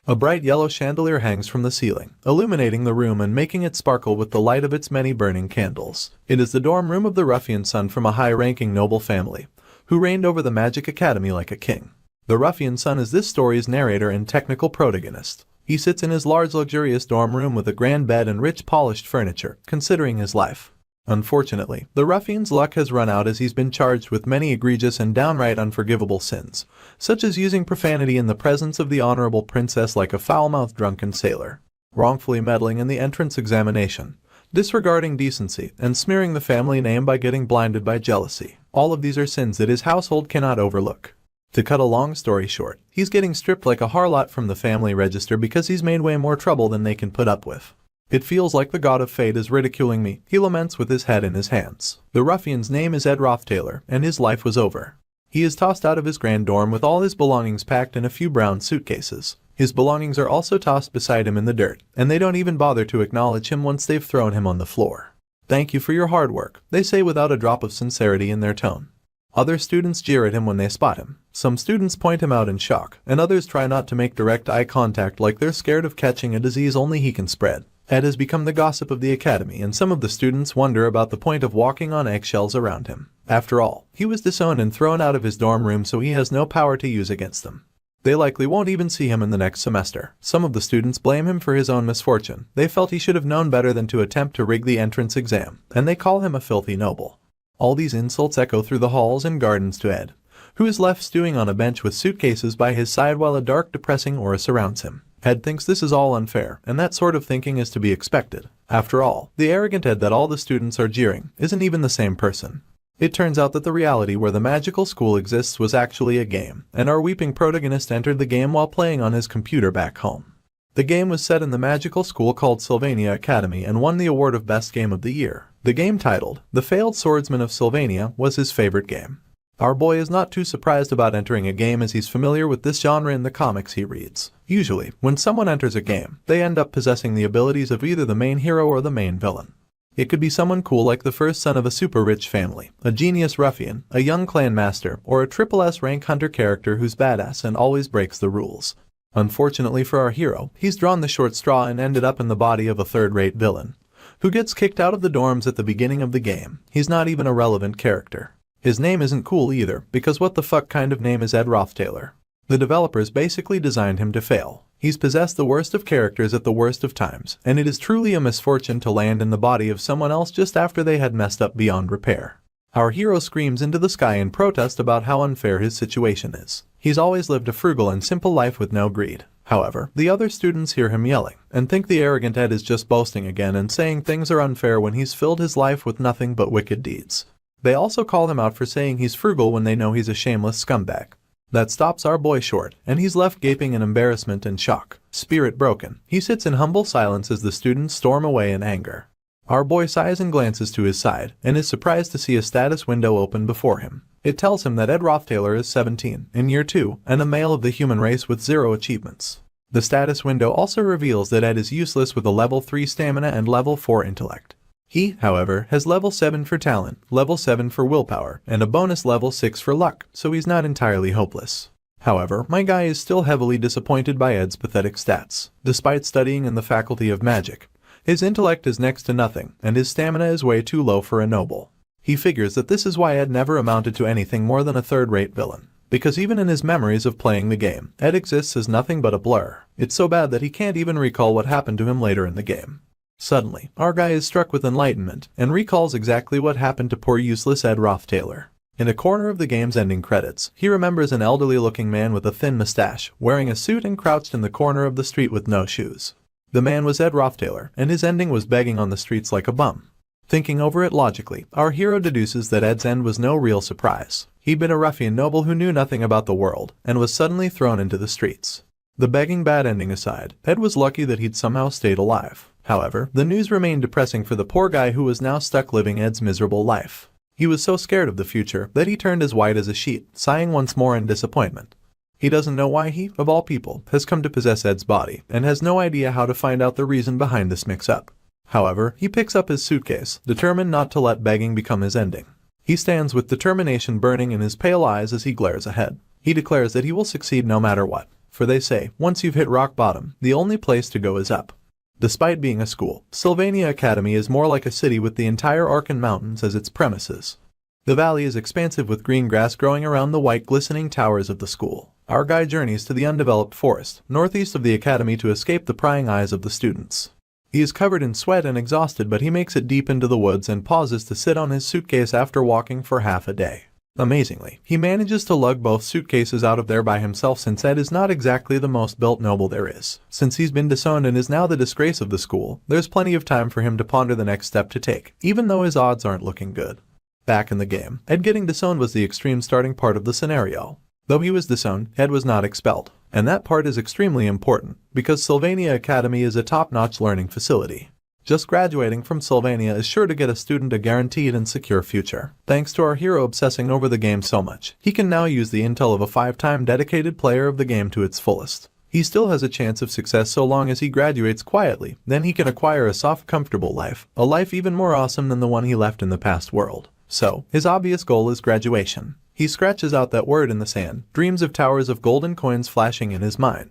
A bright yellow chandelier hangs from the ceiling, illuminating the room and making it sparkle with the light of its many burning candles. It is the dorm room of the ruffian son from a high-ranking noble family, who reigned over the Magic Academy like a king. The ruffian son is this story's narrator and technical protagonist. He sits in his large luxurious dorm room with a grand bed and rich polished furniture, considering his life. Unfortunately, the ruffian's luck has run out as he's been charged with many egregious and downright unforgivable sins, such as using profanity in the presence of the honorable princess like a foul-mouthed drunken sailor, wrongfully meddling in the entrance examination, disregarding decency, and smearing the family name by getting blinded by jealousy. All of these are sins that his household cannot overlook. To cut a long story short, he's getting stripped like a harlot from the family register because he's made way more trouble than they can put up with. It feels like the god of fate is ridiculing me, he laments with his head in his hands. The ruffian's name is Roth, and his life was over. He is tossed out of his grand dorm with all his belongings packed in a few brown suitcases. His belongings are also tossed beside him in the dirt, and they don't even bother to acknowledge him once they've thrown him on the floor. Thank you for your hard work, they say without a drop of sincerity in their tone. Other students jeer at him when they spot him. Some students point him out in shock, and others try not to make direct eye contact like they're scared of catching a disease only he can spread. Ed has become the gossip of the academy, and some of the students wonder about the point of walking on eggshells around him. After all, he was disowned and thrown out of his dorm room, so he has no power to use against them. They likely won't even see him in the next semester. Some of the students blame him for his own misfortune. They felt he should have known better than to attempt to rig the entrance exam, and they call him a filthy noble. All these insults echo through the halls and gardens to Ed, who is left stewing on a bench with suitcases by his side while a dark, depressing aura surrounds him. Ed thinks this is all unfair, and that sort of thinking is to be expected. After all, the arrogant Ed that all the students are jeering isn't even the same person. It turns out that the reality where the magical school exists was actually a game, and our weeping protagonist entered the game while playing on his computer back home. The game was set in the magical school called Sylvania Academy and won the award of Best Game of the Year. The game, titled The Failed Swordsman of Sylvania, was his favorite game. Our boy is not too surprised about entering a game as he's familiar with this genre in the comics he reads. Usually, when someone enters a game, they end up possessing the abilities of either the main hero or the main villain. It could be someone cool like the first son of a super rich family, a genius ruffian, a young clan master, or a triple S rank hunter character who's badass and always breaks the rules. Unfortunately for our hero, he's drawn the short straw and ended up in the body of a third-rate villain, who gets kicked out of the dorms at the beginning of the game. He's not even a relevant character. His name isn't cool either, because what the fuck kind of name is Roth? The developers basically designed him to fail. He's possessed the worst of characters at the worst of times, and it is truly a misfortune to land in the body of someone else just after they had messed up beyond repair. Our hero screams into the sky in protest about how unfair his situation is. He's always lived a frugal and simple life with no greed. However, the other students hear him yelling, and think the arrogant Ed is just boasting again and saying things are unfair when he's filled his life with nothing but wicked deeds. They also call him out for saying he's frugal when they know he's a shameless scumbag. That stops our boy short, and he's left gaping in embarrassment and shock. Spirit broken, he sits in humble silence as the students storm away in anger. Our boy sighs and glances to his side, and is surprised to see a status window open before him. It tells him that Roth is 17, in year 2, and a male of the human race with 0 achievements. The status window also reveals that Ed is useless with a level 3 stamina and level 4 intellect. He, however, has level 7 for talent, level 7 for willpower, and a bonus level 6 for luck, so he's not entirely hopeless. However, my guy is still heavily disappointed by Ed's pathetic stats. Despite studying in the Faculty of Magic, his intellect is next to nothing, and his stamina is way too low for a noble. He figures that this is why Ed never amounted to anything more than a third-rate villain. Because even in his memories of playing the game, Ed exists as nothing but a blur. It's so bad that he can't even recall what happened to him later in the game. Suddenly, our guy is struck with enlightenment, and recalls exactly what happened to poor useless Roth. In a corner of the game's ending credits, he remembers an elderly-looking man with a thin mustache, wearing a suit and crouched in the corner of the street with no shoes. The man was Roth, and his ending was begging on the streets like a bum. Thinking over it logically, our hero deduces that Ed's end was no real surprise. He'd been a ruffian noble who knew nothing about the world, and was suddenly thrown into the streets. The begging bad ending aside, Ed was lucky that he'd somehow stayed alive. However, the news remained depressing for the poor guy who was now stuck living Ed's miserable life. He was so scared of the future that he turned as white as a sheet, sighing once more in disappointment. He doesn't know why he, of all people, has come to possess Ed's body, and has no idea how to find out the reason behind this mix-up. However, he picks up his suitcase, determined not to let begging become his ending. He stands with determination burning in his pale eyes as he glares ahead. He declares that he will succeed no matter what. for they say, once you've hit rock bottom, the only place to go is up. Despite being a school, Sylvania Academy is more like a city with the entire Arkan Mountains as its premises. The valley is expansive with green grass growing around the white glistening towers of the school. Our guide journeys to the undeveloped forest, northeast of the academy to escape the prying eyes of the students. He is covered in sweat and exhausted, but he makes it deep into the woods and pauses to sit on his suitcase after walking for half a day. Amazingly, he manages to lug both suitcases out of there by himself since Ed is not exactly the most built noble there is. Since he's been disowned and is now the disgrace of the school, there's plenty of time for him to ponder the next step to take, even though his odds aren't looking good. Back in the game, Ed getting disowned was the extreme starting part of the scenario. Though he was disowned, Ed was not expelled. And that part is extremely important, because Sylvania Academy is a top-notch learning facility. Just graduating from Sylvania is sure to get a student a guaranteed and secure future. Thanks to our hero obsessing over the game so much, he can now use the intel of a 5-time dedicated player of the game to its fullest. He still has a chance of success so long as he graduates quietly, then he can acquire a soft, comfortable life, a life even more awesome than the one he left in the past world. So, his obvious goal is graduation. He scratches out that word in the sand, dreams of towers of golden coins flashing in his mind.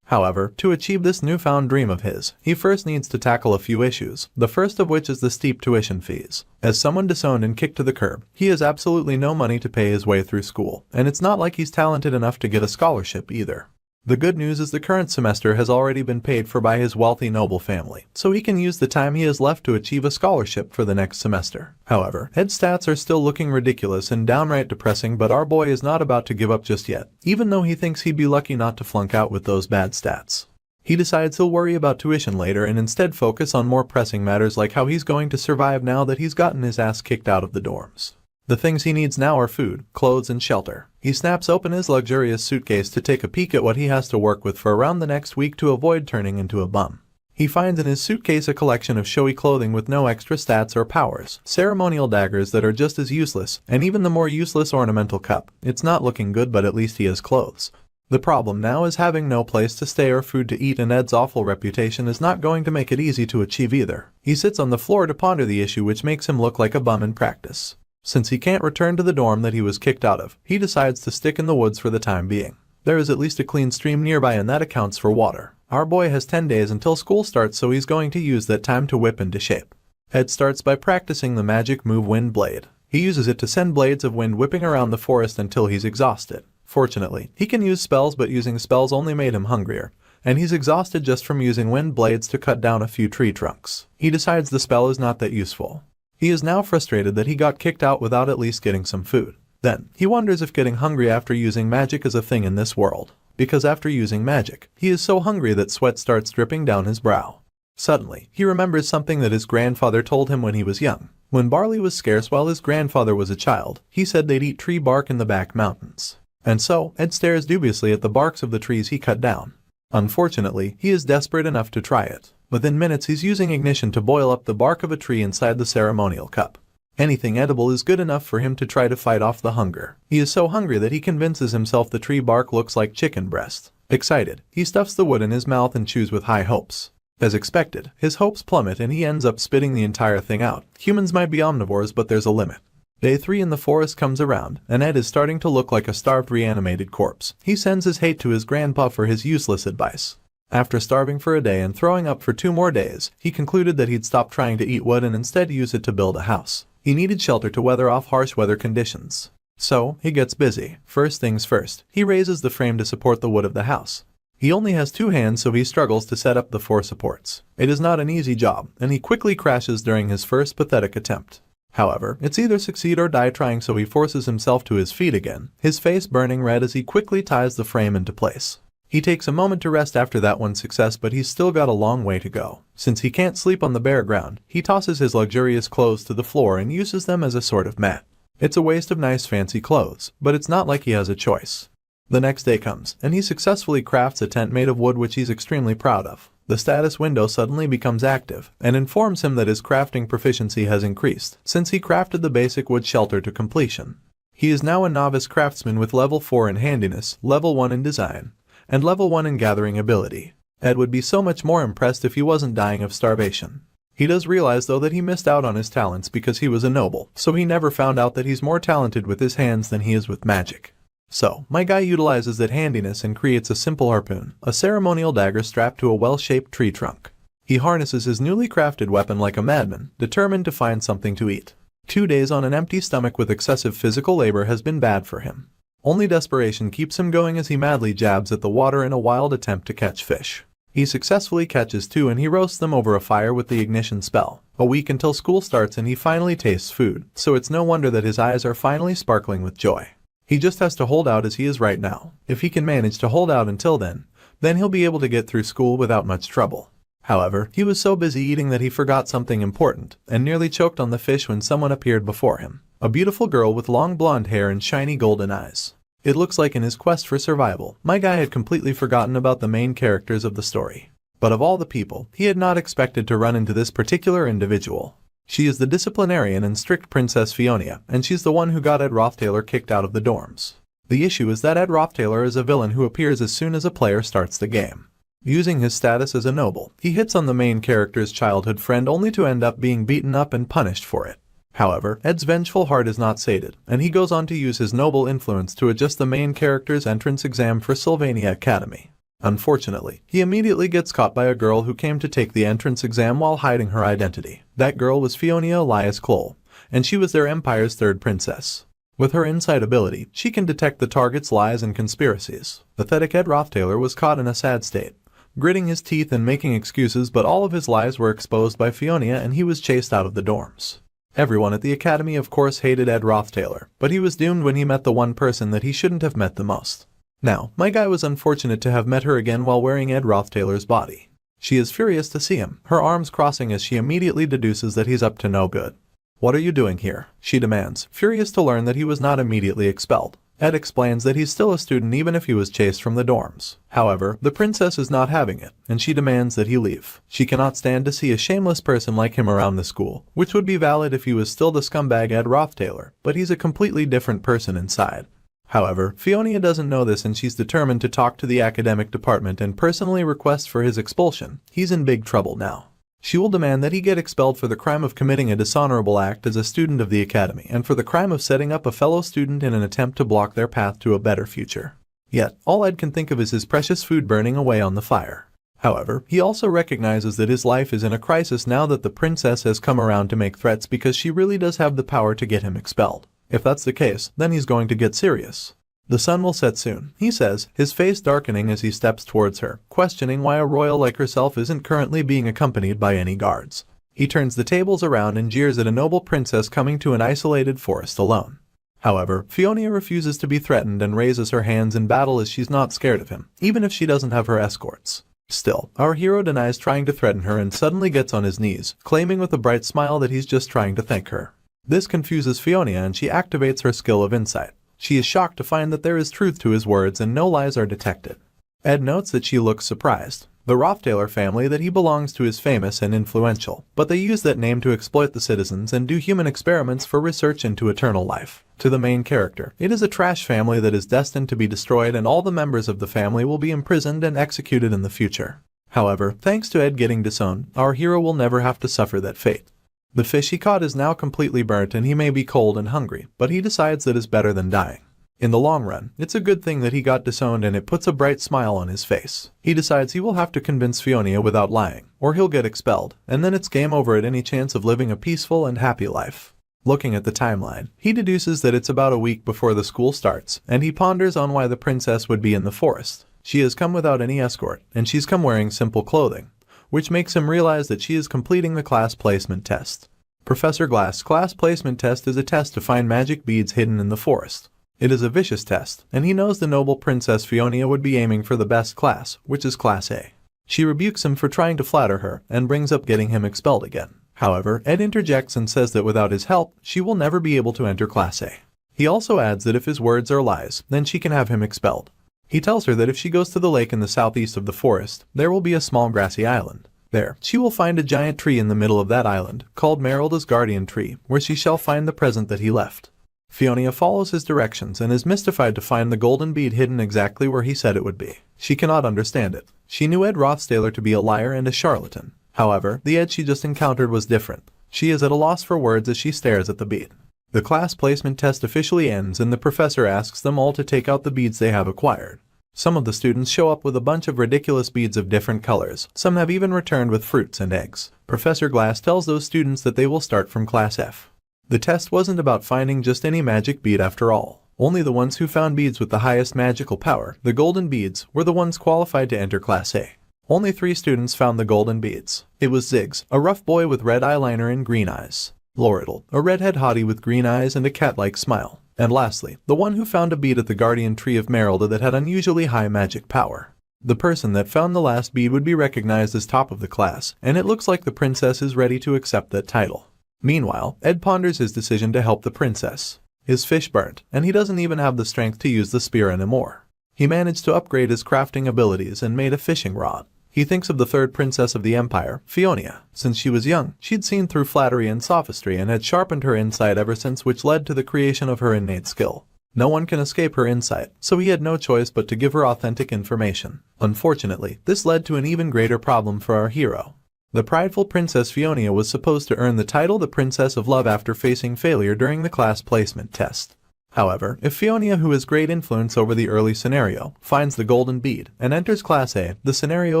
However, to achieve this newfound dream of his, he first needs to tackle a few issues, the first of which is the steep tuition fees. As someone disowned and kicked to the curb, he has absolutely no money to pay his way through school, and it's not like he's talented enough to get a scholarship either. The good news is the current semester has already been paid for by his wealthy noble family, so he can use the time he has left to achieve a scholarship for the next semester. However, Ed's stats are still looking ridiculous and downright depressing, but our boy is not about to give up just yet, even though he thinks he'd be lucky not to flunk out with those bad stats. He decides he'll worry about tuition later and instead focus on more pressing matters like how he's going to survive now that he's gotten his ass kicked out of the dorms. The things he needs now are food, clothes, and shelter. He snaps open his luxurious suitcase to take a peek at what he has to work with for around the next week to avoid turning into a bum. He finds in his suitcase a collection of showy clothing with no extra stats or powers, ceremonial daggers that are just as useless, and even the more useless ornamental cup. It's not looking good, but at least he has clothes. The problem now is having no place to stay or food to eat, and Ed's awful reputation is not going to make it easy to achieve either. He sits on the floor to ponder the issue, which makes him look like a bum in practice. Since he can't return to the dorm that he was kicked out of, he decides to stick in the woods for the time being. There is at least a clean stream nearby, and that accounts for water. Our boy has 10 days until school starts, so he's going to use that time to whip into shape. Ed starts by practicing the magic move Wind Blade. He uses it to send blades of wind whipping around the forest until he's exhausted. Fortunately, he can use spells, but using spells only made him hungrier, and he's exhausted just from using wind blades to cut down a few tree trunks. He decides the spell is not that useful. He is now frustrated that he got kicked out without at least getting some food. Then, he wonders if getting hungry after using magic is a thing in this world. Because after using magic, he is so hungry that sweat starts dripping down his brow. Suddenly, he remembers something that his grandfather told him when he was young. When barley was scarce while his grandfather was a child, he said they'd eat tree bark in the back mountains. And so, Ed stares dubiously at the barks of the trees he cut down. Unfortunately, he is desperate enough to try it. Within minutes, he's using ignition to boil up the bark of a tree inside the ceremonial cup. Anything edible is good enough for him to try to fight off the hunger. He is so hungry that he convinces himself the tree bark looks like chicken breast. Excited, he stuffs the wood in his mouth and chews with high hopes. As expected, his hopes plummet and he ends up spitting the entire thing out. Humans might be omnivores, but there's a limit. Day 3 in the forest comes around, and Ed is starting to look like a starved reanimated corpse. He sends his hate to his grandpa for his useless advice. After starving for a day and throwing up for 2 more days, he concluded that he'd stop trying to eat wood and instead use it to build a house. He needed shelter to weather off harsh weather conditions. So, he gets busy. First things first, he raises the frame to support the wood of the house. He only has 2 hands, so he struggles to set up the 4 supports. It is not an easy job, and he quickly crashes during his first pathetic attempt. However, it's either succeed or die trying, so he forces himself to his feet again, his face burning red as he quickly ties the frame into place. He takes a moment to rest after that one success, but he's still got a long way to go. Since he can't sleep on the bare ground, he tosses his luxurious clothes to the floor and uses them as a sort of mat. It's a waste of nice fancy clothes, but it's not like he has a choice. The next day comes, and he successfully crafts a tent made of wood which he's extremely proud of. The status window suddenly becomes active, and informs him that his crafting proficiency has increased, since he crafted the basic wood shelter to completion. He is now a novice craftsman with level 4 in handiness, level 1 in design, and level 1 in gathering ability. Ed would be so much more impressed if he wasn't dying of starvation. He does realize though that he missed out on his talents because he was a noble, so he never found out that he's more talented with his hands than he is with magic. So, my guy utilizes that handiness and creates a simple harpoon, a ceremonial dagger strapped to a well-shaped tree trunk. He harnesses his newly crafted weapon like a madman, determined to find something to eat. 2 days on an empty stomach with excessive physical labor has been bad for him. Only desperation keeps him going as he madly jabs at the water in a wild attempt to catch fish. He successfully catches 2 and he roasts them over a fire with the ignition spell. A week until school starts and he finally tastes food, so it's no wonder that his eyes are finally sparkling with joy. He just has to hold out as he is right now. If he can manage to hold out until then he'll be able to get through school without much trouble. However, he was so busy eating that he forgot something important, and nearly choked on the fish when someone appeared before him. A beautiful girl with long blonde hair and shiny golden eyes. It looks like in his quest for survival, my guy had completely forgotten about the main characters of the story. But of all the people, he had not expected to run into this particular individual. She is the disciplinarian and strict Princess Fiona, and she's the one who got Ed Rothtailor kicked out of the dorms. The issue is that Ed Rothtailor is a villain who appears as soon as a player starts the game. Using his status as a noble, he hits on the main character's childhood friend only to end up being beaten up and punished for it. However, Ed's vengeful heart is not sated, and he goes on to use his noble influence to adjust the main character's entrance exam for Sylvania Academy. Unfortunately, he immediately gets caught by a girl who came to take the entrance exam while hiding her identity. That girl was Fiona Elias Cole, and she was their empire's 3rd princess. With her insight ability, she can detect the target's lies and conspiracies. Pathetic Ed Rothtailor was caught in a sad state, gritting his teeth and making excuses, but all of his lies were exposed by Fiona and he was chased out of the dorms. Everyone at the academy of course hated Ed Rothtailor, but he was doomed when he met the one person that he shouldn't have met the most. Now, my guy was unfortunate to have met her again while wearing Ed Rothtailor's body. She is furious to see him, her arms crossing as she immediately deduces that he's up to no good. "What are you doing here?" she demands, furious to learn that he was not immediately expelled. Ed explains that he's still a student even if he was chased from the dorms. However, the princess is not having it, and she demands that he leave. She cannot stand to see a shameless person like him around the school, which would be valid if he was still the scumbag Ed Rothtailor, but he's a completely different person inside. However, Fiona doesn't know this and she's determined to talk to the academic department and personally request for his expulsion. He's in big trouble now. She will demand that he get expelled for the crime of committing a dishonorable act as a student of the academy and for the crime of setting up a fellow student in an attempt to block their path to a better future. Yet, all Ed can think of is his precious food burning away on the fire. However, he also recognizes that his life is in a crisis now that the princess has come around to make threats because she really does have the power to get him expelled. If that's the case, then he's going to get serious. The sun will set soon, he says, his face darkening as he steps towards her, questioning why a royal like herself isn't currently being accompanied by any guards. He turns the tables around and jeers at a noble princess coming to an isolated forest alone. However, Fiona refuses to be threatened and raises her hands in battle as she's not scared of him, even if she doesn't have her escorts. Still, our hero denies trying to threaten her and suddenly gets on his knees, claiming with a bright smile that he's just trying to thank her. This confuses Fiona and she activates her skill of insight. She is shocked to find that there is truth to his words and no lies are detected. Ed notes that she looks surprised. The Rothtailor family that he belongs to is famous and influential, but they use that name to exploit the citizens and do human experiments for research into eternal life. To the main character, it is a trash family that is destined to be destroyed and all the members of the family will be imprisoned and executed in the future. However, thanks to Ed getting disowned, our hero will never have to suffer that fate. The fish he caught is now completely burnt and he may be cold and hungry, but he decides that is better than dying. In the long run, it's a good thing that he got disowned and it puts a bright smile on his face. He decides he will have to convince Fiona without lying, or he'll get expelled, and then it's game over at any chance of living a peaceful and happy life. Looking at the timeline, he deduces that it's about a week before the school starts, and he ponders on why the princess would be in the forest. She has come without any escort, and she's come wearing simple clothing, which makes him realize that she is completing the class placement test. Professor Glass' class placement test is a test to find magic beads hidden in the forest. It is a vicious test, and he knows the noble Princess Fiona would be aiming for the best class, which is Class A. She rebukes him for trying to flatter her, and brings up getting him expelled again. However, Ed interjects and says that without his help, she will never be able to enter Class A. He also adds that if his words are lies, then she can have him expelled. He tells her that if she goes to the lake in the southeast of the forest, there will be a small grassy island. There, she will find a giant tree in the middle of that island, called Merrill's guardian tree, where she shall find the present that he left. Fiona follows his directions and is mystified to find the golden bead hidden exactly where he said it would be. She cannot understand it. She knew Ed Rothtailor to be a liar and a charlatan. However, the Ed she just encountered was different. She is at a loss for words as she stares at the bead. The class placement test officially ends and the professor asks them all to take out the beads they have acquired. Some of the students show up with a bunch of ridiculous beads of different colors. Some have even returned with fruits and eggs. Professor Glass tells those students that they will start from Class F. The test wasn't about finding just any magic bead after all. Only the ones who found beads with the highest magical power, the golden beads, were the ones qualified to enter Class A. Only 3 students found the golden beads. It was Ziggs, a rough boy with red eyeliner and green eyes. Laurel, a redhead hottie with green eyes and a cat-like smile. And lastly, the one who found a bead at the guardian tree of Merrill that had unusually high magic power. The person that found the last bead would be recognized as top of the class, and it looks like the princess is ready to accept that title. Meanwhile, Ed ponders his decision to help the princess. His fish burnt, and he doesn't even have the strength to use the spear anymore. He managed to upgrade his crafting abilities and made a fishing rod. He thinks of the third princess of the empire, Fiona. Since she was young, she'd seen through flattery and sophistry and had sharpened her insight ever since, which led to the creation of her innate skill. No one can escape her insight, so he had no choice but to give her authentic information. Unfortunately, this led to an even greater problem for our hero. The prideful Princess Fiona was supposed to earn the title the Princess of Love after facing failure during the class placement test. However, if Fiona, who has great influence over the early scenario, finds the golden bead and enters Class A, the scenario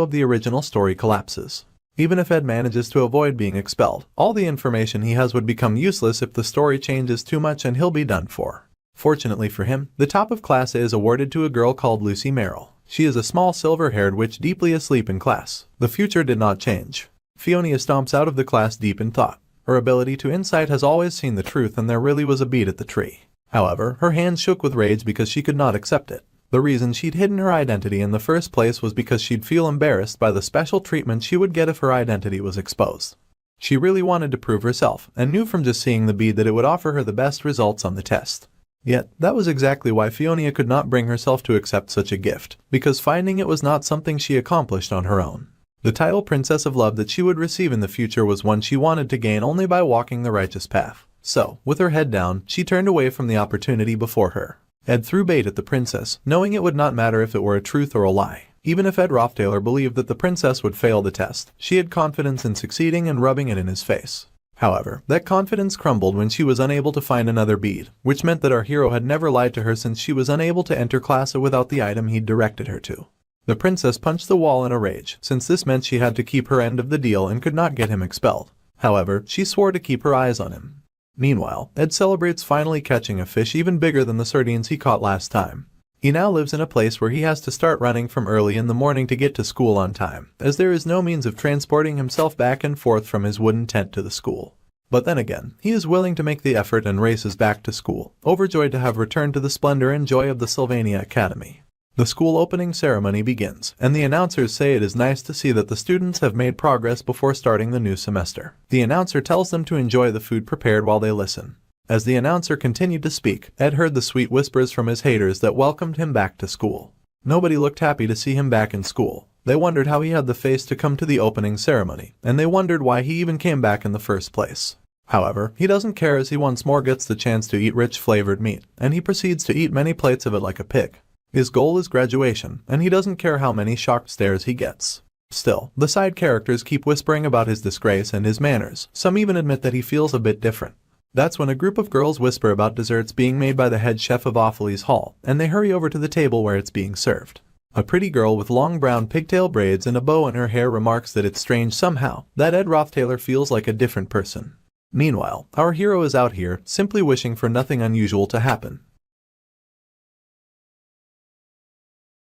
of the original story collapses. Even if Ed manages to avoid being expelled, all the information he has would become useless if the story changes too much and he'll be done for. Fortunately for him, the top of Class A is awarded to a girl called Lucy Merrill. She is a small silver-haired witch deeply asleep in class. The future did not change. Fiona stomps out of the class deep in thought. Her ability to insight has always seen the truth, and there really was a bead at the tree. However, her hands shook with rage because she could not accept it. The reason she'd hidden her identity in the first place was because she'd feel embarrassed by the special treatment she would get if her identity was exposed. She really wanted to prove herself, and knew from just seeing the bead that it would offer her the best results on the test. Yet, that was exactly why Fiona could not bring herself to accept such a gift, because finding it was not something she accomplished on her own. The title Princess of Love that she would receive in the future was one she wanted to gain only by walking the righteous path. So, with her head down, she turned away from the opportunity before her. Ed threw bait at the princess, knowing it would not matter if it were a truth or a lie. Even if Ed Rothtailor believed that the princess would fail the test, she had confidence in succeeding and rubbing it in his face. However, that confidence crumbled when she was unable to find another bead, which meant that our hero had never lied to her since she was unable to enter Class A without the item he'd directed her to. The princess punched the wall in a rage, since this meant she had to keep her end of the deal and could not get him expelled. However, she swore to keep her eyes on him. Meanwhile, Ed celebrates finally catching a fish even bigger than the sardines he caught last time. He now lives in a place where he has to start running from early in the morning to get to school on time, as there is no means of transporting himself back and forth from his wooden tent to the school. But then again, he is willing to make the effort and races back to school, overjoyed to have returned to the splendor and joy of the Sylvania Academy. The school opening ceremony begins, and the announcers say it is nice to see that the students have made progress before starting the new semester. The announcer tells them to enjoy the food prepared while they listen. As the announcer continued to speak, Ed heard the sweet whispers from his haters that welcomed him back to school. Nobody looked happy to see him back in school. They wondered how he had the face to come to the opening ceremony, and they wondered why he even came back in the first place. However, he doesn't care as he once more gets the chance to eat rich flavored meat, and he proceeds to eat many plates of it like a pig. His goal is graduation, and he doesn't care how many shocked stares he gets. Still, the side characters keep whispering about his disgrace and his manners. Some even admit that he feels a bit different. That's when a group of girls whisper about desserts being made by the head chef of Awfully's Hall, and they hurry over to the table where it's being served. A pretty girl with long brown pigtail braids and a bow in her hair remarks that it's strange somehow that Ed Rothtailor feels like a different person. Meanwhile, our hero is out here, simply wishing for nothing unusual to happen.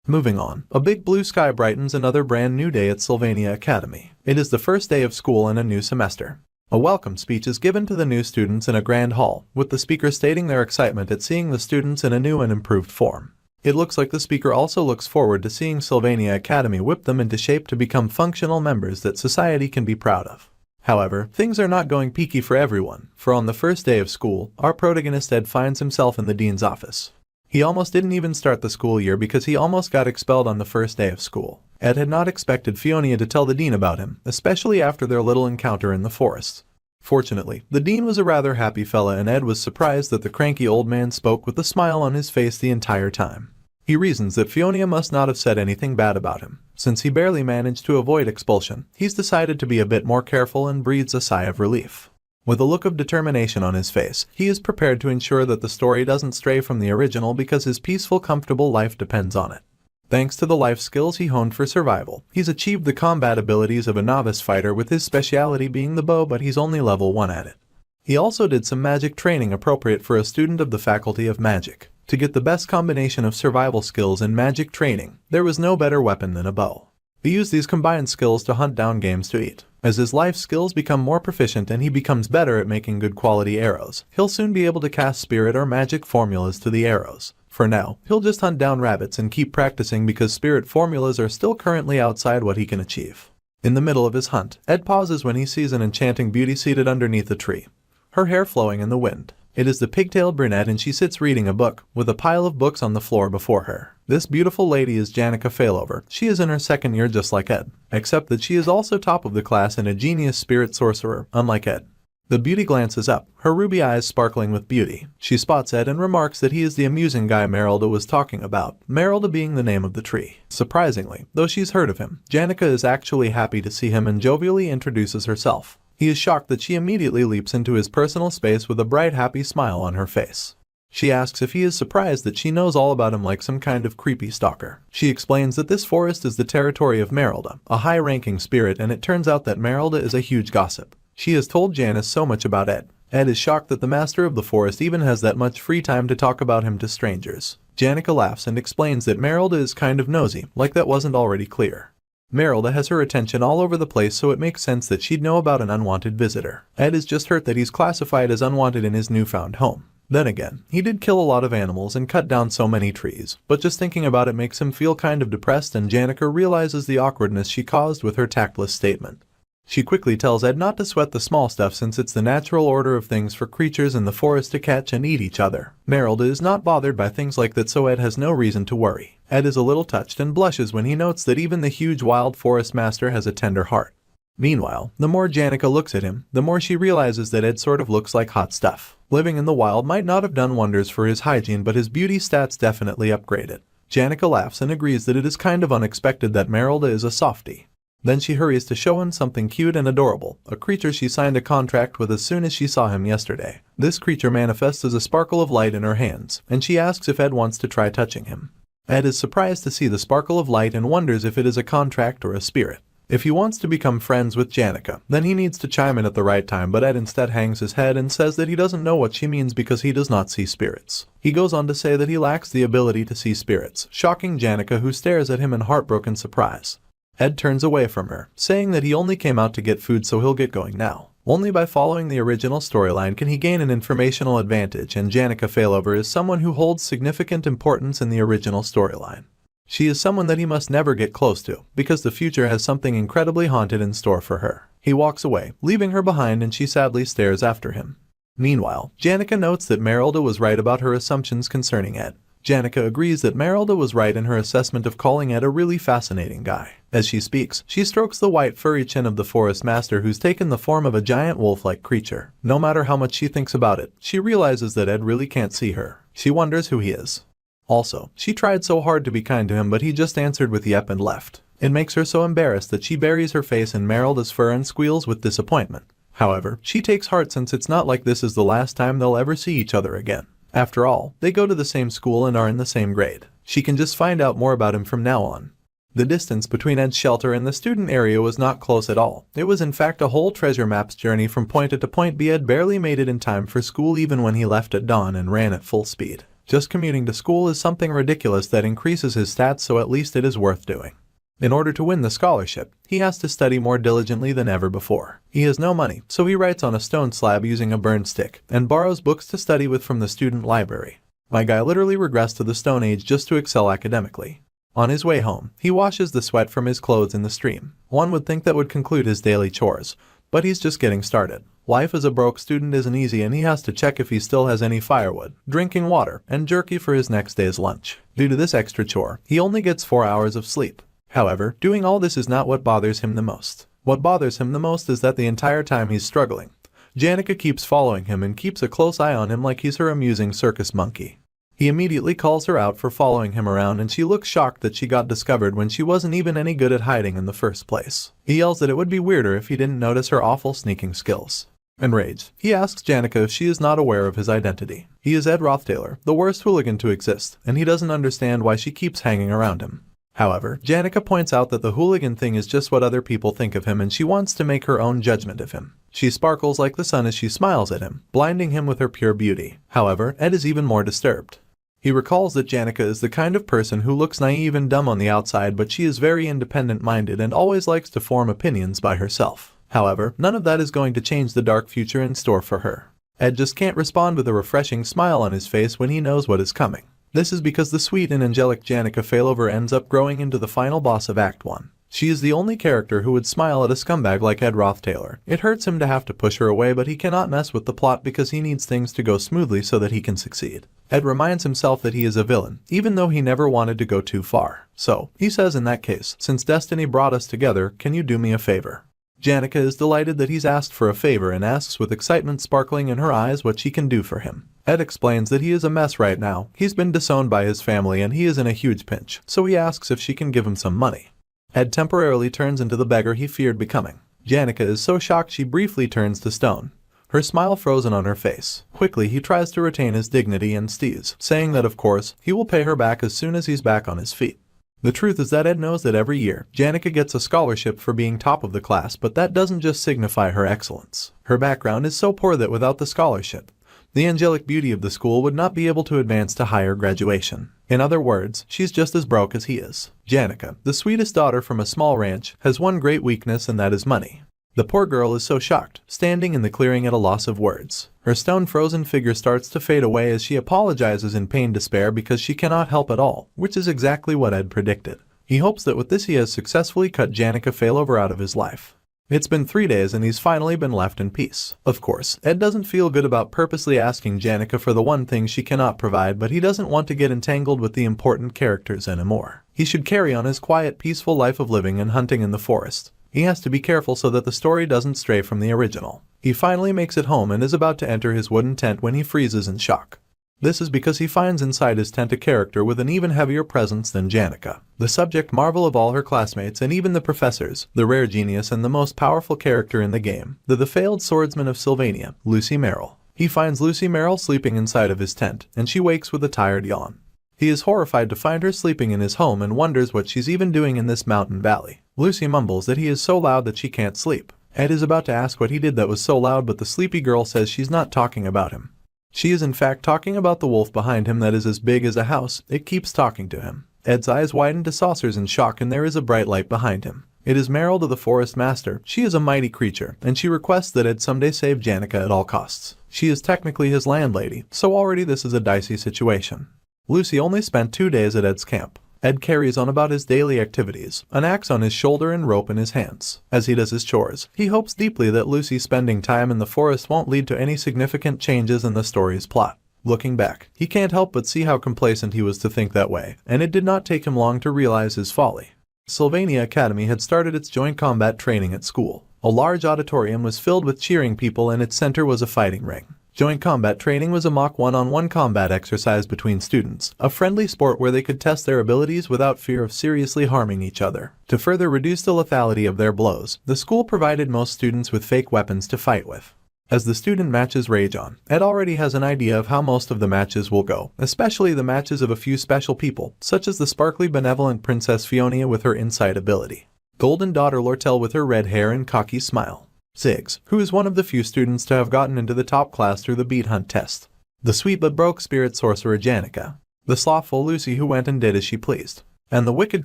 Moving on, a big blue sky brightens another brand new day at Sylvania Academy. It is the first day of school and a new semester. A welcome speech is given to the new students in a grand hall, with the speaker stating their excitement at seeing the students in a new and improved form. It looks like the speaker also looks forward to seeing Sylvania Academy whip them into shape to become functional members that society can be proud of. However, things are not going peaky for everyone, for on the first day of school, our protagonist Ed finds himself in the dean's office. He almost didn't even start the school year because he almost got expelled on the first day of school. Ed had not expected Fiona to tell the dean about him, especially after their little encounter in the forest. Fortunately, the dean was a rather happy fella, and Ed was surprised that the cranky old man spoke with a smile on his face the entire time. He reasons that Fiona must not have said anything bad about him. Since he barely managed to avoid expulsion, he's decided to be a bit more careful and breathes a sigh of relief. With a look of determination on his face, he is prepared to ensure that the story doesn't stray from the original because his peaceful, comfortable life depends on it. Thanks to the life skills he honed for survival, he's achieved the combat abilities of a novice fighter, with his speciality being the bow, but he's only level 1 at it. He also did some magic training appropriate for a student of the Faculty of Magic. To get the best combination of survival skills and magic training, there was no better weapon than a bow. He used these combined skills to hunt down games to eat. As his life skills become more proficient and he becomes better at making good quality arrows, he'll soon be able to cast spirit or magic formulas to the arrows. For now, he'll just hunt down rabbits and keep practicing because spirit formulas are still currently outside what he can achieve. In the middle of his hunt, Ed pauses when he sees an enchanting beauty seated underneath a tree, her hair flowing in the wind. It is the pigtailed brunette, and she sits reading a book, with a pile of books on the floor before her. This beautiful lady is Janica Failover. She is in her second year just like Ed, except that she is also top of the class and a genius spirit sorcerer, unlike Ed. The beauty glances up, her ruby eyes sparkling with beauty. She spots Ed and remarks that he is the amusing guy Merrill was talking about, Merrill being the name of the tree. Surprisingly, though she's heard of him, Janica is actually happy to see him and jovially introduces herself. He is shocked that she immediately leaps into his personal space with a bright, happy smile on her face. She asks if he is surprised that she knows all about him like some kind of creepy stalker. She explains that this forest is the territory of Merrill, a high-ranking spirit, and it turns out that Merrill is a huge gossip. She has told Janice so much about Ed. Ed is shocked that the master of the forest even has that much free time to talk about him to strangers. Janica laughs and explains that Merrill is kind of nosy, like that wasn't already clear. Merrill has her attention all over the place, so it makes sense that she'd know about an unwanted visitor. Ed is just hurt that he's classified as unwanted in his newfound home. Then again, he did kill a lot of animals and cut down so many trees, but just thinking about it makes him feel kind of depressed, and Janica realizes the awkwardness she caused with her tactless statement. She quickly tells Ed not to sweat the small stuff since it's the natural order of things for creatures in the forest to catch and eat each other. Merrill is not bothered by things like that, so Ed has no reason to worry. Ed is a little touched and blushes when he notes that even the huge wild forest master has a tender heart. Meanwhile, the more Janica looks at him, the more she realizes that Ed sort of looks like hot stuff. Living in the wild might not have done wonders for his hygiene, but his beauty stats definitely upgraded. Janica laughs and agrees that it is kind of unexpected that Merrill is a softie. Then she hurries to show him something cute and adorable, a creature she signed a contract with as soon as she saw him yesterday. This creature manifests as a sparkle of light in her hands, and she asks if Ed wants to try touching him. Ed is surprised to see the sparkle of light and wonders if it is a contract or a spirit. If he wants to become friends with Janica, then he needs to chime in at the right time, but Ed instead hangs his head and says that he doesn't know what she means because he does not see spirits. He goes on to say that he lacks the ability to see spirits, shocking Janica, who stares at him in heartbroken surprise. Ed turns away from her, saying that he only came out to get food, so he'll get going now. Only by following the original storyline can he gain an informational advantage, and Janica Failover is someone who holds significant importance in the original storyline. She is someone that he must never get close to, because the future has something incredibly haunted in store for her. He walks away, leaving her behind, and she sadly stares after him. Meanwhile, Janica notes that Merrill was right about her assumptions concerning Ed. Janica agrees that Merrill was right in her assessment of calling Ed a really fascinating guy. As she speaks, she strokes the white furry chin of the forest master, who's taken the form of a giant wolf-like creature. No matter how much she thinks about it, she realizes that Ed really can't see her. She wonders who he is. Also, she tried so hard to be kind to him, but he just answered with yep and left. It makes her so embarrassed that she buries her face in Merrill's fur and squeals with disappointment. However, she takes heart since it's not like this is the last time they'll ever see each other again. After all, they go to the same school and are in the same grade. She can just find out more about him from now on. The distance between Ed's shelter and the student area was not close at all. It was in fact a whole treasure map's journey from point A to point B. Ed barely made it in time for school even when he left at dawn and ran at full speed. Just commuting to school is something ridiculous that increases his stats, so at least it is worth doing. In order to win the scholarship, he has to study more diligently than ever before. He has no money, so he writes on a stone slab using a burned stick, and borrows books to study with from the student library. My guy literally regressed to the Stone Age just to excel academically. On his way home, he washes the sweat from his clothes in the stream. One would think that would conclude his daily chores, but he's just getting started. Life as a broke student isn't easy, and he has to check if he still has any firewood, drinking water, and jerky for his next day's lunch. Due to this extra chore, he only gets 4 hours of sleep. However, doing all this is not what bothers him the most. What bothers him the most is that the entire time he's struggling, Janica keeps following him and keeps a close eye on him like he's her amusing circus monkey. He immediately calls her out for following him around, and she looks shocked that she got discovered when she wasn't even any good at hiding in the first place. He yells that it would be weirder if he didn't notice her awful sneaking skills. Enraged, he asks Janica if she is not aware of his identity. He is Ed Rothtailor, the worst hooligan to exist, and he doesn't understand why she keeps hanging around him. However, Janica points out that the hooligan thing is just what other people think of him and she wants to make her own judgment of him. She sparkles like the sun as she smiles at him, blinding him with her pure beauty. However, Ed is even more disturbed. He recalls that Janica is the kind of person who looks naive and dumb on the outside, but she is very independent-minded and always likes to form opinions by herself. However, none of that is going to change the dark future in store for her. Ed just can't respond with a refreshing smile on his face when he knows what is coming. This is because the sweet and angelic Janica Failover ends up growing into the final boss of Act 1. She is the only character who would smile at a scumbag like Ed Rothtailor. It hurts him to have to push her away, but he cannot mess with the plot because he needs things to go smoothly so that he can succeed. Ed reminds himself that he is a villain, even though he never wanted to go too far. So, he says, in that case, since destiny brought us together, can you do me a favor? Janica is delighted that he's asked for a favor and asks with excitement sparkling in her eyes what she can do for him. Ed explains that he is a mess right now. He's been disowned by his family and he is in a huge pinch, so he asks if she can give him some money. Ed temporarily turns into the beggar he feared becoming. Janica is so shocked she briefly turns to stone, her smile frozen on her face. Quickly he tries to retain his dignity and stees, saying that of course, he will pay her back as soon as he's back on his feet. The truth is that Ed knows that every year, Janica gets a scholarship for being top of the class, but that doesn't just signify her excellence. Her background is so poor that without the scholarship, the angelic beauty of the school would not be able to advance to higher graduation. In other words, she's just as broke as he is. Janica, the sweetest daughter from a small ranch, has one great weakness and that is money. The poor girl is so shocked, standing in the clearing at a loss of words. Her stone-frozen figure starts to fade away as she apologizes in pain despair because she cannot help at all, which is exactly what Ed predicted. He hopes that with this he has successfully cut Janica Failover out of his life. It's been 3 days and he's finally been left in peace. Of course, Ed doesn't feel good about purposely asking Janica for the one thing she cannot provide, but he doesn't want to get entangled with the important characters anymore. He should carry on his quiet, peaceful life of living and hunting in the forest. He has to be careful so that the story doesn't stray from the original. He finally makes it home and is about to enter his wooden tent when he freezes in shock. This is because he finds inside his tent a character with an even heavier presence than Janica, the subject marvel of all her classmates and even the professors, the rare genius and the most powerful character in the game, the failed swordsman of Sylvania, Lucy Merrill. He finds Lucy Merrill sleeping inside of his tent, and she wakes with a tired yawn. He is horrified to find her sleeping in his home and wonders what she's even doing in this mountain valley. Lucy mumbles that he is so loud that she can't sleep. Ed is about to ask what he did that was so loud, but the sleepy girl says she's not talking about him. She is in fact talking about the wolf behind him that is as big as a house. It keeps talking to him. Ed's eyes widen to saucers in shock and there is a bright light behind him. It is Merrill, the forest master. She is a mighty creature, and she requests that Ed someday save Janica at all costs. She is technically his landlady, so already this is a dicey situation. Lucy only spent 2 days at Ed's camp. Ed carries on about his daily activities, an axe on his shoulder and rope in his hands. As he does his chores, he hopes deeply that Lucy spending time in the forest won't lead to any significant changes in the story's plot. Looking back, he can't help but see how complacent he was to think that way, and it did not take him long to realize his folly. Sylvania Academy had started its joint combat training at school. A large auditorium was filled with cheering people and its center was a fighting ring. Joint combat training was a mock one-on-one combat exercise between students, a friendly sport where they could test their abilities without fear of seriously harming each other. To further reduce the lethality of their blows, the school provided most students with fake weapons to fight with. As the student matches rage on, Ed already has an idea of how most of the matches will go, especially the matches of a few special people, such as the sparkly benevolent Princess Fiona with her insight ability, golden daughter Lortel with her red hair and cocky smile, Ziggs, who is one of the few students to have gotten into the top class through the beat hunt test, the sweet but broke spirit sorcerer Janica, the slothful Lucy who went and did as she pleased, and the wicked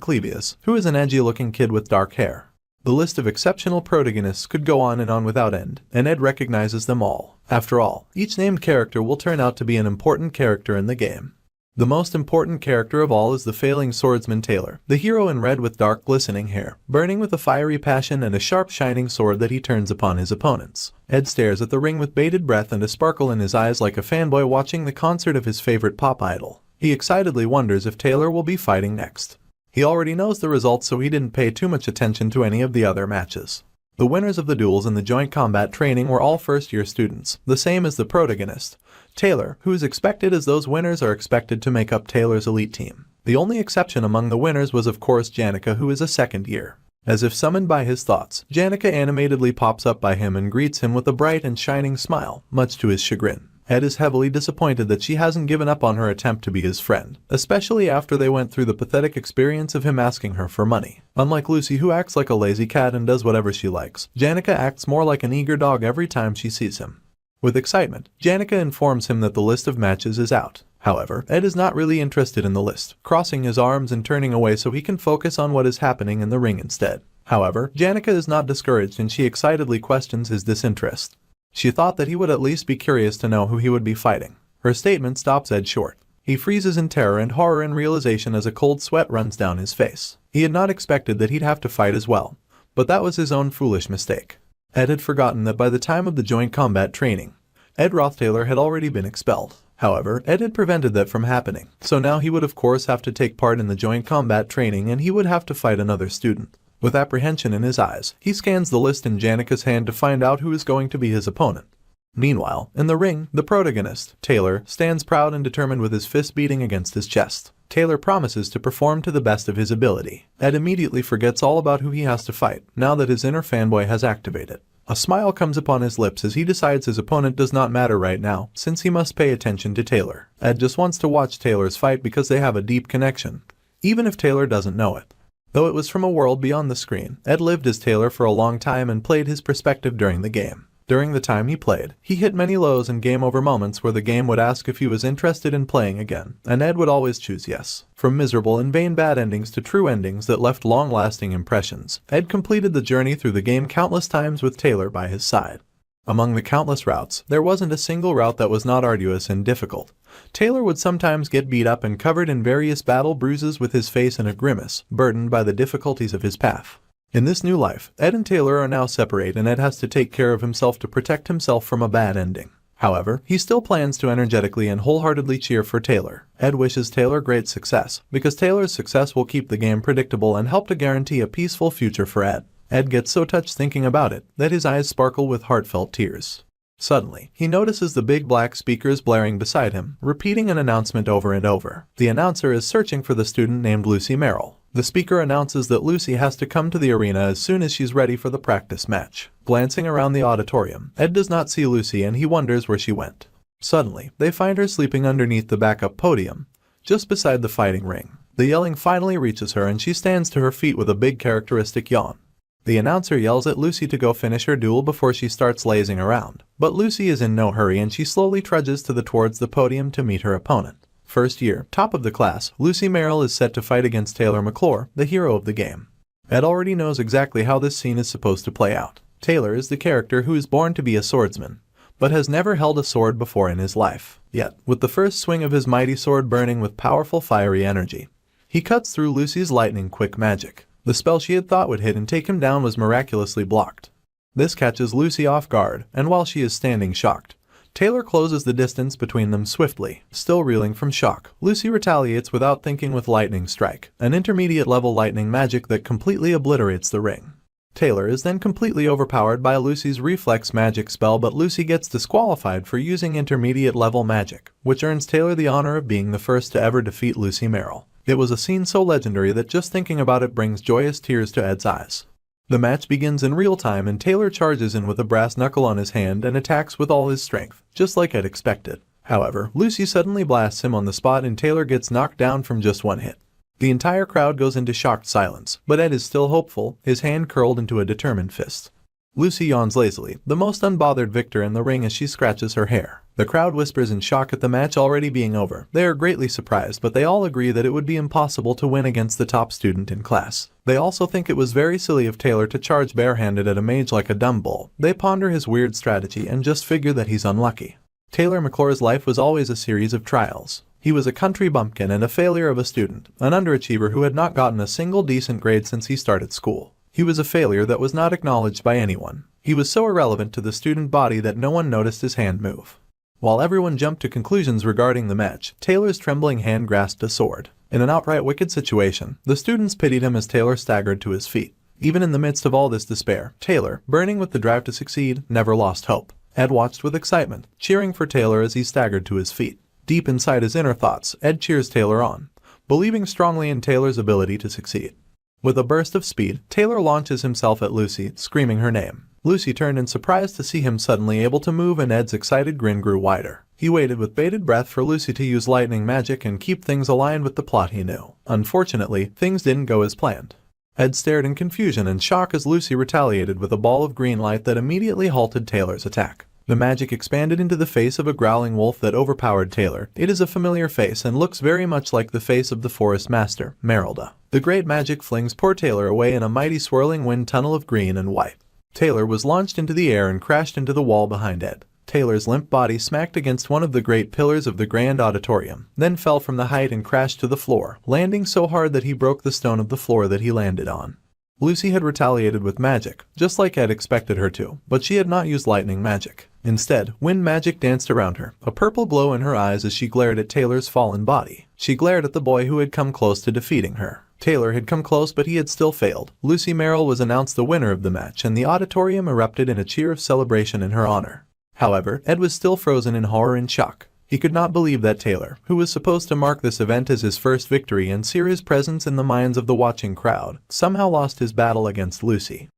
Clevius, who is an edgy-looking kid with dark hair. The list of exceptional protagonists could go on and without end, and Ed recognizes them all. After all, each named character will turn out to be an important character in the game. The most important character of all is the failing swordsman Taylor, the hero in red with dark glistening hair, burning with a fiery passion and a sharp shining sword that he turns upon his opponents. Ed stares at the ring with bated breath and a sparkle in his eyes like a fanboy watching the concert of his favorite pop idol. He excitedly wonders if Taylor will be fighting next. He already knows the results, so he didn't pay too much attention to any of the other matches. The winners of the duels and the joint combat training were all first-year students, the same as the protagonist, Taylor, who is expected as those winners are expected to make up Taylor's elite team. The only exception among the winners was of course Janica, who is a second year. As if summoned by his thoughts, Janica animatedly pops up by him and greets him with a bright and shining smile, much to his chagrin. Ed is heavily disappointed that she hasn't given up on her attempt to be his friend, especially after they went through the pathetic experience of him asking her for money. Unlike Lucy, who acts like a lazy cat and does whatever she likes, Janica acts more like an eager dog every time she sees him. With excitement, Janica informs him that the list of matches is out. However, Ed is not really interested in the list, crossing his arms and turning away so he can focus on what is happening in the ring instead. However, Janica is not discouraged and she excitedly questions his disinterest. She thought that he would at least be curious to know who he would be fighting. Her statement stops Ed short. He freezes in terror and horror and realization as a cold sweat runs down his face. He had not expected that he'd have to fight as well, but that was his own foolish mistake. Ed had forgotten that by the time of the joint combat training, Ed Roth Taylor had already been expelled. However, Ed had prevented that from happening, so now he would of course have to take part in the joint combat training and he would have to fight another student. With apprehension in his eyes, he scans the list in Janica's hand to find out who is going to be his opponent. Meanwhile, in the ring, the protagonist, Taylor, stands proud and determined with his fist beating against his chest. Taylor promises to perform to the best of his ability. Ed immediately forgets all about who he has to fight, now that his inner fanboy has activated. A smile comes upon his lips as he decides his opponent does not matter right now, since he must pay attention to Taylor. Ed just wants to watch Taylor's fight because they have a deep connection, even if Taylor doesn't know it. Though it was from a world beyond the screen, Ed lived as Taylor for a long time and played his perspective during the game. During the time he played, he hit many lows and game over moments where the game would ask if he was interested in playing again, and Ed would always choose yes. From miserable and vain bad endings to true endings that left long-lasting impressions, Ed completed the journey through the game countless times with Taylor by his side. Among the countless routes, there wasn't a single route that was not arduous and difficult. Taylor would sometimes get beat up and covered in various battle bruises with his face in a grimace, burdened by the difficulties of his path. In this new life, Ed and Taylor are now separate and Ed has to take care of himself to protect himself from a bad ending. However, he still plans to energetically and wholeheartedly cheer for Taylor. Ed wishes Taylor great success, because Taylor's success will keep the game predictable and help to guarantee a peaceful future for Ed. Ed gets so touched thinking about it that his eyes sparkle with heartfelt tears. Suddenly, he notices the big black speakers blaring beside him, repeating an announcement over and over. The announcer is searching for the student named Lucy Merrill. The speaker announces that Lucy has to come to the arena as soon as she's ready for the practice match. Glancing around the auditorium, Ed does not see Lucy and he wonders where she went. Suddenly, they find her sleeping underneath the backup podium, just beside the fighting ring. The yelling finally reaches her and she stands to her feet with a big characteristic yawn. The announcer yells at Lucy to go finish her duel before she starts lazing around, but Lucy is in no hurry and she slowly trudges towards the podium to meet her opponent. First year, top of the class, Lucy Merrill is set to fight against Taylor McClure, the hero of the game. Ed already knows exactly how this scene is supposed to play out. Taylor is the character who is born to be a swordsman, but has never held a sword before in his life. Yet, with the first swing of his mighty sword burning with powerful fiery energy, he cuts through Lucy's lightning-quick magic. The spell she had thought would hit and take him down was miraculously blocked. This catches Lucy off guard, and while she is standing shocked, Taylor closes the distance between them swiftly. Still reeling from shock, Lucy retaliates without thinking with Lightning Strike, an intermediate-level lightning magic that completely obliterates the ring. Taylor is then completely overpowered by Lucy's reflex magic spell, but Lucy gets disqualified for using intermediate-level magic, which earns Taylor the honor of being the first to ever defeat Lucy Merrill. It was a scene so legendary that just thinking about it brings joyous tears to Ed's eyes. The match begins in real time and Taylor charges in with a brass knuckle on his hand and attacks with all his strength, just like Ed expected. However, Lucy suddenly blasts him on the spot and Taylor gets knocked down from just one hit. The entire crowd goes into shocked silence, but Ed is still hopeful, his hand curled into a determined fist. Lucy yawns lazily, the most unbothered victor in the ring as she scratches her hair. The crowd whispers in shock at the match already being over. They are greatly surprised, but they all agree that it would be impossible to win against the top student in class. They also think it was very silly of Taylor to charge barehanded at a mage like a dumb bull. They ponder his weird strategy and just figure that he's unlucky. Taylor McClure's life was always a series of trials. He was a country bumpkin and a failure of a student, an underachiever who had not gotten a single decent grade since he started school. He was a failure that was not acknowledged by anyone. He was so irrelevant to the student body that no one noticed his hand move. While everyone jumped to conclusions regarding the match, Taylor's trembling hand grasped a sword. In an outright wicked situation, the students pitied him as Taylor staggered to his feet. Even in the midst of all this despair, Taylor, burning with the drive to succeed, never lost hope. Ed watched with excitement, cheering for Taylor as he staggered to his feet. Deep inside his inner thoughts, Ed cheers Taylor on, believing strongly in Taylor's ability to succeed. With a burst of speed, Taylor launches himself at Lucy, screaming her name. Lucy turned in surprise to see him suddenly able to move, and Ed's excited grin grew wider. He waited with bated breath for Lucy to use lightning magic and keep things aligned with the plot he knew. Unfortunately, things didn't go as planned. Ed stared in confusion and shock as Lucy retaliated with a ball of green light that immediately halted Taylor's attack. The magic expanded into the face of a growling wolf that overpowered Taylor. It is a familiar face and looks very much like the face of the forest master, Merrill. The great magic flings poor Taylor away in a mighty swirling wind tunnel of green and white. Taylor was launched into the air and crashed into the wall behind Ed. Taylor's limp body smacked against one of the great pillars of the grand auditorium, then fell from the height and crashed to the floor, landing so hard that he broke the stone of the floor that he landed on. Lucy had retaliated with magic, just like Ed expected her to, but she had not used lightning magic. Instead, wind magic danced around her, a purple glow in her eyes as she glared at Taylor's fallen body. She glared at the boy who had come close to defeating her. Taylor had come close, but he had still failed. Lucy Merrill was announced the winner of the match, and the auditorium erupted in a cheer of celebration in her honor. However, Ed was still frozen in horror and shock. He could not believe that Taylor, who was supposed to mark this event as his first victory and sear his presence in the minds of the watching crowd, somehow lost his battle against Lucy.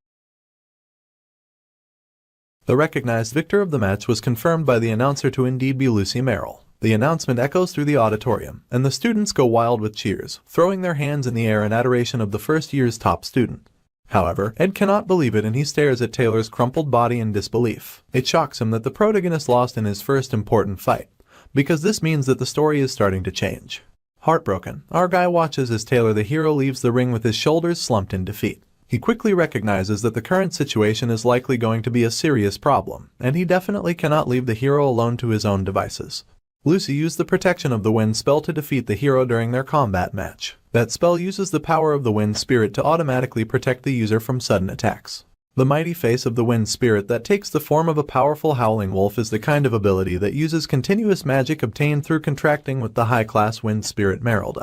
The recognized victor of the match was confirmed by the announcer to indeed be Lucy Merrill. The announcement echoes through the auditorium, and the students go wild with cheers, throwing their hands in the air in adoration of the first year's top student. However, Ed cannot believe it, and he stares at Taylor's crumpled body in disbelief. It shocks him that the protagonist lost in his first important fight, because this means that the story is starting to change. Heartbroken, our guy watches as Taylor the hero leaves the ring with his shoulders slumped in defeat. He quickly recognizes that the current situation is likely going to be a serious problem, and he definitely cannot leave the hero alone to his own devices. Lucy used the protection of the wind spell to defeat the hero during their combat match. That spell uses the power of the wind spirit to automatically protect the user from sudden attacks. The mighty face of the wind spirit that takes the form of a powerful howling wolf is the kind of ability that uses continuous magic obtained through contracting with the high-class wind spirit Merrill.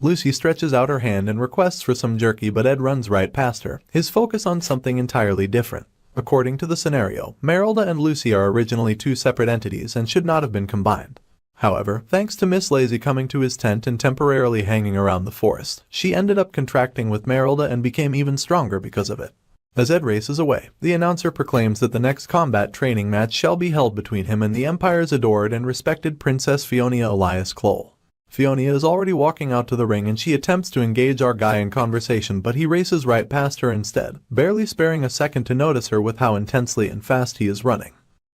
Lucy stretches out her hand and requests for some jerky, but Ed runs right past her, his focus on something entirely different. According to the scenario, Merrill and Lucy are originally two separate entities and should not have been combined. However, thanks to Miss Lazy coming to his tent and temporarily hanging around the forest, she ended up contracting with Merrill and became even stronger because of it. As Ed races away, the announcer proclaims that the next combat training match shall be held between him and the Empire's adored and respected Princess Fiona alias Clole. Fiona is already walking out to the ring and she attempts to engage our guy in conversation, but he races right past her instead, barely sparing a second to notice her with how intensely and fast he is running.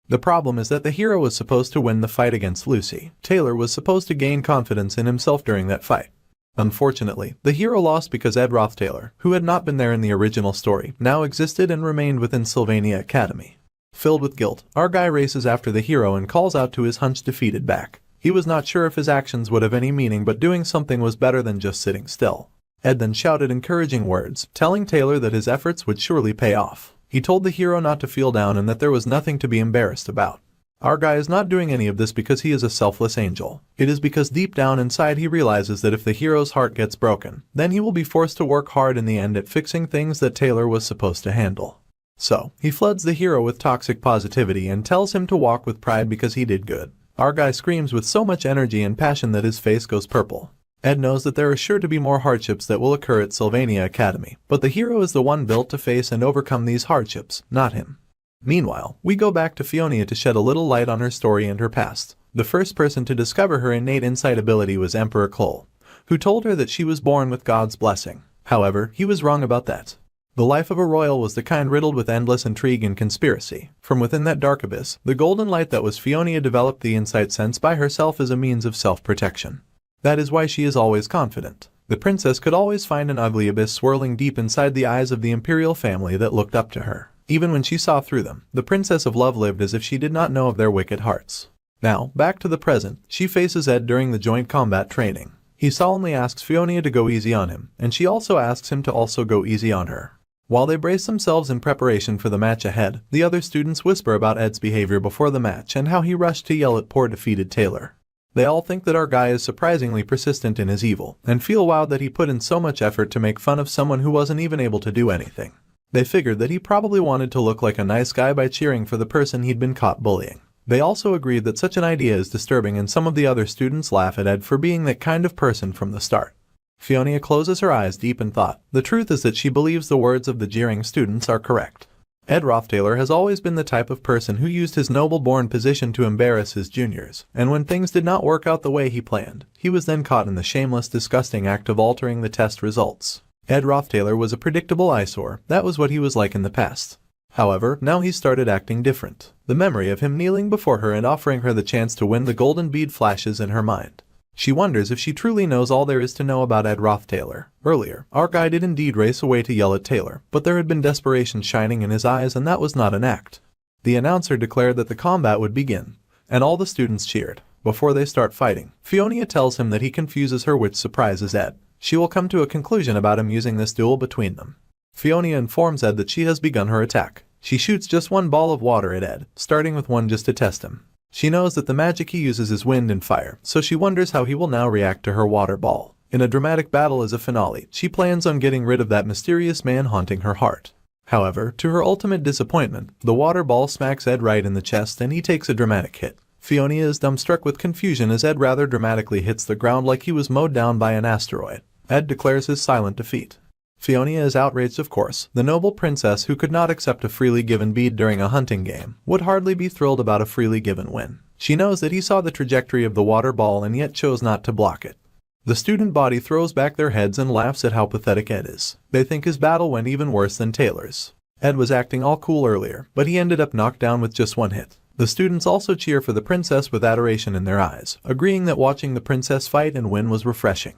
The problem is that the hero was supposed to win the fight against Lucy. Taylor was supposed to gain confidence in himself during that fight. Unfortunately, the hero lost because Ed Roth Taylor, who had not been there in the original story, now existed and remained within Sylvania Academy. Filled with guilt, our guy races after the hero and calls out to his hunched defeated back. He was not sure if his actions would have any meaning, but doing something was better than just sitting still. Ed then shouted encouraging words, telling Taylor that his efforts would surely pay off. He told the hero not to feel down and that there was nothing to be embarrassed about. Our guy is not doing any of this because he is a selfless angel. It is because deep down inside he realizes that if the hero's heart gets broken, then he will be forced to work hard in the end at fixing things that Taylor was supposed to handle. So, he floods the hero with toxic positivity and tells him to walk with pride because he did good. Our guy screams with so much energy and passion that his face goes purple. Ed knows that there are sure to be more hardships that will occur at Sylvania Academy, but the hero is the one built to face and overcome these hardships, not him. Meanwhile, we go back to Fiona to shed a little light on her story and her past. The first person to discover her innate insight ability was Emperor Cole, who told her that she was born with God's blessing. However, he was wrong about that. The life of a royal was the kind riddled with endless intrigue and conspiracy. From within that dark abyss, the golden light that was Fiona developed the insight sense by herself as a means of self-protection. That is why she is always confident. The princess could always find an ugly abyss swirling deep inside the eyes of the imperial family that looked up to her. Even when she saw through them, the Princess of Love lived as if she did not know of their wicked hearts. Now, back to the present, she faces Ed during the joint combat training. He solemnly asks Fiona to go easy on him, and she also asks him to also go easy on her. While they brace themselves in preparation for the match ahead, the other students whisper about Ed's behavior before the match and how he rushed to yell at poor defeated Taylor. They all think that our guy is surprisingly persistent in his evil, and feel wowed that he put in so much effort to make fun of someone who wasn't even able to do anything. They figured that he probably wanted to look like a nice guy by cheering for the person he'd been caught bullying. They also agreed that such an idea is disturbing, and some of the other students laugh at Ed for being that kind of person from the start. Fiona closes her eyes deep in thought. The truth is that she believes the words of the jeering students are correct. Ed Rothtailor has always been the type of person who used his noble-born position to embarrass his juniors, and when things did not work out the way he planned, he was then caught in the shameless, disgusting act of altering the test results. Ed Rothtailor was a predictable eyesore. That was what he was like in the past. However, now he started acting different. The memory of him kneeling before her and offering her the chance to win the golden bead flashes in her mind. She wonders if she truly knows all there is to know about Ed Rothtailor. Earlier, our guy did indeed race away to yell at Taylor, but there had been desperation shining in his eyes, and that was not an act. The announcer declared that the combat would begin, and all the students cheered. Before they start fighting, Fiona tells him that he confuses her, which surprises Ed. She will come to a conclusion about him using this duel between them. Fiona informs Ed that she has begun her attack. She shoots just one ball of water at Ed, starting with one just to test him. She knows that the magic he uses is wind and fire, so she wonders how he will now react to her water ball. In a dramatic battle as a finale, she plans on getting rid of that mysterious man haunting her heart. However, to her ultimate disappointment, the water ball smacks Ed right in the chest and he takes a dramatic hit. Fiona is dumbstruck with confusion as Ed rather dramatically hits the ground like he was mowed down by an asteroid. Ed declares his silent defeat. Fiona is outraged, of course. The noble princess who could not accept a freely given bead during a hunting game would hardly be thrilled about a freely given win. She knows that he saw the trajectory of the water ball and yet chose not to block it. The student body throws back their heads and laughs at how pathetic Ed is. They think his battle went even worse than Taylor's. Ed was acting all cool earlier, but he ended up knocked down with just one hit. The students also cheer for the princess with adoration in their eyes, agreeing that watching the princess fight and win was refreshing.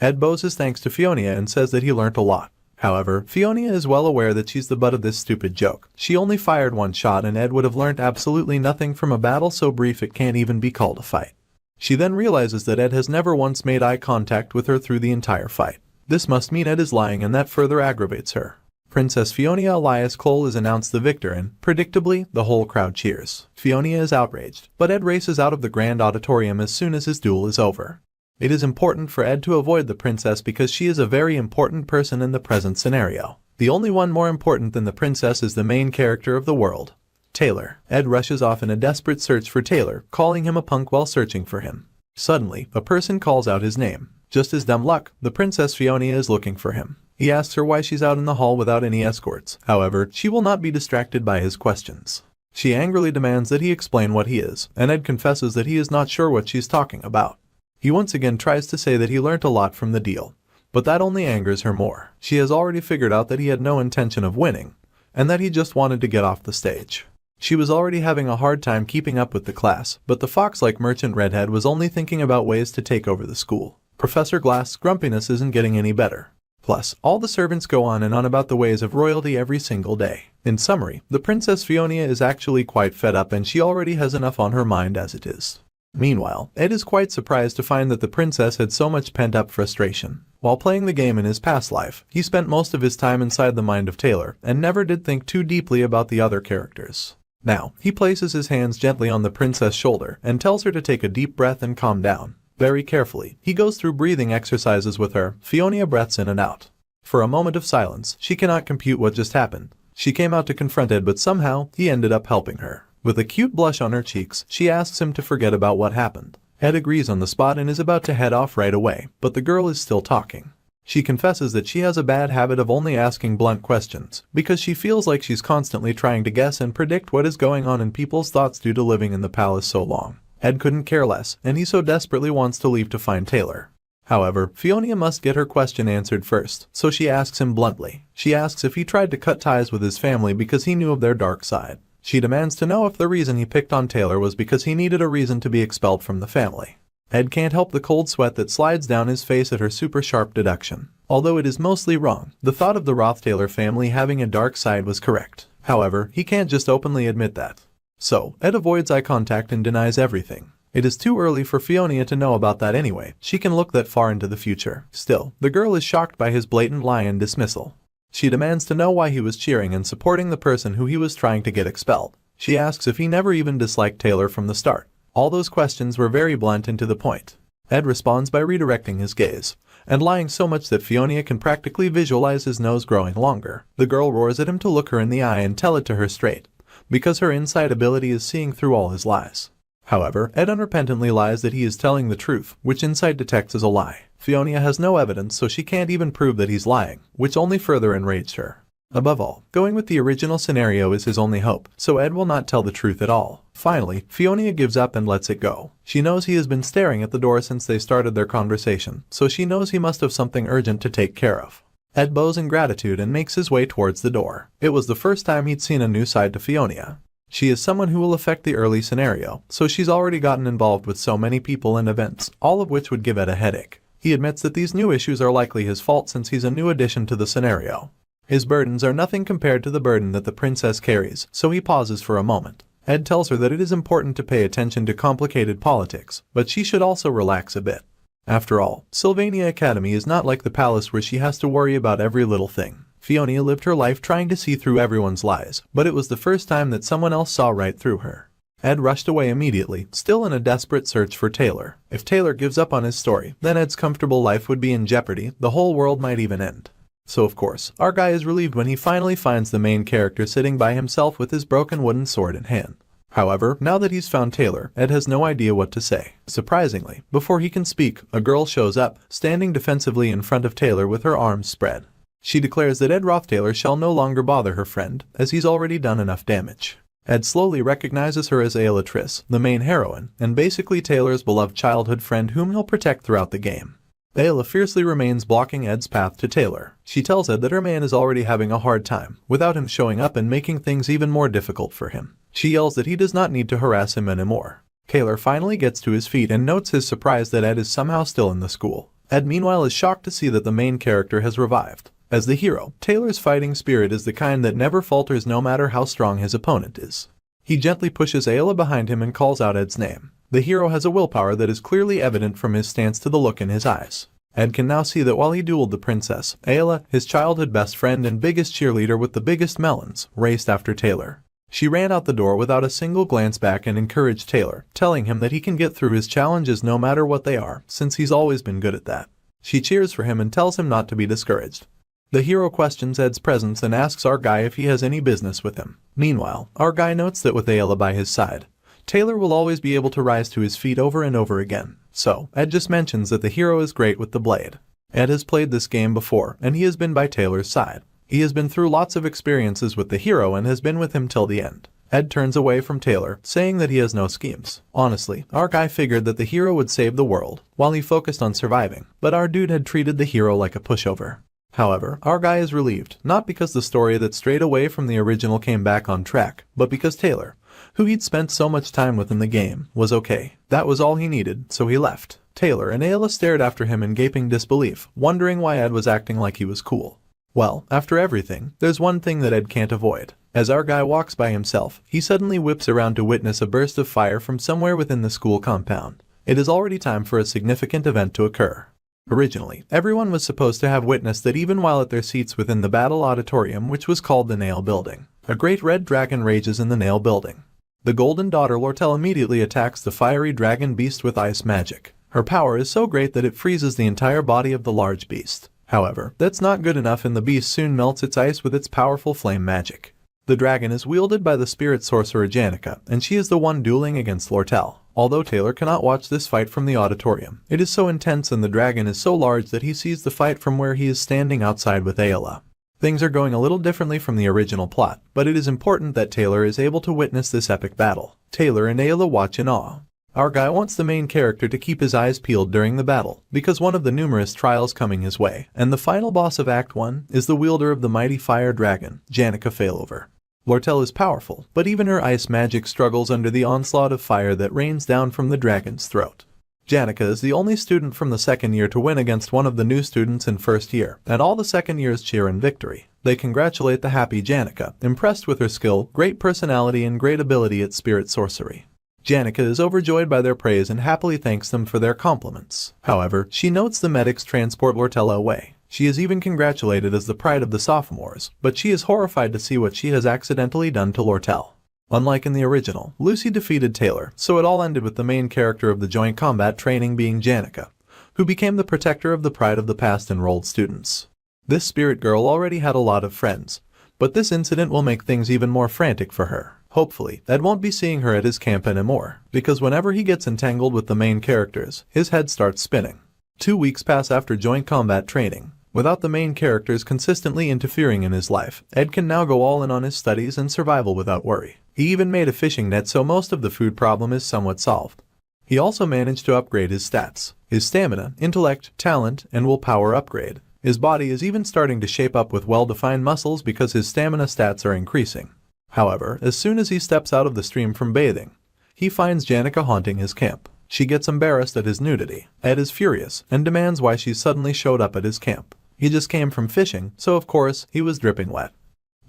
Ed bows his thanks to Fiona and says that he learnt a lot. However, Fiona is well aware that she's the butt of this stupid joke. She only fired one shot and Ed would have learnt absolutely nothing from a battle so brief it can't even be called a fight. She then realizes that Ed has never once made eye contact with her through the entire fight. This must mean Ed is lying, and that further aggravates her. Princess Fiona Elias Cole is announced the victor and, predictably, the whole crowd cheers. Fiona is outraged, but Ed races out of the grand auditorium as soon as his duel is over. It is important for Ed to avoid the princess because she is a very important person in the present scenario. The only one more important than the princess is the main character of the world, Taylor. Ed rushes off in a desperate search for Taylor, calling him a punk while searching for him. Suddenly, a person calls out his name. Just as dumb luck, the Princess Fiona is looking for him. He asks her why she's out in the hall without any escorts. However, she will not be distracted by his questions. She angrily demands that he explain what he is, and Ed confesses that he is not sure what she's talking about. He once again tries to say that he learnt a lot from the deal, but that only angers her more. She has already figured out that he had no intention of winning, and that he just wanted to get off the stage. She was already having a hard time keeping up with the class, but the fox-like merchant redhead was only thinking about ways to take over the school. Professor Glass's grumpiness isn't getting any better. Plus, all the servants go on and on about the ways of royalty every single day. In summary, the Princess Fiona is actually quite fed up and she already has enough on her mind as it is. Meanwhile, Ed is quite surprised to find that the princess had so much pent-up frustration. While playing the game in his past life, he spent most of his time inside the mind of Taylor and never did think too deeply about the other characters. Now, he places his hands gently on the princess' shoulder and tells her to take a deep breath and calm down. Very carefully, he goes through breathing exercises with her. Fiona breaths in and out. For a moment of silence, she cannot compute what just happened. She came out to confront Ed, but somehow, he ended up helping her. With a cute blush on her cheeks, she asks him to forget about what happened. Ed agrees on the spot and is about to head off right away, but the girl is still talking. She confesses that she has a bad habit of only asking blunt questions, because she feels like she's constantly trying to guess and predict what is going on in people's thoughts due to living in the palace so long. Ed couldn't care less, and he so desperately wants to leave to find Taylor. However, Fiona must get her question answered first, so she asks him bluntly. She asks if he tried to cut ties with his family because he knew of their dark side. She demands to know if the reason he picked on Taylor was because he needed a reason to be expelled from the family. Ed can't help the cold sweat that slides down his face at her super sharp deduction. Although it is mostly wrong, the thought of the Roth-Taylor family having a dark side was correct. However, he can't just openly admit that. So, Ed avoids eye contact and denies everything. It is too early for Fiona to know about that anyway. She can look that far into the future. Still, the girl is shocked by his blatant lie and dismissal. She demands to know why he was cheering and supporting the person who he was trying to get expelled. She asks if he never even disliked Taylor from the start. All those questions were very blunt and to the point. Ed responds by redirecting his gaze, and lying so much that Fiona can practically visualize his nose growing longer. The girl roars at him to look her in the eye and tell it to her straight, because her insight ability is seeing through all his lies. However, Ed unrepentantly lies that he is telling the truth, which Insight detects as a lie. Fiona has no evidence, so she can't even prove that he's lying, which only further enraged her. Above all, going with the original scenario is his only hope, so Ed will not tell the truth at all. Finally, Fiona gives up and lets it go. She knows he has been staring at the door since they started their conversation, so she knows he must have something urgent to take care of. Ed bows in gratitude and makes his way towards the door. It was the first time he'd seen a new side to Fiona. She is someone who will affect the early scenario, so she's already gotten involved with so many people and events, all of which would give Ed a headache. He admits that these new issues are likely his fault since he's a new addition to the scenario. His burdens are nothing compared to the burden that the princess carries, so he pauses for a moment. Ed tells her that it is important to pay attention to complicated politics, but she should also relax a bit. After all, Sylvania Academy is not like the palace where she has to worry about every little thing. Fiona lived her life trying to see through everyone's lies, but it was the first time that someone else saw right through her. Ed rushed away immediately, still in a desperate search for Taylor. If Taylor gives up on his story, then Ed's comfortable life would be in jeopardy, the whole world might even end. So of course, our guy is relieved when he finally finds the main character sitting by himself with his broken wooden sword in hand. However, now that he's found Taylor, Ed has no idea what to say. Surprisingly, before he can speak, a girl shows up, standing defensively in front of Taylor with her arms spread. She declares that Ed Roth shall no longer bother her friend, as he's already done enough damage. Ed slowly recognizes her as Ayla Triss, the main heroine, and basically Taylor's beloved childhood friend whom he'll protect throughout the game. Ayla fiercely remains blocking Ed's path to Taylor. She tells Ed that her man is already having a hard time, without him showing up and making things even more difficult for him. She yells that he does not need to harass him anymore. Taylor finally gets to his feet and notes his surprise that Ed is somehow still in the school. Ed meanwhile is shocked to see that the main character has revived. As the hero, Taylor's fighting spirit is the kind that never falters no matter how strong his opponent is. He gently pushes Ayla behind him and calls out Ed's name. The hero has a willpower that is clearly evident from his stance to the look in his eyes. Ed can now see that while he dueled the princess, Ayla, his childhood best friend and biggest cheerleader with the biggest melons, raced after Taylor. She ran out the door without a single glance back and encouraged Taylor, telling him that he can get through his challenges no matter what they are, since he's always been good at that. She cheers for him and tells him not to be discouraged. The hero questions Ed's presence and asks our guy if he has any business with him. Meanwhile, our guy notes that with Ayla by his side, Taylor will always be able to rise to his feet over and over again. So, Ed just mentions that the hero is great with the blade. Ed has played this game before, and he has been by Taylor's side. He has been through lots of experiences with the hero and has been with him till the end. Ed turns away from Taylor, saying that he has no schemes. Honestly, our guy figured that the hero would save the world, while he focused on surviving, but our dude had treated the hero like a pushover. However, our guy is relieved, not because the story that strayed away from the original came back on track, but because Taylor, who he'd spent so much time with in the game, was okay. That was all he needed, so he left. Taylor and Ayla stared after him in gaping disbelief, wondering why Ed was acting like he was cool. Well, after everything, there's one thing that Ed can't avoid. As our guy walks by himself, he suddenly whips around to witness a burst of fire from somewhere within the school compound. It is already time for a significant event to occur. Originally, everyone was supposed to have witnessed that even while at their seats within the battle auditorium, which was called the Nail Building. A great red dragon rages in the Nail Building. The golden daughter Lortel immediately attacks the fiery dragon beast with ice magic. Her power is so great that it freezes the entire body of the large beast. However, that's not good enough and the beast soon melts its ice with its powerful flame magic. The dragon is wielded by the spirit sorcerer Janica, and she is the one dueling against Lortel. Although Taylor cannot watch this fight from the auditorium, it is so intense and the dragon is so large that he sees the fight from where he is standing outside with Ayla. Things are going a little differently from the original plot, but it is important that Taylor is able to witness this epic battle. Taylor and Ayla watch in awe. Our guy wants the main character to keep his eyes peeled during the battle, because one of the numerous trials coming his way, and the final boss of Act 1, is the wielder of the mighty fire dragon, Janica Failover. Lortel is powerful, but even her ice magic struggles under the onslaught of fire that rains down from the dragon's throat. Janica is the only student from the second year to win against one of the new students in first year, and all the second years cheer in victory. They congratulate the happy Janica, impressed with her skill, great personality and great ability at spirit sorcery. Janica is overjoyed by their praise and happily thanks them for their compliments. However, she notes the medics transport Lortella away. She is even congratulated as the pride of the sophomores, but she is horrified to see what she has accidentally done to Lortel. Unlike in the original, Lucy defeated Taylor, so it all ended with the main character of the joint combat training being Janica, who became the protector of the pride of the past enrolled students. This spirit girl already had a lot of friends, but this incident will make things even more frantic for her. Hopefully, Ed won't be seeing her at his camp anymore, because whenever he gets entangled with the main characters, his head starts spinning. 2 weeks pass after joint combat training. Without the main characters consistently interfering in his life, Ed can now go all in on his studies and survival without worry. He even made a fishing net so most of the food problem is somewhat solved. He also managed to upgrade his stats. His stamina, intellect, talent, and willpower upgrade. His body is even starting to shape up with well-defined muscles because his stamina stats are increasing. However, as soon as he steps out of the stream from bathing, he finds Janica haunting his camp. She gets embarrassed at his nudity. Ed is furious and demands why she suddenly showed up at his camp. He just came from fishing, so of course, he was dripping wet.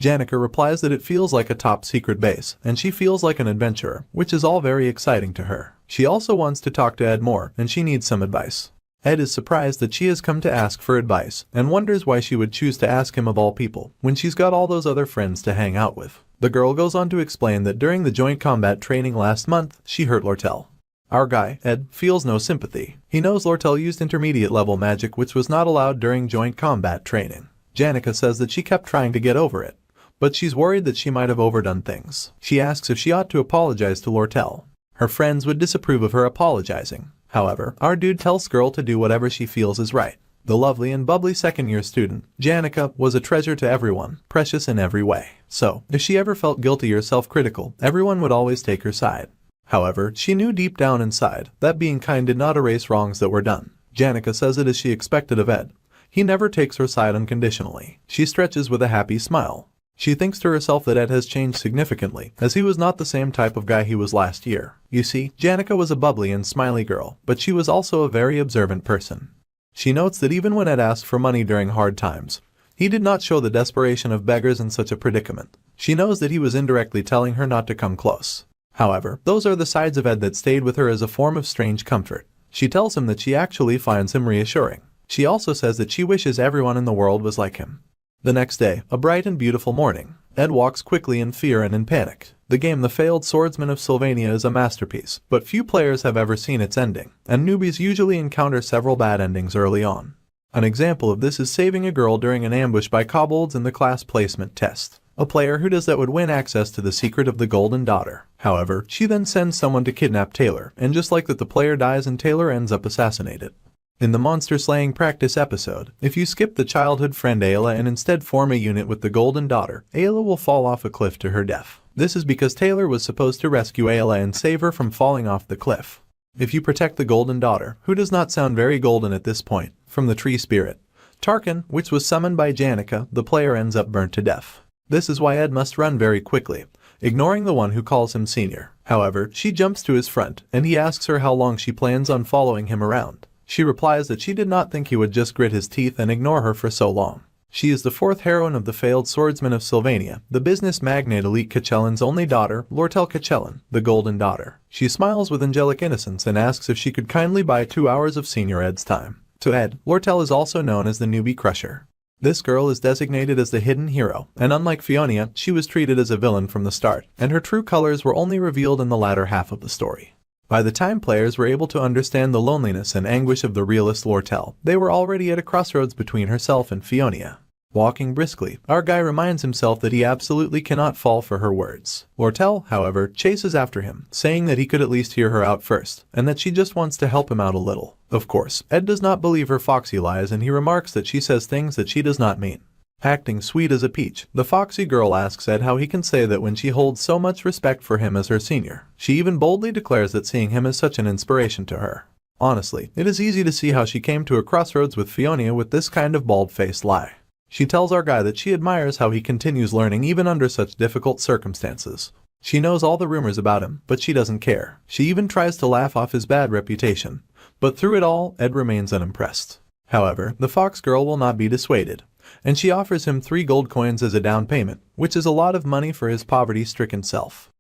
Janica replies that it feels like a top-secret base, and she feels like an adventurer, which is all very exciting to her. She also wants to talk to Ed more, and she needs some advice. Ed is surprised that she has come to ask for advice, and wonders why she would choose to ask him of all people, when she's got all those other friends to hang out with. The girl goes on to explain that during the joint combat training last month, she hurt Lortel. Our guy, Ed, feels no sympathy. He knows Lortel used intermediate-level magic which was not allowed during joint combat training. Janica says that she kept trying to get over it, but she's worried that she might have overdone things. She asks if she ought to apologize to Lortel. Her friends would disapprove of her apologizing. However, our dude tells girl to do whatever she feels is right. The lovely and bubbly second-year student, Janica, was a treasure to everyone, precious in every way. So, if she ever felt guilty or self-critical, everyone would always take her side. However, she knew deep down inside that being kind did not erase wrongs that were done. Janica says it as she expected of Ed. He never takes her side unconditionally. She stretches with a happy smile. She thinks to herself that Ed has changed significantly, as he was not the same type of guy he was last year. You see, Janica was a bubbly and smiley girl, but she was also a very observant person. She notes that even when Ed asked for money during hard times, he did not show the desperation of beggars in such a predicament. She knows that he was indirectly telling her not to come close. However, those are the sides of Ed that stayed with her as a form of strange comfort. She tells him that she actually finds him reassuring. She also says that she wishes everyone in the world was like him. The next day, a bright and beautiful morning, Ed walks quickly in fear and in panic. The game The Failed Swordsman of Sylvania is a masterpiece, but few players have ever seen its ending, and newbies usually encounter several bad endings early on. An example of this is saving a girl during an ambush by kobolds in the class placement test. A player who does that would win access to the secret of the Golden Daughter. However, she then sends someone to kidnap Taylor, and just like that the player dies and Taylor ends up assassinated. In the monster slaying practice episode, if you skip the childhood friend Ayla and instead form a unit with the Golden Daughter, Ayla will fall off a cliff to her death. This is because Taylor was supposed to rescue Ayla and save her from falling off the cliff. If you protect the Golden Daughter, who does not sound very golden at this point, from the tree spirit, Tarkin, which was summoned by Janica, the player ends up burnt to death. This is why Ed must run very quickly, ignoring the one who calls him senior. However, she jumps to his front, and he asks her how long she plans on following him around. She replies that she did not think he would just grit his teeth and ignore her for so long. She is the fourth heroine of The Failed Swordsman of Sylvania, the business magnate Elite Kachellan's only daughter, Lortel Kachellan, the Golden Daughter. She smiles with angelic innocence and asks if she could kindly buy 2 hours of Senior Ed's time. To Ed, Lortel is also known as the Newbie Crusher. This girl is designated as the hidden hero, and unlike Fiona, she was treated as a villain from the start, and her true colors were only revealed in the latter half of the story. By the time players were able to understand the loneliness and anguish of the realist Lortel, they were already at a crossroads between herself and Fiona. Walking briskly, our guy reminds himself that he absolutely cannot fall for her words. Lortel, however, chases after him, saying that he could at least hear her out first, and that she just wants to help him out a little. Of course, Ed does not believe her foxy lies and he remarks that she says things that she does not mean. Acting sweet as a peach, the foxy girl asks Ed how he can say that when she holds so much respect for him as her senior. She even boldly declares that seeing him is such an inspiration to her. Honestly, it is easy to see how she came to a crossroads with Fiona with this kind of bald-faced lie. She tells our guy that she admires how he continues learning even under such difficult circumstances. She knows all the rumors about him, but she doesn't care. She even tries to laugh off his bad reputation. But through it all, Ed remains unimpressed. However, the fox girl will not be dissuaded, and she offers him 3 gold coins as a down payment, which is a lot of money for his poverty-stricken self.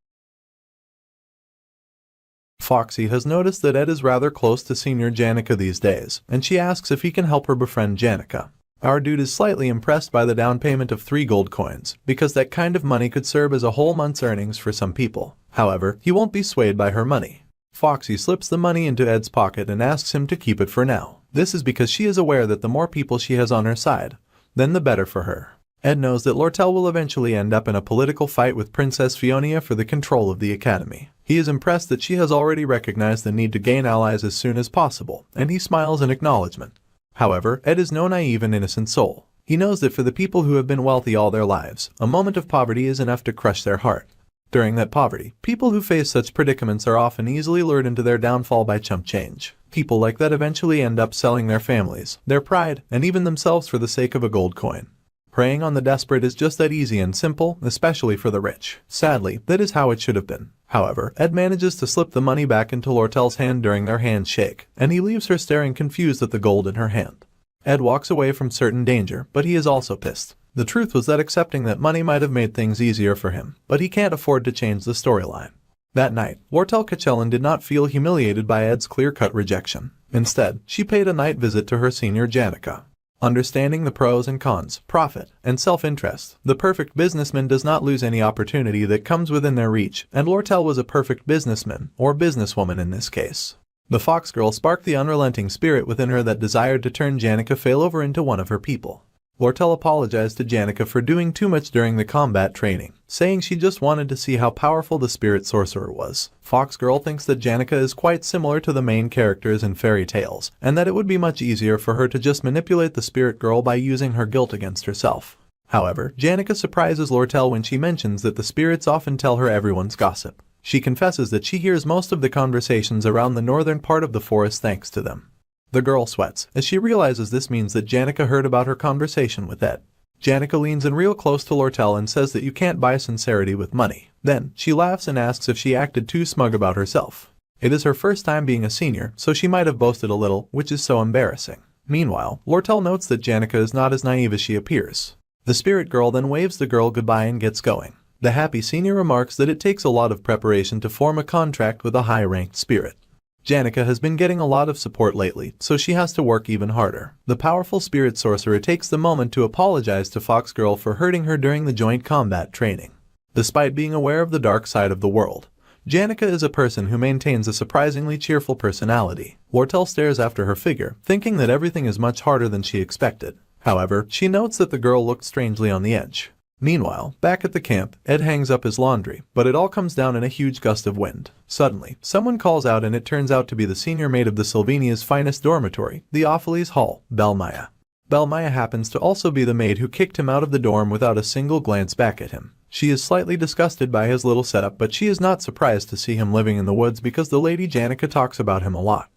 Foxy has noticed that Ed is rather close to Senior Janica these days, and she asks if he can help her befriend Janica. Our dude is slightly impressed by the down payment of 3 gold coins, because that kind of money could serve as a whole month's earnings for some people. However, he won't be swayed by her money. Foxy slips the money into Ed's pocket and asks him to keep it for now. This is because she is aware that the more people she has on her side, then the better for her. Ed knows that Lortel will eventually end up in a political fight with Princess Fiona for the control of the academy. He is impressed that she has already recognized the need to gain allies as soon as possible, and he smiles in acknowledgement. However, Ed is no naive and innocent soul. He knows that for the people who have been wealthy all their lives, a moment of poverty is enough to crush their heart. During that poverty, people who face such predicaments are often easily lured into their downfall by chump change. People like that eventually end up selling their families, their pride, and even themselves for the sake of a gold coin. Preying on the desperate is just that easy and simple, especially for the rich. Sadly, that is how it should have been. However, Ed manages to slip the money back into Lortel's hand during their handshake, and he leaves her staring confused at the gold in her hand. Ed walks away from certain danger, but he is also pissed. The truth was that accepting that money might have made things easier for him, but he can't afford to change the storyline. That night, Lortel Kachellan did not feel humiliated by Ed's clear-cut rejection. Instead, she paid a night visit to her senior Janica. Understanding the pros and cons, profit, and self-interest, the perfect businessman does not lose any opportunity that comes within their reach, and Lortel was a perfect businessman, or businesswoman in this case. The fox girl sparked the unrelenting spirit within her that desired to turn Janica Failover into one of her people. Lortel apologized to Janica for doing too much during the combat training, saying she just wanted to see how powerful the spirit sorcerer was. Fox Girl thinks that Janica is quite similar to the main characters in fairy tales, and that it would be much easier for her to just manipulate the spirit girl by using her guilt against herself. However, Janica surprises Lortel when she mentions that the spirits often tell her everyone's gossip. She confesses that she hears most of the conversations around the northern part of the forest thanks to them. The girl sweats, as she realizes this means that Janica heard about her conversation with Ed. Janica leans in real close to Lortel and says that you can't buy sincerity with money. Then, she laughs and asks if she acted too smug about herself. It is her first time being a senior, so she might have boasted a little, which is so embarrassing. Meanwhile, Lortel notes that Janica is not as naive as she appears. The spirit girl then waves the girl goodbye and gets going. The happy senior remarks that it takes a lot of preparation to form a contract with a high-ranked spirit. Janica has been getting a lot of support lately, so she has to work even harder. The powerful spirit sorcerer takes the moment to apologize to Fox Girl for hurting her during the joint combat training. Despite being aware of the dark side of the world, Janica is a person who maintains a surprisingly cheerful personality. Lortel stares after her figure, thinking that everything is much harder than she expected. However, she notes that the girl looked strangely on the edge. Meanwhile, back at the camp, Ed hangs up his laundry, but it all comes down in a huge gust of wind. Suddenly, someone calls out and it turns out to be the senior maid of the Sylvania's finest dormitory, the Opheles Hall, Belmaya. Belmaya happens to also be the maid who kicked him out of the dorm without a single glance back at him. She is slightly disgusted by his little setup, but she is not surprised to see him living in the woods because the lady Janica talks about him a lot.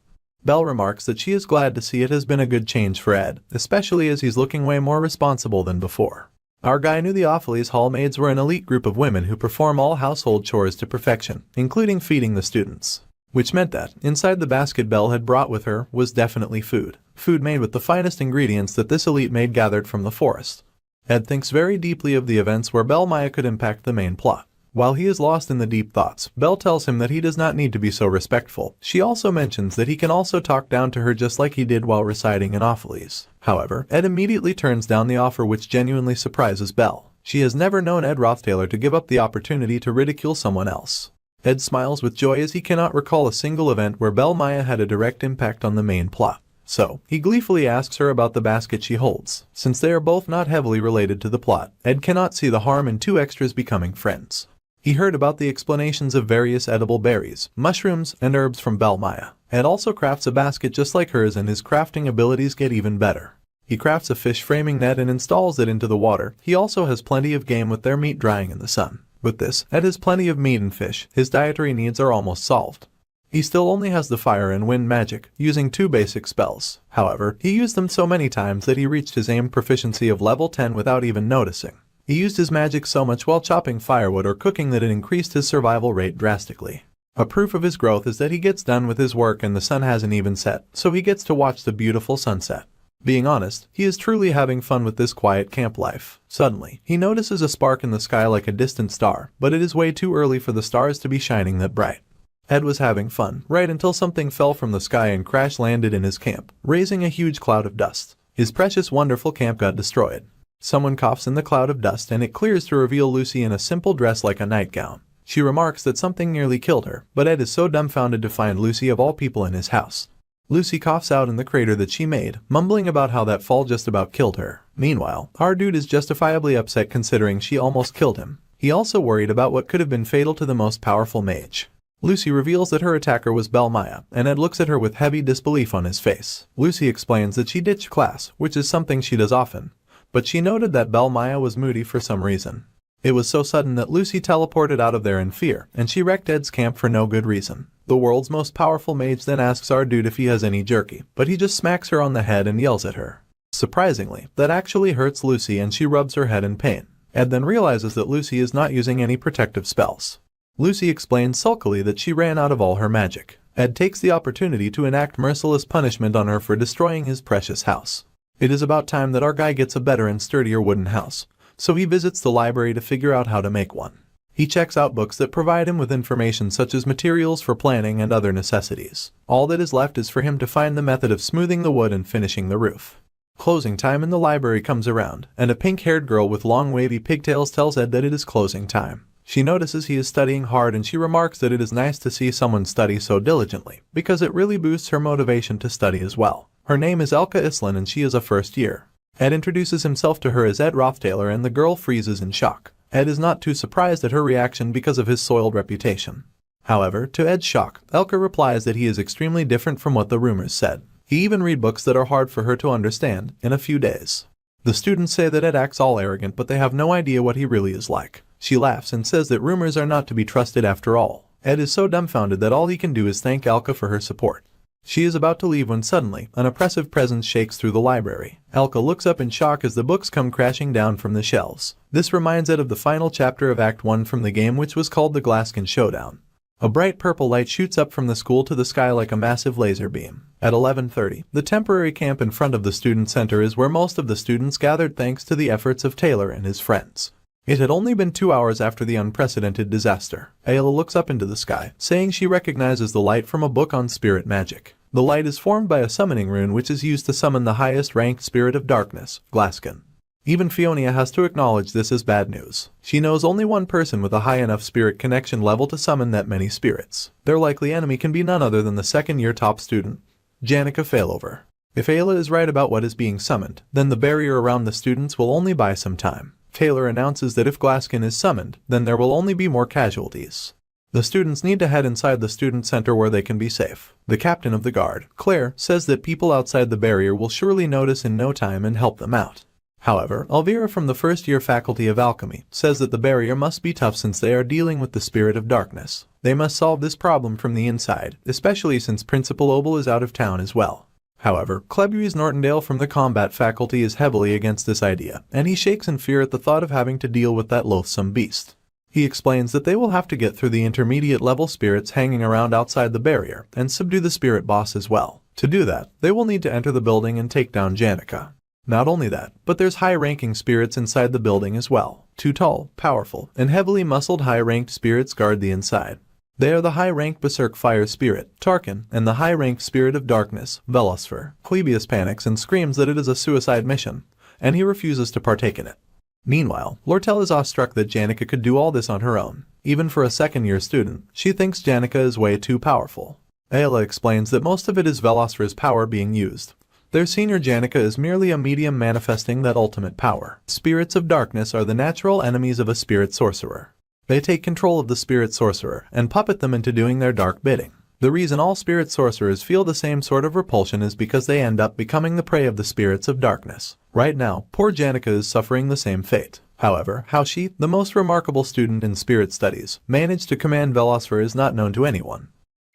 Belle remarks that she is glad to see it has been a good change for Ed, especially as he's looking way more responsible than before. Our guy knew the Opheles Hall maids were an elite group of women who perform all household chores to perfection, including feeding the students. Which meant that, inside the basket Belle had brought with her, was definitely food. Food made with the finest ingredients that this elite maid gathered from the forest. Ed thinks very deeply of the events where Belmaya could impact the main plot. While he is lost in the deep thoughts, Belle tells him that he does not need to be so respectful. She also mentions that he can also talk down to her just like he did while residing in Opheles. However, Ed immediately turns down the offer, which genuinely surprises Belle. She has never known Ed Rothtailor to give up the opportunity to ridicule someone else. Ed smiles with joy as he cannot recall a single event where Belmaya had a direct impact on the main plot. So, he gleefully asks her about the basket she holds. Since they are both not heavily related to the plot, Ed cannot see the harm in two extras becoming friends. He heard about the explanations of various edible berries, mushrooms, and herbs from Belmaya. Ed also crafts a basket just like hers, and his crafting abilities get even better. He crafts a fish framing net and installs it into the water. He also has plenty of game with their meat drying in the sun. With this, Ed has plenty of meat and fish. His dietary needs are almost solved. He still only has the fire and wind magic, using 2 basic spells. However, he used them so many times that he reached his aim proficiency of level 10 without even noticing. He used his magic so much while chopping firewood or cooking that it increased his survival rate drastically. A proof of his growth is that he gets done with his work and the sun hasn't even set, so he gets to watch the beautiful sunset. Being honest, he is truly having fun with this quiet camp life. Suddenly, he notices a spark in the sky like a distant star, but it is way too early for the stars to be shining that bright. Ed was having fun, right until something fell from the sky and crash-landed in his camp, raising a huge cloud of dust. His precious wonderful camp got destroyed. Someone coughs in the cloud of dust and it clears to reveal Lucy in a simple dress like a nightgown. She remarks that something nearly killed her, but Ed is so dumbfounded to find Lucy of all people in his house. Lucy coughs out in the crater that she made, mumbling about how that fall just about killed her. Meanwhile, our dude is justifiably upset considering she almost killed him. He also worried about what could have been fatal to the most powerful mage. Lucy reveals that her attacker was Belle Maya, and Ed looks at her with heavy disbelief on his face. Lucy explains that she ditched class, which is something she does often, but she noted that Belle Maya was moody for some reason. It was so sudden that Lucy teleported out of there in fear, and she wrecked Ed's camp for no good reason. The world's most powerful mage then asks our dude if he has any jerky, but he just smacks her on the head and yells at her. Surprisingly, that actually hurts Lucy and she rubs her head in pain. Ed then realizes that Lucy is not using any protective spells. Lucy explains sulkily that she ran out of all her magic. Ed takes the opportunity to enact merciless punishment on her for destroying his precious house. It is about time that our guy gets a better and sturdier wooden house, so he visits the library to figure out how to make one. He checks out books that provide him with information such as materials for planning and other necessities. All that is left is for him to find the method of smoothing the wood and finishing the roof. Closing time in the library comes around, and a pink-haired girl with long wavy pigtails tells Ed that it is closing time. She notices he is studying hard and she remarks that it is nice to see someone study so diligently, because it really boosts her motivation to study as well. Her name is Elka Islin and she is a first year. Ed introduces himself to her as Ed Rothtailor and the girl freezes in shock. Ed is not too surprised at her reaction because of his soiled reputation. However, to Ed's shock, Elka replies that he is extremely different from what the rumors said. He even read books that are hard for her to understand in a few days. The students say that Ed acts all arrogant but they have no idea what he really is like. She laughs and says that rumors are not to be trusted after all. Ed is so dumbfounded that all he can do is thank Elka for her support. She is about to leave when suddenly, an oppressive presence shakes through the library. Elka looks up in shock as the books come crashing down from the shelves. This reminds Ed of the final chapter of Act 1 from the game, which was called the Glascan Showdown. A bright purple light shoots up from the school to the sky like a massive laser beam. At 11:30, the temporary camp in front of the student center is where most of the students gathered thanks to the efforts of Taylor and his friends. It had only been 2 hours after the unprecedented disaster. Ayla looks up into the sky, saying she recognizes the light from a book on spirit magic. The light is formed by a summoning rune which is used to summon the highest-ranked spirit of darkness, Glascan. Even Fiona has to acknowledge this as bad news. She knows only one person with a high enough spirit connection level to summon that many spirits. Their likely enemy can be none other than the second-year top student, Janica Failover. If Ayla is right about what is being summoned, then the barrier around the students will only buy some time. Taylor announces that if Glascan is summoned, then there will only be more casualties. The students need to head inside the student center where they can be safe. The captain of the guard, Claire, says that people outside the barrier will surely notice in no time and help them out. However, Elvira from the first-year faculty of alchemy says that the barrier must be tough since they are dealing with the spirit of darkness. They must solve this problem from the inside, especially since Principal Obel is out of town as well. However, Clebury's Nortondale from the combat faculty is heavily against this idea, and he shakes in fear at the thought of having to deal with that loathsome beast. He explains that they will have to get through the intermediate-level spirits hanging around outside the barrier and subdue the spirit boss as well. To do that, they will need to enter the building and take down Janica. Not only that, but there's high-ranking spirits inside the building as well. 2 tall, powerful, and heavily muscled high-ranked spirits guard the inside. They are the high-ranked Berserk Fire Spirit, Tarkin, and the high-ranked Spirit of Darkness, Velosfer. Clebius panics and screams that it is a suicide mission, and he refuses to partake in it. Meanwhile, Lortel is awestruck that Janica could do all this on her own. Even for a second-year student, she thinks Janica is way too powerful. Ayla explains that most of it is Velosfer's power being used. Their senior Janica is merely a medium manifesting that ultimate power. Spirits of darkness are the natural enemies of a spirit sorcerer. They take control of the spirit sorcerer and puppet them into doing their dark bidding. The reason all spirit sorcerers feel the same sort of repulsion is because they end up becoming the prey of the spirits of darkness. Right now, poor Janica is suffering the same fate. However, how she, the most remarkable student in spirit studies, managed to command Velosfer is not known to anyone.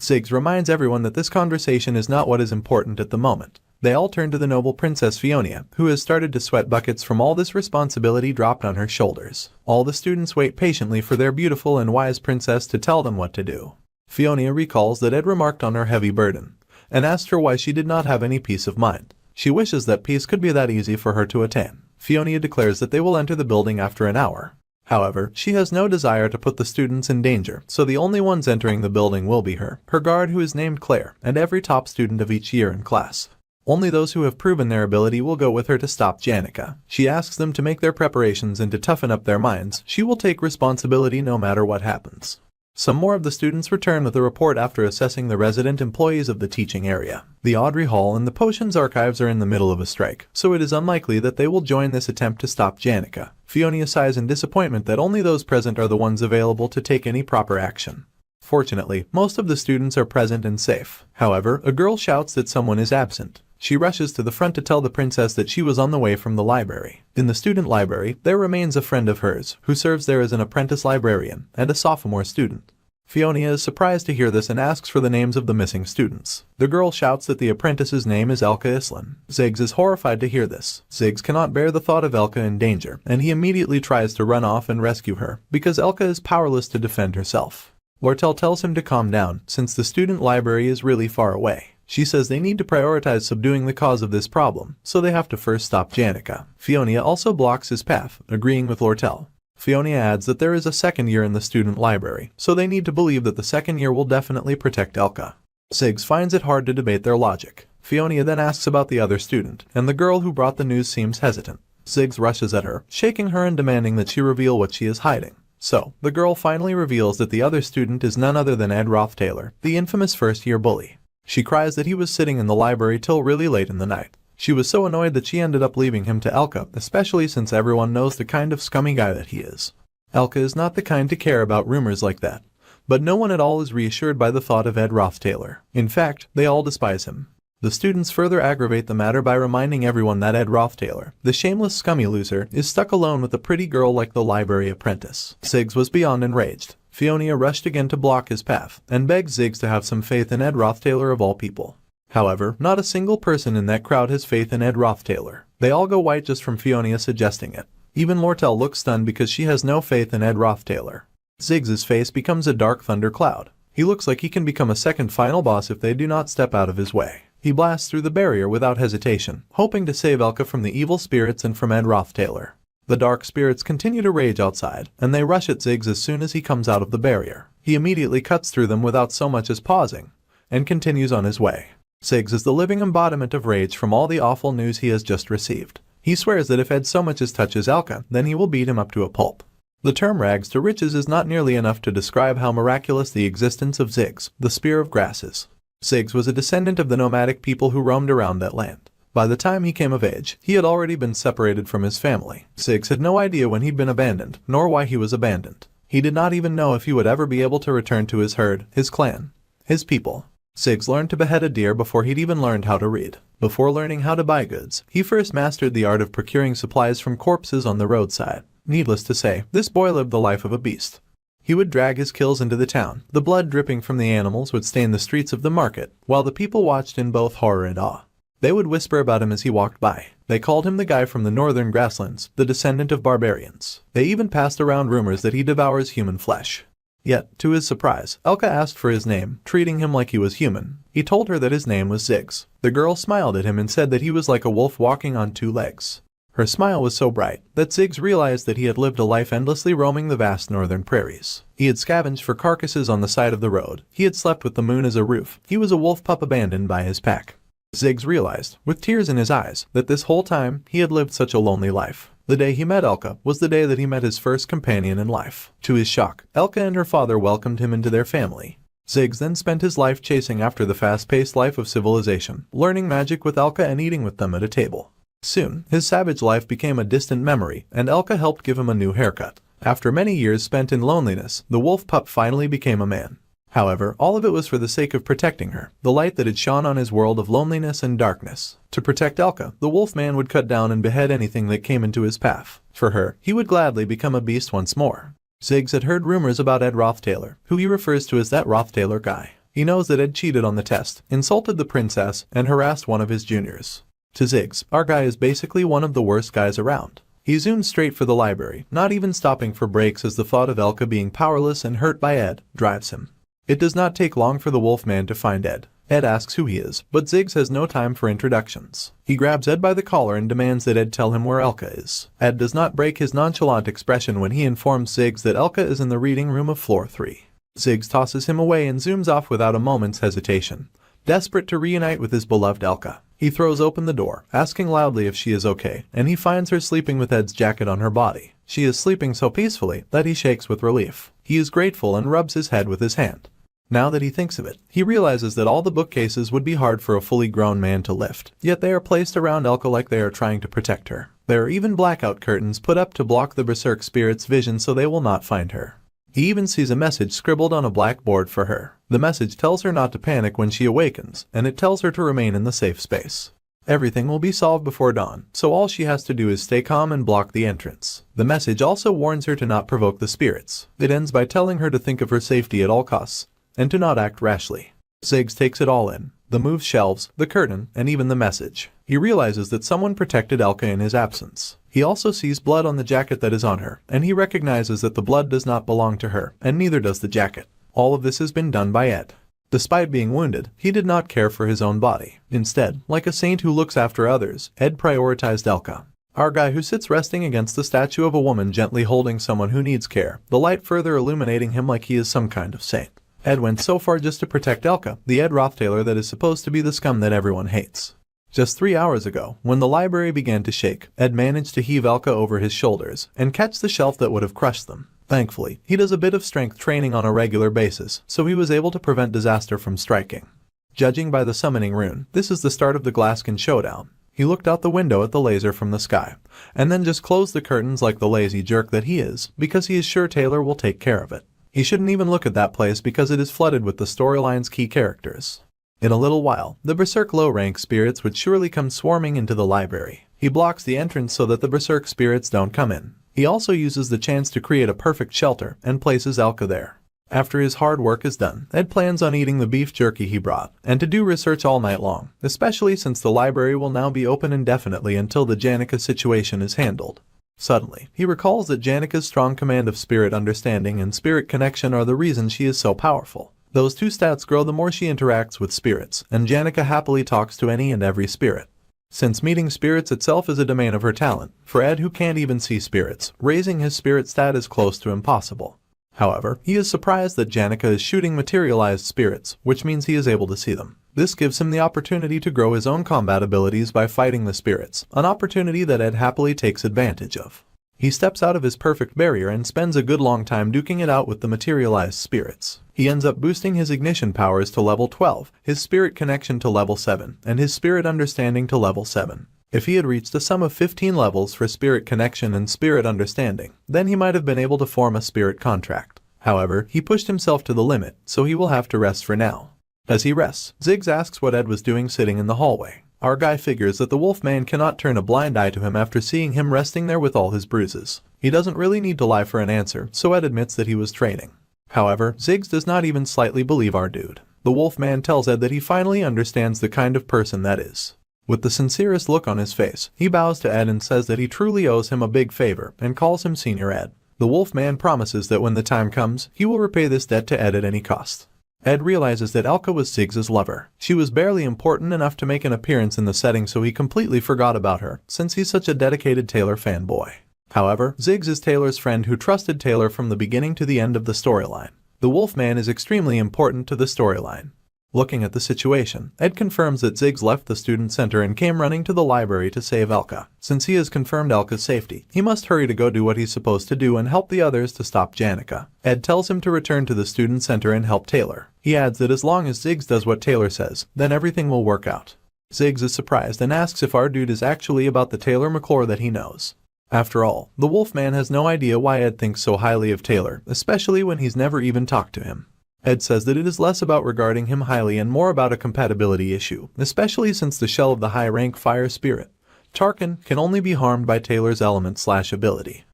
Ziggs reminds everyone that this conversation is not what is important at the moment. They all turn to the noble Princess Fiona, who has started to sweat buckets from all this responsibility dropped on her shoulders. All the students wait patiently for their beautiful and wise princess to tell them what to do. Fiona recalls that Ed remarked on her heavy burden, and asked her why she did not have any peace of mind. She wishes that peace could be that easy for her to attain. Fiona declares that they will enter the building after an hour. However, she has no desire to put the students in danger, so the only ones entering the building will be her guard who is named Claire, and every top student of each year in class. Only those who have proven their ability will go with her to stop Janica. She asks them to make their preparations and to toughen up their minds. She will take responsibility no matter what happens. Some more of the students return with a report after assessing the resident employees of the teaching area. The Audrey Hall and the Potions Archives are in the middle of a strike, so it is unlikely that they will join this attempt to stop Janica. Fiona sighs in disappointment that only those present are the ones available to take any proper action. Fortunately, most of the students are present and safe. However, a girl shouts that someone is absent. She rushes to the front to tell the princess that she was on the way from the library. In the student library, there remains a friend of hers, who serves there as an apprentice librarian and a sophomore student. Fiona is surprised to hear this and asks for the names of the missing students. The girl shouts that the apprentice's name is Elka Islan. Ziggs is horrified to hear this. Ziggs cannot bear the thought of Elka in danger, and he immediately tries to run off and rescue her, because Elka is powerless to defend herself. Lortel tells him to calm down, since the student library is really far away. She says they need to prioritize subduing the cause of this problem, so they have to first stop Janica. Fiona also blocks his path, agreeing with Lortel. Fiona adds that there is a second year in the student library, so they need to believe that the second year will definitely protect Elka. Ziggs finds it hard to debate their logic. Fiona then asks about the other student, and the girl who brought the news seems hesitant. Ziggs rushes at her, shaking her and demanding that she reveal what she is hiding. So, the girl finally reveals that the other student is none other than Ed Roth-Taylor, the infamous first-year bully. She cries that he was sitting in the library till really late in the night. She was so annoyed that she ended up leaving him to Elka, especially since everyone knows the kind of scummy guy that he is. Elka is not the kind to care about rumors like that, but no one at all is reassured by the thought of Ed Roth-Taylor. In fact, they all despise him. The students further aggravate the matter by reminding everyone that Ed Roth-Taylor, the shameless scummy loser, is stuck alone with a pretty girl like the library apprentice. Ziggs was beyond enraged. Fiona rushed again to block his path, and begged Ziggs to have some faith in Ed Roth-Taylor of all people. However, not a single person in that crowd has faith in Ed Roth-Taylor. They all go white just from Fiona suggesting it. Even Lortel looks stunned because she has no faith in Ed Roth-Taylor. Ziggs' face becomes a dark thunder cloud. He looks like he can become a second final boss if they do not step out of his way. He blasts through the barrier without hesitation, hoping to save Elka from the evil spirits and from Ed Roth-Taylor. The dark spirits continue to rage outside, and they rush at Ziggs as soon as he comes out of the barrier. He immediately cuts through them without so much as pausing, and continues on his way. Ziggs is the living embodiment of rage from all the awful news he has just received. He swears that if Ed so much as touches Elka, then he will beat him up to a pulp. The term rags to riches is not nearly enough to describe how miraculous the existence of Ziggs, the Spear of Grass, is. Ziggs was a descendant of the nomadic people who roamed around that land. By the time he came of age, he had already been separated from his family. Ziggs had no idea when he'd been abandoned, nor why he was abandoned. He did not even know if he would ever be able to return to his herd, his clan, his people. Ziggs learned to behead a deer before he'd even learned how to read. Before learning how to buy goods, he first mastered the art of procuring supplies from corpses on the roadside. Needless to say, this boy lived the life of a beast. He would drag his kills into the town. The blood dripping from the animals would stain the streets of the market, while the people watched in both horror and awe. They would whisper about him as he walked by. They called him the guy from the northern grasslands, the descendant of barbarians. They even passed around rumors that he devours human flesh. Yet, to his surprise, Elka asked for his name, treating him like he was human. He told her that his name was Ziggs. The girl smiled at him and said that he was like a wolf walking on two legs. Her smile was so bright that Ziggs realized that he had lived a life endlessly roaming the vast northern prairies. He had scavenged for carcasses on the side of the road. He had slept with the moon as a roof. He was a wolf pup abandoned by his pack. Ziggs realized, with tears in his eyes, that this whole time he had lived such a lonely life. The day he met Elka was the day that he met his first companion in life. To his shock, Elka and her father welcomed him into their family. Ziggs then spent his life chasing after the fast-paced life of civilization, learning magic with Elka and eating with them at a table. Soon, his savage life became a distant memory, and Elka helped give him a new haircut. After many years spent in loneliness, the wolf pup finally became a man. However, all of it was for the sake of protecting her, the light that had shone on his world of loneliness and darkness. To protect Elka, the wolf man would cut down and behead anything that came into his path. For her, he would gladly become a beast once more. Ziggs had heard rumors about Ed Roth-Taylor, who he refers to as that Roth-Taylor guy. He knows that Ed cheated on the test, insulted the princess, and harassed one of his juniors. To Ziggs, our guy is basically one of the worst guys around. He zoomed straight for the library, not even stopping for breaks as the thought of Elka being powerless and hurt by Ed drives him. It does not take long for the Wolfman to find Ed. Ed asks who he is, but Ziggs has no time for introductions. He grabs Ed by the collar and demands that Ed tell him where Elka is. Ed does not break his nonchalant expression when he informs Ziggs that Elka is in the reading room of floor 3. Ziggs tosses him away and zooms off without a moment's hesitation, desperate to reunite with his beloved Elka. He throws open the door, asking loudly if she is okay, and he finds her sleeping with Ed's jacket on her body. She is sleeping so peacefully that he shakes with relief. He is grateful and rubs his head with his hand. Now that he thinks of it, he realizes that all the bookcases would be hard for a fully grown man to lift, yet they are placed around Elka like they are trying to protect her. There are even blackout curtains put up to block the berserk spirit's vision so they will not find her. He even sees a message scribbled on a blackboard for her. The message tells her not to panic when she awakens, and it tells her to remain in the safe space. Everything will be solved before dawn, so all she has to do is stay calm and block the entrance. The message also warns her to not provoke the spirits. It ends by telling her to think of her safety at all costs, and to not act rashly. Ziggs takes it all in. The moved shelves, the curtain, and even the message. He realizes that someone protected Elka in his absence. He also sees blood on the jacket that is on her, and he recognizes that the blood does not belong to her, and neither does the jacket. All of this has been done by Ed. Despite being wounded, he did not care for his own body. Instead, like a saint who looks after others, Ed prioritized Elka. Our guy who sits resting against the statue of a woman gently holding someone who needs care, the light further illuminating him like he is some kind of saint. Ed went so far just to protect Elka, the Ed Roth tailor that is supposed to be the scum that everyone hates. Just 3 hours ago, when the library began to shake, Ed managed to heave Elka over his shoulders and catch the shelf that would have crushed them. Thankfully, he does a bit of strength training on a regular basis, so he was able to prevent disaster from striking. Judging by the summoning rune, this is the start of the Glascan Showdown. He looked out the window at the laser from the sky, and then just closed the curtains like the lazy jerk that he is, because he is sure Taylor will take care of it. He shouldn't even look at that place because it is flooded with the storyline's key characters. In a little while, the berserk low-rank spirits would surely come swarming into the library. He blocks the entrance so that the berserk spirits don't come in. He also uses the chance to create a perfect shelter and places Elka there. After his hard work is done, Ed plans on eating the beef jerky he brought, and to do research all night long, especially since the library will now be open indefinitely until the Janica situation is handled. Suddenly, he recalls that Janica's strong command of spirit understanding and spirit connection are the reason she is so powerful. Those two stats grow the more she interacts with spirits, and Janica happily talks to any and every spirit. Since meeting spirits itself is a domain of her talent, for Ed who can't even see spirits, raising his spirit stat is close to impossible. However, he is surprised that Janica is shooting materialized spirits, which means he is able to see them. This gives him the opportunity to grow his own combat abilities by fighting the spirits, an opportunity that Ed happily takes advantage of. He steps out of his perfect barrier and spends a good long time duking it out with the materialized spirits. He ends up boosting his ignition powers to level 12, his spirit connection to level 7, and his spirit understanding to level 7. If he had reached a sum of 15 levels for spirit connection and spirit understanding, then he might have been able to form a spirit contract. However, he pushed himself to the limit, so he will have to rest for now. As he rests, Ziggs asks what Ed was doing sitting in the hallway. Our guy figures that the Wolfman cannot turn a blind eye to him after seeing him resting there with all his bruises. He doesn't really need to lie for an answer, so Ed admits that he was training. However, Ziggs does not even slightly believe our dude. The Wolfman tells Ed that he finally understands the kind of person that is. With the sincerest look on his face, he bows to Ed and says that he truly owes him a big favor and calls him Senior Ed. The Wolfman promises that when the time comes, he will repay this debt to Ed at any cost. Ed realizes that Elka was Ziggs' lover. She was barely important enough to make an appearance in the setting, so he completely forgot about her, since he's such a dedicated Taylor fanboy. However, Ziggs is Taylor's friend who trusted Taylor from the beginning to the end of the storyline. The Wolfman is extremely important to the storyline. Looking at the situation, Ed confirms that Ziggs left the student center and came running to the library to save Elka. Since he has confirmed Elka's safety, he must hurry to go do what he's supposed to do and help the others to stop Janica. Ed tells him to return to the student center and help Taylor. He adds that as long as Ziggs does what Taylor says, then everything will work out. Ziggs is surprised and asks if our dude is actually about the Taylor McClure that he knows. After all, the Wolfman has no idea why Ed thinks so highly of Taylor, especially when he's never even talked to him. Ed says that it is less about regarding him highly and more about a compatibility issue, especially since the shell of the high-rank fire spirit, Tarkin, can only be harmed by Taylor's element/ability.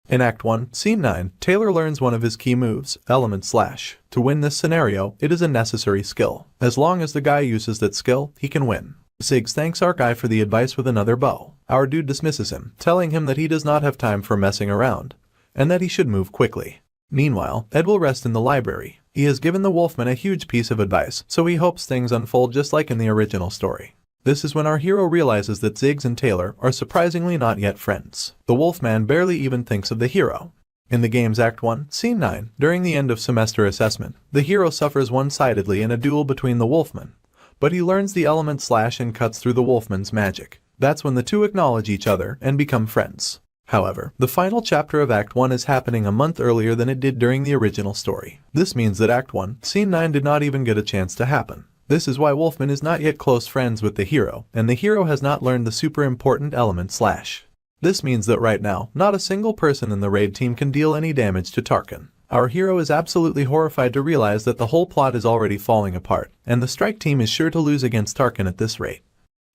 In Act 1, Scene 9, Taylor learns one of his key moves, element/. To win this scenario, it is a necessary skill. As long as the guy uses that skill, he can win. Ziggs thanks our guy for the advice with another bow. Our dude dismisses him, telling him that he does not have time for messing around, and that he should move quickly. Meanwhile, Ed will rest in the library. He has given the Wolfman a huge piece of advice, so he hopes things unfold just like in the original story. This is when our hero realizes that Ziggs and Taylor are surprisingly not yet friends. The Wolfman barely even thinks of the hero. In the game's Act 1, Scene 9, during the end of semester assessment, the hero suffers one-sidedly in a duel between the Wolfman, but he learns the element slash and cuts through the wolfman's magic. That's when the two acknowledge each other and become friends. However, the final chapter of Act 1 is happening a month earlier than it did during the original story. This means that Act 1, Scene 9 did not even get a chance to happen. This is why Wolfman is not yet close friends with the hero, and the hero has not learned the super important element slash. This means that right now, not a single person in the raid team can deal any damage to Tarkin. Our hero is absolutely horrified to realize that the whole plot is already falling apart, and the strike team is sure to lose against Tarkin at this rate.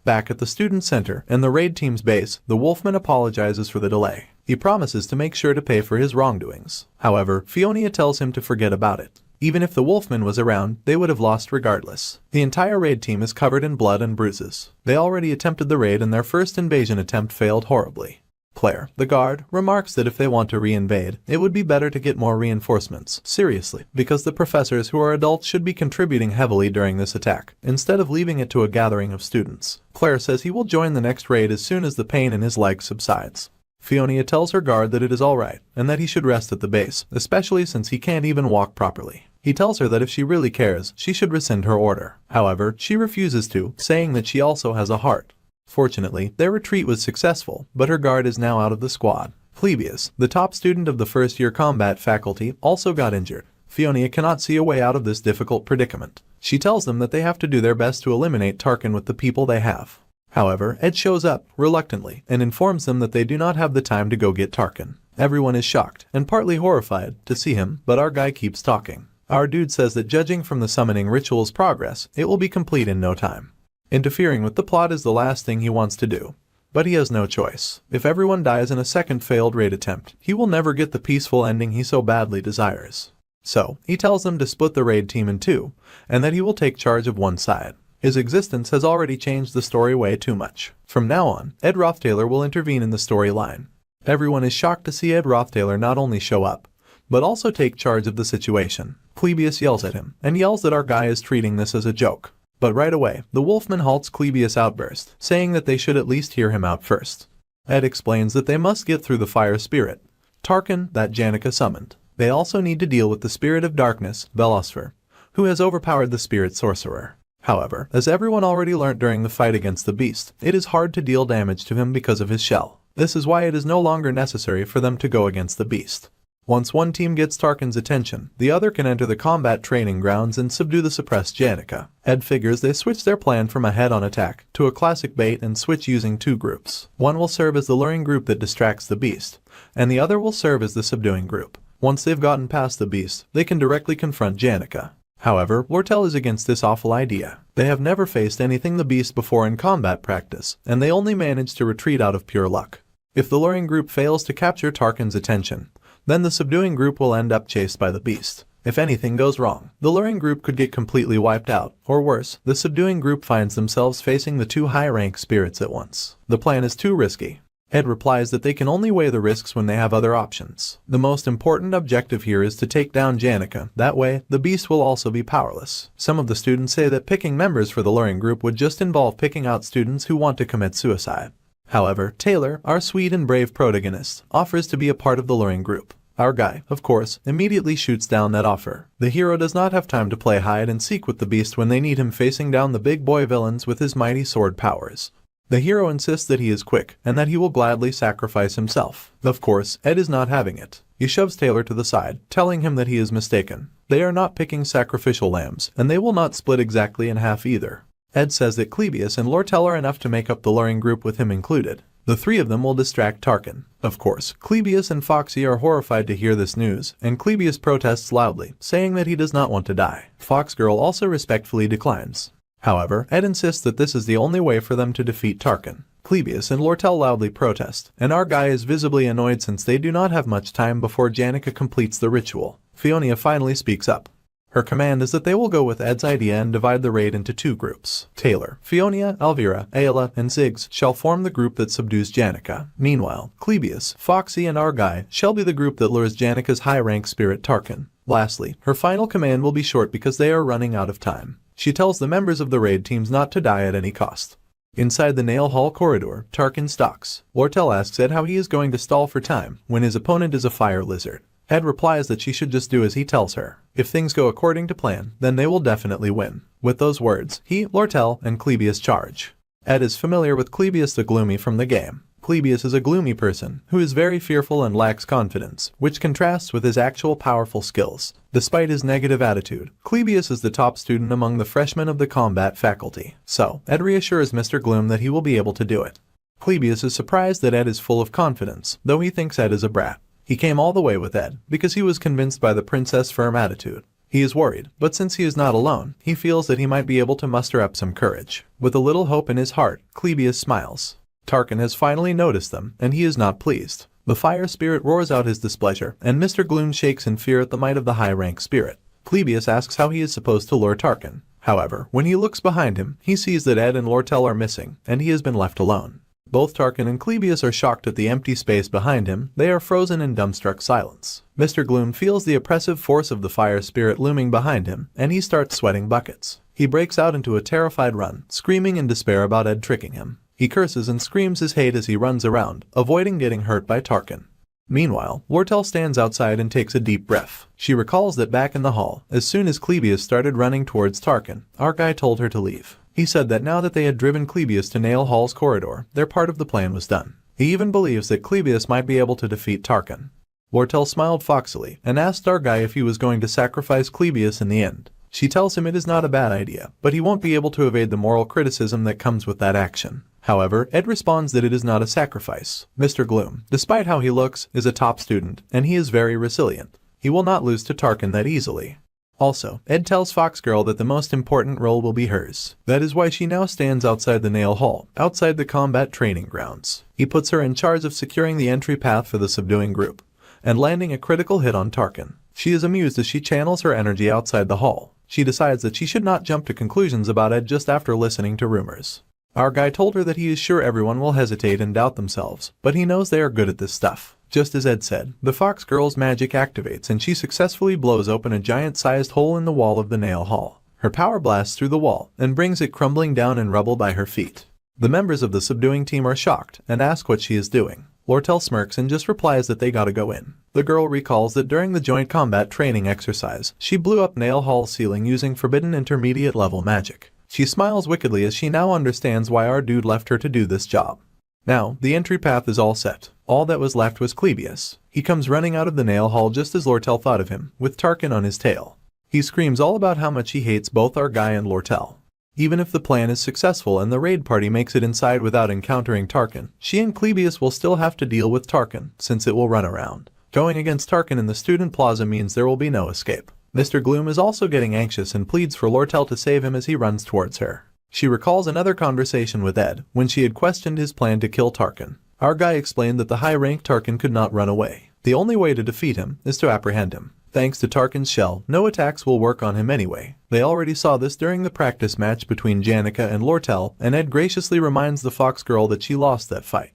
Back at the student center and the raid team's base, the Wolfman apologizes for the delay. He promises to make sure to pay for his wrongdoings. However, Fiona tells him to forget about it. Even if the Wolfman was around, they would have lost regardless. The entire raid team is covered in blood and bruises. They already attempted the raid and their first invasion attempt failed horribly. Claire, the guard, remarks that if they want to re-invade, it would be better to get more reinforcements. Seriously, because the professors who are adults should be contributing heavily during this attack, instead of leaving it to a gathering of students. Claire says he will join the next raid as soon as the pain in his leg subsides. Fiona tells her guard that it is alright, and that he should rest at the base, especially since he can't even walk properly. He tells her that if she really cares, she should rescind her order. However, she refuses to, saying that she also has a heart. Fortunately, their retreat was successful, but her guard is now out of the squad. Plebius, the top student of the first-year combat faculty, also got injured. Fiona cannot see a way out of this difficult predicament. She tells them that they have to do their best to eliminate Tarkin with the people they have. However, Ed shows up, reluctantly, and informs them that they do not have the time to go get Tarkin. Everyone is shocked, and partly horrified, to see him, but our guy keeps talking. Our dude says that judging from the summoning ritual's progress, it will be complete in no time. Interfering with the plot is the last thing he wants to do. But he has no choice. If everyone dies in a second failed raid attempt, he will never get the peaceful ending he so badly desires. So, he tells them to split the raid team in two, and that he will take charge of one side. His existence has already changed the story way too much. From now on, Ed Rothtailor will intervene in the storyline. Everyone is shocked to see Ed Rothtailor not only show up, but also take charge of the situation. Plebius yells at him, and yells that our guy is treating this as a joke. But right away, the Wolfman halts Plebius' outburst, saying that they should at least hear him out first. Ed explains that they must get through the fire spirit, Tarkin, that Janica summoned. They also need to deal with the spirit of darkness, Belosfer, who has overpowered the spirit sorcerer. However, as everyone already learnt during the fight against the beast, it is hard to deal damage to him because of his shell. This is why it is no longer necessary for them to go against the beast. Once one team gets Tarkin's attention, the other can enter the combat training grounds and subdue the suppressed Janica. Ed figures they switch their plan from a head-on attack to a classic bait and switch using two groups. One will serve as the luring group that distracts the beast, and the other will serve as the subduing group. Once they've gotten past the beast, they can directly confront Janica. However, Lortel is against this awful idea. They have never faced anything the beast before in combat practice, and they only manage to retreat out of pure luck. If the luring group fails to capture Tarkin's attention, then the subduing group will end up chased by the beast. If anything goes wrong, the luring group could get completely wiped out, or worse, the subduing group finds themselves facing the two high-rank spirits at once. The plan is too risky. Ed replies that they can only weigh the risks when they have other options. The most important objective here is to take down Janica. That way, the beast will also be powerless. Some of the students say that picking members for the luring group would just involve picking out students who want to commit suicide. However, Taylor, our sweet and brave protagonist, offers to be a part of the luring group. Our guy, of course, immediately shoots down that offer. The hero does not have time to play hide and seek with the beast when they need him facing down the big boy villains with his mighty sword powers. The hero insists that he is quick, and that he will gladly sacrifice himself. Of course, Ed is not having it. He shoves Taylor to the side, telling him that he is mistaken. They are not picking sacrificial lambs, and they will not split exactly in half either. Ed says that Plebius and Lortel are enough to make up the luring group with him included. The three of them will distract Tarkin. Of course, Clebius and Foxy are horrified to hear this news, and Clebius protests loudly, saying that he does not want to die. Foxgirl also respectfully declines. However, Ed insists that this is the only way for them to defeat Tarkin. Clebius and Lortel loudly protest, and our guy is visibly annoyed since they do not have much time before Janica completes the ritual. Fiona finally speaks up. Her command is that they will go with Ed's idea and divide the raid into two groups. Taylor, Fiona, Elvira, Ayla, and Ziggs shall form the group that subdues Janica. Meanwhile, Clebius, Foxy, and our guy shall be the group that lures Janica's high-rank spirit Tarkin. Lastly, her final command will be short because they are running out of time. She tells the members of the raid teams not to die at any cost. Inside the Nail Hall corridor, Tarkin stalks. Lortel asks Ed how he is going to stall for time when his opponent is a fire lizard. Ed replies that she should just do as he tells her. If things go according to plan, then they will definitely win. With those words, he, Lortel, and Clebius charge. Ed is familiar with Clebius the Gloomy from the game. Clebius is a gloomy person who is very fearful and lacks confidence, which contrasts with his actual powerful skills. Despite his negative attitude, Clebius is the top student among the freshmen of the combat faculty, so Ed reassures Mr. Gloom that he will be able to do it. Clebius is surprised that Ed is full of confidence, though he thinks Ed is a brat. He came all the way with Ed because he was convinced by the princess' firm attitude. He is worried, but since he is not alone, he feels that he might be able to muster up some courage. With a little hope in his heart, Clebius smiles. Tarkin has finally noticed them, and he is not pleased. The fire spirit roars out his displeasure, and Mr. Gloom shakes in fear at the might of the high-rank spirit. Clebius asks how he is supposed to lure Tarkin. However, when he looks behind him, he sees that Ed and Lortel are missing, and he has been left alone. Both Tarkin and Clebius are shocked at the empty space behind him. They are frozen in dumbstruck silence. Mr. Gloom feels the oppressive force of the fire spirit looming behind him, and he starts sweating buckets. He breaks out into a terrified run, screaming in despair about Ed tricking him. He curses and screams his hate as he runs around, avoiding getting hurt by Tarkin. Meanwhile, Lortel stands outside and takes a deep breath. She recalls that back in the hall, as soon as Clebius started running towards Tarkin, our guy told her to leave. He said that now that they had driven Clebius to Nail Hall's corridor, their part of the plan was done. He even believes that Clebius might be able to defeat Tarkin. Lortel smiled foxily and asked our guy if he was going to sacrifice Clebius in the end. She tells him it is not a bad idea, but he won't be able to evade the moral criticism that comes with that action. However, Ed responds that it is not a sacrifice. Mr. Gloom, despite how he looks, is a top student, and he is very resilient. He will not lose to Tarkin that easily. Also, Ed tells Foxgirl that the most important role will be hers. That is why she now stands outside the Nail Hall, outside the combat training grounds. He puts her in charge of securing the entry path for the subduing group, and landing a critical hit on Tarkin. She is amused as she channels her energy outside the hall. She decides that she should not jump to conclusions about Ed just after listening to rumors. Our guy told her that he is sure everyone will hesitate and doubt themselves, but he knows they are good at this stuff. Just as Ed said, the Fox Girl's magic activates and she successfully blows open a giant-sized hole in the wall of the Nail Hall. Her power blasts through the wall and brings it crumbling down in rubble by her feet. The members of the subduing team are shocked and ask what she is doing. Lortel smirks and just replies that they gotta go in. The girl recalls that during the joint combat training exercise, she blew up Nail Hall's ceiling using forbidden intermediate level magic. She smiles wickedly as she now understands why our dude left her to do this job. Now, the entry path is all set. All that was left was Clebius. He comes running out of the Nail Hall just as Lortel thought of him, with Tarkin on his tail. He screams all about how much he hates both our guy and Lortel. Even if the plan is successful and the raid party makes it inside without encountering Tarkin, she and Clebius will still have to deal with Tarkin, since it will run around. Going against Tarkin in the student plaza means there will be no escape. Mr. Gloom is also getting anxious and pleads for Lortel to save him as he runs towards her. She recalls another conversation with Ed, when she had questioned his plan to kill Tarkin. Our guy explained that the high-ranked Tarkin could not run away. The only way to defeat him is to apprehend him. Thanks to Tarkin's shell, no attacks will work on him anyway. They already saw this during the practice match between Janica and Lortel, and Ed graciously reminds the Fox Girl that she lost that fight.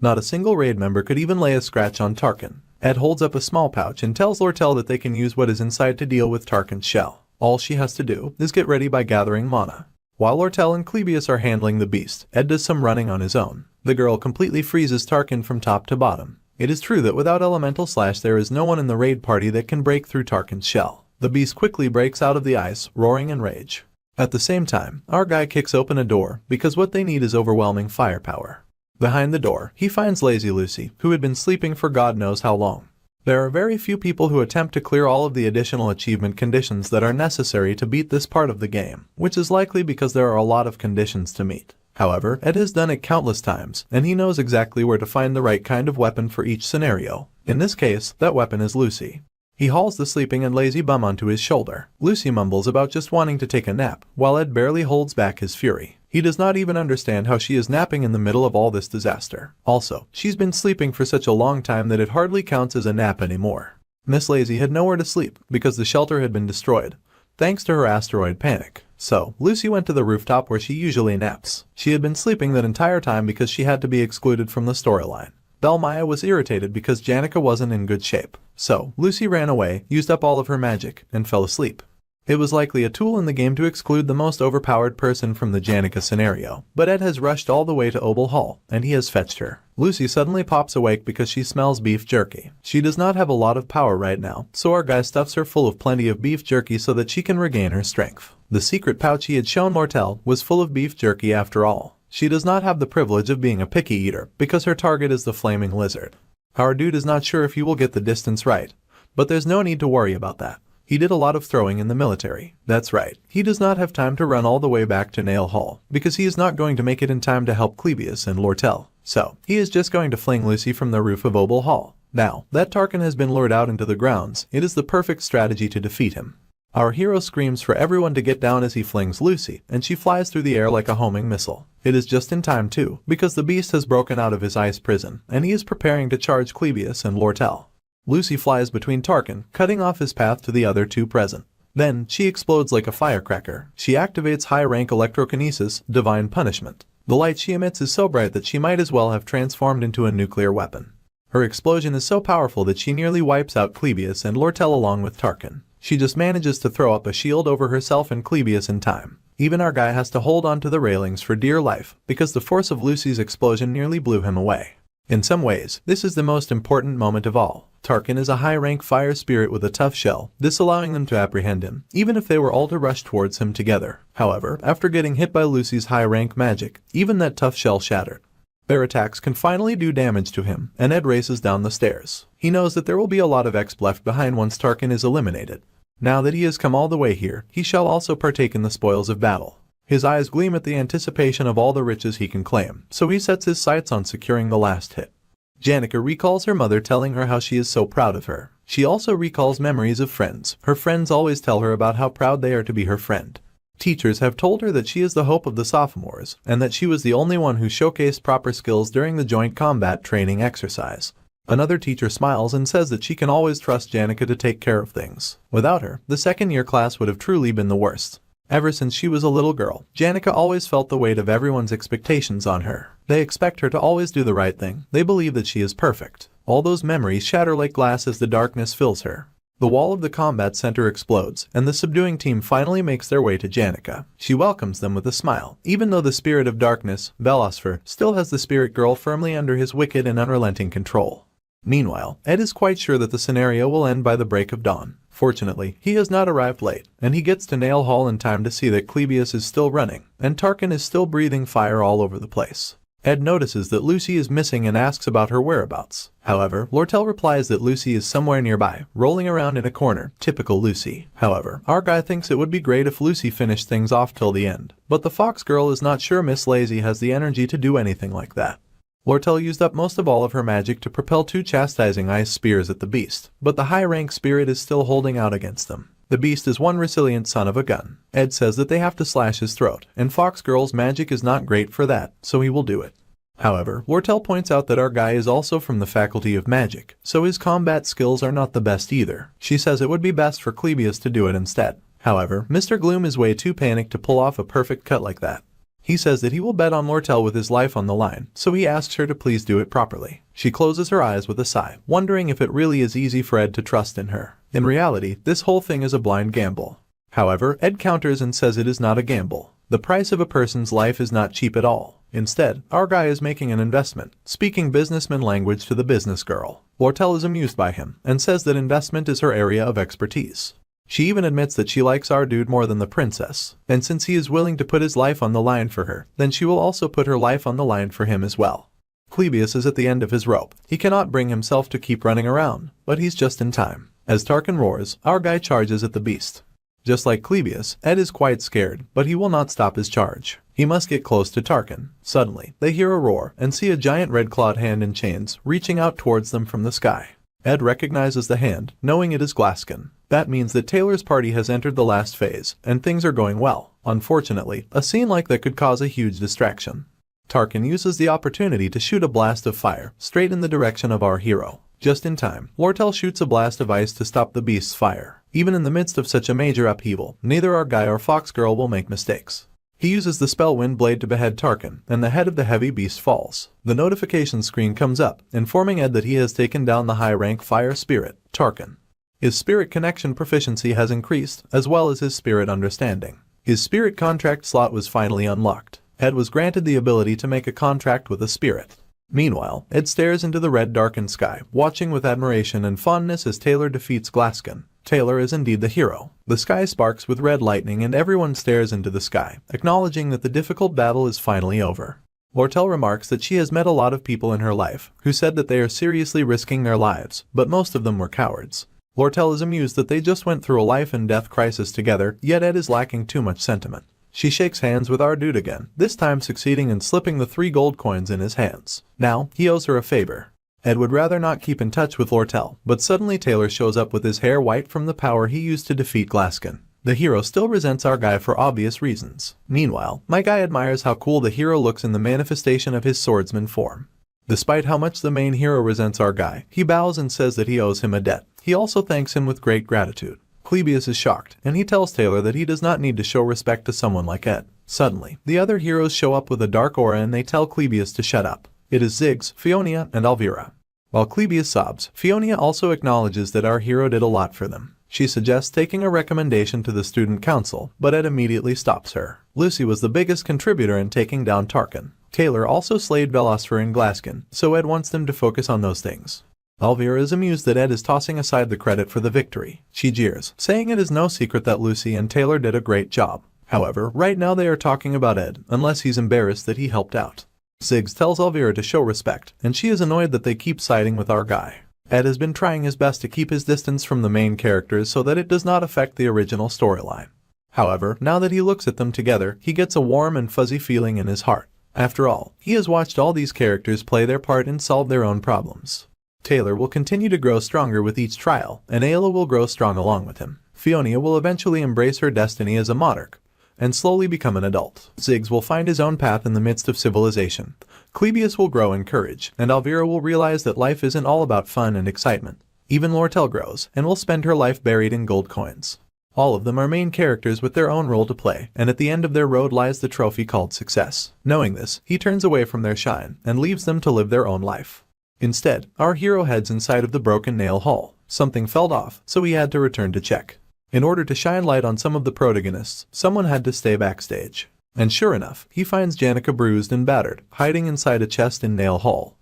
Not a single raid member could even lay a scratch on Tarkin. Ed holds up a small pouch and tells Lortel that they can use what is inside to deal with Tarkin's shell. All she has to do is get ready by gathering mana. While Lortel and Clebius are handling the beast, Ed does some running on his own. The girl completely freezes Tarkin from top to bottom. It is true that without Elemental Slash there is no one in the raid party that can break through Tarkin's shell. The beast quickly breaks out of the ice, roaring in rage. At the same time, our guy kicks open a door, because what they need is overwhelming firepower. Behind the door, he finds Lazy Lucy, who had been sleeping for God knows how long. There are very few people who attempt to clear all of the additional achievement conditions that are necessary to beat this part of the game, which is likely because there are a lot of conditions to meet. However, Ed has done it countless times, and he knows exactly where to find the right kind of weapon for each scenario. In this case, that weapon is Lucy. He hauls the sleeping and lazy bum onto his shoulder. Lucy mumbles about just wanting to take a nap, while Ed barely holds back his fury. He does not even understand how she is napping in the middle of all this disaster. Also, she's been sleeping for such a long time that it hardly counts as a nap anymore. Miss Lazy had nowhere to sleep because the shelter had been destroyed, thanks to her asteroid panic. So, Lucy went to the rooftop where she usually naps. She had been sleeping that entire time because she had to be excluded from the storyline. Belmaya was irritated because Janica wasn't in good shape. So, Lucy ran away, used up all of her magic, and fell asleep. It was likely a tool in the game to exclude the most overpowered person from the Janica scenario, but Ed has rushed all the way to Obel Hall, and he has fetched her. Lucy suddenly pops awake because she smells beef jerky. She does not have a lot of power right now, so our guy stuffs her full of plenty of beef jerky so that she can regain her strength. The secret pouch he had shown Mortel was full of beef jerky after all. She does not have the privilege of being a picky eater because her target is the flaming lizard. Our dude is not sure if he will get the distance right, but there's no need to worry about that. He did a lot of throwing in the military. That's right, he does not have time to run all the way back to Nail Hall, because he is not going to make it in time to help Clebius and Lortel. So, he is just going to fling Lucy from the roof of Obel Hall. Now, that Tarkin has been lured out into the grounds, it is the perfect strategy to defeat him. Our hero screams for everyone to get down as he flings Lucy, and she flies through the air like a homing missile. It is just in time too, because the beast has broken out of his ice prison, and he is preparing to charge Clebius and Lortel. Lucy flies between Tarkin, cutting off his path to the other two present. Then, she explodes like a firecracker. She activates high-rank electrokinesis, divine punishment. The light she emits is so bright that she might as well have transformed into a nuclear weapon. Her explosion is so powerful that she nearly wipes out Clebius and Lortel along with Tarkin. She just manages to throw up a shield over herself and Clebius in time. Even our guy has to hold on to the railings for dear life, because the force of Lucy's explosion nearly blew him away. In some ways, this is the most important moment of all. Tarkin is a high-rank fire spirit with a tough shell, disallowing them to apprehend him, even if they were all to rush towards him together. However, after getting hit by Lucy's high-rank magic, even that tough shell shattered. Their attacks can finally do damage to him, and Ed races down the stairs. He knows that there will be a lot of exp left behind once Tarkin is eliminated. Now that he has come all the way here, he shall also partake in the spoils of battle. His eyes gleam at the anticipation of all the riches he can claim, so he sets his sights on securing the last hit. Janica recalls her mother telling her how she is so proud of her. She also recalls memories of friends. Her friends always tell her about how proud they are to be her friend. Teachers have told her that she is the hope of the sophomores, and that she was the only one who showcased proper skills during the joint combat training exercise. Another teacher smiles and says that she can always trust Janica to take care of things. Without her, the second-year class would have truly been the worst. Ever since she was a little girl, Janica always felt the weight of everyone's expectations on her. They expect her to always do the right thing. They believe that she is perfect. All those memories shatter like glass as the darkness fills her. The wall of the combat center explodes, and the subduing team finally makes their way to Janica. She welcomes them with a smile, even though the spirit of darkness, Velosfer, still has the spirit girl firmly under his wicked and unrelenting control. Meanwhile, Ed is quite sure that the scenario will end by the break of dawn. Fortunately, he has not arrived late, and he gets to Nail Hall in time to see that Clebius is still running, and Tarkin is still breathing fire all over the place. Ed notices that Lucy is missing and asks about her whereabouts. However, Lortel replies that Lucy is somewhere nearby, rolling around in a corner, typical Lucy. However, our guy thinks it would be great if Lucy finished things off till the end, but the fox girl is not sure Miss Lazy has the energy to do anything like that. Lortel used up most of all of her magic to propel two chastising ice spears at the beast, but the high-rank spirit is still holding out against them. The beast is one resilient son of a gun. Ed says that they have to slash his throat, and Fox Girl's magic is not great for that, so he will do it. However, Lortel points out that our guy is also from the faculty of magic, so his combat skills are not the best either. She says it would be best for Clebius to do it instead. However, Mr. Gloom is way too panicked to pull off a perfect cut like that. He says that he will bet on Lortel with his life on the line, so he asks her to please do it properly. She closes her eyes with a sigh, wondering if it really is easy for Ed to trust in her. In reality, this whole thing is a blind gamble. However, Ed counters and says it is not a gamble. The price of a person's life is not cheap at all. Instead, our guy is making an investment, speaking businessman language to the business girl. Lortel is amused by him, and says that investment is her area of expertise. She even admits that she likes our dude more than the princess, and since he is willing to put his life on the line for her, then she will also put her life on the line for him as well. Clebius is at the end of his rope. He cannot bring himself to keep running around, but he's just in time. As Tarkin roars, our guy charges at the beast. Just like Clebius, Ed is quite scared, but he will not stop his charge. He must get close to Tarkin. Suddenly, they hear a roar and see a giant red-clawed hand in chains reaching out towards them from the sky. Ed recognizes the hand, knowing it is Glascan. That means that Taylor's party has entered the last phase, and things are going well. Unfortunately, a scene like that could cause a huge distraction. Tarkin uses the opportunity to shoot a blast of fire straight in the direction of our hero. Just in time, Lortel shoots a blast of ice to stop the beast's fire. Even in the midst of such a major upheaval, neither our guy or Fox Girl will make mistakes. He uses the spell Wind Blade to behead Tarkin, and the head of the heavy beast falls. The notification screen comes up, informing Ed that he has taken down the high-rank fire spirit, Tarkin. His spirit connection proficiency has increased, as well as his spirit understanding. His spirit contract slot was finally unlocked. Ed was granted the ability to make a contract with a spirit. Meanwhile, Ed stares into the red darkened sky, watching with admiration and fondness as Taylor defeats Glascan. Taylor is indeed the hero. The sky sparks with red lightning and everyone stares into the sky, acknowledging that the difficult battle is finally over. Lortel remarks that she has met a lot of people in her life who said that they are seriously risking their lives, but most of them were cowards. Lortel is amused that they just went through a life and death crisis together, yet Ed is lacking too much sentiment. She shakes hands with our dude again, this time succeeding in slipping the 3 gold coins in his hands. Now, he owes her a favor. Ed would rather not keep in touch with Lortel, but suddenly Taylor shows up with his hair white from the power he used to defeat Glascan. The hero still resents our guy for obvious reasons. Meanwhile, my guy admires how cool the hero looks in the manifestation of his swordsman form. Despite how much the main hero resents our guy, he bows and says that he owes him a debt. He also thanks him with great gratitude. Clebius is shocked, and he tells Taylor that he does not need to show respect to someone like Ed. Suddenly, the other heroes show up with a dark aura and they tell Clebius to shut up. It is Ziggs, Fiona, and Elvira. While Clebius sobs, Fiona also acknowledges that our hero did a lot for them. She suggests taking a recommendation to the student council, but Ed immediately stops her. Lucy was the biggest contributor in taking down Tarkin. Taylor also slayed Velosfer and Glascan, so Ed wants them to focus on those things. Elvira is amused that Ed is tossing aside the credit for the victory. She jeers, saying it is no secret that Lucy and Taylor did a great job. However, right now they are talking about Ed, unless he's embarrassed that he helped out. Ziggs tells Elvira to show respect, and she is annoyed that they keep siding with our guy. Ed has been trying his best to keep his distance from the main characters so that it does not affect the original storyline. However, now that he looks at them together, he gets a warm and fuzzy feeling in his heart. After all, he has watched all these characters play their part and solve their own problems. Taylor will continue to grow stronger with each trial, and Ayla will grow strong along with him. Fiona will eventually embrace her destiny as a monarch, and slowly become an adult. Ziggs will find his own path in the midst of civilization. Clebius will grow in courage, and Elvira will realize that life isn't all about fun and excitement. Even Lortel grows, and will spend her life buried in gold coins. All of them are main characters with their own role to play, and at the end of their road lies the trophy called success. Knowing this, he turns away from their shine, and leaves them to live their own life. Instead, our hero heads inside of the Broken Nail Hall. Something fell off, so he had to return to check. In order to shine light on some of the protagonists, someone had to stay backstage. And sure enough, he finds Janica bruised and battered, hiding inside a chest in Nail Hall.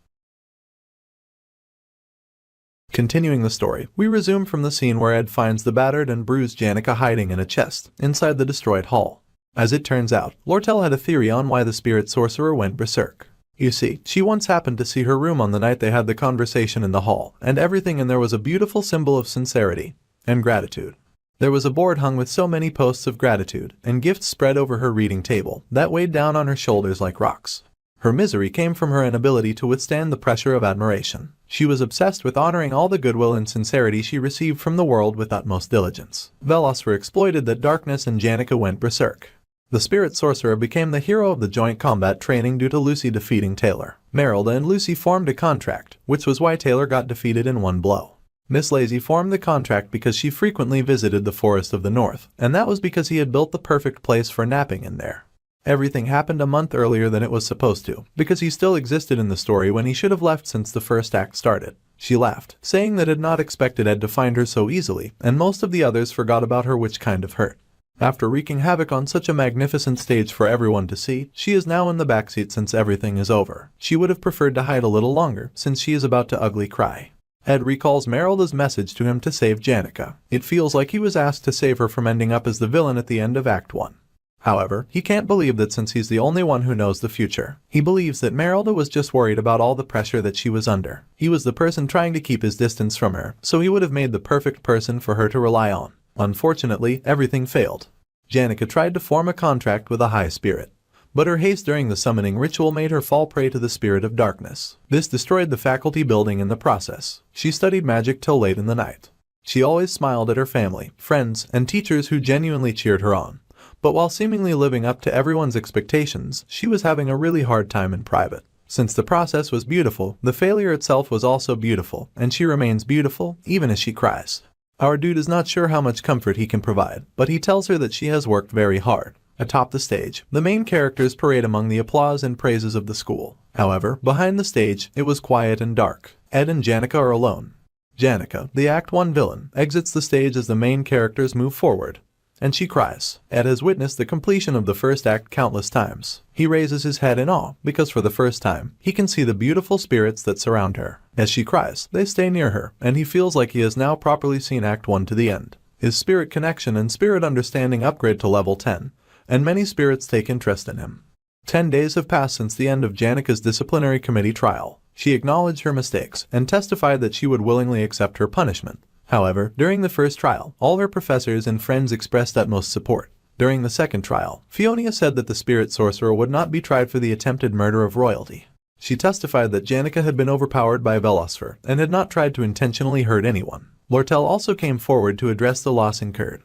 Continuing the story, we resume from the scene where Ed finds the battered and bruised Janica hiding in a chest, inside the destroyed hall. As it turns out, Lortel had a theory on why the spirit sorcerer went berserk. You see, she once happened to see her room on the night they had the conversation in the hall, and everything in there was a beautiful symbol of sincerity and gratitude. There was a board hung with so many posts of gratitude and gifts spread over her reading table that weighed down on her shoulders like rocks. Her misery came from her inability to withstand the pressure of admiration. She was obsessed with honoring all the goodwill and sincerity she received from the world with utmost diligence. Velosfer exploited that darkness and Janica went berserk. The spirit sorcerer became the hero of the joint combat training due to Lucy defeating Taylor. Merrill and Lucy formed a contract, which was why Taylor got defeated in one blow. Miss Lazy formed the contract because she frequently visited the Forest of the North, and that was because he had built the perfect place for napping in there. Everything happened a month earlier than it was supposed to, because he still existed in the story when he should have left since the first act started. She laughed, saying that had not expected Ed to find her so easily, and most of the others forgot about her, which kind of hurt. After wreaking havoc on such a magnificent stage for everyone to see, she is now in the backseat since everything is over. She would have preferred to hide a little longer, since she is about to ugly cry. Ed recalls Merrill's message to him to save Janica. It feels like he was asked to save her from ending up as the villain at the end of Act 1. However, he can't believe that since he's the only one who knows the future. He believes that Merrill was just worried about all the pressure that she was under. He was the person trying to keep his distance from her, so he would have made the perfect person for her to rely on. Unfortunately, everything failed. Janica tried to form a contract with a high spirit, but her haste during the summoning ritual made her fall prey to the spirit of darkness. This destroyed the faculty building in the process. She studied magic till late in the night. She always smiled at her family, friends, and teachers who genuinely cheered her on. But while seemingly living up to everyone's expectations, she was having a really hard time in private. Since the process was beautiful, the failure itself was also beautiful, and she remains beautiful even as she cries. Our dude is not sure how much comfort he can provide, but he tells her that she has worked very hard. Atop the stage, the main characters parade among the applause and praises of the school. However, behind the stage, it was quiet and dark. Ed and Janica are alone. Janica, the Act 1 villain, exits the stage as the main characters move forward. and she cries. Ed has witnessed the completion of the first act countless times. He raises his head in awe because for the first time, he can see the beautiful spirits that surround her. As she cries, they stay near her, and he feels like he has now properly seen Act 1 to the end. His spirit connection and spirit understanding upgrade to level 10, and many spirits take interest in him. 10 days have passed since the end of Janica's disciplinary committee trial. She acknowledged her mistakes and testified that she would willingly accept her punishment. However, during the first trial, all her professors and friends expressed utmost support. During the second trial, Fiona said that the spirit sorcerer would not be tried for the attempted murder of royalty. She testified that Janica had been overpowered by Velosfer and had not tried to intentionally hurt anyone. Lortel also came forward to address the loss incurred.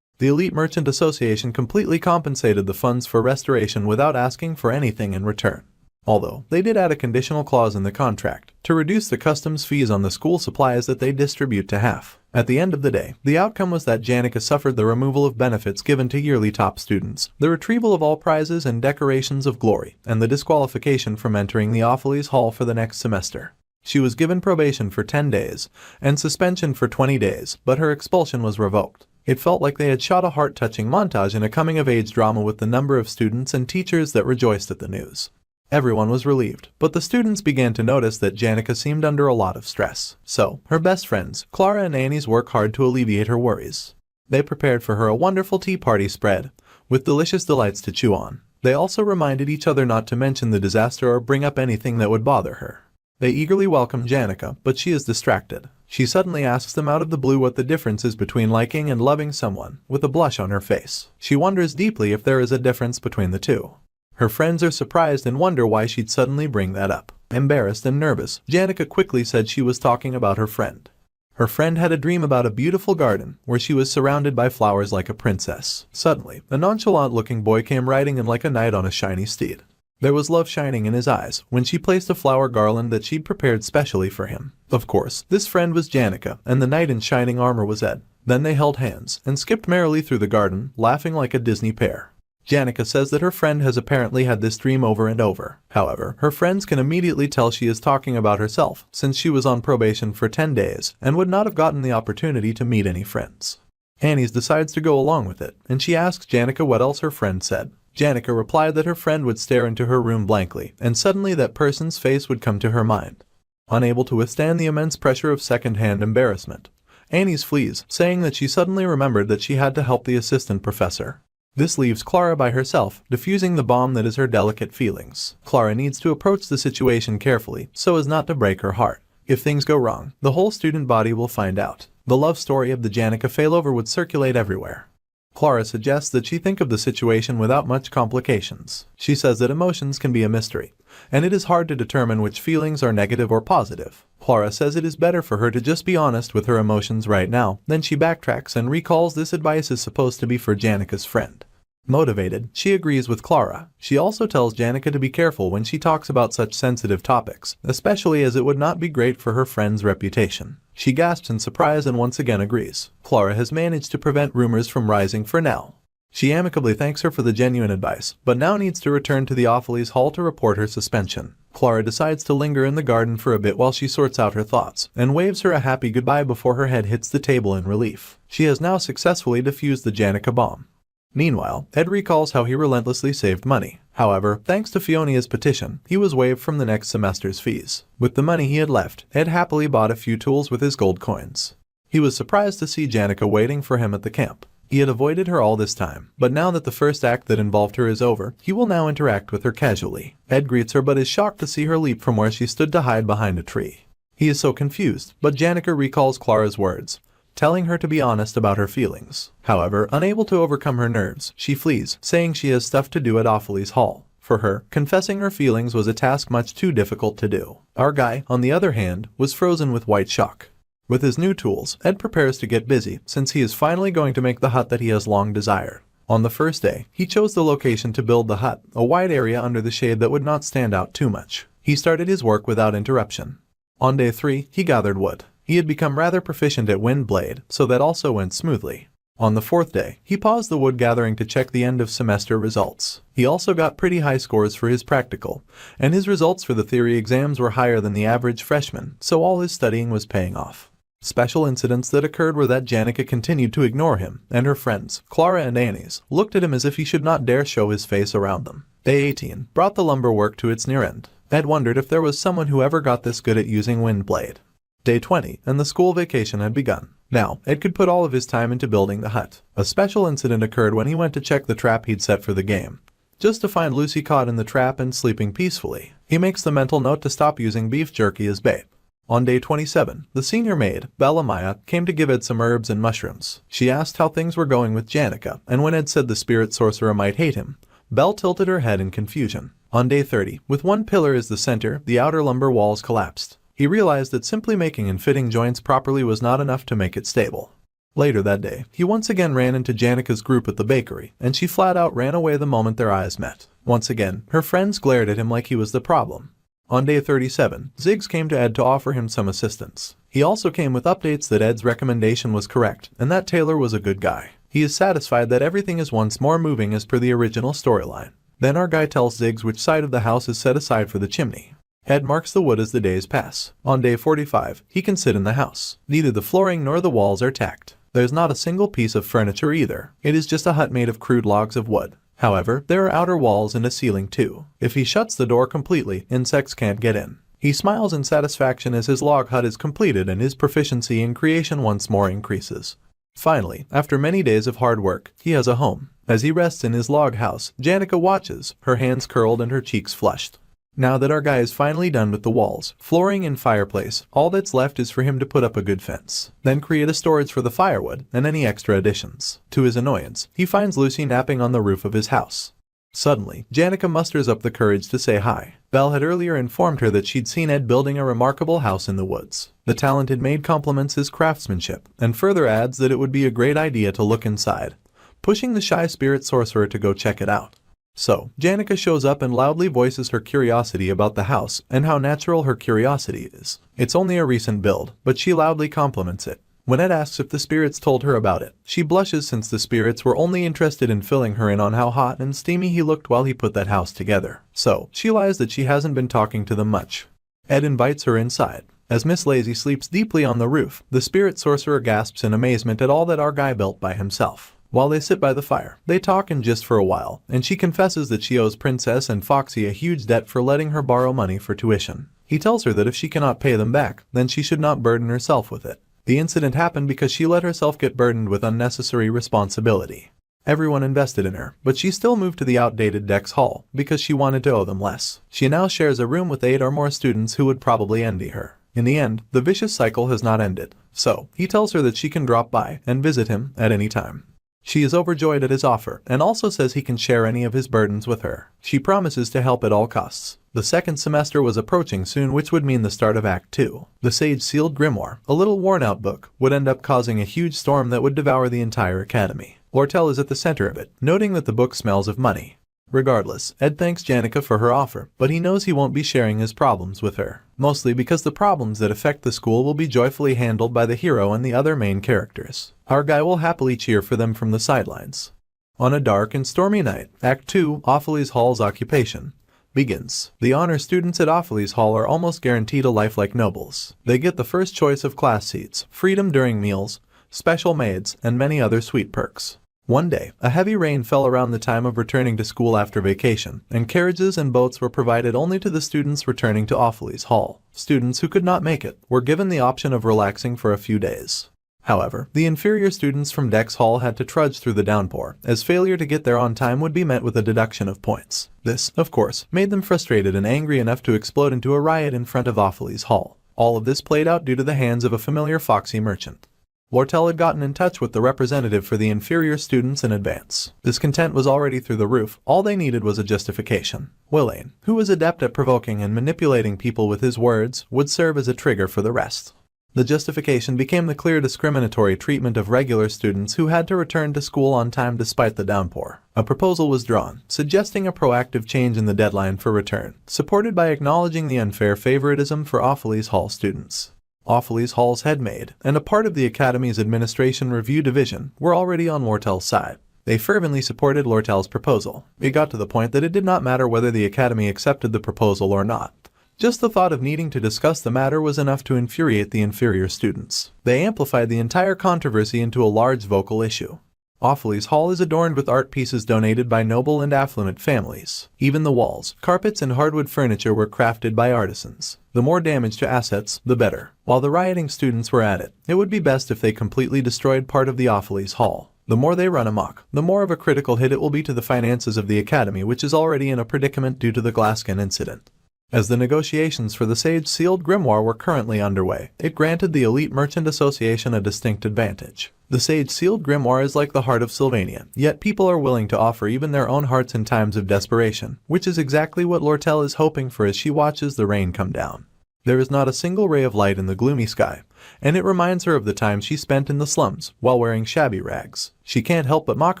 The Elite Merchant Association completely compensated the funds for restoration without asking for anything in return. Although, they did add a conditional clause in the contract to reduce the customs fees on the school supplies that they distribute to half. At the end of the day, the outcome was that Janica suffered the removal of benefits given to yearly top students, the retrieval of all prizes and decorations of glory, and the disqualification from entering the Ophiles Hall for the next semester. She was given probation for 10 days and suspension for 20 days, but her expulsion was revoked. It felt like they had shot a heart-touching montage in a coming-of-age drama with the number of students and teachers that rejoiced at the news. Everyone was relieved, but the students began to notice that Janica seemed under a lot of stress. So, her best friends, Clara and Annie's, worked hard to alleviate her worries. They prepared for her a wonderful tea party spread, with delicious delights to chew on. They also reminded each other not to mention the disaster or bring up anything that would bother her. They eagerly welcome Janica, but she is distracted. She suddenly asks them out of the blue what the difference is between liking and loving someone, with a blush on her face. She wonders deeply if there is a difference between the two. Her friends are surprised and wonder why she'd suddenly bring that up. Embarrassed and nervous, Janica quickly said she was talking about her friend. Her friend had a dream about a beautiful garden where she was surrounded by flowers like a princess. Suddenly, a nonchalant-looking boy came riding in like a knight on a shiny steed. There was love shining in his eyes when she placed a flower garland that she'd prepared specially for him. Of course, this friend was Janica, and the knight in shining armor was Ed. Then they held hands and skipped merrily through the garden, laughing like a Disney pair. Janica says that her friend has apparently had this dream over and over. However, her friends can immediately tell she is talking about herself, since she was on probation for 10 days and would not have gotten the opportunity to meet any friends. Annie's decides to go along with it, and she asks Janica what else her friend said. Janica replied that her friend would stare into her room blankly, and suddenly that person's face would come to her mind. Unable to withstand the immense pressure of second-hand embarrassment, Annie's flees, saying that she suddenly remembered that she had to help the assistant professor. This leaves Clara by herself, diffusing the bomb that is her delicate feelings. Clara needs to approach the situation carefully, so as not to break her heart. If things go wrong, the whole student body will find out. The love story of the Janica failover would circulate everywhere. Clara suggests that she think of the situation without much complications. She says that emotions can be a mystery, and it is hard to determine which feelings are negative or positive. Clara says it is better for her to just be honest with her emotions right now. Then she backtracks and recalls this advice is supposed to be for Janica's friend. Motivated, she agrees with Clara. She also tells Janica to be careful when she talks about such sensitive topics, especially as it would not be great for her friend's reputation. She gasps in surprise and once again agrees. Clara has managed to prevent rumors from rising for now. She amicably thanks her for the genuine advice, but now needs to return to the Ophiles Hall to report her suspension. Clara decides to linger in the garden for a bit while she sorts out her thoughts, and waves her a happy goodbye before her head hits the table in relief. She has now successfully defused the Janica bomb. Meanwhile, Ed recalls how he relentlessly saved money. However, thanks to Fiona's petition, he was waived from the next semester's fees. With the money he had left, Ed happily bought a few tools with his gold coins. He was surprised to see Janica waiting for him at the camp. He had avoided her all this time, but now that the first act that involved her is over, he will now interact with her casually. Ed greets her but is shocked to see her leap from where she stood to hide behind a tree. He is so confused, but Janica recalls Clara's words, telling her to be honest about her feelings. However, unable to overcome her nerves, she flees, saying she has stuff to do at Ophiles Hall. For her, confessing her feelings was a task much too difficult to do. Our guy, on the other hand, was frozen with white shock. With his new tools, Ed prepares to get busy, since he is finally going to make the hut that he has long desired. On the first day, he chose the location to build the hut, a wide area under the shade that would not stand out too much. He started his work without interruption. On day 3, he gathered wood. He had become rather proficient at wind blade, so that also went smoothly. On the 4th day, he paused the wood gathering to check the end of semester results. He also got pretty high scores for his practical, and his results for the theory exams were higher than the average freshman, so all his studying was paying off. Special incidents that occurred were that Janica continued to ignore him, and her friends, Clara and Annie's, looked at him as if he should not dare show his face around them. Day 18 brought the lumber work to its near end. Ed wondered if there was someone who ever got this good at using Windblade. Day 20, and the school vacation had begun. Now, Ed could put all of his time into building the hut. A special incident occurred when he went to check the trap he'd set for the game, just to find Lucy caught in the trap and sleeping peacefully. He makes the mental note to stop using beef jerky as bait. On day 27, the senior maid, Bella Maya, came to give Ed some herbs and mushrooms. She asked how things were going with Janica, and when Ed said the spirit sorcerer might hate him, Belle tilted her head in confusion. On day 30, with one pillar as the center, the outer lumber walls collapsed. He realized that simply making and fitting joints properly was not enough to make it stable. Later that day, he once again ran into Janica's group at the bakery, and she flat out ran away the moment their eyes met. Once again, her friends glared at him like he was the problem. On day 37, Ziggs came to Ed to offer him some assistance. He also came with updates that Ed's recommendation was correct, and that Taylor was a good guy. He is satisfied that everything is once more moving as per the original storyline. Then our guy tells Ziggs which side of the house is set aside for the chimney. Ed marks the wood as the days pass. On day 45, he can sit in the house. Neither the flooring nor the walls are tacked. There's not a single piece of furniture either. It is just a hut made of crude logs of wood. However, there are outer walls and a ceiling too. If he shuts the door completely, insects can't get in. He smiles in satisfaction as his log hut is completed and his proficiency in creation once more increases. Finally, after many days of hard work, he has a home. As he rests in his log house, Janica watches, her hands curled and her cheeks flushed. Now that our guy is finally done with the walls, flooring and fireplace, all that's left is for him to put up a good fence. Then create a storage for the firewood and any extra additions. To his annoyance, he finds Lucy napping on the roof of his house. Suddenly, Janica musters up the courage to say hi. Belle had earlier informed her that she'd seen Ed building a remarkable house in the woods. The talented maid compliments his craftsmanship, and further adds that it would be a great idea to look inside, pushing the shy spirit sorcerer to go check it out. So, Janica shows up and loudly voices her curiosity about the house and how natural her curiosity is. It's only a recent build, but she loudly compliments it. When Ed asks if the spirits told her about it, she blushes since the spirits were only interested in filling her in on how hot and steamy he looked while he put that house together. So, she lies that she hasn't been talking to them much. Ed invites her inside. As Miss Lazy sleeps deeply on the roof, the spirit sorcerer gasps in amazement at all that our guy built by himself. While they sit by the fire, they talk and gist for a while, and she confesses that she owes Princess and Foxy a huge debt for letting her borrow money for tuition. He tells her that if she cannot pay them back, then she should not burden herself with it. The incident happened because she let herself get burdened with unnecessary responsibility. Everyone invested in her, but she still moved to the outdated Dex Hall because she wanted to owe them less. She now shares a room with 8 or more students who would probably envy her. In the end, the vicious cycle has not ended, so he tells her that she can drop by and visit him at any time. She is overjoyed at his offer and also says he can share any of his burdens with her. She promises to help at all costs. The second semester was approaching soon, which would mean the start of Act 2. The sage-sealed Grimoire, a little worn-out book, would end up causing a huge storm that would devour the entire academy. Lortel is at the center of it, noting that the book smells of money. Regardless, Ed thanks Janica for her offer, but he knows he won't be sharing his problems with her. Mostly because the problems that affect the school will be joyfully handled by the hero and the other main characters. Our guy will happily cheer for them from the sidelines. On a dark and stormy night, Act 2, Opheles Hall's occupation, begins. The honor students at Opheles Hall are almost guaranteed a life like nobles. They get the first choice of class seats, freedom during meals, special maids, and many other sweet perks. One day, a heavy rain fell around the time of returning to school after vacation, and carriages and boats were provided only to the students returning to Opheles Hall. Students who could not make it were given the option of relaxing for a few days. However, the inferior students from Dex Hall had to trudge through the downpour, as failure to get there on time would be met with a deduction of points. This, of course, made them frustrated and angry enough to explode into a riot in front of Opheles Hall. All of this played out due to the hands of a familiar foxy merchant. Lortel had gotten in touch with the representative for the inferior students in advance. Discontent was already through the roof. All they needed was a justification. Willain, who was adept at provoking and manipulating people with his words, would serve as a trigger for the rest. The justification became the clear discriminatory treatment of regular students who had to return to school on time despite the downpour. A proposal was drawn, suggesting a proactive change in the deadline for return, supported by acknowledging the unfair favoritism for Opheles Hall students. Opheles Hall's head maid, and a part of the Academy's Administration Review Division, were already on Lortel's side. They fervently supported Lortel's proposal. It got to the point that it did not matter whether the Academy accepted the proposal or not. Just the thought of needing to discuss the matter was enough to infuriate the inferior students. They amplified the entire controversy into a large vocal issue. Awfully's Hall is adorned with art pieces donated by noble and affluent families. Even the walls, carpets, and hardwood furniture were crafted by artisans. The more damage to assets, the better. While the rioting students were at it, it would be best if they completely destroyed part of the Awfully's Hall. The more they run amok, the more of a critical hit it will be to the finances of the Academy, which is already in a predicament due to the Glascan incident. As the negotiations for the Sage-sealed Grimoire were currently underway, it granted the Elite Merchant Association a distinct advantage. The Sage-sealed Grimoire is like the heart of Sylvania, yet people are willing to offer even their own hearts in times of desperation, which is exactly what Lortel is hoping for as she watches the rain come down. There is not a single ray of light in the gloomy sky, and it reminds her of the time she spent in the slums while wearing shabby rags. She can't help but mock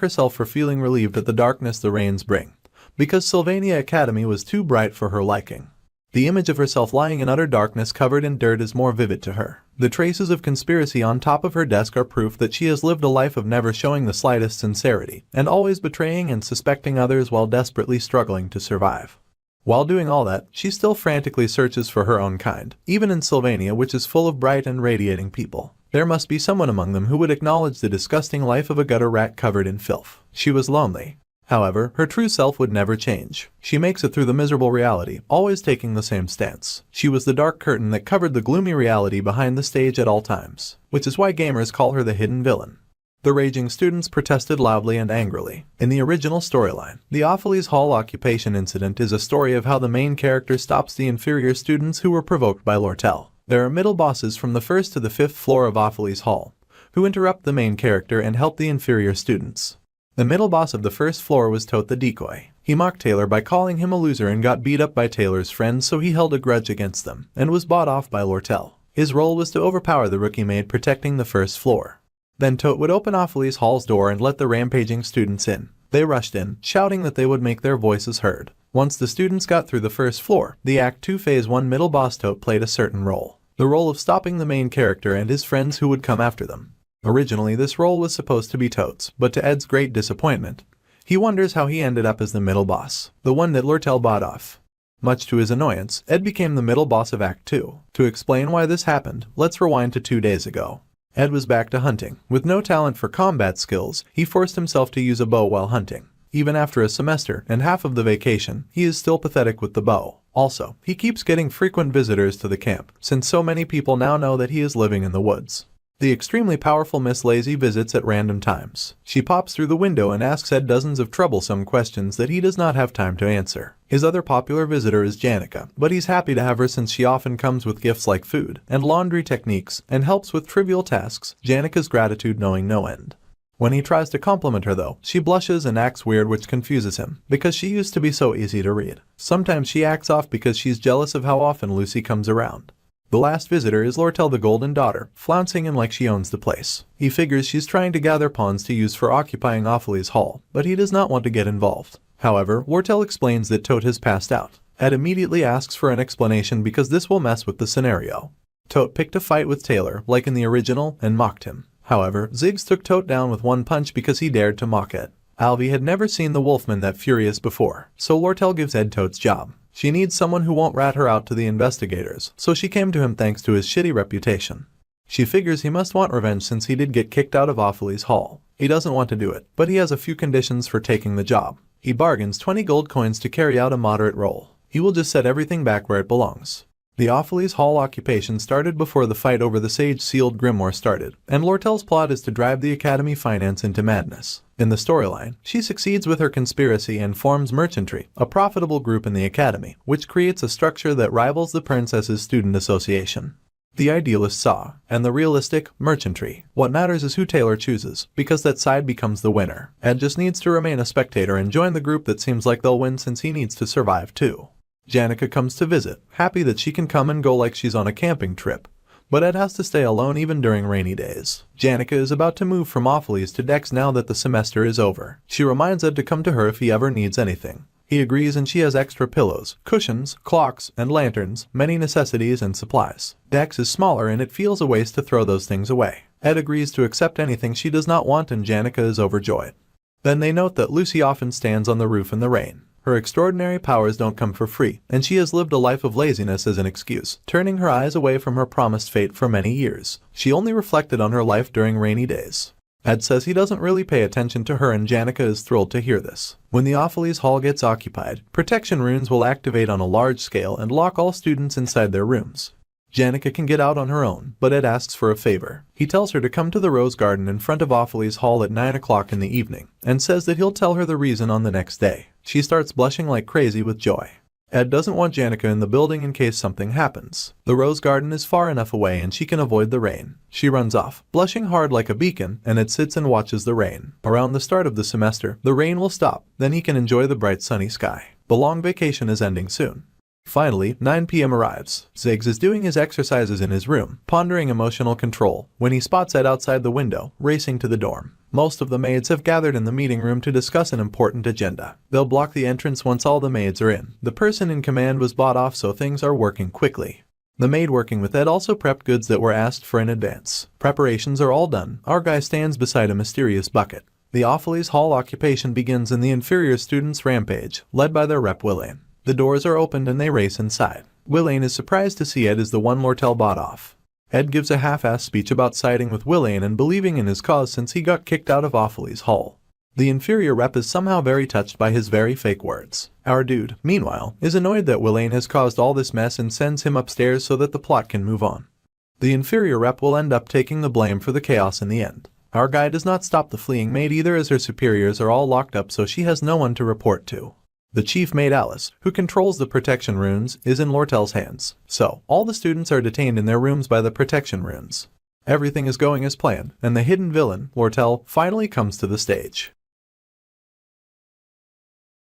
herself for feeling relieved at the darkness the rains bring, because Sylvania Academy was too bright for her liking. The image of herself lying in utter darkness covered in dirt is more vivid to her. The traces of conspiracy on top of her desk are proof that she has lived a life of never showing the slightest sincerity, and always betraying and suspecting others while desperately struggling to survive. While doing all that, she still frantically searches for her own kind, even in Sylvania, which is full of bright and radiating people. There must be someone among them who would acknowledge the disgusting life of a gutter rat covered in filth. She was lonely. However, her true self would never change. She makes it through the miserable reality, always taking the same stance. She was the dark curtain that covered the gloomy reality behind the stage at all times, which is why gamers call her the hidden villain. The raging students protested loudly and angrily. In the original storyline, the Awfully's Hall occupation incident is a story of how the main character stops the inferior students who were provoked by Lortel. There are middle bosses from the 1st to the 5th floor of Awfully's Hall, who interrupt the main character and help the inferior students. The middle boss of the 1st floor was Tote the Decoy. He mocked Taylor by calling him a loser and got beat up by Taylor's friends, so he held a grudge against them, and was bought off by Lortel. His role was to overpower the rookie maid protecting the 1st floor. Then Tote would open Awfully's Hall's door and let the rampaging students in. They rushed in, shouting that they would make their voices heard. Once the students got through the 1st floor, the Act 2 Phase 1 middle boss Tote played a certain role. The role of stopping the main character and his friends who would come after them. Originally, this role was supposed to be Tote's, but to Ed's great disappointment, he wonders how he ended up as the middle boss, the one that Lortel bought off. Much to his annoyance, Ed became the middle boss of Act 2. To explain why this happened, let's rewind to 2 days ago. Ed was back to hunting. With no talent for combat skills, he forced himself to use a bow while hunting. Even after a semester and half of the vacation, he is still pathetic with the bow. Also, he keeps getting frequent visitors to the camp, since so many people now know that he is living in the woods. The extremely powerful Miss Lazy visits at random times. She pops through the window and asks Ed dozens of troublesome questions that he does not have time to answer. His other popular visitor is Janica, but he's happy to have her since she often comes with gifts like food and laundry techniques and helps with trivial tasks, Janica's gratitude knowing no end. When he tries to compliment her though, she blushes and acts weird, which confuses him, because she used to be so easy to read. Sometimes she acts off because she's jealous of how often Lucy comes around. The last visitor is Lortel the Golden Daughter, flouncing in like she owns the place. He figures she's trying to gather pawns to use for occupying Awfully's Hall, but he does not want to get involved. However, Lortel explains that Tote has passed out. Ed immediately asks for an explanation because this will mess with the scenario. Tote picked a fight with Taylor, like in the original, and mocked him. However, Ziggs took Tote down with one punch because he dared to mock Ed. Alvy had never seen the Wolfman that furious before, so Lortel gives Ed Tote's job. She needs someone who won't rat her out to the investigators, so she came to him thanks to his shitty reputation. She figures he must want revenge since he did get kicked out of Awfully's Hall. He doesn't want to do it, but he has a few conditions for taking the job. He bargains 20 gold coins to carry out a moderate role. He will just set everything back where it belongs. The Awfully's Hall occupation started before the fight over the Sage-sealed Grimoire started, and Lortel's plot is to drive the Academy finance into madness. In the storyline, she succeeds with her conspiracy and forms Merchantry, a profitable group in the Academy, which creates a structure that rivals the Princess's student association. The idealist saw, and the realistic, Merchantry. What matters is who Taylor chooses, because that side becomes the winner. Ed just needs to remain a spectator and join the group that seems like they'll win since he needs to survive too. Janica comes to visit, happy that she can come and go like she's on a camping trip. But Ed has to stay alone even during rainy days. Janica is about to move from Awfully's to Dex now that the semester is over. She reminds Ed to come to her if he ever needs anything. He agrees and she has extra pillows, cushions, clocks, and lanterns, many necessities and supplies. Dex is smaller and it feels a waste to throw those things away. Ed agrees to accept anything she does not want and Janica is overjoyed. Then they note that Lucy often stands on the roof in the rain. Her extraordinary powers don't come for free, and she has lived a life of laziness as an excuse, turning her eyes away from her promised fate for many years. She only reflected on her life during rainy days. Ed says he doesn't really pay attention to her, and Janica is thrilled to hear this. When the Opheles Hall gets occupied, protection runes will activate on a large scale and lock all students inside their rooms. Janica can get out on her own, but Ed asks for a favor. He tells her to come to the Rose Garden in front of Opheles Hall at 9 o'clock in the evening, and says that he'll tell her the reason on the next day. She starts blushing like crazy with joy. Ed doesn't want Janica in the building in case something happens. The Rose Garden is far enough away and she can avoid the rain. She runs off, blushing hard like a beacon, and Ed sits and watches the rain. Around the start of the semester, the rain will stop, then he can enjoy the bright sunny sky. The long vacation is ending soon. Finally, 9 p.m. arrives. Ziggs is doing his exercises in his room, pondering emotional control, when he spots Ed outside the window, racing to the dorm. Most of the maids have gathered in the meeting room to discuss an important agenda. They'll block the entrance once all the maids are in. The person in command was bought off, so things are working quickly. The maid working with Ed also prepped goods that were asked for in advance. Preparations are all done. Our guy stands beside a mysterious bucket. The Opheles Hall occupation begins in the inferior students' rampage, led by their rep Willain. The doors are opened and they race inside. Willain is surprised to see Ed is the one Lortel bought off. Ed gives a half-assed speech about siding with Willain and believing in his cause since he got kicked out of Opheles Hall. The inferior rep is somehow very touched by his very fake words. Our dude, meanwhile, is annoyed that Willain has caused all this mess and sends him upstairs so that the plot can move on. The inferior rep will end up taking the blame for the chaos in the end. Our guy does not stop the fleeing maid either, as her superiors are all locked up, so she has no one to report to. The chief maid Alice, who controls the protection runes, is in Lortel's hands. So, all the students are detained in their rooms by the protection runes. Everything is going as planned, and the hidden villain, Lortel, finally comes to the stage.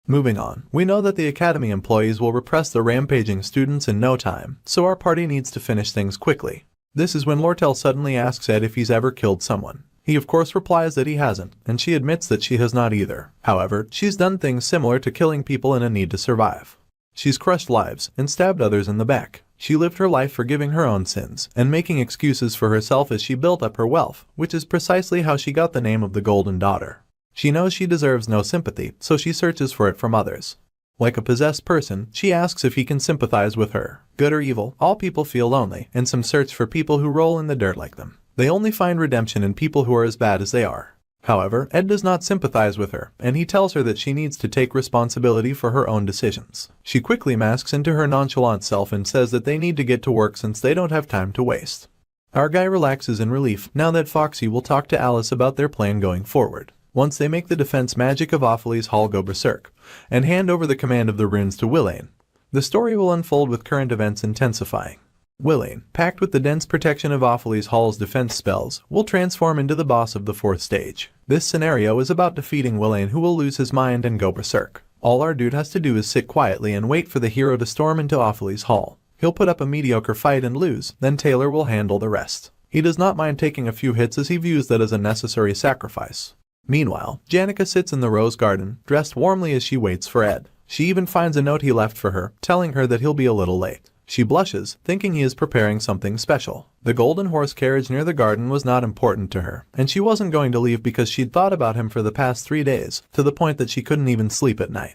Moving on, we know that the academy employees will repress the rampaging students in no time, so our party needs to finish things quickly. This is when Lortel suddenly asks Ed if he's ever killed someone. He of course replies that he hasn't, and she admits that she has not either. However, she's done things similar to killing people in a need to survive. She's crushed lives and stabbed others in the back. She lived her life forgiving her own sins and making excuses for herself as she built up her wealth, which is precisely how she got the name of the Golden Daughter. She knows she deserves no sympathy, so she searches for it from others. Like a possessed person, she asks if he can sympathize with her. Good or evil, all people feel lonely, and some search for people who roll in the dirt like them. They only find redemption in people who are as bad as they are. However, Ed does not sympathize with her, and he tells her that she needs to take responsibility for her own decisions. She quickly masks into her nonchalant self and says that they need to get to work since they don't have time to waste. Our guy relaxes in relief now that Foxy will talk to Alice about their plan going forward. Once they make the defense magic of Opheles Hall go berserk, and hand over the command of the runes to Willain, the story will unfold with current events intensifying. Willain, packed with the dense protection of Opheles Hall's defense spells, will transform into the boss of the 4th stage. This scenario is about defeating Willain, who will lose his mind and go berserk. All our dude has to do is sit quietly and wait for the hero to storm into Opheles Hall. He'll put up a mediocre fight and lose, then Taylor will handle the rest. He does not mind taking a few hits as he views that as a necessary sacrifice. Meanwhile, Janica sits in the Rose Garden, dressed warmly as she waits for Ed. She even finds a note he left for her, telling her that he'll be a little late. She blushes, thinking he is preparing something special. The golden horse carriage near the garden was not important to her, and she wasn't going to leave because she'd thought about him for the past 3 days, to the point that she couldn't even sleep at night.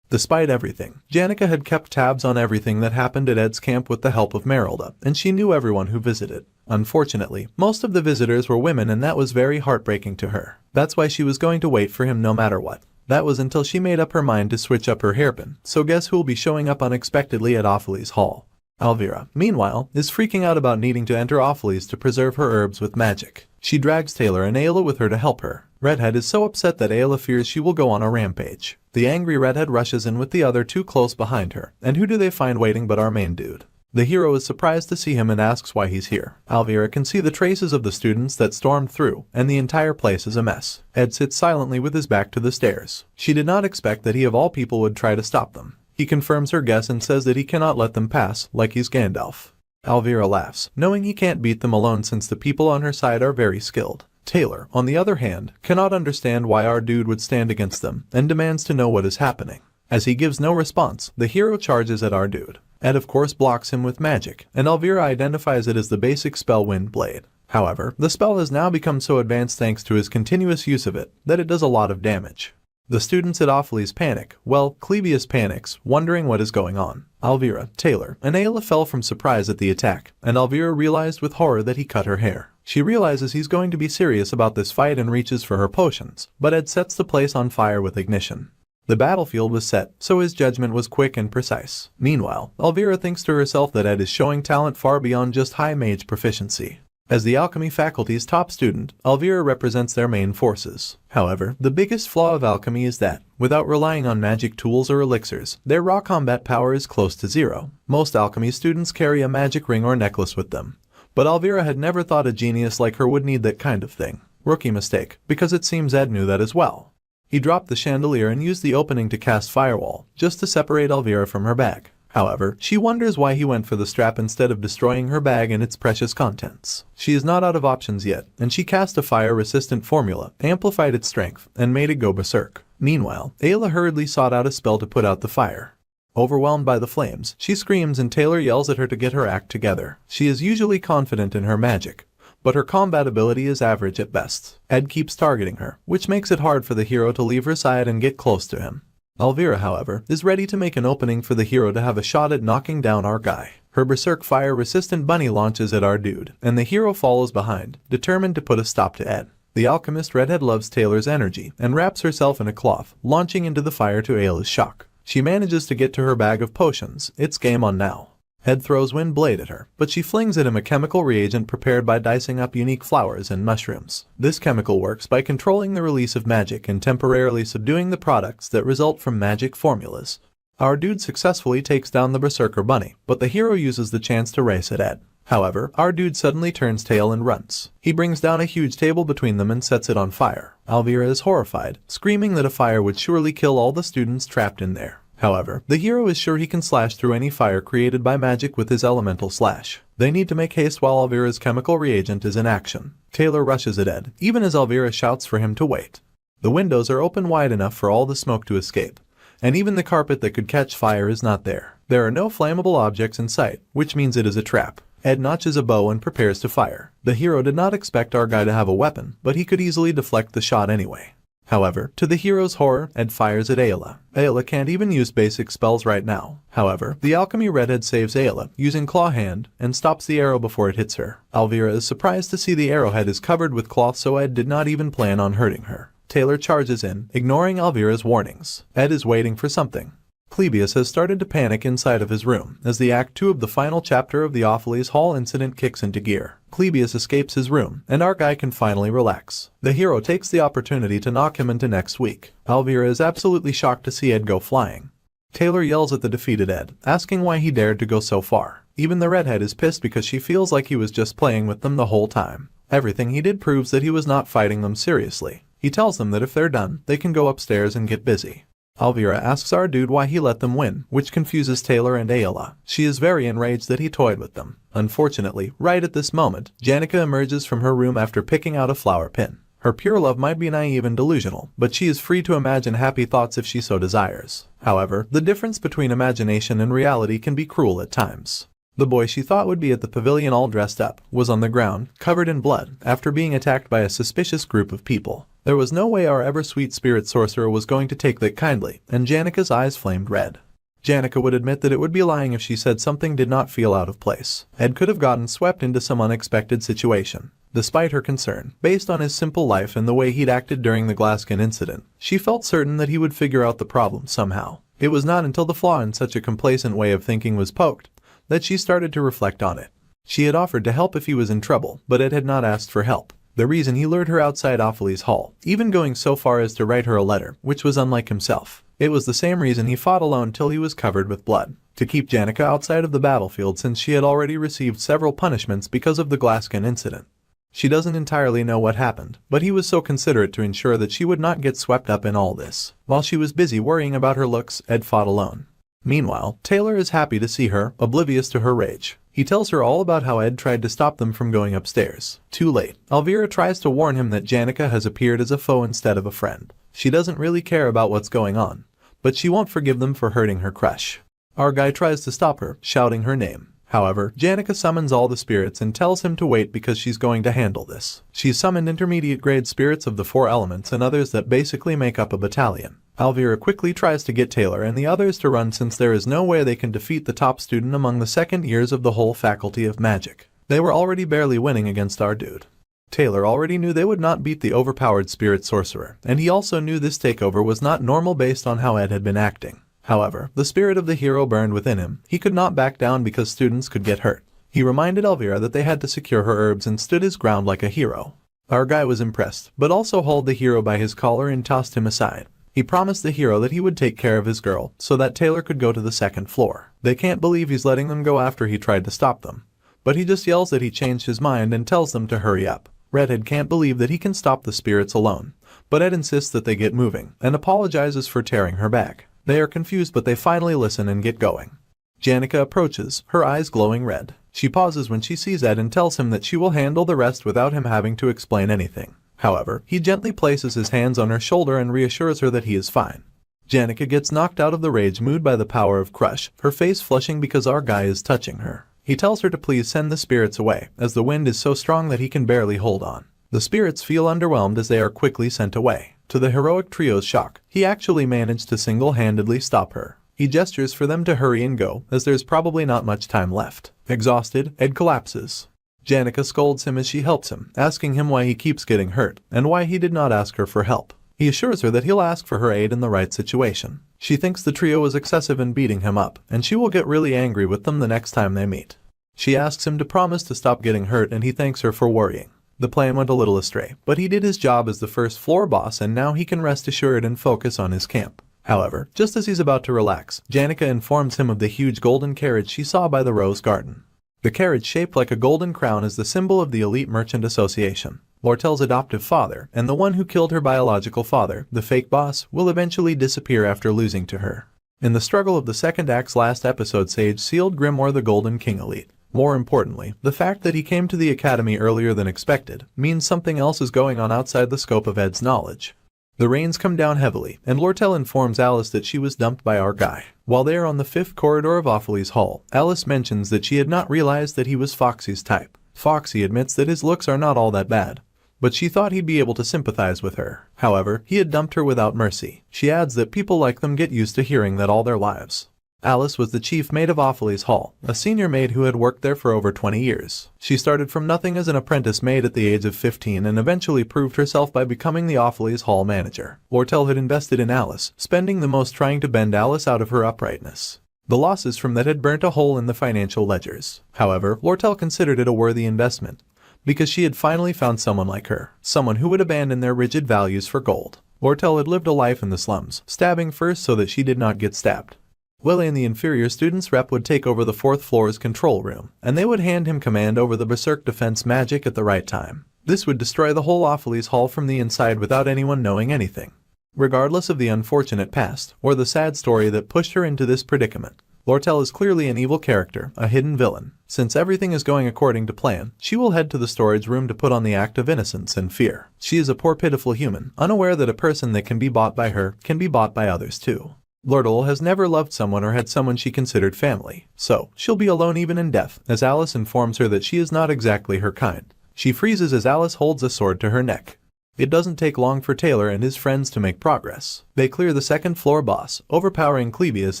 Despite everything, Janica had kept tabs on everything that happened at Ed's camp with the help of Merrill, and she knew everyone who visited. Unfortunately, most of the visitors were women, and that was very heartbreaking to her. That's why she was going to wait for him no matter what. That was until she made up her mind to switch up her hairpin, so guess who'll be showing up unexpectedly at Opheles Hall? Alvira, meanwhile, is freaking out about needing to enter Opheles to preserve her herbs with magic. She drags Taylor and Ayla with her to help her. Redhead is so upset that Ayla fears she will go on a rampage. The angry Redhead rushes in with the other two close behind her, and who do they find waiting but our main dude? The hero is surprised to see him and asks why he's here. Alvira can see the traces of the students that stormed through, and the entire place is a mess. Ed sits silently with his back to the stairs. She did not expect that he of all people would try to stop them. He confirms her guess and says that he cannot let them pass, like he's Gandalf. Alvira laughs, knowing he can't beat them alone since the people on her side are very skilled. Taylor, on the other hand, cannot understand why our dude would stand against them, and demands to know what is happening. As he gives no response, the hero charges at our dude. Ed of course blocks him with magic, and Alvira identifies it as the basic spell Wind Blade. However, the spell has now become so advanced thanks to his continuous use of it, that it does a lot of damage. The students at Awfully's panic. Well, Clebius panics, wondering what is going on. Elvira, Taylor, and Ayla fell from surprise at the attack, and Elvira realized with horror that he cut her hair. She realizes he's going to be serious about this fight and reaches for her potions, but Ed sets the place on fire with ignition. The battlefield was set, so his judgment was quick and precise. Meanwhile, Elvira thinks to herself that Ed is showing talent far beyond just high mage proficiency. As the alchemy faculty's top student, Elvira represents their main forces. However, the biggest flaw of alchemy is that, without relying on magic tools or elixirs, their raw combat power is close to zero. Most alchemy students carry a magic ring or necklace with them. But Elvira had never thought a genius like her would need that kind of thing. Rookie mistake, because it seems Ed knew that as well. He dropped the chandelier and used the opening to cast Firewall, just to separate Elvira from her bag. However, she wonders why he went for the strap instead of destroying her bag and its precious contents. She is not out of options yet, and she cast a fire-resistant formula, amplified its strength, and made it go berserk. Meanwhile, Ayla hurriedly sought out a spell to put out the fire. Overwhelmed by the flames, she screams and Taylor yells at her to get her act together. She is usually confident in her magic, but her combat ability is average at best. Ed keeps targeting her, which makes it hard for the hero to leave her side and get close to him. Elvira, however, is ready to make an opening for the hero to have a shot at knocking down our guy. Her berserk fire-resistant bunny launches at our dude, and the hero follows behind, determined to put a stop to Ed. The alchemist redhead loves Taylor's energy and wraps herself in a cloth, launching into the fire to Ayla's shock. She manages to get to her bag of potions. It's game on now. Ed throws Wind Blade at her, but she flings at him a chemical reagent prepared by dicing up unique flowers and mushrooms. This chemical works by controlling the release of magic and temporarily subduing the products that result from magic formulas. Our dude successfully takes down the Berserker Bunny, but the hero uses the chance to race at Ed. However, our dude suddenly turns tail and runs. He brings down a huge table between them and sets it on fire. Elvira is horrified, screaming that a fire would surely kill all the students trapped in there. However, the hero is sure he can slash through any fire created by magic with his elemental slash. They need to make haste while Elvira's chemical reagent is in action. Taylor rushes at Ed, even as Elvira shouts for him to wait. The windows are open wide enough for all the smoke to escape, and even the carpet that could catch fire is not there. There are no flammable objects in sight, which means it is a trap. Ed notches a bow and prepares to fire. The hero did not expect our guy to have a weapon, but he could easily deflect the shot anyway. However, to the hero's horror, Ed fires at Ayla. Ayla can't even use basic spells right now. However, the alchemy redhead saves Ayla, using Claw Hand, and stops the arrow before it hits her. Elvira is surprised to see the arrowhead is covered with cloth, so Ed did not even plan on hurting her. Taylor charges in, ignoring Elvira's warnings. Ed is waiting for something. Clebius has started to panic inside of his room, as the Act 2 of the final chapter of the Awfully's Hall incident kicks into gear. Clebius escapes his room, and our guy can finally relax. The hero takes the opportunity to knock him into next week. Elvira is absolutely shocked to see Ed go flying. Taylor yells at the defeated Ed, asking why he dared to go so far. Even the redhead is pissed because she feels like he was just playing with them the whole time. Everything he did proves that he was not fighting them seriously. He tells them that if they're done, they can go upstairs and get busy. Elvira asks our dude why he let them win, which confuses Taylor and Ayla. She is very enraged that he toyed with them. Unfortunately, right at this moment, Janica emerges from her room after picking out a flower pin. Her pure love might be naive and delusional, but she is free to imagine happy thoughts if she so desires. However, the difference between imagination and reality can be cruel at times. The boy she thought would be at the pavilion all dressed up was on the ground, covered in blood, after being attacked by a suspicious group of people. There was no way our ever-sweet spirit sorcerer was going to take that kindly, and Janica's eyes flamed red. Janica would admit that it would be lying if she said something did not feel out of place. Ed could have gotten swept into some unexpected situation. Despite her concern, based on his simple life and the way he'd acted during the Glascan incident, she felt certain that he would figure out the problem somehow. It was not until the flaw in such a complacent way of thinking was poked that she started to reflect on it. She had offered to help if he was in trouble, but Ed had not asked for help. The reason he lured her outside Awfully's Hall, even going so far as to write her a letter, which was unlike himself. It was the same reason he fought alone till he was covered with blood. To keep Janica outside of the battlefield since she had already received several punishments because of the Glascan incident. She doesn't entirely know what happened, but he was so considerate to ensure that she would not get swept up in all this. While she was busy worrying about her looks, Ed fought alone. Meanwhile, Taylor is happy to see her, oblivious to her rage. He tells her all about how Ed tried to stop them from going upstairs. Too late. Elvira tries to warn him that Janica has appeared as a foe instead of a friend. She doesn't really care about what's going on, but she won't forgive them for hurting her crush. Our guy tries to stop her, shouting her name. However, Janica summons all the spirits and tells him to wait because she's going to handle this. She's summoned intermediate grade spirits of the 4 elements and others that basically make up a battalion. Elvira quickly tries to get Taylor and the others to run since there is no way they can defeat the top student among the second years of the whole faculty of magic. They were already barely winning against our dude. Taylor already knew they would not beat the overpowered spirit sorcerer, and he also knew this takeover was not normal based on how Ed had been acting. However, the spirit of the hero burned within him. He could not back down because students could get hurt. He reminded Elvira that they had to secure her herbs and stood his ground like a hero. Our guy was impressed, but also hauled the hero by his collar and tossed him aside. He promised the hero that he would take care of his girl so that Taylor could go to the second floor. They can't believe he's letting them go after he tried to stop them. But he just yells that he changed his mind and tells them to hurry up. Redhead can't believe that he can stop the spirits alone, but Ed insists that they get moving and apologizes for tearing her back. They are confused but they finally listen and get going. Janica approaches, her eyes glowing red. She pauses when she sees Ed and tells him that she will handle the rest without him having to explain anything. However, he gently places his hands on her shoulder and reassures her that he is fine. Janica gets knocked out of the rage mood by the power of Crush, her face flushing because our guy is touching her. He tells her to please send the spirits away, as the wind is so strong that he can barely hold on. The spirits feel underwhelmed as they are quickly sent away. To the heroic trio's shock, he actually managed to single-handedly stop her. He gestures for them to hurry and go, as there's probably not much time left. Exhausted, Ed collapses. Janica scolds him as she helps him, asking him why he keeps getting hurt, and why he did not ask her for help. He assures her that he'll ask for her aid in the right situation. She thinks the trio is excessive in beating him up, and she will get really angry with them the next time they meet. She asks him to promise to stop getting hurt and he thanks her for worrying. The plan went a little astray, but he did his job as the first floor boss and now he can rest assured and focus on his camp. However, just as he's about to relax, Janica informs him of the huge golden carriage she saw by the rose garden. The carriage shaped like a golden crown is the symbol of the Elite Merchant Association. Lortel's adoptive father, and the one who killed her biological father, the fake boss, will eventually disappear after losing to her. In the struggle of the second act's last episode, Sage sealed Grimoire the Golden King Elite. More importantly, the fact that he came to the academy earlier than expected means something else is going on outside the scope of Ed's knowledge. The rains come down heavily, and Lortel informs Alice that she was dumped by our guy. While they are on the 5th corridor of Ophely's Hall, Alice mentions that she had not realized that he was Foxy's type. Foxy admits that his looks are not all that bad, but she thought he'd be able to sympathize with her. However, he had dumped her without mercy. She adds that people like them get used to hearing that all their lives. Alice was the chief maid of Ophely's Hall, a senior maid who had worked there for over 20 years. She started from nothing as an apprentice maid at the age of 15 and eventually proved herself by becoming the Ophely's Hall manager. Lortel had invested in Alice, spending the most trying to bend Alice out of her uprightness. The losses from that had burnt a hole in the financial ledgers. However, Lortel considered it a worthy investment, because she had finally found someone like her, someone who would abandon their rigid values for gold. Lortel had lived a life in the slums, stabbing first so that she did not get stabbed. Willie and the inferior students rep would take over the 4th floor's control room, and they would hand him command over the berserk defense magic at the right time. This would destroy the whole Ophely's Hall from the inside without anyone knowing anything. Regardless of the unfortunate past, or the sad story that pushed her into this predicament, Lortel is clearly an evil character, a hidden villain. Since everything is going according to plan, she will head to the storage room to put on the act of innocence and fear. She is a poor pitiful human, unaware that a person that can be bought by her can be bought by others too. Lortel has never loved someone or had someone she considered family, so she'll be alone even in death, as Alice informs her that she is not exactly her kind. She freezes as Alice holds a sword to her neck. It doesn't take long for Taylor and his friends to make progress. They clear the 2nd floor boss, overpowering Clebius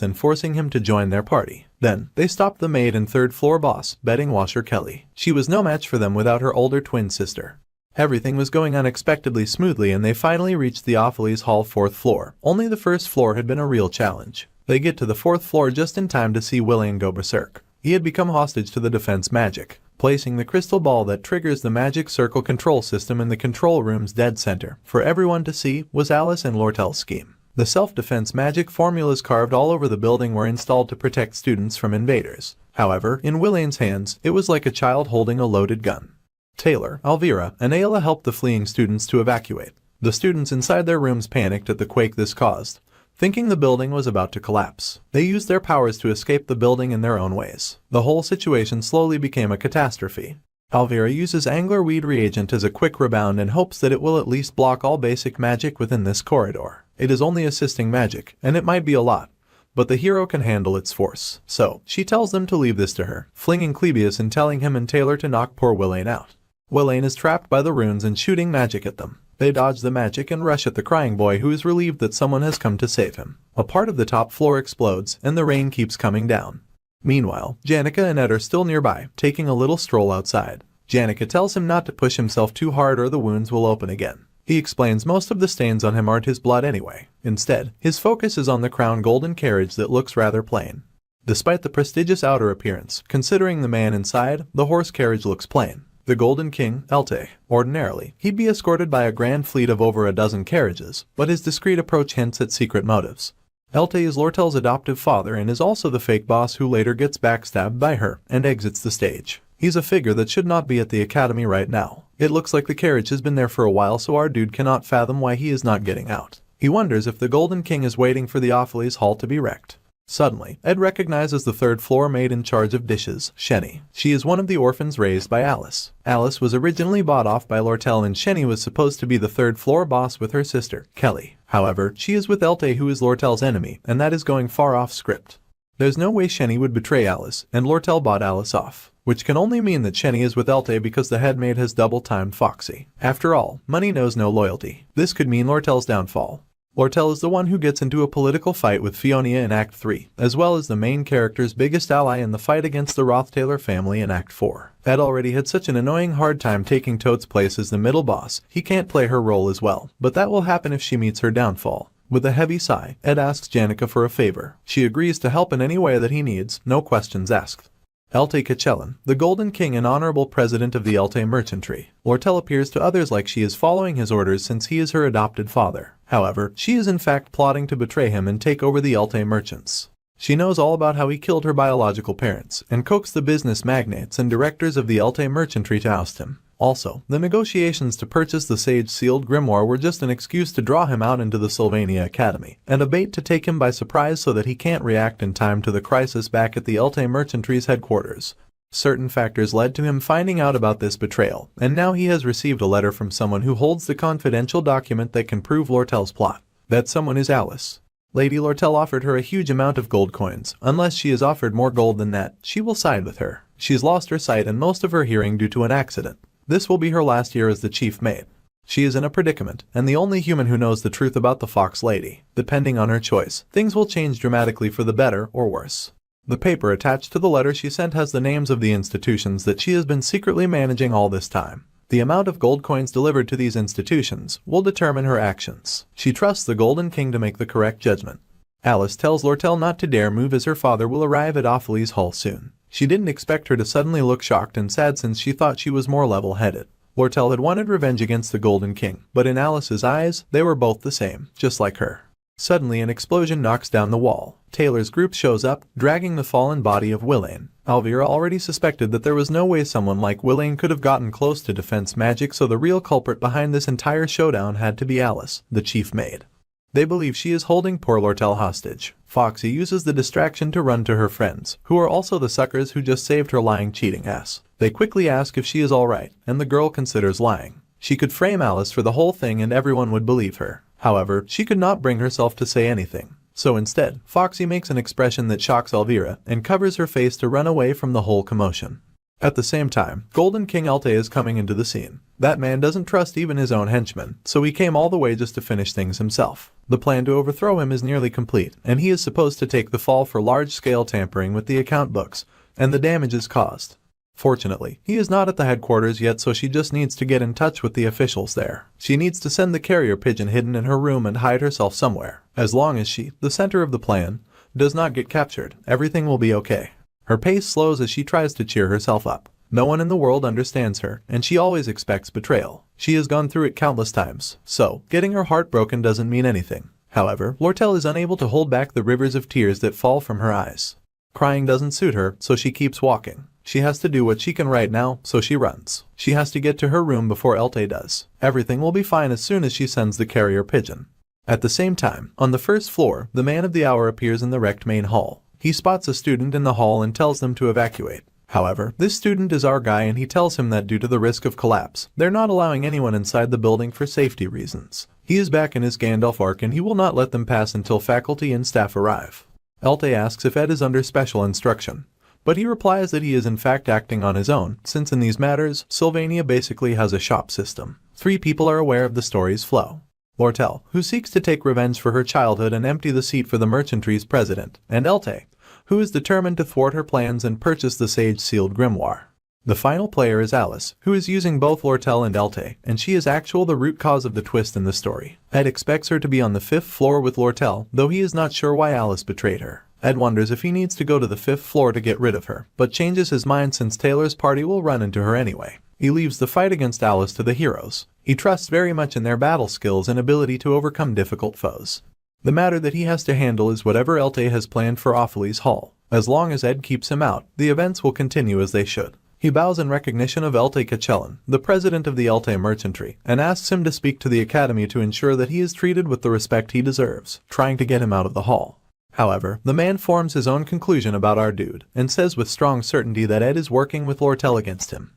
and forcing him to join their party. Then, they stop the maid and 3rd floor boss, betting washer Kelly. She was no match for them without her older twin sister. Everything was going unexpectedly smoothly and they finally reached the Ophely's Hall 4th floor. Only the 1st floor had been a real challenge. They get to the 4th floor just in time to see Willian go berserk. He had become hostage to the defense magic, placing the crystal ball that triggers the magic circle control system in the control room's dead center. For everyone to see was Alice and Lortel's scheme. The self-defense magic formulas carved all over the building were installed to protect students from invaders. However, in Willian's hands, it was like a child holding a loaded gun. Taylor, Elvira, and Ayla helped the fleeing students to evacuate. The students inside their rooms panicked at the quake this caused, thinking the building was about to collapse. They used their powers to escape the building in their own ways. The whole situation slowly became a catastrophe. Elvira uses anglerweed reagent as a quick rebound and hopes that it will at least block all basic magic within this corridor. It is only assisting magic, and it might be a lot, but the hero can handle its force. So, she tells them to leave this to her, flinging Clebius and telling him and Taylor to knock poor Willain out. Willain is trapped by the runes and shooting magic at them. They dodge the magic and rush at the crying boy, who is relieved that someone has come to save him. A part of the top floor explodes and the rain keeps coming down. Meanwhile, Janica and Ed are still nearby, taking a little stroll outside. Janica tells him not to push himself too hard or the wounds will open again. He explains most of the stains on him aren't his blood anyway. Instead, his focus is on the crown golden carriage that looks rather plain. Despite the prestigious outer appearance, considering the man inside, the horse carriage looks plain. The Golden King, Elte. Ordinarily, he'd be escorted by a grand fleet of over a dozen carriages, but his discreet approach hints at secret motives. Elte is Lortel's adoptive father and is also the fake boss who later gets backstabbed by her and exits the stage. He's a figure that should not be at the academy right now. It looks like the carriage has been there for a while, so our dude cannot fathom why he is not getting out. He wonders if the Golden King is waiting for the Opheles Hall to be wrecked. Suddenly, Ed recognizes the third floor maid in charge of dishes, Shenny. She is one of the orphans raised by Alice. Alice was originally bought off by Lortel and Shenny was supposed to be the third floor boss with her sister, Kelly. However, she is with Elte, who is Lortel's enemy, and that is going far off script. There's no way Shenny would betray Alice, and Lortel bought Alice off, which can only mean that Shenny is with Elte because the head maid has double-timed Foxy. After all, money knows no loyalty. This could mean Lortel's downfall. Lortel is the one who gets into a political fight with Fiona in Act 3, as well as the main character's biggest ally in the fight against the Roth Taylor family in Act 4. Ed already had such an annoying hard time taking Toad's place as the middle boss, he can't play her role as well, but that will happen if she meets her downfall. With a heavy sigh, Ed asks Janica for a favor. She agrees to help in any way that he needs, no questions asked. Elte Kachellan, the Golden King and honorable president of the Elte Merchantry. Lortel appears to others like she is following his orders since he is her adopted father. However, she is in fact plotting to betray him and take over the Elte merchants. She knows all about how he killed her biological parents and coaxed the business magnates and directors of the Elte Merchantry to oust him. Also, the negotiations to purchase the sage-sealed grimoire were just an excuse to draw him out into the Sylvania Academy, and a bait to take him by surprise so that he can't react in time to the crisis back at the Elte Merchantry's headquarters. Certain factors led to him finding out about this betrayal, and now he has received a letter from someone who holds the confidential document that can prove Lortel's plot. That someone is Alice. Lady Lortel offered her a huge amount of gold coins. Unless she is offered more gold than that, she will side with her. She's lost her sight and most of her hearing due to an accident. This will be her last year as the chief maid. She is in a predicament, and the only human who knows the truth about the Fox Lady. Depending on her choice, things will change dramatically for the better or worse. The paper attached to the letter she sent has the names of the institutions that she has been secretly managing all this time. The amount of gold coins delivered to these institutions will determine her actions. She trusts the Golden King to make the correct judgment. Alice tells Lortel not to dare move as her father will arrive at Opheles Hall soon. She didn't expect her to suddenly look shocked and sad since she thought she was more level-headed. Lortel had wanted revenge against the Golden King, but in Alice's eyes, they were both the same, just like her. Suddenly an explosion knocks down the wall. Taylor's group shows up, dragging the fallen body of Willain. Alvira already suspected that there was no way someone like Willain could have gotten close to defense magic, so the real culprit behind this entire showdown had to be Alice, the chief maid. They believe she is holding poor Lortel hostage. Foxy uses the distraction to run to her friends, who are also the suckers who just saved her lying cheating ass. They quickly ask if she is alright, and the girl considers lying. She could frame Alice for the whole thing and everyone would believe her. However, she could not bring herself to say anything. So instead, Foxy makes an expression that shocks Elvira and covers her face to run away from the whole commotion. At the same time, Golden King Elte is coming into the scene. That man doesn't trust even his own henchmen, so he came all the way just to finish things himself. The plan to overthrow him is nearly complete, and he is supposed to take the fall for large-scale tampering with the account books, and the damages caused. Fortunately, he is not at the headquarters yet, so she just needs to get in touch with the officials there. She needs to send the carrier pigeon hidden in her room and hide herself somewhere. As long as she, the center of the plan, does not get captured, everything will be okay. Her pace slows as she tries to cheer herself up. No one in the world understands her, and she always expects betrayal. She has gone through it countless times, so getting her heart broken doesn't mean anything. However, Lortel is unable to hold back the rivers of tears that fall from her eyes. Crying doesn't suit her, so she keeps walking. She has to do what she can right now, so she runs. She has to get to her room before Elte does. Everything will be fine as soon as she sends the carrier pigeon. At the same time, on the first floor, the man of the hour appears in the wrecked main hall. He spots a student in the hall and tells them to evacuate. However, this student is our guy and he tells him that due to the risk of collapse, they're not allowing anyone inside the building for safety reasons. He is back in his Gandalf arc and he will not let them pass until faculty and staff arrive. Elte asks if Ed is under special instruction, but he replies that he is in fact acting on his own, since in these matters, Sylvania basically has a shop system. 3 people are aware of the story's flow. Lortel, who seeks to take revenge for her childhood and empty the seat for the merchantry's president, and Elte, who is determined to thwart her plans and purchase the sage-sealed grimoire. The final player is Alice, who is using both Lortel and Elte, and she is the root cause of the twist in the story. Ed expects her to be on the 5th floor with Lortel, though he is not sure why Alice betrayed her. Ed wonders if he needs to go to the 5th floor to get rid of her, but changes his mind since Taylor's party will run into her anyway. He leaves the fight against Alice to the heroes. He trusts very much in their battle skills and ability to overcome difficult foes. The matter that he has to handle is whatever Elte has planned for Opheles Hall. As long as Ed keeps him out, the events will continue as they should. He bows in recognition of Elte Kachellan, the president of the Elte merchantry, and asks him to speak to the academy to ensure that he is treated with the respect he deserves, trying to get him out of the hall. However, the man forms his own conclusion about our dude, and says with strong certainty that Ed is working with Lortel against him.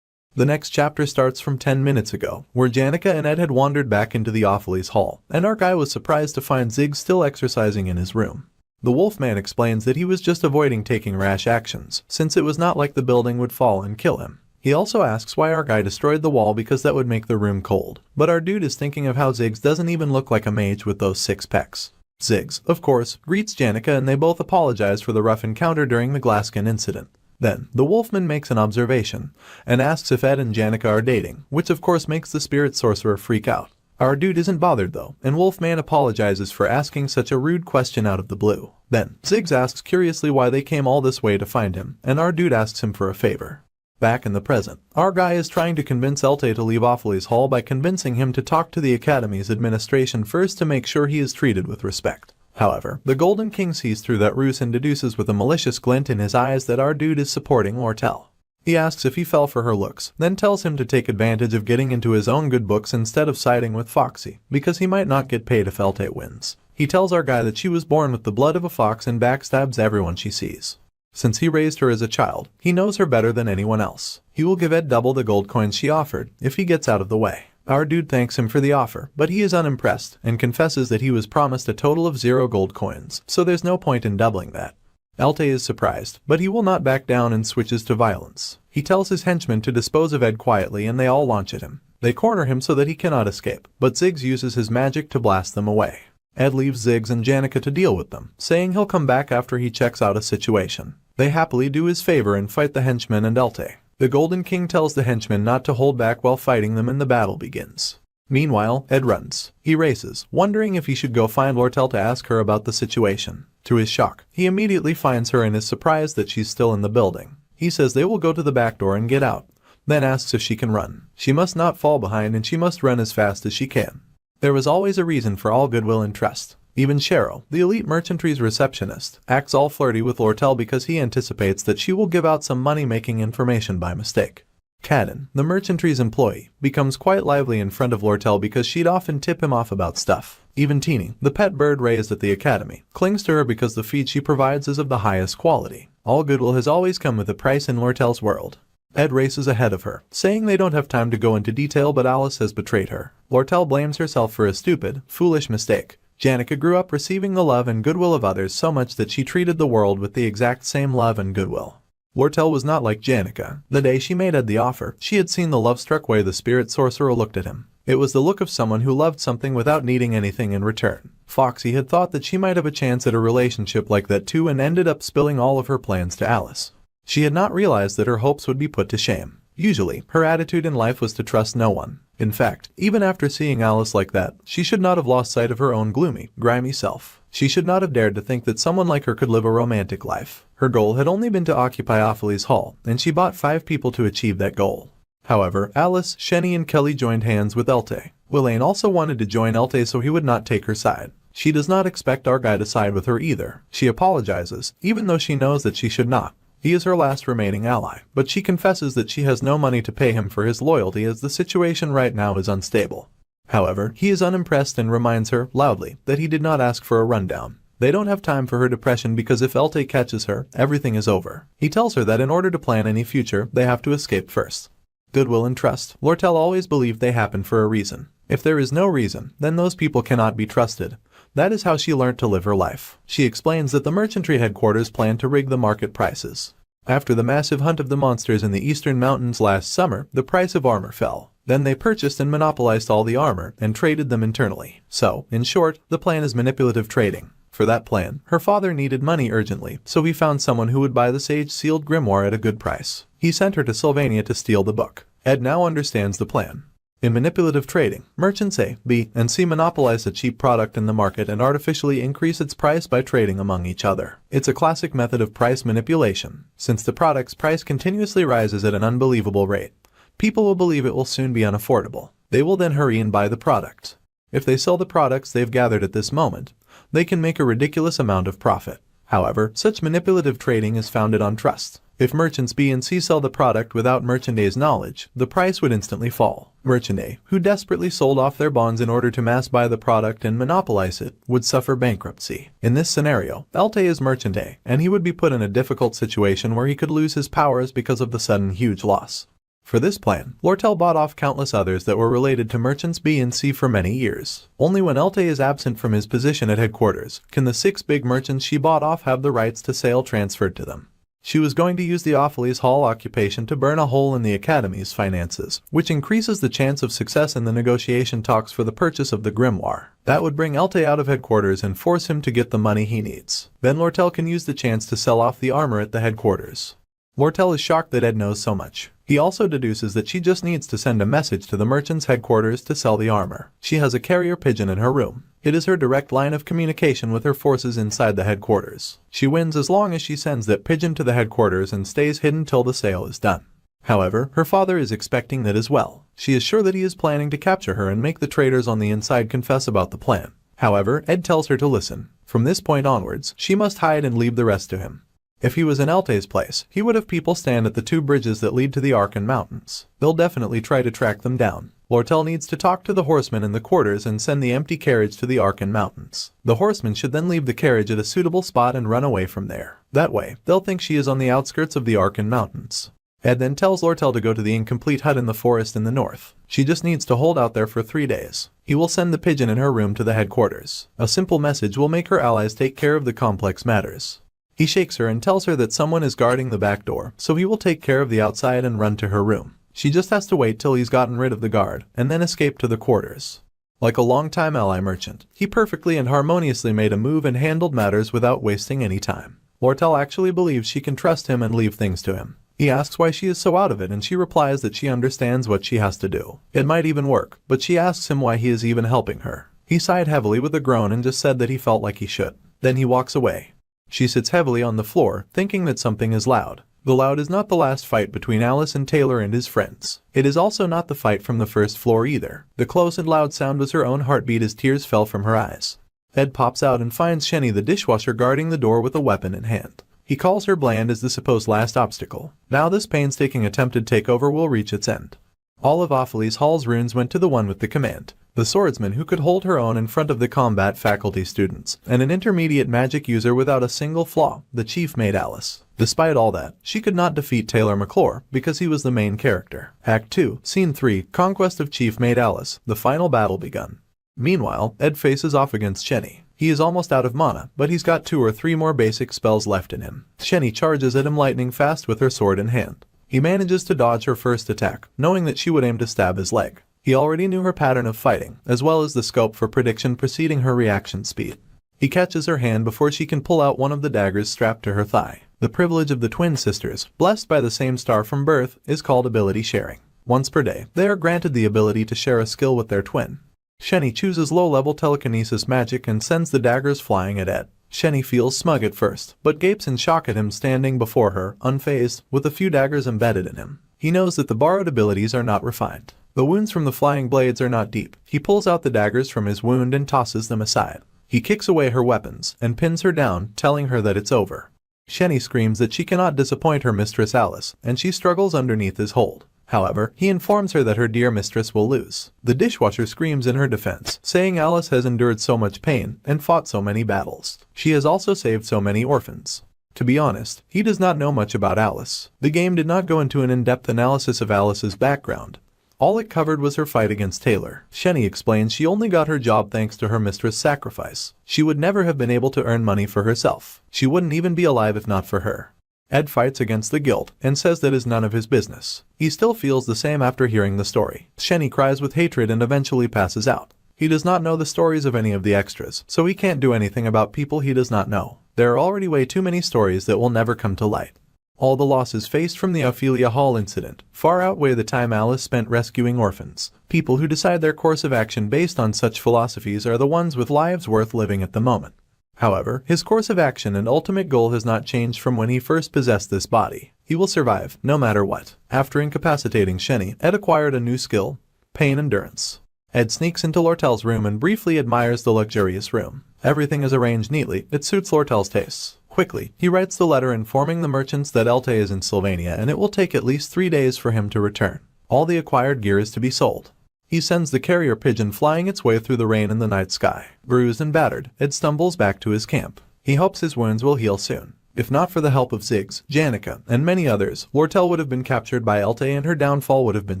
The next chapter starts from 10 minutes ago, where Janica and Ed had wandered back into the Opheles Hall, and our guy was surprised to find Ziggs still exercising in his room. The Wolfman explains that he was just avoiding taking rash actions, since it was not like the building would fall and kill him. He also asks why our guy destroyed the wall because that would make the room cold, but our dude is thinking of how Ziggs doesn't even look like a mage with those 6 pecs. Ziggs, of course, greets Janica and they both apologize for the rough encounter during the Glascan incident. Then, the Wolfman makes an observation, and asks if Ed and Janica are dating, which of course makes the spirit sorcerer freak out. Our dude isn't bothered though, and Wolfman apologizes for asking such a rude question out of the blue. Then, Ziggs asks curiously why they came all this way to find him, and our dude asks him for a favor. Back in the present, our guy is trying to convince Elte to leave Opheles Hall by convincing him to talk to the Academy's administration first to make sure he is treated with respect. However, the Golden King sees through that ruse and deduces with a malicious glint in his eyes that our dude is supporting Lortel. He asks if he fell for her looks, then tells him to take advantage of getting into his own good books instead of siding with Foxy, because he might not get paid if Elte wins. He tells our guy that she was born with the blood of a fox and backstabs everyone she sees. Since he raised her as a child, he knows her better than anyone else. He will give Ed double the gold coins she offered, if he gets out of the way. Our dude thanks him for the offer, but he is unimpressed, and confesses that he was promised a total of 0 gold coins, so there's no point in doubling that. Elte is surprised, but he will not back down and switches to violence. He tells his henchmen to dispose of Ed quietly and they all launch at him. They corner him so that he cannot escape, but Ziggs uses his magic to blast them away. Ed leaves Ziggs and Janica to deal with them, saying he'll come back after he checks out a situation. They happily do his favor and fight the henchmen and Elte. The Golden King tells the henchmen not to hold back while fighting them and the battle begins. Meanwhile, Ed runs. He races, wondering if he should go find Lortel to ask her about the situation. To his shock, he immediately finds her and is surprised that she's still in the building. He says they will go to the back door and get out, then asks if she can run. She must not fall behind and she must run as fast as she can. There was always a reason for all goodwill and trust. Even Cheryl, the elite merchantry's receptionist, acts all flirty with Lortel because he anticipates that she will give out some money-making information by mistake. Cadden, the merchantry's employee, becomes quite lively in front of Lortel because she'd often tip him off about stuff. Even Teeny, the pet bird raised at the academy, clings to her because the feed she provides is of the highest quality. All goodwill has always come with a price in Lortel's world. Ed races ahead of her, saying they don't have time to go into detail but Alice has betrayed her. Lortel blames herself for a stupid, foolish mistake. Janica grew up receiving the love and goodwill of others so much that she treated the world with the exact same love and goodwill. Lortel was not like Janica. The day she made Ed the offer, she had seen the love-struck way the spirit sorcerer looked at him. It was the look of someone who loved something without needing anything in return. Foxy had thought that she might have a chance at a relationship like that too and ended up spilling all of her plans to Alice. She had not realized that her hopes would be put to shame. Usually, her attitude in life was to trust no one. In fact, even after seeing Alice like that, she should not have lost sight of her own gloomy, grimy self. She should not have dared to think that someone like her could live a romantic life. Her goal had only been to occupy Opheles Hall, and she bought 5 people to achieve that goal. However, Alice, Shenny and Kelly joined hands with Elte. Willain also wanted to join Elte so he would not take her side. She does not expect our guy to side with her either. She apologizes, even though she knows that she should not. He is her last remaining ally, but she confesses that she has no money to pay him for his loyalty as the situation right now is unstable. However, he is unimpressed and reminds her, loudly, that he did not ask for a rundown. They don't have time for her depression because if Elte catches her, everything is over. He tells her that in order to plan any future, they have to escape first. Goodwill and trust. Lortel always believed they happen for a reason. If there is no reason, then those people cannot be trusted. That is how she learnt to live her life. She explains that the merchantry headquarters planned to rig the market prices. After the massive hunt of the monsters in the eastern mountains last summer, the price of armor fell. Then they purchased and monopolized all the armor and traded them internally. So, in short, the plan is manipulative trading. For that plan, her father needed money urgently, so he found someone who would buy the sage-sealed grimoire at a good price. He sent her to Sylvania to steal the book. Ed now understands the plan. In manipulative trading, merchants A, B, and C monopolize a cheap product in the market and artificially increase its price by trading among each other. It's a classic method of price manipulation. Since the product's price continuously rises at an unbelievable rate, people will believe it will soon be unaffordable. They will then hurry and buy the product. If they sell the products they've gathered at this moment, they can make a ridiculous amount of profit. However, such manipulative trading is founded on trust. If merchants B and C sell the product without merchant A's knowledge, the price would instantly fall. Merchant A, who desperately sold off their bonds in order to mass buy the product and monopolize it, would suffer bankruptcy. In this scenario, Elte is merchant A, and he would be put in a difficult situation where he could lose his powers because of the sudden huge loss. For this plan, Lortel bought off countless others that were related to merchants B and C for many years. Only when Elte is absent from his position at headquarters can the 6 big merchants she bought off have the rights to sale transferred to them. She was going to use the Opheles Hall occupation to burn a hole in the Academy's finances, which increases the chance of success in the negotiation talks for the purchase of the grimoire. That would bring Elte out of headquarters and force him to get the money he needs. Then Lortel can use the chance to sell off the armor at the headquarters. Lortel is shocked that Ed knows so much. He also deduces that she just needs to send a message to the merchant's headquarters to sell the armor. She has a carrier pigeon in her room. It is her direct line of communication with her forces inside the headquarters. She wins as long as she sends that pigeon to the headquarters and stays hidden till the sale is done. However, her father is expecting that as well. She is sure that he is planning to capture her and make the traders on the inside confess about the plan. However, Ed tells her to listen. From this point onwards, she must hide and leave the rest to him. If he was in Elte's place, he would have people stand at the 2 bridges that lead to the Arkan Mountains. They'll definitely try to track them down. Lortel needs to talk to the horsemen in the quarters and send the empty carriage to the Arkan Mountains. The horsemen should then leave the carriage at a suitable spot and run away from there. That way, they'll think she is on the outskirts of the Arkan Mountains. Ed then tells Lortel to go to the incomplete hut in the forest in the north. She just needs to hold out there for 3 days. He will send the pigeon in her room to the headquarters. A simple message will make her allies take care of the complex matters. He shakes her and tells her that someone is guarding the back door, so he will take care of the outside and run to her room. She just has to wait till he's gotten rid of the guard, and then escape to the quarters. Like a long-time ally merchant, he perfectly and harmoniously made a move and handled matters without wasting any time. Lortel actually believes she can trust him and leave things to him. He asks why she is so out of it and she replies that she understands what she has to do. It might even work, but she asks him why he is even helping her. He sighed heavily with a groan and just said that he felt like he should. Then he walks away. She sits heavily on the floor, thinking that something is loud. The loud is not the last fight between Alice and Taylor and his friends. It is also not the fight from the first floor either. The close and loud sound was her own heartbeat as tears fell from her eyes. Ed pops out and finds Shenny the dishwasher guarding the door with a weapon in hand. He calls her bland as the supposed last obstacle. Now this painstaking attempted takeover will reach its end. All of Opheles Hall's runes went to the one with the command. The swordsman who could hold her own in front of the combat faculty students, and an intermediate magic user without a single flaw, the chief made Alice. Despite all that, she could not defeat Taylor McClure because he was the main character. Act 2, Scene 3, Conquest of Chief Maid Alice, the final battle begun. Meanwhile, Ed faces off against Shenny. He is almost out of mana, but he's got 2 or 3 more basic spells left in him. Shenny charges at him lightning fast with her sword in hand. He manages to dodge her first attack, knowing that she would aim to stab his leg. He already knew her pattern of fighting, as well as the scope for prediction preceding her reaction speed. He catches her hand before she can pull out one of the daggers strapped to her thigh. The privilege of the twin sisters, blessed by the same star from birth, is called ability sharing. Once per day, they are granted the ability to share a skill with their twin. Shenny chooses low-level telekinesis magic and sends the daggers flying at Ed. Shenny feels smug at first, but gapes in shock at him standing before her, unfazed, with a few daggers embedded in him. He knows that the borrowed abilities are not refined. The wounds from the flying blades are not deep. He pulls out the daggers from his wound and tosses them aside. He kicks away her weapons and pins her down, telling her that it's over. Shenny screams that she cannot disappoint her mistress Alice, and she struggles underneath his hold. However, he informs her that her dear mistress will lose. The dishwasher screams in her defense, saying Alice has endured so much pain and fought so many battles. She has also saved so many orphans. To be honest, he does not know much about Alice. The game did not go into an in-depth analysis of Alice's background. All it covered was her fight against Taylor. Shenny explains she only got her job thanks to her mistress' sacrifice. She would never have been able to earn money for herself. She wouldn't even be alive if not for her. Ed fights against the guild and says that is none of his business. He still feels the same after hearing the story. Shenny cries with hatred and eventually passes out. He does not know the stories of any of the extras, so he can't do anything about people he does not know. There are already way too many stories that will never come to light. All the losses faced from the Ophelia Hall incident far outweigh the time Alice spent rescuing orphans. People who decide their course of action based on such philosophies are the ones with lives worth living at the moment. However, his course of action and ultimate goal has not changed from when he first possessed this body. He will survive, no matter what. After incapacitating Shenny, Ed acquired a new skill: pain endurance. Ed sneaks into Lortel's room and briefly admires the luxurious room. Everything is arranged neatly, it suits Lortel's tastes. Quickly, he writes the letter informing the merchants that Elte is in Sylvania and it will take at least 3 days for him to return. All the acquired gear is to be sold. He sends the carrier pigeon flying its way through the rain in the night sky. Bruised and battered, Ed stumbles back to his camp. He hopes his wounds will heal soon. If not for the help of Ziggs, Janica, and many others, Lortel would have been captured by Elte and her downfall would have been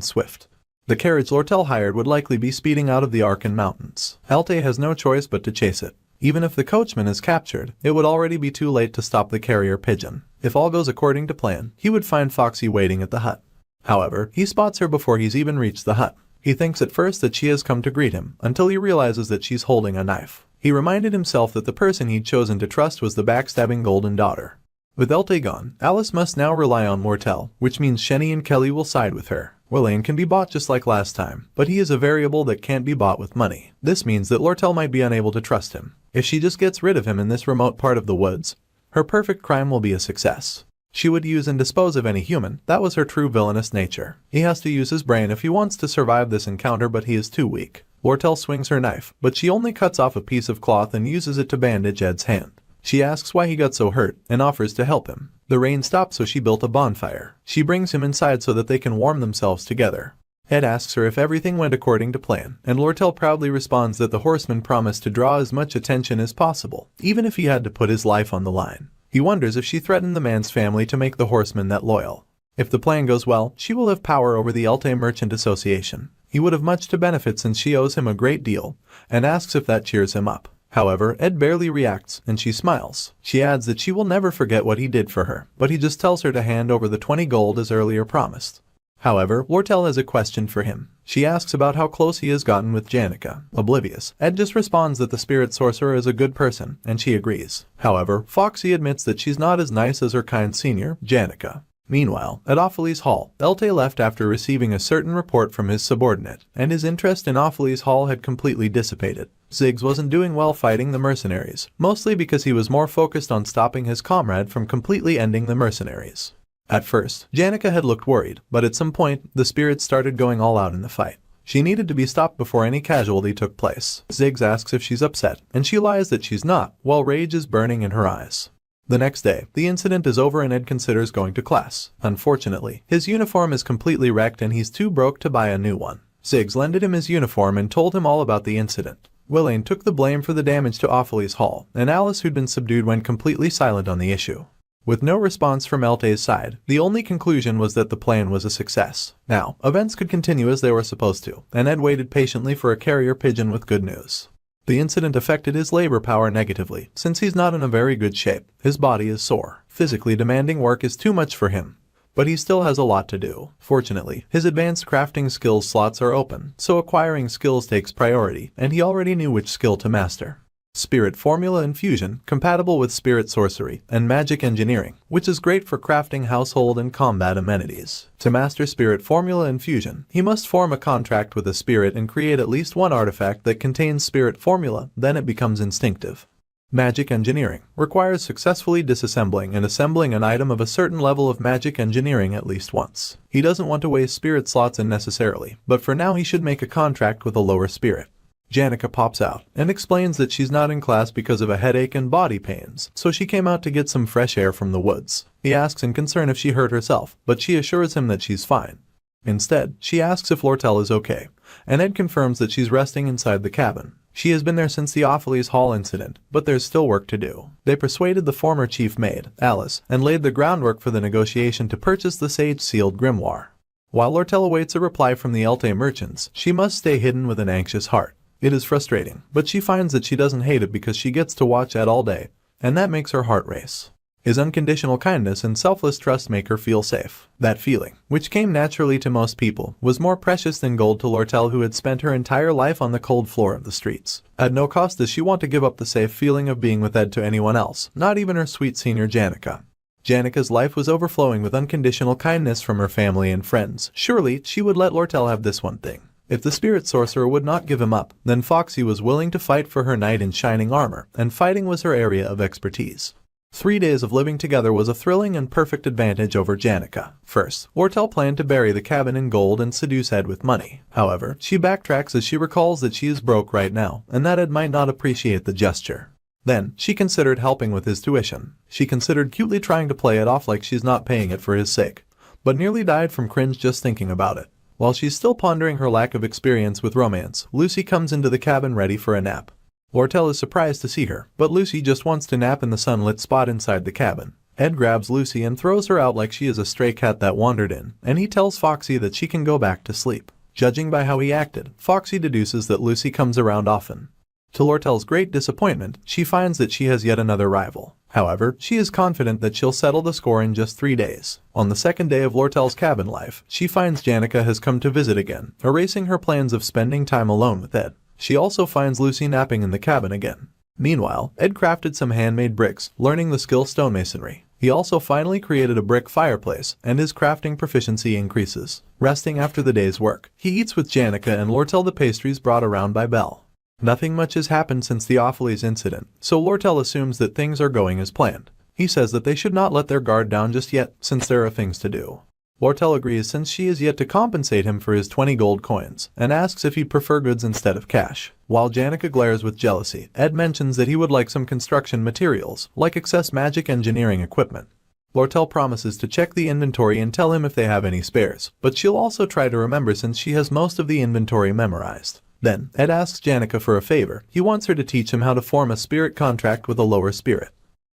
swift. The carriage Lortel hired would likely be speeding out of the Arkan Mountains. Elte has no choice but to chase it. Even if the coachman is captured, it would already be too late to stop the carrier pigeon. If all goes according to plan, he would find Foxy waiting at the hut. However, he spots her before he's even reached the hut. He thinks at first that she has come to greet him, until he realizes that she's holding a knife. He reminded himself that the person he'd chosen to trust was the backstabbing golden daughter. With Elte gone, Alice must now rely on Lortel, which means Shenny and Kelly will side with her. Willain can be bought just like last time, but he is a variable that can't be bought with money. This means that Lortel might be unable to trust him. If she just gets rid of him in this remote part of the woods, her perfect crime will be a success. She would use and dispose of any human. That was her true villainous nature. He has to use his brain if he wants to survive this encounter, but he is too weak. Lortel swings her knife, but she only cuts off a piece of cloth and uses it to bandage Ed's hand. She asks why he got so hurt and offers to help him. The rain stopped, so she built a bonfire. She brings him inside so that they can warm themselves together. Ed asks her if everything went according to plan, and Lortel proudly responds that the horseman promised to draw as much attention as possible, even if he had to put his life on the line. He wonders if she threatened the man's family to make the horseman that loyal. If the plan goes well, she will have power over the Elte Merchant Association. He would have much to benefit since she owes him a great deal, and asks if that cheers him up. However, Ed barely reacts, and she smiles. She adds that she will never forget what he did for her, but he just tells her to hand over the 20 gold as earlier promised. However, Lortel has a question for him. She asks about how close he has gotten with Janica. Oblivious, Ed just responds that the spirit sorcerer is a good person, and she agrees. However, Foxy admits that she's not as nice as her kind senior, Janica. Meanwhile, at Opheles Hall, Elte left after receiving a certain report from his subordinate, and his interest in Opheles Hall had completely dissipated. Ziggs wasn't doing well fighting the mercenaries, mostly because he was more focused on stopping his comrade from completely ending the mercenaries. At first, Janica had looked worried, but at some point, the spirits started going all out in the fight. She needed to be stopped before any casualty took place. Ziggs asks if she's upset, and she lies that she's not, while rage is burning in her eyes. The next day, the incident is over and Ed considers going to class. Unfortunately, his uniform is completely wrecked and he's too broke to buy a new one. Ziggs lended him his uniform and told him all about the incident. Willain took the blame for the damage to Opheles Hall, and Alice, who'd been subdued, went completely silent on the issue. With no response from Elte's side, the only conclusion was that the plan was a success. Now, events could continue as they were supposed to, and Ed waited patiently for a carrier pigeon with good news. The incident affected his labor power negatively, since he's not in a very good shape. His body is sore. Physically demanding work is too much for him. But he still has a lot to do. Fortunately, his advanced crafting skills slots are open, so acquiring skills takes priority, and he already knew which skill to master. Spirit Formula Infusion, compatible with Spirit Sorcery and Magic Engineering, which is great for crafting household and combat amenities. To master Spirit Formula Infusion, he must form a contract with a spirit and create at least one artifact that contains Spirit Formula, then it becomes instinctive. Magic Engineering requires successfully disassembling and assembling an item of a certain level of magic engineering at least once. He doesn't want to waste spirit slots unnecessarily, but for now he should make a contract with a lower spirit. Janica pops out and explains that she's not in class because of a headache and body pains, so she came out to get some fresh air from the woods. He asks in concern if she hurt herself, but she assures him that she's fine. Instead, she asks if Lortel is okay, and Ed confirms that she's resting inside the cabin. She has been there since the Opheles Hall incident, but there's still work to do. They persuaded the former chief maid, Alice, and laid the groundwork for the negotiation to purchase the sage-sealed grimoire. While Lortel awaits a reply from the Elte merchants, she must stay hidden with an anxious heart. It is frustrating, but she finds that she doesn't hate it because she gets to watch Ed all day, and that makes her heart race. His unconditional kindness and selfless trust make her feel safe. That feeling, which came naturally to most people, was more precious than gold to Lortel, who had spent her entire life on the cold floor of the streets. At no cost does she want to give up the safe feeling of being with Ed to anyone else, not even her sweet senior Janica. Janica's life was overflowing with unconditional kindness from her family and friends. Surely, she would let Lortel have this one thing. If the spirit sorcerer would not give him up, then Foxy was willing to fight for her knight in shining armor, and fighting was her area of expertise. 3 days of living together was a thrilling and perfect advantage over Janica. First, Lortel planned to bury the cabin in gold and seduce Ed with money. However, she backtracks as she recalls that she is broke right now, and that Ed might not appreciate the gesture. Then, she considered helping with his tuition. She considered cutely trying to play it off like she's not paying it for his sake, but nearly died from cringe just thinking about it. While she's still pondering her lack of experience with romance, Lucy comes into the cabin ready for a nap. Lortel is surprised to see her, but Lucy just wants to nap in the sunlit spot inside the cabin. Ed grabs Lucy and throws her out like she is a stray cat that wandered in, and he tells Foxy that she can go back to sleep. Judging by how he acted, Foxy deduces that Lucy comes around often. To Lortel's great disappointment, she finds that she has yet another rival. However, she is confident that she'll settle the score in just 3 days. On the second day of Lortel's cabin life, she finds Janica has come to visit again, erasing her plans of spending time alone with Ed. She also finds Lucy napping in the cabin again. Meanwhile, Ed crafted some handmade bricks, learning the skill stonemasonry. He also finally created a brick fireplace, and his crafting proficiency increases. Resting after the day's work, he eats with Janica and Lortel the pastries brought around by Belle. Nothing much has happened since the Opheles incident, so Lortel assumes that things are going as planned. He says that they should not let their guard down just yet, since there are things to do. Lortel agrees since she is yet to compensate him for his 20 gold coins, and asks if he'd prefer goods instead of cash. While Janica glares with jealousy, Ed mentions that he would like some construction materials, like excess magic engineering equipment. Lortel promises to check the inventory and tell him if they have any spares, but she'll also try to remember since she has most of the inventory memorized. Then, Ed asks Janica for a favor. He wants her to teach him how to form a spirit contract with a lower spirit.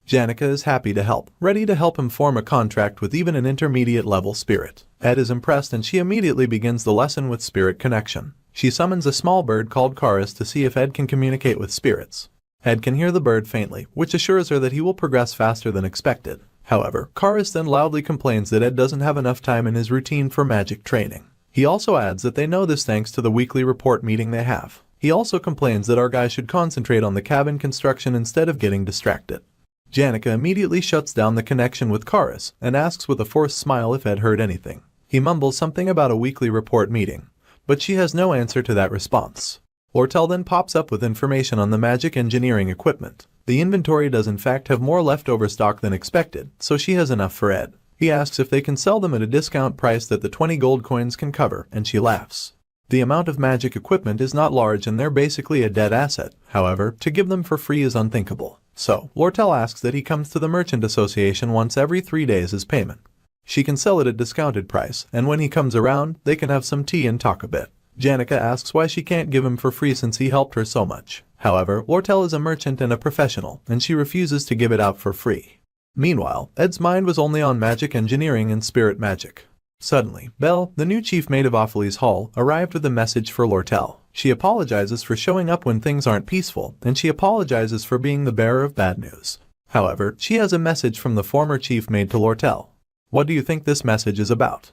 Janica is happy to help, ready to help him form a contract with even an intermediate level spirit. Ed is impressed and she immediately begins the lesson with spirit connection. She summons a small bird called Karis to see if Ed can communicate with spirits. Ed can hear the bird faintly, which assures her that he will progress faster than expected. However, Karis then loudly complains that Ed doesn't have enough time in his routine for magic training. He also adds that they know this thanks to the weekly report meeting they have. He also complains that our guy should concentrate on the cabin construction instead of getting distracted. Janica immediately shuts down the connection with Karis and asks with a forced smile if Ed heard anything. He mumbles something about a weekly report meeting, but she has no answer to that response. Lortel then pops up with information on the magic engineering equipment. The inventory does in fact have more leftover stock than expected, so she has enough for Ed. He asks if they can sell them at a discount price that the 20 gold coins can cover, and she laughs. The amount of magic equipment is not large and they're basically a dead asset. However, to give them for free is unthinkable. So, Lortel asks that he comes to the Merchant Association once every 3 days as payment. She can sell it at discounted price, and when he comes around, they can have some tea and talk a bit. Janica asks why she can't give him for free since he helped her so much. However, Lortel is a merchant and a professional, and she refuses to give it out for free. Meanwhile, Ed's mind was only on magic engineering and spirit magic. Suddenly, Belle, the new chief mate of Opheles Hall, arrived with a message for Lortel. She apologizes for showing up when things aren't peaceful, and she apologizes for being the bearer of bad news. However, she has a message from the former chief mate to Lortel. What do you think this message is about?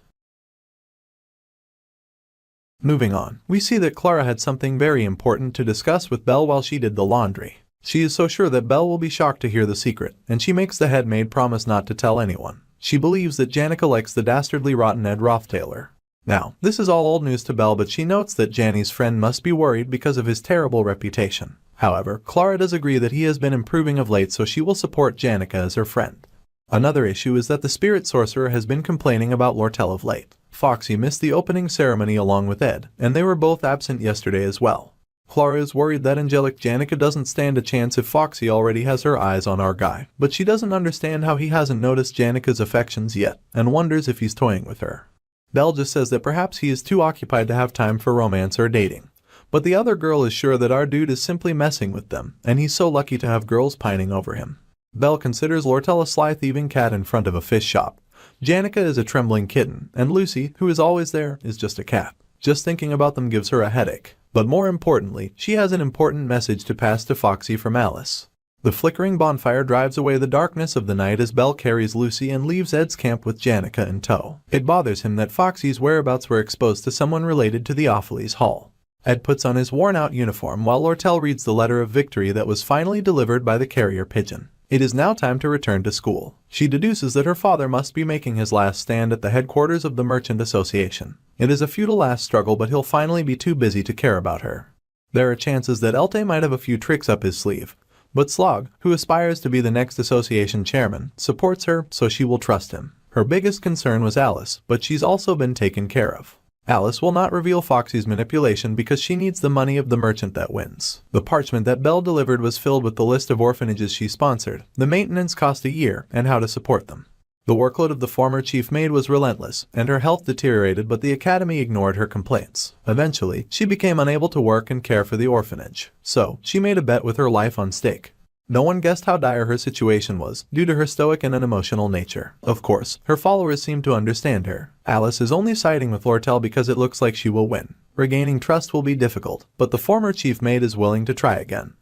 Moving on, we see that Clara had something very important to discuss with Belle while she did the laundry. She is so sure that Belle will be shocked to hear the secret, and she makes the head maid promise not to tell anyone. She believes that Janica likes the dastardly rotten Ed Roth Taylor. Now, this is all old news to Belle, but she notes that Janny's friend must be worried because of his terrible reputation. However, Clara does agree that he has been improving of late, so she will support Janica as her friend. Another issue is that the spirit sorcerer has been complaining about Lortel of late. Foxy missed the opening ceremony along with Ed, and they were both absent yesterday as well. Clara is worried that angelic Janica doesn't stand a chance if Foxy already has her eyes on our guy, but she doesn't understand how he hasn't noticed Janica's affections yet, and wonders if he's toying with her. Belle just says that perhaps he is too occupied to have time for romance or dating, but the other girl is sure that our dude is simply messing with them, and he's so lucky to have girls pining over him. Belle considers Lortel a sly thieving cat in front of a fish shop, Janica is a trembling kitten, and Lucy, who is always there, is just a cat. Just thinking about them gives her a headache. But more importantly, she has an important message to pass to Foxy from Alice. The flickering bonfire drives away the darkness of the night as Belle carries Lucy and leaves Ed's camp with Janica in tow. It bothers him that Foxy's whereabouts were exposed to someone related to the Opheles Hall. Ed puts on his worn-out uniform while Lortel reads the letter of victory that was finally delivered by the carrier pigeon. It is now time to return to school. She deduces that her father must be making his last stand at the headquarters of the Merchant Association. It is a futile last struggle, but he'll finally be too busy to care about her. There are chances that Elte might have a few tricks up his sleeve. But Slog, who aspires to be the next association chairman, supports her, so she will trust him. Her biggest concern was Alice, but she's also been taken care of. Alice will not reveal Foxy's manipulation because she needs the money of the merchant that wins. The parchment that Belle delivered was filled with the list of orphanages she sponsored, the maintenance cost a year, and how to support them. The workload of the former chief maid was relentless, and her health deteriorated, but the academy ignored her complaints. Eventually, she became unable to work and care for the orphanage. So, she made a bet with her life on stake. No one guessed how dire her situation was, due to her stoic and unemotional nature. Of course, her followers seem to understand her. Alice is only siding with Lortel because it looks like she will win. Regaining trust will be difficult, but the former chief maid is willing to try again.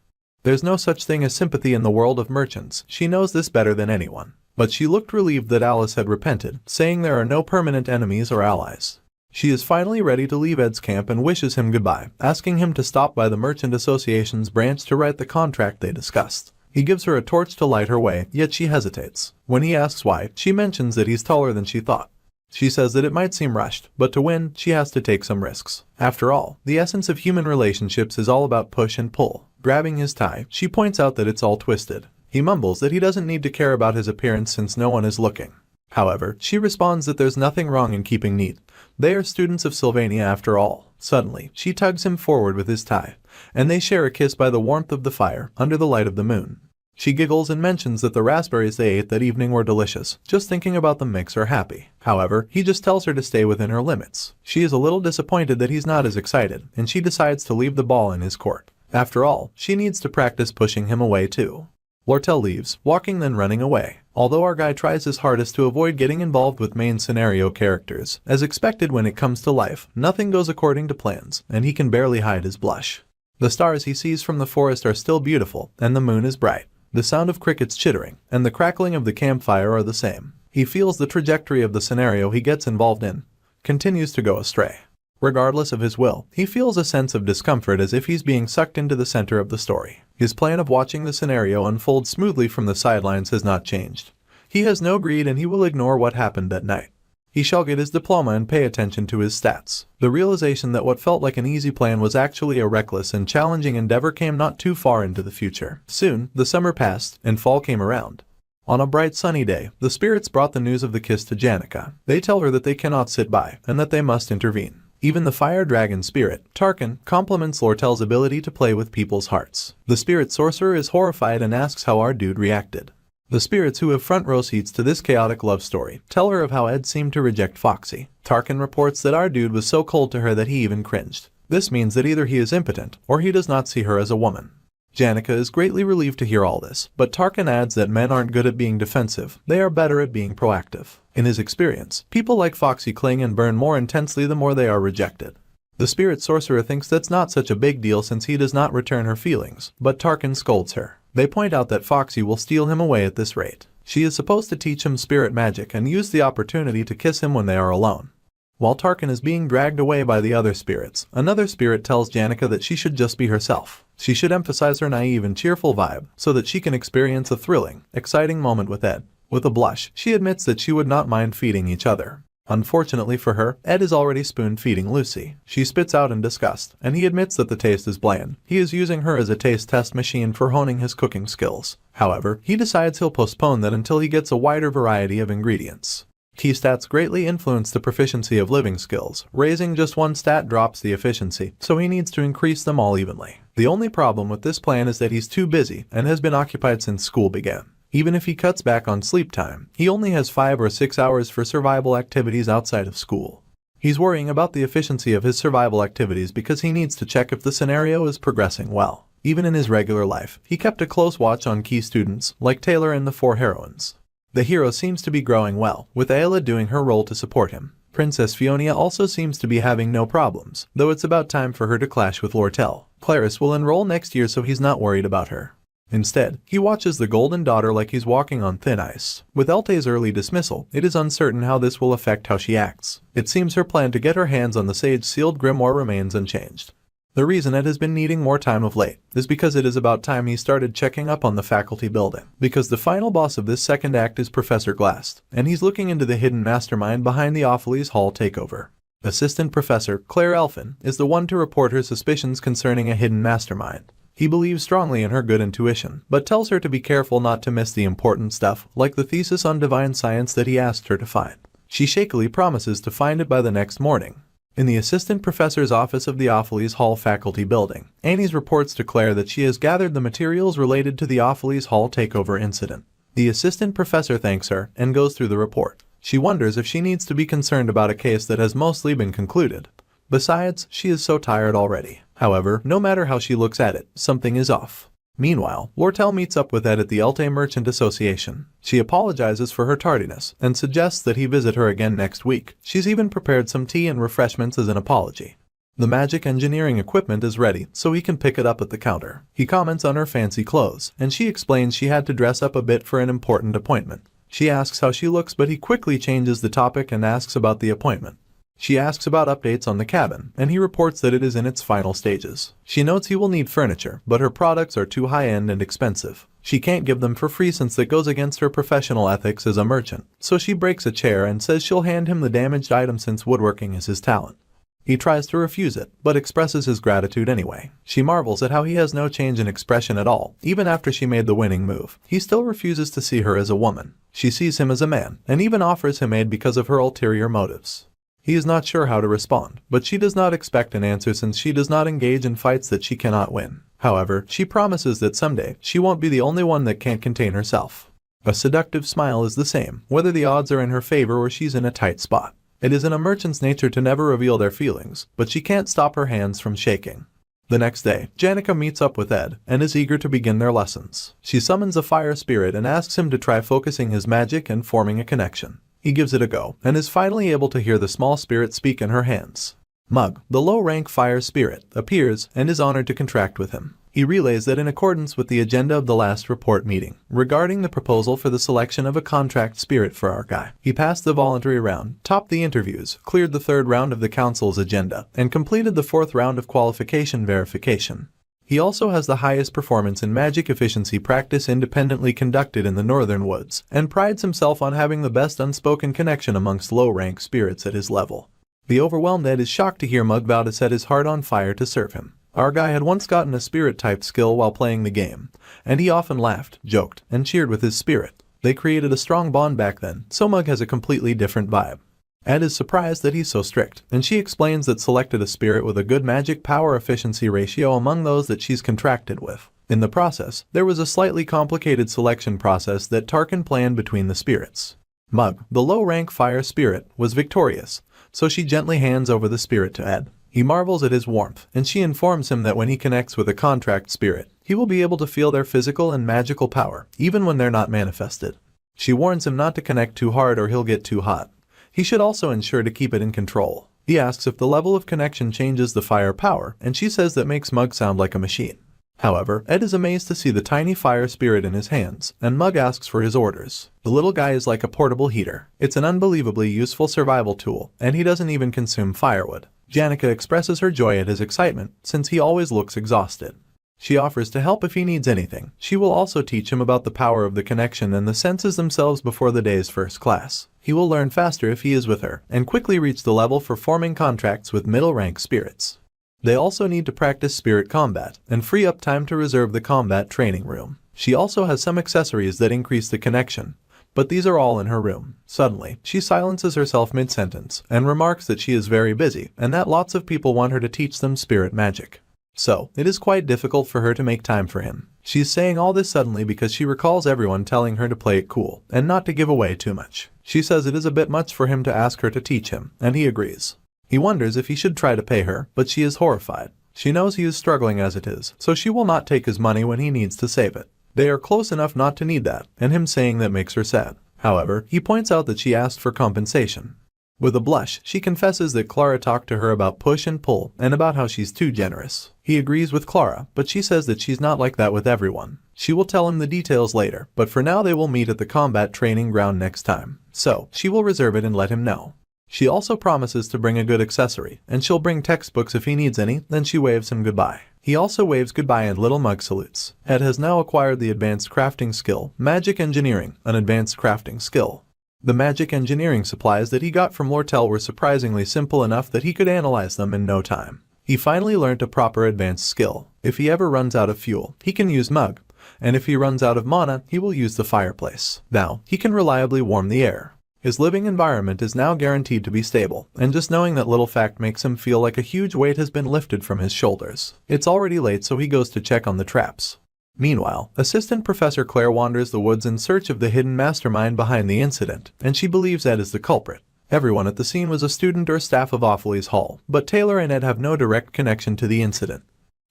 There's no such thing as sympathy in the world of merchants. She knows this better than anyone. But she looked relieved that Alice had repented, saying there are no permanent enemies or allies. She is finally ready to leave Ed's camp and wishes him goodbye, asking him to stop by the Merchant Association's branch to write the contract they discussed. He gives her a torch to light her way, yet she hesitates. When he asks why, she mentions that he's taller than she thought. She says that it might seem rushed, but to win, she has to take some risks. After all, the essence of human relationships is all about push and pull. Grabbing his tie, she points out that it's all twisted. He mumbles that he doesn't need to care about his appearance since no one is looking. However, she responds that there's nothing wrong in keeping neat. They are students of Sylvania after all. Suddenly, she tugs him forward with his tie, and they share a kiss by the warmth of the fire, under the light of the moon. She giggles and mentions that the raspberries they ate that evening were delicious. Just thinking about them makes her happy. However, he just tells her to stay within her limits. She is a little disappointed that he's not as excited, and she decides to leave the ball in his court. After all, she needs to practice pushing him away too. Lortel leaves, walking then running away. Although our guy tries his hardest to avoid getting involved with main scenario characters, as expected when it comes to life, nothing goes according to plans, and he can barely hide his blush. The stars he sees from the forest are still beautiful, and the moon is bright. The sound of crickets chittering, and the crackling of the campfire are the same. He feels the trajectory of the scenario he gets involved in continues to go astray. Regardless of his will, he feels a sense of discomfort as if he's being sucked into the center of the story. His plan of watching the scenario unfold smoothly from the sidelines has not changed. He has no greed and he will ignore what happened that night. He shall get his diploma and pay attention to his stats. The realization that what felt like an easy plan was actually a reckless and challenging endeavor came not too far into the future. Soon, the summer passed, and fall came around. On a bright sunny day, the spirits brought the news of the kiss to Janica. They tell her that they cannot sit by, and that they must intervene. Even the fire dragon spirit, Tarkin, compliments Lortel's ability to play with people's hearts. The spirit sorcerer is horrified and asks how our dude reacted. The spirits who have front row seats to this chaotic love story tell her of how Ed seemed to reject Foxy. Tarkin reports that our dude was so cold to her that he even cringed. This means that either he is impotent, or he does not see her as a woman. Janica is greatly relieved to hear all this, but Tarkin adds that men aren't good at being defensive, they are better at being proactive. In his experience, people like Foxy cling and burn more intensely the more they are rejected. The spirit sorcerer thinks that's not such a big deal since he does not return her feelings, but Tarkin scolds her. They point out that Foxy will steal him away at this rate. She is supposed to teach him spirit magic and use the opportunity to kiss him when they are alone. While Tarkin is being dragged away by the other spirits, another spirit tells Janica that she should just be herself. She should emphasize her naive and cheerful vibe so that she can experience a thrilling, exciting moment with Ed. With a blush, she admits that she would not mind feeding each other. Unfortunately for her, Ed is already spoon-feeding Lucy. She spits out in disgust, and he admits that the taste is bland. He is using her as a taste test machine for honing his cooking skills. However, he decides he'll postpone that until he gets a wider variety of ingredients. Key stats greatly influence the proficiency of living skills. Raising just one stat drops the efficiency, so he needs to increase them all evenly. The only problem with this plan is that he's too busy and has been occupied since school began. Even if he cuts back on sleep time, he only has 5 or 6 hours for survival activities outside of school. He's worrying about the efficiency of his survival activities because he needs to check if the scenario is progressing well. Even in his regular life, he kept a close watch on key students, like Taylor and the 4 heroines. The hero seems to be growing well, with Ayla doing her role to support him. Princess Fiona also seems to be having no problems, though it's about time for her to clash with Lortel. Clarice will enroll next year, so he's not worried about her. Instead, he watches the Golden Daughter like he's walking on thin ice. With Elte's early dismissal, it is uncertain how this will affect how she acts. It seems her plan to get her hands on the sage-sealed grimoire remains unchanged. The reason Ed has been needing more time of late is because it is about time he started checking up on the faculty building. Because the final boss of this second act is Professor Glass, and he's looking into the hidden mastermind behind the Awfully's Hall takeover. Assistant Professor Claire Elfin is the one to report her suspicions concerning a hidden mastermind. He believes strongly in her good intuition, but tells her to be careful not to miss the important stuff, like the thesis on divine science that he asked her to find. She shakily promises to find it by the next morning. In the assistant professor's office of the Awfully's Hall faculty building, Annie's reports to Claire that she has gathered the materials related to the Awfully's Hall takeover incident. The assistant professor thanks her and goes through the report. She wonders if she needs to be concerned about a case that has mostly been concluded. Besides, she is so tired already. However, no matter how she looks at it, something is off. Meanwhile, Lortel meets up with Ed at the Elte Merchant Association. She apologizes for her tardiness and suggests that he visit her again next week. She's even prepared some tea and refreshments as an apology. The magic engineering equipment is ready, so he can pick it up at the counter. He comments on her fancy clothes, and she explains she had to dress up a bit for an important appointment. She asks how she looks, but he quickly changes the topic and asks about the appointment. She asks about updates on the cabin, and he reports that it is in its final stages. She notes he will need furniture, but her products are too high-end and expensive. She can't give them for free since that goes against her professional ethics as a merchant, so she breaks a chair and says she'll hand him the damaged item since woodworking is his talent. He tries to refuse it, but expresses his gratitude anyway. She marvels at how he has no change in expression at all. Even after she made the winning move, he still refuses to see her as a woman. She sees him as a man, and even offers him aid because of her ulterior motives. He is not sure how to respond, but she does not expect an answer since she does not engage in fights that she cannot win. However, she promises that someday she won't be the only one that can't contain herself. A seductive smile is the same, whether the odds are in her favor or she's in a tight spot. It is in a merchant's nature to never reveal their feelings, but she can't stop her hands from shaking. The next day, Janica meets up with Ed and is eager to begin their lessons. She summons a fire spirit and asks him to try focusing his magic and forming a connection. He gives it a go, and is finally able to hear the small spirit speak in her hands. Mug, the low-rank fire spirit, appears and is honored to contract with him. He relays that in accordance with the agenda of the last report meeting, regarding the proposal for the selection of a contract spirit for our guy, he passed the voluntary round, topped the interviews, cleared the third round of the council's agenda, and completed the fourth round of qualification verification. He also has the highest performance in magic efficiency practice independently conducted in the Northern Woods, and prides himself on having the best unspoken connection amongst low-rank spirits at his level. The overwhelmed Ed is shocked to hear Mug vow to set his heart on fire to serve him. Our guy had once gotten a spirit-type skill while playing the game, and he often laughed, joked, and cheered with his spirit. They created a strong bond back then, so Mug has a completely different vibe. Ed is surprised that he's so strict, and she explains that selected a spirit with a good magic power efficiency ratio among those that she's contracted with. In the process, there was a slightly complicated selection process that Tarkin planned between the spirits. Mug, the low-rank fire spirit, was victorious, so she gently hands over the spirit to Ed. He marvels at his warmth, and she informs him that when he connects with a contract spirit, he will be able to feel their physical and magical power, even when they're not manifested. She warns him not to connect too hard or he'll get too hot. He should also ensure to keep it in control. He asks if the level of connection changes the fire power, and she says that makes Mug sound like a machine. However, Ed is amazed to see the tiny fire spirit in his hands, and Mug asks for his orders. The little guy is like a portable heater. It's an unbelievably useful survival tool, and he doesn't even consume firewood. Janica expresses her joy at his excitement, since he always looks exhausted. She offers to help if he needs anything. She will also teach him about the power of the connection and the senses themselves before the day's first class. He will learn faster if he is with her, and quickly reach the level for forming contracts with middle-rank spirits. They also need to practice spirit combat, and free up time to reserve the combat training room. She also has some accessories that increase the connection, but these are all in her room. Suddenly, she silences herself mid-sentence, and remarks that she is very busy, and that lots of people want her to teach them spirit magic. So, it is quite difficult for her to make time for him. She's saying all this suddenly because she recalls everyone telling her to play it cool, and not to give away too much. She says it is a bit much for him to ask her to teach him, and he agrees. He wonders if he should try to pay her, but she is horrified. She knows he is struggling as it is, so she will not take his money when he needs to save it. They are close enough not to need that, and him saying that makes her sad. However, he points out that she asked for compensation. With a blush, she confesses that Clara talked to her about push and pull and about how she's too generous. He agrees with Clara, but she says that she's not like that with everyone. She will tell him the details later, but for now they will meet at the combat training ground next time. So, she will reserve it and let him know. She also promises to bring a good accessory, and she'll bring textbooks if he needs any, then she waves him goodbye. He also waves goodbye and little Mug salutes. Ed has now acquired the advanced crafting skill, Magic Engineering, an advanced crafting skill. The magic engineering supplies that he got from Lortel were surprisingly simple enough that he could analyze them in no time. He finally learned a proper advanced skill. If he ever runs out of fuel, he can use Mug, and if he runs out of mana, he will use the fireplace. Now, he can reliably warm the air. His living environment is now guaranteed to be stable, and just knowing that little fact makes him feel like a huge weight has been lifted from his shoulders. It's already late, so he goes to check on the traps. Meanwhile, Assistant Professor Claire wanders the woods in search of the hidden mastermind behind the incident, and she believes Ed is the culprit. Everyone at the scene was a student or staff of Awfully's Hall, but Taylor and Ed have no direct connection to the incident.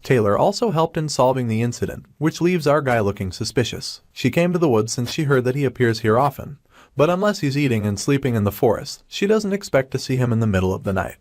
Taylor also helped in solving the incident, which leaves our guy looking suspicious. She came to the woods since she heard that he appears here often, but unless he's eating and sleeping in the forest, she doesn't expect to see him in the middle of the night.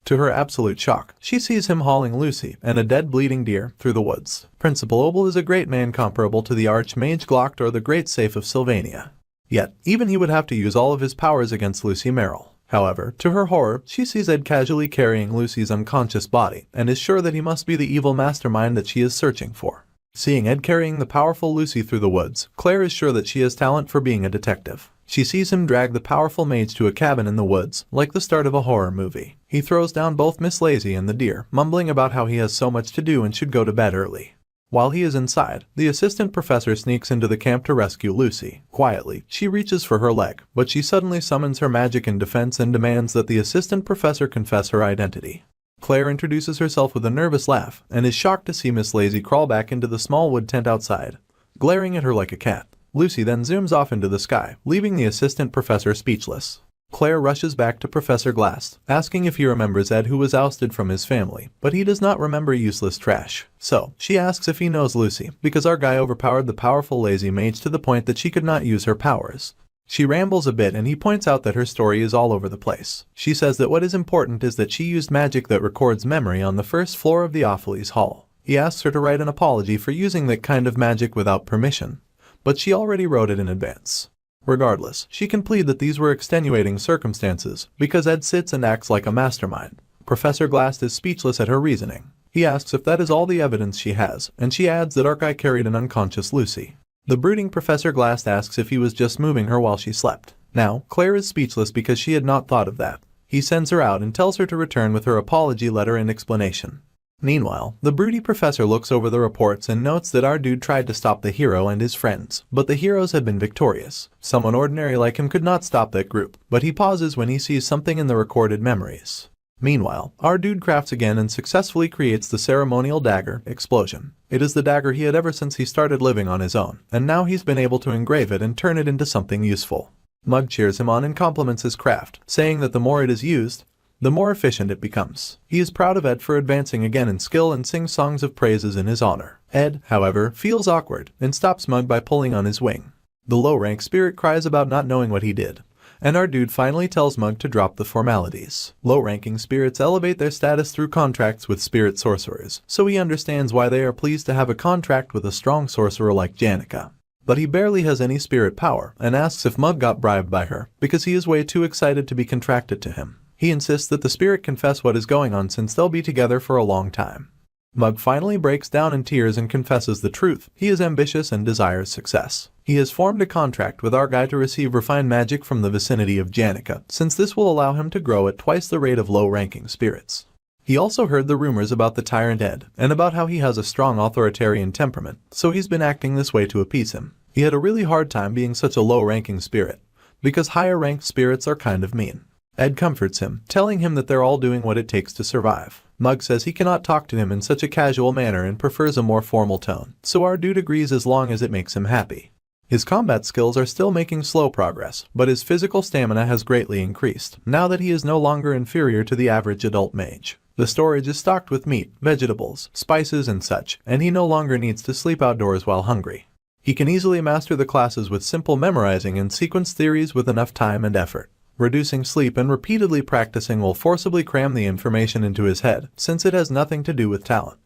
To her absolute shock, she sees him hauling Lucy and a dead bleeding deer through the woods. Principal Obel is a great man comparable to the Archmage Glocked or the Great Safe of Sylvania. Yet, even he would have to use all of his powers against Lucy Merrill. However, to her horror, she sees Ed casually carrying Lucy's unconscious body and is sure that he must be the evil mastermind that she is searching for. Seeing Ed carrying the powerful Lucy through the woods, Claire is sure that she has talent for being a detective. She sees him drag the powerful mage to a cabin in the woods, like the start of a horror movie. He throws down both Miss Lazy and the deer, mumbling about how he has so much to do and should go to bed early. While he is inside, the assistant professor sneaks into the camp to rescue Lucy. Quietly, she reaches for her leg, but she suddenly summons her magic in defense and demands that the assistant professor confess her identity. Claire introduces herself with a nervous laugh, and is shocked to see Miss Lazy crawl back into the small wood tent outside, glaring at her like a cat. Lucy then zooms off into the sky, leaving the assistant professor speechless. Claire rushes back to Professor Glass, asking if he remembers Ed, who was ousted from his family, but he does not remember useless trash. So, she asks if he knows Lucy, because our guy overpowered the powerful lazy mage to the point that she could not use her powers. She rambles a bit and he points out that her story is all over the place. She says that what is important is that she used magic that records memory on the first floor of the Awfully's Hall. He asks her to write an apology for using that kind of magic without permission, but she already wrote it in advance. Regardless, she can plead that these were extenuating circumstances, because Ed sits and acts like a mastermind. Professor Glass is speechless at her reasoning. He asks if that is all the evidence she has, and she adds that our guy carried an unconscious Lucy. The brooding Professor Glass asks if he was just moving her while she slept. Now, Claire is speechless because she had not thought of that. He sends her out and tells her to return with her apology letter and explanation. Meanwhile, the broody professor looks over the reports and notes that our dude tried to stop the hero and his friends, but the heroes had been victorious. Someone ordinary like him could not stop that group, but he pauses when he sees something in the recorded memories. Meanwhile, our dude crafts again and successfully creates the ceremonial dagger, Explosion. It is the dagger he had ever since he started living on his own, and now he's been able to engrave it and turn it into something useful. Mug cheers him on and compliments his craft, saying that the more it is used, the more efficient it becomes. He is proud of Ed for advancing again in skill and sings songs of praises in his honor. Ed, however, feels awkward and stops Mug by pulling on his wing. The low-rank spirit cries about not knowing what he did, and our dude finally tells Mug to drop the formalities. Low-ranking spirits elevate their status through contracts with spirit sorcerers, so he understands why they are pleased to have a contract with a strong sorcerer like Janica. But he barely has any spirit power and asks if Mug got bribed by her, because he is way too excited to be contracted to him. He insists that the spirit confess what is going on since they'll be together for a long time. Mug finally breaks down in tears and confesses the truth. He is ambitious and desires success. He has formed a contract with our guy to receive refined magic from the vicinity of Janica, since this will allow him to grow at twice the rate of low-ranking spirits. He also heard the rumors about the tyrant Ed, and about how he has a strong authoritarian temperament, so he's been acting this way to appease him. He had a really hard time being such a low-ranking spirit, because higher-ranked spirits are kind of mean. Ed comforts him, telling him that they're all doing what it takes to survive. Mug says he cannot talk to him in such a casual manner and prefers a more formal tone, so our dude agrees as long as it makes him happy. His combat skills are still making slow progress, but his physical stamina has greatly increased, now that he is no longer inferior to the average adult mage. The storage is stocked with meat, vegetables, spices and such, and he no longer needs to sleep outdoors while hungry. He can easily master the classes with simple memorizing and sequence theories with enough time and effort. Reducing sleep and repeatedly practicing will forcibly cram the information into his head, since it has nothing to do with talent.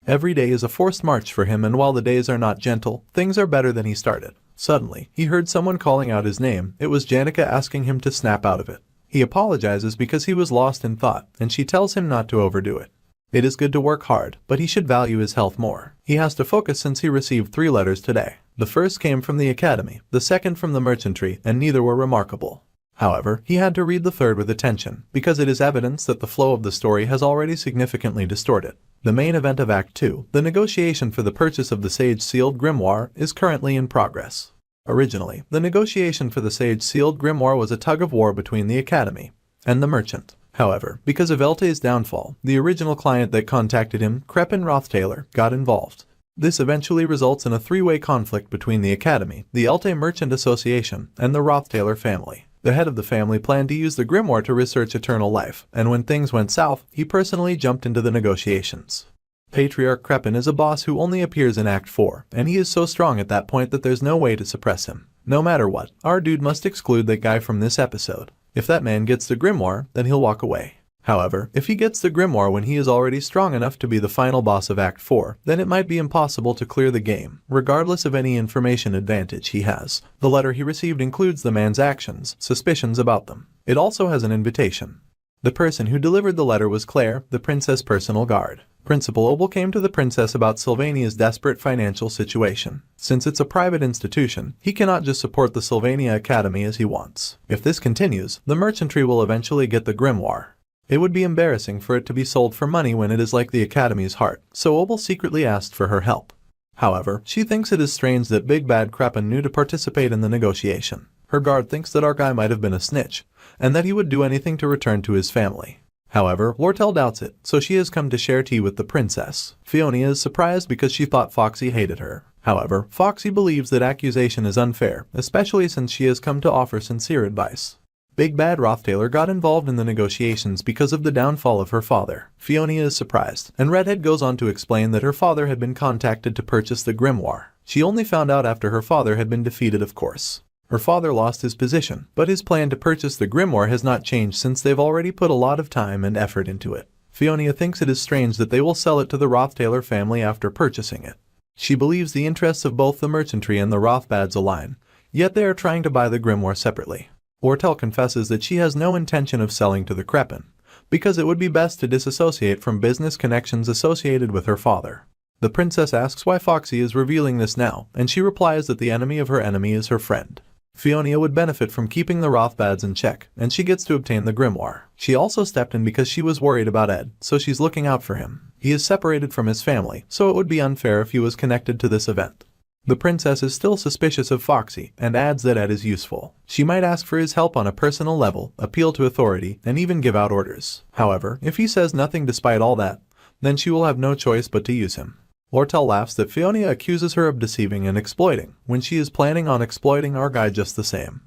Every day is a forced march for him, and while the days are not gentle, things are better than he started. Suddenly, he heard someone calling out his name. It was Janica asking him to snap out of it. He apologizes because he was lost in thought, and she tells him not to overdo it. It is good to work hard, but he should value his health more. He has to focus since he received 3 letters today. The first came from the academy, the second from the merchantry, and neither were remarkable. However, he had to read the third with attention, because it is evidence that the flow of the story has already significantly distorted. The main event of Act 2, the negotiation for the purchase of the Sage-sealed Grimoire, is currently in progress. Originally, the negotiation for the Sage-sealed Grimoire was a tug-of-war between the Academy and the merchant. However, because of Elte's downfall, the original client that contacted him, Crepin Rothtailor, got involved. This eventually results in a 3-way conflict between the Academy, the Elte Merchant Association, and the Rothtailor family. The head of the family planned to use the Grimoire to research eternal life, and when things went south, he personally jumped into the negotiations. Patriarch Crepin is a boss who only appears in Act 4, and he is so strong at that point that there's no way to suppress him. No matter what, our dude must exclude that guy from this episode. If that man gets the Grimoire, then he'll walk away. However, if he gets the Grimoire when he is already strong enough to be the final boss of Act 4, then it might be impossible to clear the game, regardless of any information advantage he has. The letter he received includes the man's actions, suspicions about them. It also has an invitation. The person who delivered the letter was Claire, the princess' personal guard. Principal Obel came to the princess about Sylvania's desperate financial situation. Since it's a private institution, he cannot just support the Sylvania Academy as he wants. If this continues, the merchantry will eventually get the Grimoire. It would be embarrassing for it to be sold for money when it is like the Academy's heart, so Obel secretly asked for her help. However, she thinks it is strange that Big Bad Crepin knew to participate in the negotiation. Her guard thinks that our guy might have been a snitch, and that he would do anything to return to his family. However, Lortel doubts it, so she has come to share tea with the princess. Fiona is surprised because she thought Foxy hated her. However, Foxy believes that accusation is unfair, especially since she has come to offer sincere advice. Big Bad Rothtailor got involved in the negotiations because of the downfall of her father. Fiona is surprised, and Redhead goes on to explain that her father had been contacted to purchase the Grimoire. She only found out after her father had been defeated, of course. Her father lost his position, but his plan to purchase the Grimoire has not changed since they've already put a lot of time and effort into it. Fiona thinks it is strange that they will sell it to the Rothtailor family after purchasing it. She believes the interests of both the merchantry and the Rothbads align, yet they are trying to buy the Grimoire separately. Lortel confesses that she has no intention of selling to the Crepin, because it would be best to disassociate from business connections associated with her father. The princess asks why Foxy is revealing this now, and she replies that the enemy of her enemy is her friend. Fiona would benefit from keeping the Rothbads in check, and she gets to obtain the Grimoire. She also stepped in because she was worried about Ed, so she's looking out for him. He is separated from his family, so it would be unfair if he was connected to this event. The princess is still suspicious of Foxy, and adds that Ed is useful. She might ask for his help on a personal level, appeal to authority, and even give out orders. However, if he says nothing despite all that, then she will have no choice but to use him. Lortel laughs that Fiona accuses her of deceiving and exploiting, when she is planning on exploiting our guy just the same.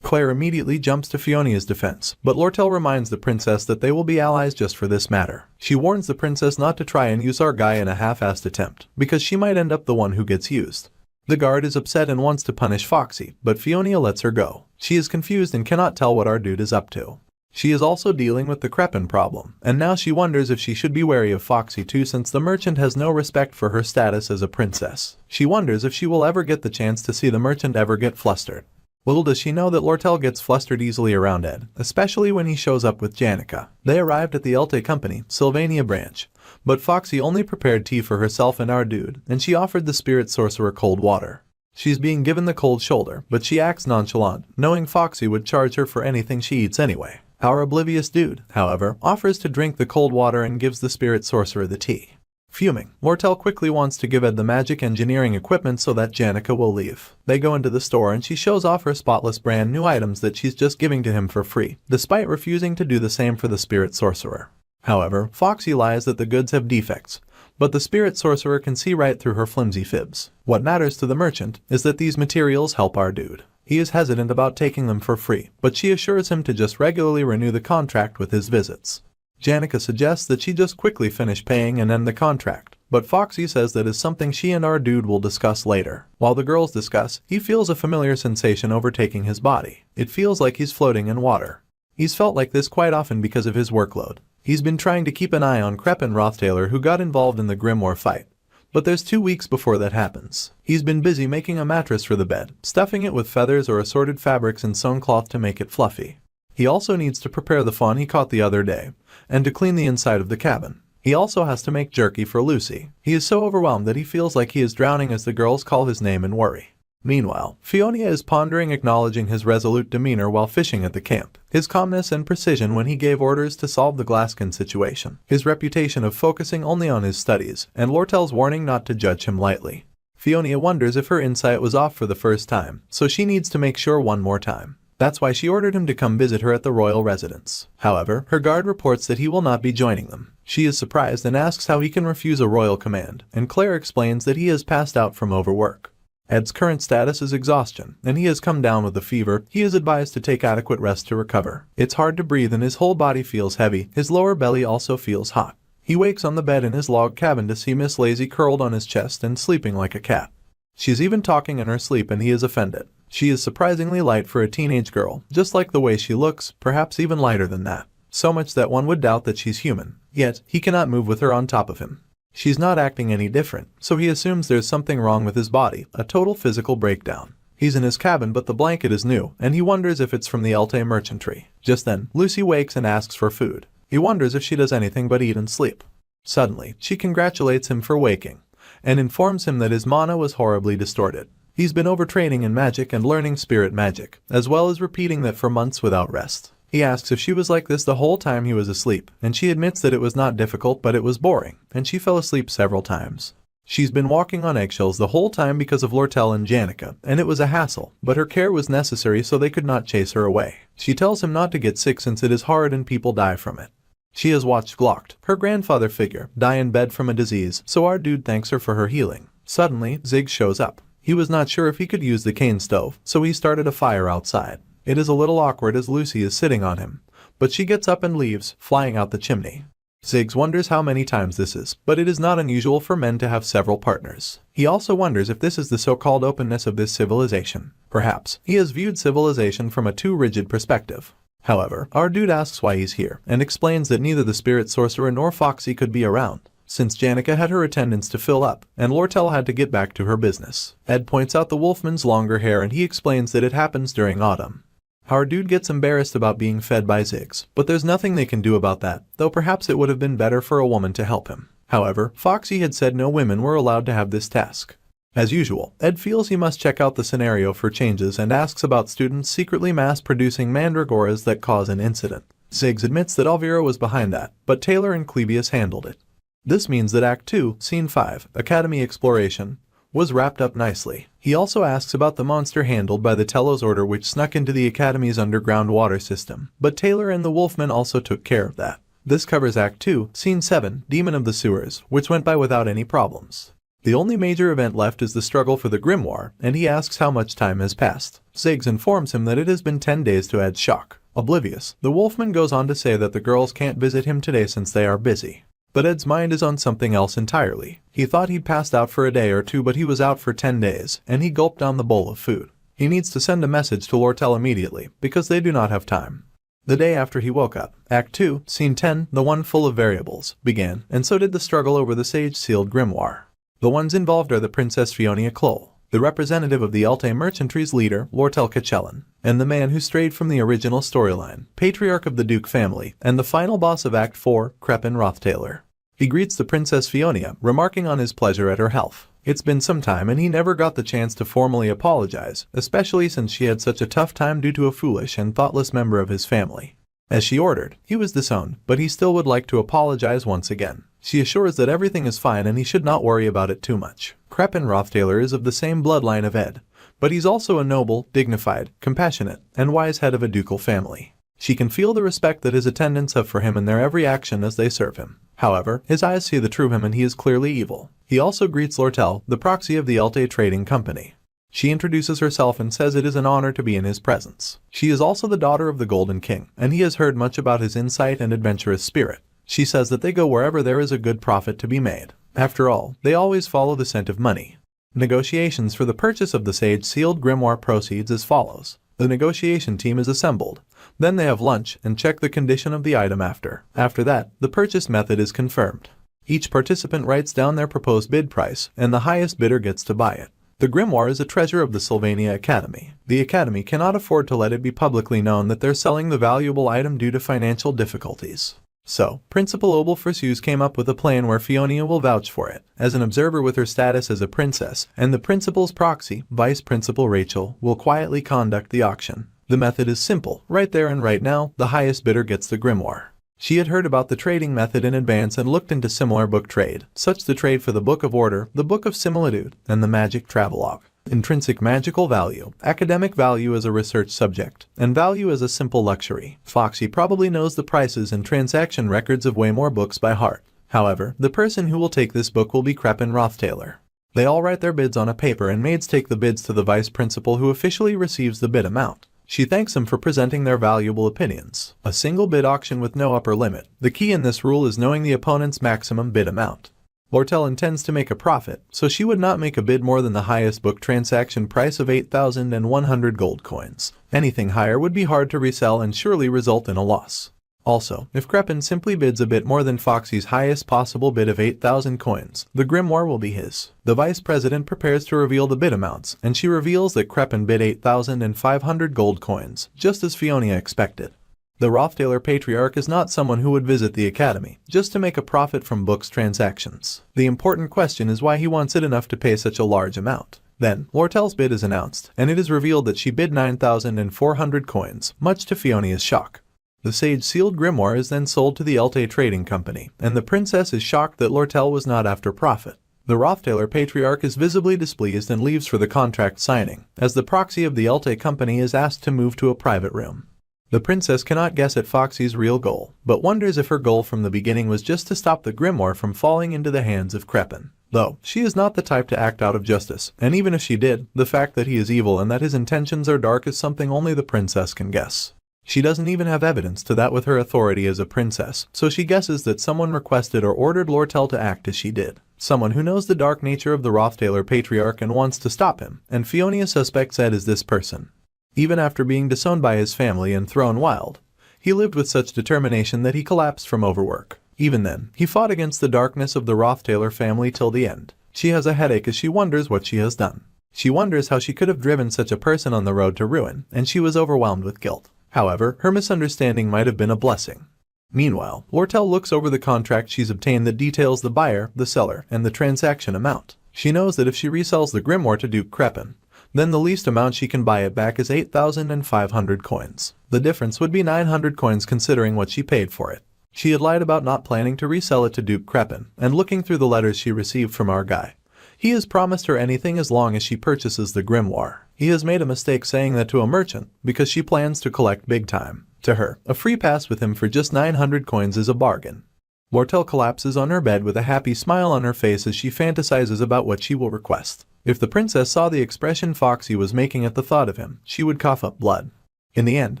Claire immediately jumps to Fiona's defense, but Lortel reminds the princess that they will be allies just for this matter. She warns the princess not to try and use our guy in a half-assed attempt, because she might end up the one who gets used. The guard is upset and wants to punish Foxy, but Fiona lets her go. She is confused and cannot tell what our dude is up to. She is also dealing with the Crepin problem, and now she wonders if she should be wary of Foxy too, since the merchant has no respect for her status as a princess. She wonders if she will ever get the chance to see the merchant ever get flustered. Little does she know that Lortel gets flustered easily around Ed, especially when he shows up with Janica. They arrived at the Elte Company, Sylvania branch, but Foxy only prepared tea for herself and our dude, and she offered the spirit sorcerer cold water. She's being given the cold shoulder, but she acts nonchalant, knowing Foxy would charge her for anything she eats anyway. Our oblivious dude, however, offers to drink the cold water and gives the spirit sorcerer the tea. Fuming, Lortel quickly wants to give Ed the magic engineering equipment so that Janica will leave. They go into the store and she shows off her spotless brand new items that she's just giving to him for free, despite refusing to do the same for the spirit sorcerer. However, Foxy lies that the goods have defects, but the spirit sorcerer can see right through her flimsy fibs. What matters to the merchant is that these materials help our dude. He is hesitant about taking them for free, but she assures him to just regularly renew the contract with his visits. Janica suggests that she just quickly finish paying and end the contract, but Foxy says that is something she and our dude will discuss later. While the girls discuss, he feels a familiar sensation overtaking his body. It feels like he's floating in water. He's felt like this quite often because of his workload. He's been trying to keep an eye on Crep and Roth Taylor, who got involved in the Grimoire fight. But there's 2 weeks before that happens. He's been busy making a mattress for the bed, stuffing it with feathers or assorted fabrics and sewn cloth to make it fluffy. He also needs to prepare the fawn he caught the other day, and to clean the inside of the cabin. He also has to make jerky for Lucy. He is so overwhelmed that he feels like he is drowning as the girls call his name in worry. Meanwhile, Fiona is pondering, acknowledging his resolute demeanor while fishing at the camp, his calmness and precision when he gave orders to solve the Glascan situation, his reputation of focusing only on his studies, and Lortel's warning not to judge him lightly. Fiona wonders if her insight was off for the first time, so she needs to make sure one more time. That's why she ordered him to come visit her at the royal residence. However, her guard reports that he will not be joining them. She is surprised and asks how he can refuse a royal command, and Claire explains that he has passed out from overwork. Ed's current status is exhaustion, and he has come down with a fever. He is advised to take adequate rest to recover. It's hard to breathe and his whole body feels heavy. His lower belly also feels hot. He wakes on the bed in his log cabin to see Miss Lazy curled on his chest and sleeping like a cat. She's even talking in her sleep and he is offended. She is surprisingly light for a teenage girl, just like the way she looks, perhaps even lighter than that. So much that one would doubt that she's human. Yet, he cannot move with her on top of him. She's not acting any different, so he assumes there's something wrong with his body, a total physical breakdown. He's in his cabin but the blanket is new, and he wonders if it's from the Elte merchantry. Just then, Lucy wakes and asks for food. He wonders if she does anything but eat and sleep. Suddenly, she congratulates him for waking, and informs him that his mana was horribly distorted. He's been overtraining in magic and learning spirit magic, as well as repeating that for months without rest. He asks if she was like this the whole time he was asleep, and she admits that it was not difficult but it was boring, and she fell asleep several times. She's been walking on eggshells the whole time because of Lortel and Janica, and it was a hassle, but her care was necessary so they could not chase her away. She tells him not to get sick since it is hard and people die from it. She has watched Glocked, her grandfather figure, die in bed from a disease, so our dude thanks her for her healing. Suddenly, Ziggs shows up. He was not sure if he could use the cane stove, so he started a fire outside. It is a little awkward as Lucy is sitting on him, but she gets up and leaves, flying out the chimney. Ziggs wonders how many times this is, but it is not unusual for men to have several partners. He also wonders if this is the so-called openness of this civilization. Perhaps he has viewed civilization from a too rigid perspective. However, our dude asks why he's here, and explains that neither the spirit sorcerer nor Foxy could be around, since Janica had her attendance to fill up, and Lortel had to get back to her business. Ed points out the wolfman's longer hair and he explains that it happens during autumn. Our dude gets embarrassed about being fed by Ziggs, but there's nothing they can do about that, though perhaps it would have been better for a woman to help him. However, Foxy had said no women were allowed to have this task. As usual, Ed feels he must check out the scenario for changes and asks about students secretly mass-producing mandragoras that cause an incident. Ziggs admits that Alvira was behind that, but Taylor and Clebius handled it. This means that Act 2, Scene 5, Academy Exploration, was wrapped up nicely. He also asks about the monster handled by the Telos Order which snuck into the Academy's underground water system, but Taylor and the Wolfman also took care of that. This covers Act 2, Scene 7, Demon of the Sewers, which went by without any problems. The only major event left is the struggle for the Grimoire, and he asks how much time has passed. Ziggs informs him that it has been 10 days to Ed's shock. Oblivious, the Wolfman goes on to say that the girls can't visit him today since they are busy. But Ed's mind is on something else entirely. He thought he'd passed out for a day or two, but he was out for 10 days, and he gulped down the bowl of food. He needs to send a message to Lortel immediately, because they do not have time. The day after he woke up, Act 2, Scene 10, the one full of variables, began, and so did the struggle over the sage-sealed grimoire. The ones involved are the Princess Fiona Kloll, the representative of the Elte merchantry's leader, Lortel Kachellan, and the man who strayed from the original storyline, patriarch of the Duke family, and the final boss of Act 4, Crepin Roth Taylor. He greets the Princess Fiona, remarking on his pleasure at her health. It's been some time and he never got the chance to formally apologize, especially since she had such a tough time due to a foolish and thoughtless member of his family. As she ordered, he was disowned, but he still would like to apologize once again. She assures that everything is fine and he should not worry about it too much. Crepin Roth Taylor is of the same bloodline of Ed, but he's also a noble, dignified, compassionate, and wise head of a ducal family. She can feel the respect that his attendants have for him in their every action as they serve him. However, his eyes see the true him and he is clearly evil. He also greets Lortel, the proxy of the Elte Trading Company. She introduces herself and says it is an honor to be in his presence. She is also the daughter of the Golden King, and he has heard much about his insight and adventurous spirit. She says that they go wherever there is a good profit to be made. After all, they always follow the scent of money. Negotiations for the purchase of the sage-sealed grimoire proceeds as follows. The negotiation team is assembled. Then they have lunch and check the condition of the item after. After that, the purchase method is confirmed. Each participant writes down their proposed bid price, and the highest bidder gets to buy it. The grimoire is a treasure of the Sylvania Academy. The Academy cannot afford to let it be publicly known that they're selling the valuable item due to financial difficulties. So, Principal Obelfrisius came up with a plan where Fiona will vouch for it, as an observer with her status as a princess, and the principal's proxy, Vice Principal Rachel, will quietly conduct the auction. The method is simple. Right there and right now, the highest bidder gets the grimoire. She had heard about the trading method in advance and looked into similar book trade, such the trade for the Book of Order, the Book of Similitude, and the Magic Travelogue. Intrinsic magical value, academic value as a research subject, and value as a simple luxury. Foxy probably knows the prices and transaction records of way more books by heart. However, the person who will take this book will be Crep and Rothtailor. They all write their bids on a paper and maids take the bids to the vice principal who officially receives the bid amount. She thanks them for presenting their valuable opinions. A single bid auction with no upper limit. The key in this rule is knowing the opponent's maximum bid amount. Lortel intends to make a profit, so she would not make a bid more than the highest book transaction price of 8,100 gold coins. Anything higher would be hard to resell and surely result in a loss. Also, if Crepin simply bids a bit more than Foxy's highest possible bid of 8,000 coins, the grimoire will be his. The vice president prepares to reveal the bid amounts, and she reveals that Crepin bid 8,500 gold coins, just as Fiona expected. The Rothtailor Patriarch is not someone who would visit the Academy, just to make a profit from books transactions. The important question is why he wants it enough to pay such a large amount. Then, Lortel's bid is announced, and it is revealed that she bid 9,400 coins, much to Fiona's shock. The sage-sealed grimoire is then sold to the Elte Trading Company, and the princess is shocked that Lortel was not after profit. The Rothtailor Patriarch is visibly displeased and leaves for the contract signing, as the proxy of the Elte Company is asked to move to a private room. The princess cannot guess at Foxy's real goal, but wonders if her goal from the beginning was just to stop the grimoire from falling into the hands of Crepin. Though, she is not the type to act out of justice, and even if she did, the fact that he is evil and that his intentions are dark is something only the princess can guess. She doesn't even have evidence to that with her authority as a princess, so she guesses that someone requested or ordered Lortel to act as she did. Someone who knows the dark nature of the Rothtailor Patriarch and wants to stop him, and Fiona suspects Ed is this person. Even after being disowned by his family and thrown wild, he lived with such determination that he collapsed from overwork. Even then, he fought against the darkness of the Rothtailor family till the end. She has a headache as she wonders what she has done. She wonders how she could have driven such a person on the road to ruin, and she was overwhelmed with guilt. However, her misunderstanding might have been a blessing. Meanwhile, Lortel looks over the contract she's obtained that details the buyer, the seller, and the transaction amount. She knows that if she resells the grimoire to Duke Crepin, then the least amount she can buy it back is 8,500 coins. The difference would be 900 coins considering what she paid for it. She had lied about not planning to resell it to Duke Crepin, and looking through the letters she received from our guy, he has promised her anything as long as she purchases the grimoire. He has made a mistake saying that to a merchant, because she plans to collect big time. To her, a free pass with him for just 900 coins is a bargain. Lortel collapses on her bed with a happy smile on her face as she fantasizes about what she will request. If the princess saw the expression Foxy was making at the thought of him, she would cough up blood. In the end,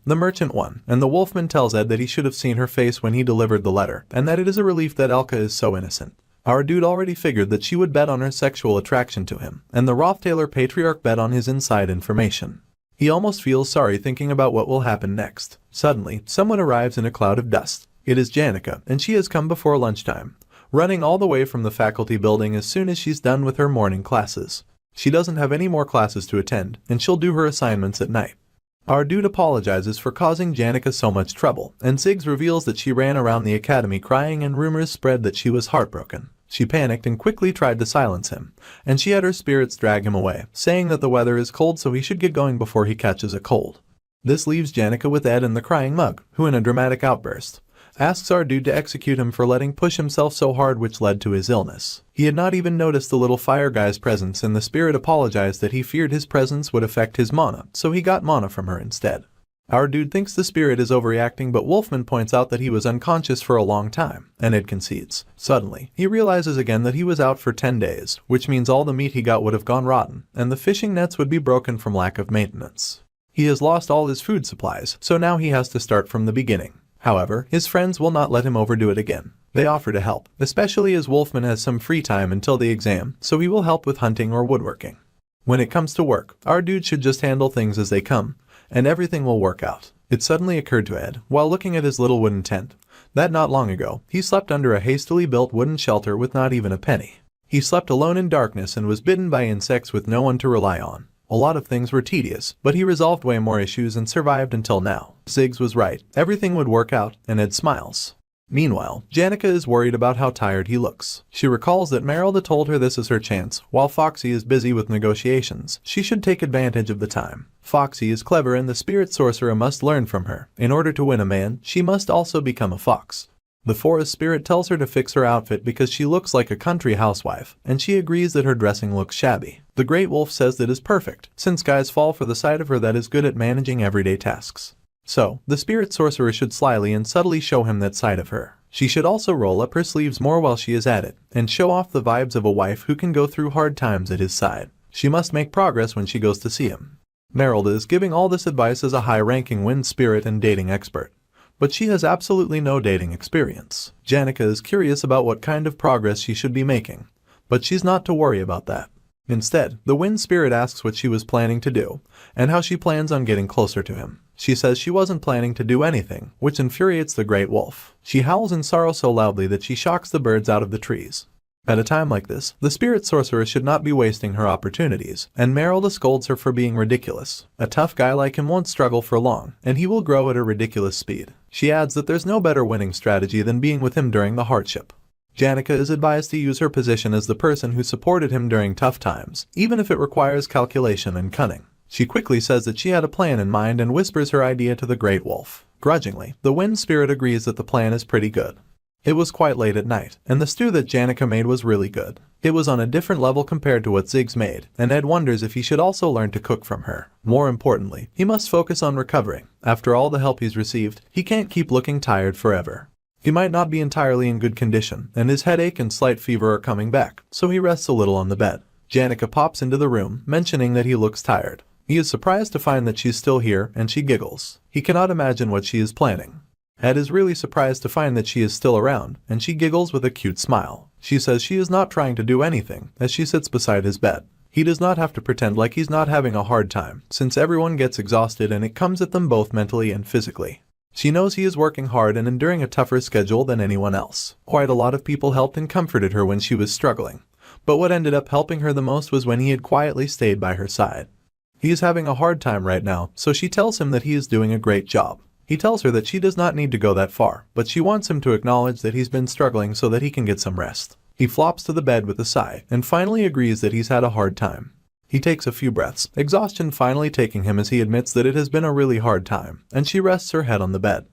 the merchant won, and the wolfman tells Ed that he should have seen her face when he delivered the letter, and that it is a relief that Elka is so innocent. Our dude already figured that she would bet on her sexual attraction to him, and the Rothtailor Patriarch bet on his inside information. He almost feels sorry thinking about what will happen next. Suddenly, someone arrives in a cloud of dust. It is Janica, and she has come before lunchtime, running all the way from the faculty building as soon as she's done with her morning classes. She doesn't have any more classes to attend, and she'll do her assignments at night. Our dude apologizes for causing Janica so much trouble, and Ziggs reveals that she ran around the academy crying and rumors spread that she was heartbroken. She panicked and quickly tried to silence him, and she had her spirits drag him away, saying that the weather is cold so he should get going before he catches a cold. This leaves Janica with Ed and the crying mug, who in a dramatic outburst asks our dude to execute him for letting push himself so hard, which led to his illness. He had not even noticed the little fire guy's presence, and the spirit apologized that he feared his presence would affect his mana, so he got mana from her instead. Our dude thinks the spirit is overreacting, but Wolfman points out that he was unconscious for a long time, and Ed concedes. Suddenly, he realizes again that he was out for 10 days, which means all the meat he got would have gone rotten, and the fishing nets would be broken from lack of maintenance. He has lost all his food supplies, so now he has to start from the beginning. However, his friends will not let him overdo it again. They offer to help, especially as Wolfman has some free time until the exam, so he will help with hunting or woodworking. When it comes to work, our dude should just handle things as they come, and everything will work out. It suddenly occurred to Ed, while looking at his little wooden tent, that not long ago, he slept under a hastily built wooden shelter with not even a penny. He slept alone in darkness and was bitten by insects with no one to rely on. A lot of things were tedious, but he resolved way more issues and survived until now. Ziggs was right, everything would work out, and Ed smiles. Meanwhile, Janica is worried about how tired he looks. She recalls that Merrill told her this is her chance. While Foxy is busy with negotiations, she should take advantage of the time. Foxy is clever and the spirit sorcerer must learn from her. In order to win a man, she must also become a fox. The forest spirit tells her to fix her outfit because she looks like a country housewife, and she agrees that her dressing looks shabby. The great wolf says that is perfect, since guys fall for the side of her that is good at managing everyday tasks. So, the spirit sorcerer should slyly and subtly show him that side of her. She should also roll up her sleeves more while she is at it, and show off the vibes of a wife who can go through hard times at his side. She must make progress when she goes to see him. Merrill is giving all this advice as a high-ranking wind spirit and dating expert. But she has absolutely no dating experience. Janica is curious about what kind of progress she should be making, but she's not to worry about that. Instead, the wind spirit asks what she was planning to do, and how she plans on getting closer to him. She says she wasn't planning to do anything, which infuriates the great wolf. She howls in sorrow so loudly that she shocks the birds out of the trees. At a time like this, the spirit sorcerer should not be wasting her opportunities, and Merrill scolds her for being ridiculous. A tough guy like him won't struggle for long, and he will grow at a ridiculous speed. She adds that there's no better winning strategy than being with him during the hardship. Janica is advised to use her position as the person who supported him during tough times, even if it requires calculation and cunning. She quickly says that she had a plan in mind and whispers her idea to the great wolf. Grudgingly, the wind spirit agrees that the plan is pretty good. It was quite late at night, and the stew that Janica made was really good. It was on a different level compared to what Ziggs made, and Ed wonders if he should also learn to cook from her. More importantly, he must focus on recovering. After all the help he's received, he can't keep looking tired forever. He might not be entirely in good condition, and his headache and slight fever are coming back, so he rests a little on the bed. Janica pops into the room, mentioning that he looks tired. He is surprised to find that she's still here, and she giggles. He cannot imagine what she is planning. Ed is really surprised to find that she is still around, and she giggles with a cute smile. She says she is not trying to do anything, as she sits beside his bed. He does not have to pretend like he's not having a hard time, since everyone gets exhausted and it comes at them both mentally and physically. She knows he is working hard and enduring a tougher schedule than anyone else. Quite a lot of people helped and comforted her when she was struggling, but what ended up helping her the most was when he had quietly stayed by her side. He is having a hard time right now, so she tells him that he is doing a great job. He tells her that she does not need to go that far, but she wants him to acknowledge that he's been struggling so that he can get some rest. He flops to the bed with a sigh, and finally agrees that he's had a hard time. He takes a few breaths, exhaustion finally taking him as he admits that it has been a really hard time, and she rests her head on the bed.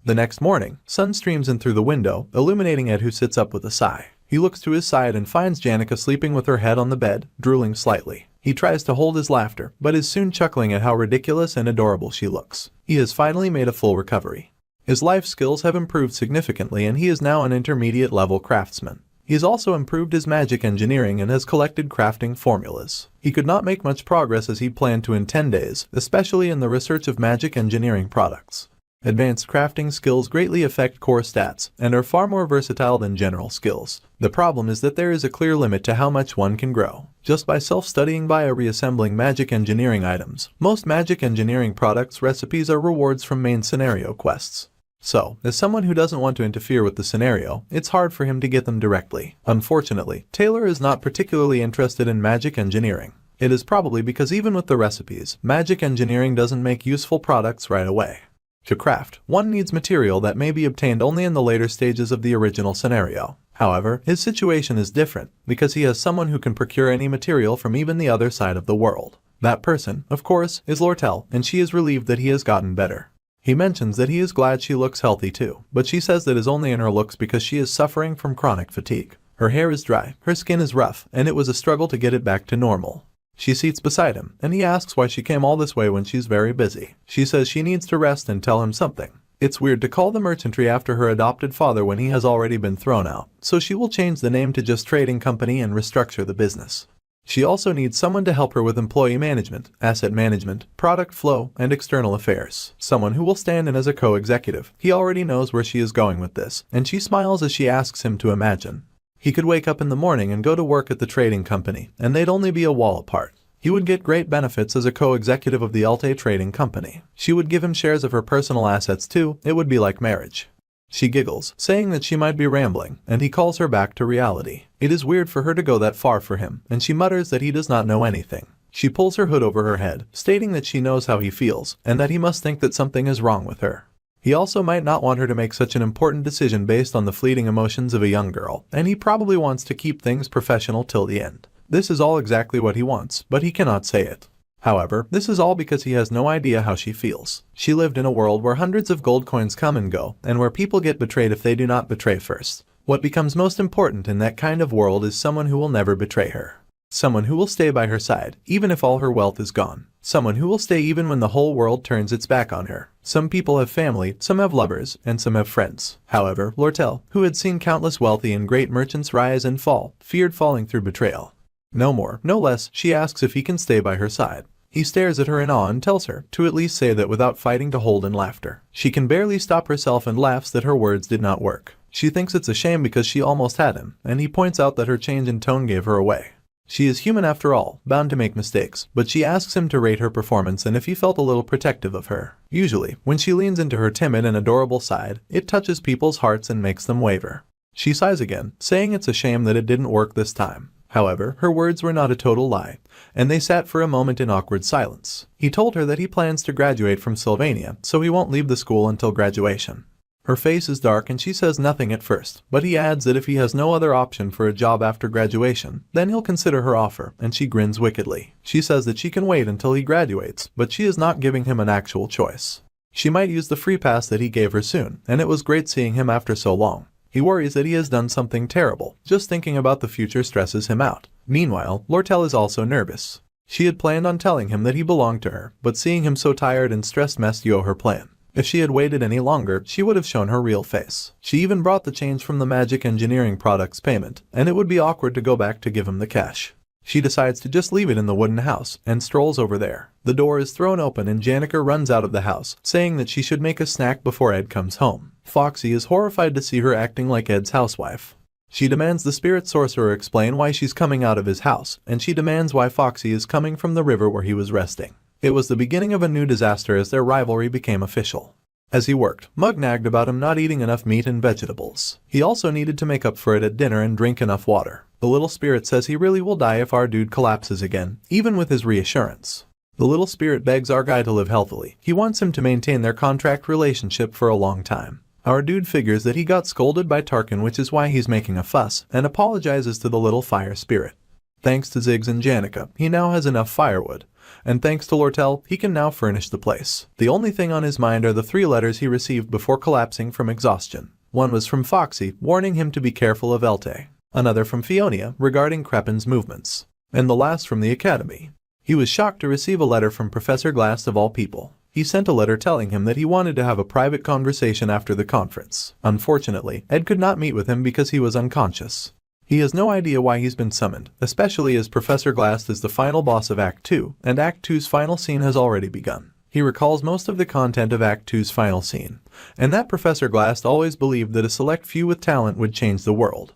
The next morning, sun streams in through the window, illuminating Ed, who sits up with a sigh. He looks to his side and finds Janica sleeping with her head on the bed, drooling slightly. He tries to hold his laughter, but is soon chuckling at how ridiculous and adorable she looks. He has finally made a full recovery. His life skills have improved significantly and he is now an intermediate level craftsman. He has also improved his magic engineering and has collected crafting formulas. He could not make much progress as he planned to in 10 days, especially in the research of magic engineering products. Advanced crafting skills greatly affect core stats and are far more versatile than general skills. The problem is that there is a clear limit to how much one can grow. Just by self-studying via reassembling magic engineering items, most magic engineering products recipes are rewards from main scenario quests. So, as someone who doesn't want to interfere with the scenario, it's hard for him to get them directly. Unfortunately, Taylor is not particularly interested in magic engineering. It is probably because even with the recipes, magic engineering doesn't make useful products right away. To craft, one needs material that may be obtained only in the later stages of the original scenario. However, his situation is different, because he has someone who can procure any material from even the other side of the world. That person, of course, is Lortel, and she is relieved that he has gotten better. He mentions that he is glad she looks healthy too, but she says that is only in her looks because she is suffering from chronic fatigue. Her hair is dry, her skin is rough, and it was a struggle to get it back to normal. She seats beside him, and he asks why she came all this way when she's very busy. She says she needs to rest and tell him something. It's weird to call the merchantry after her adopted father when he has already been thrown out, so she will change the name to just Trading Company and restructure the business. She also needs someone to help her with employee management, asset management, product flow, and external affairs. Someone who will stand in as a co-executive. He already knows where she is going with this, and she smiles as she asks him to imagine. He could wake up in the morning and go to work at the trading company, and they'd only be a wall apart. He would get great benefits as a co-executive of the Alte trading company. She would give him shares of her personal assets too. It would be like marriage. She giggles, saying that she might be rambling, and he calls her back to reality. It is weird for her to go that far for him, and she mutters that he does not know anything. She pulls her hood over her head, stating that she knows how he feels, and that he must think that something is wrong with her. He also might not want her to make such an important decision based on the fleeting emotions of a young girl, and he probably wants to keep things professional till the end. This is all exactly what he wants, but he cannot say it. However, this is all because he has no idea how she feels. She lived in a world where hundreds of gold coins come and go, and where people get betrayed if they do not betray first. What becomes most important in that kind of world is someone who will never betray her. Someone who will stay by her side, even if all her wealth is gone. Someone who will stay even when the whole world turns its back on her. Some people have family, some have lovers, and some have friends. However, Lortel, who had seen countless wealthy and great merchants rise and fall, feared falling through betrayal. No more, no less, she asks if he can stay by her side. He stares at her in awe and tells her to at least say that without fighting to hold in laughter. She can barely stop herself and laughs that her words did not work. She thinks it's a shame because she almost had him, and he points out that her change in tone gave her away. She is human after all, bound to make mistakes, but she asks him to rate her performance and if he felt a little protective of her. Usually, when she leans into her timid and adorable side, it touches people's hearts and makes them waver. She sighs again, saying it's a shame that it didn't work this time. However, her words were not a total lie, and they sat for a moment in awkward silence. He told her that he plans to graduate from Sylvania, so he won't leave the school until graduation. Her face is dark and she says nothing at first, but he adds that if he has no other option for a job after graduation, then he'll consider her offer, and she grins wickedly. She says that she can wait until he graduates, but she is not giving him an actual choice. She might use the free pass that he gave her soon, and it was great seeing him after so long. He worries that he has done something terrible. Just thinking about the future stresses him out. Meanwhile, Lortel is also nervous. She had planned on telling him that he belonged to her, but seeing him so tired and stressed messed up her plan. If she had waited any longer, she would have shown her real face. She even brought the change from the magic engineering products payment, and it would be awkward to go back to give him the cash. She decides to just leave it in the wooden house, and strolls over there. The door is thrown open and Janica runs out of the house, saying that she should make a snack before Ed comes home. Foxy is horrified to see her acting like Ed's housewife. She demands the spirit sorcerer explain why she's coming out of his house, and she demands why Foxy is coming from the river where he was resting. It was the beginning of a new disaster as their rivalry became official. As he worked, Mug nagged about him not eating enough meat and vegetables. He also needed to make up for it at dinner and drink enough water. The little spirit says he really will die if our dude collapses again, even with his reassurance. The little spirit begs our guy to live healthily. He wants him to maintain their contract relationship for a long time. Our dude figures that he got scolded by Tarkin, which is why he's making a fuss, and apologizes to the little fire spirit. Thanks to Ziggs and Janica, he now has enough firewood. And thanks to Lortel, he can now furnish the place. The only thing on his mind are the 3 letters he received before collapsing from exhaustion. One was from Foxy, warning him to be careful of Elte. Another from Fiona, regarding Crepin's movements. And the last from the Academy. He was shocked to receive a letter from Professor Glass of all people. He sent a letter telling him that he wanted to have a private conversation after the conference. Unfortunately, Ed could not meet with him because he was unconscious. He has no idea why he's been summoned, especially as Professor Glass is the final boss of Act 2, and Act 2's final scene has already begun. He recalls most of the content of Act 2's final scene, and that Professor Glass always believed that a select few with talent would change the world.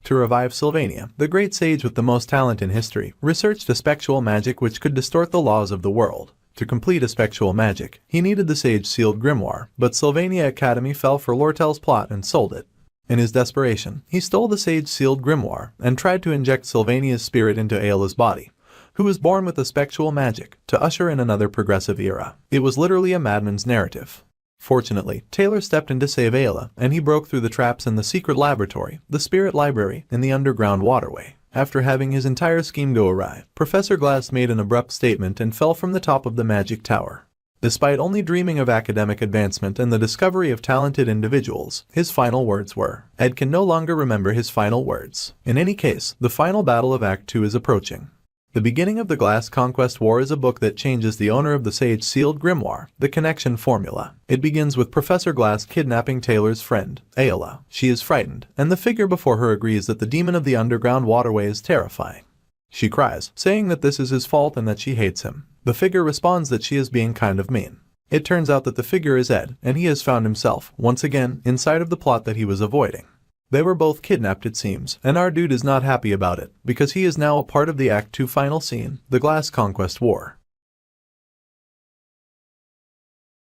To revive Sylvania, the great sage with the most talent in history researched a spectral magic which could distort the laws of the world. To complete a spectral magic, he needed the sage-sealed grimoire, but Sylvania Academy fell for Lortel's plot and sold it. In his desperation, he stole the sage-sealed grimoire and tried to inject Sylvania's spirit into Ayla's body, who was born with a spectral magic, to usher in another progressive era. It was literally a madman's narrative. Fortunately, Taylor stepped in to save Ayla, and he broke through the traps in the secret laboratory, the spirit library, in the underground waterway. After having his entire scheme go awry, Professor Glass made an abrupt statement and fell from the top of the magic tower. Despite only dreaming of academic advancement and the discovery of talented individuals, his final words were, Ed can no longer remember his final words. In any case, the final battle of Act 2 is approaching. The Beginning of the Glass Conquest War is a book that changes the owner of the sage-sealed grimoire, the connection formula. It begins with Professor Glass kidnapping Taylor's friend, Ayla. She is frightened, and the figure before her agrees that the demon of the underground waterway is terrifying. She cries, saying that this is his fault and that she hates him. The figure responds that she is being kind of mean. It turns out that the figure is Ed, and he has found himself, once again, inside of the plot that he was avoiding. They were both kidnapped, it seems, and our dude is not happy about it, because he is now a part of the Act 2 final scene, the Glass Conquest War.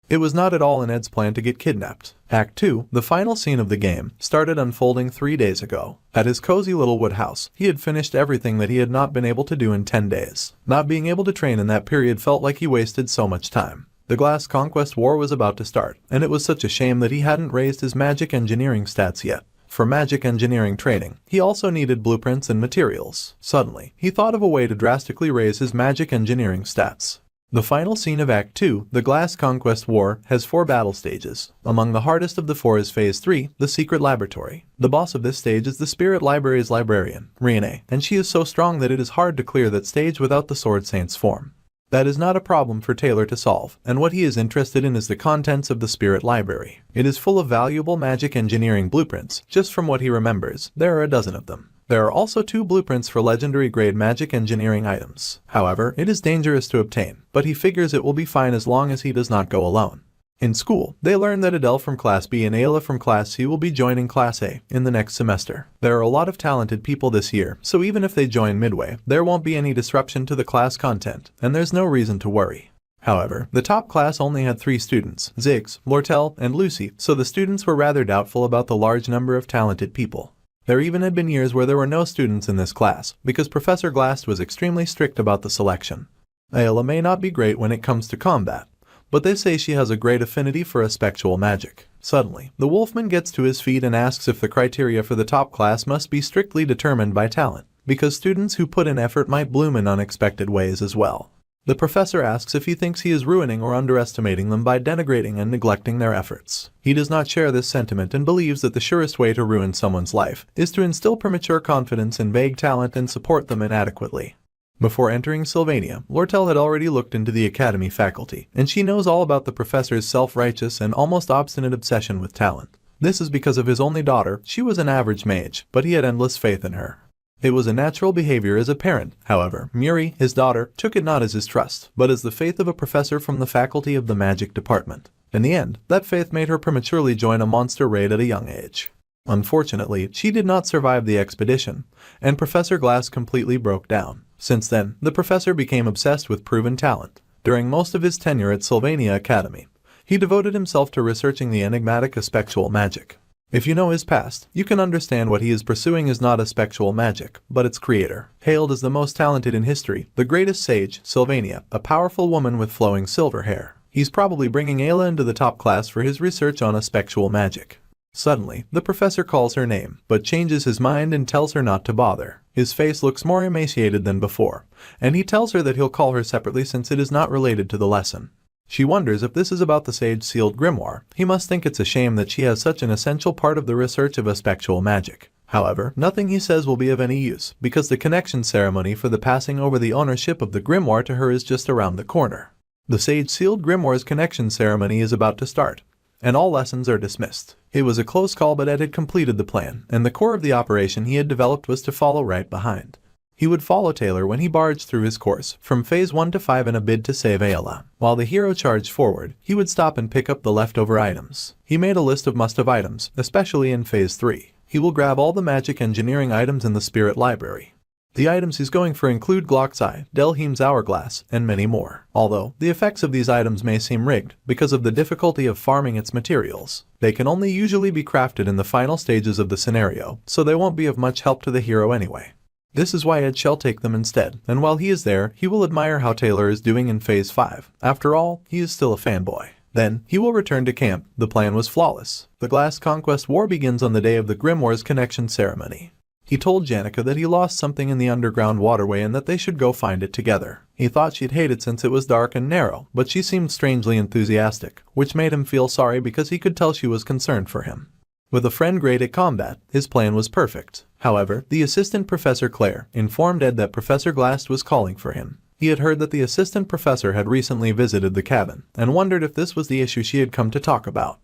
It was not at all in Ed's plan to get kidnapped. Act 2, the final scene of the game, started unfolding 3 days ago. At his cozy little wood house, he had finished everything that he had not been able to do in 10 days. Not being able to train in that period felt like he wasted so much time. The Glass Conquest War was about to start, and it was such a shame that he hadn't raised his magic engineering stats yet. For magic engineering training, he also needed blueprints and materials. Suddenly, he thought of a way to drastically raise his magic engineering stats. The final scene of Act 2, the Glass Conquest War, has 4 battle stages. Among the hardest of the 4 is Phase 3, the Secret Laboratory. The boss of this stage is the Spirit Library's librarian, Riene, and she is so strong that it is hard to clear that stage without the Sword Saint's form. That is not a problem for Taylor to solve, and what he is interested in is the contents of the Spirit Library. It is full of valuable magic engineering blueprints. Just from what he remembers, there are a dozen of them. There are also 2 blueprints for legendary-grade magic engineering items. However, it is dangerous to obtain, but he figures it will be fine as long as he does not go alone. In school, they learn that Adele from Class B and Ayla from Class C will be joining Class A in the next semester. There are a lot of talented people this year, so even if they join midway, there won't be any disruption to the class content, and there's no reason to worry. However, the top class only had 3 students, Ziggs, Lortel, and Lucy, so the students were rather doubtful about the large number of talented people. There even had been years where there were no students in this class, because Professor Glass was extremely strict about the selection. Ayla may not be great when it comes to combat, but they say she has a great affinity for spectral magic. Suddenly, the Wolfman gets to his feet and asks if the criteria for the top class must be strictly determined by talent, because students who put in effort might bloom in unexpected ways as well. The professor asks if he thinks he is ruining or underestimating them by denigrating and neglecting their efforts. He does not share this sentiment and believes that the surest way to ruin someone's life is to instill premature confidence in vague talent and support them inadequately. Before entering Sylvania, Lortel had already looked into the academy faculty, and she knows all about the professor's self-righteous and almost obstinate obsession with talent. This is because of his only daughter. She was an average mage, but he had endless faith in her. It was a natural behavior as a parent. However, Muri, his daughter, took it not as his trust, but as the faith of a professor from the faculty of the magic department. In the end, that faith made her prematurely join a monster raid at a young age. Unfortunately, she did not survive the expedition, and Professor Glass completely broke down. Since then, the professor became obsessed with proven talent. During most of his tenure at Sylvania Academy, he devoted himself to researching the enigmatic spectral magic. If you know his past, you can understand what he is pursuing is not a spectral magic, but its creator. Hailed as the most talented in history, the greatest sage, Sylvania, a powerful woman with flowing silver hair. He's probably bringing Ayla into the top class for his research on spectral magic. Suddenly, the professor calls her name, but changes his mind and tells her not to bother. His face looks more emaciated than before, and he tells her that he'll call her separately since it is not related to the lesson. She wonders if this is about the sage-sealed grimoire. He must think it's a shame that she has such an essential part of the research of spectral magic. However, nothing he says will be of any use, because the connection ceremony for the passing over the ownership of the grimoire to her is just around the corner. The sage-sealed grimoire's connection ceremony is about to start, and all lessons are dismissed. It was a close call, but Ed had completed the plan, and the core of the operation he had developed was to follow right behind. He would follow Taylor when he barged through his course, from Phase 1 to 5 in a bid to save Ayla. While the hero charged forward, he would stop and pick up the leftover items. He made a list of must-have items, especially in Phase 3. He will grab all the magic engineering items in the Spirit Library. The items he's going for include Glock's Eye, Delheim's Hourglass, and many more. Although, the effects of these items may seem rigged because of the difficulty of farming its materials. They can only usually be crafted in the final stages of the scenario, so they won't be of much help to the hero anyway. This is why Ed shall take them instead, and while he is there, he will admire how Taylor is doing in Phase 5. After all, he is still a fanboy. Then, he will return to camp. The plan was flawless. The Glass Conquest War begins on the day of the Grimoire's connection ceremony. He told Janica that he lost something in the underground waterway and that they should go find it together. He thought she'd hate it since it was dark and narrow, but she seemed strangely enthusiastic, which made him feel sorry because he could tell she was concerned for him. With a friend great at combat, his plan was perfect. However, the assistant Professor Claire informed Ed that Professor Glass was calling for him. He had heard that the assistant professor had recently visited the cabin, and wondered if this was the issue she had come to talk about.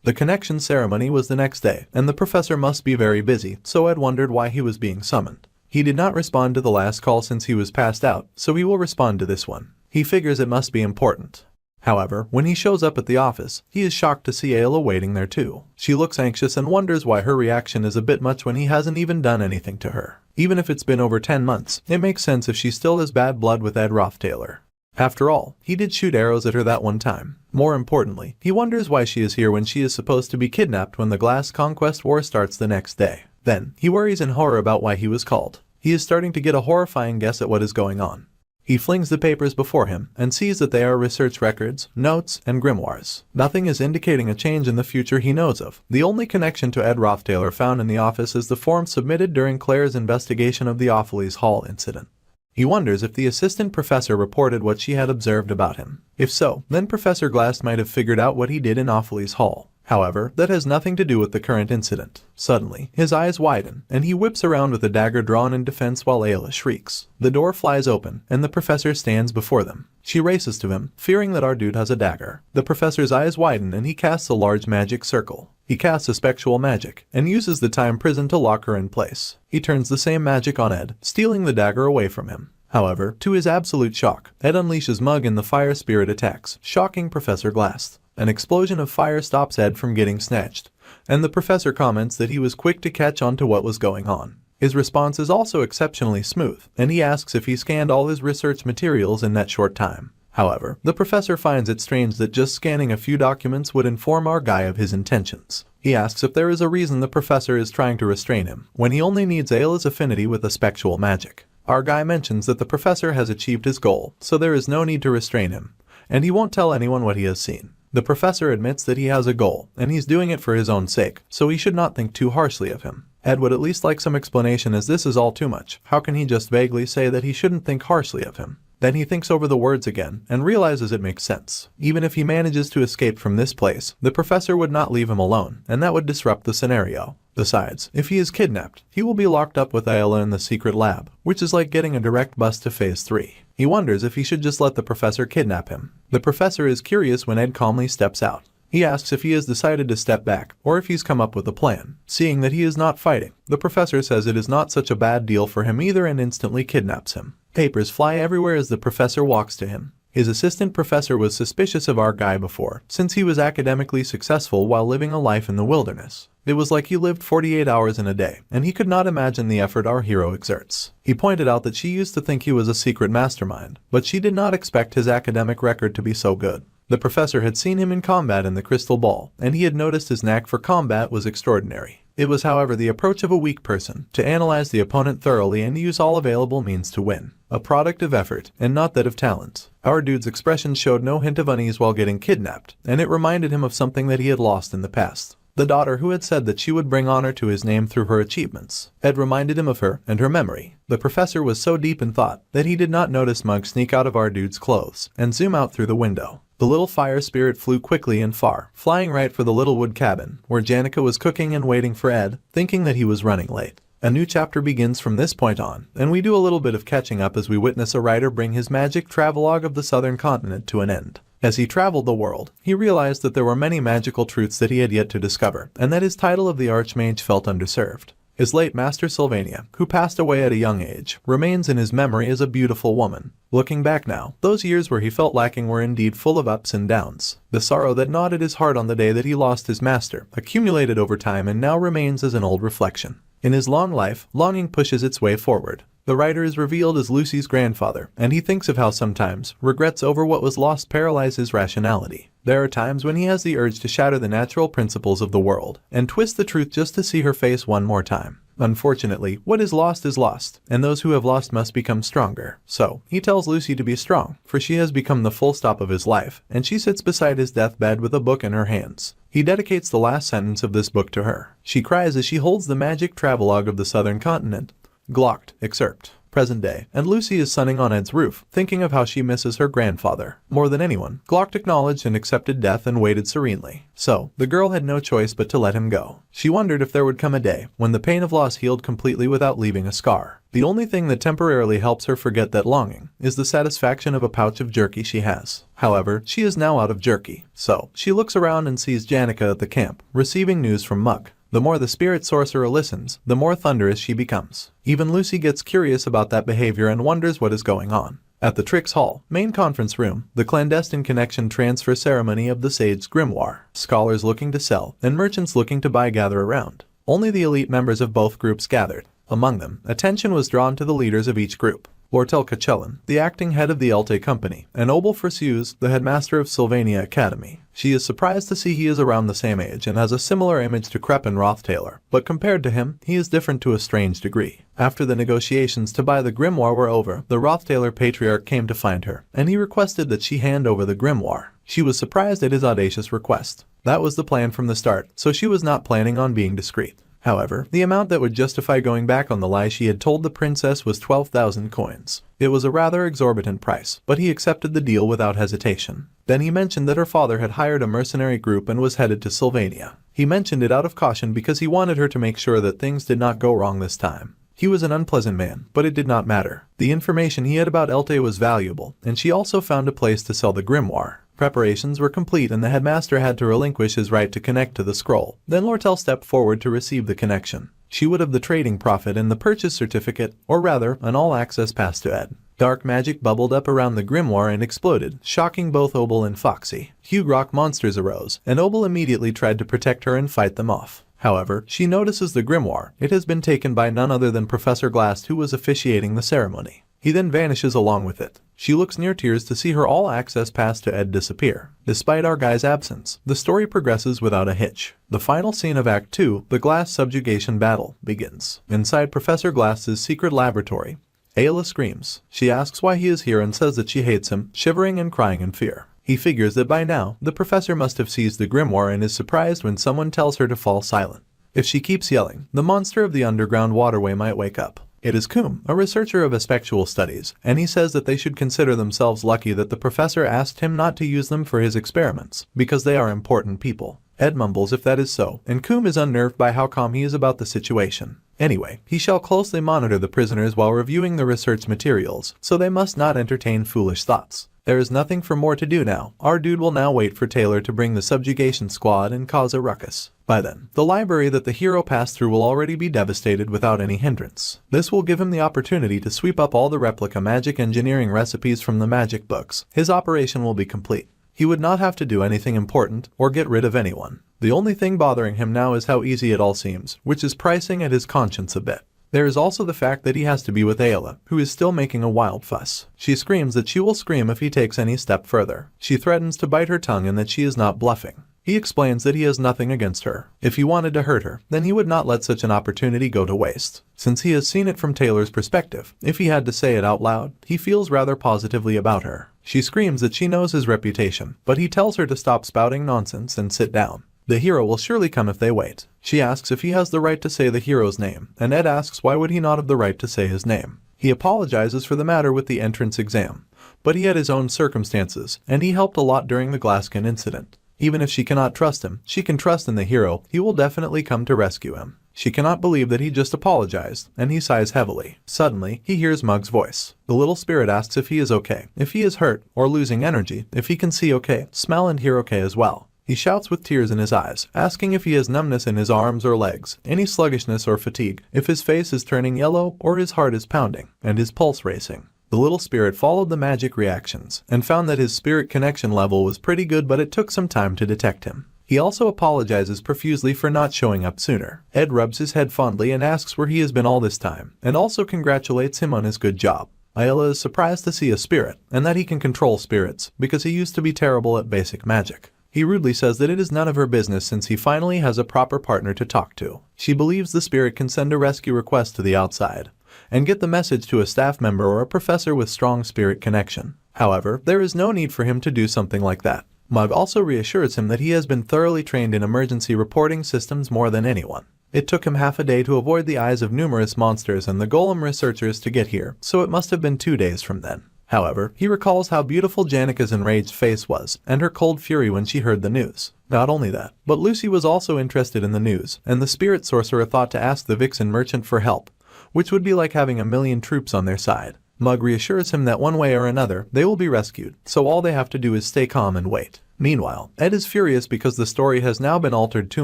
The connection ceremony was the next day, and the professor must be very busy, so Ed wondered why he was being summoned. He did not respond to the last call since he was passed out, so he will respond to this one. He figures it must be important. However, when he shows up at the office, he is shocked to see Ayla waiting there too. She looks anxious and wonders why her reaction is a bit much when he hasn't even done anything to her. Even if it's been over 10 months, it makes sense if she still has bad blood with Ed Roth-Taylor. After all, he did shoot arrows at her that one time. More importantly, he wonders why she is here when she is supposed to be kidnapped when the Glass Conquest War starts the next day. Then, he worries in horror about why he was called. He is starting to get a horrifying guess at what is going on. He flings the papers before him and sees that they are research records, notes, and grimoires. Nothing is indicating a change in the future he knows of. The only connection to Ed Roth-Taylor found in the office is the form submitted during Claire's investigation of the Opheles Hall incident. He wonders if the assistant professor reported what she had observed about him. If so, then Professor Glass might have figured out what he did in Opheles Hall. However, that has nothing to do with the current incident. Suddenly, his eyes widen, and he whips around with a dagger drawn in defense while Ayla shrieks. The door flies open, and the professor stands before them. She races to him, fearing that our dude has a dagger. The professor's eyes widen and he casts a large magic circle. He casts a spectral magic, and uses the time prison to lock her in place. He turns the same magic on Ed, stealing the dagger away from him. However, to his absolute shock, Ed unleashes Mug and the fire spirit attacks, shocking Professor Glass. An explosion of fire stops Ed from getting snatched, and the professor comments that he was quick to catch on to what was going on. His response is also exceptionally smooth, and he asks if he scanned all his research materials in that short time. However, the professor finds it strange that just scanning a few documents would inform our guy of his intentions. He asks if there is a reason the professor is trying to restrain him, when he only needs Ayla's affinity with a spectral magic. Our guy mentions that the professor has achieved his goal, so there is no need to restrain him, and he won't tell anyone what he has seen. The professor admits that he has a goal, and he's doing it for his own sake, so he should not think too harshly of him. Ed would at least like some explanation, as this is all too much. How can he just vaguely say that he shouldn't think harshly of him? Then he thinks over the words again, and realizes it makes sense. Even if he manages to escape from this place, the professor would not leave him alone, and that would disrupt the scenario. Besides, if he is kidnapped, he will be locked up with Ayla in the secret lab, which is like getting a direct bus to Phase 3. He wonders if he should just let the professor kidnap him. The professor is curious when Ed calmly steps out. He asks if he has decided to step back, or if he's come up with a plan. Seeing that he is not fighting, the professor says it is not such a bad deal for him either and instantly kidnaps him. Papers fly everywhere as the professor walks to him. His assistant professor was suspicious of our guy before, since he was academically successful while living a life in the wilderness. It was like he lived 48 hours in a day, and he could not imagine the effort our hero exerts. He pointed out that she used to think he was a secret mastermind, but she did not expect his academic record to be so good. The professor had seen him in combat in the Crystal Ball, and he had noticed his knack for combat was extraordinary. It was, however, the approach of a weak person, to analyze the opponent thoroughly and use all available means to win. A product of effort, and not that of talent. Our dude's expression showed no hint of unease while getting kidnapped, and it reminded him of something that he had lost in the past. The daughter who had said that she would bring honor to his name through her achievements. Ed reminded him of her and her memory. The professor was so deep in thought that he did not notice Mug sneak out of our dude's clothes and zoom out through the window. The little fire spirit flew quickly and far, flying right for the little wood cabin, where Janica was cooking and waiting for Ed, thinking that he was running late. A new chapter begins from this point on, and we do a little bit of catching up as we witness a writer bring his magic travelogue of the southern continent to an end. As he traveled the world, he realized that there were many magical truths that he had yet to discover, and that his title of the Archmage felt underserved. His late master Sylvania, who passed away at a young age, remains in his memory as a beautiful woman. Looking back now, those years where he felt lacking were indeed full of ups and downs. The sorrow that gnawed at his heart on the day that he lost his master accumulated over time and now remains as an old reflection. In his long life, longing pushes its way forward. The writer is revealed as Lucy's grandfather, and he thinks of how sometimes regrets over what was lost paralyze his rationality. There are times when he has the urge to shatter the natural principles of the world and twist the truth just to see her face one more time. Unfortunately, what is lost, and those who have lost must become stronger. So, he tells Lucy to be strong, for she has become the full stop of his life, and she sits beside his deathbed with a book in her hands. He dedicates the last sentence of this book to her. She cries as she holds the magic travelogue of the southern continent. Glocked, excerpt. Present day, and Lucy is sunning on Ed's roof, thinking of how she misses her grandfather. More than anyone, Glocked acknowledged and accepted death and waited serenely. So, the girl had no choice but to let him go. She wondered if there would come a day when the pain of loss healed completely without leaving a scar. The only thing that temporarily helps her forget that longing is the satisfaction of a pouch of jerky she has. However, she is now out of jerky, so she looks around and sees Janica at the camp, receiving news from Mug. The more the spirit sorcerer listens, the more thunderous she becomes. Even Lucy gets curious about that behavior and wonders what is going on. At the Tricks Hall, main conference room, the clandestine connection transfer ceremony of the Sage's Grimoire. Scholars looking to sell, and merchants looking to buy gather around. Only the elite members of both groups gathered. Among them, attention was drawn to the leaders of each group. Lortel Kachellan, the acting head of the Elte Company, and Obel Frasius, the headmaster of Sylvania Academy. She is surprised to see he is around the same age and has a similar image to Crepin Roth Taylor, but compared to him, he is different to a strange degree. After the negotiations to buy the grimoire were over, the Roth Taylor patriarch came to find her, and he requested that she hand over the grimoire. She was surprised at his audacious request. That was the plan from the start, so she was not planning on being discreet. However, the amount that would justify going back on the lie she had told the princess was 12,000 coins. It was a rather exorbitant price, but he accepted the deal without hesitation. Then he mentioned that her father had hired a mercenary group and was headed to Sylvania. He mentioned it out of caution because he wanted her to make sure that things did not go wrong this time. He was an unpleasant man, but it did not matter. The information he had about Elte was valuable, and she also found a place to sell the grimoire. Preparations were complete and the headmaster had to relinquish his right to connect to the scroll. Then Lortel stepped forward to receive the connection. She would have the trading profit and the purchase certificate, or rather, an all-access pass to Ed. Dark magic bubbled up around the grimoire and exploded, shocking both Obel and Foxy. Huge rock monsters arose, and Obel immediately tried to protect her and fight them off. However, she notices the grimoire. It has been taken by none other than Professor Glass, who was officiating the ceremony. He then vanishes along with it. She looks near tears to see her all-access pass to Ed disappear. Despite our guy's absence, the story progresses without a hitch. The final scene of Act 2, the Glass subjugation battle, begins. Inside Professor Glass's secret laboratory, Ayla screams. She asks why he is here and says that she hates him, shivering and crying in fear. He figures that by now, the professor must have seized the grimoire and is surprised when someone tells her to fall silent. If she keeps yelling, the monster of the underground waterway might wake up. It is Coombe, a researcher of aspectual studies, and he says that they should consider themselves lucky that the professor asked him not to use them for his experiments, because they are important people. Ed mumbles if that is so, and Coombe is unnerved by how calm he is about the situation. Anyway, he shall closely monitor the prisoners while reviewing the research materials, so they must not entertain foolish thoughts. There is nothing for more to do now. Our dude will now wait for Taylor to bring the subjugation squad and cause a ruckus. By then, the library that the hero passed through will already be devastated without any hindrance. This will give him the opportunity to sweep up all the replica magic engineering recipes from the magic books. His operation will be complete. He would not have to do anything important or get rid of anyone. The only thing bothering him now is how easy it all seems, which is pricing at his conscience a bit. There is also the fact that he has to be with Ayla, who is still making a wild fuss. She screams that she will scream if he takes any step further. She threatens to bite her tongue and that she is not bluffing. He explains that he has nothing against her. If he wanted to hurt her, then he would not let such an opportunity go to waste. Since he has seen it from Taylor's perspective, if he had to say it out loud, he feels rather positively about her. She screams that she knows his reputation, but he tells her to stop spouting nonsense and sit down. The hero will surely come if they wait. She asks if he has the right to say the hero's name, and Ed asks why would he not have the right to say his name. He apologizes for the matter with the entrance exam, but he had his own circumstances, and he helped a lot during the Glascan incident. Even if she cannot trust him, she can trust in the hero. He will definitely come to rescue him. She cannot believe that he just apologized, and he sighs heavily. Suddenly, he hears Mug's voice. The little spirit asks if he is okay, if he is hurt or losing energy, if he can see okay, smell and hear okay as well. He shouts with tears in his eyes, asking if he has numbness in his arms or legs, any sluggishness or fatigue, if his face is turning yellow or his heart is pounding, and his pulse racing. The little spirit followed the magic reactions, and found that his spirit connection level was pretty good, but it took some time to detect him. He also apologizes profusely for not showing up sooner. Ed rubs his head fondly and asks where he has been all this time, and also congratulates him on his good job. Ayla is surprised to see a spirit, and that he can control spirits, because he used to be terrible at basic magic. He rudely says that it is none of her business since he finally has a proper partner to talk to. She believes the spirit can send a rescue request to the outside, and get the message to a staff member or a professor with strong spirit connection. However, there is no need for him to do something like that. Mug also reassures him that he has been thoroughly trained in emergency reporting systems more than anyone. It took him half a day to avoid the eyes of numerous monsters and the golem researchers to get here, so it must have been 2 days from then. However, he recalls how beautiful Janica's enraged face was, and her cold fury when she heard the news. Not only that, but Lucy was also interested in the news, and the spirit sorcerer thought to ask the vixen merchant for help, which would be like having 1,000,000 troops on their side. Mug reassures him that one way or another, they will be rescued, so all they have to do is stay calm and wait. Meanwhile, Ed is furious because the story has now been altered too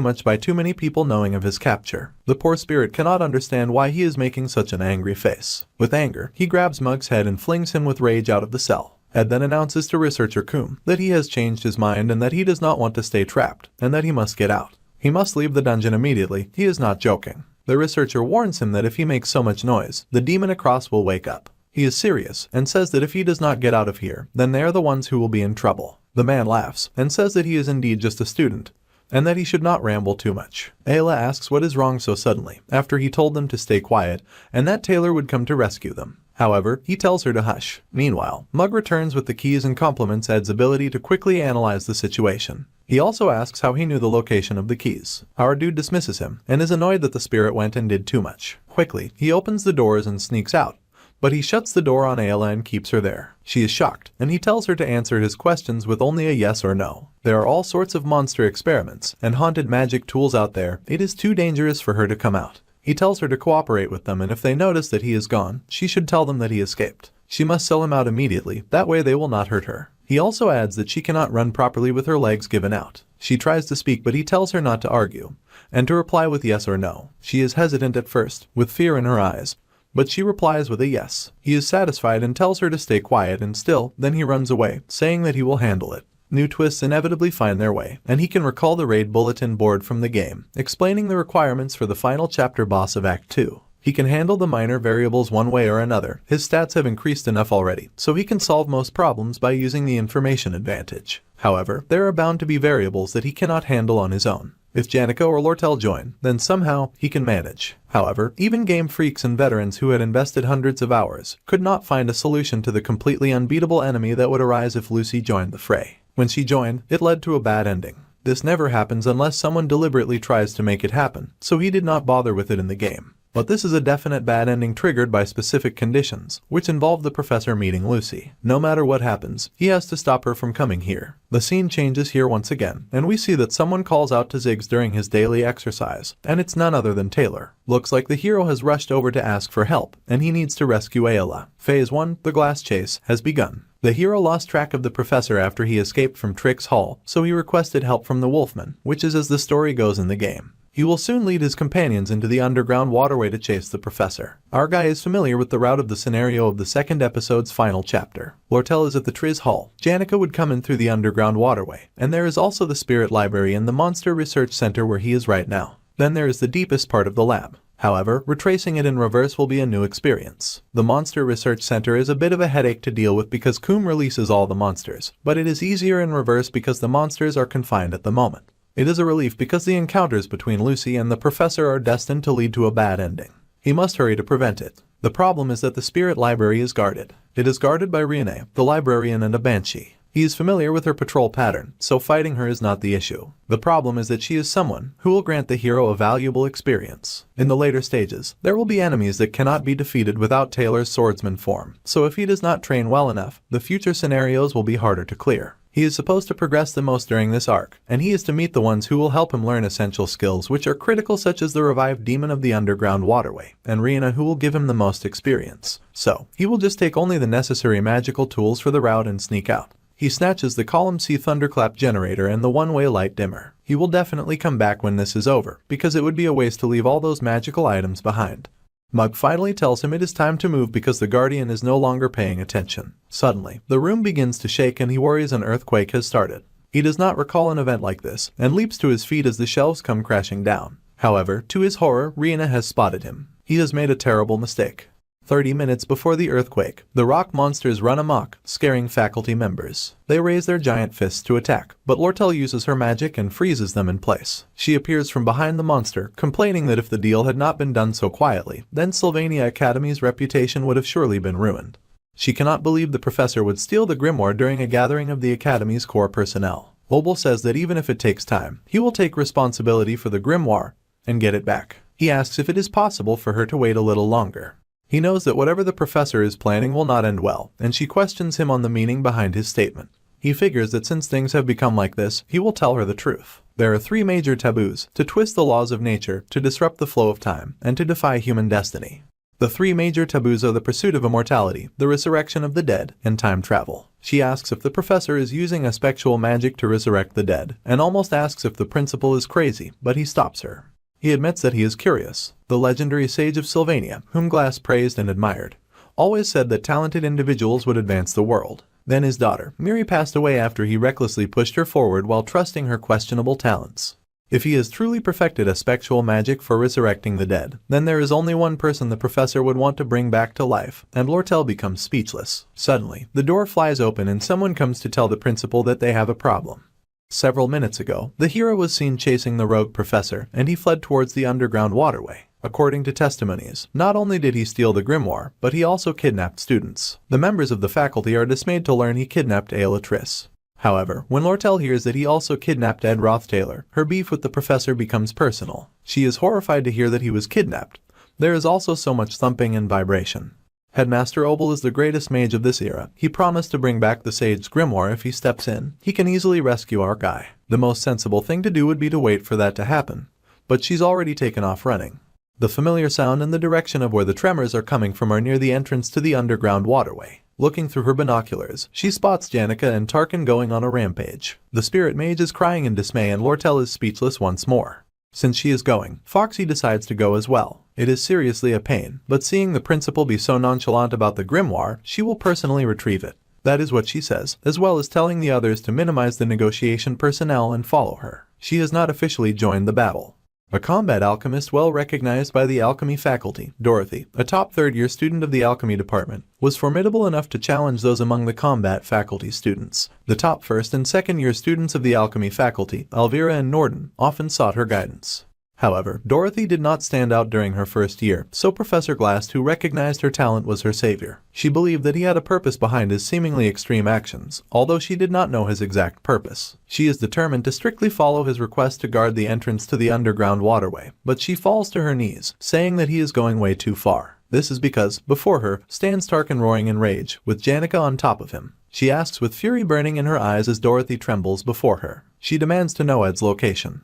much by too many people knowing of his capture. The poor spirit cannot understand why he is making such an angry face. With anger, he grabs Mug's head and flings him with rage out of the cell. Ed then announces to researcher Coom that he has changed his mind and that he does not want to stay trapped, and that he must get out. He must leave the dungeon immediately, he is not joking. The researcher warns him that if he makes so much noise, the demon across will wake up. He is serious, and says that if he does not get out of here, then they are the ones who will be in trouble. The man laughs, and says that he is indeed just a student, and that he should not ramble too much. Ayla asks what is wrong so suddenly, after he told them to stay quiet, and that Taylor would come to rescue them. However, he tells her to hush. Meanwhile, Mug returns with the keys and compliments Ed's ability to quickly analyze the situation. He also asks how he knew the location of the keys. Our dude dismisses him, and is annoyed that the spirit went and did too much. Quickly, he opens the doors and sneaks out. But he shuts the door on Ayla and keeps her there. She is shocked, and he tells her to answer his questions with only a yes or no. There are all sorts of monster experiments and haunted magic tools out there. It is too dangerous for her to come out. He tells her to cooperate with them, and if they notice that he is gone, she should tell them that he escaped. She must sell him out immediately, that way they will not hurt her. He also adds that she cannot run properly with her legs given out. She tries to speak, but he tells her not to argue, and to reply with yes or no. She is hesitant at first, with fear in her eyes, but she replies with a yes. He is satisfied and tells her to stay quiet and still, then he runs away, saying that he will handle it. New twists inevitably find their way, and he can recall the raid bulletin board from the game, explaining the requirements for the final chapter boss of Act 2. He can handle the minor variables one way or another. His stats have increased enough already, so he can solve most problems by using the information advantage. However, there are bound to be variables that he cannot handle on his own. If Janica or Lortel join, then somehow he can manage. However, even game freaks and veterans who had invested hundreds of hours could not find a solution to the completely unbeatable enemy that would arise if Lucy joined the fray. When she joined, it led to a bad ending. This never happens unless someone deliberately tries to make it happen, so he did not bother with it in the game. But this is a definite bad ending triggered by specific conditions, which involve the professor meeting Lucy. No matter what happens, he has to stop her from coming here. The scene changes here once again, and we see that someone calls out to Ziggs during his daily exercise, and it's none other than Taylor. Looks like the hero has rushed over to ask for help, and he needs to rescue Ayla. Phase 1, the glass chase, has begun. The hero lost track of the professor after he escaped from Trick's Hall, so he requested help from the Wolfman, which is as the story goes in the game. He will soon lead his companions into the underground waterway to chase the professor. Our guy is familiar with the route of the scenario of the second episode's final chapter. Lortel is at the Triz Hall. Janica would come in through the underground waterway, and there is also the Spirit Library and the Monster Research Center where he is right now. Then there is the deepest part of the lab. However, retracing it in reverse will be a new experience. The Monster Research Center is a bit of a headache to deal with because Coom releases all the monsters, but it is easier in reverse because the monsters are confined at the moment. It is a relief because the encounters between Lucy and the professor are destined to lead to a bad ending. He must hurry to prevent it. The problem is that the Spirit Library is guarded. It is guarded by Riene, the librarian, and a banshee. He is familiar with her patrol pattern, so fighting her is not the issue. The problem is that she is someone who will grant the hero a valuable experience. In the later stages, there will be enemies that cannot be defeated without Taylor's swordsman form, so if he does not train well enough, the future scenarios will be harder to clear. He is supposed to progress the most during this arc, and he is to meet the ones who will help him learn essential skills which are critical, such as the revived demon of the underground waterway, and Rihanna, who will give him the most experience. So, he will just take only the necessary magical tools for the route and sneak out. He snatches the Column C thunderclap generator and the one-way light dimmer. He will definitely come back when this is over, because it would be a waste to leave all those magical items behind. Mug finally tells him it is time to move because the Guardian is no longer paying attention. Suddenly, the room begins to shake and he worries an earthquake has started. He does not recall an event like this, and leaps to his feet as the shelves come crashing down. However, to his horror, Rihanna has spotted him. He has made a terrible mistake. 30 minutes before the earthquake, the rock monsters run amok, scaring faculty members. They raise their giant fists to attack, but Lortel uses her magic and freezes them in place. She appears from behind the monster, complaining that if the deal had not been done so quietly, then Sylvania Academy's reputation would have surely been ruined. She cannot believe the professor would steal the Grimoire during a gathering of the Academy's core personnel. Obel says that even if it takes time, he will take responsibility for the Grimoire and get it back. He asks if it is possible for her to wait a little longer. He knows that whatever the professor is planning will not end well, and she questions him on the meaning behind his statement. He figures that since things have become like this, he will tell her the truth. There are 3 major taboos: to twist the laws of nature, to disrupt the flow of time, and to defy human destiny. The three major taboos are the pursuit of immortality, the resurrection of the dead, and time travel. She asks if the professor is using a spectral magic to resurrect the dead, and almost asks if the principal is crazy, but he stops her. He admits that he is curious. The legendary sage of Sylvania, whom Glass praised and admired, always said that talented individuals would advance the world. Then his daughter, Miri, passed away after he recklessly pushed her forward while trusting her questionable talents. If he has truly perfected a spectral magic for resurrecting the dead, then there is only one person the professor would want to bring back to life, and Lortel becomes speechless. Suddenly, the door flies open and someone comes to tell the principal that they have a problem. Several minutes ago, the hero was seen chasing the rogue professor, and he fled towards the underground waterway. According to testimonies, not only did he steal the Grimoire, but he also kidnapped students. The members of the faculty are dismayed to learn he kidnapped Aelatrice. However, when Lortel hears that he also kidnapped Ed Roth-Taylor, her beef with the professor becomes personal. She is horrified to hear that he was kidnapped. There is also so much thumping and vibration. Headmaster Obel is the greatest mage of this era. He promised to bring back the Sage's Grimoire if he steps in. He can easily rescue our guy. The most sensible thing to do would be to wait for that to happen. But she's already taken off running. The familiar sound and the direction of where the tremors are coming from are near the entrance to the underground waterway. Looking through her binoculars, she spots Janica and Tarkin going on a rampage. The spirit mage is crying in dismay and Lortel is speechless once more. Since she is going, Foxy decides to go as well. It is seriously a pain, but seeing the principal be so nonchalant about the Grimoire, she will personally retrieve it. That is what she says, as well as telling the others to minimize the negotiation personnel and follow her. She has not officially joined the battle. A combat alchemist well recognized by the alchemy faculty, Dorothy, a top third-year student of the alchemy department, was formidable enough to challenge those among the combat faculty students. The top first and second-year students of the alchemy faculty, Elvira and Norden, often sought her guidance. However, Dorothy did not stand out during her first year, so Professor Glass, who recognized her talent, was her savior. She believed that he had a purpose behind his seemingly extreme actions, although she did not know his exact purpose. She is determined to strictly follow his request to guard the entrance to the underground waterway, but she falls to her knees, saying that he is going way too far. This is because, before her, stands Tarkin roaring in rage, with Janica on top of him. She asks with fury burning in her eyes as Dorothy trembles before her. She demands to know Ed's location.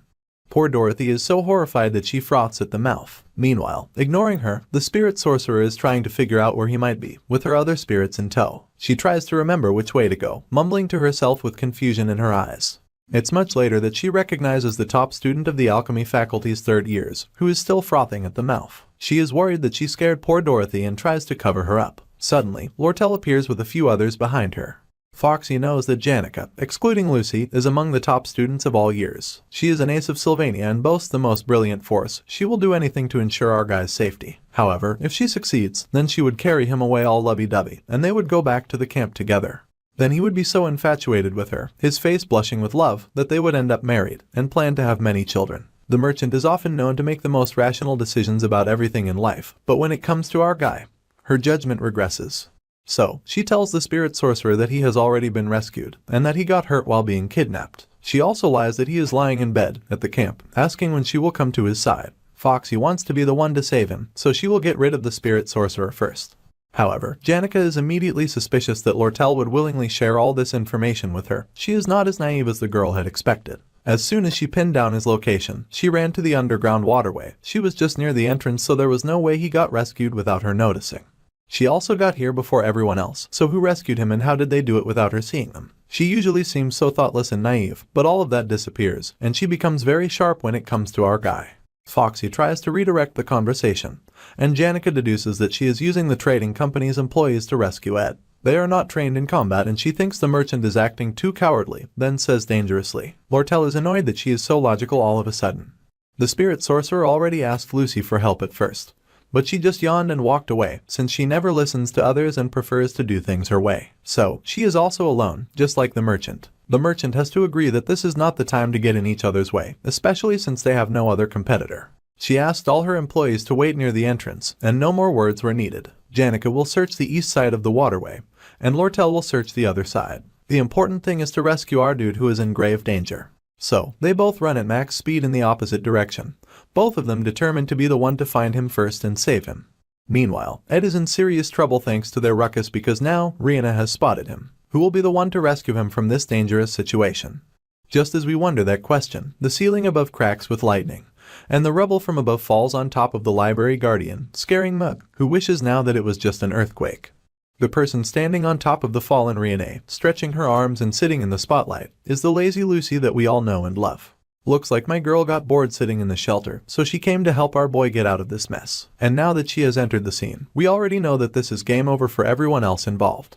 Poor Dorothy is so horrified that she froths at the mouth. Meanwhile, ignoring her, the spirit sorcerer is trying to figure out where he might be, with her other spirits in tow. She tries to remember which way to go, mumbling to herself with confusion in her eyes. It's much later that she recognizes the top student of the alchemy faculty's third years, who is still frothing at the mouth. She is worried that she scared poor Dorothy and tries to cover her up. Suddenly, Lortel appears with a few others behind her. Foxy knows that Janica, excluding Lucy, is among the top students of all years. She is an ace of Sylvania and boasts the most brilliant force. She will do anything to ensure our guy's safety. However, if she succeeds, then she would carry him away all lovey-dovey, and they would go back to the camp together. Then he would be so infatuated with her, his face blushing with love, that they would end up married, and plan to have many children. The merchant is often known to make the most rational decisions about everything in life, but when it comes to our guy, her judgment regresses. So, she tells the spirit sorcerer that he has already been rescued, and that he got hurt while being kidnapped. She also lies that he is lying in bed at the camp, asking when she will come to his side. Foxy wants to be the one to save him, so she will get rid of the spirit sorcerer first. However, Janica is immediately suspicious that Lortel would willingly share all this information with her. She is not as naive as the girl had expected. As soon as she pinned down his location, she ran to the underground waterway. She was just near the entrance, so there was no way he got rescued without her noticing. She also got here before everyone else, so who rescued him and how did they do it without her seeing them? She usually seems so thoughtless and naive, but all of that disappears, and she becomes very sharp when it comes to our guy. Foxy tries to redirect the conversation, and Janica deduces that she is using the trading company's employees to rescue Ed. They are not trained in combat and she thinks the merchant is acting too cowardly, then says dangerously. Lortel is annoyed that she is so logical all of a sudden. The spirit sorcerer already asked Lucy for help at first, but she just yawned and walked away, since she never listens to others and prefers to do things her way. So, she is also alone, just like the merchant. The merchant has to agree that this is not the time to get in each other's way, especially since they have no other competitor. She asked all her employees to wait near the entrance, and no more words were needed. Janica will search the east side of the waterway, and Lortel will search the other side. The important thing is to rescue our dude who is in grave danger. So, they both run at max speed in the opposite direction, both of them determined to be the one to find him first and save him. Meanwhile, Ed is in serious trouble thanks to their ruckus because now Rihanna has spotted him. Who will be the one to rescue him from this dangerous situation? Just as we wonder that question, the ceiling above cracks with lightning, and the rubble from above falls on top of the library guardian, scaring Mug, who wishes now that it was just an earthquake. The person standing on top of the fallen Riene, stretching her arms and sitting in the spotlight, is the lazy Lucy that we all know and love. Looks like my girl got bored sitting in the shelter, so she came to help our boy get out of this mess. And now that she has entered the scene, we already know that this is game over for everyone else involved.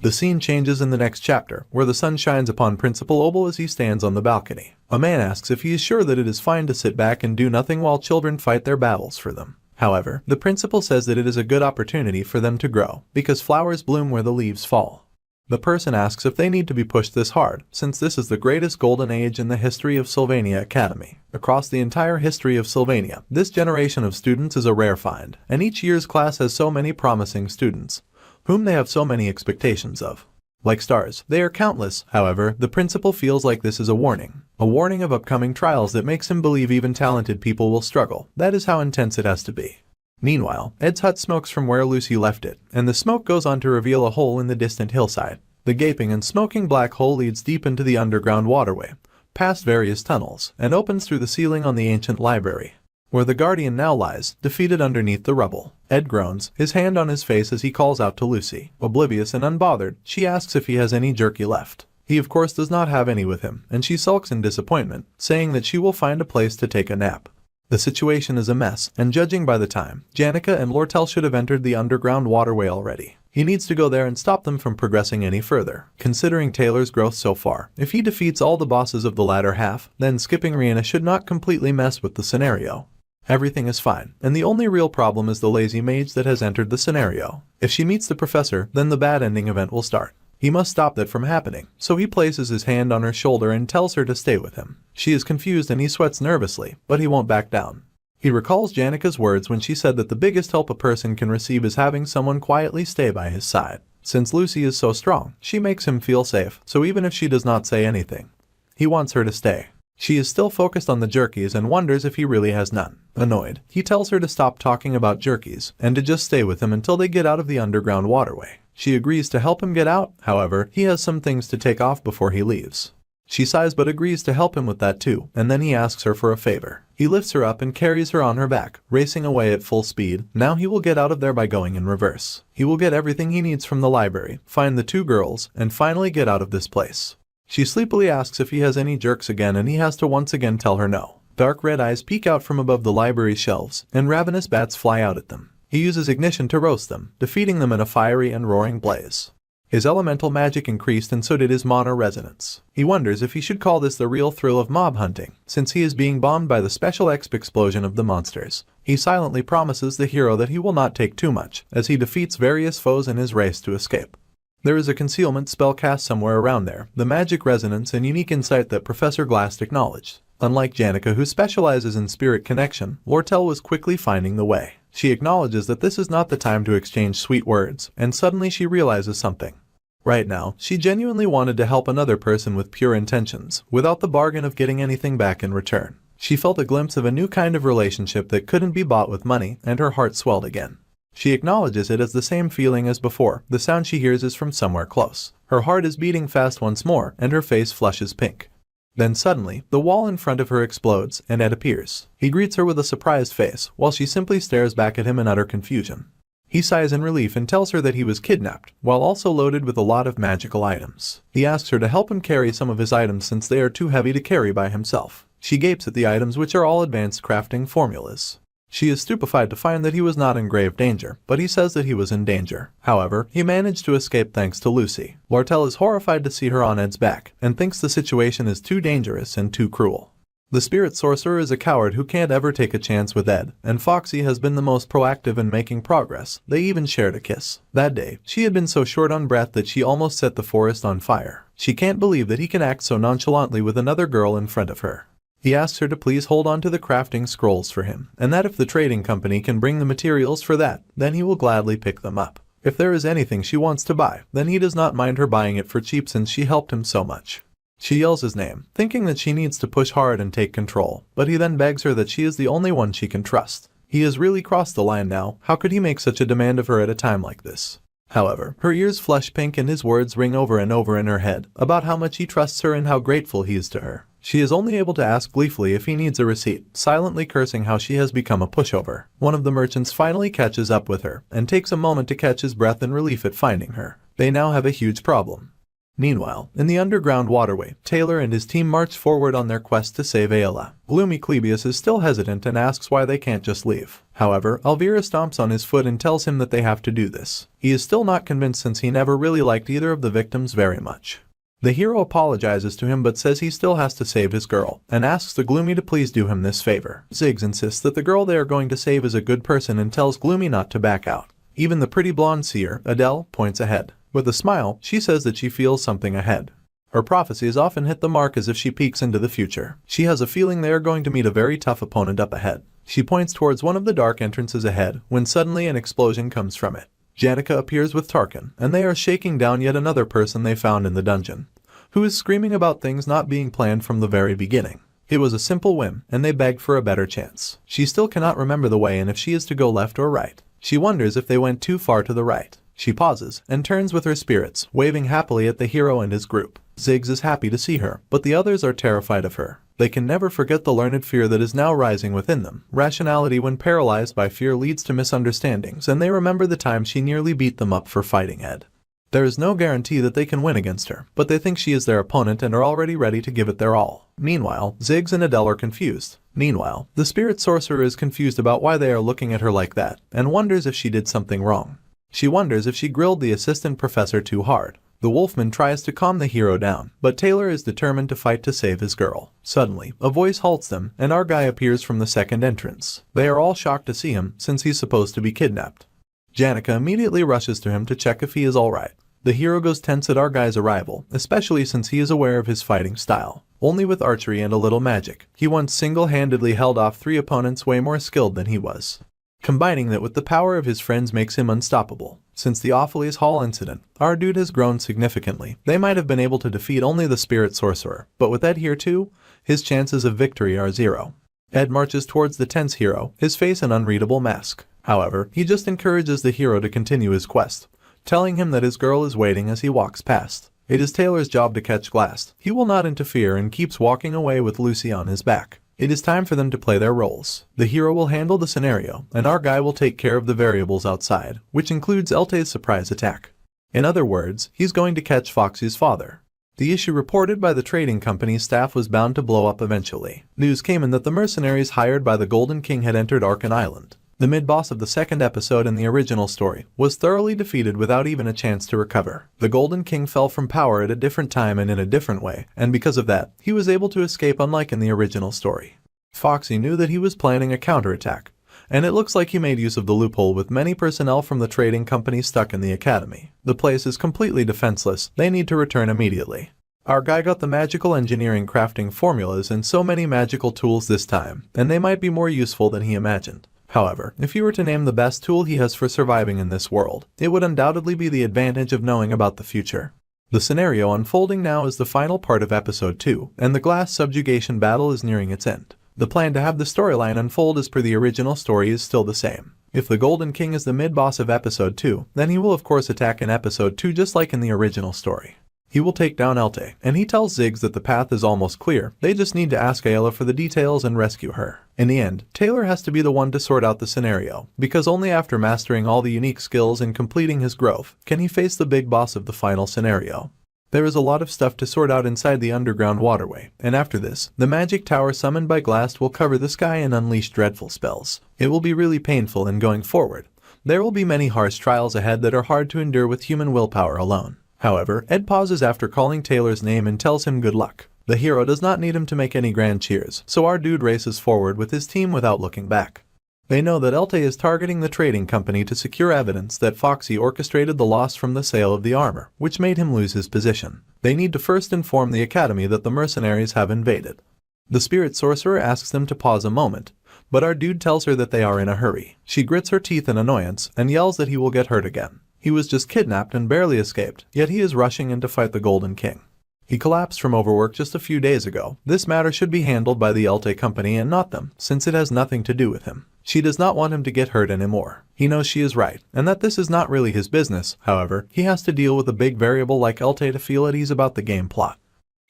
The scene changes in the next chapter, where the sun shines upon Principal Obel as he stands on the balcony. A man asks if he is sure that it is fine to sit back and do nothing while children fight their battles for them. However, the principal says that it is a good opportunity for them to grow, because flowers bloom where the leaves fall. The person asks if they need to be pushed this hard, since this is the greatest golden age in the history of Sylvania Academy. Across the entire history of Sylvania, this generation of students is a rare find, and each year's class has so many promising students, whom they have so many expectations of. Like stars, they are countless. However, the principal feels like this is a warning of upcoming trials that makes him believe even talented people will struggle. That is how intense it has to be. Meanwhile, Ed's hut smokes from where Lucy left it, and the smoke goes on to reveal a hole in the distant hillside. The gaping and smoking black hole leads deep into the underground waterway, past various tunnels, and opens through the ceiling on the ancient library, where the guardian now lies, defeated underneath the rubble. Ed groans, his hand on his face as he calls out to Lucy. Oblivious and unbothered, she asks if he has any jerky left. He of course does not have any with him, and she sulks in disappointment, saying that she will find a place to take a nap. The situation is a mess, and judging by the time, Janica and Lortel should have entered the underground waterway already. He needs to go there and stop them from progressing any further. Considering Taylor's growth so far, if he defeats all the bosses of the latter half, then skipping Rihanna should not completely mess with the scenario. Everything is fine, and the only real problem is the lazy mage that has entered the scenario. If she meets the professor, then the bad ending event will start. He must stop that from happening, so he places his hand on her shoulder and tells her to stay with him. She is confused and he sweats nervously, but he won't back down. He recalls Janica's words when she said that the biggest help a person can receive is having someone quietly stay by his side. Since Lucy is so strong, she makes him feel safe, so even if she does not say anything, he wants her to stay. She is still focused on the jerkies and wonders if he really has none. Annoyed, he tells her to stop talking about jerkies and to just stay with him until they get out of the underground waterway. She agrees to help him get out. However, he has some things to take off before he leaves. She sighs but agrees to help him with that too, and then he asks her for a favor. He lifts her up and carries her on her back, racing away at full speed. Now he will get out of there by going in reverse. He will get everything he needs from the library, find the two girls, and finally get out of this place. She sleepily asks if he has any jerks again, and he has to once again tell her no. Dark red eyes peek out from above the library shelves, and ravenous bats fly out at them. He uses ignition to roast them, defeating them in a fiery and roaring blaze. His elemental magic increased and so did his mono resonance. He wonders if he should call this the real thrill of mob hunting, since he is being bombed by the special exp explosion of the monsters. He silently promises the hero that he will not take too much, as he defeats various foes in his race to escape. There is a concealment spell cast somewhere around there, the magic resonance and unique insight that Professor Glass acknowledged. Unlike Janica, who specializes in spirit connection, Lortel was quickly finding the way. She acknowledges that this is not the time to exchange sweet words, and suddenly she realizes something. Right now, she genuinely wanted to help another person with pure intentions, without the bargain of getting anything back in return. She felt a glimpse of a new kind of relationship that couldn't be bought with money, and her heart swelled again. She acknowledges it as the same feeling as before. The sound she hears is from somewhere close. Her heart is beating fast once more, and her face flushes pink. Then suddenly, the wall in front of her explodes, and Ed appears. He greets her with a surprised face, while she simply stares back at him in utter confusion. He sighs in relief and tells her that he was kidnapped, while also loaded with a lot of magical items. He asks her to help him carry some of his items since they are too heavy to carry by himself. She gapes at the items, which are all advanced crafting formulas. She is stupefied to find that he was not in grave danger, but he says that he was in danger. However, he managed to escape thanks to Lucy. Lortel is horrified to see her on Ed's back, and thinks the situation is too dangerous and too cruel. The spirit sorcerer is a coward who can't ever take a chance with Ed, and Foxy has been the most proactive in making progress. They even shared a kiss. That day, she had been so short on breath that she almost set the forest on fire. She can't believe that he can act so nonchalantly with another girl in front of her. He asks her to please hold on to the crafting scrolls for him, and that if the trading company can bring the materials for that, then he will gladly pick them up. If there is anything she wants to buy, then he does not mind her buying it for cheap since she helped him so much. She yells his name, thinking that she needs to push hard and take control, but he then begs her that she is the only one she can trust. He has really crossed the line now. How could he make such a demand of her at a time like this? However, her ears flush pink and his words ring over and over in her head about how much he trusts her and how grateful he is to her. She is only able to ask gleefully if he needs a receipt, silently cursing how she has become a pushover. One of the merchants finally catches up with her and takes a moment to catch his breath in relief at finding her. They now have a huge problem. Meanwhile, in the underground waterway, Taylor and his team march forward on their quest to save Ayla. Gloomy Clebius is still hesitant and asks why they can't just leave. However, Elvira stomps on his foot and tells him that they have to do this. He is still not convinced since he never really liked either of the victims very much. The hero apologizes to him but says he still has to save his girl, and asks the Gloomy to please do him this favor. Ziggs insists that the girl they are going to save is a good person and tells Gloomy not to back out. Even the pretty blonde seer, Adele, points ahead. With a smile, she says that she feels something ahead. Her prophecies often hit the mark as if she peeks into the future. She has a feeling they are going to meet a very tough opponent up ahead. She points towards one of the dark entrances ahead, when suddenly an explosion comes from it. Janica appears with Tarkin, and they are shaking down yet another person they found in the dungeon, who is screaming about things not being planned from the very beginning. It was a simple whim, and they begged for a better chance. She still cannot remember the way and if she is to go left or right. She wonders if they went too far to the right. She pauses and turns with her spirits, waving happily at the hero and his group. Ziggs is happy to see her, but the others are terrified of her. They can never forget the learned fear that is now rising within them. Rationality when paralyzed by fear leads to misunderstandings, and they remember the time she nearly beat them up for fighting Ed. There is no guarantee that they can win against her, but they think she is their opponent and are already ready to give it their all. Meanwhile, Ziggs and Adele are confused. Meanwhile, the spirit sorcerer is confused about why they are looking at her like that, and wonders if she did something wrong. She wonders if she grilled the assistant professor too hard. The wolfman tries to calm the hero down, but Taylor is determined to fight to save his girl. Suddenly, a voice halts them, and our guy appears from the second entrance. They are all shocked to see him, since he's supposed to be kidnapped. Janica immediately rushes to him to check if he is alright. The hero goes tense at our guy's arrival, especially since he is aware of his fighting style. Only with archery and a little magic, he once single-handedly held off 3 opponents way more skilled than he was. Combining that with the power of his friends makes him unstoppable. Since the Ophelius Hall incident, our dude has grown significantly. They might have been able to defeat only the spirit sorcerer, but with Ed here too, his chances of victory are 0. Ed marches towards the tense hero, his face an unreadable mask. However, he just encourages the hero to continue his quest, telling him that his girl is waiting as he walks past. It is Taylor's job to catch Glass. He will not interfere and keeps walking away with Lucy on his back. It is time for them to play their roles. The hero will handle the scenario, and our guy will take care of the variables outside, which includes Elte's surprise attack. In other words, he's going to catch Foxy's father. The issue reported by the trading company's staff was bound to blow up eventually. News came in that the mercenaries hired by the Golden King had entered Arkan Island. The mid-boss of the second episode in the original story was thoroughly defeated without even a chance to recover. The Golden King fell from power at a different time and in a different way, and because of that, he was able to escape unlike in the original story. Foxy knew that he was planning a counterattack, and it looks like he made use of the loophole with many personnel from the trading company stuck in the academy. The place is completely defenseless, they need to return immediately. Our guy got the magical engineering crafting formulas and so many magical tools this time, and they might be more useful than he imagined. However, if you were to name the best tool he has for surviving in this world, it would undoubtedly be the advantage of knowing about the future. The scenario unfolding now is the final part of episode 2, and the glass subjugation battle is nearing its end. The plan to have the storyline unfold as per the original story is still the same. If the Golden King is the mid-boss of episode 2, then he will of course attack in episode 2 just like in the original story. He will take down Elte, and he tells Ziggs that the path is almost clear, they just need to ask Ayla for the details and rescue her. In the end, Taylor has to be the one to sort out the scenario, because only after mastering all the unique skills and completing his growth can he face the big boss of the final scenario. There is a lot of stuff to sort out inside the underground waterway, and after this, the magic tower summoned by Glass will cover the sky and unleash dreadful spells. It will be really painful in going forward. There will be many harsh trials ahead that are hard to endure with human willpower alone. However, Ed pauses after calling Taylor's name and tells him good luck. The hero does not need him to make any grand cheers, so our dude races forward with his team without looking back. They know that Elte is targeting the trading company to secure evidence that Foxy orchestrated the loss from the sale of the armor, which made him lose his position. They need to first inform the academy that the mercenaries have invaded. The spirit sorcerer asks them to pause a moment, but our dude tells her that they are in a hurry. She grits her teeth in annoyance and yells that he will get hurt again. He was just kidnapped and barely escaped, yet he is rushing in to fight the Golden King. He collapsed from overwork just a few days ago. This matter should be handled by the Elte company and not them, since it has nothing to do with him. She does not want him to get hurt anymore. He knows she is right, and that this is not really his business. However, he has to deal with a big variable like Elte to feel at ease about the game plot.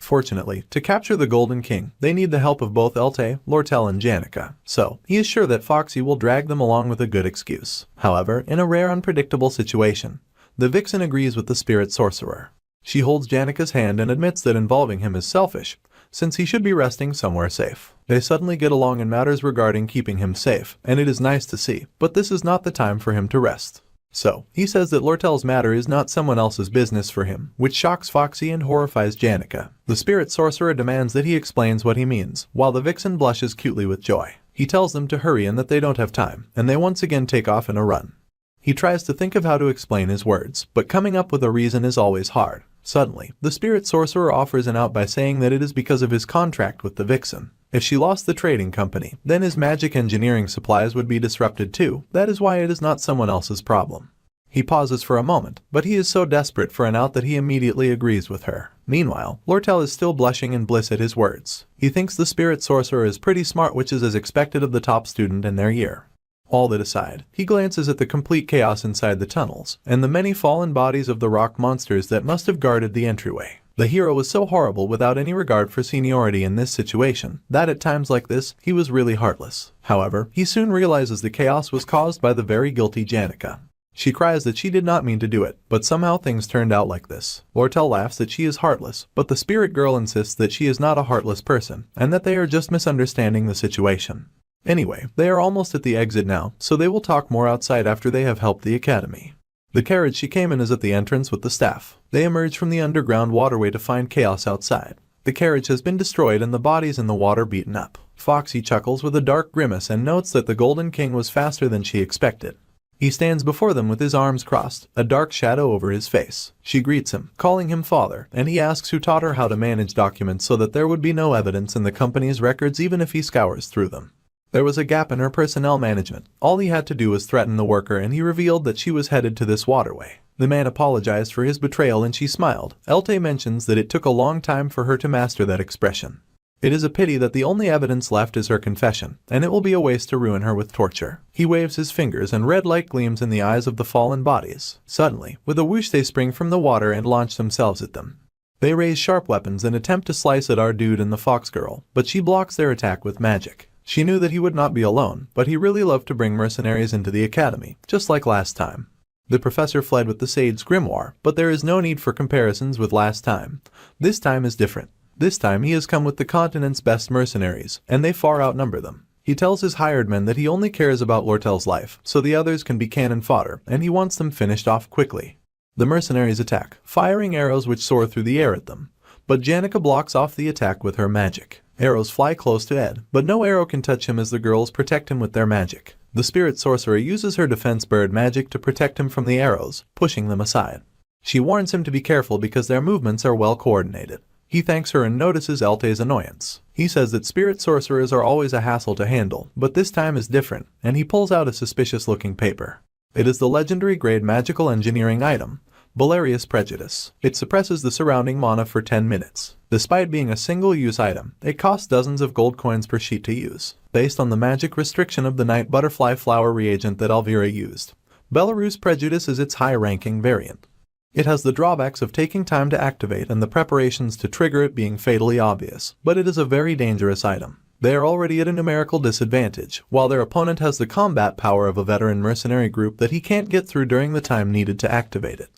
Fortunately, to capture the Golden King, they need the help of both Elte, Lortel and Janica, so he is sure that Foxy will drag them along with a good excuse. However, in a rare unpredictable situation, the Vixen agrees with the Spirit Sorcerer. She holds Janica's hand and admits that involving him is selfish, since he should be resting somewhere safe. They suddenly get along in matters regarding keeping him safe, and it is nice to see, but this is not the time for him to rest. So, he says that Lortel's matter is not someone else's business for him, which shocks Foxy and horrifies Janica. The Spirit Sorcerer demands that he explains what he means, while the Vixen blushes cutely with joy. He tells them to hurry and that they don't have time, and they once again take off in a run. He tries to think of how to explain his words, but coming up with a reason is always hard. Suddenly, the Spirit Sorcerer offers an out by saying that it is because of his contract with the Vixen. If she lost the trading company, then his magic engineering supplies would be disrupted too. That is why it is not someone else's problem. He pauses for a moment, but he is so desperate for an out that he immediately agrees with her. Meanwhile, Lortel is still blushing in bliss at his words. He thinks the Spirit Sorcerer is pretty smart, which is as expected of the top student in their year. All that aside, he glances at the complete chaos inside the tunnels, and the many fallen bodies of the rock monsters that must have guarded the entryway. The hero was so horrible without any regard for seniority in this situation, that at times like this, he was really heartless. However, he soon realizes the chaos was caused by the very guilty Janica. She cries that she did not mean to do it, but somehow things turned out like this. Lortel laughs that she is heartless, but the spirit girl insists that she is not a heartless person, and that they are just misunderstanding the situation. Anyway, they are almost at the exit now, so they will talk more outside after they have helped the academy. The carriage she came in is at the entrance with the staff. They emerge from the underground waterway to find chaos outside. The carriage has been destroyed and the bodies in the water beaten up. Foxy chuckles with a dark grimace and notes that the Golden King was faster than she expected. He stands before them with his arms crossed, a dark shadow over his face. She greets him, calling him father, and he asks who taught her how to manage documents so that there would be no evidence in the company's records even if he scours through them. There was a gap in her personnel management. All he had to do was threaten the worker and he revealed that she was headed to this waterway. The man apologized for his betrayal and she smiled. Elte mentions that it took a long time for her to master that expression. It is a pity that the only evidence left is her confession, and it will be a waste to ruin her with torture. He waves his fingers and red light gleams in the eyes of the fallen bodies. Suddenly, with a whoosh they spring from the water and launch themselves at them. They raise sharp weapons and attempt to slice at our dude and the fox girl, but she blocks their attack with magic. She knew that he would not be alone, but he really loved to bring mercenaries into the academy, just like last time. The professor fled with the Sage's Grimoire, but there is no need for comparisons with last time. This time is different. This time he has come with the continent's best mercenaries, and they far outnumber them. He tells his hired men that he only cares about Lortel's life, so the others can be cannon fodder, and he wants them finished off quickly. The mercenaries attack, firing arrows which soar through the air at them. But Janica blocks off the attack with her magic. Arrows fly close to Ed, but no arrow can touch him as the girls protect him with their magic. The Spirit Sorcerer uses her defense bird magic to protect him from the arrows, pushing them aside. She warns him to be careful because their movements are well coordinated. He thanks her and notices Elte's annoyance. He says that Spirit Sorcerers are always a hassle to handle, but this time is different, and he pulls out a suspicious-looking paper. It is the legendary grade magical engineering item, Valerius Prejudice. It suppresses the surrounding mana for 10 minutes. Despite being a single-use item, it costs dozens of gold coins per sheet to use, based on the magic restriction of the night butterfly flower reagent that Elvira used. Belarus Prejudice is its high-ranking variant. It has the drawbacks of taking time to activate and the preparations to trigger it being fatally obvious, but it is a very dangerous item. They are already at a numerical disadvantage, while their opponent has the combat power of a veteran mercenary group that he can't get through during the time needed to activate it.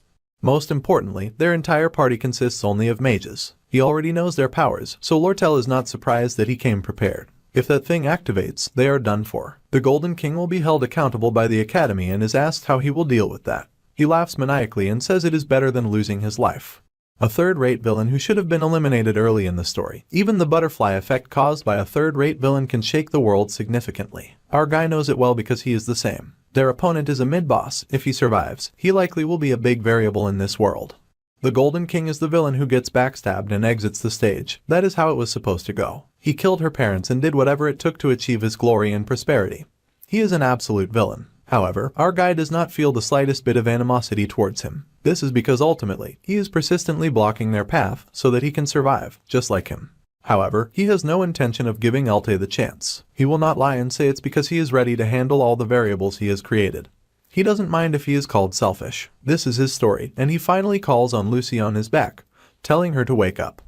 Most importantly, their entire party consists only of mages. He already knows their powers, so Lortel is not surprised that he came prepared. If that thing activates, they are done for. The Golden King will be held accountable by the Academy and is asked how he will deal with that. He laughs maniacally and says it is better than losing his life. A third-rate villain who should have been eliminated early in the story. Even the butterfly effect caused by a third-rate villain can shake the world significantly. Our guy knows it well because he is the same. Their opponent is a mid-boss. If he survives, he likely will be a big variable in this world. The Golden King is the villain who gets backstabbed and exits the stage. That is how it was supposed to go. He killed her parents and did whatever it took to achieve his glory and prosperity. He is an absolute villain. However, our guy does not feel the slightest bit of animosity towards him. This is because ultimately, he is persistently blocking their path so that he can survive, just like him. However, he has no intention of giving Elte the chance. He will not lie and say it's because he is ready to handle all the variables he has created. He doesn't mind if he is called selfish. This is his story, and he finally calls on Lucy on his back, telling her to wake up.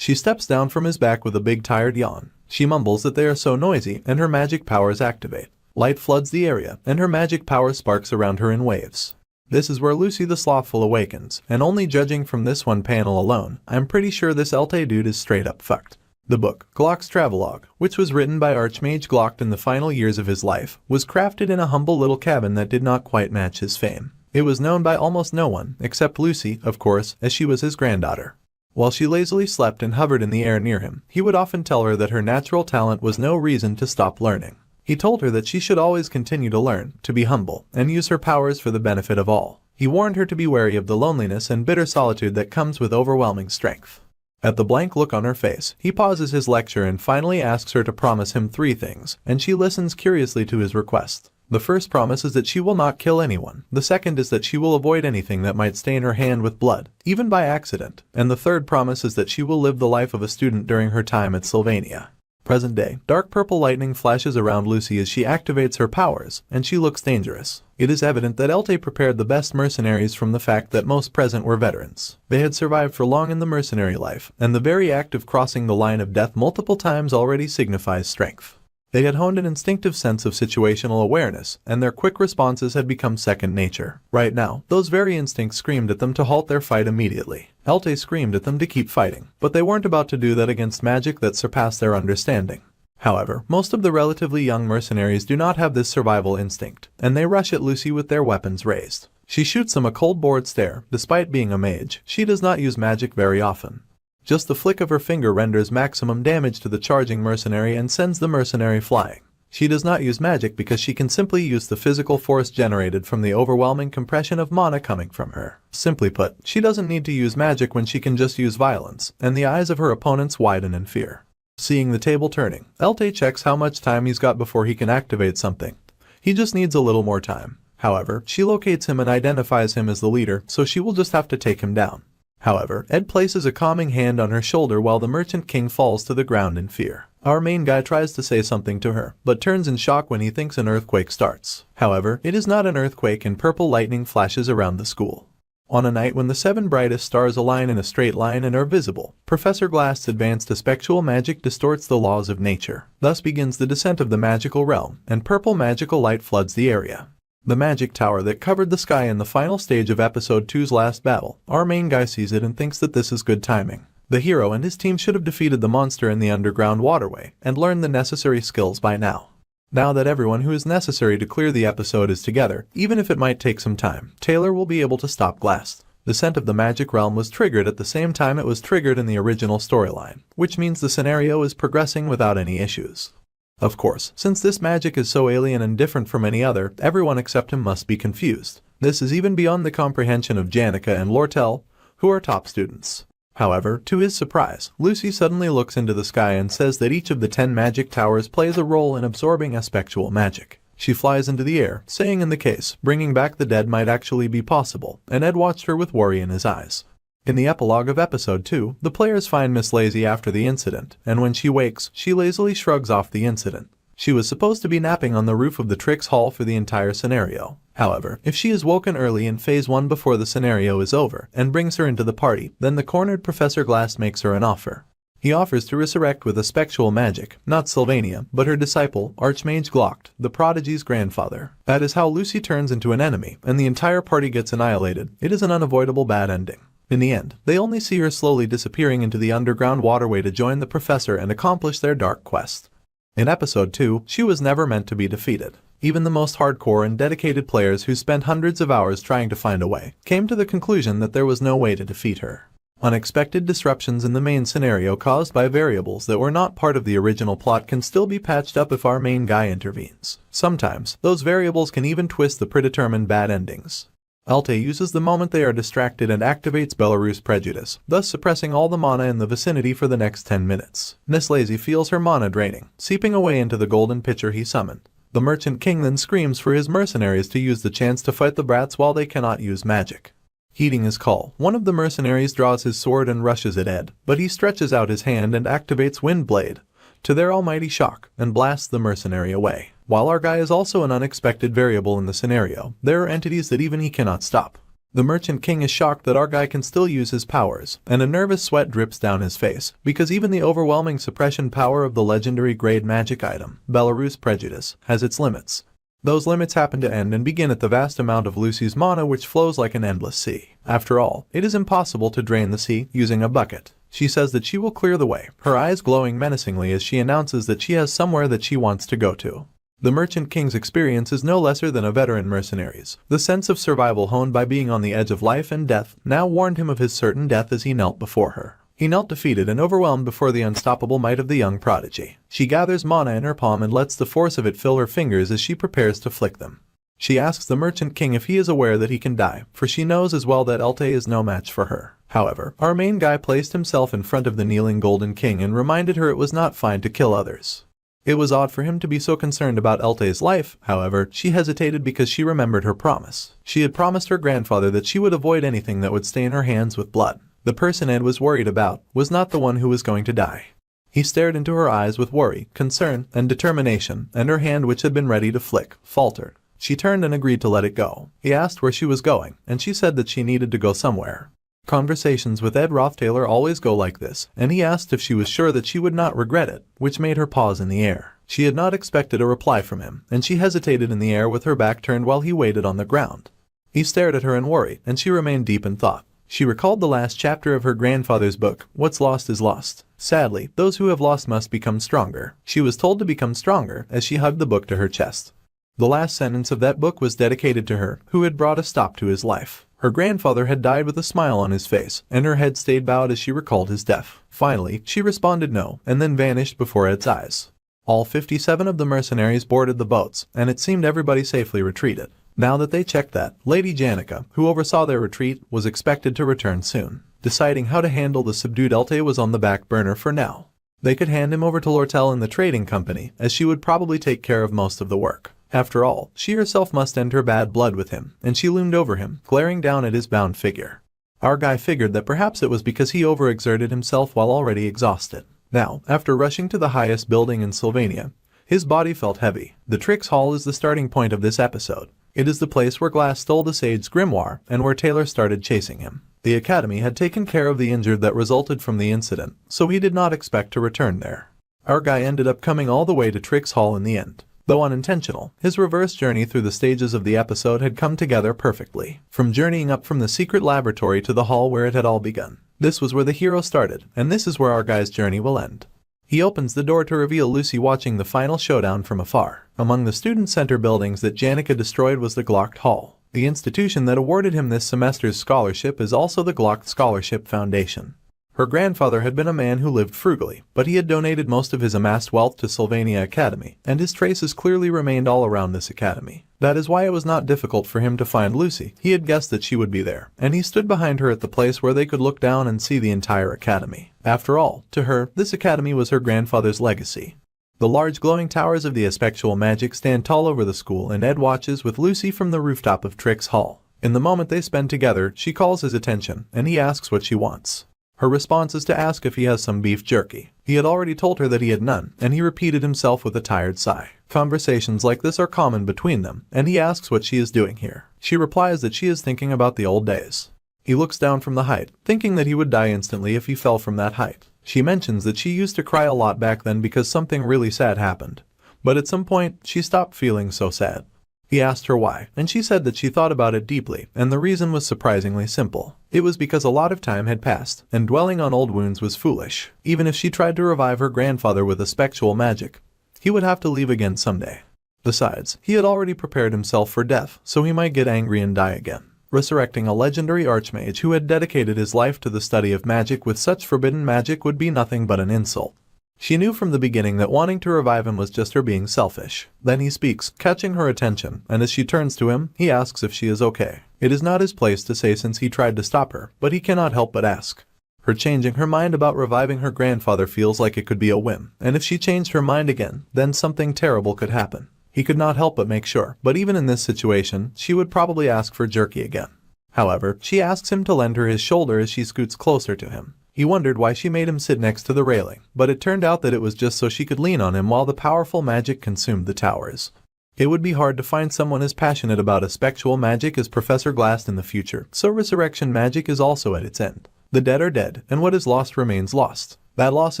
She steps down from his back with a big tired yawn. She mumbles that they are so noisy and her magic powers activate. Light floods the area and her magic power sparks around her in waves. This is where Lucy the Slothful awakens, and only judging from this one panel alone, I'm pretty sure this Elte dude is straight up fucked. The book, Glock's Travelogue, which was written by Archmage Glock in the final years of his life, was crafted in a humble little cabin that did not quite match his fame. It was known by almost no one, except Lucy, of course, as she was his granddaughter. While she lazily slept and hovered in the air near him, he would often tell her that her natural talent was no reason to stop learning. He told her that she should always continue to learn, to be humble, and use her powers for the benefit of all. He warned her to be wary of the loneliness and bitter solitude that comes with overwhelming strength. At the blank look on her face, he pauses his lecture and finally asks her to promise him 3 things, and she listens curiously to his request. The first promise is that she will not kill anyone. The second is that she will avoid anything that might stain her hand with blood, even by accident. And the third promise is that she will live the life of a student during her time at Sylvania. Present day, dark purple lightning flashes around Lucy as she activates her powers, and she looks dangerous. It is evident that Elte prepared the best mercenaries from the fact that most present were veterans. They had survived for long in the mercenary life, and the very act of crossing the line of death multiple times already signifies strength. They had honed an instinctive sense of situational awareness, and their quick responses had become second nature. Right now, those very instincts screamed at them to halt their fight immediately. Elte screamed at them to keep fighting, but they weren't about to do that against magic that surpassed their understanding. However, most of the relatively young mercenaries do not have this survival instinct, and they rush at Lucy with their weapons raised. She shoots them a cold bored stare. Despite being a mage, she does not use magic very often. Just the flick of her finger renders maximum damage to the charging mercenary and sends the mercenary flying. She does not use magic because she can simply use the physical force generated from the overwhelming compression of mana coming from her. Simply put, she doesn't need to use magic when she can just use violence, and the eyes of her opponents widen in fear. Seeing the table turning, Elte checks how much time he's got before he can activate something. He just needs a little more time. However, she locates him and identifies him as the leader, so she will just have to take him down. However, Ed places a calming hand on her shoulder while the Merchant King falls to the ground in fear. Our main guy tries to say something to her, but turns in shock when he thinks an earthquake starts. However, it is not an earthquake and purple lightning flashes around the school. On a night when the 7 brightest stars align in a straight line and are visible, Professor Glass's advanced spectral magic distorts the laws of nature. Thus begins the descent of the magical realm, and purple magical light floods the area. The magic tower that covered the sky in the final stage of Episode 2's last battle, our main guy sees it and thinks that this is good timing. The hero and his team should have defeated the monster in the underground waterway and learned the necessary skills by now. Now that everyone who is necessary to clear the episode is together, even if it might take some time, Taylor will be able to stop Glass. The scent of the magic realm was triggered at the same time it was triggered in the original storyline, which means the scenario is progressing without any issues. Of course, since this magic is so alien and different from any other, everyone except him must be confused. This is even beyond the comprehension of Janica and Lortel, who are top students. However, to his surprise, Lucy suddenly looks into the sky and says that each of the 10 magic towers plays a role in absorbing aspectual magic. She flies into the air, saying in the case, bringing back the dead might actually be possible, and Ed watched her with worry in his eyes. In the epilogue of Episode 2, the players find Miss Lazy after the incident, and when she wakes, she lazily shrugs off the incident. She was supposed to be napping on the roof of the Trix Hall for the entire scenario. However, if she is woken early in Phase 1 before the scenario is over, and brings her into the party, then the cornered Professor Glass makes her an offer. He offers to resurrect with a spectral magic, not Sylvania, but her disciple, Archmage Glock, the prodigy's grandfather. That is how Lucy turns into an enemy, and the entire party gets annihilated. It is an unavoidable bad ending. In the end, they only see her slowly disappearing into the underground waterway to join the professor and accomplish their dark quest. In Episode 2, she was never meant to be defeated. Even the most hardcore and dedicated players who spent hundreds of hours trying to find a way came to the conclusion that there was no way to defeat her. Unexpected disruptions in the main scenario caused by variables that were not part of the original plot can still be patched up if our main guy intervenes. Sometimes, those variables can even twist the predetermined bad endings. Elte uses the moment they are distracted and activates Belarus Prejudice, thus suppressing all the mana in the vicinity for the next 10 minutes. Miss Lazy feels her mana draining, seeping away into the golden pitcher he summoned. The Merchant King then screams for his mercenaries to use the chance to fight the brats while they cannot use magic. Heeding his call, one of the mercenaries draws his sword and rushes at Ed, but he stretches out his hand and activates Windblade, to their almighty shock, and blasts the mercenary away. While our guy is also an unexpected variable in the scenario, there are entities that even he cannot stop. The Merchant King is shocked that our guy can still use his powers, and a nervous sweat drips down his face, because even the overwhelming suppression power of the legendary grade magic item, Belarus Prejudice, has its limits. Those limits happen to end and begin at the vast amount of Lucy's mana which flows like an endless sea. After all, it is impossible to drain the sea using a bucket. She says that she will clear the way, her eyes glowing menacingly as she announces that she has somewhere that she wants to go to. The Merchant King's experience is no lesser than a veteran mercenary's. The sense of survival honed by being on the edge of life and death now warned him of his certain death as he knelt before her. He knelt defeated and overwhelmed before the unstoppable might of the young prodigy. She gathers mana in her palm and lets the force of it fill her fingers as she prepares to flick them. She asks the Merchant King if he is aware that he can die, for she knows as well that Elte is no match for her. However, our main guy placed himself in front of the kneeling Golden King and reminded her it was not fine to kill others. It was odd for him to be so concerned about Elte's life, however, she hesitated because she remembered her promise. She had promised her grandfather that she would avoid anything that would stain her hands with blood. The person Ed was worried about was not the one who was going to die. He stared into her eyes with worry, concern, and determination, and her hand which had been ready to flick, faltered. She turned and agreed to let it go. He asked where she was going, and she said that she needed to go somewhere. Conversations with Ed Rothtailor always go like this, and he asked if she was sure that she would not regret it, which made her pause in the air. She had not expected a reply from him, and she hesitated in the air with her back turned while he waited on the ground. He stared at her in worry, and she remained deep in thought. She recalled the last chapter of her grandfather's book, What's Lost is Lost. Sadly, those who have lost must become stronger. She was told to become stronger as she hugged the book to her chest. The last sentence of that book was dedicated to her, who had brought a stop to his life. Her grandfather had died with a smile on his face, and her head stayed bowed as she recalled his death. Finally, she responded no, and then vanished before Ed's eyes. All 57 of the mercenaries boarded the boats, and it seemed everybody safely retreated. Now that they checked that, Lady Janica, who oversaw their retreat, was expected to return soon. Deciding how to handle the subdued Elte was on the back burner for now. They could hand him over to Lortel in the trading company, as she would probably take care of most of the work. After all, she herself must end her bad blood with him, and she loomed over him, glaring down at his bound figure. Our guy figured that perhaps it was because he overexerted himself while already exhausted. Now, after rushing to the highest building in Sylvania, his body felt heavy. The Trix Hall is the starting point of this episode. It is the place where Glass stole the Sage's grimoire, and where Taylor started chasing him. The Academy had taken care of the injured that resulted from the incident, so he did not expect to return there. Our guy ended up coming all the way to Trix Hall in the end. Though unintentional, his reverse journey through the stages of the episode had come together perfectly. From journeying up from the secret laboratory to the hall where it had all begun. This was where the hero started, and this is where our guy's journey will end. He opens the door to reveal Lucy watching the final showdown from afar. Among the student center buildings that Janica destroyed was the Glocked Hall. The institution that awarded him this semester's scholarship is also the Glocked Scholarship Foundation. Her grandfather had been a man who lived frugally, but he had donated most of his amassed wealth to Sylvania Academy, and his traces clearly remained all around this academy. That is why it was not difficult for him to find Lucy. He had guessed that she would be there, and he stood behind her at the place where they could look down and see the entire academy. After all, to her, this academy was her grandfather's legacy. The large glowing towers of the Aspectual Magic stand tall over the school, and Ed watches with Lucy from the rooftop of Trix Hall. In the moment they spend together, she calls his attention, and he asks what she wants. Her response is to ask if he has some beef jerky. He had already told her that he had none, and he repeated himself with a tired sigh. Conversations like this are common between them, and he asks what she is doing here. She replies that she is thinking about the old days. He looks down from the height, thinking that he would die instantly if he fell from that height. She mentions that she used to cry a lot back then because something really sad happened. But at some point, she stopped feeling so sad. He asked her why, and she said that she thought about it deeply, and the reason was surprisingly simple. It was because a lot of time had passed, and dwelling on old wounds was foolish. Even if she tried to revive her grandfather with Aspectual magic, he would have to leave again someday. Besides, he had already prepared himself for death, so he might get angry and die again. Resurrecting a legendary archmage who had dedicated his life to the study of magic with such forbidden magic would be nothing but an insult. She knew from the beginning that wanting to revive him was just her being selfish. Then he speaks, catching her attention, and as she turns to him, he asks if she is okay. It is not his place to say since he tried to stop her, but he cannot help but ask. Her changing her mind about reviving her grandfather feels like it could be a whim, and if she changed her mind again, then something terrible could happen. He could not help but make sure, but even in this situation, she would probably ask for jerky again. However, she asks him to lend her his shoulder as she scoots closer to him. He wondered why she made him sit next to the railing, but it turned out that it was just so she could lean on him while the powerful magic consumed the towers. It would be hard to find someone as passionate about a spectral magic as Professor Glass in the future, so resurrection magic is also at its end. The dead are dead, and what is lost remains lost. That loss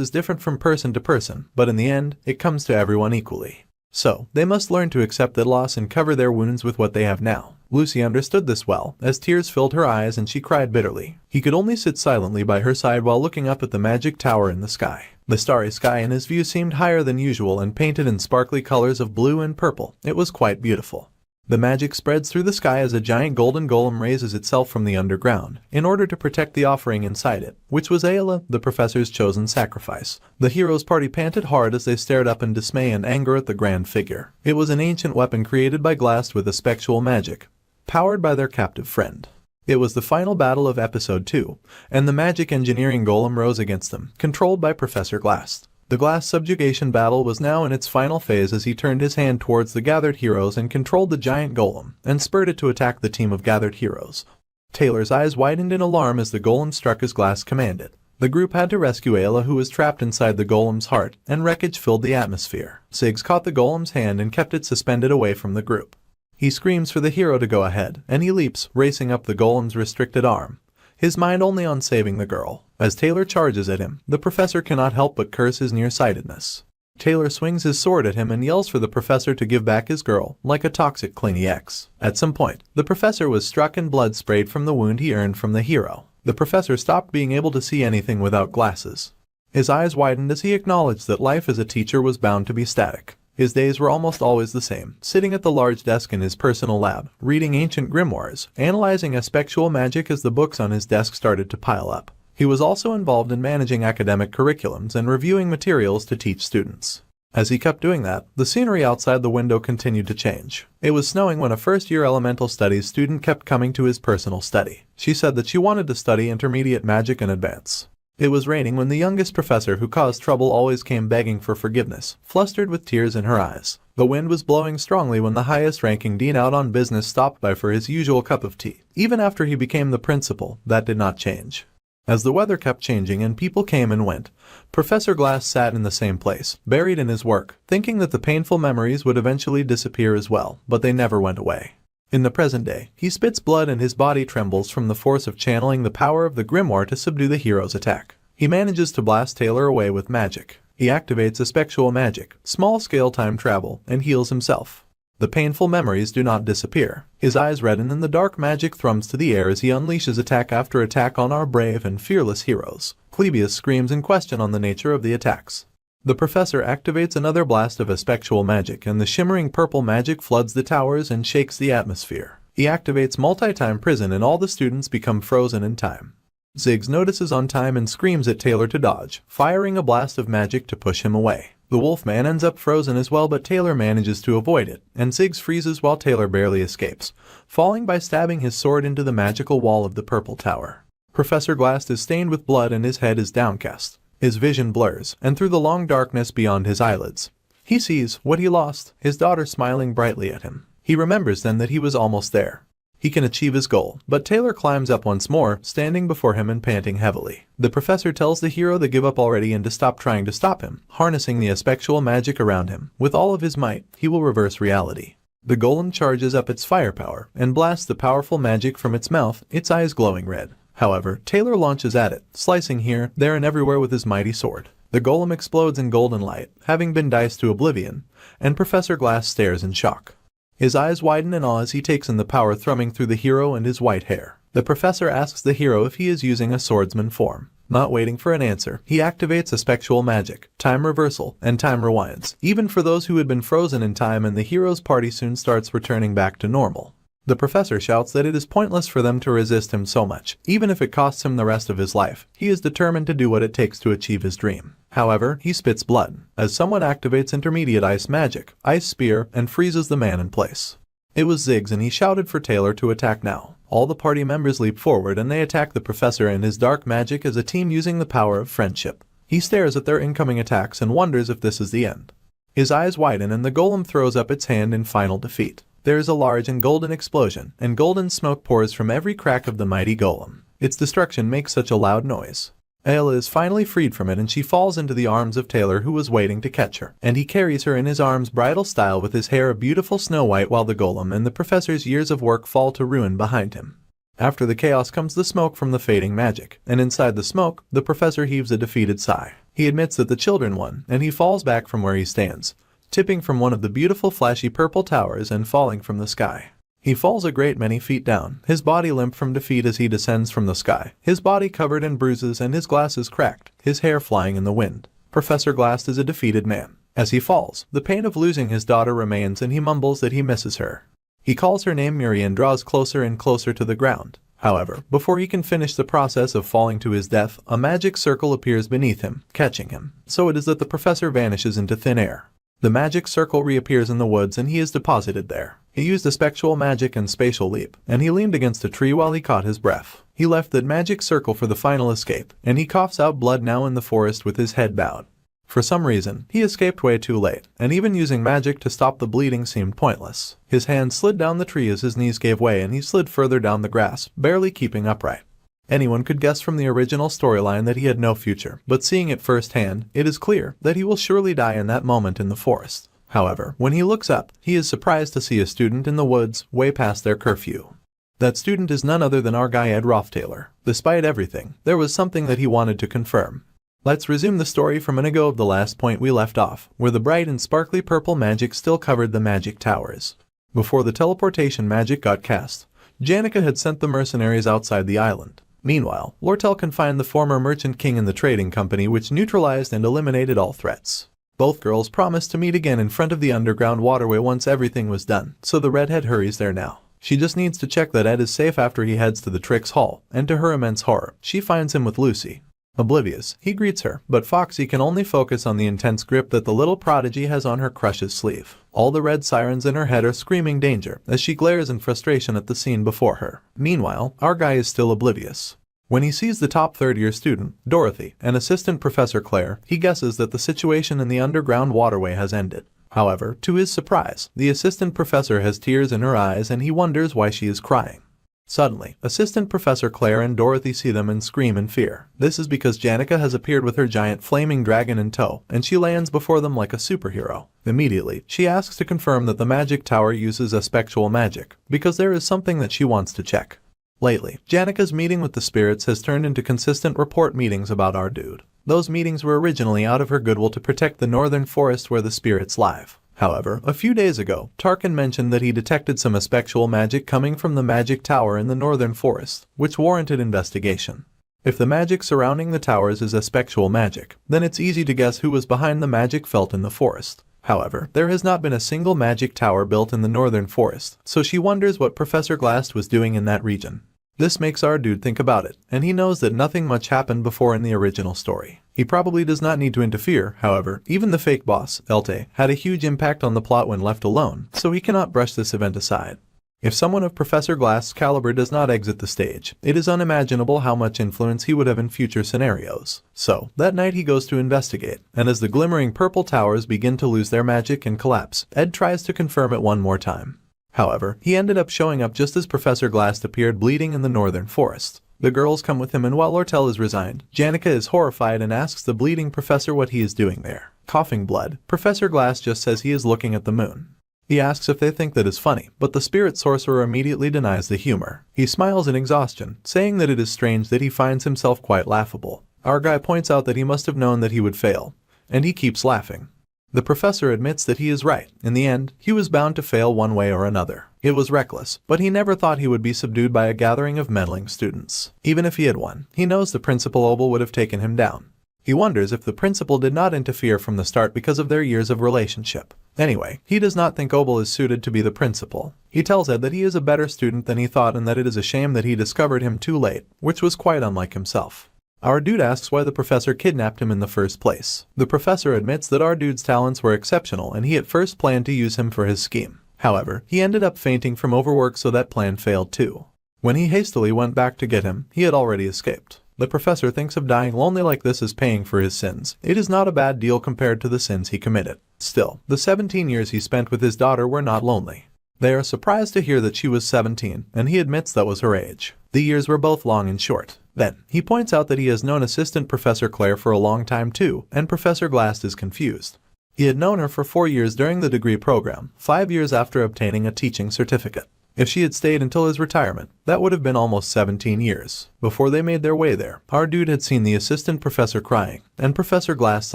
is different from person to person, but in the end, it comes to everyone equally. So, they must learn to accept that loss and cover their wounds with what they have now. Lucy understood this well, as tears filled her eyes and she cried bitterly. He could only sit silently by her side while looking up at the magic tower in the sky. The starry sky in his view seemed higher than usual and painted in sparkly colors of blue and purple. It was quite beautiful. The magic spreads through the sky as a giant golden golem raises itself from the underground, in order to protect the offering inside it, which was Ayla, the professor's chosen sacrifice. The hero's party panted hard as they stared up in dismay and anger at the grand figure. It was an ancient weapon created by Glass with a spectral magic, powered by their captive friend. It was the final battle of Episode 2, and the magic engineering golem rose against them, controlled by Professor Glass. The Glass subjugation battle was now in its final phase as he turned his hand towards the gathered heroes and controlled the giant golem, and spurred it to attack the team of gathered heroes. Taylor's eyes widened in alarm as the golem struck as Glass commanded. The group had to rescue Ayla, who was trapped inside the golem's heart, and wreckage filled the atmosphere. Ziggs caught the golem's hand and kept it suspended away from the group. He screams for the hero to go ahead, and he leaps, racing up the golem's restricted arm, his mind only on saving the girl. As Taylor charges at him, the professor cannot help but curse his nearsightedness. Taylor swings his sword at him and yells for the professor to give back his girl, like a toxic clingy ex. At some point, the professor was struck and blood sprayed from the wound he earned from the hero. The professor stopped being able to see anything without glasses. His eyes widened as he acknowledged that life as a teacher was bound to be static. His days were almost always the same, sitting at the large desk in his personal lab, reading ancient grimoires, analyzing a spectral magic as the books on his desk started to pile up. He was also involved in managing academic curriculums and reviewing materials to teach students. As he kept doing that, the scenery outside the window continued to change. It was snowing when a first-year elemental studies student kept coming to his personal study. She said that she wanted to study intermediate magic and advance. It was raining when the youngest professor who caused trouble always came begging for forgiveness, flustered with tears in her eyes. The wind was blowing strongly when the highest-ranking dean out on business stopped by for his usual cup of tea. Even after he became the principal, that did not change. As the weather kept changing and people came and went, Professor Glass sat in the same place, buried in his work, thinking that the painful memories would eventually disappear as well, but they never went away. In the present day, he spits blood and his body trembles from the force of channeling the power of the Grimoire to subdue the hero's attack. He manages to blast Taylor away with magic. He activates a spectral magic, small-scale time travel, and heals himself. The painful memories do not disappear. His eyes redden and the dark magic thrums to the air as he unleashes attack after attack on our brave and fearless heroes. Clebius screams in question on the nature of the attacks. The professor activates another blast of a spectral magic and the shimmering purple magic floods the towers and shakes the atmosphere. He activates multi-time prison and all the students become frozen in time. Ziggs notices on time and screams at Taylor to dodge, firing a blast of magic to push him away. The Wolfman ends up frozen as well, but Taylor manages to avoid it, and Ziggs freezes while Taylor barely escapes, falling by stabbing his sword into the magical wall of the purple tower. Professor Glass is stained with blood and his head is downcast. His vision blurs, and through the long darkness beyond his eyelids, he sees what he lost, his daughter smiling brightly at him. He remembers then that he was almost there. He can achieve his goal, but Taylor climbs up once more, standing before him and panting heavily. The professor tells the hero to give up already and to stop trying to stop him, harnessing the spectral magic around him. With all of his might, he will reverse reality. The golem charges up its firepower and blasts the powerful magic from its mouth, its eyes glowing red. However, Taylor launches at it, slicing here, there and everywhere with his mighty sword. The golem explodes in golden light, having been diced to oblivion, and Professor Glass stares in shock. His eyes widen in awe as he takes in the power thrumming through the hero and his white hair. The professor asks the hero if he is using a swordsman form. Not waiting for an answer, he activates a spectral magic, time reversal, and time rewinds, even for those who had been frozen in time, and the hero's party soon starts returning back to normal. The professor shouts that it is pointless for them to resist him so much, even if it costs him the rest of his life. He is determined to do what it takes to achieve his dream. However, he spits blood, as someone activates intermediate ice magic, ice spear, and freezes the man in place. It was Ziggs, and he shouted for Taylor to attack now. All the party members leap forward and they attack the professor and his dark magic as a team using the power of friendship. He stares at their incoming attacks and wonders if this is the end. His eyes widen and the golem throws up its hand in final defeat. There is a large and golden explosion, and golden smoke pours from every crack of the mighty golem. Its destruction makes such a loud noise. Ayla is finally freed from it and she falls into the arms of Taylor, who was waiting to catch her, and he carries her in his arms bridal style with his hair a beautiful snow white, while the golem and the professor's years of work fall to ruin behind him. After the chaos comes the smoke from the fading magic, and inside the smoke, the professor heaves a defeated sigh. He admits that the children won, and he falls back from where he stands, tipping from one of the beautiful flashy purple towers and falling from the sky. He falls a great many feet down, his body limp from defeat as he descends from the sky, his body covered in bruises and his glasses cracked, his hair flying in the wind. Professor Glass is a defeated man. As he falls, the pain of losing his daughter remains and he mumbles that he misses her. He calls her name Muri and draws closer and closer to the ground. However, before he can finish the process of falling to his death, a magic circle appears beneath him, catching him. So it is that the professor vanishes into thin air. The magic circle reappears in the woods and he is deposited there. He used a spectral magic and spatial leap, and he leaned against a tree while he caught his breath. He left that magic circle for the final escape, and he coughs out blood now in the forest with his head bowed. For some reason, he escaped way too late, and even using magic to stop the bleeding seemed pointless. His hand slid down the tree as his knees gave way and he slid further down the grass, barely keeping upright. Anyone could guess from the original storyline that he had no future, but seeing it firsthand, it is clear that he will surely die in that moment in the forest. However, when he looks up, he is surprised to see a student in the woods, way past their curfew. That student is none other than our guy Ed Roth Taylor. Despite everything, there was something that he wanted to confirm. Let's resume the story from an ago of the last point we left off, where the bright and sparkly purple magic still covered the magic towers. Before the teleportation magic got cast, Janica had sent the mercenaries outside the island. Meanwhile, Lortel confined the former merchant king in the trading company, which neutralized and eliminated all threats. Both girls promised to meet again in front of the underground waterway once everything was done, so the redhead hurries there now. She just needs to check that Ed is safe after he heads to the Trix Hall, and to her immense horror, she finds him with Lucy. Oblivious, he greets her, but Foxy can only focus on the intense grip that the little prodigy has on her crush's sleeve. All the red sirens in her head are screaming danger as she glares in frustration at the scene before her. Meanwhile, our guy is still oblivious. When he sees the top third-year student, Dorothy, and assistant Professor Claire, he guesses that the situation in the underground waterway has ended. However, to his surprise, the assistant professor has tears in her eyes and he wonders why she is crying. Suddenly, Assistant Professor Claire and Dorothy see them and scream in fear. This is because Janica has appeared with her giant flaming dragon in tow, and she lands before them like a superhero. Immediately, she asks to confirm that the magic tower uses a spectral magic, because there is something that she wants to check. Lately, Janica's meeting with the spirits has turned into consistent report meetings about our dude. Those meetings were originally out of her goodwill to protect the northern forest where the spirits live. However, a few days ago, Tarkin mentioned that he detected some spectral magic coming from the magic tower in the northern forest, which warranted investigation. If the magic surrounding the towers is a spectral magic, then it's easy to guess who was behind the magic felt in the forest. However, there has not been a single magic tower built in the northern forest, so she wonders what Professor Glass was doing in that region. This makes our dude think about it, and he knows that nothing much happened before in the original story. He probably does not need to interfere, however, even the fake boss, Elte, had a huge impact on the plot when left alone, so he cannot brush this event aside. If someone of Professor Glass's caliber does not exit the stage, it is unimaginable how much influence he would have in future scenarios. So, that night he goes to investigate, and as the glimmering purple towers begin to lose their magic and collapse, Ed tries to confirm it one more time. However, he ended up showing up just as Professor Glass appeared bleeding in the northern forest. The girls come with him, and while Lortel is resigned, Janica is horrified and asks the bleeding professor what he is doing there. Coughing blood, Professor Glass just says he is looking at the moon. He asks if they think that is funny, but the spirit sorcerer immediately denies the humor. He smiles in exhaustion, saying that it is strange that he finds himself quite laughable. Our guy points out that he must have known that he would fail, and he keeps laughing. The professor admits that he is right. In the end, he was bound to fail one way or another. It was reckless, but he never thought he would be subdued by a gathering of meddling students. Even if he had won, he knows the Principal Obel would have taken him down. He wonders if the principal did not interfere from the start because of their years of relationship. Anyway, he does not think Obel is suited to be the principal. He tells Ed that he is a better student than he thought and that it is a shame that he discovered him too late, which was quite unlike himself. Our dude asks why the professor kidnapped him in the first place. The professor admits that our dude's talents were exceptional and he at first planned to use him for his scheme. However, he ended up fainting from overwork, so that plan failed too. When he hastily went back to get him, he had already escaped. The professor thinks of dying lonely like this as paying for his sins. It is not a bad deal compared to the sins he committed. Still, the 17 years he spent with his daughter were not lonely. They are surprised to hear that she was 17, and he admits that was her age. The years were both long and short. Then, he points out that he has known Assistant Professor Claire for a long time too, and Professor Glass is confused. He had known her for 4 years during the degree program, 5 years after obtaining a teaching certificate. If she had stayed until his retirement, that would have been almost 17 years. Before they made their way there, our dude had seen the assistant professor crying, and Professor Glass'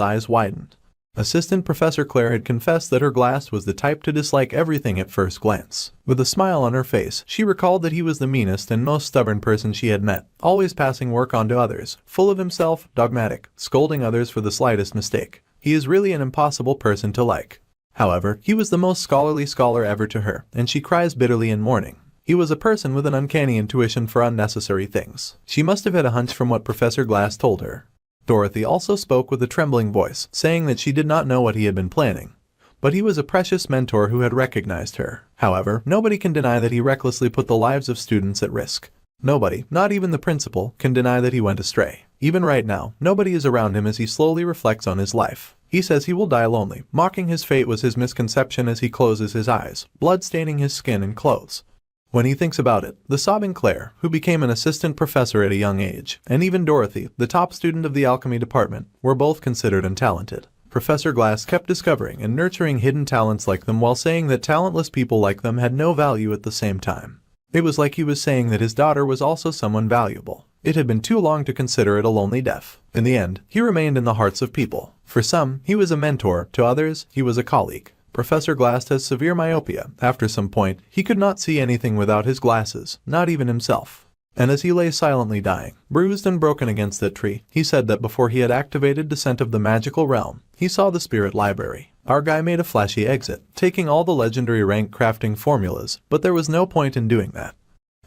eyes widened. Assistant Professor Claire had confessed that her Glass was the type to dislike everything at first glance. With a smile on her face, she recalled that he was the meanest and most stubborn person she had met, always passing work on to others, full of himself, dogmatic, scolding others for the slightest mistake. He is really an impossible person to like. However, he was the most scholarly scholar ever to her, and she cries bitterly in mourning. He was a person with an uncanny intuition for unnecessary things. She must have had a hunch from what Professor Glass told her. Dorothy also spoke with a trembling voice, saying that she did not know what he had been planning. But he was a precious mentor who had recognized her. However, nobody can deny that he recklessly put the lives of students at risk. Nobody, not even the principal, can deny that he went astray. Even right now, nobody is around him as he slowly reflects on his life. He says he will die lonely. Mocking his fate was his misconception as he closes his eyes, blood staining his skin and clothes. When he thinks about it, the sobbing Claire, who became an assistant professor at a young age, and even Dorothy, the top student of the alchemy department, were both considered untalented. Professor Glass kept discovering and nurturing hidden talents like them while saying that talentless people like them had no value at the same time. It was like he was saying that his daughter was also someone valuable. It had been too long to consider it a lonely death. In the end, he remained in the hearts of people. For some, he was a mentor, to others, he was a colleague. Professor Glass has severe myopia. After some point, he could not see anything without his glasses, not even himself. And as he lay silently dying, bruised and broken against that tree, he said that before he had activated Descent of the Magical Realm, he saw the Spirit Library. Our guy made a flashy exit, taking all the legendary rank crafting formulas, but there was no point in doing that.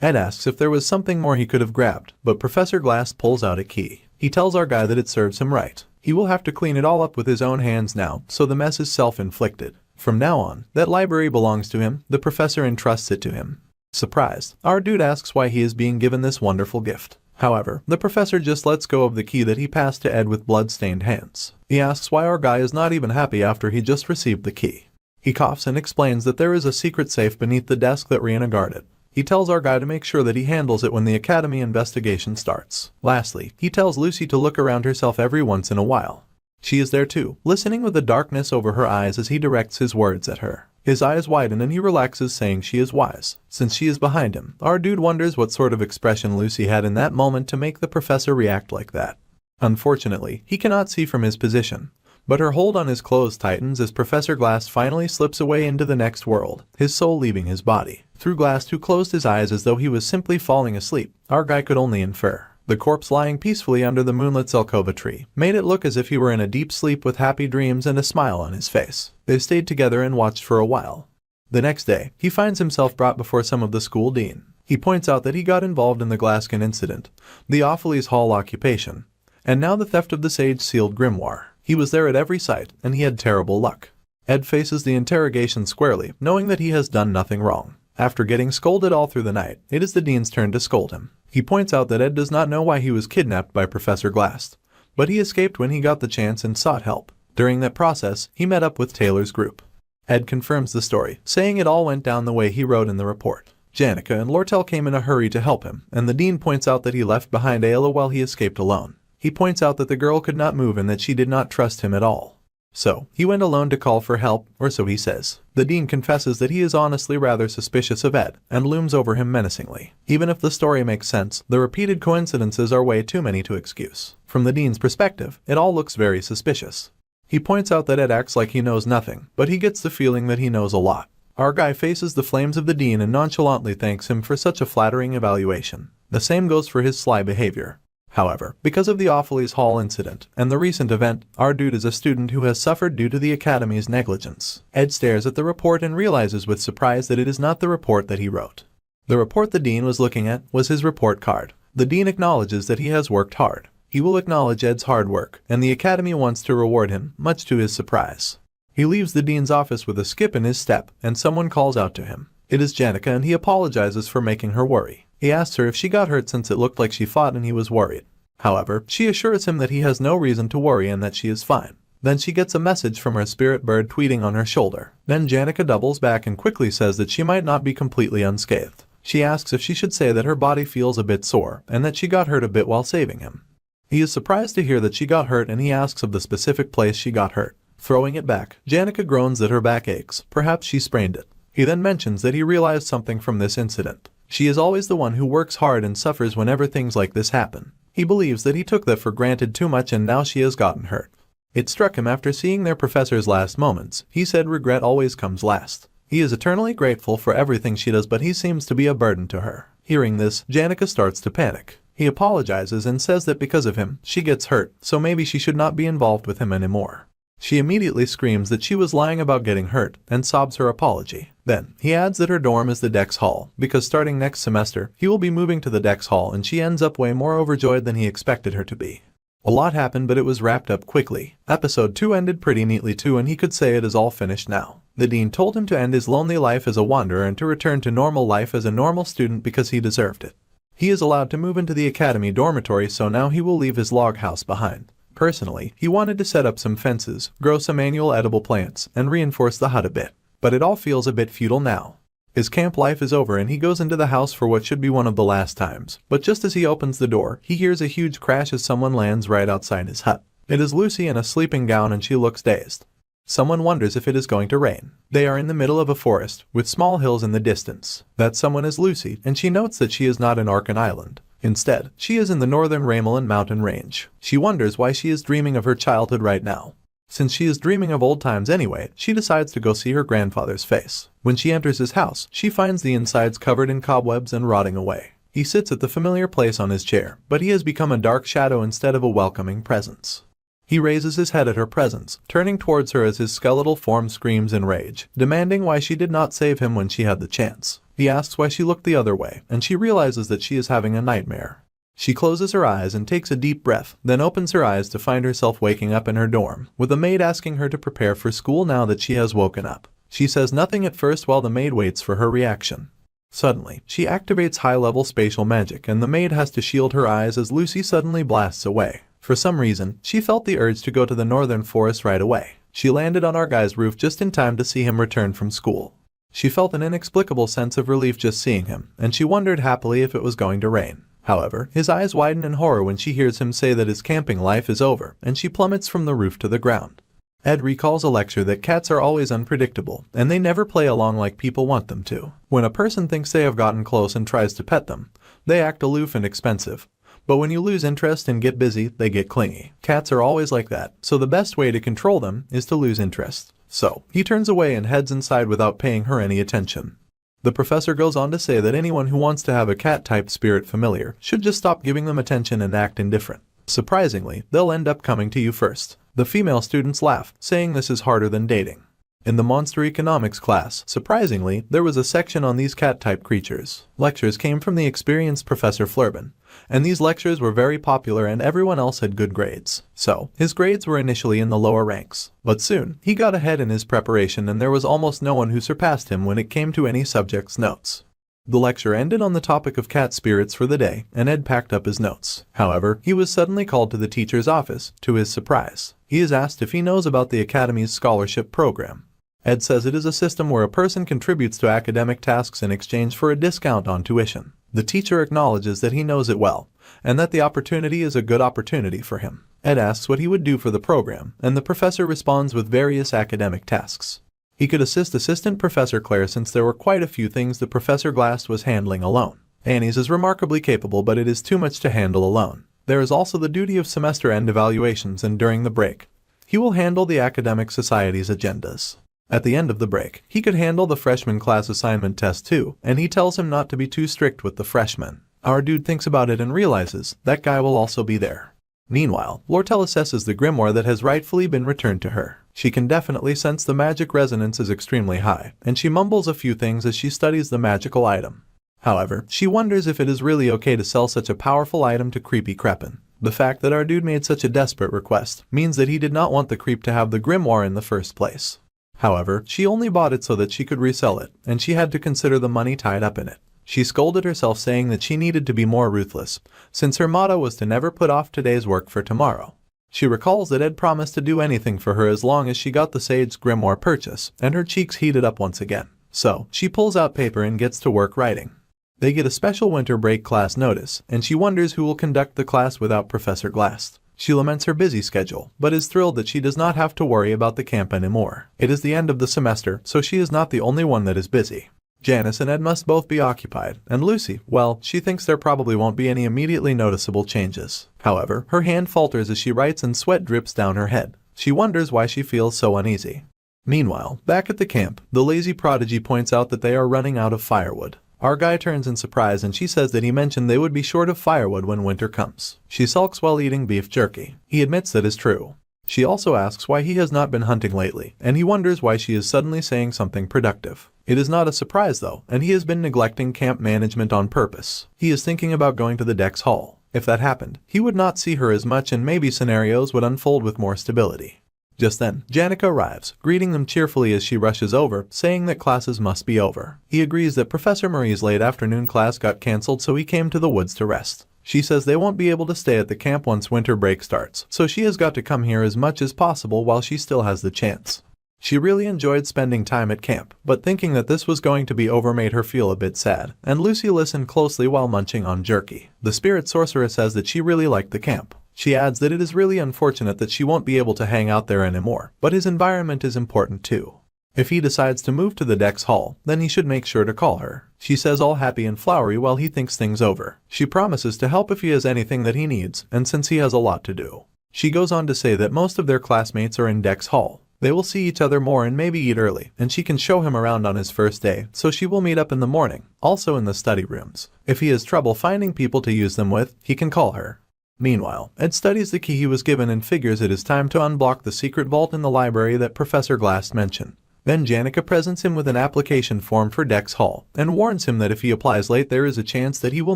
Ed asks if there was something more he could have grabbed, but Professor Glass pulls out a key. He tells our guy that it serves him right. He will have to clean it all up with his own hands now, so the mess is self-inflicted. From now on, that library belongs to him, the professor entrusts it to him. Surprised, our dude asks why he is being given this wonderful gift. However, the professor just lets go of the key that he passed to Ed with blood-stained hands. He asks why our guy is not even happy after he just received the key. He coughs and explains that there is a secret safe beneath the desk that Rihanna guarded. He tells our guy to make sure that he handles it when the academy investigation starts. Lastly, he tells Lucy to look around herself every once in a while. She is there too, listening with the darkness over her eyes as he directs his words at her. His eyes widen and he relaxes, saying she is wise. Since she is behind him, our dude wonders what sort of expression Lucy had in that moment to make the professor react like that. Unfortunately, he cannot see from his position, but her hold on his clothes tightens as Professor Glass finally slips away into the next world, his soul leaving his body. Through Glass, who closed his eyes as though he was simply falling asleep, our guy could only infer. The corpse lying peacefully under the moonlit Zelkova tree made it look as if he were in a deep sleep with happy dreams and a smile on his face. They stayed together and watched for a while. The next day, he finds himself brought before some of the school dean. He points out that he got involved in the Glascan incident, the Awfully's Hall occupation, and now the theft of the sage-sealed grimoire. He was there at every site, and he had terrible luck. Ed faces the interrogation squarely, knowing that he has done nothing wrong. After getting scolded all through the night, it is the dean's turn to scold him. He points out that Ed does not know why he was kidnapped by Professor Glass, but he escaped when he got the chance and sought help. During that process, he met up with Taylor's group. Ed confirms the story, saying it all went down the way he wrote in the report. Janica and Lortel came in a hurry to help him, and the dean points out that he left behind Ayla while he escaped alone. He points out that the girl could not move and that she did not trust him at all. So, he went alone to call for help, or so he says. The dean confesses that he is honestly rather suspicious of Ed, and looms over him menacingly. Even if the story makes sense, the repeated coincidences are way too many to excuse. From the dean's perspective, it all looks very suspicious. He points out that Ed acts like he knows nothing, but he gets the feeling that he knows a lot. Our guy faces the flames of the dean and nonchalantly thanks him for such a flattering evaluation. The same goes for his sly behavior. However, because of the Awfully's Hall incident and the recent event, our dude is a student who has suffered due to the Academy's negligence. Ed stares at the report and realizes with surprise that it is not the report that he wrote. The report the dean was looking at was his report card. The dean acknowledges that he has worked hard. He will acknowledge Ed's hard work, and the Academy wants to reward him, much to his surprise. He leaves the dean's office with a skip in his step, and someone calls out to him. It is Janica, and he apologizes for making her worry. He asks her if she got hurt since it looked like she fought and he was worried. However, she assures him that he has no reason to worry and that she is fine. Then she gets a message from her spirit bird tweeting on her shoulder. Then Janica doubles back and quickly says that she might not be completely unscathed. She asks if she should say that her body feels a bit sore and that she got hurt a bit while saving him. He is surprised to hear that she got hurt and he asks of the specific place she got hurt. Throwing it back, Janica groans that her back aches. Perhaps she sprained it. He then mentions that he realized something from this incident. She is always the one who works hard and suffers whenever things like this happen. He believes that he took that for granted too much and now she has gotten hurt. It struck him after seeing their professor's last moments. He said regret always comes last. He is eternally grateful for everything she does, but he seems to be a burden to her. Hearing this, Janica starts to panic. He apologizes and says that because of him, she gets hurt, so maybe she should not be involved with him anymore. She immediately screams that she was lying about getting hurt and sobs her apology. Then, he adds that her dorm is the Dex Hall, because starting next semester, he will be moving to the Dex Hall and she ends up way more overjoyed than he expected her to be. A lot happened, but it was wrapped up quickly. Episode 2 ended pretty neatly too, and he could say it is all finished now. The dean told him to end his lonely life as a wanderer and to return to normal life as a normal student because he deserved it. He is allowed to move into the academy dormitory, so now he will leave his log house behind. Personally, he wanted to set up some fences, grow some annual edible plants, and reinforce the hut a bit. But it all feels a bit futile now. His camp life is over and he goes into the house for what should be one of the last times. But just as he opens the door, he hears a huge crash as someone lands right outside his hut. It is Lucy in a sleeping gown and she looks dazed. Someone wonders if it is going to rain. They are in the middle of a forest, with small hills in the distance. That someone is Lucy, and she notes that she is not in Arkan Island. Instead, she is in the northern Ramelin mountain range. She wonders why she is dreaming of her childhood right now. Since she is dreaming of old times anyway, she decides to go see her grandfather's face. When she enters his house, she finds the insides covered in cobwebs and rotting away. He sits at the familiar place on his chair, but he has become a dark shadow instead of a welcoming presence. He raises his head at her presence, turning towards her as his skeletal form screams in rage, demanding why she did not save him when she had the chance. He asks why she looked the other way, and she realizes that she is having a nightmare. She closes her eyes and takes a deep breath, then opens her eyes to find herself waking up in her dorm, with a maid asking her to prepare for school now that she has woken up. She says nothing at first while the maid waits for her reaction. Suddenly, she activates high-level spatial magic and the maid has to shield her eyes as Lucy suddenly blasts away. For some reason, she felt the urge to go to the northern forest right away. She landed on our guy's roof just in time to see him return from school. She felt an inexplicable sense of relief just seeing him, and she wondered happily if it was going to rain. However, his eyes widen in horror when she hears him say that his camping life is over, and she plummets from the roof to the ground. Ed recalls a lecture that cats are always unpredictable, and they never play along like people want them to. When a person thinks they have gotten close and tries to pet them, they act aloof and expensive. But when you lose interest and get busy, they get clingy. Cats are always like that, so the best way to control them is to lose interest. So, he turns away and heads inside without paying her any attention. The professor goes on to say that anyone who wants to have a cat-type spirit familiar should just stop giving them attention and act indifferent. Surprisingly, they'll end up coming to you first. The female students laugh, saying this is harder than dating. In the Monster Economics class, surprisingly, there was a section on these cat-type creatures. Lectures came from the experienced Professor Flurbin, and these lectures were very popular and everyone else had good grades. So, his grades were initially in the lower ranks. But soon, he got ahead in his preparation and there was almost no one who surpassed him when it came to any subject's notes. The lecture ended on the topic of cat spirits for the day, and Ed packed up his notes. However, he was suddenly called to the teacher's office, to his surprise. He is asked if he knows about the Academy's scholarship program. Ed says it is a system where a person contributes to academic tasks in exchange for a discount on tuition. The teacher acknowledges that he knows it well, and that the opportunity is a good opportunity for him. Ed asks what he would do for the program, and the professor responds with various academic tasks. He could assist Assistant Professor Claire since there were quite a few things that Professor Glass was handling alone. Annie's is remarkably capable, but it is too much to handle alone. There is also the duty of semester-end evaluations, and during the break, he will handle the academic society's agendas. At the end of the break, he could handle the freshman class assignment test too, and he tells him not to be too strict with the freshmen. Our dude thinks about it and realizes that guy will also be there. Meanwhile, Lortel assesses the grimoire that has rightfully been returned to her. She can definitely sense the magic resonance is extremely high, and she mumbles a few things as she studies the magical item. However, she wonders if it is really okay to sell such a powerful item to creepy Crepin. The fact that our dude made such a desperate request means that he did not want the creep to have the grimoire in the first place. However, she only bought it so that she could resell it, and she had to consider the money tied up in it. She scolded herself, saying that she needed to be more ruthless, since her motto was to never put off today's work for tomorrow. She recalls that Ed promised to do anything for her as long as she got the Sage's Grimoire purchase, and her cheeks heated up once again. So, she pulls out paper and gets to work writing. They get a special winter break class notice, and she wonders who will conduct the class without Professor Glass. She laments her busy schedule, but is thrilled that she does not have to worry about the camp anymore. It is the end of the semester, so she is not the only one that is busy. Janice and Ed must both be occupied, and Lucy, well, she thinks there probably won't be any immediately noticeable changes. However, her hand falters as she writes and sweat drips down her head. She wonders why she feels so uneasy. Meanwhile, back at the camp, the lazy prodigy points out that they are running out of firewood. Our guy turns in surprise and she says that he mentioned they would be short of firewood when winter comes. She sulks while eating beef jerky. He admits that is true. She also asks why he has not been hunting lately, and he wonders why she is suddenly saying something productive. It is not a surprise though, and he has been neglecting camp management on purpose. He is thinking about going to the Dex Hall. If that happened, he would not see her as much and maybe scenarios would unfold with more stability. Just then, Janica arrives, greeting them cheerfully as she rushes over, saying that classes must be over. He agrees that Professor Marie's late afternoon class got cancelled, so he came to the woods to rest. She says they won't be able to stay at the camp once winter break starts, so she has got to come here as much as possible while she still has the chance. She really enjoyed spending time at camp, but thinking that this was going to be over made her feel a bit sad, and Lucy listened closely while munching on jerky. The spirit sorcerer says that she really liked the camp. She adds that it is really unfortunate that she won't be able to hang out there anymore, but his environment is important too. If he decides to move to the Dex Hall, then he should make sure to call her. She says all happy and flowery while he thinks things over. She promises to help if he has anything that he needs, and since he has a lot to do. She goes on to say that most of their classmates are in Dex Hall. They will see each other more and maybe eat early, and she can show him around on his first day, so she will meet up in the morning, also in the study rooms. If he has trouble finding people to use them with, he can call her. Meanwhile, Ed studies the key he was given and figures it is time to unblock the secret vault in the library that Professor Glass mentioned. Then Janica presents him with an application form for Dex Hall, and warns him that if he applies late there is a chance that he will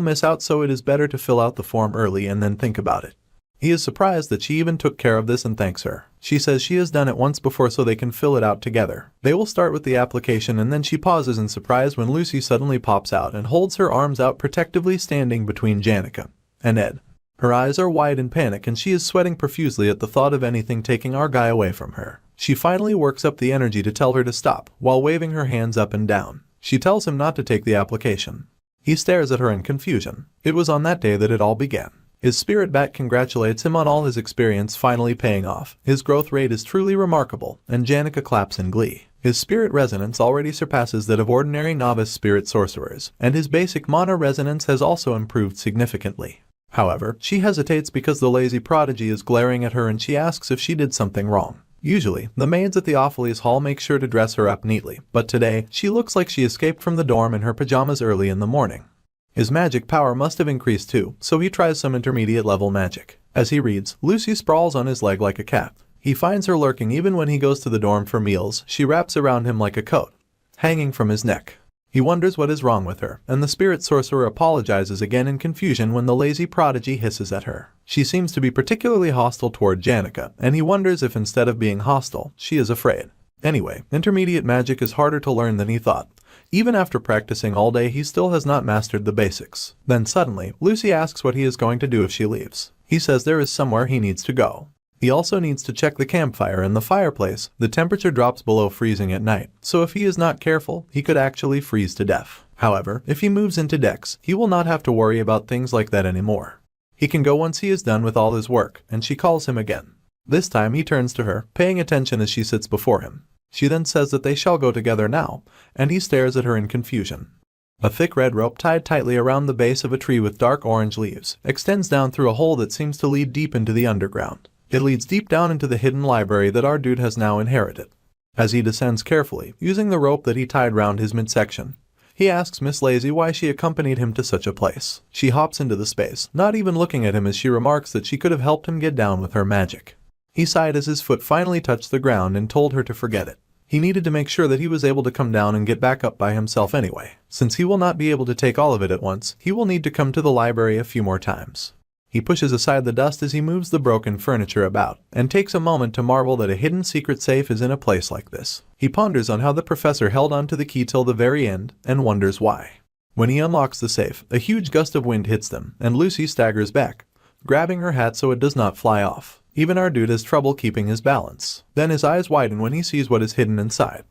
miss out, so it is better to fill out the form early and then think about it. He is surprised that she even took care of this and thanks her. She says she has done it once before so they can fill it out together. They will start with the application and then she pauses in surprise when Lucy suddenly pops out and holds her arms out protectively, standing between Janica and Ed. Her eyes are wide in panic and she is sweating profusely at the thought of anything taking our guy away from her. She finally works up the energy to tell her to stop, while waving her hands up and down. She tells him not to take the application. He stares at her in confusion. It was on that day that it all began. His spirit bat congratulates him on all his experience finally paying off. His growth rate is truly remarkable, and Janica claps in glee. His spirit resonance already surpasses that of ordinary novice spirit sorcerers, and his basic mana resonance has also improved significantly. However, she hesitates because the lazy prodigy is glaring at her and she asks if she did something wrong. Usually, the maids at the Opheles Hall make sure to dress her up neatly, but today, she looks like she escaped from the dorm in her pajamas early in the morning. His magic power must have increased too, so he tries some intermediate level magic. As he reads, Lucy sprawls on his leg like a cat. He finds her lurking even when he goes to the dorm for meals. She wraps around him like a coat, hanging from his neck. He wonders what is wrong with her, and the spirit sorcerer apologizes again in confusion when the lazy prodigy hisses at her. She seems to be particularly hostile toward Janica, and he wonders if instead of being hostile, she is afraid. Anyway, intermediate magic is harder to learn than he thought. Even after practicing all day, he still has not mastered the basics. Then suddenly, Lucy asks what he is going to do if she leaves. He says there is somewhere he needs to go. He also needs to check the campfire and the fireplace. The temperature drops below freezing at night, so if he is not careful, he could actually freeze to death. However, if he moves into Dex, he will not have to worry about things like that anymore. He can go once he is done with all his work, and she calls him again. This time he turns to her, paying attention as she sits before him. She then says that they shall go together now, and he stares at her in confusion. A thick red rope tied tightly around the base of a tree with dark orange leaves extends down through a hole that seems to lead deep into the underground. It leads deep down into the hidden library that our dude has now inherited. As he descends carefully, using the rope that he tied round his midsection, he asks Miss Lazy why she accompanied him to such a place. She hops into the space, not even looking at him as she remarks that she could have helped him get down with her magic. He sighed as his foot finally touched the ground and told her to forget it. He needed to make sure that he was able to come down and get back up by himself anyway. Since he will not be able to take all of it at once, he will need to come to the library a few more times. He pushes aside the dust as he moves the broken furniture about, and takes a moment to marvel that a hidden secret safe is in a place like this. He ponders on how the professor held onto the key till the very end, and wonders why. When he unlocks the safe, a huge gust of wind hits them, and Lucy staggers back, grabbing her hat so it does not fly off. Even our dude has trouble keeping his balance. Then his eyes widen when he sees what is hidden inside.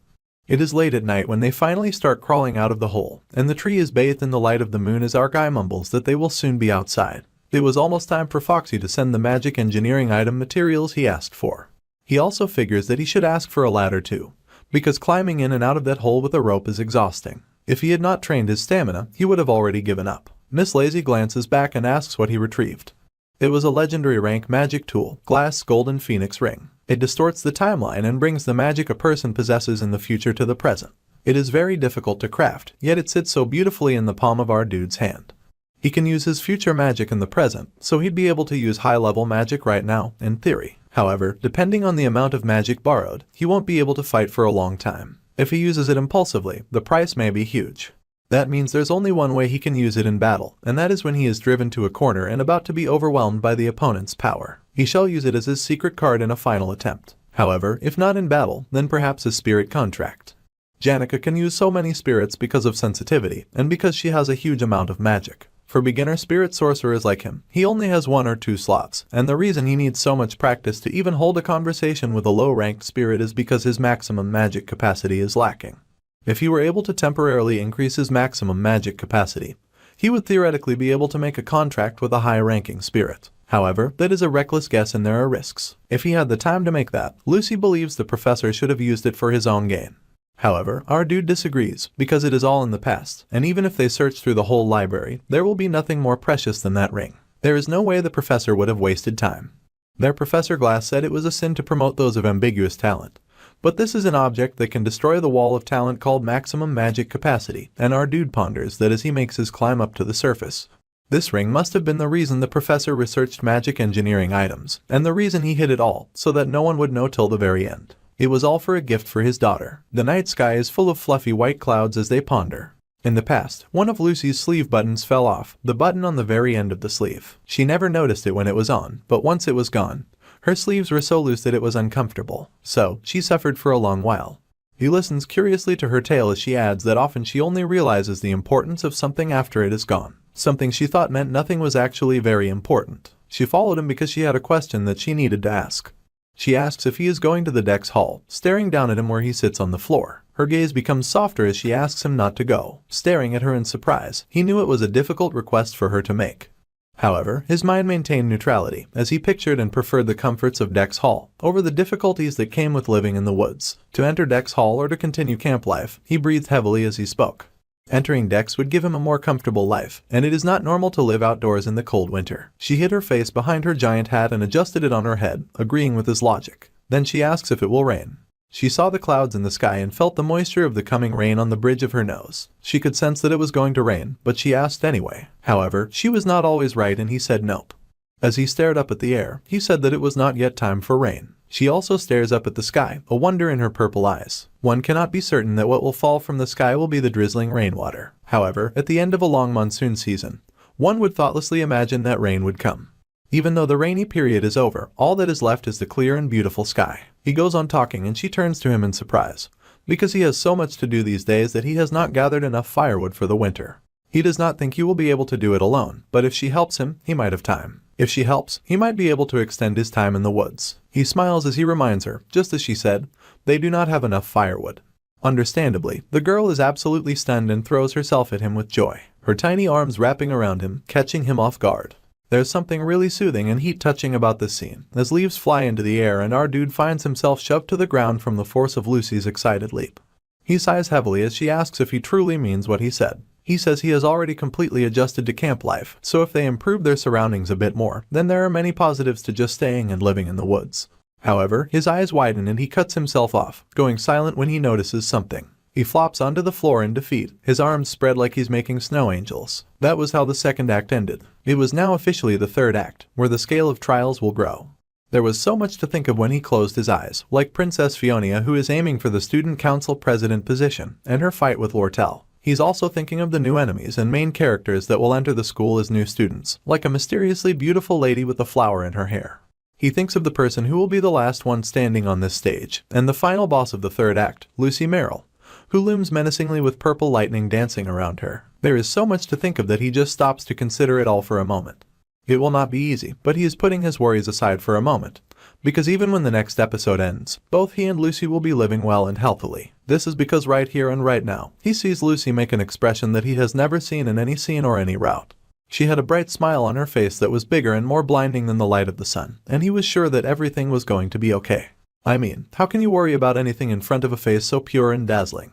It is late at night when they finally start crawling out of the hole, and the tree is bathed in the light of the moon as our guy mumbles that they will soon be outside. It was almost time for Foxy to send the magic engineering item materials he asked for. He also figures that he should ask for a ladder too, because climbing in and out of that hole with a rope is exhausting. If he had not trained his stamina, he would have already given up. Miss Lazy glances back and asks what he retrieved. It was a legendary rank magic tool, Glass Golden Phoenix Ring. It distorts the timeline and brings the magic a person possesses in the future to the present. It is very difficult to craft, yet it sits so beautifully in the palm of our dude's hand. He can use his future magic in the present, so he'd be able to use high-level magic right now, in theory. However, depending on the amount of magic borrowed, he won't be able to fight for a long time. If he uses it impulsively, the price may be huge. That means there's only one way he can use it in battle, and that is when he is driven to a corner and about to be overwhelmed by the opponent's power. He shall use it as his secret card in a final attempt. However, if not in battle, then perhaps his spirit contract. Janica can use so many spirits because of sensitivity, and because she has a huge amount of magic. For beginner spirit sorcerers like him, he only has 1 or 2 slots, and the reason he needs so much practice to even hold a conversation with a low-ranked spirit is because his maximum magic capacity is lacking. If he were able to temporarily increase his maximum magic capacity, he would theoretically be able to make a contract with a high-ranking spirit. However, that is a reckless guess and there are risks. If he had the time to make that, Lucy believes the professor should have used it for his own gain. However, our dude disagrees, because it is all in the past, and even if they search through the whole library, there will be nothing more precious than that ring. There is no way the professor would have wasted time. Their Professor Glass said it was a sin to promote those of ambiguous talent. But this is an object that can destroy the wall of talent called maximum magic capacity, and our dude ponders that as he makes his climb up to the surface. This ring must have been the reason the professor researched magic engineering items, and the reason he hid it all, so that no one would know till the very end. It was all for a gift for his daughter. The night sky is full of fluffy white clouds as they ponder. In the past, one of Lucy's sleeve buttons fell off, the button on the very end of the sleeve. She never noticed it when it was on, but once it was gone, her sleeves were so loose that it was uncomfortable, so she suffered for a long while. He listens curiously to her tale as she adds that often she only realizes the importance of something after it is gone. Something she thought meant nothing was actually very important. She followed him because she had a question that she needed to ask. She asks if he is going to the Dex Hall, staring down at him where he sits on the floor. Her gaze becomes softer as she asks him not to go, staring at her in surprise. He knew it was a difficult request for her to make. However, his mind maintained neutrality, as he pictured and preferred the comforts of Dex Hall over the difficulties that came with living in the woods. To enter Dex Hall or to continue camp life, he breathed heavily as he spoke. Entering Dex would give him a more comfortable life, and it is not normal to live outdoors in the cold winter. She hid her face behind her giant hat and adjusted it on her head, agreeing with his logic. Then she asks if it will rain. She saw the clouds in the sky and felt the moisture of the coming rain on the bridge of her nose. She could sense that it was going to rain, but she asked anyway. However, she was not always right and he said nope. As he stared up at the air, he said that it was not yet time for rain. She also stares up at the sky, a wonder in her purple eyes. One cannot be certain that what will fall from the sky will be the drizzling rainwater. However, at the end of a long monsoon season, one would thoughtlessly imagine that rain would come. Even though the rainy period is over, all that is left is the clear and beautiful sky. He goes on talking and she turns to him in surprise, because he has so much to do these days that he has not gathered enough firewood for the winter. He does not think he will be able to do it alone, but if she helps him, he might have time. If she helps, he might be able to extend his time in the woods. He smiles as he reminds her, just as she said, they do not have enough firewood. Understandably, the girl is absolutely stunned and throws herself at him with joy, her tiny arms wrapping around him, catching him off guard. There's something really soothing and heat-touching about this scene, as leaves fly into the air and our dude finds himself shoved to the ground from the force of Lucy's excited leap. He sighs heavily as she asks if he truly means what he said. He says he has already completely adjusted to camp life, so if they improve their surroundings a bit more, then there are many positives to just staying and living in the woods. However, his eyes widen and he cuts himself off, going silent when he notices something. He flops onto the floor in defeat, his arms spread like he's making snow angels. That was how the second act ended. It was now officially the third act, where the scale of trials will grow. There was so much to think of when he closed his eyes, like Princess Fiona who is aiming for the student council president position, and her fight with Lortel. He's also thinking of the new enemies and main characters that will enter the school as new students, like a mysteriously beautiful lady with a flower in her hair. He thinks of the person who will be the last one standing on this stage, and the final boss of the third act, Lucy Merrill, who looms menacingly with purple lightning dancing around her. There is so much to think of that he just stops to consider it all for a moment. It will not be easy, but he is putting his worries aside for a moment, because even when the next episode ends, both he and Lucy will be living well and healthily. This is because right here and right now, he sees Lucy make an expression that he has never seen in any scene or any route. She had a bright smile on her face that was bigger and more blinding than the light of the sun, and he was sure that everything was going to be okay. I mean, how can you worry about anything in front of a face so pure and dazzling?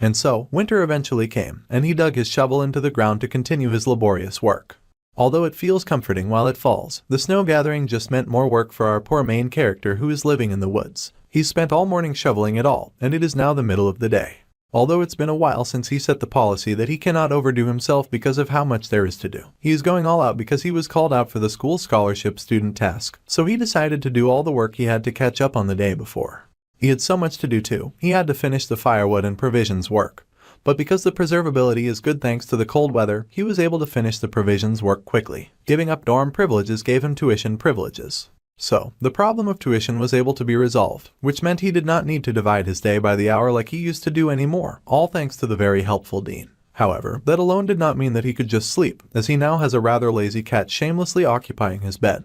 And so, winter eventually came, and he dug his shovel into the ground to continue his laborious work. Although it feels comforting while it falls, the snow gathering just meant more work for our poor main character who is living in the woods. He's spent all morning shoveling it all, and it is now the middle of the day. Although it's been a while since he set the policy that he cannot overdo himself because of how much there is to do. He is going all out because he was called out for the school scholarship student task, so he decided to do all the work he had to catch up on the day before. He had so much to do too. He had to finish the firewood and provisions work. But because the preservability is good thanks to the cold weather, he was able to finish the provisions work quickly. Giving up dorm privileges gave him tuition privileges. So, the problem of tuition was able to be resolved, which meant he did not need to divide his day by the hour like he used to do anymore, all thanks to the very helpful dean. However, that alone did not mean that he could just sleep, as he now has a rather lazy cat shamelessly occupying his bed.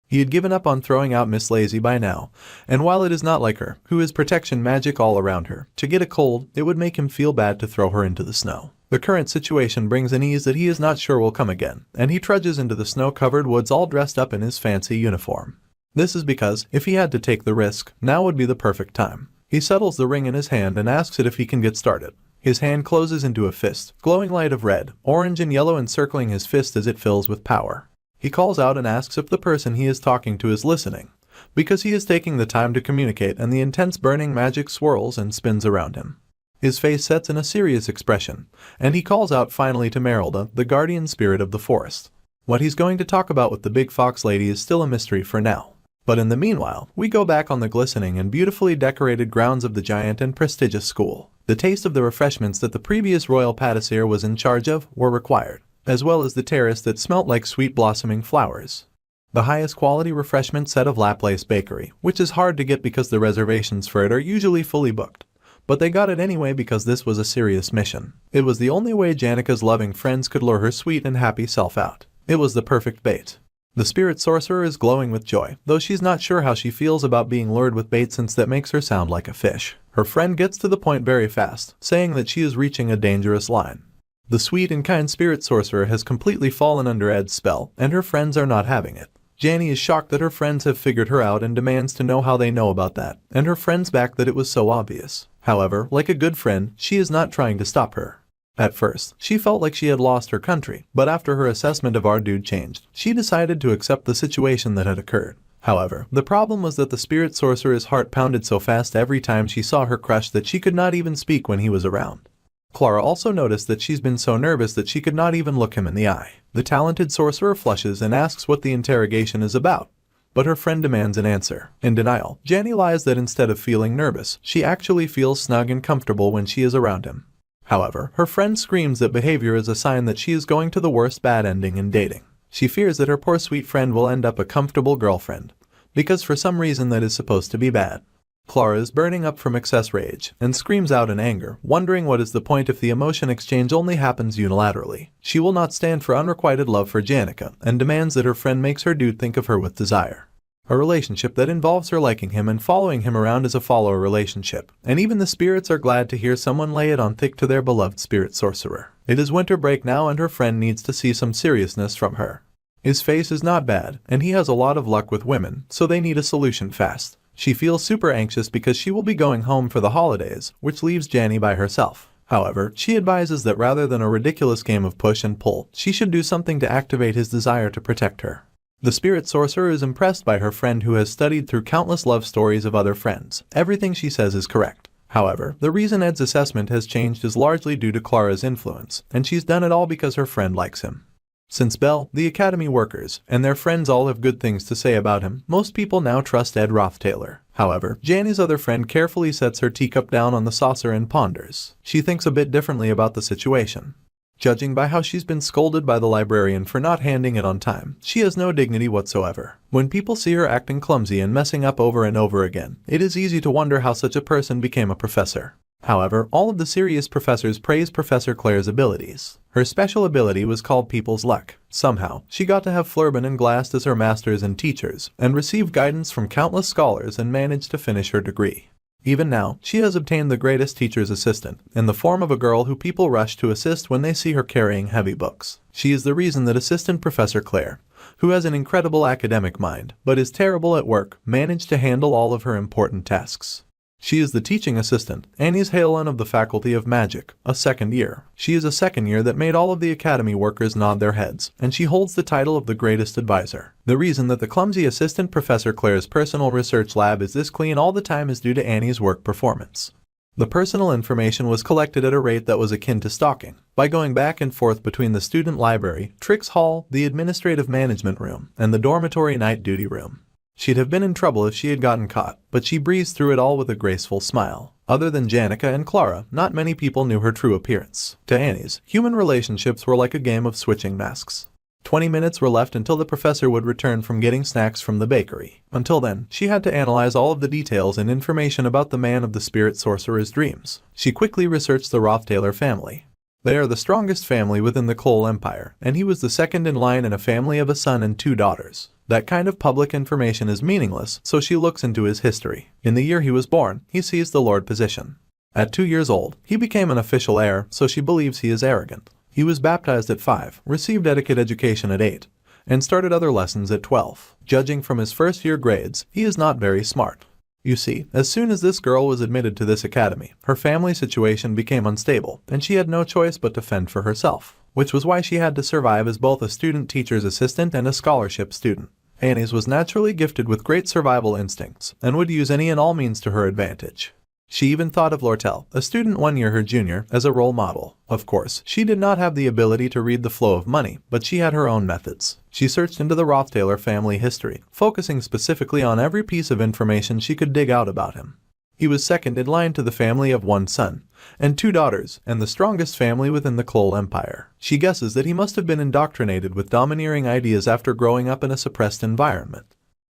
He had given up on throwing out Miss Lazy by now, and while it is not like her, who is protection magic all around her, to get a cold, it would make him feel bad to throw her into the snow. The current situation brings an ease that he is not sure will come again, and he trudges into the snow-covered woods all dressed up in his fancy uniform. This is because, if he had to take the risk, now would be the perfect time. He settles the ring in his hand and asks it if he can get started. His hand closes into a fist, glowing light of red, orange and yellow encircling his fist as it fills with power. He calls out and asks if the person he is talking to is listening, because he is taking the time to communicate and the intense burning magic swirls and spins around him. His face sets in a serious expression, and he calls out finally to Merrill, the guardian spirit of the forest. What he's going to talk about with the big fox lady is still a mystery for now. But in the meanwhile, we go back on the glistening and beautifully decorated grounds of the giant and prestigious school. The taste of the refreshments that the previous royal patissier was in charge of were required, as well as the terrace that smelt like sweet blossoming flowers. The highest quality refreshment set of Laplace Bakery, which is hard to get because the reservations for it are usually fully booked. But they got it anyway because this was a serious mission. It was the only way Janica's loving friends could lure her sweet and happy self out. It was the perfect bait. The spirit sorcerer is glowing with joy, though she's not sure how she feels about being lured with bait since that makes her sound like a fish. Her friend gets to the point very fast, saying that she is reaching a dangerous line. The sweet and kind spirit sorcerer has completely fallen under Ed's spell, and her friends are not having it. Janny is shocked that her friends have figured her out and demands to know how they know about that, and her friends back that it was so obvious. However, like a good friend, she is not trying to stop her. At first, she felt like she had lost her country, but after her assessment of our dude changed, she decided to accept the situation that had occurred. However, the problem was that the spirit sorcerer's heart pounded so fast every time she saw her crush that she could not even speak when he was around. Clara also noticed that she's been so nervous that she could not even look him in the eye. The talented sorcerer flushes and asks what the interrogation is about, but her friend demands an answer. In denial, Janny lies that instead of feeling nervous, she actually feels snug and comfortable when she is around him. However, her friend screams that behavior is a sign that she is going to the worst bad ending in dating. She fears that her poor sweet friend will end up a comfortable girlfriend, because for some reason that is supposed to be bad. Clara is burning up from excess rage, and screams out in anger, wondering what is the point if the emotion exchange only happens unilaterally. She will not stand for unrequited love for Janica, and demands that her friend makes her dude think of her with desire. A relationship that involves her liking him and following him around is a follower relationship, and even the spirits are glad to hear someone lay it on thick to their beloved spirit sorcerer. It is winter break now and her friend needs to see some seriousness from her. His face is not bad, and he has a lot of luck with women, so they need a solution fast. She feels super anxious because she will be going home for the holidays, which leaves Janny by herself. However, she advises that rather than a ridiculous game of push and pull, she should do something to activate his desire to protect her. The spirit sorcerer is impressed by her friend who has studied through countless love stories of other friends. Everything she says is correct. However, the reason Ed's assessment has changed is largely due to Clara's influence, and she's done it all because her friend likes him. Since Belle, the academy workers, and their friends all have good things to say about him, most people now trust Ed Roth-Taylor. However, Janny's other friend carefully sets her teacup down on the saucer and ponders. She thinks a bit differently about the situation. Judging by how she's been scolded by the librarian for not handing it on time, she has no dignity whatsoever. When people see her acting clumsy and messing up over and over again, it is easy to wonder how such a person became a professor. However, all of the serious professors praise Professor Claire's abilities. Her special ability was called People's Luck. Somehow, she got to have Flurban and Glast as her masters and teachers, and received guidance from countless scholars and managed to finish her degree. Even now, she has obtained the greatest teacher's assistant, in the form of a girl who people rush to assist when they see her carrying heavy books. She is the reason that Assistant Professor Claire, who has an incredible academic mind, but is terrible at work, managed to handle all of her important tasks. She is the teaching assistant, Annie's Halen of the Faculty of Magic, a second year. She is a second year that made all of the academy workers nod their heads, and she holds the title of the greatest advisor. The reason that the clumsy Assistant Professor Claire's personal research lab is this clean all the time is due to Annie's work performance. The personal information was collected at a rate that was akin to stalking, by going back and forth between the student library, Trix Hall, the administrative management room, and the dormitory night duty room. She'd have been in trouble if she had gotten caught, but she breezed through it all with a graceful smile. Other than Janica and Clara, not many people knew her true appearance. To Annie's, human relationships were like a game of switching masks. 20 minutes were left until the professor would return from getting snacks from the bakery. Until then, she had to analyze all of the details and information about the man of the spirit sorcerer's dreams. She quickly researched the Roth Taylor family. They are the strongest family within the Cole Empire, and he was the second in line in a family of a son and 2 daughters. That kind of public information is meaningless, so she looks into his history. In the year he was born, he seized the Lord position. At 2 years old, he became an official heir, so she believes he is arrogant. He was baptized at 5, received etiquette education at 8, and started other lessons at 12. Judging from his first-year grades, he is not very smart. You see, as soon as this girl was admitted to this academy, her family situation became unstable, and she had no choice but to fend for herself, which was why she had to survive as both a student teacher's assistant and a scholarship student. Annie's was naturally gifted with great survival instincts, and would use any and all means to her advantage. She even thought of Lortel, a student 1 year her junior, as a role model. Of course, she did not have the ability to read the flow of money, but she had her own methods. She searched into the Roth Taylor family history, focusing specifically on every piece of information she could dig out about him. He was second in line to the family of 1 son and 2 daughters, and the strongest family within the Cole Empire. She guesses that he must have been indoctrinated with domineering ideas after growing up in a suppressed environment.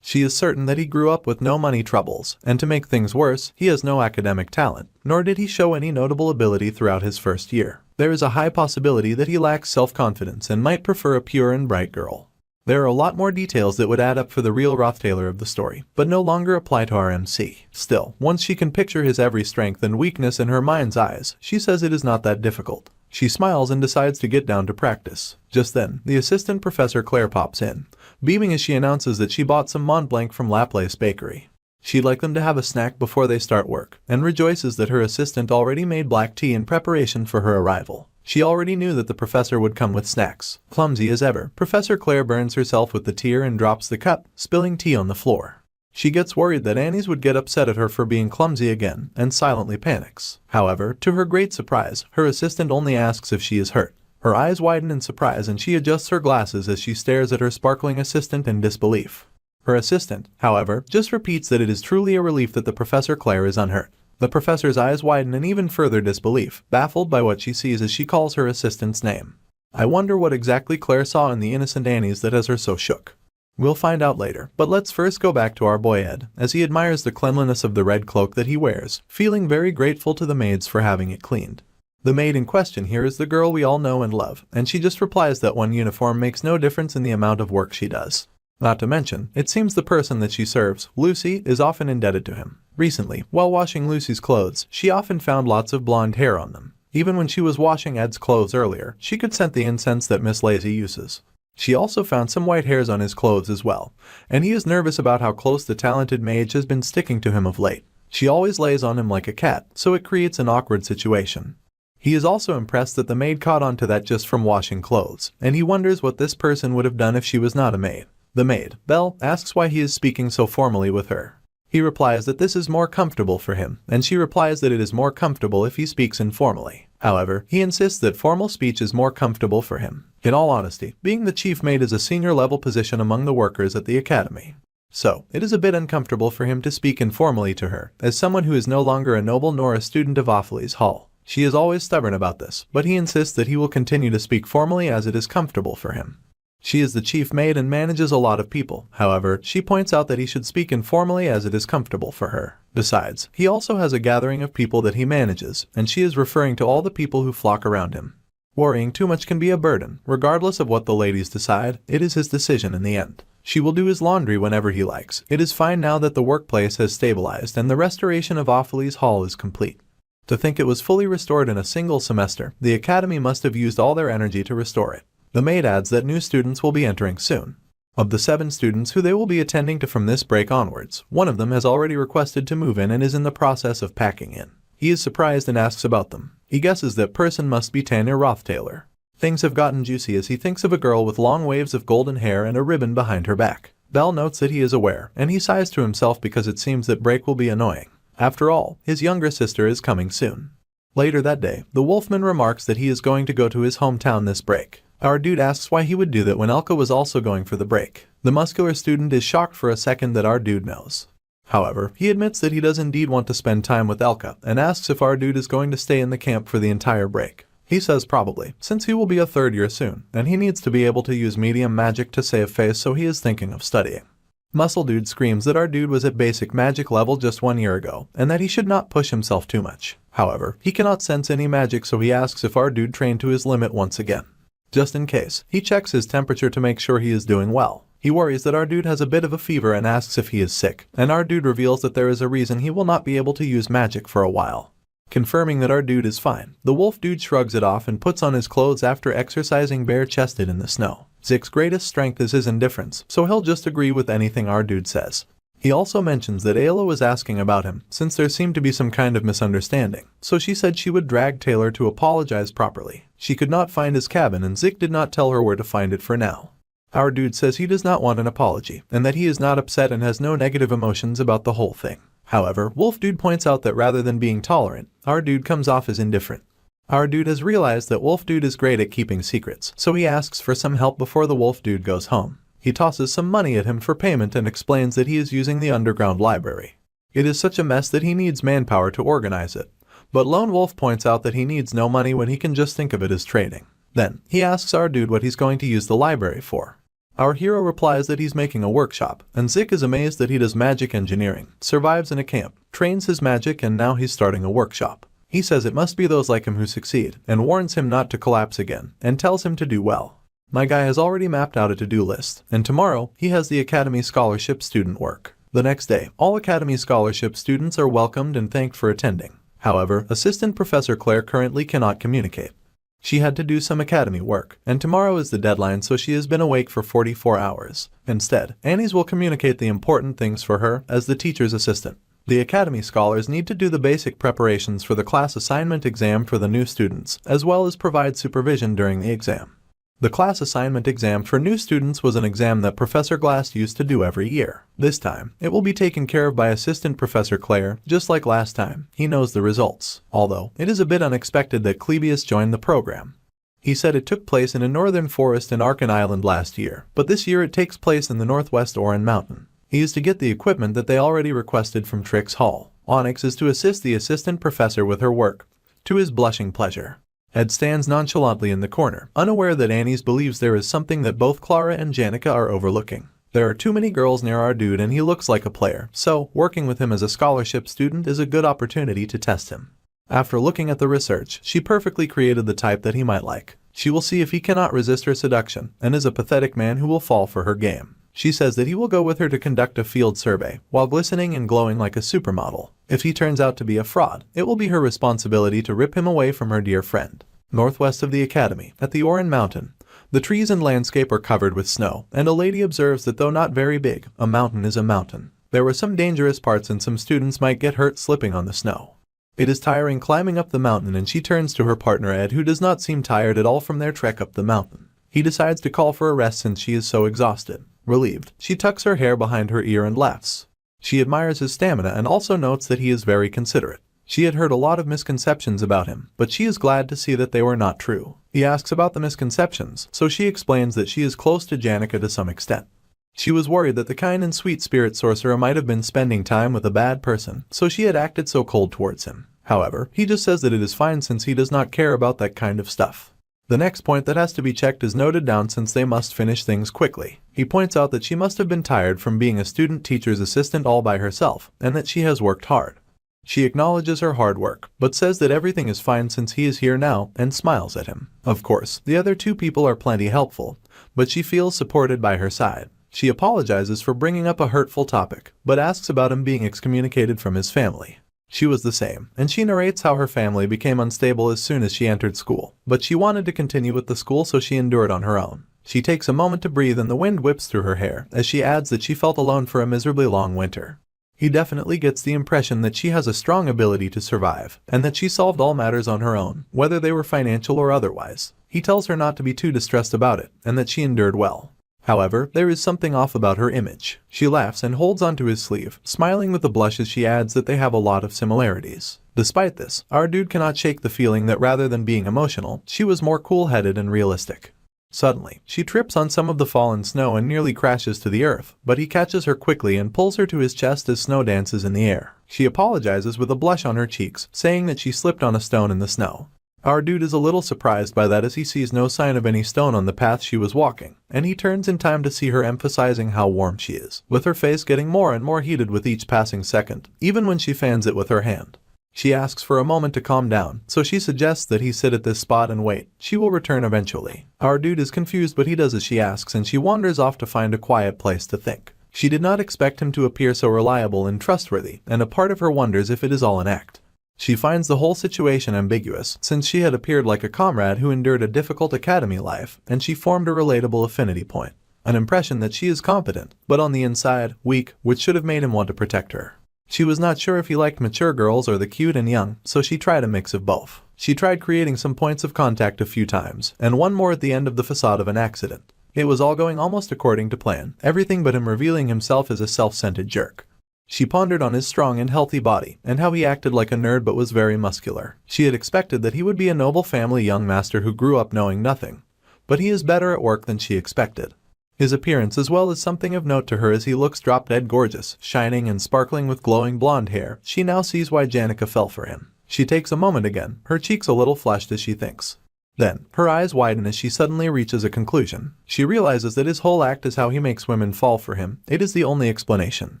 She is certain that he grew up with no money troubles, and to make things worse, he has no academic talent, nor did he show any notable ability throughout his first year. There is a high possibility that he lacks self-confidence and might prefer a pure and bright girl. There are a lot more details that would add up for the real Roth Taylor of the story, but no longer apply to our MC. Still, once she can picture his every strength and weakness in her mind's eyes, she says it is not that difficult. She smiles and decides to get down to practice. Just then, the assistant Professor Claire pops in, beaming as she announces that she bought some Mont Blanc from Laplace Bakery. She'd like them to have a snack before they start work, and rejoices that her assistant already made black tea in preparation for her arrival. She already knew that the professor would come with snacks. Clumsy as ever, Professor Claire burns herself with the tear and drops the cup, spilling tea on the floor. She gets worried that Annie's would get upset at her for being clumsy again, and silently panics. However, to her great surprise, her assistant only asks if she is hurt. Her eyes widen in surprise and she adjusts her glasses as she stares at her sparkling assistant in disbelief. Her assistant, however, just repeats that it is truly a relief that the Professor Claire is unhurt. The professor's eyes widen in even further disbelief, baffled by what she sees as she calls her assistant's name. I wonder what exactly Claire saw in the innocent Annie's that has her so shook. We'll find out later, but let's first go back to our boy Ed, as he admires the cleanliness of the red cloak that he wears, feeling very grateful to the maids for having it cleaned. The maid in question here is the girl we all know and love, and she just replies that one uniform makes no difference in the amount of work she does. Not to mention, it seems the person that she serves, Lucy, is often indebted to him. Recently, while washing Lucy's clothes, she often found lots of blonde hair on them. Even when she was washing Ed's clothes earlier, she could scent the incense that Miss Lazy uses. She also found some white hairs on his clothes as well, and he is nervous about how close the talented mage has been sticking to him of late. She always lays on him like a cat, so it creates an awkward situation. He is also impressed that the maid caught on to that just from washing clothes, and he wonders what this person would have done if she was not a maid. The maid, Belle, asks why he is speaking so formally with her. He replies that this is more comfortable for him, and she replies that it is more comfortable if he speaks informally. However, he insists that formal speech is more comfortable for him. In all honesty, being the chief mate is a senior-level position among the workers at the academy. So, it is a bit uncomfortable for him to speak informally to her, as someone who is no longer a noble nor a student of Opheles Hall. She is always stubborn about this, but he insists that he will continue to speak formally as it is comfortable for him. She is the chief maid and manages a lot of people. However, she points out that he should speak informally as it is comfortable for her. Besides, he also has a gathering of people that he manages, and she is referring to all the people who flock around him. Worrying too much can be a burden. Regardless of what the ladies decide, it is his decision in the end. She will do his laundry whenever he likes. It is fine now that the workplace has stabilized and the restoration of Opheles Hall is complete. To think it was fully restored in a single semester, the academy must have used all their energy to restore it. The maid adds that new students will be entering soon. Of the 7 students who they will be attending to from this break onwards, one of them has already requested to move in and is in the process of packing in. He is surprised and asks about them. He guesses that person must be Tanya Roth Taylor. Things have gotten juicy as he thinks of a girl with long waves of golden hair and a ribbon behind her back. Bell notes that he is aware, and he sighs to himself because it seems that break will be annoying. After all, his younger sister is coming soon. Later that day, the Wolfman remarks that he is going to go to his hometown this break. Our dude asks why he would do that when Elka was also going for the break. The muscular student is shocked for a second that our dude knows. However, he admits that he does indeed want to spend time with Elka and asks if our dude is going to stay in the camp for the entire break. He says probably, since he will be a 3rd year soon, and he needs to be able to use medium magic to save face, so he is thinking of studying. Muscle Dude screams that our dude was at basic magic level just 1 year ago, and that he should not push himself too much. However, he cannot sense any magic, so he asks if our dude trained to his limit once again. Just in case, he checks his temperature to make sure he is doing well. He worries that our dude has a bit of a fever and asks if he is sick, and our dude reveals that there is a reason he will not be able to use magic for a while. Confirming that our dude is fine, the wolf dude shrugs it off and puts on his clothes after exercising bare-chested in the snow. Ziggs' greatest strength is his indifference, so he'll just agree with anything our dude says. He also mentions that Ayla was asking about him, since there seemed to be some kind of misunderstanding, so she said she would drag Taylor to apologize properly. She could not find his cabin and Ziggs did not tell her where to find it for now. Our dude says he does not want an apology, and that he is not upset and has no negative emotions about the whole thing. However, Wolf Dude points out that rather than being tolerant, our dude comes off as indifferent. Our dude has realized that Wolf Dude is great at keeping secrets, so he asks for some help before the Wolf Dude goes home. He tosses some money at him for payment and explains that he is using the underground library. It is such a mess that he needs manpower to organize it. But Lone Wolf points out that he needs no money when he can just think of it as trading. Then, he asks our dude what he's going to use the library for. Our hero replies that he's making a workshop, and Ziggs is amazed that he does magic engineering, survives in a camp, trains his magic, and now he's starting a workshop. He says it must be those like him who succeed, and warns him not to collapse again, and tells him to do well. My guy has already mapped out a to-do list, and tomorrow, he has the Academy Scholarship student work. The next day, all Academy Scholarship students are welcomed and thanked for attending. However, Assistant Professor Claire currently cannot communicate. She had to do some academy work, and tomorrow is the deadline, so she has been awake for 44 hours. Instead, Annie's will communicate the important things for her as the teacher's assistant. The academy scholars need to do the basic preparations for the class assignment exam for the new students, as well as provide supervision during the exam. The class assignment exam for new students was an exam that Professor Glass used to do every year. This time, it will be taken care of by Assistant Professor Claire, just like last time. He knows the results, although it is a bit unexpected that Clebius joined the program. He said it took place in a northern forest in Arkan Island last year, but this year it takes place in the northwest Oran Mountain. He is to get the equipment that they already requested from Trix Hall. Onyx is to assist the assistant professor with her work, to his blushing pleasure. Ed stands nonchalantly in the corner, unaware that Annie's believes there is something that both Clara and Janica are overlooking. There are too many girls near our dude and he looks like a player, so working with him as a scholarship student is a good opportunity to test him. After looking at the research, she perfectly created the type that he might like. She will see if he cannot resist her seduction, and is a pathetic man who will fall for her game. She says that he will go with her to conduct a field survey, while glistening and glowing like a supermodel. If he turns out to be a fraud, it will be her responsibility to rip him away from her dear friend. Northwest of the academy, at the Oran Mountain, the trees and landscape are covered with snow, and a lady observes that though not very big, a mountain is a mountain. There were some dangerous parts and some students might get hurt slipping on the snow. It is tiring climbing up the mountain, and she turns to her partner Ed, who does not seem tired at all from their trek up the mountain. He decides to call for a rest since she is so exhausted. Relieved, she tucks her hair behind her ear and laughs. She admires his stamina and also notes that he is very considerate. She had heard a lot of misconceptions about him, but she is glad to see that they were not true. He asks about the misconceptions, so she explains that she is close to Janica to some extent. She was worried that the kind and sweet spirit sorcerer might have been spending time with a bad person, so she had acted so cold towards him. However, he just says that it is fine since he does not care about that kind of stuff. The next point that has to be checked is noted down since they must finish things quickly. He points out that she must have been tired from being a student teacher's assistant all by herself, and that she has worked hard. She acknowledges her hard work, but says that everything is fine since he is here now, and smiles at him. Of course, the other two people are plenty helpful, but she feels supported by her side. She apologizes for bringing up a hurtful topic, but asks about him being excommunicated from his family. She was the same, and she narrates how her family became unstable as soon as she entered school, but she wanted to continue with the school so she endured on her own. She takes a moment to breathe and the wind whips through her hair, as she adds that she felt alone for a miserably long winter. He definitely gets the impression that she has a strong ability to survive, and that she solved all matters on her own, whether they were financial or otherwise. He tells her not to be too distressed about it, and that she endured well. However, there is something off about her image. She laughs and holds onto his sleeve, smiling with a blush as she adds that they have a lot of similarities. Despite this, our dude cannot shake the feeling that rather than being emotional, she was more cool-headed and realistic. Suddenly, she trips on some of the fallen snow and nearly crashes to the earth, but he catches her quickly and pulls her to his chest as snow dances in the air. She apologizes with a blush on her cheeks, saying that she slipped on a stone in the snow. Our dude is a little surprised by that as he sees no sign of any stone on the path she was walking, and he turns in time to see her emphasizing how warm she is, with her face getting more and more heated with each passing second, even when she fans it with her hand. She asks for a moment to calm down, so she suggests that he sit at this spot and wait. She will return eventually. Our dude is confused, but he does as she asks, and she wanders off to find a quiet place to think. She did not expect him to appear so reliable and trustworthy, and a part of her wonders if it is all an act. She finds the whole situation ambiguous, since she had appeared like a comrade who endured a difficult academy life, and she formed a relatable affinity point. An impression that she is competent, but on the inside, weak, which should have made him want to protect her. She was not sure if he liked mature girls or the cute and young, so she tried a mix of both. She tried creating some points of contact a few times, and one more at the end of the facade of an accident. It was all going almost according to plan, everything but him revealing himself as a self-centered jerk. She pondered on his strong and healthy body, and how he acted like a nerd but was very muscular. She had expected that he would be a noble family young master who grew up knowing nothing, but he is better at work than she expected. His appearance as well is something of note to her as he looks drop-dead gorgeous, shining and sparkling with glowing blonde hair. She now sees why Janica fell for him. She takes a moment again, her cheeks a little flushed as she thinks. Then, her eyes widen as she suddenly reaches a conclusion. She realizes that his whole act is how he makes women fall for him. It is the only explanation.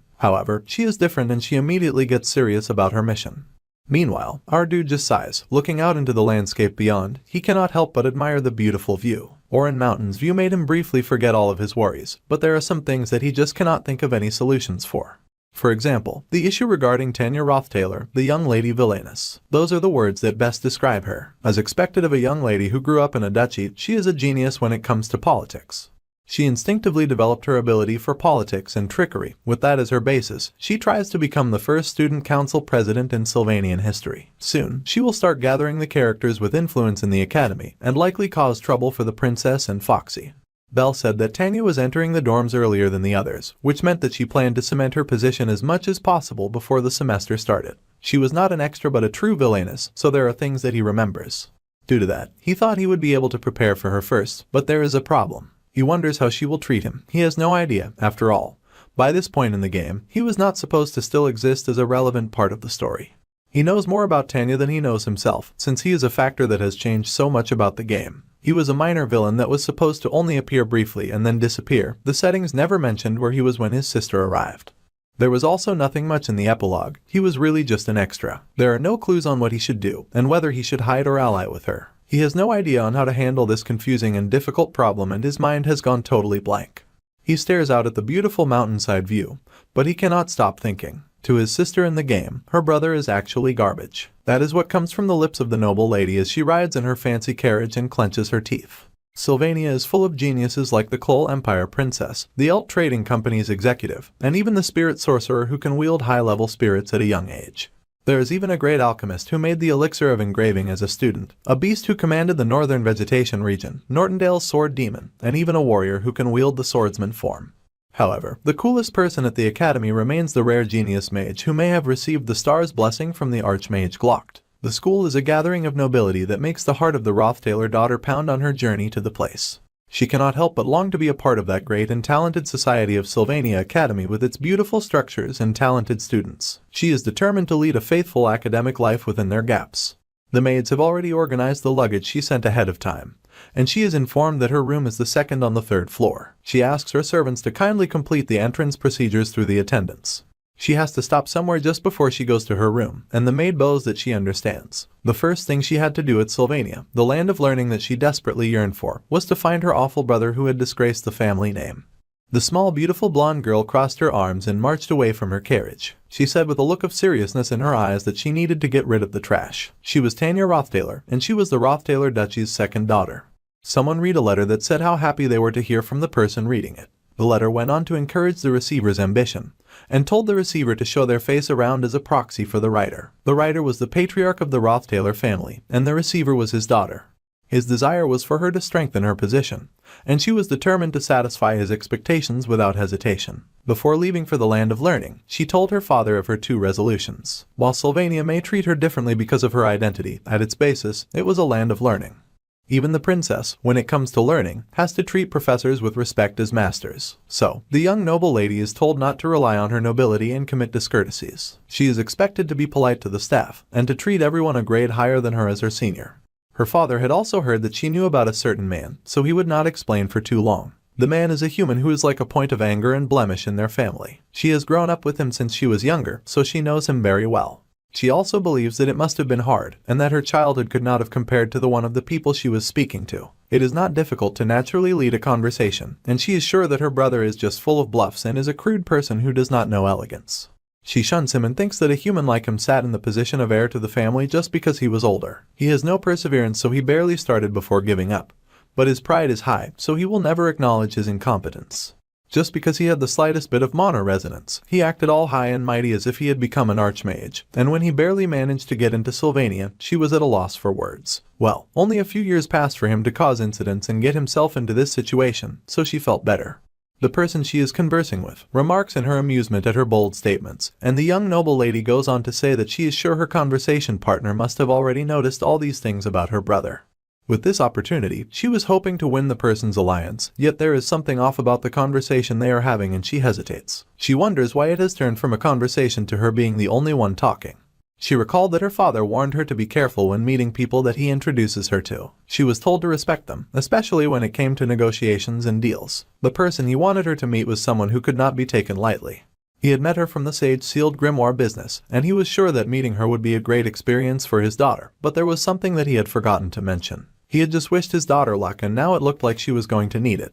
However, she is different and she immediately gets serious about her mission. Meanwhile, our dude just sighs, looking out into the landscape beyond. He cannot help but admire the beautiful view. Oran Mountain's view made him briefly forget all of his worries, but there are some things that he just cannot think of any solutions for. For example, the issue regarding Tanya Roth Taylor, the young lady villainous. Those are the words that best describe her. As expected of a young lady who grew up in a duchy, she is a genius when it comes to politics. She instinctively developed her ability for politics and trickery. With that as her basis, she tries to become the first student council president in Sylvanian history. Soon, she will start gathering the characters with influence in the academy, and likely cause trouble for the princess and Foxy. Belle said that Tanya was entering the dorms earlier than the others, which meant that she planned to cement her position as much as possible before the semester started. She was not an extra but a true villainess, so there are things that he remembers. Due to that, he thought he would be able to prepare for her first, but there is a problem. He wonders how she will treat him. He has no idea, after all. By this point in the game, he was not supposed to still exist as a relevant part of the story. He knows more about Tanya than he knows himself, since he is a factor that has changed so much about the game. He was a minor villain that was supposed to only appear briefly and then disappear. The settings never mentioned where he was when his sister arrived. There was also nothing much in the epilogue. He was really just an extra. There are no clues on what he should do, and whether he should hide or ally with her. He has no idea on how to handle this confusing and difficult problem, and his mind has gone totally blank. He stares out at the beautiful mountainside view, but he cannot stop thinking. To his sister in the game, her brother is actually garbage. That is what comes from the lips of the noble lady as she rides in her fancy carriage and clenches her teeth. Sylvania is full of geniuses like the Klol Empire princess, the Elt Trading Company's executive, and even the spirit sorcerer who can wield high-level spirits at a young age. There is even a great alchemist who made the elixir of engraving as a student, a beast who commanded the northern vegetation region, Nortondale's sword demon, and even a warrior who can wield the swordsman form. However, the coolest person at the academy remains the rare genius mage who may have received the star's blessing from the archmage Glocked. The school is a gathering of nobility that makes the heart of the Roth Taylor daughter pound on her journey to the place. She cannot help but long to be a part of that great and talented society of Sylvania Academy with its beautiful structures and talented students. She is determined to lead a faithful academic life within their gaps. The maids have already organized the luggage she sent ahead of time, and she is informed that her room is the second on the third floor. She asks her servants to kindly complete the entrance procedures through the attendants. She has to stop somewhere just before she goes to her room, and the maid bows that she understands. The first thing she had to do at Sylvania, the land of learning that she desperately yearned for, was to find her awful brother who had disgraced the family name. The small beautiful blonde girl crossed her arms and marched away from her carriage. She said with a look of seriousness in her eyes that she needed to get rid of the trash. She was Tanya Rothtailor, and she was the Rothtailor Duchy's second daughter. Someone read a letter that said how happy they were to hear from the person reading it. The letter went on to encourage the receiver's ambition, and told the receiver to show their face around as a proxy for the writer. The writer was the patriarch of the Rothtailor family, and the receiver was his daughter. His desire was for her to strengthen her position, and she was determined to satisfy his expectations without hesitation. Before leaving for the land of learning, she told her father of her two resolutions. While Sylvania may treat her differently because of her identity, at its basis, it was a land of learning. Even the princess, when it comes to learning, has to treat professors with respect as masters. So, the young noble lady is told not to rely on her nobility and commit discourtesies. She is expected to be polite to the staff, and to treat everyone a grade higher than her as her senior. Her father had also heard that she knew about a certain man, so he would not explain for too long. The man is a human who is like a point of anger and blemish in their family. She has grown up with him since she was younger, so she knows him very well. She also believes that it must have been hard, and that her childhood could not have compared to the one of the people she was speaking to. It is not difficult to naturally lead a conversation, and she is sure that her brother is just full of bluffs and is a crude person who does not know elegance. She shuns him and thinks that a human like him sat in the position of heir to the family just because he was older. He has no perseverance, so he barely started before giving up. But his pride is high, so he will never acknowledge his incompetence. Just because he had the slightest bit of Manhwa resonance, he acted all high and mighty as if he had become an archmage, and when he barely managed to get into Sylvania, she was at a loss for words. Well, only a few years passed for him to cause incidents and get himself into this situation, so she felt better. The person she is conversing with remarks in her amusement at her bold statements, and the young noble lady goes on to say that she is sure her conversation partner must have already noticed all these things about her brother. With this opportunity, she was hoping to win the person's alliance, yet there is something off about the conversation they are having and she hesitates. She wonders why it has turned from a conversation to her being the only one talking. She recalled that her father warned her to be careful when meeting people that he introduces her to. She was told to respect them, especially when it came to negotiations and deals. The person he wanted her to meet was someone who could not be taken lightly. He had met her from the sage-sealed Grimoire business, and he was sure that meeting her would be a great experience for his daughter, but there was something that he had forgotten to mention. He had just wished his daughter luck, and now it looked like she was going to need it.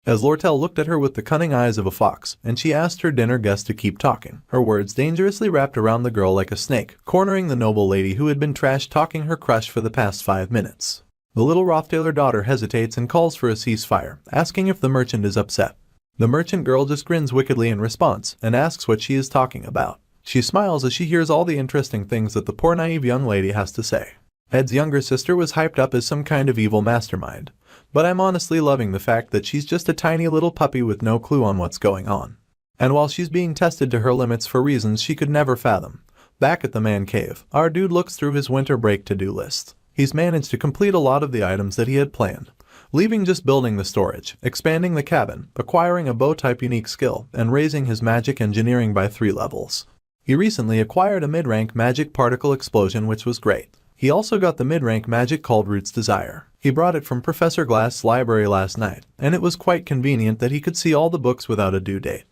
As Lortel looked at her with the cunning eyes of a fox, and she asked her dinner guest to keep talking, her words dangerously wrapped around the girl like a snake, cornering the noble lady who had been trash-talking her crush for the past 5 minutes. The little Rothtailor daughter hesitates and calls for a ceasefire, asking if the merchant is upset. The merchant girl just grins wickedly in response, and asks what she is talking about. She smiles as she hears all the interesting things that the poor naive young lady has to say. Ed's younger sister was hyped up as some kind of evil mastermind, but I'm honestly loving the fact that she's just a tiny little puppy with no clue on what's going on. And while she's being tested to her limits for reasons she could never fathom, back at the man cave, our dude looks through his winter break to-do list. He's managed to complete a lot of the items that he had planned, leaving just building the storage, expanding the cabin, acquiring a bow-type unique skill, and raising his magic engineering by 3 levels. He recently acquired a mid-rank magic particle explosion, which was great. He also got the mid-rank magic called Root's Desire. He brought it from Professor Glass's library last night, and it was quite convenient that he could see all the books without a due date.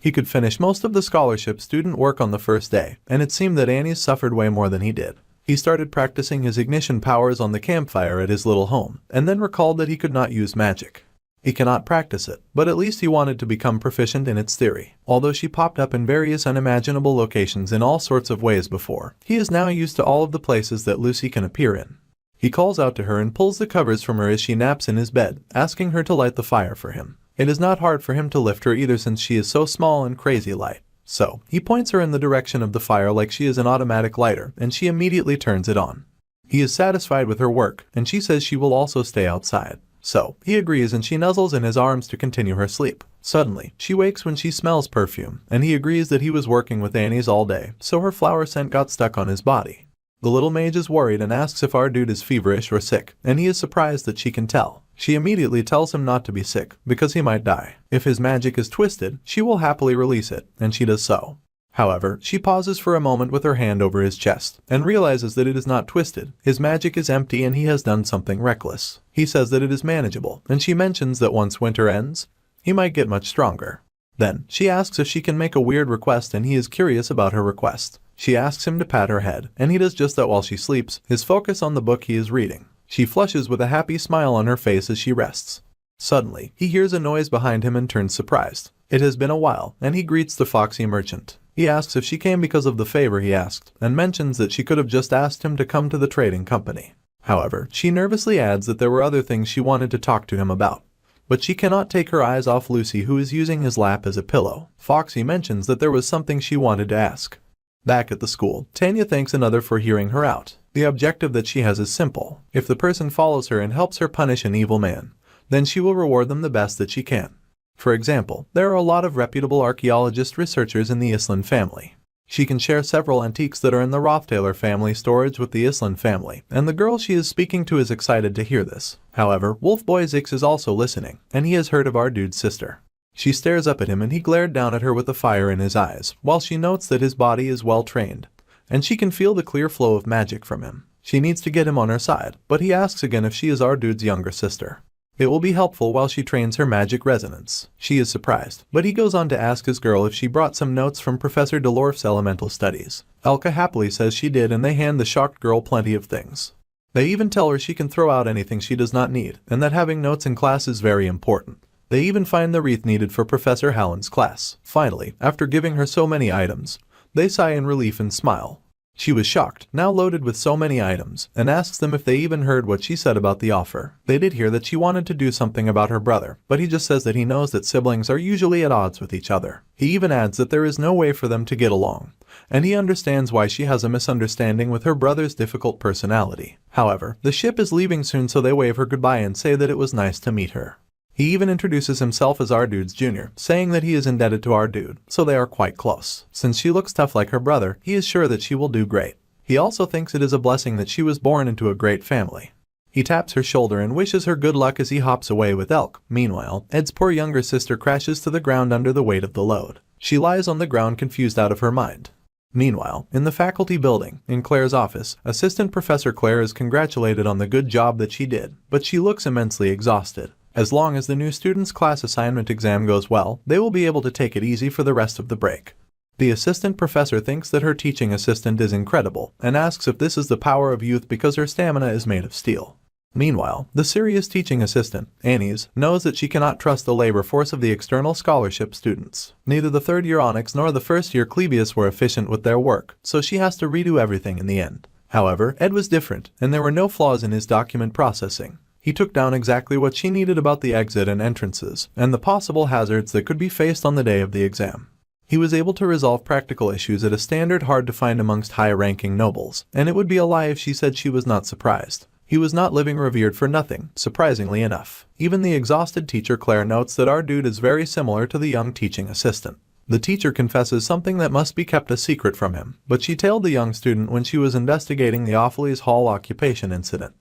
He could finish most of the scholarship student work on the first day, and it seemed that Annie's suffered way more than he did. He started practicing his ignition powers on the campfire at his little home, and then recalled that he could not use magic. He cannot practice it, but at least he wanted to become proficient in its theory. Although she popped up in various unimaginable locations in all sorts of ways before, he is now used to all of the places that Lucy can appear in. He calls out to her and pulls the covers from her as she naps in his bed, asking her to light the fire for him. It is not hard for him to lift her either, since she is so small and crazy light. So, he points her in the direction of the fire like she is an automatic lighter, and she immediately turns it on. He is satisfied with her work, and she says she will also stay outside. So, he agrees and she nuzzles in his arms to continue her sleep. Suddenly, she wakes when she smells perfume, and he agrees that he was working with Annie's all day, so her flower scent got stuck on his body. The little mage is worried and asks if our dude is feverish or sick, and he is surprised that she can tell. She immediately tells him not to be sick, because he might die. If his magic is twisted, she will happily release it, and she does so. However, she pauses for a moment with her hand over his chest, and realizes that it is not twisted. His magic is empty and he has done something reckless. He says that it is manageable, and she mentions that once winter ends, he might get much stronger. Then, she asks if she can make a weird request and he is curious about her request. She asks him to pat her head, and he does just that while she sleeps, his focus on the book he is reading. She flushes with a happy smile on her face as she rests. Suddenly, he hears a noise behind him and turns surprised. It has been a while, and he greets the foxy merchant. He asks if she came because of the favor he asked, and mentions that she could have just asked him to come to the trading company. However, she nervously adds that there were other things she wanted to talk to him about. But she cannot take her eyes off Lucy, who is using his lap as a pillow. Foxy mentions that there was something she wanted to ask. Back at the school, Tanya thanks another for hearing her out. The objective that she has is simple. If the person follows her and helps her punish an evil man, then she will reward them the best that she can. For example, there are a lot of reputable archaeologist researchers in the Island family. She can share several antiques that are in the Roth family storage with the Island family, and the girl she is speaking to is excited to hear this. However, Wolf Boy Ziggs is also listening, and he has heard of our dude's sister. She stares up at him and he glared down at her with a fire in his eyes, while she notes that his body is well trained, and she can feel the clear flow of magic from him. She needs to get him on her side, but he asks again if she is our dude's younger sister. It will be helpful while she trains her magic resonance. She is surprised, but he goes on to ask his girl if she brought some notes from Professor Delorf's elemental studies. Elka happily says she did, and they hand the shocked girl plenty of things. They even tell her she can throw out anything she does not need, and that having notes in class is very important. They even find the wreath needed for Professor Hallen's class. Finally, after giving her so many items, they sigh in relief and smile. She was shocked, now loaded with so many items, and asks them if they even heard what she said about the offer. They did hear that she wanted to do something about her brother, but he just says that he knows that siblings are usually at odds with each other. He even adds that there is no way for them to get along, and he understands why she has a misunderstanding with her brother's difficult personality. However, the ship is leaving soon, so they wave her goodbye and say that it was nice to meet her. He even introduces himself as our dude's junior, saying that he is indebted to our dude, so they are quite close. Since she looks tough like her brother, he is sure that she will do great. He also thinks it is a blessing that she was born into a great family. He taps her shoulder and wishes her good luck as he hops away with Elk. Meanwhile, Ed's poor younger sister crashes to the ground under the weight of the load. She lies on the ground confused out of her mind. Meanwhile, in the faculty building, in Claire's office, Assistant Professor Claire is congratulated on the good job that she did, but she looks immensely exhausted. As long as the new student's class assignment exam goes well, they will be able to take it easy for the rest of the break. The assistant professor thinks that her teaching assistant is incredible, and asks if this is the power of youth because her stamina is made of steel. Meanwhile, the serious teaching assistant, Annie's, knows that she cannot trust the labor force of the external scholarship students. Neither the third-year Onyx nor the first-year Clebius were efficient with their work, so she has to redo everything in the end. However, Ed was different, and there were no flaws in his document processing. He took down exactly what she needed about the exit and entrances, and the possible hazards that could be faced on the day of the exam. He was able to resolve practical issues at a standard hard to find amongst high-ranking nobles, and it would be a lie if she said she was not surprised. He was not living revered for nothing, surprisingly enough. Even the exhausted teacher Claire notes that our dude is very similar to the young teaching assistant. The teacher confesses something that must be kept a secret from him, but she told the young student when she was investigating the Opheles Hall occupation incident.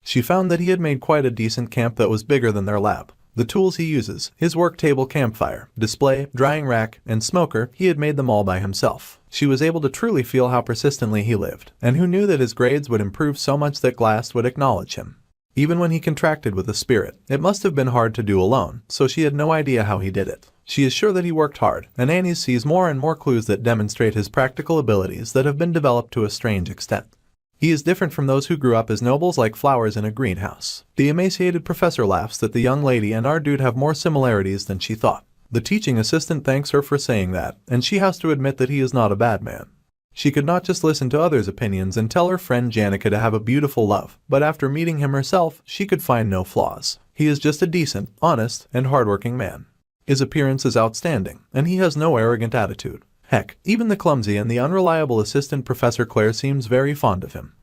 She found that he had made quite a decent camp that was bigger than their lab. The tools he uses, his work table, campfire, display, drying rack, and smoker, he had made them all by himself. She was able to truly feel how persistently he lived, and who knew that his grades would improve so much that Glass would acknowledge him. Even when he contracted with a spirit, it must have been hard to do alone, so she had no idea how he did it. She is sure that he worked hard, and Annie sees more and more clues that demonstrate his practical abilities that have been developed to a strange extent. He is different from those who grew up as nobles like flowers in a greenhouse. The emaciated professor laughs that the young lady and our dude have more similarities than she thought. The teaching assistant thanks her for saying that, and she has to admit that he is not a bad man. She could not just listen to others' opinions and tell her friend Janica to have a beautiful love, but after meeting him herself, she could find no flaws. He is just a decent, honest, and hardworking man. His appearance is outstanding, and he has no arrogant attitude. Heck, even the clumsy and the unreliable assistant Professor Claire seems very fond of him.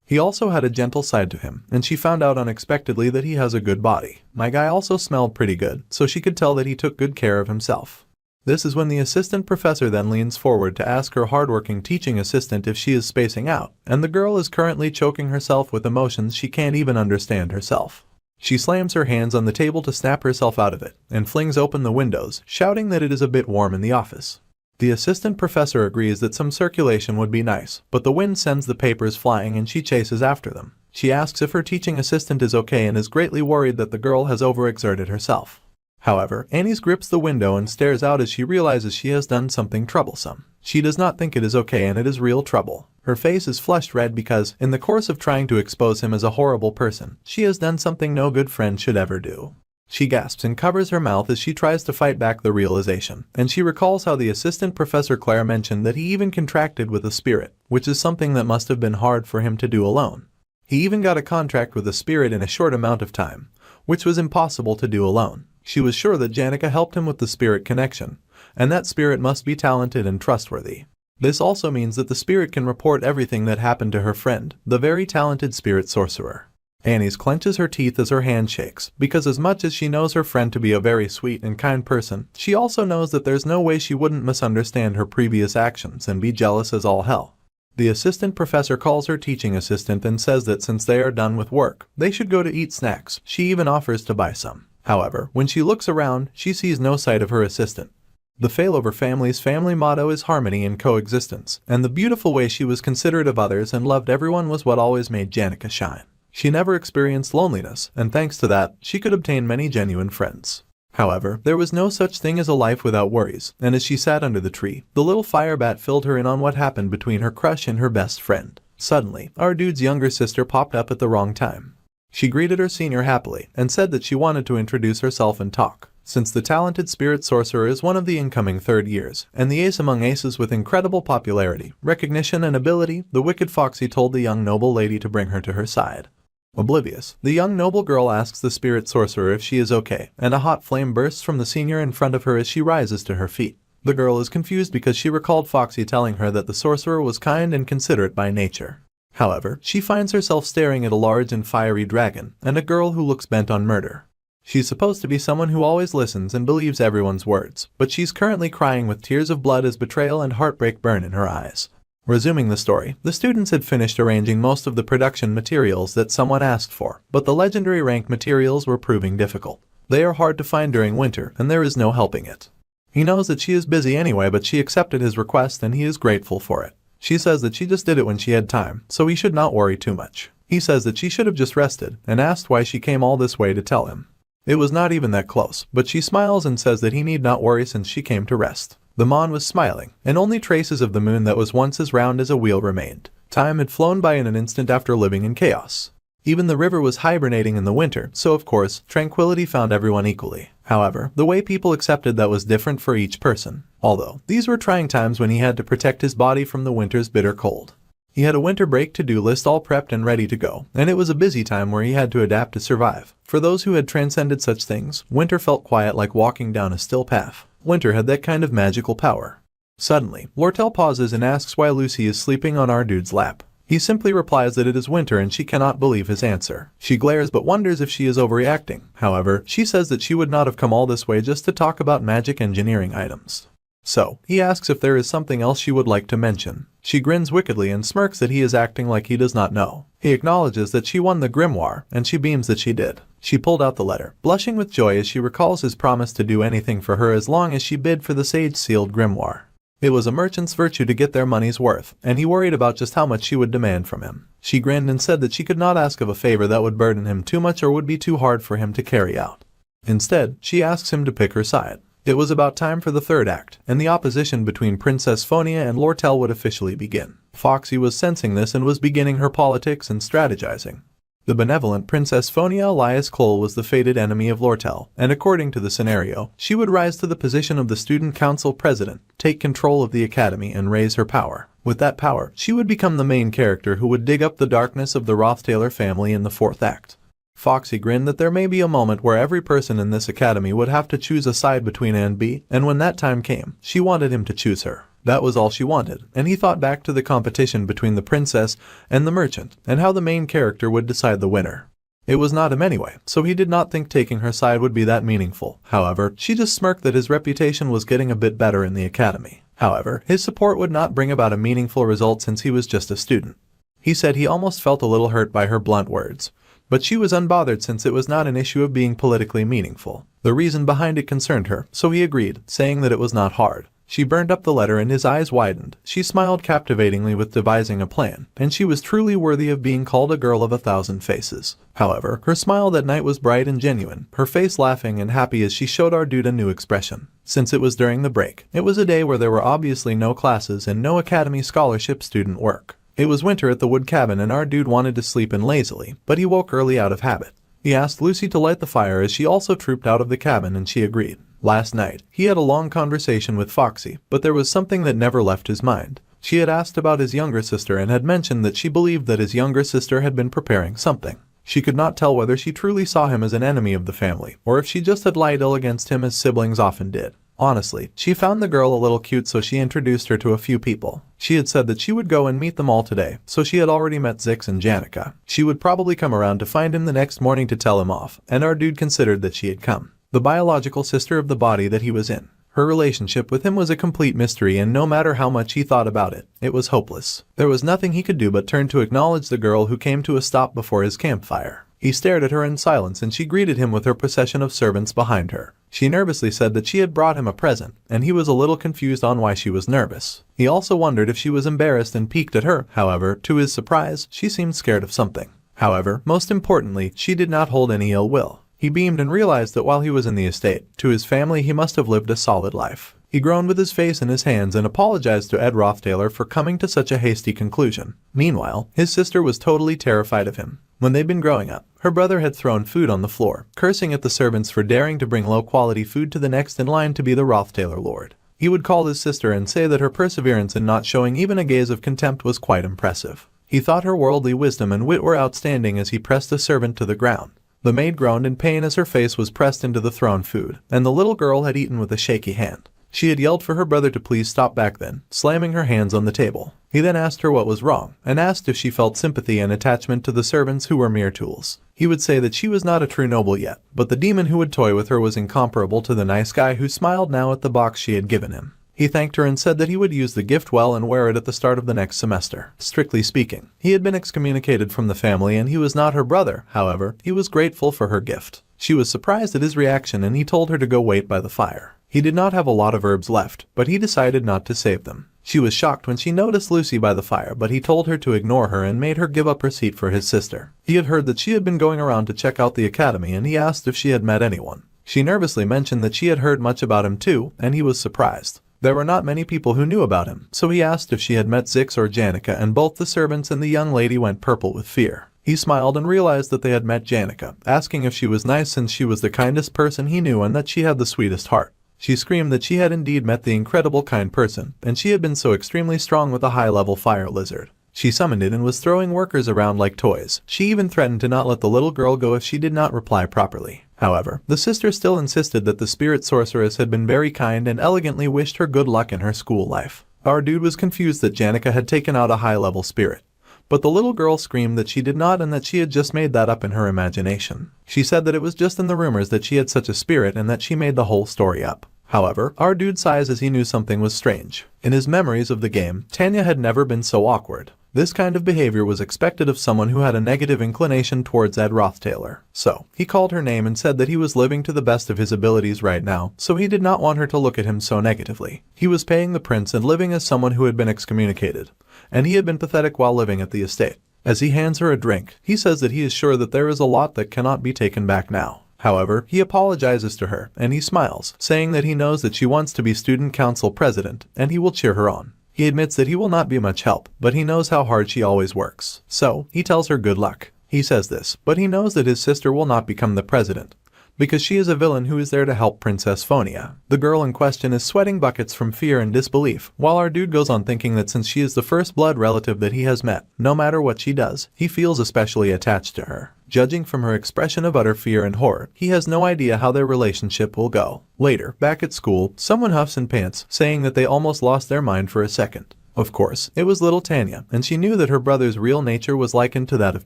He also had a gentle side to him, and she found out unexpectedly that he has a good body. My guy also smelled pretty good, so she could tell that he took good care of himself. This is when the assistant professor then leans forward to ask her hardworking teaching assistant if she is spacing out, and the girl is currently choking herself with emotions she can't even understand herself. She slams her hands on the table to snap herself out of it, and flings open the windows, shouting that it is a bit warm in the office. The assistant professor agrees that some circulation would be nice, but the wind sends the papers flying and she chases after them. She asks if her teaching assistant is okay and is greatly worried that the girl has overexerted herself. However, Annie grips the window and stares out as she realizes she has done something troublesome. She does not think it is okay and it is real trouble. Her face is flushed red because, in the course of trying to expose him as a horrible person, she has done something no good friend should ever do. She gasps and covers her mouth as she tries to fight back the realization, and she recalls how the assistant Professor Claire mentioned that he even contracted with a spirit, which is something that must have been hard for him to do alone. He even got a contract with a spirit in a short amount of time, which was impossible to do alone. She was sure that Janica helped him with the spirit connection, and that spirit must be talented and trustworthy. This also means that the spirit can report everything that happened to her friend, the very talented spirit sorcerer. Annie clenches her teeth as her hand shakes, because as much as she knows her friend to be a very sweet and kind person, she also knows that there's no way she wouldn't misunderstand her previous actions and be jealous as all hell. The assistant professor calls her teaching assistant and says that since they are done with work, they should go to eat snacks. She even offers to buy some. However, when she looks around, she sees no sight of her assistant. The Failover family's family motto is harmony and coexistence, and the beautiful way she was considerate of others and loved everyone was what always made Janica shine. She never experienced loneliness, and thanks to that, she could obtain many genuine friends. However, there was no such thing as a life without worries, and as she sat under the tree, the little fire bat filled her in on what happened between her crush and her best friend. Suddenly, our dude's younger sister popped up at the wrong time. She greeted her senior happily, and said that she wanted to introduce herself and talk. Since the talented spirit sorcerer is one of the incoming third years, and the ace among aces with incredible popularity, recognition, and ability, the wicked Foxy told the young noble lady to bring her to her side. Oblivious, the young noble girl asks the spirit sorcerer if she is okay, and a hot flame bursts from the senior in front of her as she rises to her feet. The girl is confused because she recalled Foxy telling her that the sorcerer was kind and considerate by nature. However, she finds herself staring at a large and fiery dragon, and a girl who looks bent on murder. She's supposed to be someone who always listens and believes everyone's words, but she's currently crying with tears of blood as betrayal and heartbreak burn in her eyes. Resuming the story, the students had finished arranging most of the production materials that someone asked for, but the legendary rank materials were proving difficult. They are hard to find during winter, and there is no helping it. He knows that she is busy anyway, but she accepted his request and he is grateful for it. She says that she just did it when she had time, so he should not worry too much. He says that she should have just rested, and asked why she came all this way to tell him. It was not even that close, but she smiles and says that he need not worry since she came to rest. The Mon was smiling, and only traces of the moon that was once as round as a wheel remained. Time had flown by in an instant after living in chaos. Even the river was hibernating in the winter, so of course, tranquility found everyone equally. However, the way people accepted that was different for each person. Although, these were trying times when he had to protect his body from the winter's bitter cold. He had a winter break to-do list all prepped and ready to go, and it was a busy time where he had to adapt to survive. For those who had transcended such things, winter felt quiet like walking down a still path. Winter had that kind of magical power. Suddenly, Lortel pauses and asks why Lucy is sleeping on our dude's lap. He simply replies that it is winter and she cannot believe his answer. She glares but wonders if she is overreacting. However, she says that she would not have come all this way just to talk about magic engineering items. So, he asks if there is something else she would like to mention. She grins wickedly and smirks that he is acting like he does not know. He acknowledges that she won the Grimoire, and she beams that she did. She pulled out the letter, blushing with joy as she recalls his promise to do anything for her as long as she bid for the sage-sealed Grimoire. It was a merchant's virtue to get their money's worth, and he worried about just how much she would demand from him. She grinned and said that she could not ask of a favor that would burden him too much or would be too hard for him to carry out. Instead, she asks him to pick her side. It was about time for the third act, and the opposition between Princess Fiona and Lortel would officially begin. Foxy was sensing this and was beginning her politics and strategizing. The benevolent Princess Fiona Elias Cole was the fated enemy of Lortel, and according to the scenario, she would rise to the position of the Student Council President, take control of the Academy and raise her power. With that power, she would become the main character who would dig up the darkness of the Roth-Taylor family in the fourth act. Foxy grinned that there may be a moment where every person in this academy would have to choose a side between A and B, and when that time came, she wanted him to choose her. That was all she wanted, and he thought back to the competition between the princess and the merchant, and how the main character would decide the winner. It was not him anyway, so he did not think taking her side would be that meaningful. However, she just smirked that his reputation was getting a bit better in the academy. However, his support would not bring about a meaningful result since he was just a student. He said he almost felt a little hurt by her blunt words. But she was unbothered since it was not an issue of being politically meaningful. The reason behind it concerned her, so he agreed, saying that it was not hard. She burned up the letter and his eyes widened. She smiled captivatingly with devising a plan, and she was truly worthy of being called a girl of 1,000 faces. However, her smile that night was bright and genuine, her face laughing and happy as she showed our dude a new expression. Since it was during the break, it was a day where there were obviously no classes and no academy scholarship student work. It was winter at the wood cabin and our dude wanted to sleep in lazily, but he woke early out of habit. He asked Lucy to light the fire as she also trooped out of the cabin and she agreed. Last night, he had a long conversation with Foxy, but there was something that never left his mind. She had asked about his younger sister and had mentioned that she believed that his younger sister had been preparing something. She could not tell whether she truly saw him as an enemy of the family, or if she just had lied ill against him as siblings often did. Honestly, she found the girl a little cute, so she introduced her to a few people. She had said that she would go and meet them all today, so she had already met Ziggs and Janica. She would probably come around to find him the next morning to tell him off, and our dude considered that she had come. The biological sister of the body that he was in. Her relationship with him was a complete mystery, and no matter how much he thought about it, it was hopeless. There was nothing he could do but turn to acknowledge the girl who came to a stop before his campfire. He stared at her in silence and she greeted him with her procession of servants behind her. She nervously said that she had brought him a present, and he was a little confused on why she was nervous. He also wondered if she was embarrassed and piqued at her. However, to his surprise, she seemed scared of something. However, most importantly, she did not hold any ill will. He beamed and realized that while he was in the estate, to his family he must have lived a solid life. He groaned with his face in his hands and apologized to Ed Rothtailor for coming to such a hasty conclusion. Meanwhile, his sister was totally terrified of him. When they'd been growing up, her brother had thrown food on the floor, cursing at the servants for daring to bring low-quality food to the next in line to be the Rothtailor lord. He would call his sister and say that her perseverance in not showing even a gaze of contempt was quite impressive. He thought her worldly wisdom and wit were outstanding as he pressed the servant to the ground. The maid groaned in pain as her face was pressed into the thrown food, and the little girl had eaten with a shaky hand. She had yelled for her brother to please stop back then, slamming her hands on the table. He then asked her what was wrong, and asked if she felt sympathy and attachment to the servants who were mere tools. He would say that she was not a true noble yet, but the demon who would toy with her was incomparable to the nice guy who smiled now at the box she had given him. He thanked her and said that he would use the gift well and wear it at the start of the next semester. Strictly speaking, he had been excommunicated from the family and he was not her brother. However, he was grateful for her gift. She was surprised at his reaction and he told her to go wait by the fire. He did not have a lot of herbs left, but he decided not to save them. She was shocked when she noticed Lucy by the fire, but he told her to ignore her and made her give up her seat for his sister. He had heard that she had been going around to check out the academy and he asked if she had met anyone. She nervously mentioned that she had heard much about him too, and he was surprised. There were not many people who knew about him, so he asked if she had met Ziggs or Janica, and both the servants and the young lady went purple with fear. He smiled and realized that they had met Janica, asking if she was nice since she was the kindest person he knew and that she had the sweetest heart. She screamed that she had indeed met the incredible kind person, and she had been so extremely strong with a high-level fire lizard. She summoned it and was throwing workers around like toys. She even threatened to not let the little girl go if she did not reply properly. However, the sister still insisted that the spirit sorceress had been very kind and elegantly wished her good luck in her school life. Our dude was confused that Janica had taken out a high-level spirit. But the little girl screamed that she did not and that she had just made that up in her imagination. She said that it was just in the rumors that she had such a spirit and that she made the whole story up. However, our dude sighs as he knew something was strange. In his memories of the game, Tanya had never been so awkward. This kind of behavior was expected of someone who had a negative inclination towards Ed Rothtailor. So, he called her name and said that he was living to the best of his abilities right now, so he did not want her to look at him so negatively. He was paying the prince and living as someone who had been excommunicated, and he had been pathetic while living at the estate. As he hands her a drink, he says that he is sure that there is a lot that cannot be taken back now. However, he apologizes to her, and he smiles, saying that he knows that she wants to be student council president, and he will cheer her on. He admits that he will not be much help, but he knows how hard she always works. So, he tells her good luck. He says this, but he knows that his sister will not become the president, because she is a villain who is there to help Princess Fiona. The girl in question is sweating buckets from fear and disbelief, while our dude goes on thinking that since she is the first blood relative that he has met, no matter what she does, he feels especially attached to her. Judging from her expression of utter fear and horror, he has no idea how their relationship will go. Later, back at school, someone huffs and pants, saying that they almost lost their mind for a second. Of course, it was little Tanya, and she knew that her brother's real nature was likened to that of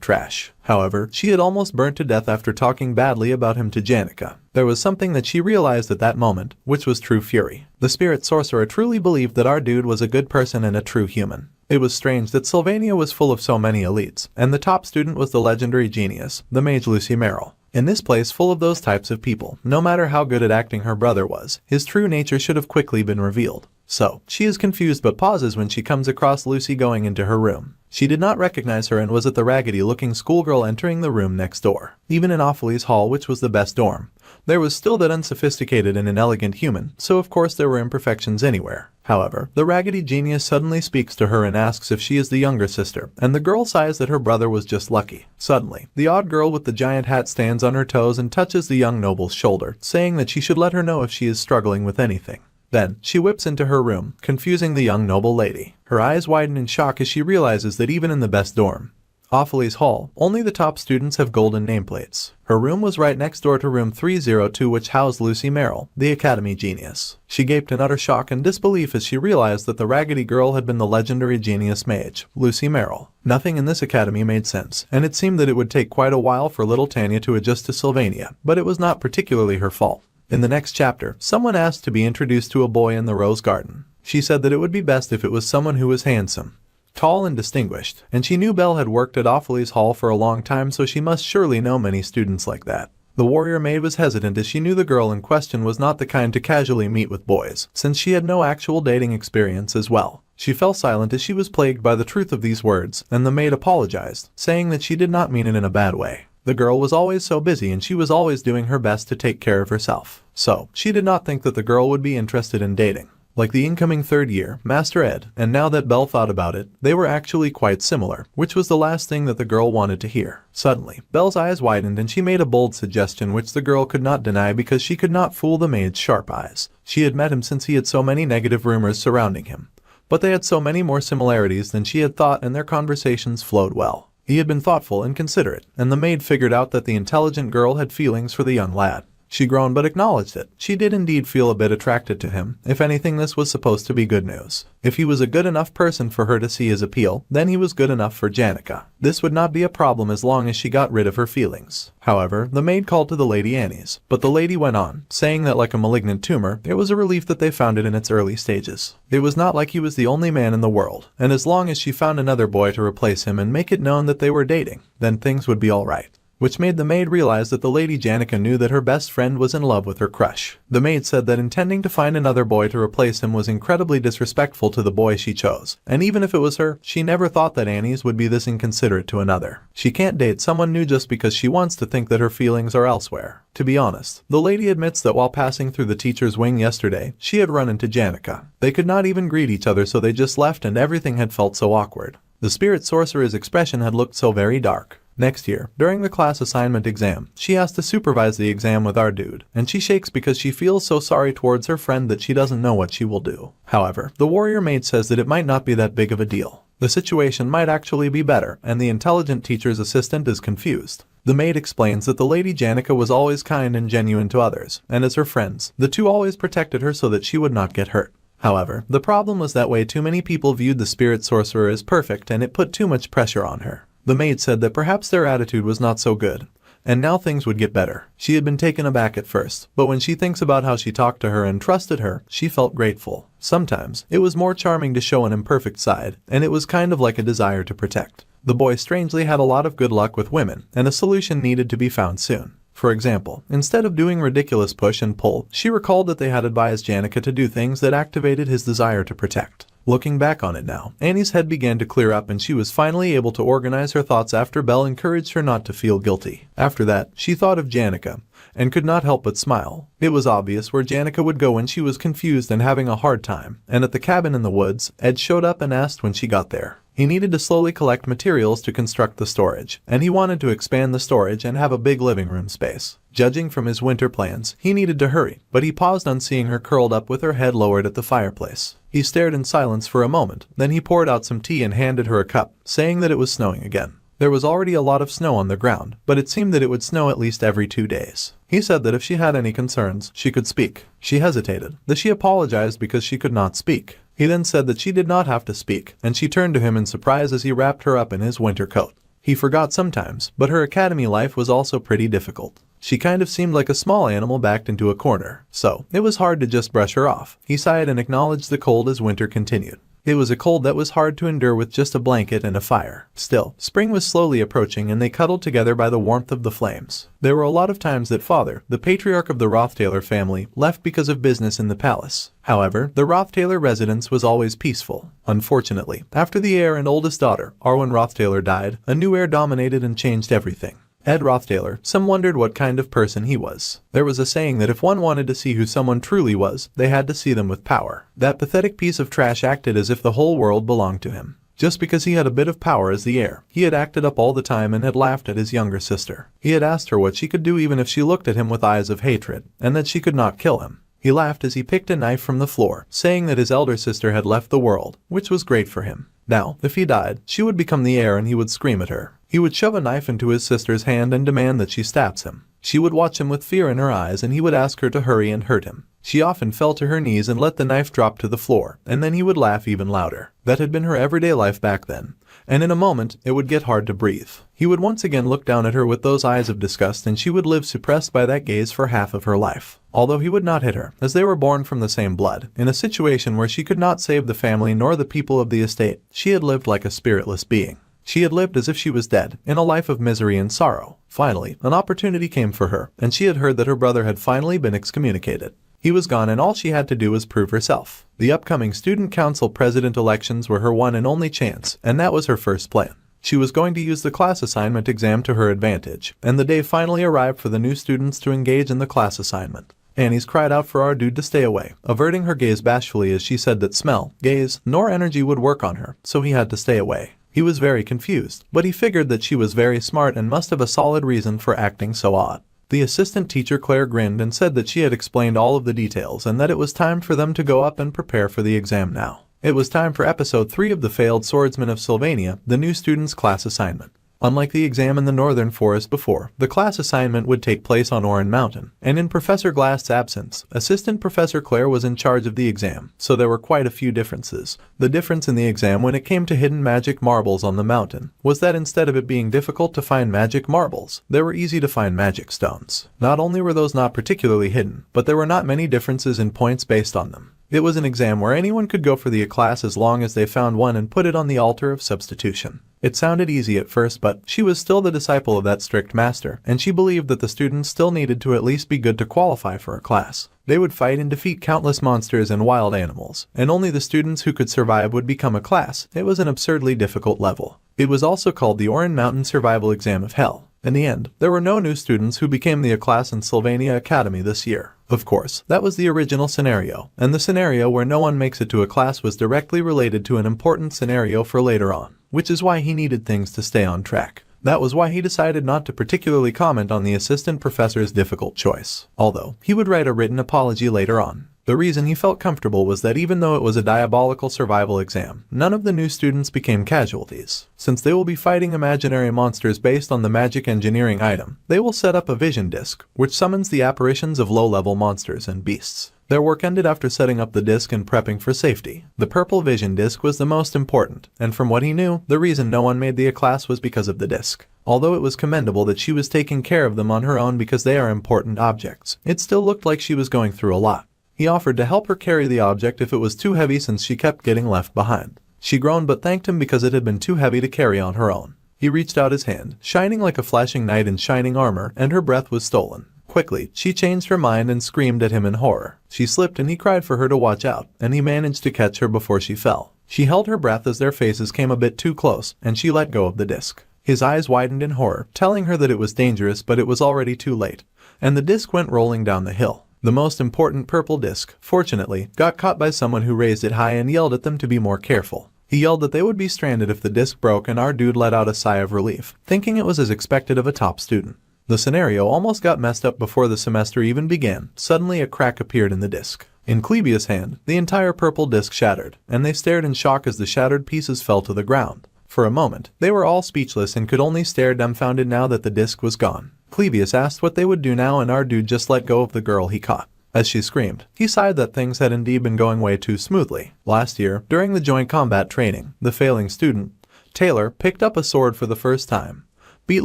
trash. However, she had almost burnt to death after talking badly about him to Janica. There was something that she realized at that moment, which was true fury. The spirit sorcerer truly believed that our dude was a good person and a true human. It was strange that Sylvania was full of so many elites, and the top student was the legendary genius, the mage Lucy Merrill. In this place full of those types of people, no matter how good at acting her brother was, his true nature should have quickly been revealed. So, she is confused but pauses when she comes across Lucy going into her room. She did not recognize her and was at the raggedy-looking schoolgirl entering the room next door. Even in Ophely's hall, which was the best dorm, there was still that unsophisticated and inelegant human, so of course there were imperfections anywhere. However, the raggedy genius suddenly speaks to her and asks if she is the younger sister, and the girl sighs that her brother was just lucky. Suddenly, the odd girl with the giant hat stands on her toes and touches the young noble's shoulder, saying that she should let her know if she is struggling with anything. Then, she whips into her room, confusing the young noble lady. Her eyes widen in shock as she realizes that even in the best dorm, Ophely's hall, only the top students have golden nameplates. Her room was right next door to room 302, which housed Lucy Merrill, the academy genius. She gaped in utter shock and disbelief as she realized that the raggedy girl had been the legendary genius mage, Lucy Merrill. Nothing in this academy made sense, and it seemed that it would take quite a while for little Tanya to adjust to Sylvania, but it was not particularly her fault. In the next chapter, someone asked to be introduced to a boy in the rose garden. She said that it would be best if it was someone who was handsome, tall and distinguished, and she knew Belle had worked at Ophely's hall for a long time, so she must surely know many students like that. The warrior maid was hesitant as she knew the girl in question was not the kind to casually meet with boys, since she had no actual dating experience as well. She fell silent as she was plagued by the truth of these words, and the maid apologized, saying that she did not mean it in a bad way. The girl was always so busy and she was always doing her best to take care of herself. So, she did not think that the girl would be interested in dating. Like the incoming third year, Master Ed, and now that Belle thought about it, they were actually quite similar, which was the last thing that the girl wanted to hear. Suddenly, Belle's eyes widened and she made a bold suggestion which the girl could not deny because she could not fool the maid's sharp eyes. She had met him since he had so many negative rumors surrounding him. But they had so many more similarities than she had thought and their conversations flowed well. He had been thoughtful and considerate, and the maid figured out that the intelligent girl had feelings for the young lad. She groaned but acknowledged it. She did indeed feel a bit attracted to him. If anything, this was supposed to be good news. If he was a good enough person for her to see his appeal, then he was good enough for Janica. This would not be a problem as long as she got rid of her feelings. However, the maid called to the Lady Annie's, but the lady went on, saying that like a malignant tumor, it was a relief that they found it in its early stages. It was not like he was the only man in the world, and as long as she found another boy to replace him and make it known that they were dating, then things would be alright. Which made the maid realize that the Lady Janica knew that her best friend was in love with her crush. The maid said that intending to find another boy to replace him was incredibly disrespectful to the boy she chose, and even if it was her, she never thought that Annie's would be this inconsiderate to another. She can't date someone new just because she wants to think that her feelings are elsewhere. To be honest, the lady admits that while passing through the teacher's wing yesterday, she had run into Janica. They could not even greet each other, so they just left and everything had felt so awkward. The spirit sorcerer's expression had looked so very dark. Next year, during the class assignment exam, she has to supervise the exam with our dude, and she shakes because she feels so sorry towards her friend that she doesn't know what she will do. However, the warrior maid says that it might not be that big of a deal. The situation might actually be better, and the intelligent teacher's assistant is confused. The maid explains that the Lady Janica was always kind and genuine to others, and as her friends, the two always protected her so that she would not get hurt. However, the problem was that way too many people viewed the spirit sorcerer as perfect and it put too much pressure on her. The maid said that perhaps their attitude was not so good, and now things would get better. She had been taken aback at first, but when she thinks about how she talked to her and trusted her, she felt grateful. Sometimes, it was more charming to show an imperfect side, and it was kind of like a desire to protect. The boy strangely had a lot of good luck with women, and a solution needed to be found soon. For example, instead of doing ridiculous push and pull, she recalled that they had advised Janica to do things that activated his desire to protect. Looking back on it now, Annie's head began to clear up and she was finally able to organize her thoughts after Belle encouraged her not to feel guilty. After that, she thought of Janica, and could not help but smile. It was obvious where Janica would go when she was confused and having a hard time, and at the cabin in the woods, Ed showed up and asked when she got there. He needed to slowly collect materials to construct the storage, and he wanted to expand the storage and have a big living room space. Judging from his winter plans, he needed to hurry, but he paused on seeing her curled up with her head lowered at the fireplace. He stared in silence for a moment, then he poured out some tea and handed her a cup, saying that it was snowing again. There was already a lot of snow on the ground, but it seemed that it would snow at least every 2 days. He said that if she had any concerns, she could speak. She hesitated, that she apologized because she could not speak. He then said that she did not have to speak, and she turned to him in surprise as he wrapped her up in his winter coat. He forgot sometimes, but her academy life was also pretty difficult. She kind of seemed like a small animal backed into a corner, so it was hard to just brush her off. He sighed and acknowledged the cold as winter continued. It was a cold that was hard to endure with just a blanket and a fire. Still, spring was slowly approaching and they cuddled together by the warmth of the flames. There were a lot of times that father, the patriarch of the Roth Taylor family, left because of business in the palace. However, the Roth Taylor residence was always peaceful. Unfortunately, after the heir and oldest daughter, Arwen Roth Taylor, died, a new heir dominated and changed everything. Ed Roth Taylor, some wondered what kind of person he was. There was a saying that if one wanted to see who someone truly was, they had to see them with power. That pathetic piece of trash acted as if the whole world belonged to him. Just because he had a bit of power as the heir, he had acted up all the time and had laughed at his younger sister. He had asked her what she could do even if she looked at him with eyes of hatred, and that she could not kill him. He laughed as he picked a knife from the floor, saying that his elder sister had left the world, which was great for him. Now, if he died, she would become the heir and he would scream at her. He would shove a knife into his sister's hand and demand that she stabs him. She would watch him with fear in her eyes and he would ask her to hurry and hurt him. She often fell to her knees and let the knife drop to the floor, and then he would laugh even louder. That had been her everyday life back then, and in a moment it would get hard to breathe. He would once again look down at her with those eyes of disgust and she would live suppressed by that gaze for half of her life. Although he would not hit her, as they were born from the same blood, in a situation where she could not save the family nor the people of the estate, she had lived like a spiritless being. She had lived as if she was dead, in a life of misery and sorrow. Finally, an opportunity came for her, and she had heard that her brother had finally been excommunicated. He was gone and all she had to do was prove herself. The upcoming student council president elections were her one and only chance, and that was her first plan. She was going to use the class assignment exam to her advantage, and the day finally arrived for the new students to engage in the class assignment. Annie's cried out for our dude to stay away, averting her gaze bashfully as she said that smell, gaze, nor energy would work on her, so he had to stay away. He was very confused, but he figured that she was very smart and must have a solid reason for acting so odd. The assistant teacher Claire grinned and said that she had explained all of the details and that it was time for them to go up and prepare for the exam now. It was time for episode 3 of The Failed Swordsman of Sylvania, the new student's class assignment. Unlike the exam in the Northern Forest before, the class assignment would take place on Oran Mountain, and in Professor Glass's absence, Assistant Professor Claire was in charge of the exam, so there were quite a few differences. The difference in the exam when it came to hidden magic marbles on the mountain was that instead of it being difficult to find magic marbles, there were easy to find magic stones. Not only were those not particularly hidden, but there were not many differences in points based on them. It was an exam where anyone could go for the class as long as they found one and put it on the altar of substitution. It sounded easy at first, but she was still the disciple of that strict master, and she believed that the students still needed to at least be good to qualify for a class. They would fight and defeat countless monsters and wild animals, and only the students who could survive would become a class. It was an absurdly difficult level. It was also called the Oran Mountain Survival Exam of Hell. In the end, there were no new students who became the class in Sylvania Academy this year. Of course, that was the original scenario, and the scenario where no one makes it to a class was directly related to an important scenario for later on, which is why he needed things to stay on track. That was why he decided not to particularly comment on the assistant professor's difficult choice, although he would write a written apology later on. The reason he felt comfortable was that even though it was a diabolical survival exam, none of the new students became casualties. Since they will be fighting imaginary monsters based on the magic engineering item, they will set up a vision disc, which summons the apparitions of low-level monsters and beasts. Their work ended after setting up the disc and prepping for safety. The purple vision disc was the most important, and from what he knew, the reason no one made the class was because of the disc. Although it was commendable that she was taking care of them on her own because they are important objects, it still looked like she was going through a lot. He offered to help her carry the object if it was too heavy since she kept getting left behind. She groaned but thanked him because it had been too heavy to carry on her own. He reached out his hand, shining like a flashing knight in shining armor, and her breath was stolen. Quickly, she changed her mind and screamed at him in horror. She slipped and he cried for her to watch out, and he managed to catch her before she fell. She held her breath as their faces came a bit too close, and she let go of the disc. His eyes widened in horror, telling her that it was dangerous, but it was already too late, and the disc went rolling down the hill. The most important purple disc, fortunately, got caught by someone who raised it high and yelled at them to be more careful. He yelled that they would be stranded if the disc broke, and our dude let out a sigh of relief, thinking it was as expected of a top student. The scenario almost got messed up before the semester even began. Suddenly a crack appeared in the disc. In Klebia's hand, the entire purple disc shattered, and they stared in shock as the shattered pieces fell to the ground. For a moment, they were all speechless and could only stare dumbfounded now that the disc was gone. Klebius asked what they would do now, and our dude just let go of the girl he caught. As she screamed, he sighed that things had indeed been going way too smoothly. Last year, during the joint combat training, the failing student, Taylor, picked up a sword for the first time, beat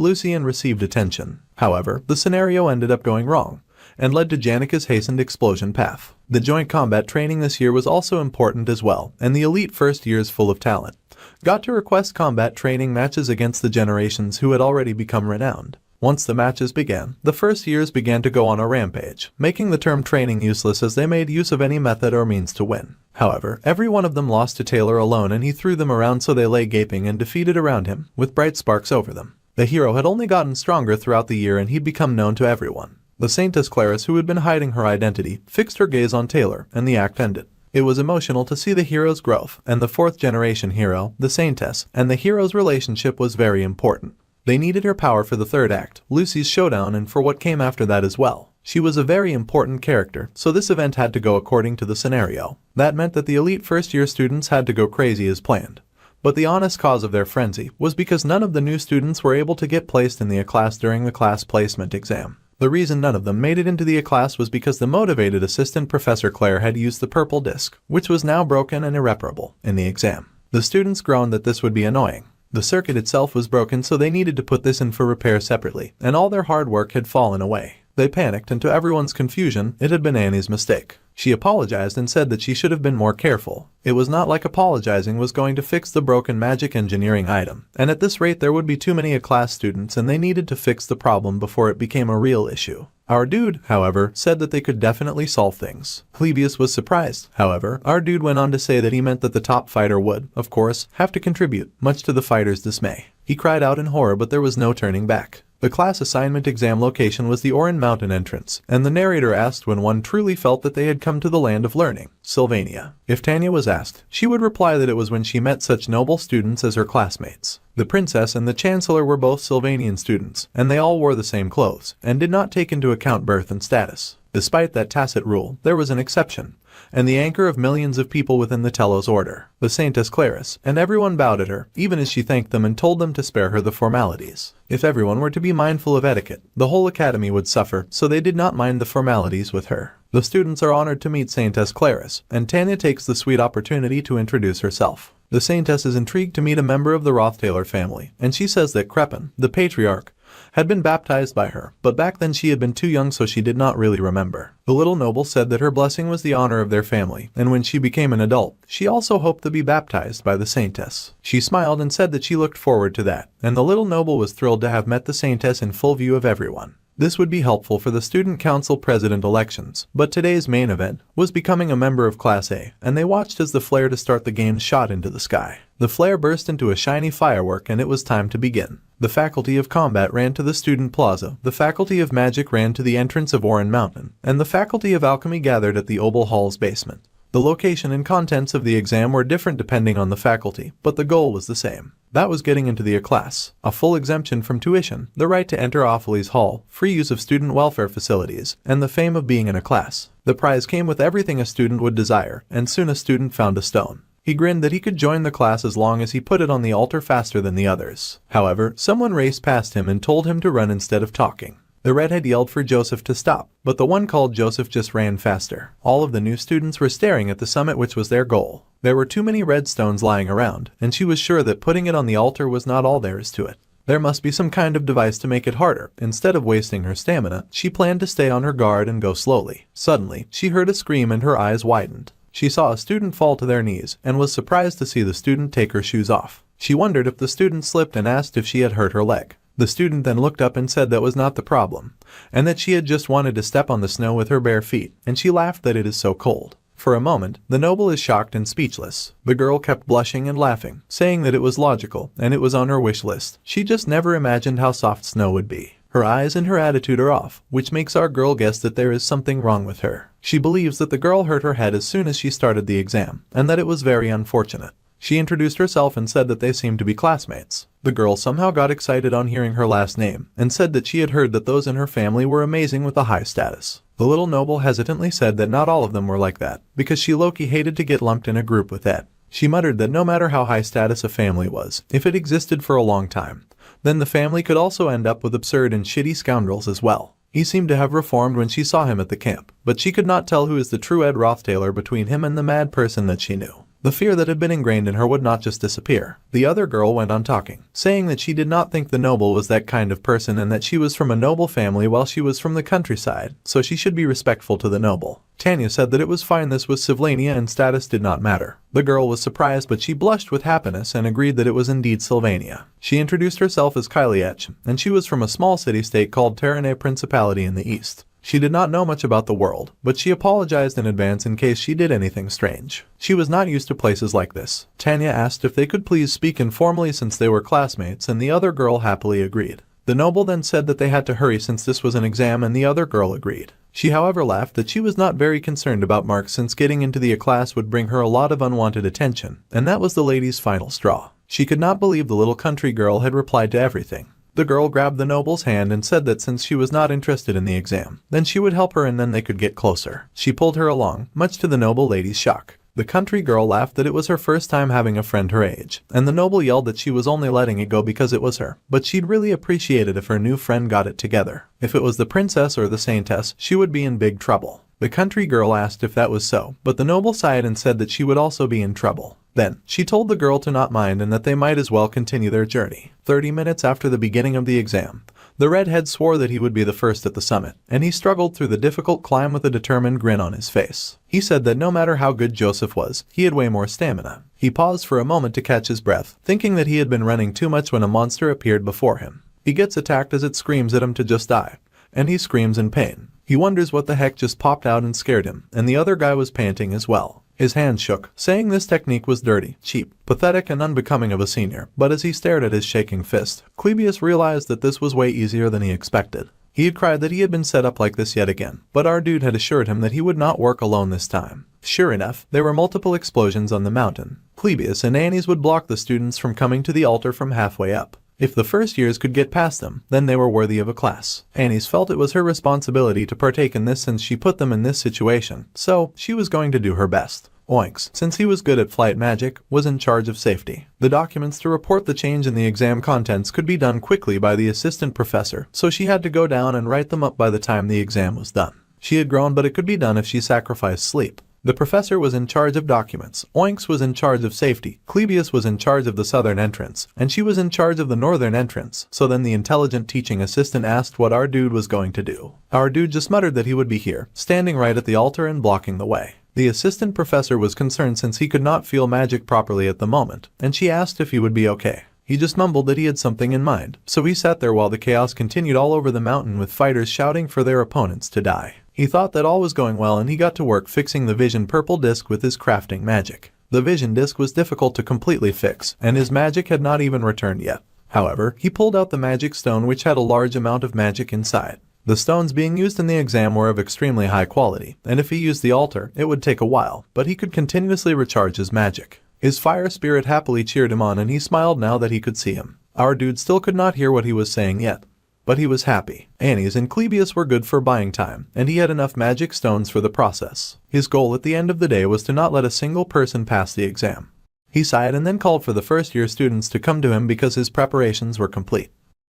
Lucy and received attention. However, the scenario ended up going wrong, and led to Janica's hastened explosion path. The joint combat training this year was also important as well, and the elite first years full of talent got to request combat training matches against the generations who had already become renowned. Once the matches began, the first years began to go on a rampage, making the term training useless as they made use of any method or means to win. However, every one of them lost to Taylor alone, and he threw them around so they lay gaping and defeated around him, with bright sparks over them. The hero had only gotten stronger throughout the year, and he'd become known to everyone. The Saintess Clarice, who had been hiding her identity, fixed her gaze on Taylor, and the act ended. It was emotional to see the hero's growth, and the fourth-generation hero, the Saintess, and the hero's relationship was very important. They needed her power for the third act, Lucy's showdown, and for what came after that as well. She was a very important character, so this event had to go according to the scenario. That meant that the elite first-year students had to go crazy as planned. But the honest cause of their frenzy was because none of the new students were able to get placed in the A class during the class placement exam. The reason none of them made it into the A class was because the motivated assistant Professor Claire had used the purple disc, which was now broken and irreparable, in the exam. The students groaned that this would be annoying. The circuit itself was broken, so they needed to put this in for repair separately, and all their hard work had fallen away. They panicked, and to everyone's confusion, it had been Annie's mistake. She apologized and said that she should have been more careful. It was not like apologizing was going to fix the broken magic engineering item, and at this rate there would be too many A-class students and they needed to fix the problem before it became a real issue. Our dude, however, said that they could definitely solve things. Plebius was surprised. However, our dude went on to say that he meant that the top fighter would, of course, have to contribute, much to the fighter's dismay. He cried out in horror, but there was no turning back. The class assignment exam location was the Oran Mountain entrance, and the narrator asked when one truly felt that they had come to the land of learning, Sylvania. If Tanya was asked, she would reply that it was when she met such noble students as her classmates. The princess and the chancellor were both Sylvanian students, and they all wore the same clothes, and did not take into account birth and status. Despite that tacit rule, there was an exception, and the anchor of millions of people within the Telos order, the Saintess Clarice, and everyone bowed at her, even as she thanked them and told them to spare her the formalities. If everyone were to be mindful of etiquette, the whole academy would suffer, so they did not mind the formalities with her. The students are honored to meet Saintess Clarice, and Tanya takes the sweet opportunity to introduce herself. The Saintess is intrigued to meet a member of the Roth Taylor family, and she says that Crepin, the patriarch, had been baptized by her, but back then she had been too young, so she did not really remember. The little noble said that her blessing was the honor of their family, and when she became an adult, she also hoped to be baptized by the Saintess. She smiled and said that she looked forward to that, and the little noble was thrilled to have met the Saintess in full view of everyone. This would be helpful for the student council president elections, but today's main event was becoming a member of Class A, and they watched as the flare to start the game shot into the sky. The flare burst into a shiny firework, and it was time to begin. The Faculty of Combat ran to the Student Plaza, the Faculty of Magic ran to the entrance of Oran Mountain, and the Faculty of Alchemy gathered at the Oval Hall's basement. The location and contents of the exam were different depending on the faculty, but the goal was the same. That was getting into the A class, a full exemption from tuition, the right to enter Opheles Hall, free use of student welfare facilities, and the fame of being in a class. The prize came with everything a student would desire, and soon a student found a stone. He grinned that he could join the class as long as he put it on the altar faster than the others. However, someone raced past him and told him to run instead of talking. The redhead yelled for Joseph to stop, but the one called Joseph just ran faster. All of the new students were staring at the summit, which was their goal. There were too many red stones lying around, and she was sure that putting it on the altar was not all there is to it. There must be some kind of device to make it harder. Instead of wasting her stamina, she planned to stay on her guard and go slowly. Suddenly, she heard a scream and her eyes widened. She saw a student fall to their knees, and was surprised to see the student take her shoes off. She wondered if the student slipped and asked if she had hurt her leg. The student then looked up and said that was not the problem, and that she had just wanted to step on the snow with her bare feet, and she laughed that it is so cold. For a moment, the noble is shocked and speechless. The girl kept blushing and laughing, saying that it was logical, and it was on her wish list. She just never imagined how soft snow would be. Her eyes and her attitude are off, which makes our girl guess that there is something wrong with her. She believes that the girl hurt her head as soon as she started the exam, and that it was very unfortunate. She introduced herself and said that they seemed to be classmates. The girl somehow got excited on hearing her last name, and said that she had heard that those in her family were amazing with a high status. The little noble hesitantly said that not all of them were like that, because she low-key hated to get lumped in a group with Ed. She muttered that no matter how high status a family was, if it existed for a long time, then the family could also end up with absurd and shitty scoundrels as well. He seemed to have reformed when she saw him at the camp, but she could not tell who is the true Ed Roth Taylor between him and the mad person that she knew. The fear that had been ingrained in her would not just disappear. The other girl went on talking, saying that she did not think the noble was that kind of person and that she was from a noble family while she was from the countryside, so she should be respectful to the noble. Tanya said that it was fine, this was Sylvania and status did not matter. The girl was surprised, but she blushed with happiness and agreed that it was indeed Sylvania. She introduced herself as Kyliech, and she was from a small city-state called Terranea Principality in the east. She did not know much about the world, but she apologized in advance in case she did anything strange. She was not used to places like this. Tanya asked if they could please speak informally since they were classmates, and the other girl happily agreed. The noble then said that they had to hurry since this was an exam, and the other girl agreed. She however laughed that she was not very concerned about marks since getting into the class would bring her a lot of unwanted attention, and that was the lady's final straw. She could not believe the little country girl had replied to everything. The girl grabbed the noble's hand and said that since she was not interested in the exam, then she would help her and then they could get closer. She pulled her along, much to the noble lady's shock. The country girl laughed that it was her first time having a friend her age, and the noble yelled that she was only letting it go because it was her, but she'd really appreciate it if her new friend got it together. If it was the princess or the saintess, she would be in big trouble. The country girl asked if that was so, but the noble sighed and said that she would also be in trouble. Then, she told the girl to not mind and that they might as well continue their journey. 30 minutes after the beginning of the exam, the redhead swore that he would be the first at the summit, and he struggled through the difficult climb with a determined grin on his face. He said that no matter how good Joseph was, he had way more stamina. He paused for a moment to catch his breath, thinking that he had been running too much when a monster appeared before him. He gets attacked as it screams at him to just die, and he screams in pain. He wonders what the heck just popped out and scared him, and the other guy was panting as well. His hands shook, saying this technique was dirty, cheap, pathetic, and unbecoming of a senior, but as he stared at his shaking fist, Clebius realized that this was way easier than he expected. He had cried that he had been set up like this yet again, but our dude had assured him that he would not work alone this time. Sure enough, there were multiple explosions on the mountain. Clebius and Annie's would block the students from coming to the altar from halfway up. If the first years could get past them, then they were worthy of a class. Annie's felt it was her responsibility to partake in this since she put them in this situation, so she was going to do her best. Oinks, since he was good at flight magic, was in charge of safety. The documents to report the change in the exam contents could be done quickly by the assistant professor, so she had to go down and write them up by the time the exam was done. She had grown, but it could be done if she sacrificed sleep. The professor was in charge of documents, Oinks was in charge of safety, Clebius was in charge of the southern entrance, and she was in charge of the northern entrance. So then the intelligent teaching assistant asked what our dude was going to do. Our dude just muttered that he would be here, standing right at the altar and blocking the way. The assistant professor was concerned since he could not feel magic properly at the moment, and she asked if he would be okay. He just mumbled that he had something in mind, so he sat there while the chaos continued all over the mountain with fighters shouting for their opponents to die. He thought that all was going well and he got to work fixing the vision purple disc with his crafting magic. The vision disc was difficult to completely fix, and his magic had not even returned yet. However, he pulled out the magic stone which had a large amount of magic inside. The stones being used in the exam were of extremely high quality, and if he used the altar, it would take a while, but he could continuously recharge his magic. His fire spirit happily cheered him on and he smiled now that he could see him. Our dude still could not hear what he was saying yet, but he was happy. Annie's and Clebius were good for buying time, and he had enough magic stones for the process. His goal at the end of the day was to not let a single person pass the exam. He sighed and then called for the first-year students to come to him because his preparations were complete.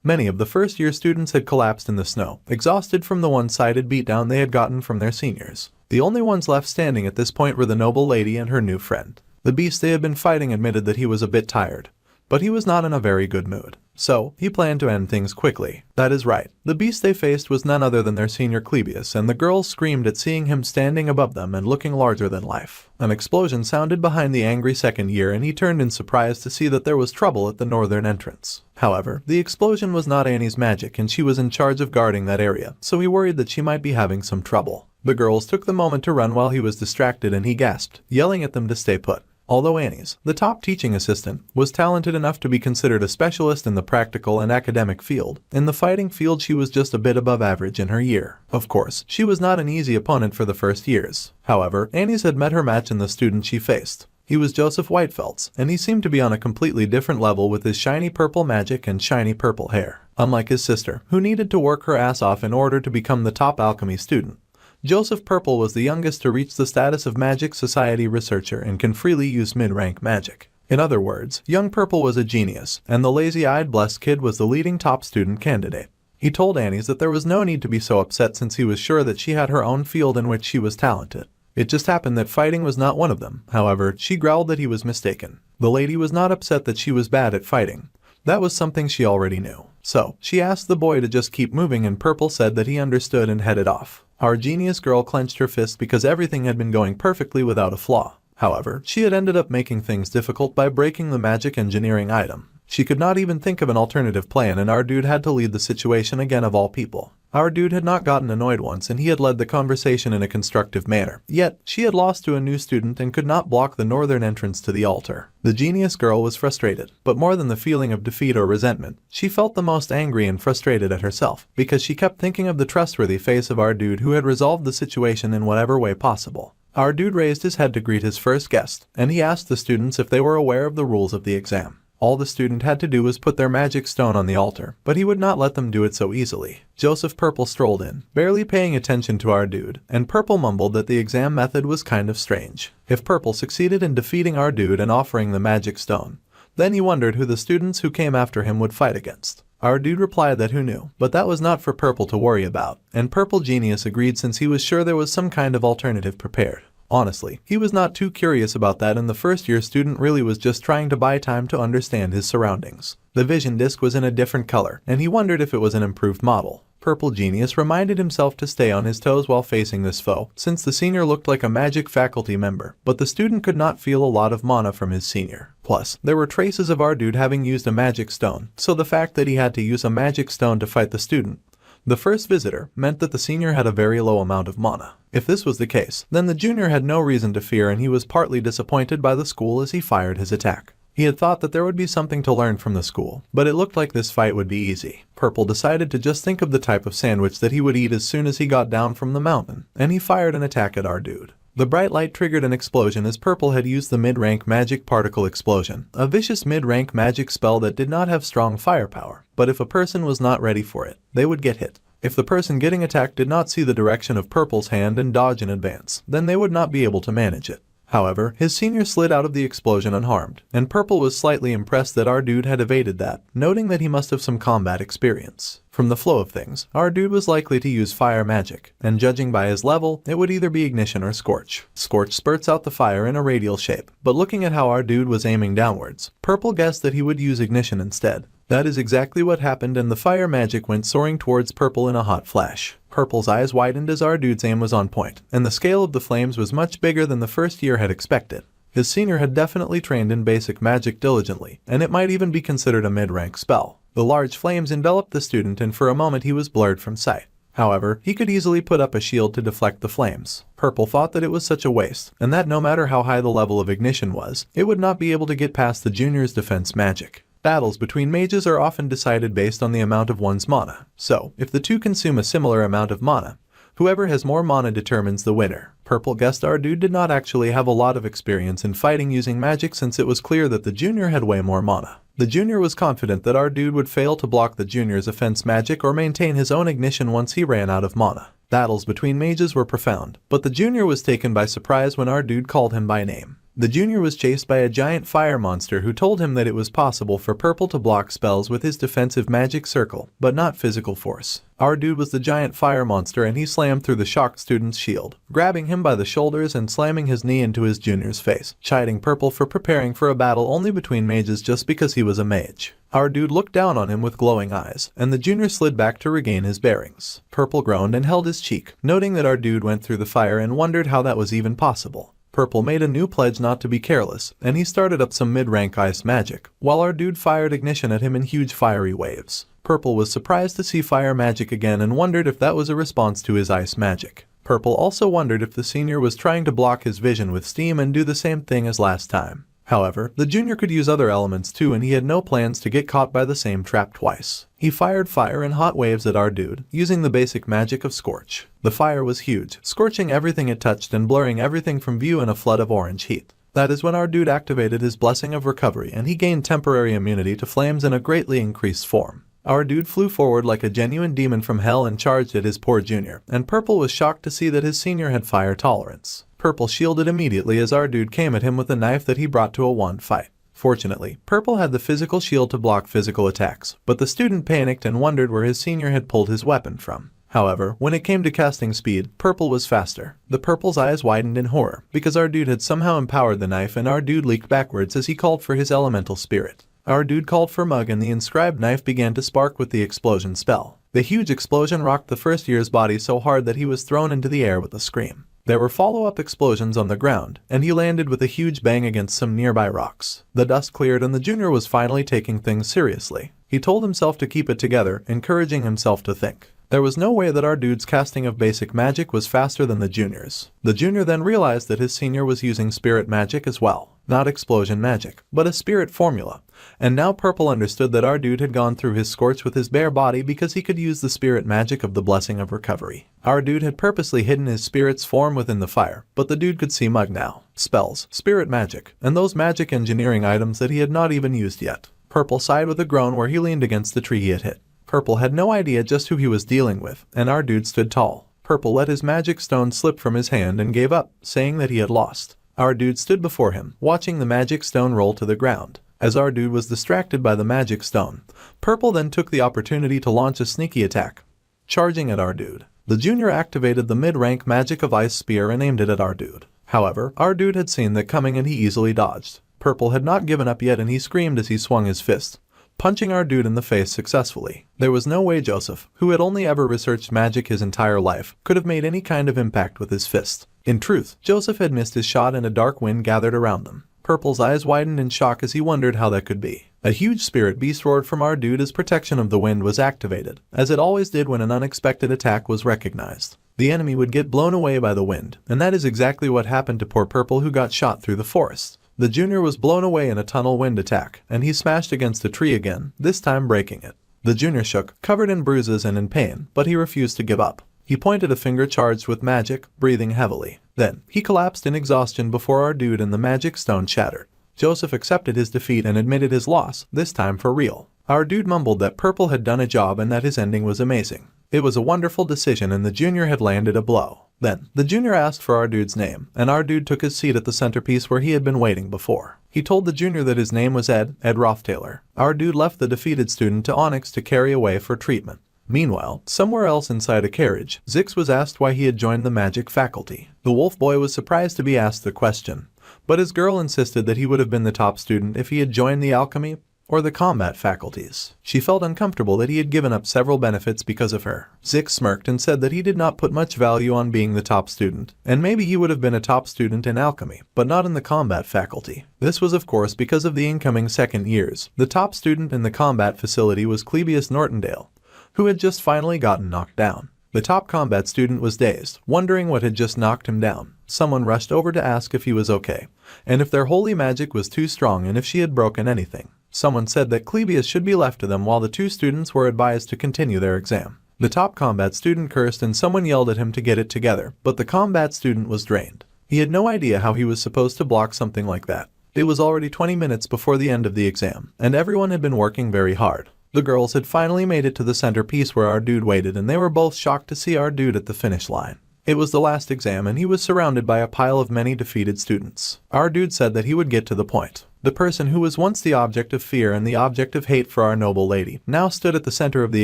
Many of the first-year students had collapsed in the snow, exhausted from the one-sided beatdown they had gotten from their seniors. The only ones left standing at this point were the noble lady and her new friend. The beast they had been fighting admitted that he was a bit tired, but he was not in a very good mood. So, he planned to end things quickly. That is right. The beast they faced was none other than their senior Clebius, and the girls screamed at seeing him standing above them and looking larger than life. An explosion sounded behind the angry second year and he turned in surprise to see that there was trouble at the northern entrance. However, the explosion was not Annie's magic and she was in charge of guarding that area, so he worried that she might be having some trouble. The girls took the moment to run while he was distracted and he gasped, yelling at them to stay put. Although Annie's, the top teaching assistant, was talented enough to be considered a specialist in the practical and academic field, in the fighting field she was just a bit above average in her year. Of course, she was not an easy opponent for the first years. However, Annie's had met her match in the student she faced. He was Joseph Whitefeltz, and he seemed to be on a completely different level with his shiny purple magic and shiny purple hair. Unlike his sister, who needed to work her ass off in order to become the top alchemy student, Joseph Purple was the youngest to reach the status of Magic Society researcher and can freely use mid-rank magic. In other words, young Purple was a genius, and the lazy-eyed blessed kid was the leading top student candidate. He told Annie's that there was no need to be so upset since he was sure that she had her own field in which she was talented. It just happened that fighting was not one of them. However, she growled that he was mistaken. The lady was not upset that she was bad at fighting. That was something she already knew. So, she asked the boy to just keep moving and Purple said that he understood and headed off. Our genius girl clenched her fist because everything had been going perfectly without a flaw. However, she had ended up making things difficult by breaking the magic engineering item. She could not even think of an alternative plan and our dude had to lead the situation again of all people. Our dude had not gotten annoyed once and he had led the conversation in a constructive manner. Yet, she had lost to a new student and could not block the northern entrance to the altar. The genius girl was frustrated, but more than the feeling of defeat or resentment, she felt the most angry and frustrated at herself, because she kept thinking of the trustworthy face of our dude who had resolved the situation in whatever way possible. Our dude raised his head to greet his first guest, and he asked the students if they were aware of the rules of the exam. All the student had to do was put their magic stone on the altar, but he would not let them do it so easily. Joseph Purple strolled in, barely paying attention to our dude, and Purple mumbled that the exam method was kind of strange. If Purple succeeded in defeating our dude and offering the magic stone, then he wondered who the students who came after him would fight against. Our dude replied that who knew, but that was not for Purple to worry about, and Purple Genius agreed since he was sure there was some kind of alternative prepared. Honestly, he was not too curious about that and the first-year student really was just trying to buy time to understand his surroundings. The vision disc was in a different color, and he wondered if it was an improved model. Purple Genius reminded himself to stay on his toes while facing this foe, since the senior looked like a magic faculty member, but the student could not feel a lot of mana from his senior. Plus, there were traces of our dude having used a magic stone, so the fact that he had to use a magic stone to fight the student, the first visitor, meant that the senior had a very low amount of mana. If this was the case, then the junior had no reason to fear and he was partly disappointed by the school as he fired his attack. He had thought that there would be something to learn from the school, but it looked like this fight would be easy. Purple decided to just think of the type of sandwich that he would eat as soon as he got down from the mountain, and he fired an attack at our dude. The bright light triggered an explosion as Purple had used the mid-rank magic particle explosion, a vicious mid-rank magic spell that did not have strong firepower, but if a person was not ready for it, they would get hit. If the person getting attacked did not see the direction of Purple's hand and dodge in advance, then they would not be able to manage it. However, his senior slid out of the explosion unharmed, and Purple was slightly impressed that our dude had evaded that, noting that he must have some combat experience. From the flow of things, our dude was likely to use fire magic, and judging by his level, it would either be ignition or scorch. Scorch spurts out the fire in a radial shape, but looking at how our dude was aiming downwards, Purple guessed that he would use ignition instead. That is exactly what happened and the fire magic went soaring towards Purple in a hot flash. Purple's eyes widened as our dude's aim was on point, and the scale of the flames was much bigger than the first year had expected. His senior had definitely trained in basic magic diligently, and it might even be considered a mid-rank spell. The large flames enveloped the student and for a moment he was blurred from sight. However, he could easily put up a shield to deflect the flames. Purple thought that it was such a waste, and that no matter how high the level of ignition was, it would not be able to get past the junior's defense magic. Battles between mages are often decided based on the amount of one's mana, so if the two consume a similar amount of mana, whoever has more mana determines the winner. Purple guessed our dude did not actually have a lot of experience in fighting using magic since it was clear that the junior had way more mana. The junior was confident that our dude would fail to block the junior's offense magic or maintain his own ignition once he ran out of mana. Battles between mages were profound, but the junior was taken by surprise when our dude called him by name. The junior was chased by a giant fire monster who told him that it was possible for Purple to block spells with his defensive magic circle, but not physical force. Our dude was the giant fire monster and he slammed through the shocked student's shield, grabbing him by the shoulders and slamming his knee into his junior's face, chiding Purple for preparing for a battle only between mages just because he was a mage. Our dude looked down on him with glowing eyes, and the junior slid back to regain his bearings. Purple groaned and held his cheek, noting that our dude went through the fire and wondered how that was even possible. Purple made a new pledge not to be careless, and he started up some mid-rank ice magic, while our dude fired ignition at him in huge fiery waves. Purple was surprised to see fire magic again and wondered if that was a response to his ice magic. Purple also wondered if the senior was trying to block his vision with steam and do the same thing as last time. However, the junior could use other elements too and he had no plans to get caught by the same trap twice. He fired fire in hot waves at our dude, using the basic magic of Scorch. The fire was huge, scorching everything it touched and blurring everything from view in a flood of orange heat. That is when our dude activated his blessing of recovery and he gained temporary immunity to flames in a greatly increased form. Our dude flew forward like a genuine demon from hell and charged at his poor junior, and Purple was shocked to see that his senior had fire tolerance. Purple shielded immediately as our dude came at him with a knife that he brought to a one fight. Fortunately, Purple had the physical shield to block physical attacks, but the student panicked and wondered where his senior had pulled his weapon from. However, when it came to casting speed, Purple was faster. The Purple's eyes widened in horror, because our dude had somehow empowered the knife and our dude leaked backwards as he called for his elemental spirit. Our dude called for Mug and the inscribed knife began to spark with the explosion spell. The huge explosion rocked the first year's body so hard that he was thrown into the air with a scream. There were follow-up explosions on the ground, and he landed with a huge bang against some nearby rocks. The dust cleared and the junior was finally taking things seriously. He told himself to keep it together, encouraging himself to think. There was no way that our dude's casting of basic magic was faster than the junior's. The junior then realized that his senior was using spirit magic as well. Not explosion magic, but a spirit formula. And now Purple understood that our dude had gone through his scorch with his bare body because he could use the spirit magic of the Blessing of Recovery. Our dude had purposely hidden his spirit's form within the fire, but the dude could see Mug now. Spells, spirit magic, and those magic engineering items that he had not even used yet. Purple sighed with a groan where he leaned against the tree he had hit. Purple had no idea just who he was dealing with, and our dude stood tall. Purple let his magic stone slip from his hand and gave up, saying that he had lost. Our dude stood before him, watching the magic stone roll to the ground. As our dude was distracted by the magic stone, Purple then took the opportunity to launch a sneaky attack, charging at our dude. The junior activated the mid-rank magic of Ice Spear and aimed it at our dude. However, our dude had seen that coming and he easily dodged. Purple had not given up yet and he screamed as he swung his fist, punching our dude in the face successfully. There was no way Joseph, who had only ever researched magic his entire life, could have made any kind of impact with his fist. In truth, Joseph had missed his shot and a dark wind gathered around them. Purple's eyes widened in shock as he wondered how that could be. A huge spirit beast roared from our dude as protection of the wind was activated, as it always did when an unexpected attack was recognized. The enemy would get blown away by the wind, and that is exactly what happened to poor Purple who got shot through the forest. The junior was blown away in a tunnel wind attack, and he smashed against a tree again, this time breaking it. The junior shook, covered in bruises and in pain, but he refused to give up. He pointed a finger charged with magic, breathing heavily. Then, he collapsed in exhaustion before our dude and the magic stone shattered. Joseph accepted his defeat and admitted his loss, this time for real. Our dude mumbled that Purple had done a job and that his ending was amazing. It was a wonderful decision and the junior had landed a blow. Then, the junior asked for our dude's name, and our dude took his seat at the centerpiece where he had been waiting before. He told the junior that his name was Ed Roth. Our dude left the defeated student to Onyx to carry away for treatment. Meanwhile, somewhere else inside a carriage, Ziggs was asked why he had joined the magic faculty. The wolf boy was surprised to be asked the question, but his girl insisted that he would have been the top student if he had joined the alchemy or the combat faculties. She felt uncomfortable that he had given up several benefits because of her. Ziggs smirked and said that he did not put much value on being the top student, and maybe he would have been a top student in alchemy, but not in the combat faculty. This was of course because of the incoming second years. The top student in the combat facility was Clebius Nortondale, who had just finally gotten knocked down. The top combat student was dazed, wondering what had just knocked him down. Someone rushed over to ask if he was okay, and if their holy magic was too strong and if she had broken anything. Someone said that Clebius should be left to them while the two students were advised to continue their exam. The top combat student cursed and someone yelled at him to get it together, but the combat student was drained. He had no idea how he was supposed to block something like that. It was already 20 minutes before the end of the exam, and everyone had been working very hard. The girls had finally made it to the centerpiece where our dude waited and they were both shocked to see our dude at the finish line. It was the last exam and he was surrounded by a pile of many defeated students. Our dude said that he would get to the point. The person who was once the object of fear and the object of hate for our noble lady now stood at the center of the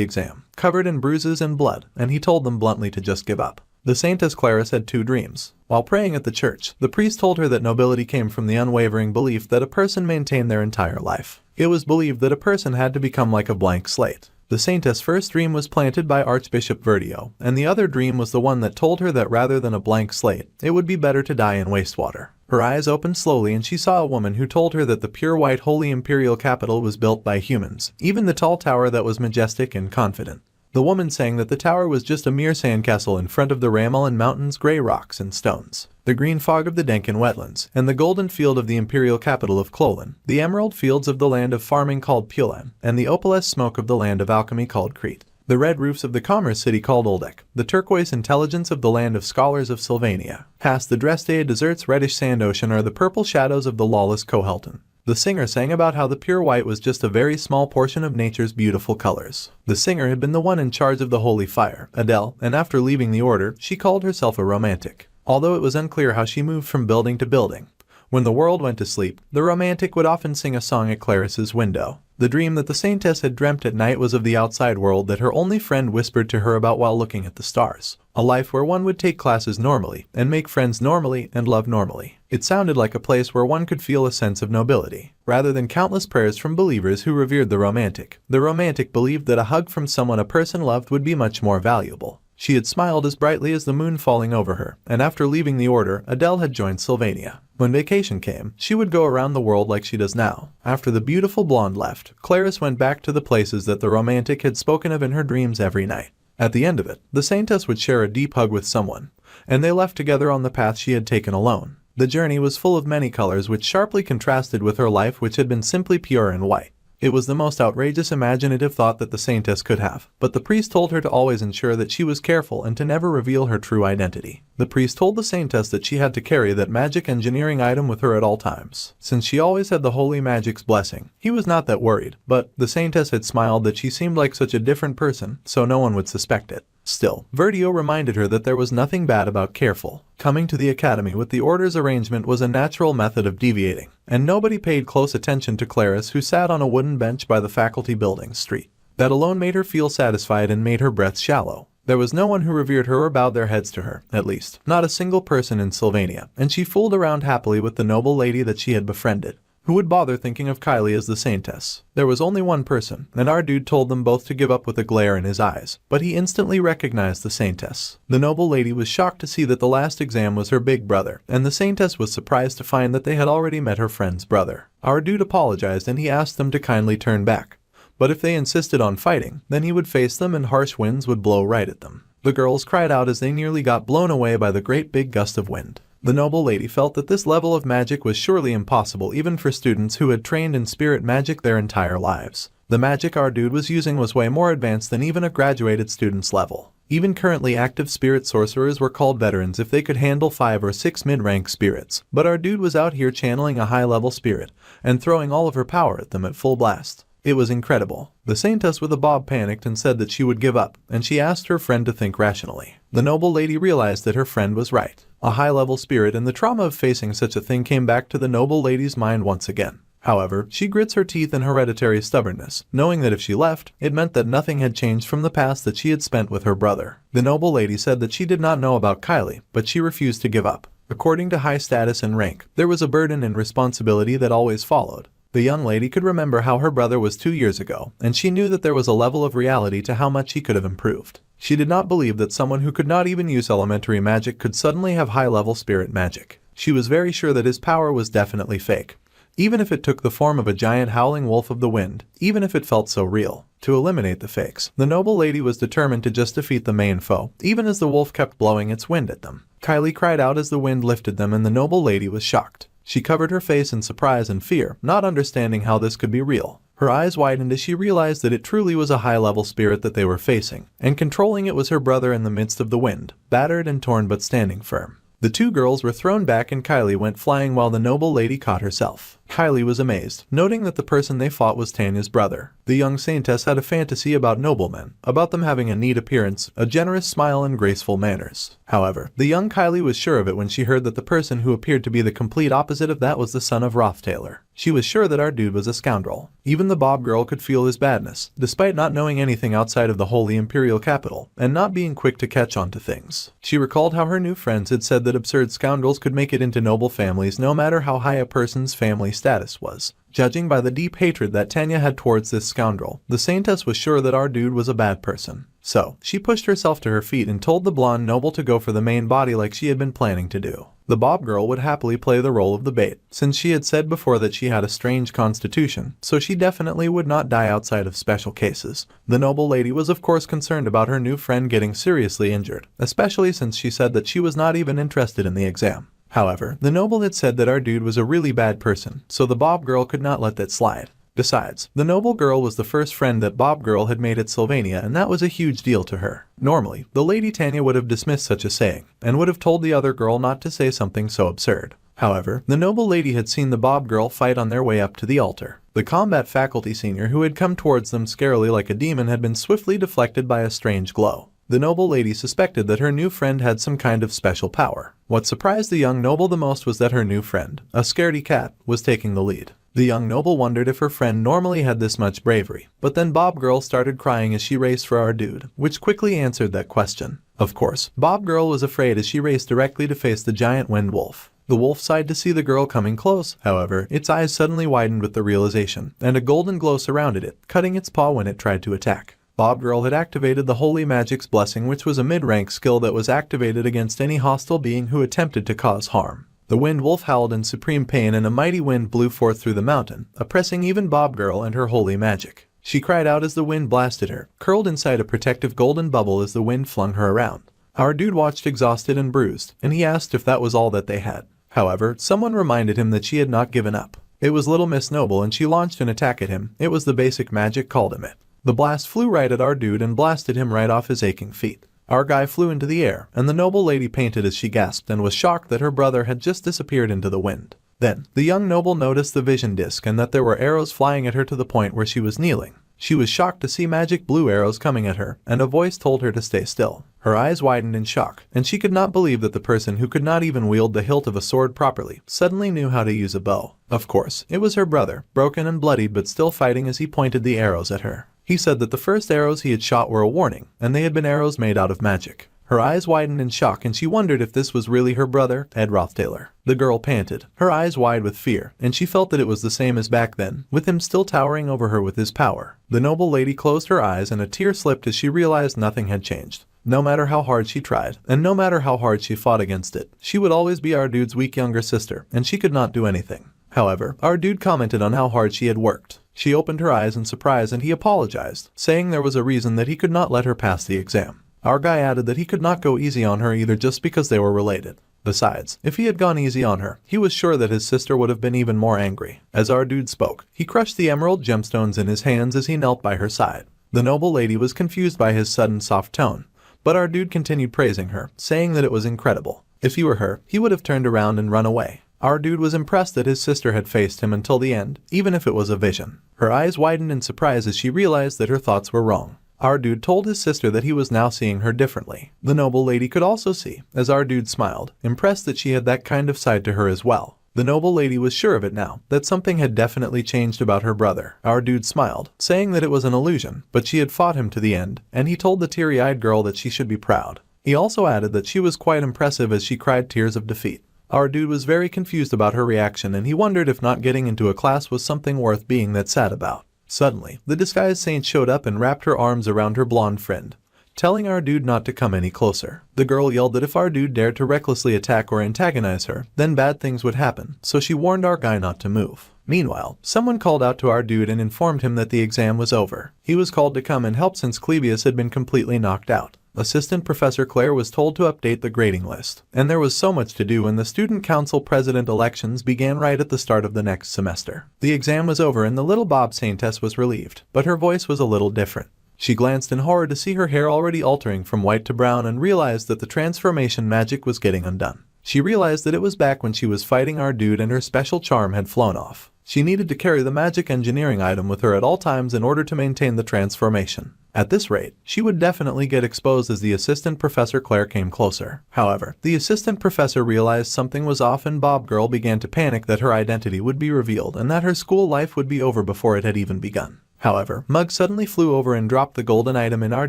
exam, covered in bruises and blood, and he told them bluntly to just give up. The Saintess Clarice had two dreams. While praying at the church, the priest told her that nobility came from the unwavering belief that a person maintained their entire life. It was believed that a person had to become like a blank slate. The Saintess' first dream was planted by Archbishop Verdio, and the other dream was the one that told her that rather than a blank slate, it would be better to die in wastewater. Her eyes opened slowly and she saw a woman who told her that the pure white holy imperial capital was built by humans, even the tall tower that was majestic and confident. The woman sang that the tower was just a mere sandcastle in front of the Ramelin Mountains, gray rocks and stones, the green fog of the Denkin wetlands, and the golden field of the imperial capital of Clolan, the emerald fields of the land of farming called Pulan, and the opalescent smoke of the land of alchemy called Crete, the red roofs of the commerce city called Oldek, the turquoise intelligence of the land of scholars of Sylvania. Past the Dresde desert's reddish sand ocean are the purple shadows of the lawless Cohelton. The singer sang about how the pure white was just a very small portion of nature's beautiful colors. The singer had been the one in charge of the holy fire, Adele, and after leaving the order, she called herself a romantic. Although it was unclear how she moved from building to building, When the world went to sleep, the romantic would often sing a song at Claris's window. The dream that the saintess had dreamt at night was of the outside world that her only friend whispered to her about while looking at the stars. A life where one would take classes normally, and make friends normally, and love normally. It sounded like a place where one could feel a sense of nobility, rather than countless prayers from believers who revered the romantic. The romantic believed that a hug from someone a person loved would be much more valuable. She had smiled as brightly as the moon falling over her, and after leaving the order, Adele had joined Sylvania. When vacation came, she would go around the world like she does now. After the beautiful blonde left, Claris went back to the places that the romantic had spoken of in her dreams every night. At the end of it, the saintess would share a deep hug with someone, and they left together on the path she had taken alone. The journey was full of many colors which sharply contrasted with her life which had been simply pure and white. It was the most outrageous imaginative thought that the saintess could have, but the priest told her to always ensure that she was careful and to never reveal her true identity. The priest told the saintess that she had to carry that magic engineering item with her at all times, since she always had the holy magic's blessing. He was not that worried, but the saintess had smiled that she seemed like such a different person, so no one would suspect it. Still, Verdio reminded her that there was nothing bad about careful. Coming to the academy with the order's arrangement was a natural method of deviating, and nobody paid close attention to Claris, who sat on a wooden bench by the faculty building street. That alone made her feel satisfied and made her breath shallow. There was no one who revered her or bowed their heads to her, at least, not a single person in Sylvania, and she fooled around happily with the noble lady that she had befriended. Who would bother thinking of Kylie as the saintess? There was only one person, and our dude told them both to give up with a glare in his eyes, but he instantly recognized the saintess. The noble lady was shocked to see that the last exam was her big brother, and the saintess was surprised to find that they had already met her friend's brother. Our dude apologized and he asked them to kindly turn back, but if they insisted on fighting, then he would face them and harsh winds would blow right at them. The girls cried out as they nearly got blown away by the great big gust of wind. The noble lady felt that this level of magic was surely impossible even for students who had trained in spirit magic their entire lives. The magic our dude was using was way more advanced than even a graduated student's level. Even currently active spirit sorcerers were called veterans if they could handle 5 or 6 mid-rank spirits, but our dude was out here channeling a high-level spirit and throwing all of her power at them at full blast. It was incredible. The saintess with a bob panicked and said that she would give up, and she asked her friend to think rationally. The noble lady realized that her friend was right. A high-level spirit and the trauma of facing such a thing came back to the noble lady's mind once again. However, she grits her teeth in hereditary stubbornness, knowing that if she left, it meant that nothing had changed from the past that she had spent with her brother. The noble lady said that she did not know about Kylie, but she refused to give up. According to high status and rank, there was a burden and responsibility that always followed. The young lady could remember how her brother was 2 years ago, and she knew that there was a level of reality to how much he could have improved. She did not believe that someone who could not even use elementary magic could suddenly have high-level spirit magic. She was very sure that his power was definitely fake, even if it took the form of a giant howling wolf of the wind, even if it felt so real. To eliminate the fakes, the noble lady was determined to just defeat the main foe, even as the wolf kept blowing its wind at them. Kylie cried out as the wind lifted them, and the noble lady was shocked. She covered her face in surprise and fear, not understanding how this could be real. Her eyes widened as she realized that it truly was a high-level spirit that they were facing, and controlling it was her brother in the midst of the wind, battered and torn but standing firm. The two girls were thrown back and Kylie went flying while the noble lady caught herself. Kylie was amazed, noting that the person they fought was Tanya's brother. The young saintess had a fantasy about noblemen, about them having a neat appearance, a generous smile and graceful manners. However, the young Kylie was sure of it when she heard that the person who appeared to be the complete opposite of that was the son of Roth Taylor. She was sure that our dude was a scoundrel. Even the Bob girl could feel his badness, despite not knowing anything outside of the holy imperial capital, and not being quick to catch on to things. She recalled how her new friends had said that absurd scoundrels could make it into noble families no matter how high a person's family status was. Judging by the deep hatred that Tanya had towards this scoundrel, the saintess was sure that our dude was a bad person. So, she pushed herself to her feet and told the blonde noble to go for the main body like she had been planning to do. The Bob girl would happily play the role of the bait, since she had said before that she had a strange constitution, so she definitely would not die outside of special cases. The noble lady was of course concerned about her new friend getting seriously injured, especially since she said that she was not even interested in the exam. However, the noble had said that our dude was a really bad person, so the Bob girl could not let that slide. Besides, the noble girl was the first friend that Bob girl had made at Sylvania, and that was a huge deal to her. Normally, the Lady Tanya would have dismissed such a saying, and would have told the other girl not to say something so absurd. However, the noble lady had seen the Bob girl fight on their way up to the altar. The combat faculty senior who had come towards them scarily like a demon had been swiftly deflected by a strange glow. The noble lady suspected that her new friend had some kind of special power. What surprised the young noble the most was that her new friend, a scaredy cat, was taking the lead. The young noble wondered if her friend normally had this much bravery, but then Bob Girl started crying as she raced for our dude, which quickly answered that question. Of course, Bob Girl was afraid as she raced directly to face the giant wind wolf. The wolf sighed to see the girl coming close, however, its eyes suddenly widened with the realization, and a golden glow surrounded it, cutting its paw when it tried to attack. Bob Girl had activated the Holy Magic's Blessing, which was a mid-rank skill that was activated against any hostile being who attempted to cause harm. The wind wolf howled in supreme pain and a mighty wind blew forth through the mountain, oppressing even Bob Girl and her holy magic. She cried out as the wind blasted her, curled inside a protective golden bubble as the wind flung her around. Our dude watched exhausted and bruised, and he asked if that was all that they had. However, someone reminded him that she had not given up. It was Little Miss Noble and she launched an attack at him. It was the basic magic called him it. The blast flew right at our dude and blasted him right off his aching feet. Our guy flew into the air, and the noble lady painted as she gasped and was shocked that her brother had just disappeared into the wind. Then, the young noble noticed the vision disc and that there were arrows flying at her to the point where she was kneeling. She was shocked to see magic blue arrows coming at her, and a voice told her to stay still. Her eyes widened in shock, and she could not believe that the person who could not even wield the hilt of a sword properly suddenly knew how to use a bow. Of course, it was her brother, broken and bloodied but still fighting as he pointed the arrows at her. He said that the first arrows he had shot were a warning, and they had been arrows made out of magic. Her eyes widened in shock and she wondered if this was really her brother, Roth. The girl panted, her eyes wide with fear, and she felt that it was the same as back then, with him still towering over her with his power. The noble lady closed her eyes and a tear slipped as she realized nothing had changed. No matter how hard she tried, and no matter how hard she fought against it, she would always be our dude's weak younger sister, and she could not do anything. However, our dude commented on how hard she had worked. She opened her eyes in surprise and he apologized, saying there was a reason that he could not let her pass the exam. Our guy added that he could not go easy on her either just because they were related. Besides, if he had gone easy on her, he was sure that his sister would have been even more angry. As our dude spoke, he crushed the emerald gemstones in his hands as he knelt by her side. The noble lady was confused by his sudden soft tone, but our dude continued praising her, saying that it was incredible. If he were her, he would have turned around and run away. Our dude was impressed that his sister had faced him until the end, even if it was a vision. Her eyes widened in surprise as she realized that her thoughts were wrong. Our dude told his sister that he was now seeing her differently. The noble lady could also see, as our dude smiled, impressed that she had that kind of side to her as well. The noble lady was sure of it now, that something had definitely changed about her brother. Our dude smiled, saying that it was an illusion, but she had fought him to the end, and he told the teary-eyed girl that she should be proud. He also added that she was quite impressive as she cried tears of defeat. Our dude was very confused about her reaction and he wondered if not getting into a class was something worth being that sad about. Suddenly, the disguised saint showed up and wrapped her arms around her blonde friend, telling our dude not to come any closer. The girl yelled that if our dude dared to recklessly attack or antagonize her, then bad things would happen, so she warned our guy not to move. Meanwhile, someone called out to our dude and informed him that the exam was over. He was called to come and help since Clebius had been completely knocked out. Assistant Professor Claire was told to update the grading list, and there was so much to do when the student council president elections began right at the start of the next semester. The exam was over and the little Bob Saintess was relieved, but her voice was a little different. She glanced in horror to see her hair already altering from white to brown and realized that the transformation magic was getting undone. She realized that it was back when she was fighting our dude and her special charm had flown off. She needed to carry the magic engineering item with her at all times in order to maintain the transformation. At this rate, she would definitely get exposed as the assistant professor Claire came closer. However, the assistant professor realized something was off and Bob Girl began to panic that her identity would be revealed and that her school life would be over before it had even begun. However, Mug suddenly flew over and dropped the golden item in our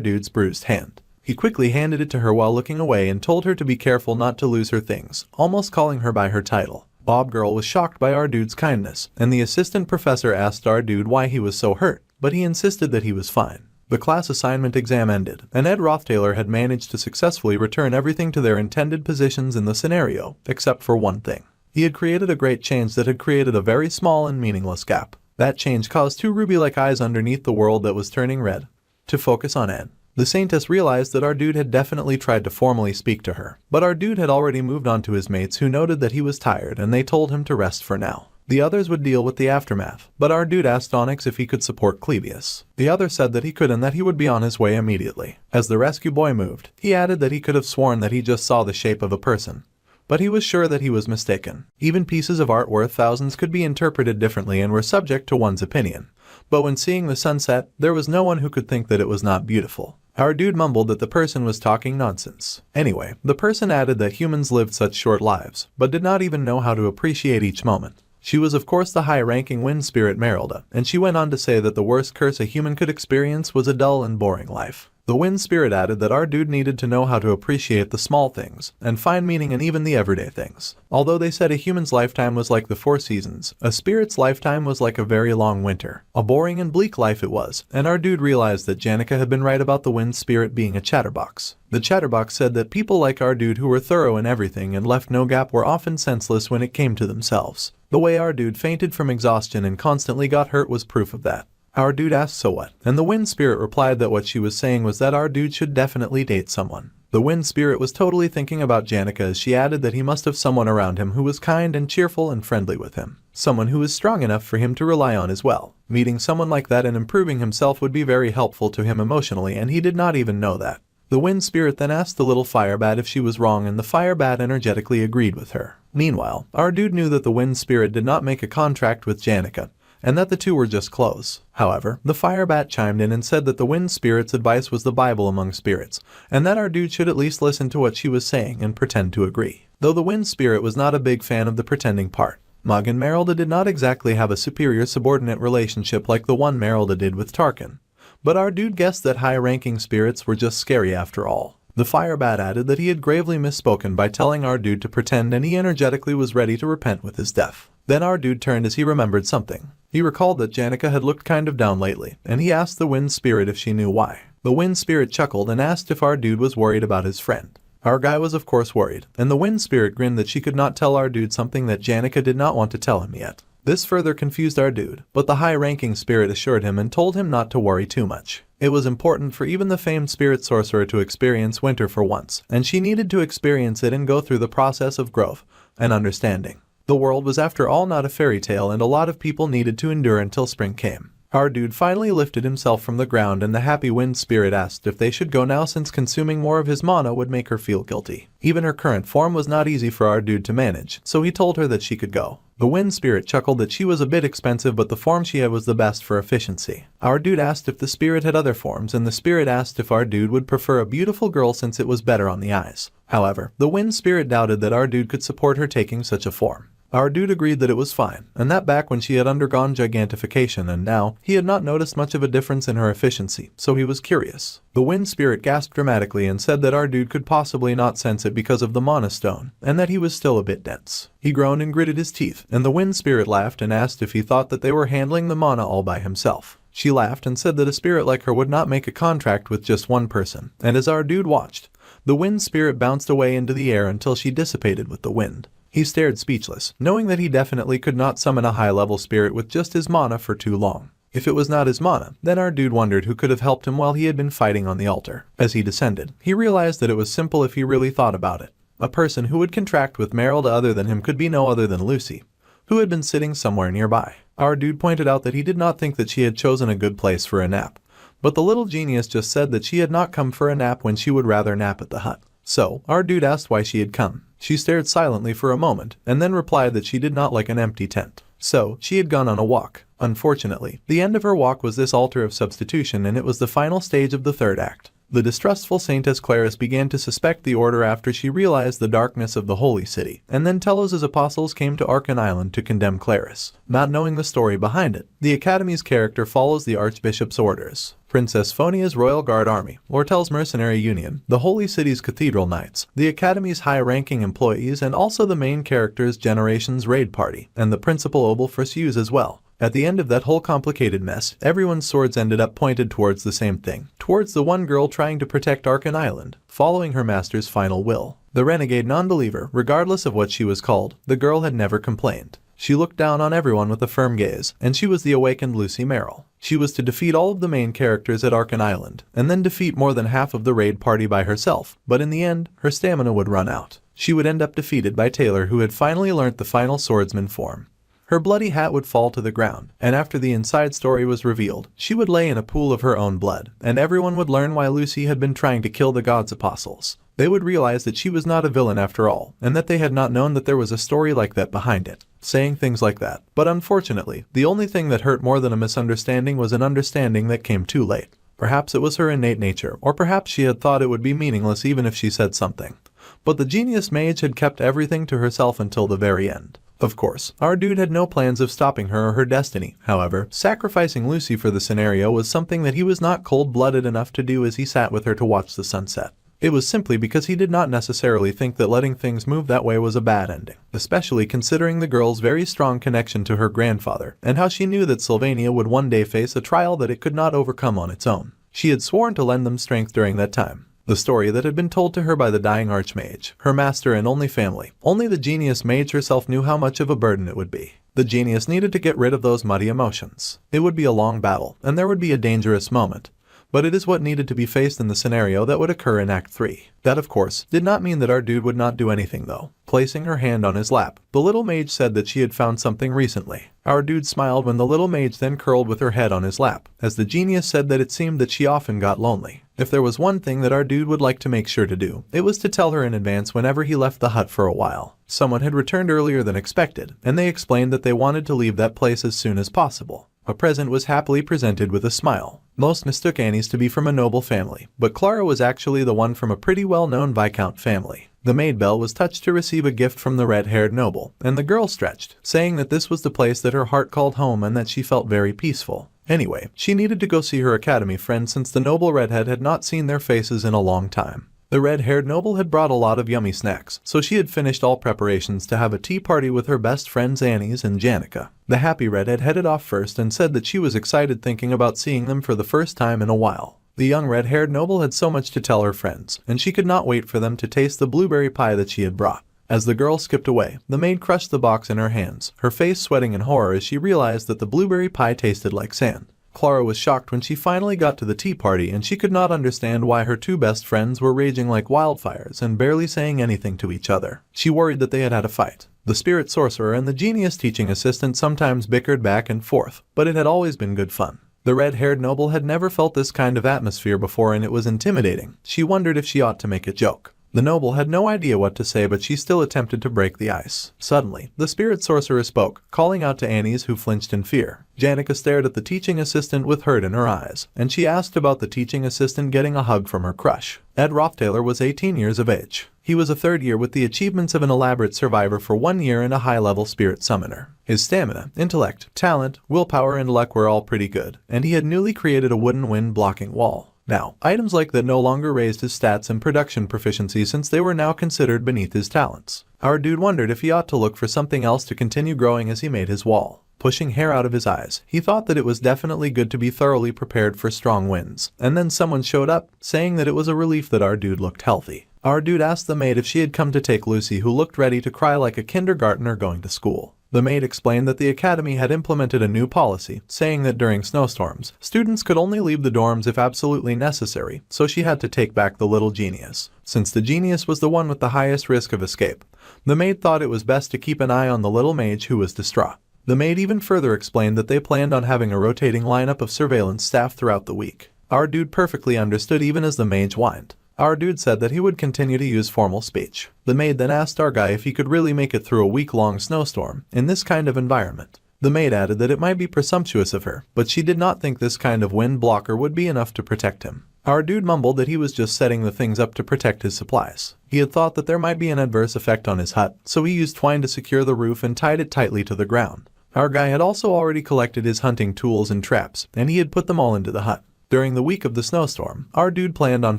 dude's bruised hand. He quickly handed it to her while looking away and told her to be careful not to lose her things, almost calling her by her title. Bob Girl was shocked by our dude's kindness, and the assistant professor asked our dude why he was so hurt, but he insisted that he was fine. The class assignment exam ended, and Roth had managed to successfully return everything to their intended positions in the scenario, except for one thing. He had created a great change that had created a very small and meaningless gap. That change caused two ruby-like eyes underneath the world that was turning red to focus on Ed. The Saintess realized that our dude had definitely tried to formally speak to her, but our dude had already moved on to his mates who noted that he was tired and they told him to rest for now. The others would deal with the aftermath, but our dude asked Onyx if he could support Clebius. The other said that he could and that he would be on his way immediately. As the rescue boy moved, he added that he could have sworn that he just saw the shape of a person, but he was sure that he was mistaken. Even pieces of art worth thousands could be interpreted differently and were subject to one's opinion. But when seeing the sunset, there was no one who could think that it was not beautiful. Our dude mumbled that the person was talking nonsense. Anyway, the person added that humans lived such short lives, but did not even know how to appreciate each moment. She was of course the high-ranking wind spirit Merrill, and she went on to say that the worst curse a human could experience was a dull and boring life. The wind spirit added that our dude needed to know how to appreciate the small things, and find meaning in even the everyday things. Although they said a human's lifetime was like the 4 seasons, a spirit's lifetime was like a very long winter. A boring and bleak life it was, and our dude realized that Janica had been right about the wind spirit being a chatterbox. The chatterbox said that people like our dude who were thorough in everything and left no gap were often senseless when it came to themselves. The way our dude fainted from exhaustion and constantly got hurt was proof of that. Our dude asked so what, and the wind spirit replied that what she was saying was that our dude should definitely date someone. The wind spirit was totally thinking about Janica as she added that he must have someone around him who was kind and cheerful and friendly with him. Someone who was strong enough for him to rely on as well. Meeting someone like that and improving himself would be very helpful to him emotionally, and he did not even know that. The wind spirit then asked the little fire bat if she was wrong, and the fire bat energetically agreed with her. Meanwhile, our dude knew that the wind spirit did not make a contract with Janica, and that the two were just close. However, the fire bat chimed in and said that the wind spirit's advice was the Bible among spirits, and that our dude should at least listen to what she was saying and pretend to agree. Though the wind spirit was not a big fan of the pretending part. Mug and Merrill did not exactly have a superior subordinate relationship like the one Merrill did with Tarkin. But our dude guessed that high-ranking spirits were just scary after all. The fire bat added that he had gravely misspoken by telling our dude to pretend, and he energetically was ready to repent with his death. Then our dude turned as he remembered something. He recalled that Janica had looked kind of down lately, and he asked the wind spirit if she knew why. The wind spirit chuckled and asked if our dude was worried about his friend. Our guy was of course worried, and the wind spirit grinned that she could not tell our dude something that Janica did not want to tell him yet. This further confused our dude, but the high-ranking spirit assured him and told him not to worry too much. It was important for even the famed spirit sorcerer to experience winter for once, and she needed to experience it and go through the process of growth and understanding. The world was after all not a fairy tale, and a lot of people needed to endure until spring came. Our dude finally lifted himself from the ground, and the happy wind spirit asked if they should go now since consuming more of his mana would make her feel guilty. Even her current form was not easy for our dude to manage, so he told her that she could go. The wind spirit chuckled that she was a bit expensive, but the form she had was the best for efficiency. Our dude asked if the spirit had other forms, and the spirit asked if our dude would prefer a beautiful girl since it was better on the eyes. However, the wind spirit doubted that our dude could support her taking such a form. Our dude agreed that it was fine, and that back when she had undergone gigantification, and now he had not noticed much of a difference in her efficiency, so he was curious. The wind spirit gasped dramatically and said that our dude could possibly not sense it because of the mana stone, and that he was still a bit dense. He groaned and gritted his teeth, and the wind spirit laughed and asked if he thought that they were handling the mana all by himself. She laughed and said that a spirit like her would not make a contract with just one person, and as our dude watched, the wind spirit bounced away into the air until she dissipated with the wind. He stared speechless, knowing that he definitely could not summon a high-level spirit with just his mana for too long. If it was not his mana, then our dude wondered who could have helped him while he had been fighting on the altar. As he descended, he realized that it was simple if he really thought about it. A person who would contract with Merrill other than him could be no other than Lucy, who had been sitting somewhere nearby. Our dude pointed out that he did not think that she had chosen a good place for a nap, but the little genius just said that she had not come for a nap when she would rather nap at the hut. So, our dude asked why she had come. She stared silently for a moment, and then replied that she did not like an empty tent. So, she had gone on a walk. Unfortunately, the end of her walk was this altar of substitution, and it was the final stage of the third act. The distrustful Saintess Claris began to suspect the order after she realized the darkness of the holy city, and then Telos' apostles came to Arkan Island to condemn Claris. Not knowing the story behind it, the Academy's character follows the Archbishop's orders. Princess Fiona's Royal Guard Army, Lortel's Mercenary Union, the Holy City's Cathedral Knights, the Academy's high-ranking employees, and also the main character's Generations Raid Party, and the Principal Obelfrus as well. At the end of that whole complicated mess, everyone's swords ended up pointed towards the same thing, towards the one girl trying to protect Arkan Island, following her master's final will. The renegade non-believer, regardless of what she was called, the girl had never complained. She looked down on everyone with a firm gaze, and she was the awakened Lucy Merrill. She was to defeat all of the main characters at Arkan Island, and then defeat more than half of the raid party by herself, but in the end, her stamina would run out. She would end up defeated by Taylor, who had finally learnt the final swordsman form. Her bloody hat would fall to the ground, and after the inside story was revealed, she would lay in a pool of her own blood, and everyone would learn why Lucy had been trying to kill the gods' apostles. They would realize that she was not a villain after all, and that they had not known that there was a story like that behind it. Saying things like that. But unfortunately, the only thing that hurt more than a misunderstanding was an understanding that came too late. Perhaps it was her innate nature, or perhaps she had thought it would be meaningless even if she said something. But the genius mage had kept everything to herself until the very end. Of course, our dude had no plans of stopping her or her destiny. However, sacrificing Lucy for the scenario was something that he was not cold-blooded enough to do as he sat with her to watch the sunset. It was simply because he did not necessarily think that letting things move that way was a bad ending, especially considering the girl's very strong connection to her grandfather, and how she knew that Sylvania would one day face a trial that it could not overcome on its own. She had sworn to lend them strength during that time. The story that had been told to her by the dying archmage, her master and only family. Only the genius mage herself knew how much of a burden it would be. The genius needed to get rid of those muddy emotions. It would be a long battle, and there would be a dangerous moment. But it is what needed to be faced in the scenario that would occur in Act 3. That, of course, did not mean that our dude would not do anything though. Placing her hand on his lap, the little mage said that she had found something recently. Our dude smiled when the little mage then curled with her head on his lap, as the genius said that it seemed that she often got lonely. If there was one thing that our dude would like to make sure to do, it was to tell her in advance whenever he left the hut for a while. Someone had returned earlier than expected, and they explained that they wanted to leave that place as soon as possible. A present was happily presented with a smile. Most mistook Annie's to be from a noble family, but Clara was actually the one from a pretty well-known Viscount family. The maid Belle was touched to receive a gift from the red-haired noble, and the girl stretched, saying that this was the place that her heart called home and that she felt very peaceful. Anyway, she needed to go see her academy friend since the noble redhead had not seen their faces in a long time. The red-haired noble had brought a lot of yummy snacks, so she had finished all preparations to have a tea party with her best friends Annie's and Janica. The happy redhead headed off first and said that she was excited thinking about seeing them for the first time in a while. The young red-haired noble had so much to tell her friends, and she could not wait for them to taste the blueberry pie that she had brought. As the girl skipped away, the maid crushed the box in her hands, her face sweating in horror as she realized that the blueberry pie tasted like sand. Clara was shocked when she finally got to the tea party, and she could not understand why her two best friends were raging like wildfires and barely saying anything to each other. She worried that they had had a fight. The spirit sorcerer and the genius teaching assistant sometimes bickered back and forth, but it had always been good fun. The red-haired noble had never felt this kind of atmosphere before, and it was intimidating. She wondered if she ought to make a joke. The noble had no idea what to say, but she still attempted to break the ice. Suddenly, the spirit sorcerer spoke, calling out to Annie's, who flinched in fear. Janica stared at the teaching assistant with hurt in her eyes, and she asked about the teaching assistant getting a hug from her crush. Ed Rothtaylor was 18 years of age. He was a third year with the achievements of an elaborate survivor for 1 year and a high-level spirit summoner. His stamina, intellect, talent, willpower, and luck were all pretty good, and he had newly created a wooden wind-blocking wall. Now, items like that no longer raised his stats and production proficiency since they were now considered beneath his talents. Our dude wondered if he ought to look for something else to continue growing as he made his wall. Pushing hair out of his eyes, he thought that it was definitely good to be thoroughly prepared for strong winds. And then someone showed up, saying that it was a relief that our dude looked healthy. Our dude asked the maid if she had come to take Lucy, who looked ready to cry like a kindergartner going to school. The maid explained that the academy had implemented a new policy, saying that during snowstorms, students could only leave the dorms if absolutely necessary, so she had to take back the little genius. Since the genius was the one with the highest risk of escape, the maid thought it was best to keep an eye on the little mage, who was distraught. The maid even further explained that they planned on having a rotating lineup of surveillance staff throughout the week. Our dude perfectly understood even as the mage whined. Our dude said that he would continue to use formal speech. The maid then asked our guy if he could really make it through a week-long snowstorm in this kind of environment. The maid added that it might be presumptuous of her, but she did not think this kind of wind blocker would be enough to protect him. Our dude mumbled that he was just setting the things up to protect his supplies. He had thought that there might be an adverse effect on his hut, so he used twine to secure the roof and tied it tightly to the ground. Our guy had also already collected his hunting tools and traps, and he had put them all into the hut. During the week of the snowstorm, our dude planned on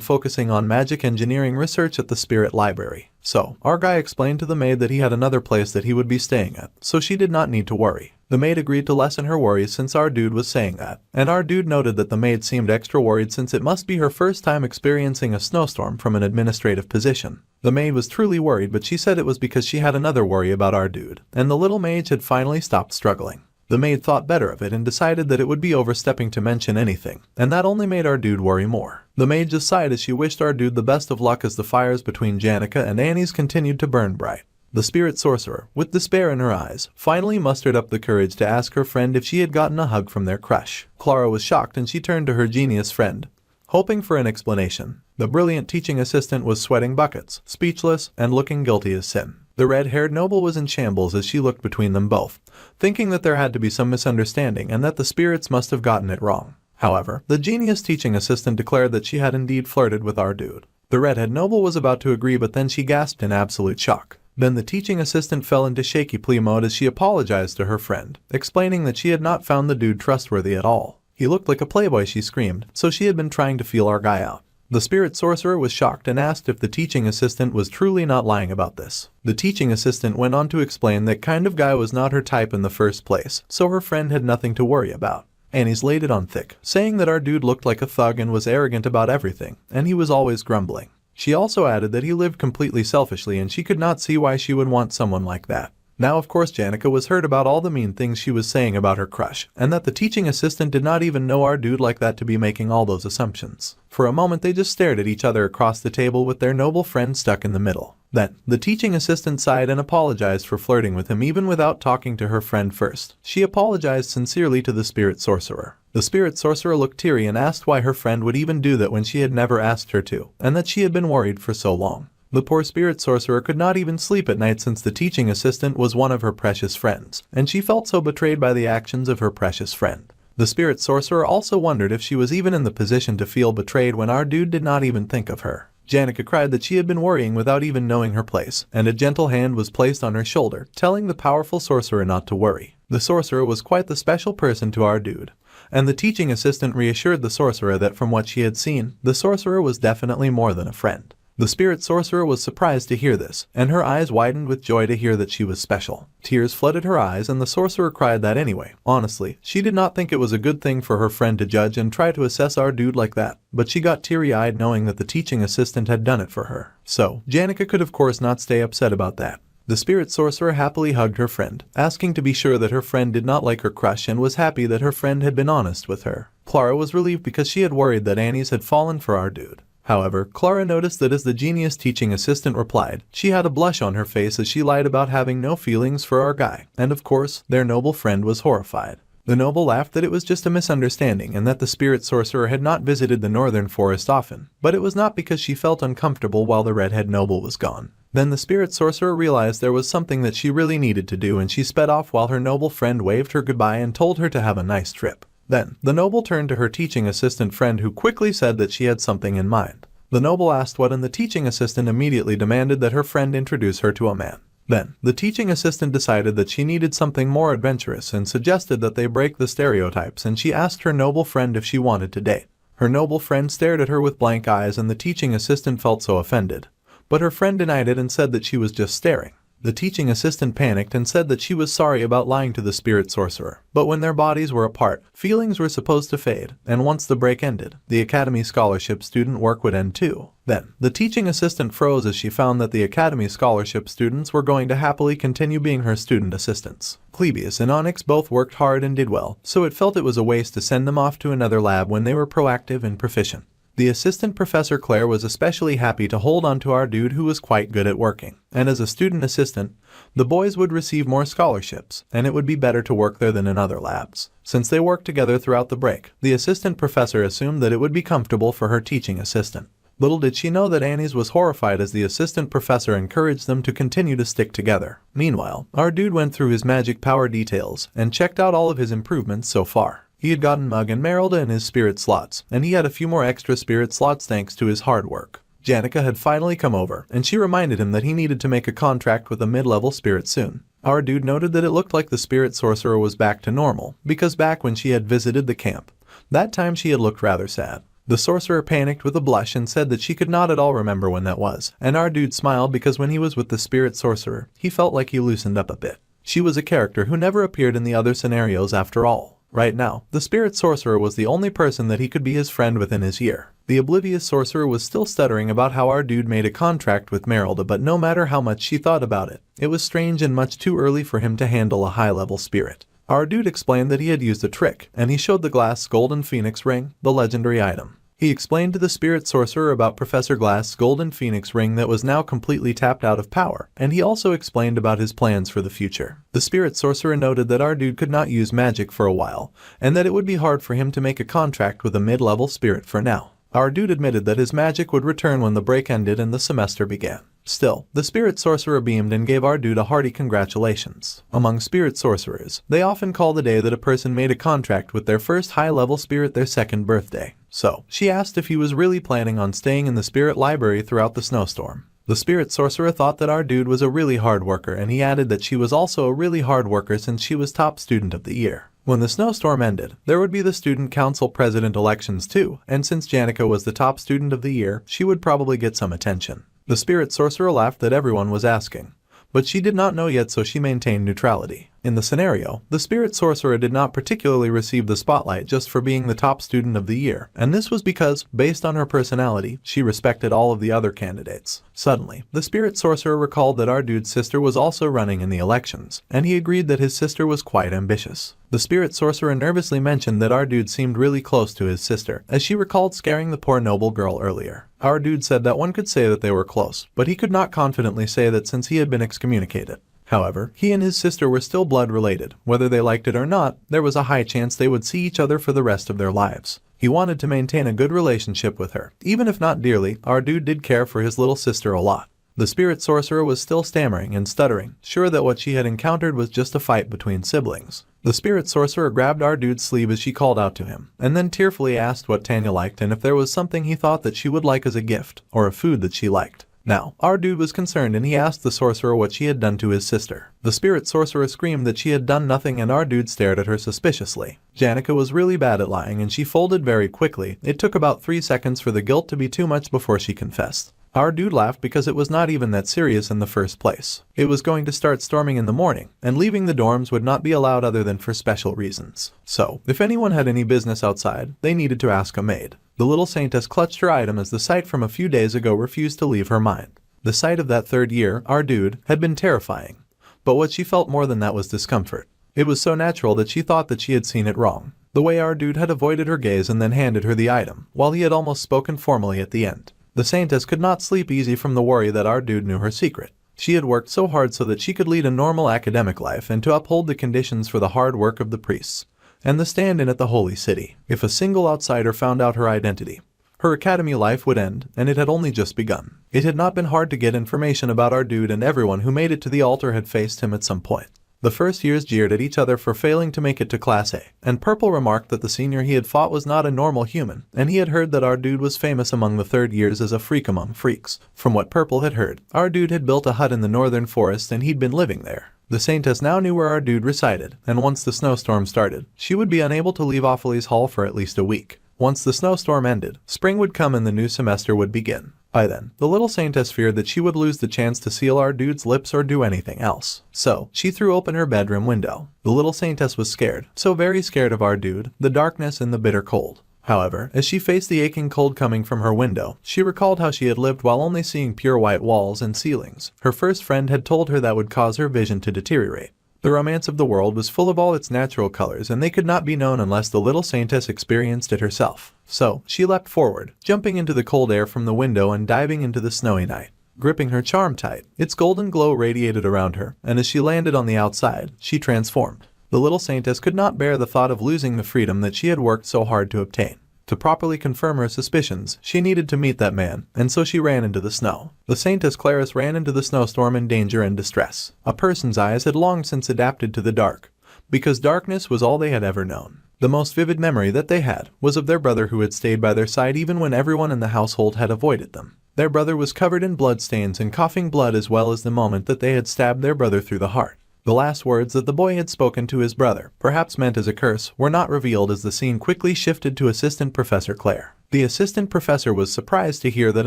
focusing on magic engineering research at the spirit library. So, our guy explained to the maid that he had another place that he would be staying at, so she did not need to worry. The maid agreed to lessen her worries since our dude was saying that, and our dude noted that the maid seemed extra worried since it must be her first time experiencing a snowstorm from an administrative position. The maid was truly worried, but she said it was because she had another worry about our dude, and the little mage had finally stopped struggling. The maid thought better of it and decided that it would be overstepping to mention anything, and that only made our dude worry more. The maid just sighed as she wished our dude the best of luck as the fires between Janica and Annie's continued to burn bright. The spirit sorcerer, with despair in her eyes, finally mustered up the courage to ask her friend if she had gotten a hug from their crush. Clara was shocked and she turned to her genius friend, hoping for an explanation. The brilliant teaching assistant was sweating buckets, speechless, and looking guilty as sin. The red-haired noble was in shambles as she looked between them both, thinking that there had to be some misunderstanding and that the spirits must have gotten it wrong. However, the genius teaching assistant declared that she had indeed flirted with our dude. The redhead noble was about to agree, but then she gasped in absolute shock. Then the teaching assistant fell into shaky plea mode as she apologized to her friend, explaining that she had not found the dude trustworthy at all. He looked like a playboy, she screamed, so she had been trying to feel our guy out. The spirit sorcerer was shocked and asked if the teaching assistant was truly not lying about this. The teaching assistant went on to explain that kind of guy was not her type in the first place, so her friend had nothing to worry about. Annie's laid it on thick, saying that our dude looked like a thug and was arrogant about everything, and he was always grumbling. She also added that he lived completely selfishly and she could not see why she would want someone like that. Now of course Janica was hurt about all the mean things she was saying about her crush, and that the teaching assistant did not even know our dude like that to be making all those assumptions. For a moment they just stared at each other across the table with their noble friend stuck in the middle. Then, the teaching assistant sighed and apologized for flirting with him even without talking to her friend first. She apologized sincerely to the spirit sorcerer. The spirit sorcerer looked teary and asked why her friend would even do that when she had never asked her to, and that she had been worried for so long. The poor spirit sorcerer could not even sleep at night since the teaching assistant was one of her precious friends, and she felt so betrayed by the actions of her precious friend. The spirit sorcerer also wondered if she was even in the position to feel betrayed when our dude did not even think of her. Janica cried that she had been worrying without even knowing her place, and a gentle hand was placed on her shoulder, telling the powerful sorcerer not to worry. The sorcerer was quite the special person to our dude, and the teaching assistant reassured the sorcerer that from what she had seen, the sorcerer was definitely more than a friend. The spirit sorcerer was surprised to hear this, and her eyes widened with joy to hear that she was special. Tears flooded her eyes and the sorcerer cried that anyway. Honestly, she did not think it was a good thing for her friend to judge and try to assess our dude like that, but she got teary-eyed knowing that the teaching assistant had done it for her. So, Janica could of course not stay upset about that. The spirit sorcerer happily hugged her friend, asking to be sure that her friend did not like her crush and was happy that her friend had been honest with her. Clara was relieved because she had worried that Annie's had fallen for our dude. However, Clara noticed that as the genius teaching assistant replied, she had a blush on her face as she lied about having no feelings for our guy, and of course, their noble friend was horrified. The noble laughed that it was just a misunderstanding and that the spirit sorcerer had not visited the northern forest often, but it was not because she felt uncomfortable while the redhead noble was gone. Then the spirit sorcerer realized there was something that she really needed to do and she sped off while her noble friend waved her goodbye and told her to have a nice trip. Then, the noble turned to her teaching assistant friend who quickly said that she had something in mind. The noble asked what and the teaching assistant immediately demanded that her friend introduce her to a man. Then, the teaching assistant decided that she needed something more adventurous and suggested that they break the stereotypes and she asked her noble friend if she wanted to date. Her noble friend stared at her with blank eyes and the teaching assistant felt so offended. But her friend denied it and said that she was just staring. The teaching assistant panicked and said that she was sorry about lying to the spirit sorcerer. But when their bodies were apart, feelings were supposed to fade, and once the break ended, the Academy Scholarship student work would end too. Then, the teaching assistant froze as she found that the Academy Scholarship students were going to happily continue being her student assistants. Clebius and Onyx both worked hard and did well, so it felt it was a waste to send them off to another lab when they were proactive and proficient. The assistant professor Claire was especially happy to hold on to our dude who was quite good at working, and as a student assistant, the boys would receive more scholarships, and it would be better to work there than in other labs. Since they worked together throughout the break, the assistant professor assumed that it would be comfortable for her teaching assistant. Little did she know that Annie's was horrified as the assistant professor encouraged them to continue to stick together. Meanwhile, our dude went through his magic power details and checked out all of his improvements so far. He had gotten Mug and Merrill in his spirit slots, and he had a few more extra spirit slots thanks to his hard work. Janica had finally come over, and she reminded him that he needed to make a contract with a mid-level spirit soon. Our dude noted that it looked like the spirit sorcerer was back to normal, because back when she had visited the camp, that time she had looked rather sad. The sorcerer panicked with a blush and said that she could not at all remember when that was, and our dude smiled because when he was with the spirit sorcerer, he felt like he loosened up a bit. She was a character who never appeared in the other scenarios after all. Right now, the spirit sorcerer was the only person that he could be his friend within his year. The oblivious sorcerer was still stuttering about how our dude made a contract with Merrill, but no matter how much she thought about it, it was strange and much too early for him to handle a high-level spirit. Our dude explained that he had used a trick, and he showed the glass golden phoenix ring, the legendary item. He explained to the spirit sorcerer about Professor Glass' golden phoenix ring that was now completely tapped out of power, and he also explained about his plans for the future. The spirit sorcerer noted that our dude could not use magic for a while, and that it would be hard for him to make a contract with a mid-level spirit for now. Our dude admitted that his magic would return when the break ended and the semester began. Still, the spirit sorcerer beamed and gave our dude a hearty congratulations. Among spirit sorcerers, they often call the day that a person made a contract with their first high-level spirit their second birthday. So, she asked if he was really planning on staying in the spirit library throughout the snowstorm. The spirit sorcerer thought that our dude was a really hard worker, and he added that she was also a really hard worker since she was top student of the year. When the snowstorm ended, there would be the student council president elections too, and since Janica was the top student of the year, she would probably get some attention. The spirit sorcerer laughed that everyone was asking, but she did not know yet, so she maintained neutrality. In the scenario, the spirit sorcerer did not particularly receive the spotlight just for being the top student of the year, and this was because, based on her personality, she respected all of the other candidates. Suddenly, the spirit sorcerer recalled that our dude's sister was also running in the elections, and he agreed that his sister was quite ambitious. The spirit sorcerer nervously mentioned that our dude seemed really close to his sister, as she recalled scaring the poor noble girl earlier. Our dude said that one could say that they were close, but he could not confidently say that since he had been excommunicated. However, he and his sister were still blood related. Whether they liked it or not, there was a high chance they would see each other for the rest of their lives. He wanted to maintain a good relationship with her. Even if not dearly, our dude did care for his little sister a lot. The spirit sorcerer was still stammering and stuttering, sure that what she had encountered was just a fight between siblings. The spirit sorcerer grabbed our dude's sleeve as she called out to him, and then tearfully asked what Tanya liked and if there was something he thought that she would like as a gift, or a food that she liked. Now, our dude was concerned and he asked the sorcerer what she had done to his sister. The spirit sorcerer screamed that she had done nothing, and our dude stared at her suspiciously. Janica was really bad at lying and she folded very quickly. It took about 3 seconds for the guilt to be too much before she confessed. Our dude laughed because it was not even that serious in the first place. It was going to start storming in the morning, and leaving the dorms would not be allowed other than for special reasons. So, if anyone had any business outside, they needed to ask a maid. The little saintess clutched her item as the sight from a few days ago refused to leave her mind. The sight of that third year, our dude, had been terrifying. But what she felt more than that was discomfort. It was so natural that she thought that she had seen it wrong. The way our dude had avoided her gaze and then handed her the item, while he had almost spoken formally at the end. The saintess could not sleep easy from the worry that our dude knew her secret. She had worked so hard so that she could lead a normal academic life and to uphold the conditions for the hard work of the priests and the stand-in at the holy city. If a single outsider found out her identity, her academy life would end, and it had only just begun. It had not been hard to get information about our dude, and everyone who made it to the altar had faced him at some point. The first years jeered at each other for failing to make it to Class A, and Purple remarked that the senior he had fought was not a normal human, and he had heard that our dude was famous among the third years as a freak among freaks. From what Purple had heard, our dude had built a hut in the northern forest and he'd been living there. The saintess now knew where our dude resided, and once the snowstorm started, she would be unable to leave Opheles Hall for at least a week. Once the snowstorm ended, spring would come and the new semester would begin. By then, the little saintess feared that she would lose the chance to seal our dude's lips or do anything else. So, she threw open her bedroom window. The little saintess was scared, so very scared of our dude, the darkness and the bitter cold. However, as she faced the aching cold coming from her window, she recalled how she had lived while only seeing pure white walls and ceilings. Her first friend had told her that would cause her vision to deteriorate. The romance of the world was full of all its natural colors, and they could not be known unless the little saintess experienced it herself. So, she leapt forward, jumping into the cold air from the window and diving into the snowy night. Gripping her charm tight, its golden glow radiated around her, and as she landed on the outside, she transformed. The little saintess could not bear the thought of losing the freedom that she had worked so hard to obtain. To properly confirm her suspicions, she needed to meet that man, and so she ran into the snow. The saintess Clarice ran into the snowstorm in danger and distress. A person's eyes had long since adapted to the dark, because darkness was all they had ever known. The most vivid memory that they had was of their brother who had stayed by their side even when everyone in the household had avoided them. Their brother was covered in bloodstains and coughing blood, as well as the moment that they had stabbed their brother through the heart. The last words that the boy had spoken to his brother, perhaps meant as a curse, were not revealed as the scene quickly shifted to Assistant Professor Claire. The assistant professor was surprised to hear that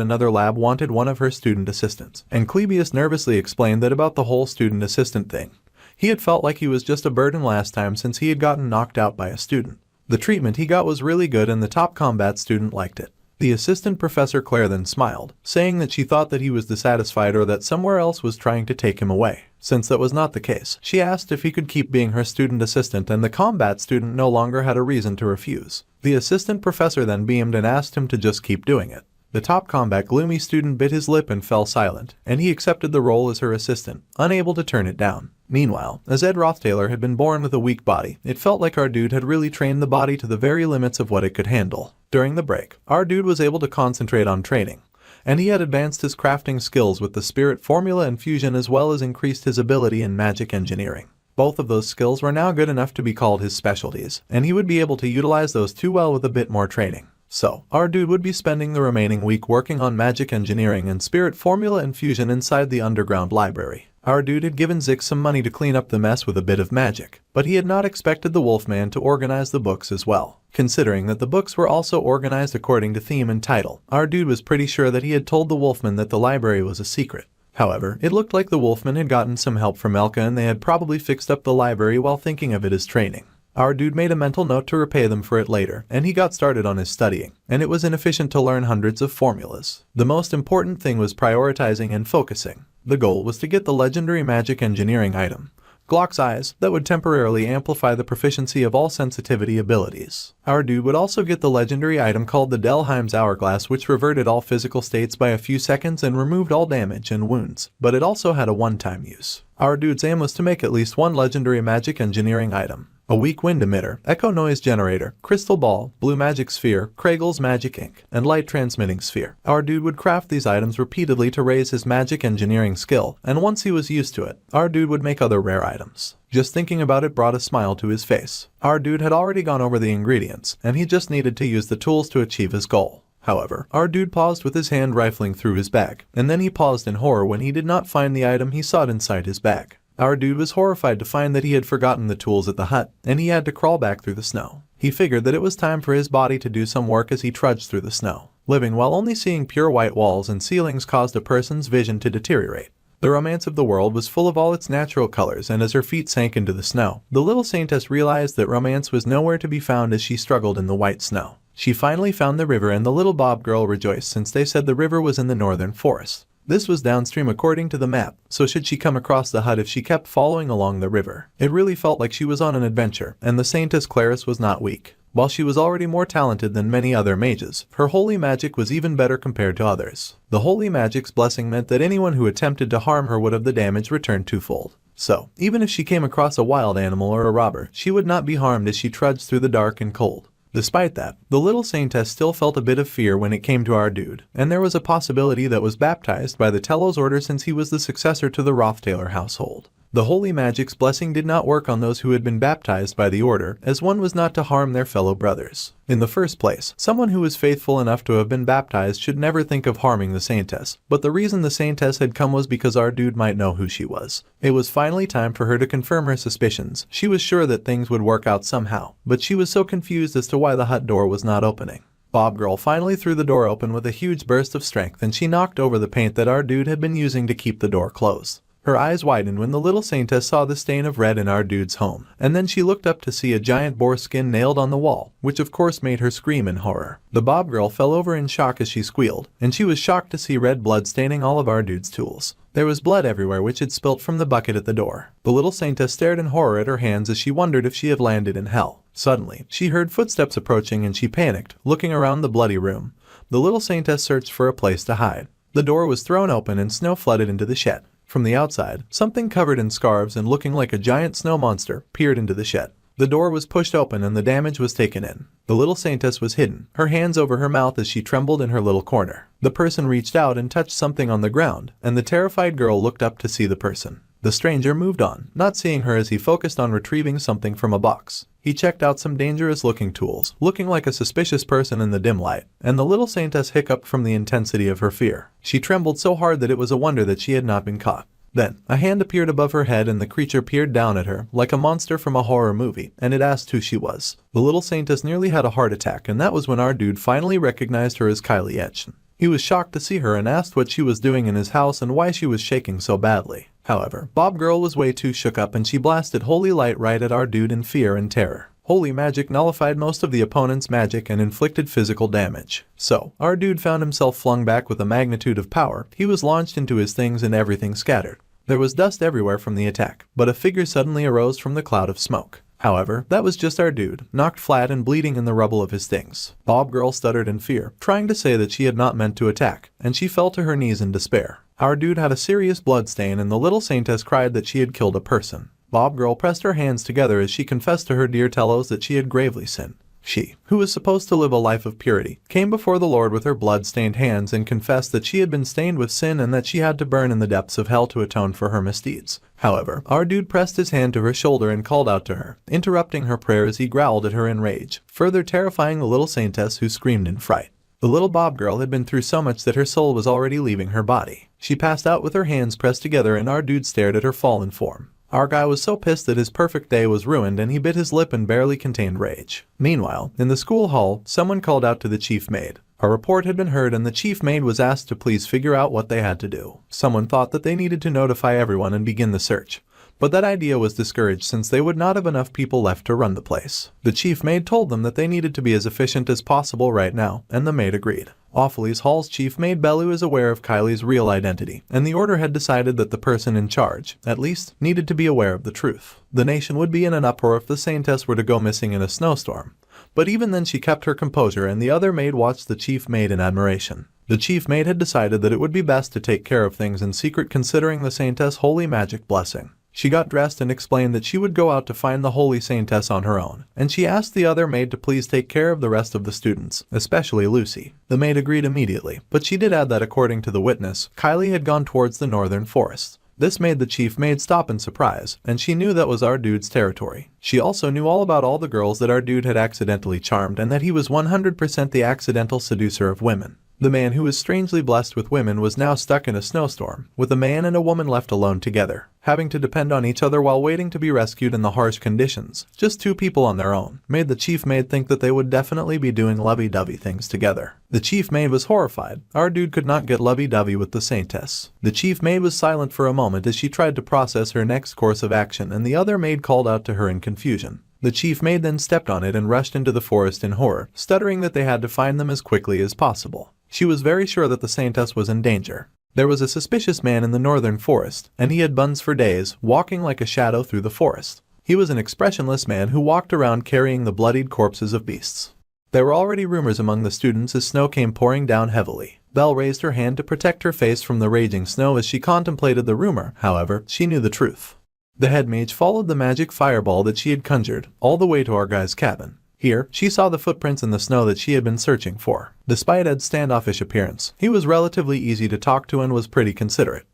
another lab wanted one of her student assistants, and Clebius nervously explained that about the whole student assistant thing. He had felt like he was just a burden last time since he had gotten knocked out by a student. The treatment he got was really good and the top combat student liked it. The assistant Professor Claire then smiled, saying that she thought that he was dissatisfied or that somewhere else was trying to take him away. Since that was not the case, she asked if he could keep being her student assistant, and the combat student no longer had a reason to refuse. The assistant professor then beamed and asked him to just keep doing it. The top combat gloomy student bit his lip and fell silent, and he accepted the role as her assistant, unable to turn it down. Meanwhile, as Ed Rothtaylor had been born with a weak body, it felt like our dude had really trained the body to the very limits of what it could handle. During the break, our dude was able to concentrate on training, and he had advanced his crafting skills with the spirit formula and fusion as well as increased his ability in magic engineering. Both of those skills were now good enough to be called his specialties, and he would be able to utilize those too well with a bit more training. So, our dude would be spending the remaining week working on magic engineering and spirit formula and fusion inside the underground library. Our dude had given Ziggs some money to clean up the mess with a bit of magic, but he had not expected the Wolfman to organize the books as well. Considering that the books were also organized according to theme and title, our dude was pretty sure that he had told the Wolfman that the library was a secret. However, it looked like the Wolfman had gotten some help from Elka and they had probably fixed up the library while thinking of it as training. Our dude made a mental note to repay them for it later, and he got started on his studying, and it was inefficient to learn hundreds of formulas. The most important thing was prioritizing and focusing. The goal was to get the legendary magic engineering item, Glock's Eyes, that would temporarily amplify the proficiency of all sensitivity abilities. Our dude would also get the legendary item called the Delheim's Hourglass, which reverted all physical states by a few seconds and removed all damage and wounds, but it also had a one-time use. Our dude's aim was to make at least one legendary magic engineering item. A weak wind emitter, echo noise generator, crystal ball, blue magic sphere, Kragel's magic ink, and light transmitting sphere. Our dude would craft these items repeatedly to raise his magic engineering skill, and once he was used to it, our dude would make other rare items. Just thinking about it brought a smile to his face. Our dude had already gone over the ingredients, and he just needed to use the tools to achieve his goal. However, our dude paused with his hand rifling through his bag, and then he paused in horror when he did not find the item he sought inside his bag. Our dude was horrified to find that he had forgotten the tools at the hut, and he had to crawl back through the snow. He figured that it was time for his body to do some work as he trudged through the snow. Living while only seeing pure white walls and ceilings caused a person's vision to deteriorate. The romance of the world was full of all its natural colors, and as her feet sank into the snow, the little saintess realized that romance was nowhere to be found as she struggled in the white snow. She finally found the river, and the little Bob girl rejoiced since they said the river was in the northern forest. This was downstream according to the map, so should she come across the hut if she kept following along the river? It really felt like she was on an adventure, and the Saintess Claris was not weak. While she was already more talented than many other mages, her holy magic was even better compared to others. The holy magic's blessing meant that anyone who attempted to harm her would have the damage returned twofold. So, even if she came across a wild animal or a robber, she would not be harmed as she trudged through the dark and cold. Despite that, the little saintess still felt a bit of fear when it came to our dude, and there was a possibility that was baptized by the Telos order since he was the successor to the Roth-Taylor household. The holy magic's blessing did not work on those who had been baptized by the order, as one was not to harm their fellow brothers. In the first place, someone who was faithful enough to have been baptized should never think of harming the saintess, but the reason the saintess had come was because our dude might know who she was. It was finally time for her to confirm her suspicions. She was sure that things would work out somehow, but she was so confused as to why the hut door was not opening. Bob Girl finally threw the door open with a huge burst of strength, and she knocked over the paint that our dude had been using to keep the door closed. Her eyes widened when the little saintess saw the stain of red in our dude's home, and then she looked up to see a giant boar skin nailed on the wall, which of course made her scream in horror. The Bob Girl fell over in shock as she squealed, and she was shocked to see red blood staining all of our dude's tools. There was blood everywhere which had spilt from the bucket at the door. The little saintess stared in horror at her hands as she wondered if she had landed in hell. Suddenly, she heard footsteps approaching and she panicked, looking around the bloody room. The little saintess searched for a place to hide. The door was thrown open and snow flooded into the shed. From the outside, something covered in scarves and looking like a giant snow monster peered into the shed. The door was pushed open and the damage was taken in. The little saintess was hidden, her hands over her mouth as she trembled in her little corner. The person reached out and touched something on the ground, and the terrified girl looked up to see the person. The stranger moved on, not seeing her as he focused on retrieving something from a box. He checked out some dangerous-looking tools, looking like a suspicious person in the dim light, and the little saintess hiccuped from the intensity of her fear. She trembled so hard that it was a wonder that she had not been caught. Then, a hand appeared above her head and the creature peered down at her, like a monster from a horror movie, and it asked who she was. The little saintess nearly had a heart attack, and that was when our dude finally recognized her as Kylie Etchen. He was shocked to see her and asked what she was doing in his house and why she was shaking so badly. However, Bob Girl was way too shook up and she blasted holy light right at our dude in fear and terror. Holy magic nullified most of the opponent's magic and inflicted physical damage. So, our dude found himself flung back with a magnitude of power. He was launched into his things and everything scattered. There was dust everywhere from the attack, but a figure suddenly arose from the cloud of smoke. However, that was just our dude, knocked flat and bleeding in the rubble of his things. Bob Girl stuttered in fear, trying to say that she had not meant to attack, and she fell to her knees in despair. Our dude had a serious blood stain and the little saintess cried that she had killed a person. Bob Girl pressed her hands together as she confessed to her dear Telos that she had gravely sinned. She, who was supposed to live a life of purity, came before the Lord with her blood-stained hands and confessed that she had been stained with sin and that she had to burn in the depths of hell to atone for her misdeeds. However, our dude pressed his hand to her shoulder and called out to her, interrupting her prayer as he growled at her in rage, further terrifying the little saintess who screamed in fright. The little Bob girl had been through so much that her soul was already leaving her body. She passed out with her hands pressed together and our dude stared at her fallen form. Our guy was so pissed that his perfect day was ruined and he bit his lip and barely contained rage. Meanwhile, in the school hall, someone called out to the chief maid. A report had been heard and the chief maid was asked to please figure out what they had to do. Someone thought that they needed to notify everyone and begin the search. But that idea was discouraged since they would not have enough people left to run the place. The chief maid told them that they needed to be as efficient as possible right now, and the maid agreed. Awfully's Hall's chief maid Bellu is aware of Kylie's real identity, and the order had decided that the person in charge, at least, needed to be aware of the truth. The nation would be in an uproar if the saintess were to go missing in a snowstorm. But even then she kept her composure and the other maid watched the chief maid in admiration. The chief maid had decided that it would be best to take care of things in secret considering the saintess' holy magic blessing. She got dressed and explained that she would go out to find the holy saintess on her own, and she asked the other maid to please take care of the rest of the students, especially Lucy. The maid agreed immediately, but she did add that according to the witness, Kylie had gone towards the northern forest. This made the chief maid stop in surprise, and she knew that was our dude's territory. She also knew all about all the girls that our dude had accidentally charmed and that he was 100% the accidental seducer of women. The man who was strangely blessed with women was now stuck in a snowstorm, with a man and a woman left alone together, having to depend on each other while waiting to be rescued in the harsh conditions. Just two people on their own made the chief maid think that they would definitely be doing lovey-dovey things together. The chief maid was horrified. Our dude could not get lovey-dovey with the saintess. The chief maid was silent for a moment as she tried to process her next course of action, and the other maid called out to her in confusion. The chief maid then stepped on it and rushed into the forest in horror, stuttering that they had to find them as quickly as possible. She was very sure that the saintess was in danger. There was a suspicious man in the northern forest, and he had buns for days, walking like a shadow through the forest. He was an expressionless man who walked around carrying the bloodied corpses of beasts. There were already rumors among the students as snow came pouring down heavily. Belle raised her hand to protect her face from the raging snow as she contemplated the rumor. However, she knew the truth. The head mage followed the magic fireball that she had conjured, all the way to our guy's cabin. Here, she saw the footprints in the snow that she had been searching for. Despite Ed's standoffish appearance, he was relatively easy to talk to and was pretty considerate.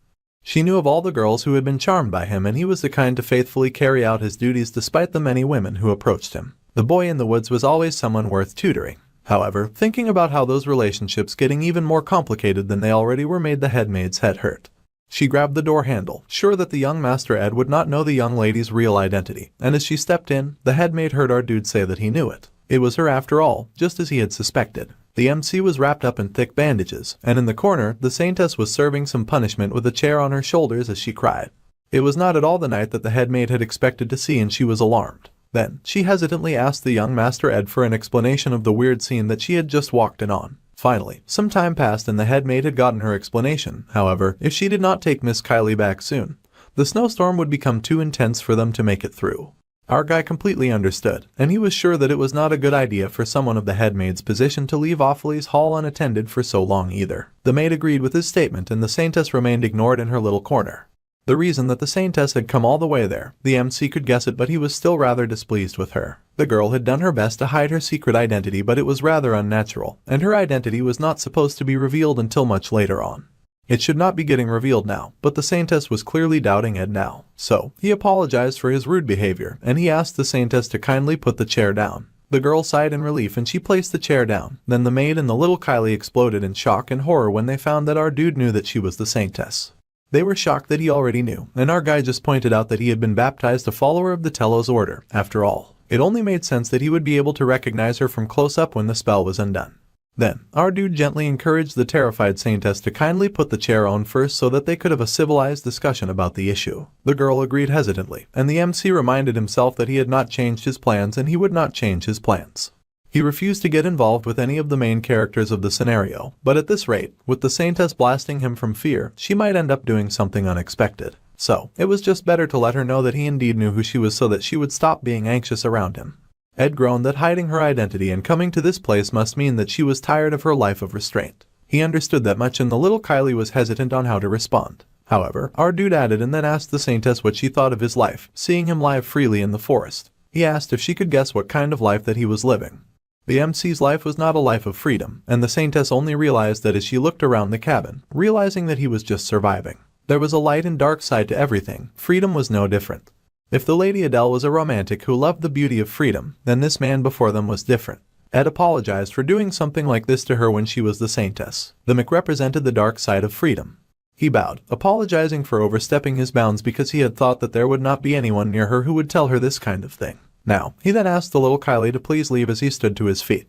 She knew of all the girls who had been charmed by him and he was the kind to faithfully carry out his duties despite the many women who approached him. The boy in the woods was always someone worth tutoring. However, thinking about how those relationships getting even more complicated than they already were made the head maid's head hurt. She grabbed the door handle, sure that the young Master Ed would not know the young lady's real identity, and as she stepped in, the head maid heard our dude say that he knew it. It was her after all, just as he had suspected. The MC was wrapped up in thick bandages, and in the corner, the saintess was serving some punishment with a chair on her shoulders as she cried. It was not at all the night that the head maid had expected to see and she was alarmed. Then, she hesitantly asked the young Master Ed for an explanation of the weird scene that she had just walked in on. Finally, some time passed and the head maid had gotten her explanation. However, if she did not take Miss Kylie back soon, the snowstorm would become too intense for them to make it through. Our guy completely understood, and he was sure that it was not a good idea for someone of the head maid's position to leave Awfully's Hall unattended for so long either. The maid agreed with his statement and the saintess remained ignored in her little corner. The reason that the saintess had come all the way there, the MC could guess it, but he was still rather displeased with her. The girl had done her best to hide her secret identity, but it was rather unnatural, and her identity was not supposed to be revealed until much later on. It should not be getting revealed now, but the saintess was clearly doubting Ed now. So, he apologized for his rude behavior, and he asked the saintess to kindly put the chair down. The girl sighed in relief and she placed the chair down. Then the maid and the little Kylie exploded in shock and horror when they found that our dude knew that she was the saintess. They were shocked that he already knew, and our guy just pointed out that he had been baptized a follower of the Telos order, after all. It only made sense that he would be able to recognize her from close up when the spell was undone. Then, our dude gently encouraged the terrified saintess to kindly put the chair on first so that they could have a civilized discussion about the issue. The girl agreed hesitantly, and the MC reminded himself that he had not changed his plans and he would not change his plans. He refused to get involved with any of the main characters of the scenario, but at this rate, with the saintess blasting him from fear, she might end up doing something unexpected. So, it was just better to let her know that he indeed knew who she was so that she would stop being anxious around him. Ed groaned that hiding her identity and coming to this place must mean that she was tired of her life of restraint. He understood that much and the little Kylie was hesitant on how to respond. However, our dude added and then asked the saintess what she thought of his life, seeing him live freely in the forest. He asked if she could guess what kind of life that he was living. The MC's life was not a life of freedom, and the Saintess only realized that as she looked around the cabin, realizing that he was just surviving. There was a light and dark side to everything. Freedom was no different. If the Lady Adele was a romantic who loved the beauty of freedom, then this man before them was different. Ed apologized for doing something like this to her when she was the Saintess. The Mick represented the dark side of freedom. He bowed, apologizing for overstepping his bounds because he had thought that there would not be anyone near her who would tell her this kind of thing. Now, he then asked the little Kylie to please leave as he stood to his feet.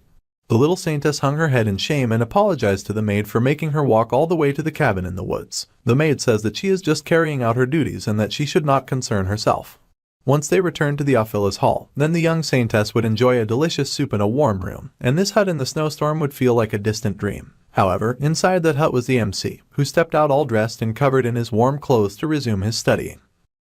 The little Saintess hung her head in shame and apologized to the maid for making her walk all the way to the cabin in the woods. The maid says that she is just carrying out her duties and that she should not concern herself. Once they returned to the Ophilas Hall, then the young Saintess would enjoy a delicious soup in a warm room, and this hut in the snowstorm would feel like a distant dream. However, inside that hut was the MC, who stepped out all dressed and covered in his warm clothes to resume his studying.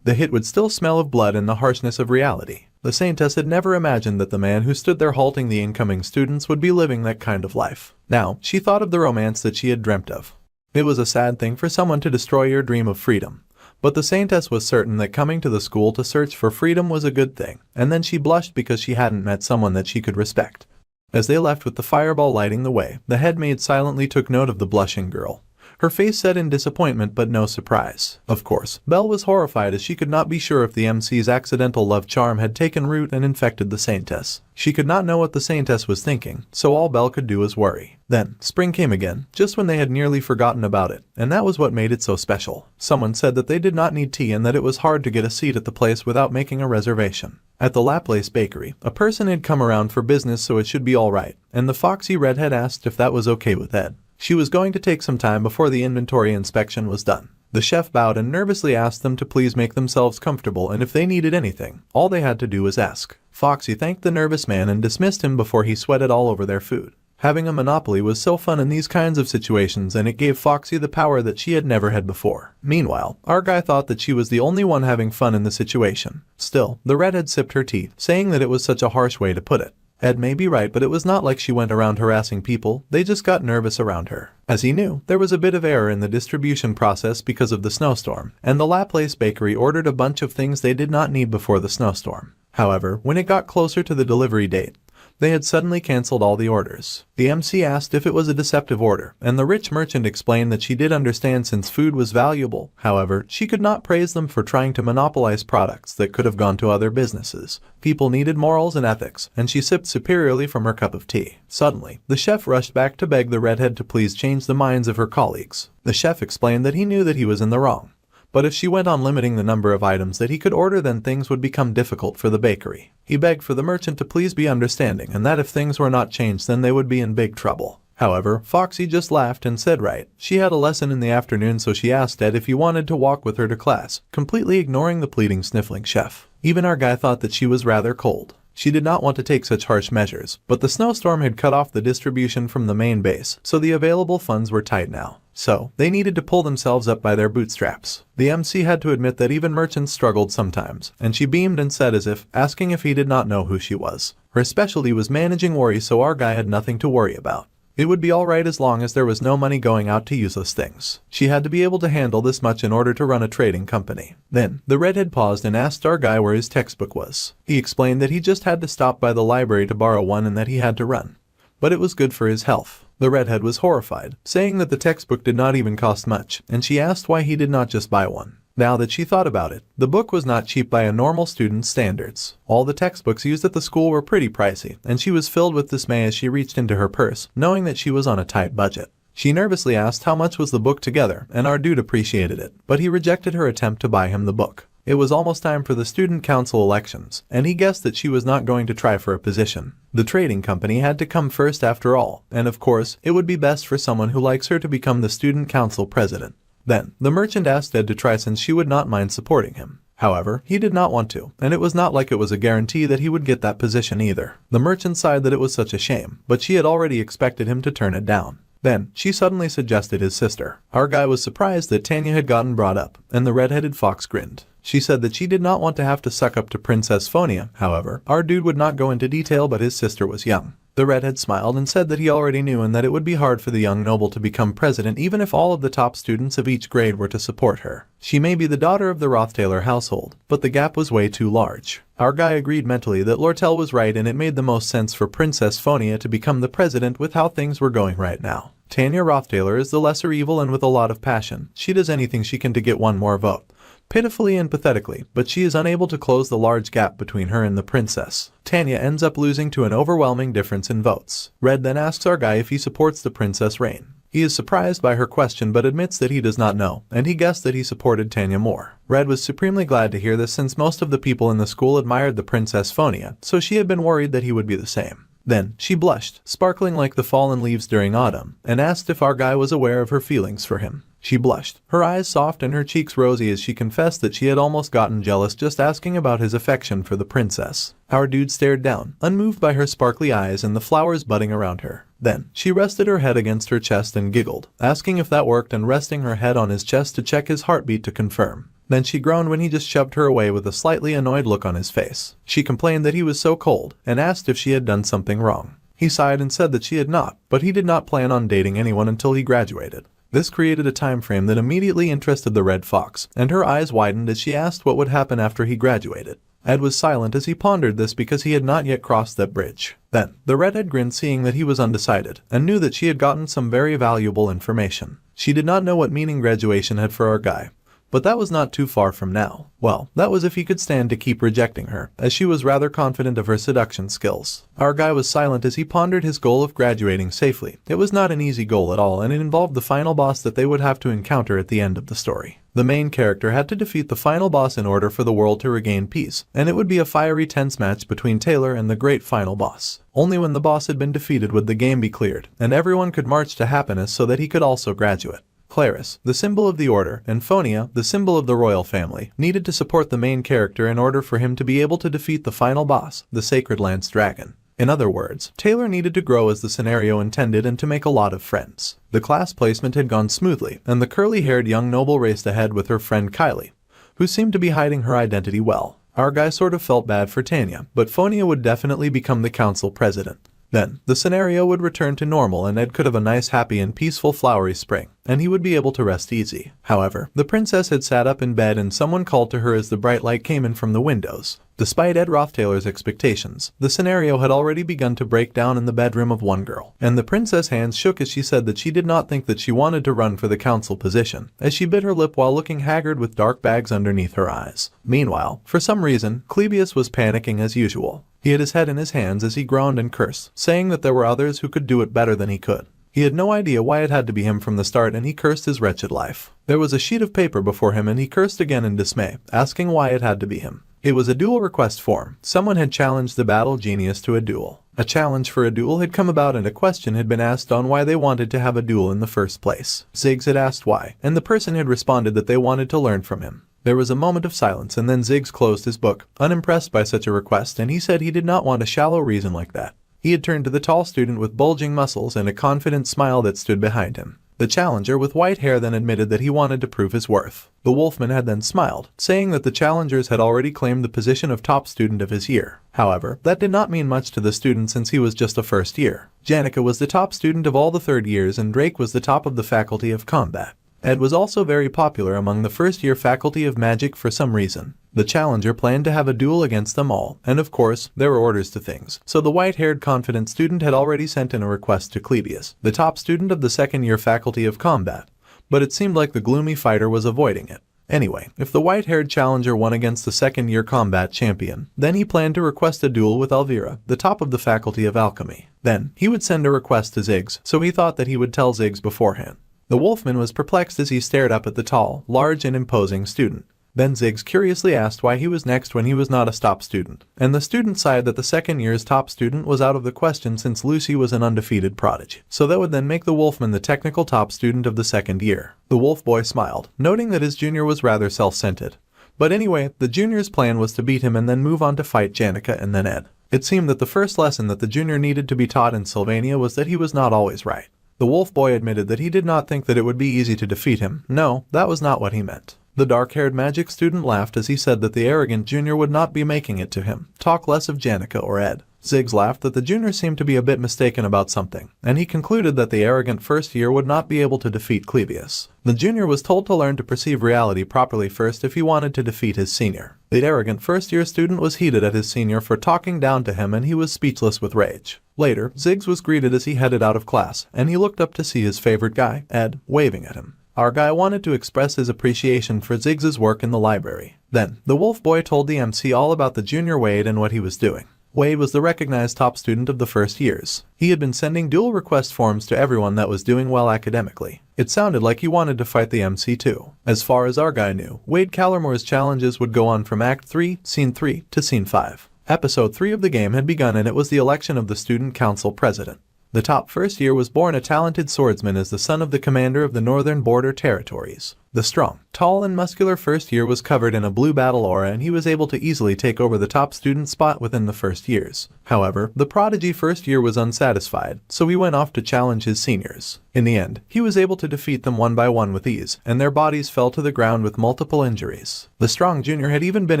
The hut would still smell of blood and the harshness of reality. The Saintess had never imagined that the man who stood there halting the incoming students would be living that kind of life. Now, she thought of the romance that she had dreamt of. It was a sad thing for someone to destroy your dream of freedom. But the Saintess was certain that coming to the school to search for freedom was a good thing, and then she blushed because she hadn't met someone that she could respect. As they left with the fireball lighting the way, the head maid silently took note of the blushing girl. Her face set in disappointment but no surprise. Of course, Belle was horrified as she could not be sure if the MC's accidental love charm had taken root and infected the Saintess. She could not know what the Saintess was thinking, so all Belle could do was worry. Then, spring came again, just when they had nearly forgotten about it, and that was what made it so special. Someone said that they did not need tea and that it was hard to get a seat at the place without making a reservation. At the Laplace Bakery, a person had come around for business so it should be alright, and the foxy redhead asked if that was okay with Ed. She was going to take some time before the inventory inspection was done. The chef bowed and nervously asked them to please make themselves comfortable, and if they needed anything, all they had to do was ask. Foxy thanked the nervous man and dismissed him before he sweated all over their food. Having a monopoly was so fun in these kinds of situations, and it gave Foxy the power that she had never had before. Meanwhile, our guy thought that she was the only one having fun in the situation. Still, the redhead sipped her tea, saying that it was such a harsh way to put it. Ed may be right, but it was not like she went around harassing people, they just got nervous around her. As he knew, there was a bit of error in the distribution process because of the snowstorm, and the Laplace Bakery ordered a bunch of things they did not need before the snowstorm. However, when it got closer to the delivery date, they had suddenly cancelled all the orders. The MC asked if it was a deceptive order, and the rich merchant explained that she did understand since food was valuable. However, she could not praise them for trying to monopolize products that could have gone to other businesses. People needed morals and ethics, and she sipped superiorly from her cup of tea. Suddenly, the chef rushed back to beg the redhead to please change the minds of her colleagues. The chef explained that he knew that he was in the wrong. But if she went on limiting the number of items that he could order, then things would become difficult for the bakery. He begged for the merchant to please be understanding and that if things were not changed then they would be in big trouble. However, Foxy just laughed and said right. She had a lesson in the afternoon, so she asked Ed if he wanted to walk with her to class, completely ignoring the pleading sniffling chef. Even our guy thought that she was rather cold. She did not want to take such harsh measures, but the snowstorm had cut off the distribution from the main base, so the available funds were tight now. So, they needed to pull themselves up by their bootstraps. The MC had to admit that even merchants struggled sometimes, and she beamed and said as if, asking if he did not know who she was. Her specialty was managing worry, so our guy had nothing to worry about. It would be alright as long as there was no money going out to useless things. She had to be able to handle this much in order to run a trading company. Then, the redhead paused and asked our guy where his textbook was. He explained that he just had to stop by the library to borrow one and that he had to run. But it was good for his health. The redhead was horrified, saying that the textbook did not even cost much, and she asked why he did not just buy one. Now that she thought about it, the book was not cheap by a normal student's standards. All the textbooks used at the school were pretty pricey, and she was filled with dismay as she reached into her purse, knowing that she was on a tight budget. She nervously asked how much was the book together, and our dude appreciated it, but he rejected her attempt to buy him the book. It was almost time for the student council elections, and he guessed that she was not going to try for a position. The trading company had to come first after all, and of course, it would be best for someone who likes her to become the student council president. Then, the merchant asked Ed to try since she would not mind supporting him. However, he did not want to, and it was not like it was a guarantee that he would get that position either. The merchant sighed that it was such a shame, but she had already expected him to turn it down. Then, she suddenly suggested his sister. Our guy was surprised that Tanya had gotten brought up, and the red-headed fox grinned. She said that she did not want to have to suck up to Princess Fiona. However, our dude would not go into detail, but his sister was young. The redhead smiled and said that he already knew and that it would be hard for the young noble to become president even if all of the top students of each grade were to support her. She may be the daughter of the Roth Taylor household, but the gap was way too large. Our guy agreed mentally that Lortel was right and it made the most sense for Princess Fiona to become the president with how things were going right now. Tanya Roth Taylor is the lesser evil and with a lot of passion. She does anything she can to get one more vote. Pitifully and pathetically, but she is unable to close the large gap between her and the princess. Tanya ends up losing to an overwhelming difference in votes. Red then asks our guy if he supports the princess reign. He is surprised by her question but admits that he does not know, and he guessed that he supported Tanya more. Red was supremely glad to hear this since most of the people in the school admired the Princess Fiona, so she had been worried that he would be the same. Then, she blushed, sparkling like the fallen leaves during autumn, and asked if our guy was aware of her feelings for him. She blushed, her eyes soft and her cheeks rosy as she confessed that she had almost gotten jealous just asking about his affection for the princess. Our dude stared down, unmoved by her sparkly eyes and the flowers budding around her. Then, she rested her head against her chest and giggled, asking if that worked and resting her head on his chest to check his heartbeat to confirm. Then she groaned when he just shoved her away with a slightly annoyed look on his face. She complained that he was so cold, and asked if she had done something wrong. He sighed and said that she had not, but he did not plan on dating anyone until he graduated. This created a time frame that immediately interested the Red Fox, and her eyes widened as she asked what would happen after he graduated. Ed was silent as he pondered this because he had not yet crossed that bridge. Then, the redhead grinned seeing that he was undecided, and knew that she had gotten some very valuable information. She did not know what meaning graduation had for our guy. But that was not too far from now. Well, that was if he could stand to keep rejecting her, as she was rather confident of her seduction skills. Our guy was silent as he pondered his goal of graduating safely. It was not an easy goal at all, and it involved the final boss that they would have to encounter at the end of the story. The main character had to defeat the final boss in order for the world to regain peace, and it would be a fiery tense match between Taylor and the great final boss. Only when the boss had been defeated would the game be cleared, and everyone could march to happiness so that he could also graduate. Claris, the symbol of the order, and Phonia, the symbol of the royal family, needed to support the main character in order for him to be able to defeat the final boss, the Sacred Lance Dragon. In other words, Taylor needed to grow as the scenario intended and to make a lot of friends. The class placement had gone smoothly, and the curly-haired young noble raced ahead with her friend Kylie, who seemed to be hiding her identity well. Our guy sort of felt bad for Tanya, but Phonia would definitely become the council president. Then, the scenario would return to normal and Ed could have a nice happy and peaceful flowery spring, and he would be able to rest easy. However, the princess had sat up in bed and someone called to her as the bright light came in from the windows. Despite Ed Roth Taylor's expectations, the scenario had already begun to break down in the bedroom of one girl, and the princess' hands shook as she said that she did not think that she wanted to run for the council position, as she bit her lip while looking haggard with dark bags underneath her eyes. Meanwhile, for some reason, Clebius was panicking as usual. He had his head in his hands as he groaned and cursed, saying that there were others who could do it better than he could. He had no idea why it had to be him from the start and he cursed his wretched life. There was a sheet of paper before him and he cursed again in dismay, asking why it had to be him. It was a duel request form. Someone had challenged the battle genius to a duel. A challenge for a duel had come about and a question had been asked on why they wanted to have a duel in the first place. Ziggs had asked why, and the person had responded that they wanted to learn from him. There was a moment of silence and then Ziggs closed his book, unimpressed by such a request, and he said he did not want a shallow reason like that. He had turned to the tall student with bulging muscles and a confident smile that stood behind him. The challenger with white hair then admitted that he wanted to prove his worth. The wolfman had then smiled, saying that the challengers had already claimed the position of top student of his year. However, that did not mean much to the student since he was just a first year. Janica was the top student of all the third years and Drake was the top of the faculty of combat. Ed was also very popular among the first-year faculty of magic for some reason. The challenger planned to have a duel against them all, and of course, there were orders to things. So the white-haired confident student had already sent in a request to Clebius, the top student of the second-year faculty of combat, but it seemed like the gloomy fighter was avoiding it. Anyway, if the white-haired challenger won against the second-year combat champion, then he planned to request a duel with Elvira, the top of the faculty of alchemy. Then, he would send a request to Ziggs, so he thought that he would tell Ziggs beforehand. The wolfman was perplexed as he stared up at the tall, large and imposing student. Then Ziggs curiously asked why he was next when he was not a top student, and the student sighed that the second year's top student was out of the question since Lucy was an undefeated prodigy, so that would then make the wolfman the technical top student of the second year. The wolf boy smiled, noting that his junior was rather self-centered. But anyway, the junior's plan was to beat him and then move on to fight Janica and then Ed. It seemed that the first lesson that the junior needed to be taught in Sylvania was that he was not always right. The wolf boy admitted that he did not think that it would be easy to defeat him. No, that was not what he meant. The dark-haired magic student laughed as he said that the arrogant junior would not be making it to him. Talk less of Janica or Ed. Ziggs laughed that the junior seemed to be a bit mistaken about something, and he concluded that the arrogant first year would not be able to defeat Clevius. The junior was told to learn to perceive reality properly first if he wanted to defeat his senior. The arrogant first-year student was heated at his senior for talking down to him, and he was speechless with rage. Later, Ziggs was greeted as he headed out of class, and he looked up to see his favorite guy, Ed, waving at him. Our guy wanted to express his appreciation for Ziggs' work in the library. Then, the wolf boy told the MC all about the junior Wade and what he was doing. Wade was the recognized top student of the first years. He had been sending duel request forms to everyone that was doing well academically. It sounded like he wanted to fight the MC too. As far as our guy knew, Wade Callermore's challenges would go on from Act 3, Scene 3 to Scene 5. Episode 3 of the game had begun, and it was the election of the student council president. The top first year was born a talented swordsman as the son of the commander of the northern border territories. The strong, tall, and muscular first year was covered in a blue battle aura, and he was able to easily take over the top student spot within the first years. However, the prodigy first year was unsatisfied, so he went off to challenge his seniors. In the end, he was able to defeat them one by one with ease, and their bodies fell to the ground with multiple injuries. The strong junior had even been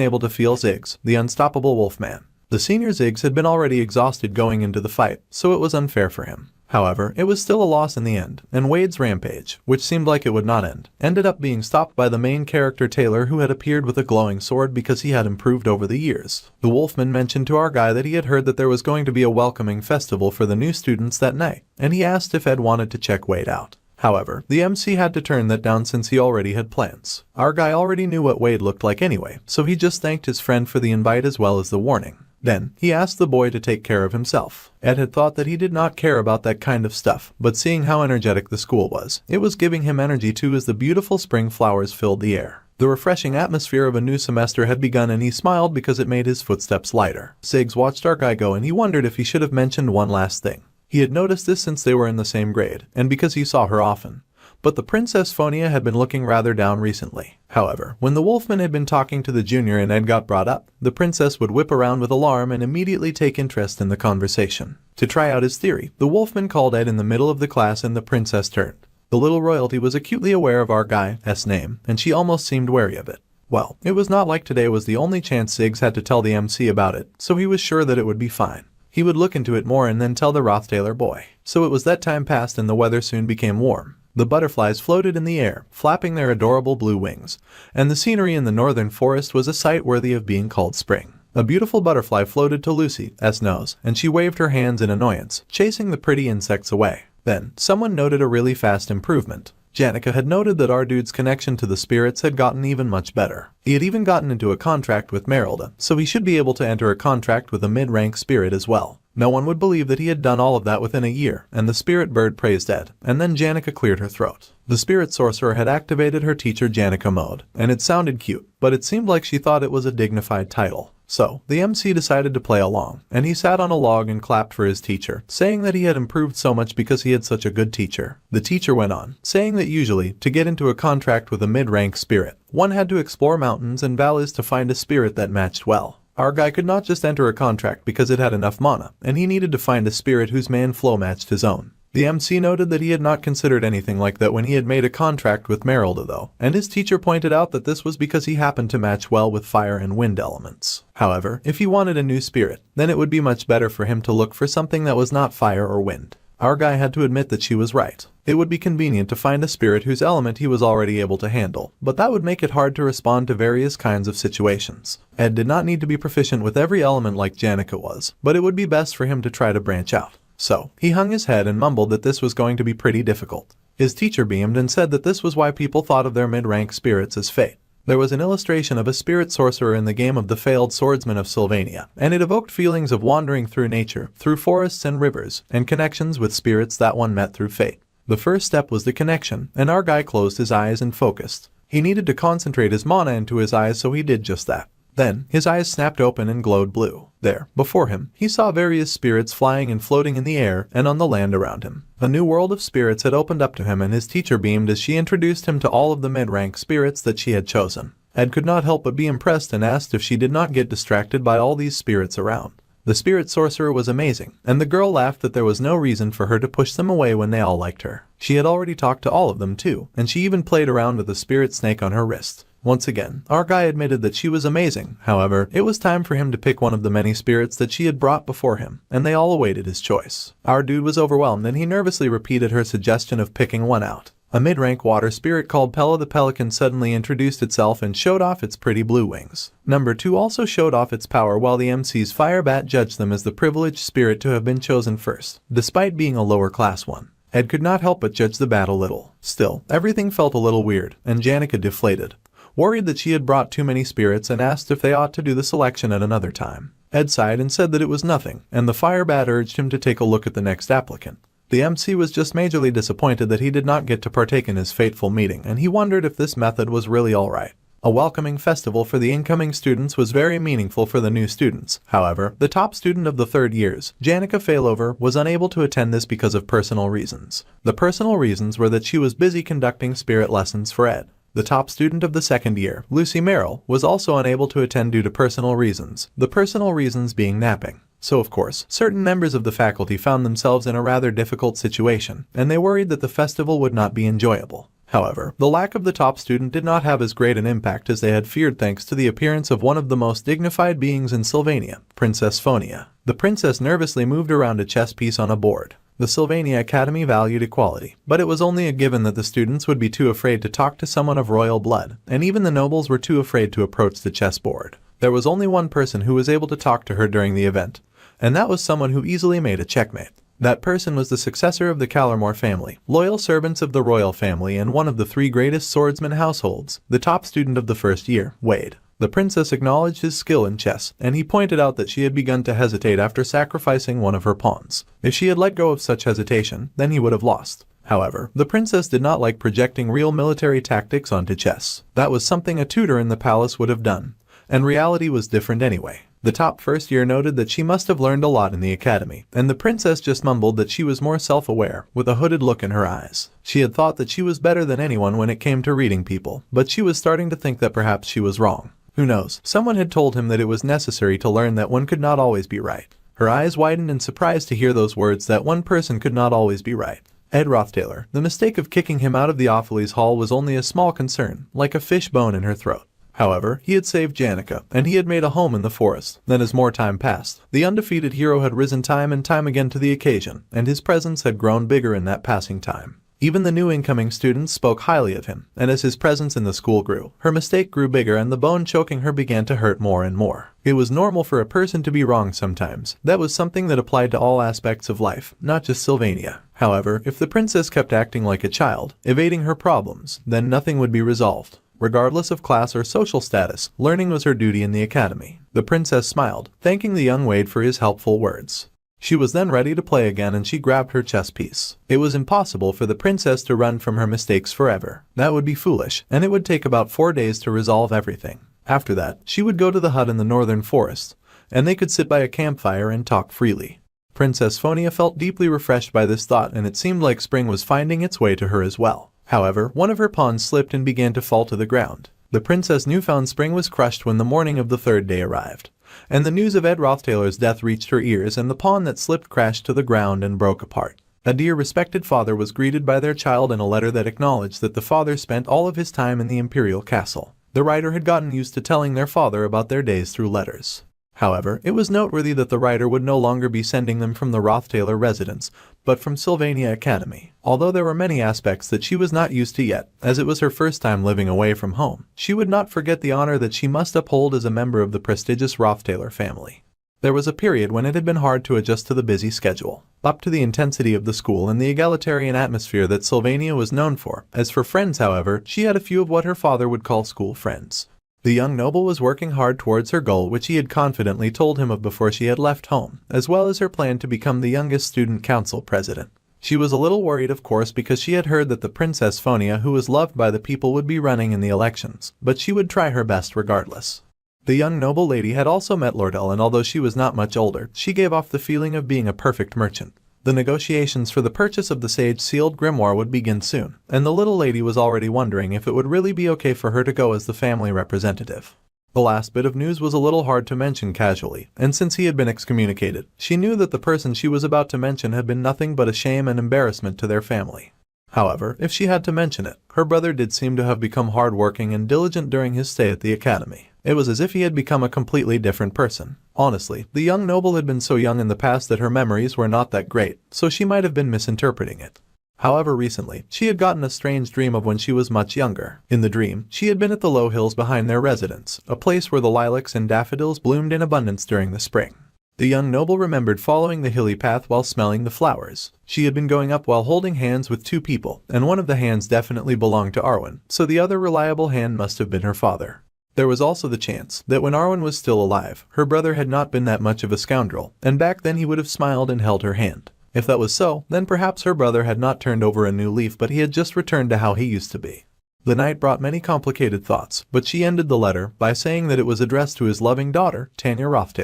able to feel Ziggs, the unstoppable wolfman. The senior Ziggs had been already exhausted going into the fight, so it was unfair for him. However, it was still a loss in the end, and Wade's rampage, which seemed like it would not end, ended up being stopped by the main character Taylor, who had appeared with a glowing sword because he had improved over the years. The wolfman mentioned to our guy that he had heard that there was going to be a welcoming festival for the new students that night, and he asked if Ed wanted to check Wade out. However, the MC had to turn that down since he already had plans. Our guy already knew what Wade looked like anyway, so he just thanked his friend for the invite as well as the warning. Then, he asked the boy to take care of himself. Ed had thought that he did not care about that kind of stuff, but seeing how energetic the school was, it was giving him energy too as the beautiful spring flowers filled the air. The refreshing atmosphere of a new semester had begun, and he smiled because it made his footsteps lighter. Ziggs watched our guy go, and he wondered if he should have mentioned one last thing. He had noticed this since they were in the same grade, and because he saw her often. But the Princess Fiona had been looking rather down recently. However, when the wolfman had been talking to the junior and Ed got brought up, the princess would whip around with alarm and immediately take interest in the conversation. To try out his theory, the wolfman called Ed in the middle of the class, and the princess turned. The little royalty was acutely aware of our guy's name, and she almost seemed wary of it. Well, it was not like today was the only chance Ziggs had to tell the MC about it, so he was sure that it would be fine. He would look into it more and then tell the Roth Taylor boy. So it was that time passed, and the weather soon became warm. The butterflies floated in the air, flapping their adorable blue wings, and the scenery in the northern forest was a sight worthy of being called spring. A beautiful butterfly floated to Lucy's nose, and she waved her hands in annoyance, chasing the pretty insects away. Then, someone noted a really fast improvement. Janica had noted that our dude's connection to the spirits had gotten even much better. He had even gotten into a contract with Merrill, so he should be able to enter a contract with a mid-rank spirit as well. No one would believe that he had done all of that within a year, and the spirit bird praised Ed, and then Janica cleared her throat. The spirit sorcerer had activated her teacher Janica mode, and it sounded cute, but it seemed like she thought it was a dignified title. So, the MC decided to play along, and he sat on a log and clapped for his teacher, saying that he had improved so much because he had such a good teacher. The teacher went on, saying that usually, to get into a contract with a mid-rank spirit, one had to explore mountains and valleys to find a spirit that matched well. Our guy could not just enter a contract because it had enough mana, and he needed to find a spirit whose man flow matched his own. The MC noted that he had not considered anything like that when he had made a contract with Merrill though, and his teacher pointed out that this was because he happened to match well with fire and wind elements. However, if he wanted a new spirit, then it would be much better for him to look for something that was not fire or wind. Our guy had to admit that she was right. It would be convenient to find a spirit whose element he was already able to handle, but that would make it hard to respond to various kinds of situations. Ed did not need to be proficient with every element like Janica was, but it would be best for him to try to branch out. So, he hung his head and mumbled that this was going to be pretty difficult. His teacher beamed and said that this was why people thought of their mid-rank spirits as fate. There was an illustration of a spirit sorcerer in the game of the failed swordsman of Sylvania, and it evoked feelings of wandering through nature, through forests and rivers, and connections with spirits that one met through fate. The first step was the connection, and our guy closed his eyes and focused. He needed to concentrate his mana into his eyes, so he did just that. Then, his eyes snapped open and glowed blue. There, before him, he saw various spirits flying and floating in the air and on the land around him. A new world of spirits had opened up to him, and his teacher beamed as she introduced him to all of the mid-rank spirits that she had chosen. Ed could not help but be impressed and asked if she did not get distracted by all these spirits around. The spirit sorcerer was amazing, and the girl laughed that there was no reason for her to push them away when they all liked her. She had already talked to all of them too, and she even played around with the spirit snake on her wrist. Once again, our guy admitted that she was amazing. However, it was time for him to pick one of the many spirits that she had brought before him, and they all awaited his choice. Our dude was overwhelmed and he nervously repeated her suggestion of picking one out. A mid-rank water spirit called Pella the Pelican suddenly introduced itself and showed off its pretty blue wings. Number 2 also showed off its power while the MC's Firebat judged them as the privileged spirit to have been chosen first, despite being a lower class one. Ed could not help but judge the bat a little. Still, everything felt a little weird, and Janica deflated, worried that she had brought too many spirits and asked if they ought to do the selection at another time. Ed sighed and said that it was nothing, and the Firebat urged him to take a look at the next applicant. The MC was just majorly disappointed that he did not get to partake in his fateful meeting, and he wondered if this method was really alright. A welcoming festival for the incoming students was very meaningful for the new students. However, the top student of the third years, Janica Failover, was unable to attend this because of personal reasons. The personal reasons were that she was busy conducting spirit lessons for Ed. The top student of the second year, Lucy Merrill, was also unable to attend due to personal reasons, the personal reasons being napping. So of course, certain members of the faculty found themselves in a rather difficult situation, and they worried that the festival would not be enjoyable. However, the lack of the top student did not have as great an impact as they had feared thanks to the appearance of one of the most dignified beings in Sylvania, Princess Fiona. The princess nervously moved around a chess piece on a board. The Sylvania Academy valued equality, but it was only a given that the students would be too afraid to talk to someone of royal blood, and even the nobles were too afraid to approach the chessboard. There was only one person who was able to talk to her during the event, and that was someone who easily made a checkmate. That person was the successor of the Calormore family, loyal servants of the royal family and one of the 3 greatest swordsman households, the top student of the first year, Wade. The princess acknowledged his skill in chess, and he pointed out that she had begun to hesitate after sacrificing one of her pawns. If she had let go of such hesitation, then he would have lost. However, the princess did not like projecting real military tactics onto chess. That was something a tutor in the palace would have done, and reality was different anyway. The top first year noted that she must have learned a lot in the academy, and the princess just mumbled that she was more self-aware, with a hooded look in her eyes. She had thought that she was better than anyone when it came to reading people, but she was starting to think that perhaps she was wrong. Who knows? Someone had told him that it was necessary to learn that one could not always be right. Her eyes widened in surprise to hear those words, that one person could not always be right. Ed Rothtailor, the mistake of kicking him out of the Opheles Hall was only a small concern, like a fish bone in her throat. However, he had saved Janica, and he had made a home in the forest. Then as more time passed, the undefeated hero had risen time and time again to the occasion, and his presence had grown bigger in that passing time. Even the new incoming students spoke highly of him, and as his presence in the school grew, her mistake grew bigger and the bone choking her began to hurt more and more. It was normal for a person to be wrong sometimes. That was something that applied to all aspects of life, not just Sylvania. However, if the princess kept acting like a child, evading her problems, then nothing would be resolved. Regardless of class or social status, learning was her duty in the academy. The princess smiled, thanking the young Wade for his helpful words. She was then ready to play again and she grabbed her chess piece. It was impossible for the princess to run from her mistakes forever. That would be foolish, and it would take about 4 days to resolve everything. After that, she would go to the hut in the northern forest, and they could sit by a campfire and talk freely. Princess Fiona felt deeply refreshed by this thought, and it seemed like spring was finding its way to her as well. However, one of her pawns slipped and began to fall to the ground. The princess' newfound spring was crushed when the morning of the third day arrived, and the news of Ed Rothtailor's death reached her ears, and the pawn that slipped crashed to the ground and broke apart. A dear respected father was greeted by their child in a letter that acknowledged that the father spent all of his time in the imperial castle. The writer had gotten used to telling their father about their days through letters. However, it was noteworthy that the writer would no longer be sending them from the Rothtailor residence, but from Sylvania Academy. Although there were many aspects that she was not used to yet, as it was her first time living away from home, she would not forget the honor that she must uphold as a member of the prestigious Rothtailor family. There was a period when it had been hard to adjust to the busy schedule, up to the intensity of the school and the egalitarian atmosphere that Sylvania was known for. As for friends, however, she had a few of what her father would call school friends. The young noble was working hard towards her goal, which he had confidently told him of before she had left home, as well as her plan to become the youngest student council president. She was a little worried, of course, because she had heard that the Princess Fiona, who was loved by the people, would be running in the elections, but she would try her best regardless. The young noble lady had also met Lordell, and although she was not much older, she gave off the feeling of being a perfect merchant. The negotiations for the purchase of the sage-sealed grimoire would begin soon, and the little lady was already wondering if it would really be okay for her to go as the family representative. The last bit of news was a little hard to mention casually, and since he had been excommunicated, she knew that the person she was about to mention had been nothing but a shame and embarrassment to their family. However, if she had to mention it, her brother did seem to have become hardworking and diligent during his stay at the academy. It was as if he had become a completely different person. Honestly, the young noble had been so young in the past that her memories were not that great, so she might have been misinterpreting it. However, recently, she had gotten a strange dream of when she was much younger. In the dream, she had been at the low hills behind their residence, a place where the lilacs and daffodils bloomed in abundance during the spring. The young noble remembered following the hilly path while smelling the flowers. She had been going up while holding hands with two people, and one of the hands definitely belonged to Arwen, so the other reliable hand must have been her father. There was also the chance that when Arwen was still alive, her brother had not been that much of a scoundrel, and back then he would have smiled and held her hand. If that was so, then perhaps her brother had not turned over a new leaf, but he had just returned to how he used to be. The night brought many complicated thoughts, but she ended the letter by saying that it was addressed to his loving daughter, Tanya Roth.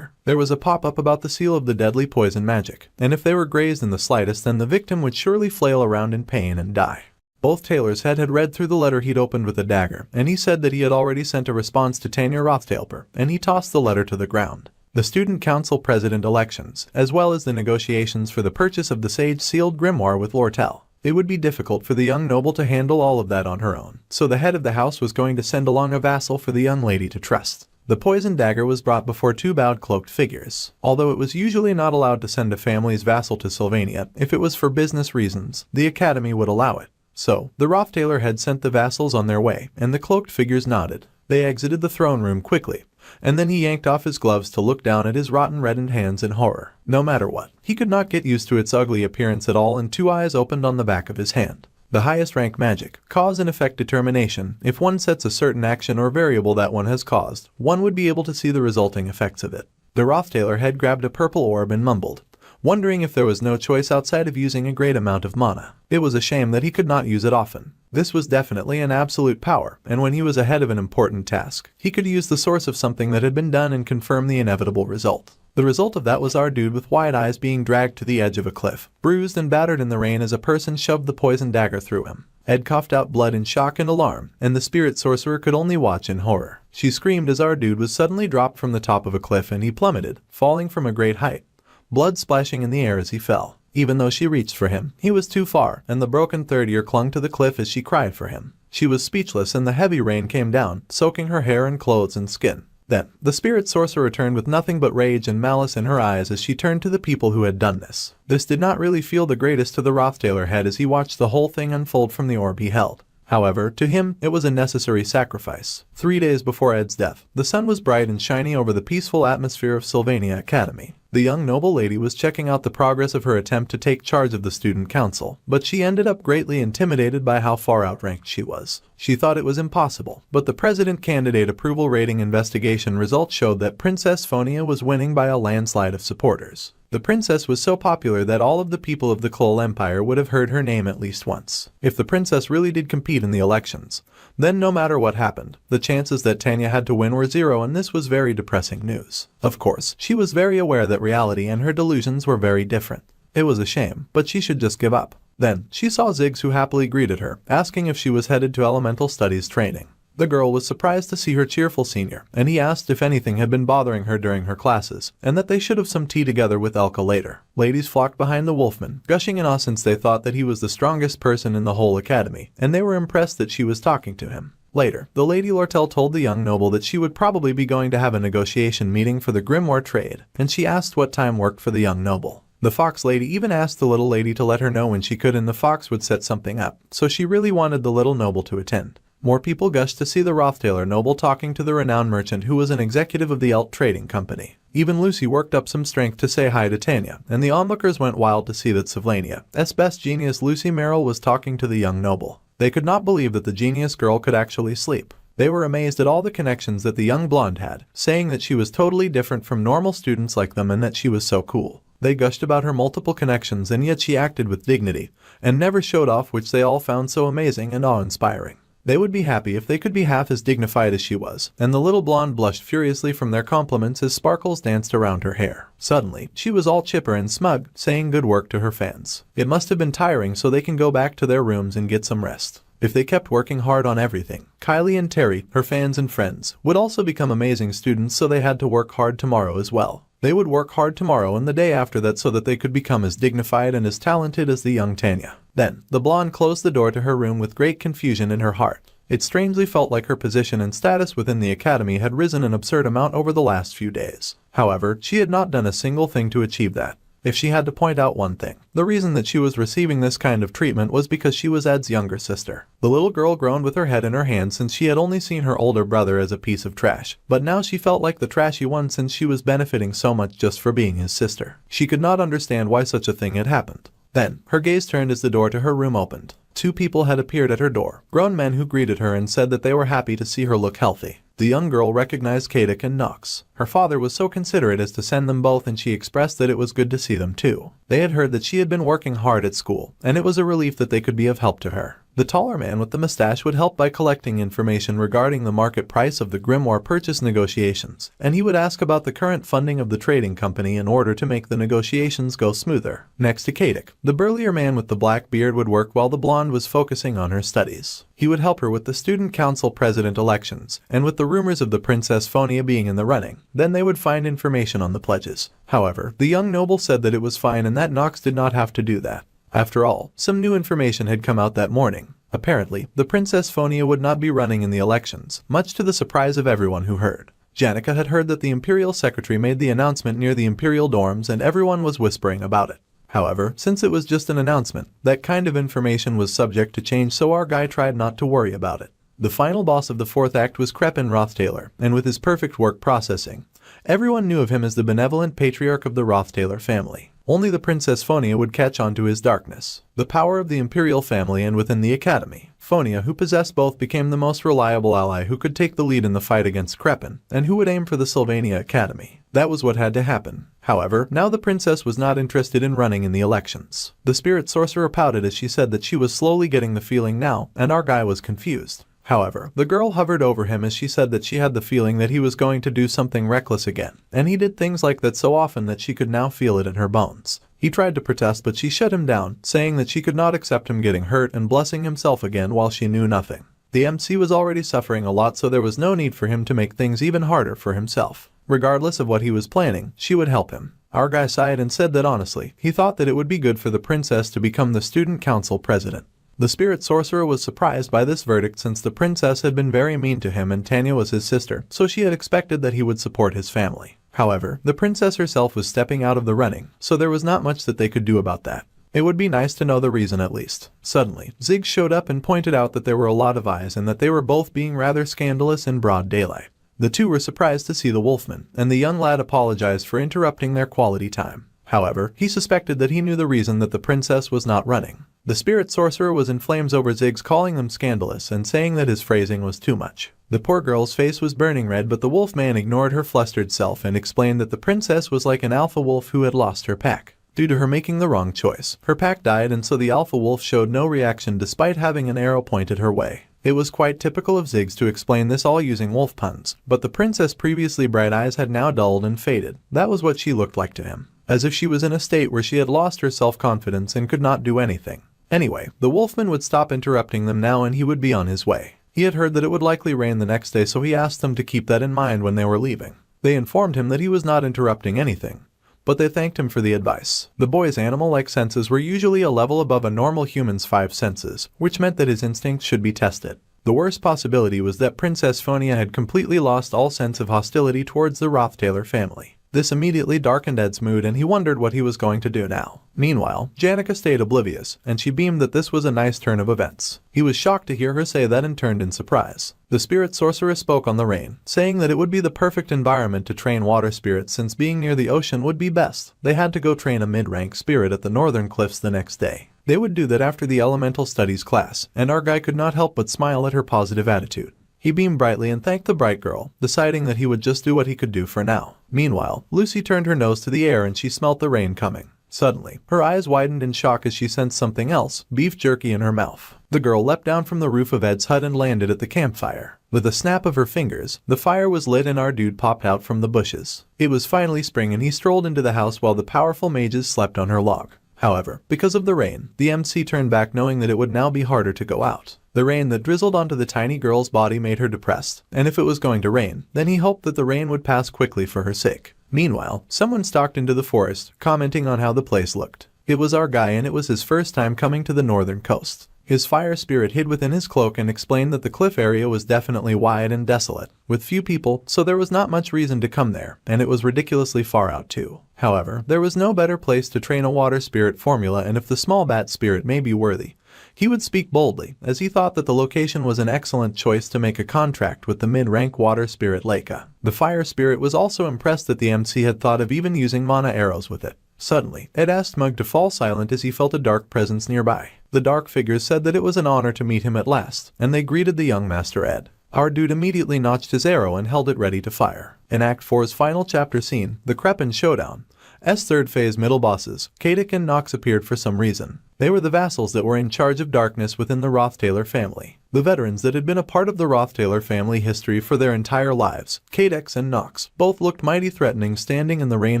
There was a pop-up about the seal of the deadly poison magic, and if they were grazed in the slightest, then the victim would surely flail around in pain and die. Both Taylor's head had read through the letter he'd opened with a dagger, and he said that he had already sent a response to Tanya Roth, and he tossed the letter to the ground. The Student Council President elections, as well as the negotiations for the purchase of the sage-sealed grimoire with Lortel. It would be difficult for the young noble to handle all of that on her own, so the head of the house was going to send along a vassal for the young lady to trust. The poisoned dagger was brought before two bowed cloaked figures. Although it was usually not allowed to send a family's vassal to Sylvania, if it was for business reasons, the academy would allow it. So, the Roth had sent the vassals on their way, and the cloaked figures nodded. They exited the throne room quickly, and then he yanked off his gloves to look down at his rotten reddened hands in horror. No matter what, he could not get used to its ugly appearance at all, and two eyes opened on the back of his hand. The highest rank magic, cause and effect determination. If one sets a certain action or variable that one has caused, one would be able to see the resulting effects of it. The Roth had grabbed a purple orb and mumbled, wondering if there was no choice outside of using a great amount of mana. It was a shame that he could not use it often. This was definitely an absolute power, and when he was ahead of an important task, he could use the source of something that had been done and confirm the inevitable result. The result of that was our dude with wide eyes being dragged to the edge of a cliff, bruised and battered in the rain as a person shoved the poison dagger through him. Ed coughed out blood in shock and alarm, and the spirit sorcerer could only watch in horror. She screamed as our dude was suddenly dropped from the top of a cliff and he plummeted, falling from a great height, blood splashing in the air as he fell. Even though she reached for him, he was too far, and the broken third ear clung to the cliff as she cried for him. She was speechless, and the heavy rain came down, soaking her hair and clothes and skin. Then, the spirit sorcerer returned with nothing but rage and malice in her eyes as she turned to the people who had done this. This did not really feel the greatest to the Roth head as he watched the whole thing unfold from the orb he held. However, to him, it was a necessary sacrifice. 3 days before Ed's death, the sun was bright and shiny over the peaceful atmosphere of Sylvania Academy. The young noble lady was checking out the progress of her attempt to take charge of the student council, but she ended up greatly intimidated by how far outranked she was. She thought it was impossible, but the president candidate approval rating investigation results showed that Princess Fiona was winning by a landslide of supporters. The princess was so popular that all of the people of the Klul Empire would have heard her name at least once. If the princess really did compete in the elections, then no matter what happened, the chances that Tanya had to win were zero, and this was very depressing news. Of course, she was very aware that reality and her delusions were very different. It was a shame, but she should just give up. Then, she saw Ziggs, who happily greeted her, asking if she was headed to elemental studies training. The girl was surprised to see her cheerful senior, and he asked if anything had been bothering her during her classes, and that they should have some tea together with Elka later. Ladies flocked behind the wolfman, gushing in awe since they thought that he was the strongest person in the whole academy, and they were impressed that she was talking to him. Later, the Lady Lortel told the young noble that she would probably be going to have a negotiation meeting for the grimoire trade, and she asked what time worked for the young noble. The fox lady even asked the little lady to let her know when she could, and the fox would set something up, so she really wanted the little noble to attend. More people gushed to see the Rothtaler noble talking to the renowned merchant who was an executive of the Elt Trading Company. Even Lucy worked up some strength to say hi to Tanya, and the onlookers went wild to see that Sylvania's best genius Lucy Merrill was talking to the young noble. They could not believe that the genius girl could actually sleep. They were amazed at all the connections that the young blonde had, saying that she was totally different from normal students like them and that she was so cool. They gushed about her multiple connections, and yet she acted with dignity, and never showed off, which they all found so amazing and awe-inspiring. They would be happy if they could be half as dignified as she was, and the little blonde blushed furiously from their compliments as sparkles danced around her hair. Suddenly, she was all chipper and smug, saying good work to her fans. It must have been tiring, so they can go back to their rooms and get some rest. If they kept working hard on everything, Kylie and Terry, her fans and friends, would also become amazing students, so they had to work hard tomorrow as well. They would work hard tomorrow and the day after that so that they could become as dignified and as talented as the young Tanya. Then, the blonde closed the door to her room with great confusion in her heart. It strangely felt like her position and status within the academy had risen an absurd amount over the last few days. However, she had not done a single thing to achieve that. If she had to point out one thing, the reason that she was receiving this kind of treatment was because she was Ed's younger sister. The little girl groaned with her head in her hand since she had only seen her older brother as a piece of trash, but now she felt like the trashy one since she was benefiting so much just for being his sister. She could not understand why such a thing had happened. Then, her gaze turned as the door to her room opened. Two people had appeared at her door, grown men who greeted her and said that they were happy to see her look healthy. The young girl recognized Kadek and Nox. Her father was so considerate as to send them both, and she expressed that it was good to see them too. They had heard that she had been working hard at school, and it was a relief that they could be of help to her. The taller man with the mustache would help by collecting information regarding the market price of the Grimoire purchase negotiations, and he would ask about the current funding of the trading company in order to make the negotiations go smoother. Next to Kadek, the burlier man with the black beard would work while the blonde was focusing on her studies. He would help her with the student council president elections, and with the rumors of the Princess Fiona being in the running. Then they would find information on the pledges. However, the young noble said that it was fine and that Nox did not have to do that. After all, some new information had come out that morning. Apparently, the Princess Fiona would not be running in the elections, much to the surprise of everyone who heard. Janica had heard that the Imperial Secretary made the announcement near the Imperial dorms and everyone was whispering about it. However, since it was just an announcement, that kind of information was subject to change, so our guy tried not to worry about it. The final boss of the fourth act was Roth Taylor, and with his perfect work processing, everyone knew of him as the benevolent patriarch of the Roth Taylor family. Only the Princess Fiona would catch on to his darkness. The power of the Imperial family and within the academy. Fiona, who possessed both, became the most reliable ally who could take the lead in the fight against Crepin, and who would aim for the Sylvania Academy. That was what had to happen. However, now the princess was not interested in running in the elections. The spirit sorcerer pouted as she said that she was slowly getting the feeling now, and our guy was confused. However, the girl hovered over him as she said that she had the feeling that he was going to do something reckless again, and he did things like that so often that she could now feel it in her bones. He tried to protest, but she shut him down, saying that she could not accept him getting hurt and blessing himself again while she knew nothing. The MC was already suffering a lot, so there was no need for him to make things even harder for himself. Regardless of what he was planning, she would help him. Our guy sighed and said that honestly, he thought that it would be good for the princess to become the student council president. The spirit sorcerer was surprised by this verdict since the princess had been very mean to him and Tanya was his sister, so she had expected that he would support his family. However, the princess herself was stepping out of the running, so there was not much that they could do about that. It would be nice to know the reason at least. Suddenly, Ziggs showed up and pointed out that there were a lot of eyes and that they were both being rather scandalous in broad daylight. The two were surprised to see the wolfman, and the young lad apologized for interrupting their quality time. However, he suspected that he knew the reason that the princess was not running. The spirit sorcerer was in flames over Ziggs calling them scandalous and saying that his phrasing was too much. The poor girl's face was burning red, but the wolfman ignored her flustered self and explained that the princess was like an alpha wolf who had lost her pack. Due to her making the wrong choice, her pack died, and so the alpha wolf showed no reaction despite having an arrow pointed her way. It was quite typical of Ziggs to explain this all using wolf puns, but the princess' previously bright eyes had now dulled and faded. That was what she looked like to him, as if she was in a state where she had lost her self-confidence and could not do anything. Anyway, the wolfman would stop interrupting them now and he would be on his way. He had heard that it would likely rain the next day, so he asked them to keep that in mind when they were leaving. They informed him that he was not interrupting anything, but they thanked him for the advice. The boy's animal-like senses were usually a level above a normal human's 5 senses, which meant that his instincts should be tested. The worst possibility was that Princess Fiona had completely lost all sense of hostility towards the Roth Taylor family. This immediately darkened Ed's mood and he wondered what he was going to do now. Meanwhile, Janica stayed oblivious, and she beamed that this was a nice turn of events. He was shocked to hear her say that and turned in surprise. The spirit sorcerer spoke on the rain, saying that it would be the perfect environment to train water spirits since being near the ocean would be best. They had to go train a mid-rank spirit at the northern cliffs the next day. They would do that after the elemental studies class, and our guy could not help but smile at her positive attitude. He beamed brightly and thanked the bright girl, deciding that he would just do what he could do for now. Meanwhile, Lucy turned her nose to the air and she smelt the rain coming. Suddenly, her eyes widened in shock as she sensed something else, beef jerky in her mouth. The girl leapt down from the roof of Ed's hut and landed at the campfire. With a snap of her fingers, the fire was lit and our dude popped out from the bushes. It was finally spring and he strolled into the house while the powerful mages slept on her log. However, because of the rain, the MC turned back knowing that it would now be harder to go out. The rain that drizzled onto the tiny girl's body made her depressed, and if it was going to rain, then he hoped that the rain would pass quickly for her sake. Meanwhile, someone stalked into the forest, commenting on how the place looked. It was our guy, and it was his first time coming to the northern coast. His fire spirit hid within his cloak and explained that the cliff area was definitely wide and desolate, with few people, so there was not much reason to come there, and it was ridiculously far out too. However, there was no better place to train a water spirit formula, and if the small bat spirit may be worthy, he would speak boldly, as he thought that the location was an excellent choice to make a contract with the mid-rank water spirit Leica. The fire spirit was also impressed that the MC had thought of even using mana arrows with it. Suddenly, Ed asked Mug to fall silent as he felt a dark presence nearby. The dark figures said that it was an honor to meet him at last, and they greeted the young Master Ed. Our dude immediately notched his arrow and held it ready to fire. In Act 4's final chapter scene, the Glascan Showdown, third phase middle bosses, Katic and Nox appeared for some reason. They were the vassals that were in charge of darkness within the Roth-Taylor family. The veterans that had been a part of the Roth-Taylor family history for their entire lives, Kadex and Nox, both looked mighty threatening, standing in the rain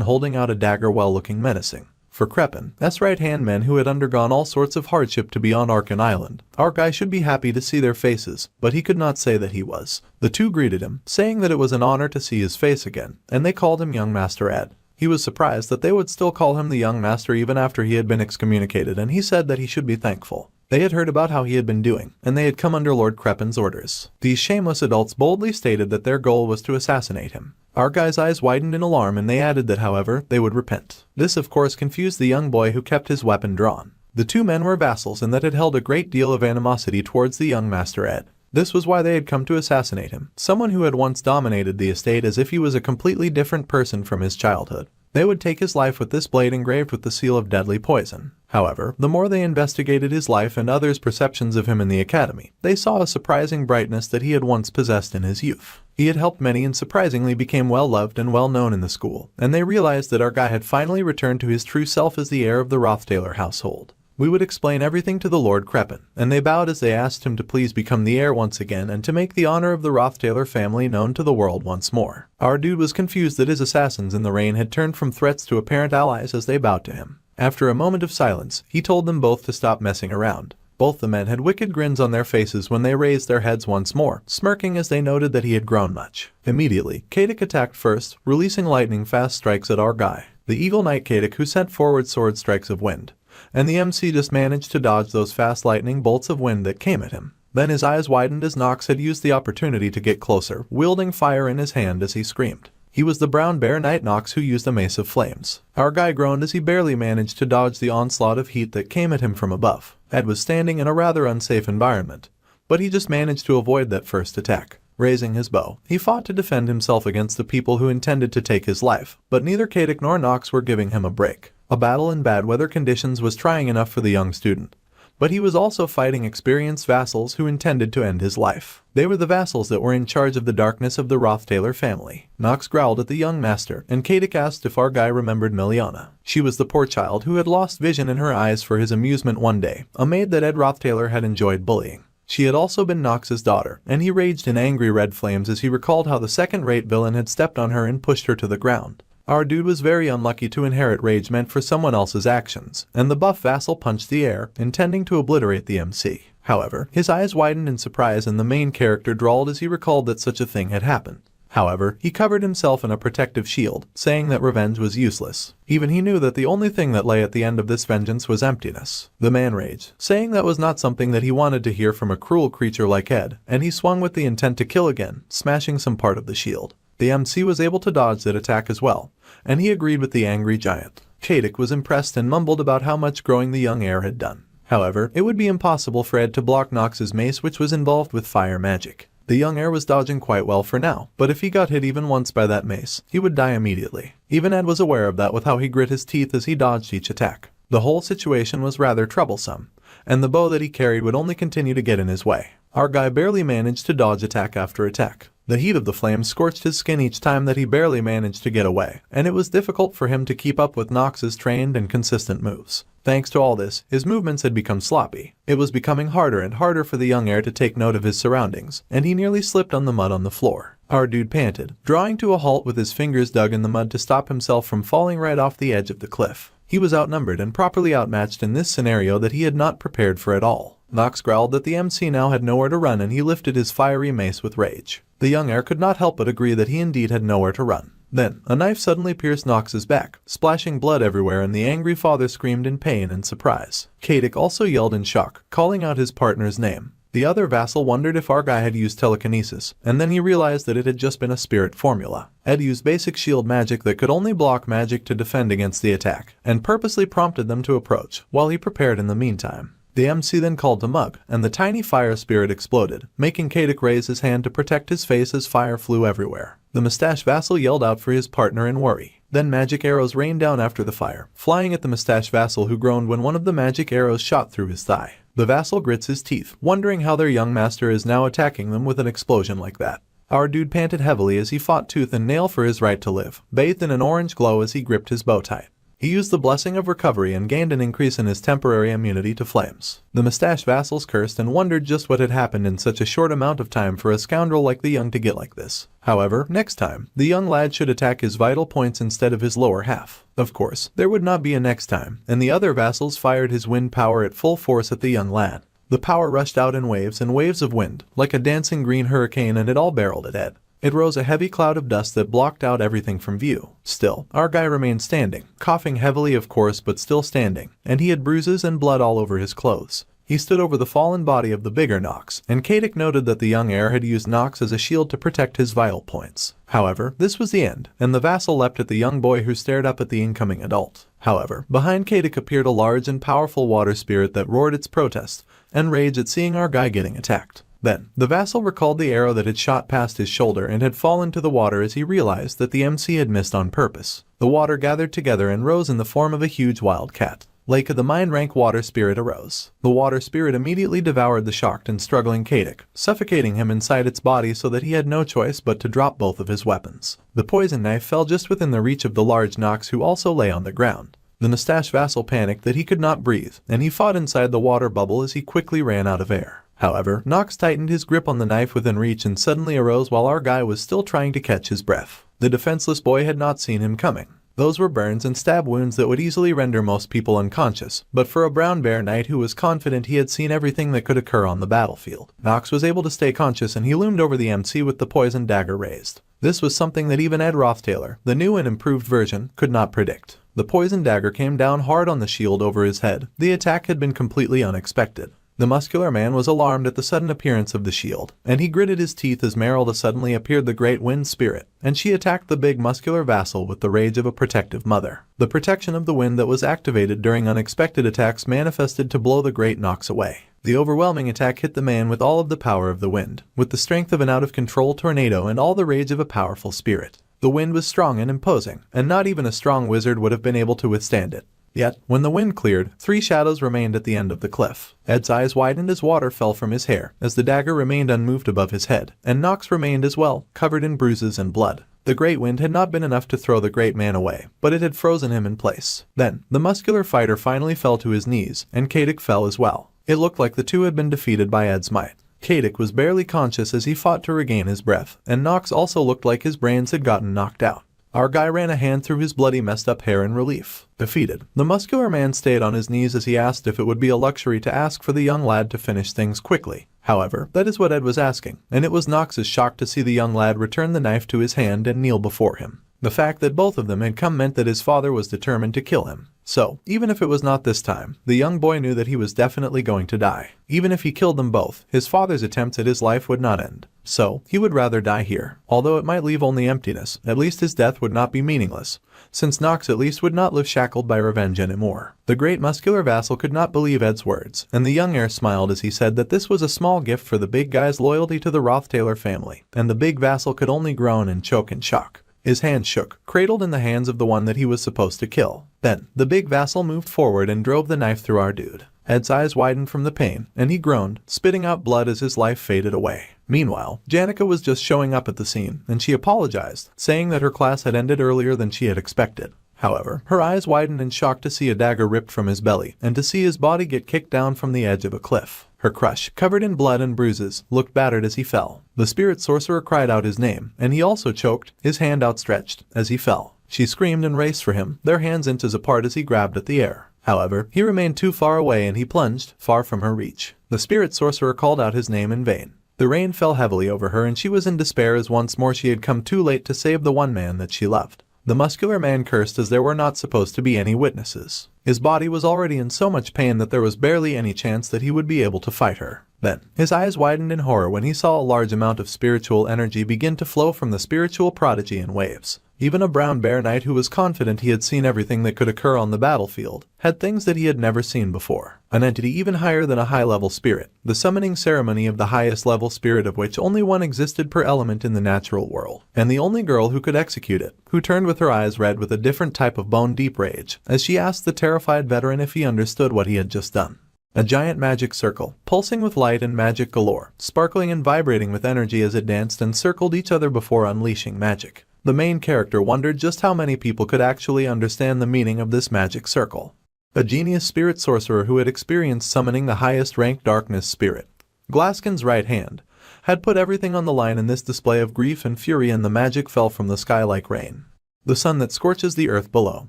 holding out a dagger while looking menacing. For Crepin, right-hand men who had undergone all sorts of hardship to be on Arkan Island, our guy should be happy to see their faces, but he could not say that he was. The two greeted him, saying that it was an honor to see his face again, and they called him Young Master Ed. He was surprised that they would still call him the Young Master even after he had been excommunicated, and he said that he should be thankful. They had heard about how he had been doing, and they had come under Lord Crepin's orders. These shameless adults boldly stated that their goal was to assassinate him. Our guy's eyes widened in alarm, and they added that, however, they would repent. This of course confused the young boy, who kept his weapon drawn. The two men were vassals and that had held a great deal of animosity towards the young Master Ed. This was why they had come to assassinate him, someone who had once dominated the estate as if he was a completely different person from his childhood. They would take his life with this blade engraved with the seal of deadly poison. However, the more they investigated his life and others' perceptions of him in the academy, they saw a surprising brightness that he had once possessed in his youth. He had helped many and surprisingly became well-loved and well-known in the school, and they realized that our guy had finally returned to his true self as the heir of the Roth-Taylor household. We would explain everything to the Lord Crepin, and they bowed as they asked him to please become the heir once again and to make the honor of the Roth-Taylor family known to the world once more. Our dude was confused that his assassins in the rain had turned from threats to apparent allies as they bowed to him. After a moment of silence, he told them both to stop messing around. Both the men had wicked grins on their faces when they raised their heads once more, smirking as they noted that he had grown much. Immediately, Katic attacked first, releasing lightning-fast strikes at our guy, the Eagle Knight Katic, who sent forward sword strikes of wind. And the MC just managed to dodge those fast lightning bolts of wind that came at him. Then his eyes widened as Nox had used the opportunity to get closer, wielding fire in his hand as he screamed. He was the Brown Bear Knight Nox, who used a mace of flames. Our guy groaned as he barely managed to dodge the onslaught of heat that came at him from above. Ed was standing in a rather unsafe environment, but he just managed to avoid that first attack. Raising his bow, he fought to defend himself against the people who intended to take his life, but neither Katic nor Nox were giving him a break. A battle in bad weather conditions was trying enough for the young student, but he was also fighting experienced vassals who intended to end his life. They were the vassals that were in charge of the darkness of the Roth-Taylor family. Nox growled at the young master, and Katic asked if our guy remembered Miliana. She was the poor child who had lost vision in her eyes for his amusement one day, a maid that Ed Roth-Taylor had enjoyed bullying. She had also been Nox's daughter, and he raged in angry red flames as he recalled how the second-rate villain had stepped on her and pushed her to the ground. Our dude was very unlucky to inherit rage meant for someone else's actions, and the buff vassal punched the air, intending to obliterate the MC. However, his eyes widened in surprise and the main character drawled as he recalled that such a thing had happened. However, he covered himself in a protective shield, saying that revenge was useless. Even he knew that the only thing that lay at the end of this vengeance was emptiness. The man raged, saying that was not something that he wanted to hear from a cruel creature like Ed, and he swung with the intent to kill again, smashing some part of the shield. The MC was able to dodge that attack as well, and he agreed with the angry giant. Katic was impressed and mumbled about how much growing the young heir had done. However, it would be impossible for Ed to block Nox's mace, which was involved with fire magic. The young heir was dodging quite well for now, but if he got hit even once by that mace, he would die immediately. Even Ed was aware of that with how he grit his teeth as he dodged each attack. The whole situation was rather troublesome, and the bow that he carried would only continue to get in his way. Our guy barely managed to dodge attack after attack. The heat of the flames scorched his skin each time that he barely managed to get away, and it was difficult for him to keep up with Nox's trained and consistent moves. Thanks to all this, his movements had become sloppy. It was becoming harder and harder for the young heir to take note of his surroundings, and he nearly slipped on the mud on the floor. Our dude panted, drawing to a halt with his fingers dug in the mud to stop himself from falling right off the edge of the cliff. He was outnumbered and properly outmatched in this scenario that he had not prepared for at all. Nox growled that the MC now had nowhere to run, and he lifted his fiery mace with rage. The young heir could not help but agree that he indeed had nowhere to run. Then, a knife suddenly pierced Nox's back, splashing blood everywhere, and the angry father screamed in pain and surprise. Katic also yelled in shock, calling out his partner's name. The other vassal wondered if our guy had used telekinesis, and then he realized that it had just been a spirit formula. Ed used basic shield magic that could only block magic to defend against the attack, and purposely prompted them to approach, while he prepared in the meantime. The MC then called to Mug, and the tiny fire spirit exploded, making Katic raise his hand to protect his face as fire flew everywhere. The mustache vassal yelled out for his partner in worry. Then magic arrows rained down after the fire, flying at the mustache vassal, who groaned when one of the magic arrows shot through his thigh. The vassal grits his teeth, wondering how their young master is now attacking them with an explosion like that. Our dude panted heavily as he fought tooth and nail for his right to live, bathed in an orange glow as he gripped his bow tie. He used the blessing of recovery and gained an increase in his temporary immunity to flames. The mustache vassals cursed and wondered just what had happened in such a short amount of time for a scoundrel like the young to get like this. However, next time, the young lad should attack his vital points instead of his lower half. Of course, there would not be a next time, and the other vassals fired his wind power at full force at the young lad. The power rushed out in waves and waves of wind, like a dancing green hurricane, and it all barreled at Ed. It rose a heavy cloud of dust that blocked out everything from view. Still, our guy remained standing, coughing heavily of course, but still standing, and he had bruises and blood all over his clothes. He stood over the fallen body of the bigger Nox, and Katic noted that the young heir had used Nox as a shield to protect his vital points. However, this was the end, and the vassal leapt at the young boy, who stared up at the incoming adult. However, behind Katic appeared a large and powerful water spirit that roared its protest and rage at seeing our guy getting attacked. Then, the vassal recalled the arrow that had shot past his shoulder and had fallen to the water as he realized that the MC had missed on purpose. The water gathered together and rose in the form of a huge wild cat. Lake of the Mind rank water spirit arose. The water spirit immediately devoured the shocked and struggling Katic, suffocating him inside its body so that he had no choice but to drop both of his weapons. The poison knife fell just within the reach of the large Nox, who also lay on the ground. The mustache vassal panicked that he could not breathe, and he fought inside the water bubble as he quickly ran out of air. However, Nox tightened his grip on the knife within reach and suddenly arose while our guy was still trying to catch his breath. The defenseless boy had not seen him coming. Those were burns and stab wounds that would easily render most people unconscious, but for a brown bear knight who was confident he had seen everything that could occur on the battlefield, Nox was able to stay conscious, and he loomed over the MC with the poison dagger raised. This was something that even Ed Rothtailor, the new and improved version, could not predict. The poison dagger came down hard on the shield over his head. The attack had been completely unexpected. The muscular man was alarmed at the sudden appearance of the shield, and he gritted his teeth as Merrill suddenly appeared, the great wind spirit, and she attacked the big muscular vassal with the rage of a protective mother. The protection of the wind that was activated during unexpected attacks manifested to blow the great Nox away. The overwhelming attack hit the man with all of the power of the wind, with the strength of an out-of-control tornado and all the rage of a powerful spirit. The wind was strong and imposing, and not even a strong wizard would have been able to withstand it. Yet, when the wind cleared, 3 shadows remained at the end of the cliff. Ed's eyes widened as water fell from his hair, as the dagger remained unmoved above his head, and Nox remained as well, covered in bruises and blood. The great wind had not been enough to throw the great man away, but it had frozen him in place. Then, the muscular fighter finally fell to his knees, and Katic fell as well. It looked like the two had been defeated by Ed's might. Katic was barely conscious as he fought to regain his breath, and Nox also looked like his brains had gotten knocked out. Our guy ran a hand through his bloody, messed up hair in relief. Defeated, the muscular man stayed on his knees as he asked if it would be a luxury to ask for the young lad to finish things quickly. However, that is what Ed was asking, and it was Nox's shock to see the young lad return the knife to his hand and kneel before him. The fact that both of them had come meant that his father was determined to kill him. So, even if it was not this time, the young boy knew that he was definitely going to die. Even if he killed them both, his father's attempts at his life would not end. So, he would rather die here. Although it might leave only emptiness, at least his death would not be meaningless, since Nox at least would not live shackled by revenge anymore. The great muscular vassal could not believe Ed's words, and the young heir smiled as he said that this was a small gift for the big guy's loyalty to the Rothtailor family, and the big vassal could only groan and choke in shock. His hand shook, cradled in the hands of the one that he was supposed to kill. Then, the big vassal moved forward and drove the knife through our dude. Ed's eyes widened from the pain, and he groaned, spitting out blood as his life faded away. Meanwhile, Janica was just showing up at the scene, and she apologized, saying that her class had ended earlier than she had expected. However, her eyes widened in shock to see a dagger ripped from his belly, and to see his body get kicked down from the edge of a cliff. Her crush, covered in blood and bruises, looked battered as he fell. The spirit sorcerer cried out his name, and he also choked, his hand outstretched, as he fell. She screamed and raced for him, their hands inches apart as he grabbed at the air. However, he remained too far away and he plunged, far from her reach. The spirit sorcerer called out his name in vain. The rain fell heavily over her and she was in despair as once more she had come too late to save the one man that she loved. The muscular man cursed as there were not supposed to be any witnesses. His body was already in so much pain that there was barely any chance that he would be able to fight her. Then, his eyes widened in horror when he saw a large amount of spiritual energy begin to flow from the spiritual prodigy in waves. Even a brown bear knight who was confident he had seen everything that could occur on the battlefield had things that he had never seen before. An entity even higher than a high-level spirit, the summoning ceremony of the highest level spirit of which only one existed per element in the natural world, and the only girl who could execute it, who turned with her eyes red with a different type of bone-deep rage, as she asked the terrified veteran if he understood what he had just done. A giant magic circle, pulsing with light and magic galore, sparkling and vibrating with energy as it danced and circled each other before unleashing magic. The main character wondered just how many people could actually understand the meaning of this magic circle. A genius spirit sorcerer who had experienced summoning the highest ranked darkness spirit, Glascan's right hand, had put everything on the line in this display of grief and fury, and the magic fell from the sky like rain. The sun that scorches the earth below,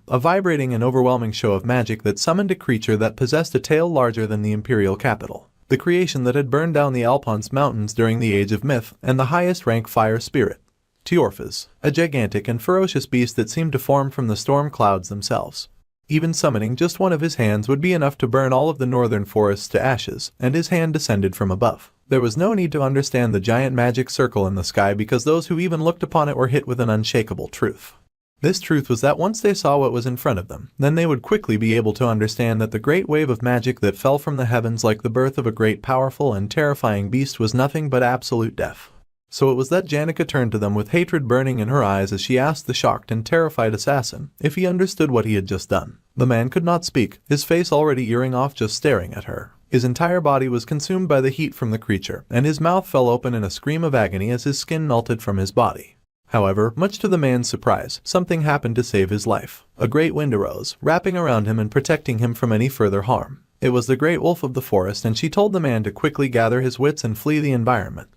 a vibrating and overwhelming show of magic that summoned a creature that possessed a tail larger than the imperial capital, the creation that had burned down the Alphonse mountains during the age of myth, and the highest rank fire spirit, Teorphas, a gigantic and ferocious beast that seemed to form from the storm clouds themselves. Even summoning just one of his hands would be enough to burn all of the northern forests to ashes, and his hand descended from above. There was no need to understand the giant magic circle in the sky because those who even looked upon it were hit with an unshakable truth. This truth was that once they saw what was in front of them, then they would quickly be able to understand that the great wave of magic that fell from the heavens like the birth of a great powerful and terrifying beast was nothing but absolute death. So it was that Janica turned to them with hatred burning in her eyes as she asked the shocked and terrified assassin if he understood what he had just done. The man could not speak, his face already earing off just staring at her. His entire body was consumed by the heat from the creature, and his mouth fell open in a scream of agony as his skin melted from his body. However, much to the man's surprise, something happened to save his life. A great wind arose, wrapping around him and protecting him from any further harm. It was the great wolf of the forest, and she told the man to quickly gather his wits and flee the environment.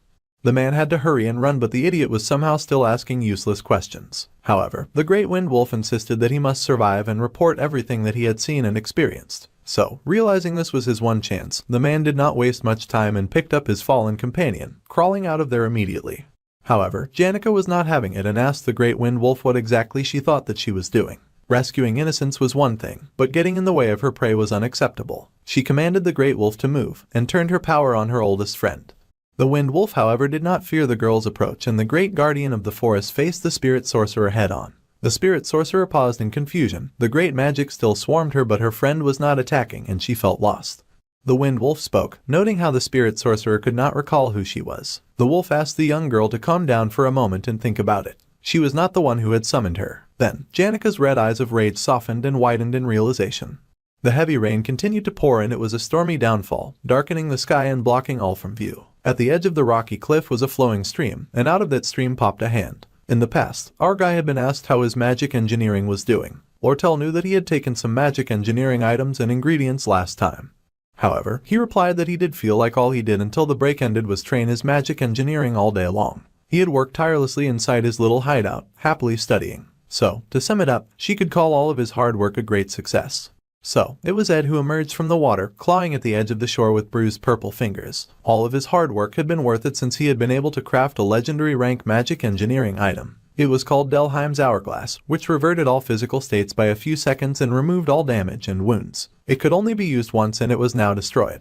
The man had to hurry and run, but the idiot was somehow still asking useless questions. However, the great wind wolf insisted that he must survive and report everything that he had seen and experienced. So, realizing this was his one chance, the man did not waste much time and picked up his fallen companion, crawling out of there immediately. However, Janica was not having it and asked the great wind wolf what exactly she thought that she was doing. Rescuing innocents was one thing, but getting in the way of her prey was unacceptable. She commanded the great wolf to move, and turned her power on her oldest friend. The wind wolf, however, did not fear the girl's approach, and the great guardian of the forest faced the spirit sorcerer head-on. The spirit sorcerer paused in confusion. The great magic still swarmed her, but her friend was not attacking, and she felt lost. The wind wolf spoke, noting how the spirit sorcerer could not recall who she was. The wolf asked the young girl to calm down for a moment and think about it. She was not the one who had summoned her. Then, Janica's red eyes of rage softened and widened in realization. The heavy rain continued to pour, and it was a stormy downfall, darkening the sky and blocking all from view. At the edge of the rocky cliff was a flowing stream, and out of that stream popped a hand. In the past, our guy had been asked how his magic engineering was doing. Lortel knew that he had taken some magic engineering items and ingredients last time. However, he replied that he did feel like all he did until the break ended was train his magic engineering all day long. He had worked tirelessly inside his little hideout, happily studying. So, to sum it up, she could call all of his hard work a great success. So, it was Ed who emerged from the water, clawing at the edge of the shore with bruised purple fingers. All of his hard work had been worth it since he had been able to craft a legendary rank magic engineering item. It was called Delheim's Hourglass, which reverted all physical states by a few seconds and removed all damage and wounds. It could only be used once, and it was now destroyed.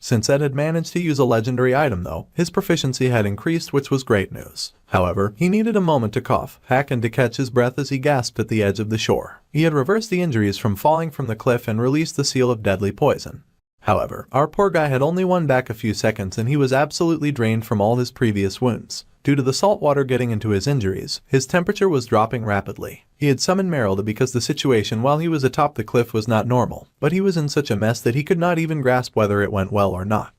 Since Ed had managed to use a legendary item though, his proficiency had increased, which was great news. However, he needed a moment to cough, hack, and to catch his breath as he gasped at the edge of the shore. He had reversed the injuries from falling from the cliff and released the seal of deadly poison. However, our poor guy had only won back a few seconds, and he was absolutely drained from all his previous wounds. Due to the salt water getting into his injuries, his temperature was dropping rapidly. He had summoned Merrill because the situation while he was atop the cliff was not normal, but he was in such a mess that he could not even grasp whether it went well or not.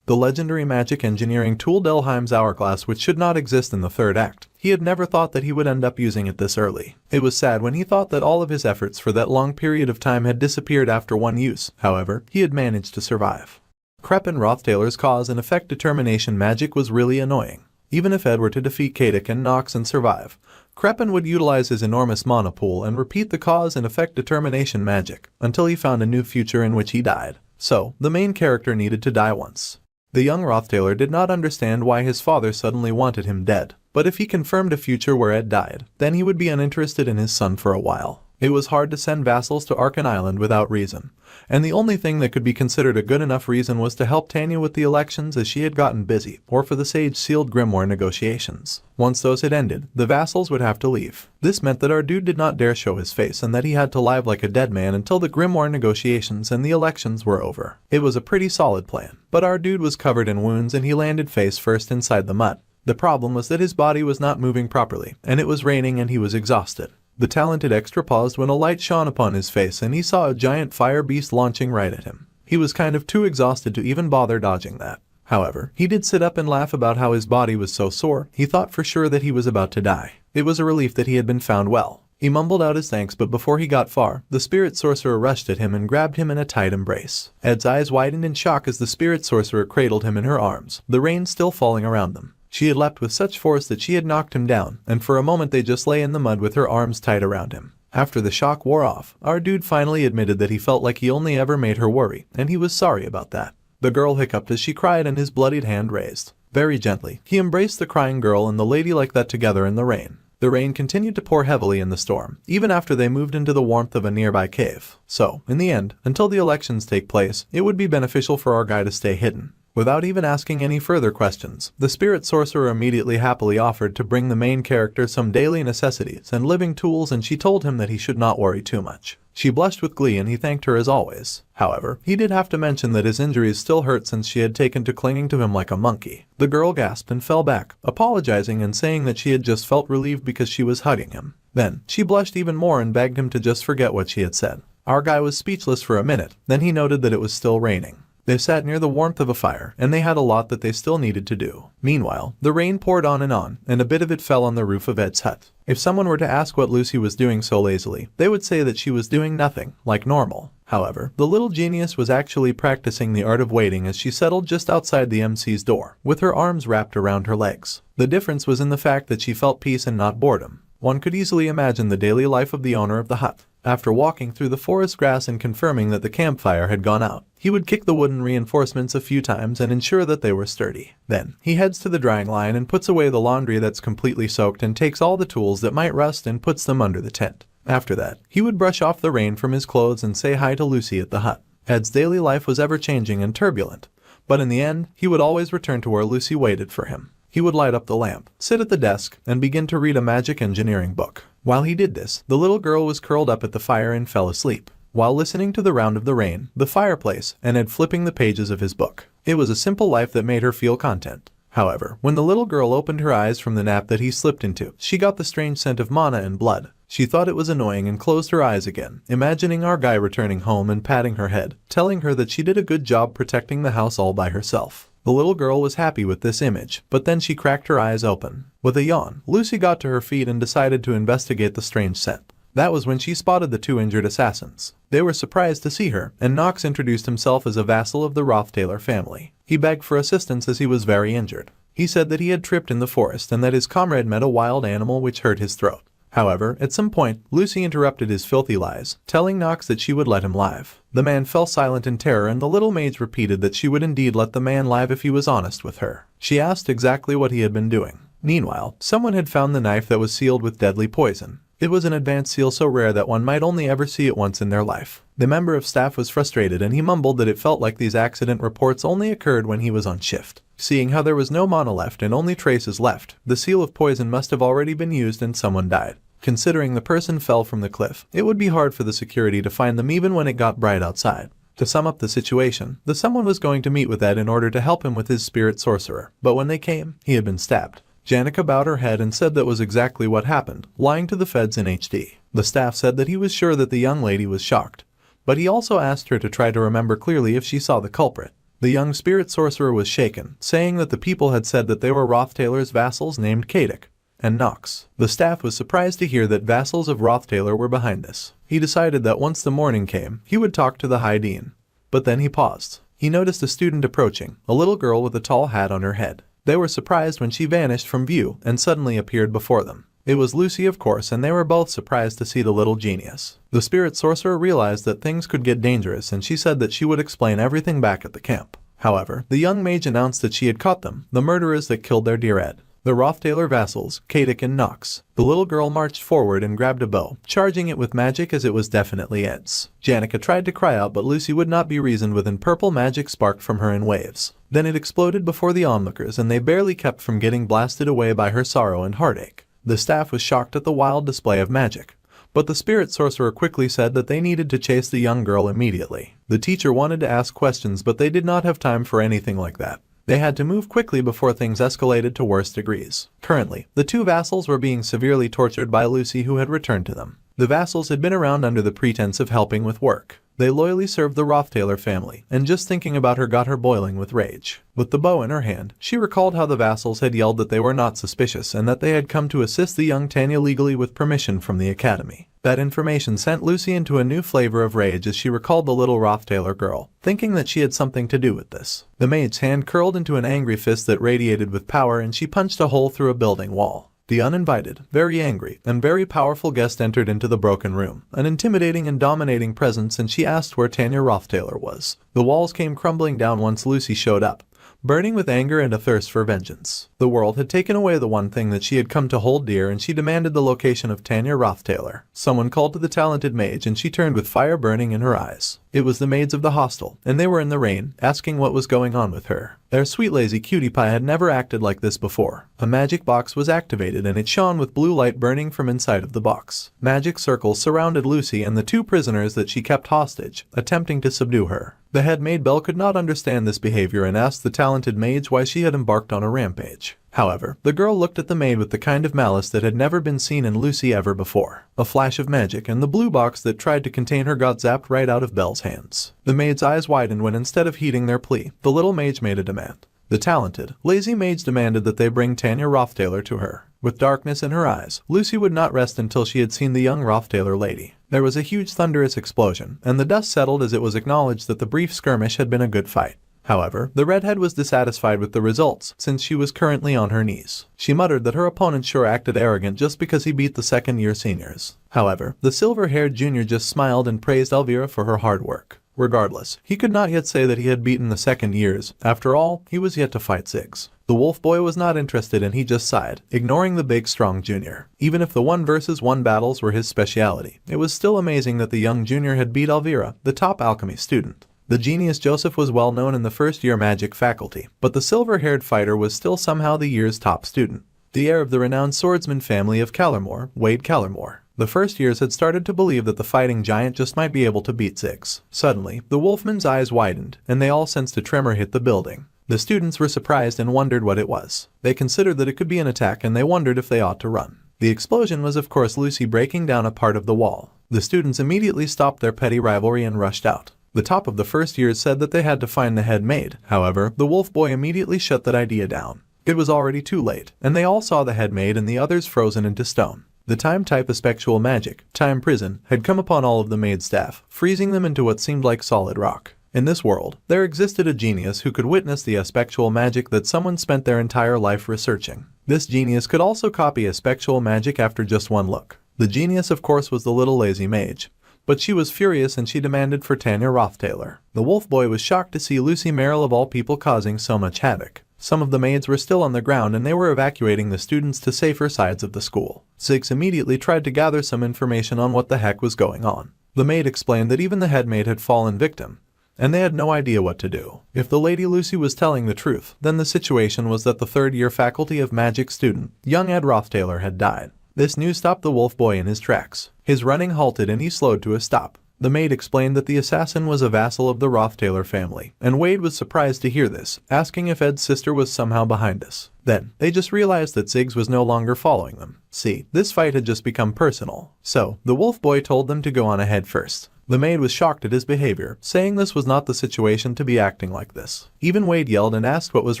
The legendary magic engineering tool Delheim's Hourglass, which should not exist in the third act. He had never thought that he would end up using it this early. It was sad when he thought that all of his efforts for that long period of time had disappeared after one use. However, he had managed to survive. Crep and Roth Taylor's cause and effect determination magic was really annoying. Even if Ed were to defeat Kadik and Nox and survive, Kreppen would utilize his enormous mana pool and repeat the cause and effect determination magic until he found a new future in which he died. So, the main character needed to die once. The young Rothtailor did not understand why his father suddenly wanted him dead, but if he confirmed a future where Ed died, then he would be uninterested in his son for a while. It was hard to send vassals to Arkan Island without reason, and the only thing that could be considered a good enough reason was to help Tanya with the elections as she had gotten busy, or for the sage-sealed Grimoire negotiations. Once those had ended, the vassals would have to leave. This meant that our dude did not dare show his face and that he had to lie like a dead man until the Grimoire negotiations and the elections were over. It was a pretty solid plan, but our dude was covered in wounds and he landed face first inside the mud. The problem was that his body was not moving properly, and it was raining and he was exhausted. The talented extra paused when a light shone upon his face and he saw a giant fire beast launching right at him. He was kind of too exhausted to even bother dodging that. However, he did sit up and laugh about how his body was so sore, he thought for sure that he was about to die. It was a relief that he had been found well. He mumbled out his thanks, but before he got far, the spirit sorcerer rushed at him and grabbed him in a tight embrace. Ed's eyes widened in shock as the spirit sorcerer cradled him in her arms, the rain still falling around them. She had leapt with such force that she had knocked him down, and for a moment they just lay in the mud with her arms tight around him. After the shock wore off, our dude finally admitted that he felt like he only ever made her worry, and he was sorry about that. The girl hiccuped as she cried and his bloodied hand raised. Very gently, he embraced the crying girl and the lady like that together in the rain. The rain continued to pour heavily in the storm, even after they moved into the warmth of a nearby cave. So, in the end, until the elections take place, it would be beneficial for our guy to stay hidden. Without even asking any further questions, the spirit sorcerer immediately happily offered to bring the main character some daily necessities and living tools, and she told him that he should not worry too much. She blushed with glee and he thanked her as always. However, he did have to mention that his injuries still hurt since she had taken to clinging to him like a monkey. The girl gasped and fell back, apologizing and saying that she had just felt relieved because she was hugging him. Then, she blushed even more and begged him to just forget what she had said. Our guy was speechless for a minute, then he noted that it was still raining. They sat near the warmth of a fire, and they had a lot that they still needed to do. Meanwhile, the rain poured on, and a bit of it fell on the roof of Ed's hut. If someone were to ask what Lucy was doing so lazily, they would say that she was doing nothing, like normal. However, the little genius was actually practicing the art of waiting as she settled just outside the MC's door, with her arms wrapped around her legs. The difference was in the fact that she felt peace and not boredom. One could easily imagine the daily life of the owner of the hut. After walking through the forest grass and confirming that the campfire had gone out, he would kick the wooden reinforcements a few times and ensure that they were sturdy. Then, he heads to the drying line and puts away the laundry that's completely soaked and takes all the tools that might rust and puts them under the tent. After that, he would brush off the rain from his clothes and say hi to Lucy at the hut. Ed's daily life was ever-changing and turbulent, but in the end, he would always return to where Lucy waited for him. He would light up the lamp, sit at the desk, and begin to read a magic engineering book. While he did this, the little girl was curled up at the fire and fell asleep, while listening to the round of the rain, the fireplace, and Ed flipping the pages of his book. It was a simple life that made her feel content. However, when the little girl opened her eyes from the nap that he slipped into, she got the strange scent of mana and blood. She thought it was annoying and closed her eyes again, imagining our guy returning home and patting her head, telling her that she did a good job protecting the house all by herself. The little girl was happy with this image, but then she cracked her eyes open. With a yawn, Lucy got to her feet and decided to investigate the strange scent. That was when she spotted the two injured assassins. They were surprised to see her, and Knox introduced himself as a vassal of the Rothtailor family. He begged for assistance as he was very injured. He said that he had tripped in the forest and that his comrade met a wild animal which hurt his throat. However, at some point, Lucy interrupted his filthy lies, telling Knox that she would let him live. The man fell silent in terror and the little mage repeated that she would indeed let the man live if he was honest with her. She asked exactly what he had been doing. Meanwhile, someone had found the knife that was sealed with deadly poison. It was an advanced seal so rare that one might only ever see it once in their life. The member of staff was frustrated and he mumbled that it felt like these accident reports only occurred when he was on shift. Seeing how there was no mana left and only traces left, the seal of poison must have already been used and someone died. Considering the person fell from the cliff, it would be hard for the security to find them even when it got bright outside. To sum up the situation, the someone was going to meet with Ed in order to help him with his spirit sorcerer, but when they came, he had been stabbed. Janica bowed her head and said that was exactly what happened, lying to the feds in HD. The staff said that he was sure that the young lady was shocked, but he also asked her to try to remember clearly if she saw the culprit. The young spirit sorcerer was shaken, saying that the people had said that they were Rothtailor's vassals named Kadik and Knox. The staff was surprised to hear that vassals of Rothtailor were behind this. He decided that once the morning came, he would talk to the High Dean. But then he paused. He noticed a student approaching, a little girl with a tall hat on her head. They were surprised when she vanished from view and suddenly appeared before them. It was Lucy, of course, and they were both surprised to see the little genius. The spirit sorcerer realized that things could get dangerous and she said that she would explain everything back at the camp. However, the young mage announced that she had caught them, the murderers that killed their dear Ed. The Rothtaler vassals, Kadik and Nox. The little girl marched forward and grabbed a bow, charging it with magic as it was definitely Ed's. Janica tried to cry out, but Lucy would not be reasoned with, and purple magic sparked from her in waves. Then it exploded before the onlookers, and they barely kept from getting blasted away by her sorrow and heartache. The staff was shocked at the wild display of magic, but the spirit sorcerer quickly said that they needed to chase the young girl immediately. The teacher wanted to ask questions, but they did not have time for anything like that. They had to move quickly before things escalated to worse degrees. Currently, the two vassals were being severely tortured by Lucy, who had returned to them. The vassals had been around under the pretense of helping with work. They loyally served the Rothtaler family, and just thinking about her got her boiling with rage. With the bow in her hand, she recalled how the vassals had yelled that they were not suspicious and that they had come to assist the young Tanya legally with permission from the academy. That information sent Lucy into a new flavor of rage as she recalled the little Rothtaler girl, thinking that she had something to do with this. The mage's hand curled into an angry fist that radiated with power, and she punched a hole through a building wall. The uninvited, very angry, and very powerful guest entered into the broken room, an intimidating and dominating presence, and she asked where Tanya Rothtaler was. The walls came crumbling down once Lucy showed up, burning with anger and a thirst for vengeance. The world had taken away the one thing that she had come to hold dear, and she demanded the location of Tanya Rothtaler. Someone called to the talented mage, and she turned with fire burning in her eyes. It was the maids of the hostel, and they were in the rain, asking what was going on with her. Their sweet lazy cutie pie had never acted like this before. A magic box was activated, and it shone with blue light burning from inside of the box. Magic circles surrounded Lucy and the two prisoners that she kept hostage, attempting to subdue her. The head maid Belle could not understand this behavior and asked the talented mage why she had embarked on a rampage. However, the girl looked at the maid with the kind of malice that had never been seen in Lucy ever before. A flash of magic, and the blue box that tried to contain her got zapped right out of Belle's hands. The maid's eyes widened when, instead of heeding their plea, the little mage made a demand. The talented, lazy mage demanded that they bring Tanya Rothtaler to her. With darkness in her eyes, Lucy would not rest until she had seen the young Rothtaler lady. There was a huge thunderous explosion, and the dust settled as it was acknowledged that the brief skirmish had been a good fight. However, the redhead was dissatisfied with the results, since she was currently on her knees. She muttered that her opponent sure acted arrogant just because he beat the second-year seniors. However, the silver-haired junior just smiled and praised Elvira for her hard work. Regardless, he could not yet say that he had beaten the second years. After all, he was yet to fight Ziggs. The wolf boy was not interested, and he just sighed, ignoring the big strong junior. Even if the 1-versus-1 battles were his speciality, it was still amazing that the young junior had beat Elvira, the top alchemy student. The genius Joseph was well known in the first-year magic faculty, but the silver-haired fighter was still somehow the year's top student. The heir of the renowned swordsman family of Callermore, Wade Callermore. The first years had started to believe that the fighting giant just might be able to beat Ziggs. Suddenly, the wolfman's eyes widened, and they all sensed a tremor hit the building. The students were surprised and wondered what it was. They considered that it could be an attack, and they wondered if they ought to run. The explosion was of course Lucy breaking down a part of the wall. The students immediately stopped their petty rivalry and rushed out. The top of the first years said that they had to find the head maid. However, the wolf boy immediately shut that idea down. It was already too late, and they all saw the head maid and the others frozen into stone. The time type of spectral magic, time prison, had come upon all of the maid staff, freezing them into what seemed like solid rock. In this world, there existed a genius who could witness the spectral magic that someone spent their entire life researching. This genius could also copy spectral magic after just one look. The genius, of course, was the little lazy mage. But she was furious, and she demanded for Tanya Rothtaler. The wolf boy was shocked to see Lucy Merrill of all people causing so much havoc. Some of the maids were still on the ground, and they were evacuating the students to safer sides of the school. Ziggs immediately tried to gather some information on what the heck was going on. The maid explained that even the head maid had fallen victim, and they had no idea what to do. If the Lady Lucy was telling the truth, then the situation was that the third-year faculty of magic student, young Ed Rothtaler, had died. This news stopped the wolf boy in his tracks. His running halted, and he slowed to a stop. The maid explained that the assassin was a vassal of the Rothtaler family, and Wade was surprised to hear this, asking if Ed's sister was somehow behind this. Then, they just realized that Ziggs was no longer following them. See, this fight had just become personal. So, the wolf boy told them to go on ahead first. The maid was shocked at his behavior, saying this was not the situation to be acting like this. Even Wade yelled and asked what was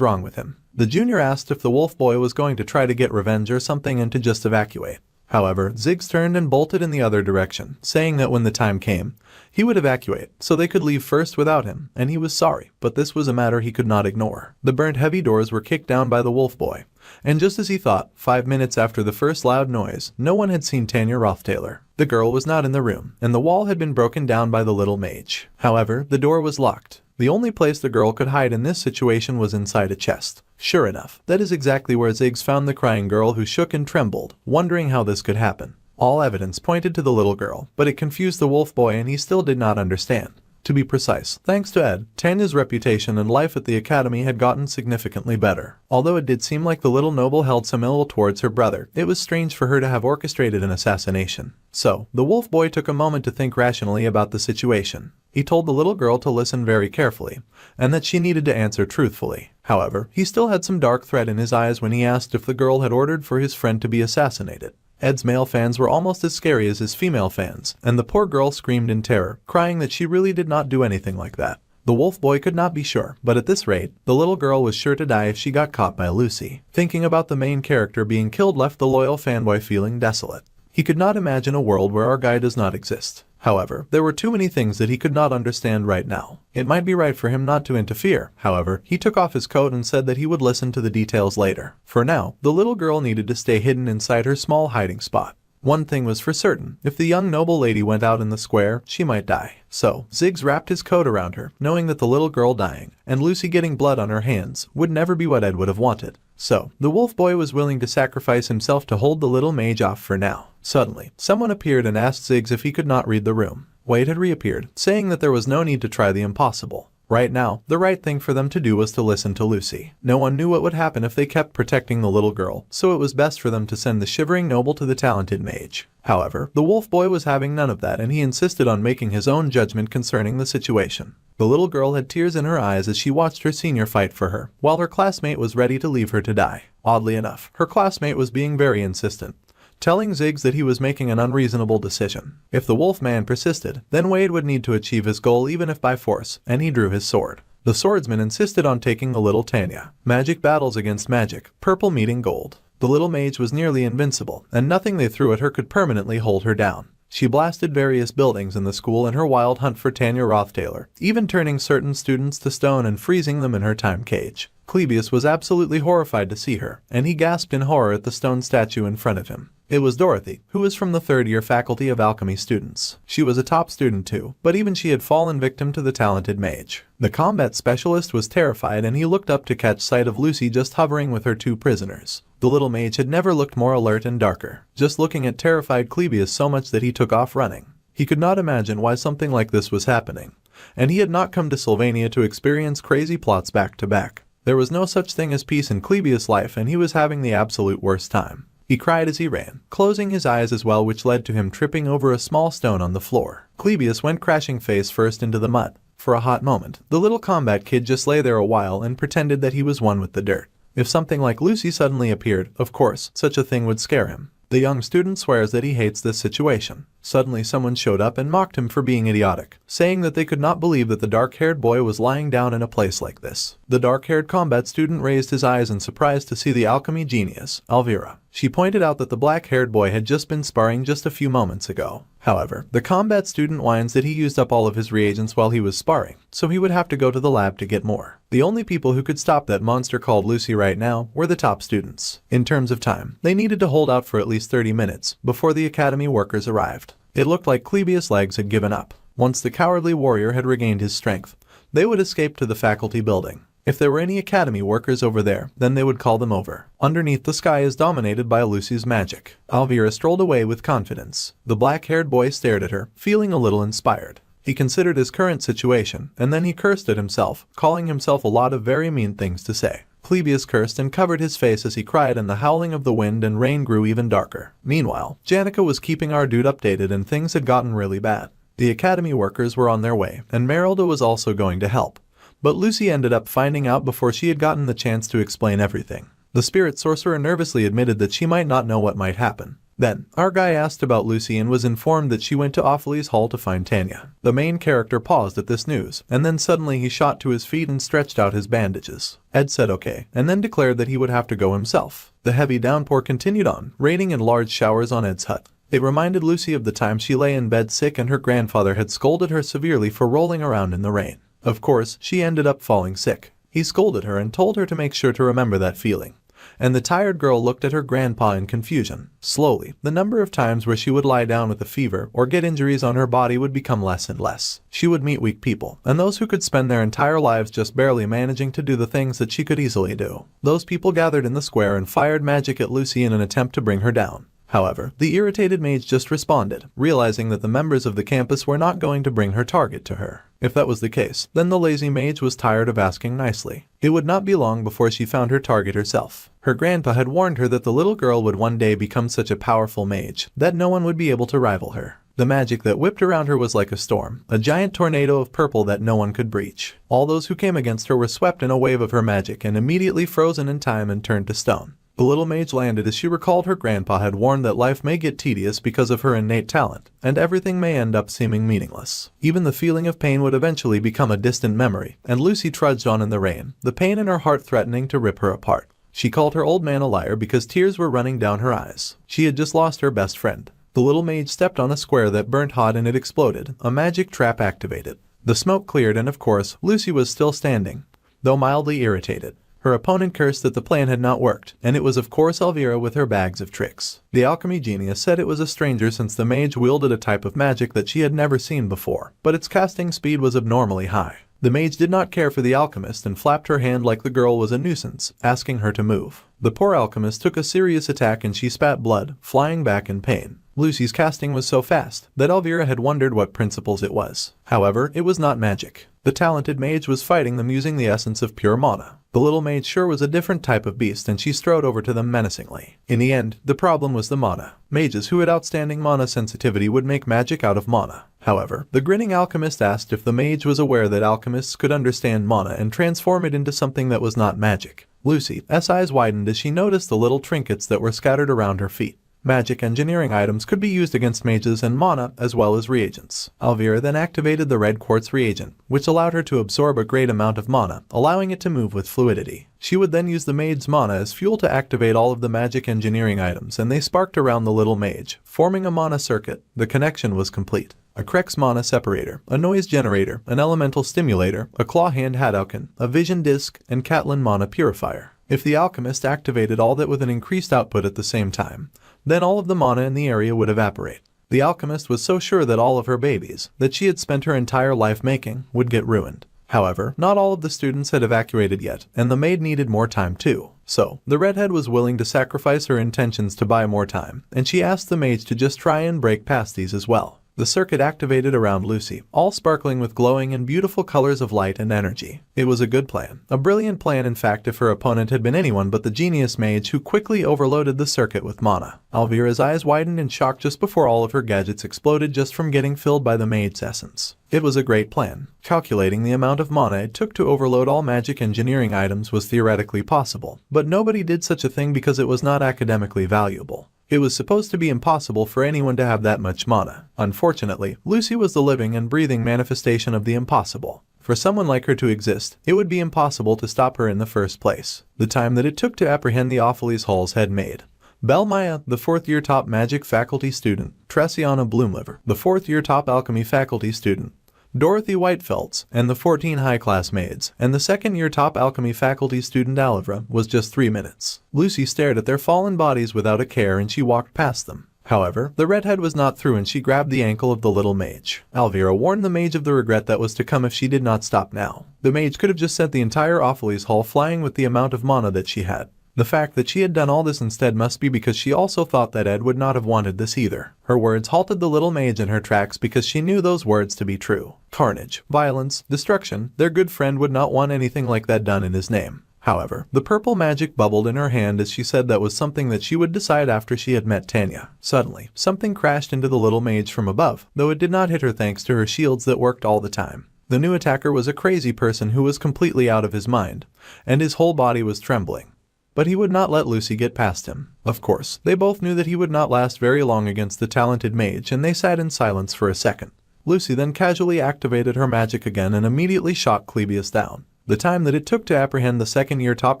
wrong with him. The junior asked if the wolf boy was going to try to get revenge or something and to just evacuate. However, Ziggs turned and bolted in the other direction, saying that when the time came, he would evacuate, so they could leave first without him, and he was sorry, but this was a matter he could not ignore. The burnt heavy doors were kicked down by the wolf boy, and just as he thought, 5 minutes after the first loud noise, no one had seen Tanya Rothtaler. The girl was not in the room, and the wall had been broken down by the little mage. However, the door was locked. The only place the girl could hide in this situation was inside a chest. Sure enough, that is exactly where Ziggs found the crying girl, who shook and trembled, wondering how this could happen. All evidence pointed to the little girl, but it confused the wolf boy and he still did not understand. To be precise, thanks to Ed, Tanya's reputation and life at the academy had gotten significantly better. Although it did seem like the little noble held some ill towards her brother, it was strange for her to have orchestrated an assassination. So, the wolf boy took a moment to think rationally about the situation. He told the little girl to listen very carefully, and that she needed to answer truthfully. However, he still had some dark threat in his eyes when he asked if the girl had ordered for his friend to be assassinated. Ed's male fans were almost as scary as his female fans, and the poor girl screamed in terror, crying that she really did not do anything like that. The wolf boy could not be sure, but at this rate, the little girl was sure to die if she got caught by Lucy. Thinking about the main character being killed left the loyal fanboy feeling desolate. He could not imagine a world where our guy does not exist. However, there were too many things that he could not understand right now. It might be right for him not to interfere. However, he took off his coat and said that he would listen to the details later. For now, the little girl needed to stay hidden inside her small hiding spot. One thing was for certain, if the young noble lady went out in the square, she might die. So, Ziggs wrapped his coat around her, knowing that the little girl dying, and Lucy getting blood on her hands, would never be what Ed would have wanted. So, the wolf boy was willing to sacrifice himself to hold the little mage off for now. Suddenly, someone appeared and asked Ziggs if he could not read the room. Wade had reappeared, saying that there was no need to try the impossible. Right now, the right thing for them to do was to listen to Lucy. No one knew what would happen if they kept protecting the little girl, so it was best for them to send the shivering noble to the talented mage. However, the wolf boy was having none of that, and he insisted on making his own judgment concerning the situation. The little girl had tears in her eyes as she watched her senior fight for her, while her classmate was ready to leave her to die. Oddly enough, her classmate was being very insistent, telling Ziggs that he was making an unreasonable decision. If the wolf man persisted, then Wade would need to achieve his goal even if by force, and he drew his sword. The swordsman insisted on taking the little Tanya. Magic battles against magic, purple meeting gold. The little mage was nearly invincible, and nothing they threw at her could permanently hold her down. She blasted various buildings in the school in her wild hunt for Tanya Roth, even turning certain students to stone and freezing them in her time cage. Clebius was absolutely horrified to see her, and he gasped in horror at the stone statue in front of him. It was Dorothy, who was from the third-year faculty of alchemy students. She was a top student too, but even she had fallen victim to the talented mage. The combat specialist was terrified, and he looked up to catch sight of Lucy just hovering with her two prisoners. The little mage had never looked more alert and darker, just looking at terrified Clebius so much that he took off running. He could not imagine why something like this was happening, and he had not come to Sylvania to experience crazy plots back to back. There was no such thing as peace in Clebius' life, and he was having the absolute worst time. He cried as he ran, closing his eyes as well, which led to him tripping over a small stone on the floor. Clebius went crashing face first into the mud. For a hot moment, the little combat kid just lay there a while and pretended that he was one with the dirt. If something like Lucy suddenly appeared, of course, such a thing would scare him. The young student swears that he hates this situation. Suddenly someone showed up and mocked him for being idiotic, saying that they could not believe that the dark-haired boy was lying down in a place like this. The dark-haired combat student raised his eyes in surprise to see the alchemy genius, Elvira. She pointed out that the black-haired boy had just been sparring just a few moments ago. However, the combat student whines that he used up all of his reagents while he was sparring, so he would have to go to the lab to get more. The only people who could stop that monster called Lucy right now were the top students. In terms of time, they needed to hold out for at least 30 minutes before the academy workers arrived. It looked like Clebius' legs had given up. Once the cowardly warrior had regained his strength, they would escape to the faculty building. If there were any academy workers over there, then they would call them over. Underneath, the sky is dominated by Lucy's magic. Elvira strolled away with confidence. The black-haired boy stared at her, feeling a little inspired. He considered his current situation, and then he cursed at himself, calling himself a lot of very mean things to say. Clebius cursed and covered his face as he cried, and the howling of the wind and rain grew even darker. Meanwhile, Janica was keeping our dude updated, and things had gotten really bad. The academy workers were on their way, and Merrill was also going to help. But Lucy ended up finding out before she had gotten the chance to explain everything. The spirit sorcerer nervously admitted that she might not know what might happen. Then, our guy asked about Lucy and was informed that she went to Opheles Hall to find Tanya. The main character paused at this news, and then suddenly he shot to his feet and stretched out his bandages. Ed said okay, and then declared that he would have to go himself. The heavy downpour continued on, raining in large showers on Ed's hut. It reminded Lucy of the time she lay in bed sick and her grandfather had scolded her severely for rolling around in the rain. Of course, she ended up falling sick. He scolded her and told her to make sure to remember that feeling, and the tired girl looked at her grandpa in confusion. Slowly, the number of times where she would lie down with a fever or get injuries on her body would become less and less. She would meet weak people, and those who could spend their entire lives just barely managing to do the things that she could easily do. Those people gathered in the square and fired magic at Lucy in an attempt to bring her down. However, the irritated mage just responded, realizing that the members of the campus were not going to bring her target to her. If that was the case, then the lazy mage was tired of asking nicely. It would not be long before she found her target herself. Her grandpa had warned her that the little girl would one day become such a powerful mage that no one would be able to rival her. The magic that whipped around her was like a storm, a giant tornado of purple that no one could breach. All those who came against her were swept in a wave of her magic and immediately frozen in time and turned to stone. The little mage landed as she recalled her grandpa had warned that life may get tedious because of her innate talent, and everything may end up seeming meaningless. Even the feeling of pain would eventually become a distant memory, and Lucy trudged on in the rain, the pain in her heart threatening to rip her apart. She called her old man a liar because tears were running down her eyes. She had just lost her best friend. The little mage stepped on a square that burnt hot and it exploded, a magic trap activated. The smoke cleared and of course, Lucy was still standing, though mildly irritated. Her opponent cursed that the plan had not worked, and it was of course Elvira with her bags of tricks. The alchemy genius said it was a stranger since the mage wielded a type of magic that she had never seen before, but its casting speed was abnormally high. The mage did not care for the alchemist and flapped her hand like the girl was a nuisance, asking her to move. The poor alchemist took a serious attack and she spat blood, flying back in pain. Lucy's casting was so fast that Elvira had wondered what principles it was. However, it was not magic. The talented mage was fighting them using the essence of pure mana. The little mage sure was a different type of beast and she strode over to them menacingly. In the end, the problem was the mana. Mages who had outstanding mana sensitivity would make magic out of mana. However, the grinning alchemist asked if the mage was aware that alchemists could understand mana and transform it into something that was not magic. Lucy's eyes widened as she noticed the little trinkets that were scattered around her feet. Magic engineering items could be used against mages and mana as well as reagents. Elvira then activated the red quartz reagent, which allowed her to absorb a great amount of mana, allowing it to move with fluidity. She would then use the mage's mana as fuel to activate all of the magic engineering items, and they sparked around the little mage, forming a mana circuit. The connection was complete. A Krex mana separator, a noise generator, an elemental stimulator, a claw hand hadouken, a vision disc, and Catlin mana purifier. If the alchemist activated all that with an increased output at the same time, then all of the mana in the area would evaporate. The alchemist was so sure that all of her babies, that she had spent her entire life making, would get ruined. However, not all of the students had evacuated yet, and the maid needed more time too. So, the redhead was willing to sacrifice her intentions to buy more time, and she asked the mage to just try and break past these as well. The circuit activated around Lucy, all sparkling with glowing and beautiful colors of light and energy. It was a good plan. A brilliant plan in fact if her opponent had been anyone but the genius mage who quickly overloaded the circuit with mana. Elvira's eyes widened in shock just before all of her gadgets exploded just from getting filled by the mage's essence. It was a great plan. Calculating the amount of mana it took to overload all magic engineering items was theoretically possible, but nobody did such a thing because it was not academically valuable. It was supposed to be impossible for anyone to have that much mana. Unfortunately, Lucy was the living and breathing manifestation of the impossible. For someone like her to exist, it would be impossible to stop her in the first place. The time that it took to apprehend the Awfulies Halls had made Belmaya, the 4th-year top magic faculty student, Tressiana Bloomliver, the 4th-year top alchemy faculty student, Dorothy Whitefelts, and the 14 high-class maids, and the 2nd-year top alchemy faculty student Alivra was just 3 minutes. Lucy stared at their fallen bodies without a care and she walked past them. However, the redhead was not through and she grabbed the ankle of the little mage. Elvira warned the mage of the regret that was to come if she did not stop now. The mage could have just sent the entire Awfulies Hall flying with the amount of mana that she had. The fact that she had done all this instead must be because she also thought that Ed would not have wanted this either. Her words halted the little mage in her tracks because she knew those words to be true. Carnage, violence, destruction, their good friend would not want anything like that done in his name. However, the purple magic bubbled in her hand as she said that was something that she would decide after she had met Tanya. Suddenly, something crashed into the little mage from above, though it did not hit her thanks to her shields that worked all the time. The new attacker was a crazy person who was completely out of his mind, and his whole body was trembling. But he would not let Lucy get past him. Of course, they both knew that he would not last very long against the talented mage and they sat in silence for a second. Lucy then casually activated her magic again and immediately shot Clebius down. The time that it took to apprehend the 2nd-year top